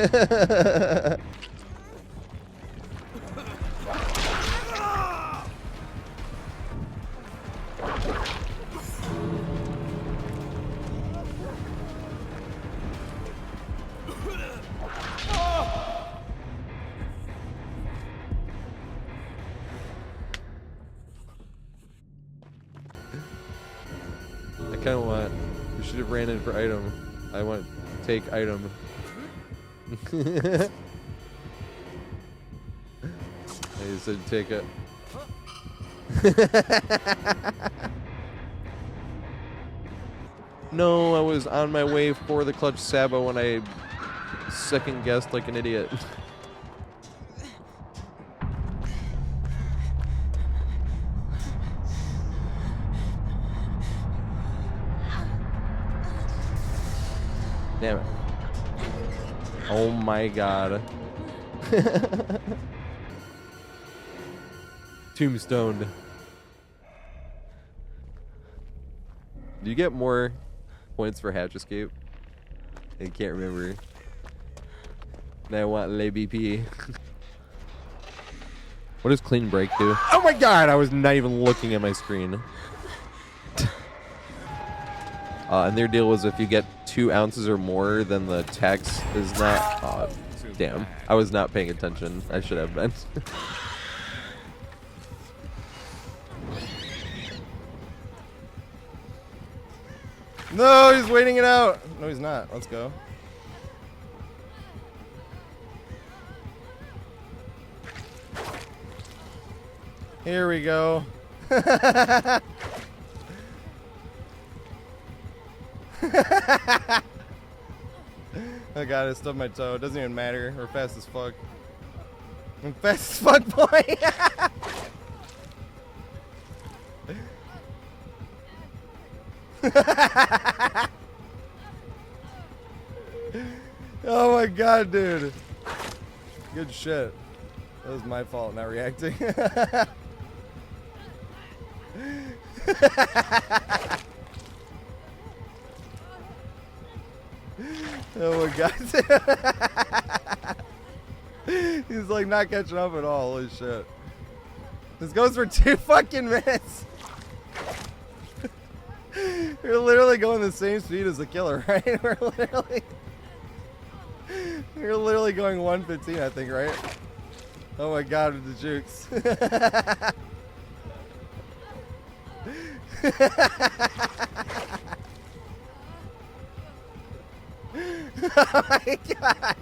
I kind of want. We should have ran in for item. I want take item. I said take it. No, I was on my way for the clutch Sabo when I second guessed like an idiot. Damn it. Oh my god. Tombstone. Do you get more points for hatch escape? I can't remember. And I want Le BP. What does clean break do? Oh my god, I was not even looking at my screen. And their deal was if you get 2 ounces or more, then the tax is not. Damn, I was not paying attention. I should have been. No, he's waiting it out. No, he's not. Let's go. Here we go. Oh god, I stubbed my toe. It doesn't even matter. We're fast as fuck. I'm fast as fuck, boy. Oh my god, dude. Good shit. That was my fault not reacting. Oh my god. He's like not catching up at all. Holy shit. This goes for 2 fucking minutes. We're literally going the same speed as the killer, right? We're literally going 115, I think, right? Oh my god, with the jukes. Oh my god.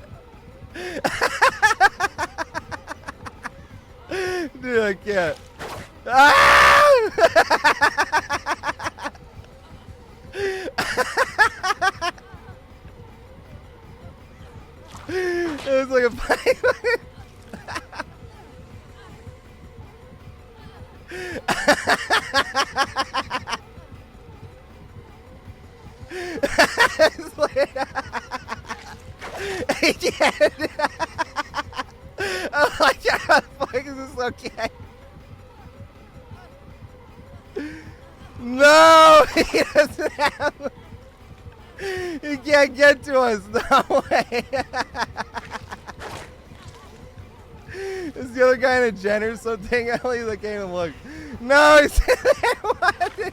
Dude, I can't. Ah! It was like a fight. It's like, I can't. Oh my god, how the fuck is this okay? No! He doesn't have. He can't get to us. No way. Is the other guy in a gen or something? At least I can't even look. No, he's there.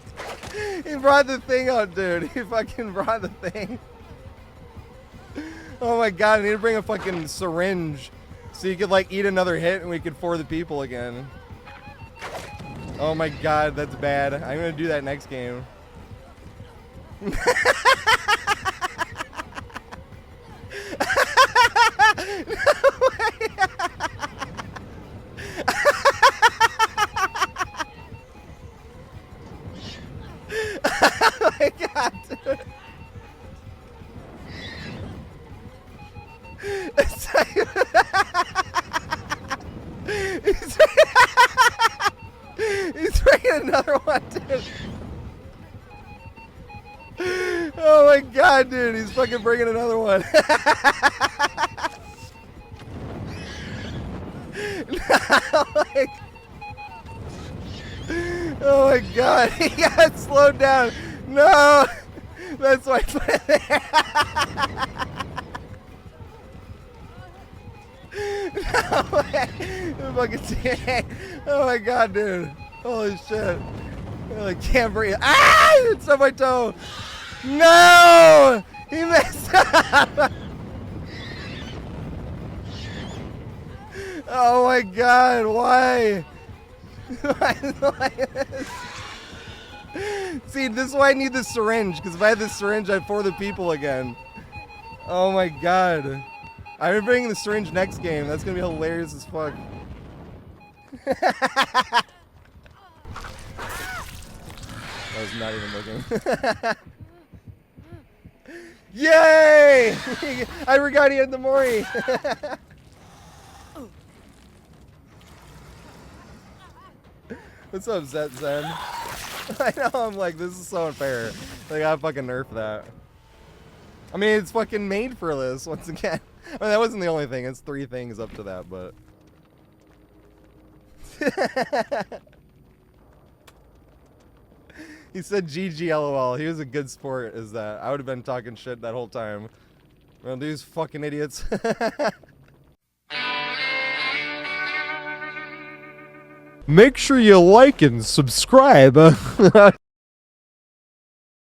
He brought the thing out, dude. He fucking brought the thing. Oh my god, I need to bring a fucking syringe so you could like eat another hit and we could for the people again. Oh my god, that's bad. I'm gonna do that next game. No way. Oh my god, dude. He's bringing another one, dude. Oh my god, dude. He's fucking bringing another one. No, like, oh my god. He got slowed down. No. That's why I put it there. No way. Fucking oh my god, dude. Holy shit. I can't breathe. Ah! It's on my toe. No! He messed up. Oh my god, why? Why is it like this? See, this is why I need the syringe, because if I had this syringe, I'd for the people again. Oh my god. I'm bringing the syringe next game. That's gonna be hilarious as fuck. I was not even looking. Yay! I forgot he had the Mori. What's up, Zen? I know, I'm like, this is so unfair. They gotta fucking nerf that. I mean, it's fucking made for this, once again. I mean, that wasn't the only thing. It's 3 things up to that, but... He said GG LOL. He was a good sport, is that. I would have been talking shit that whole time. Well, these fucking idiots. Make sure you like and subscribe.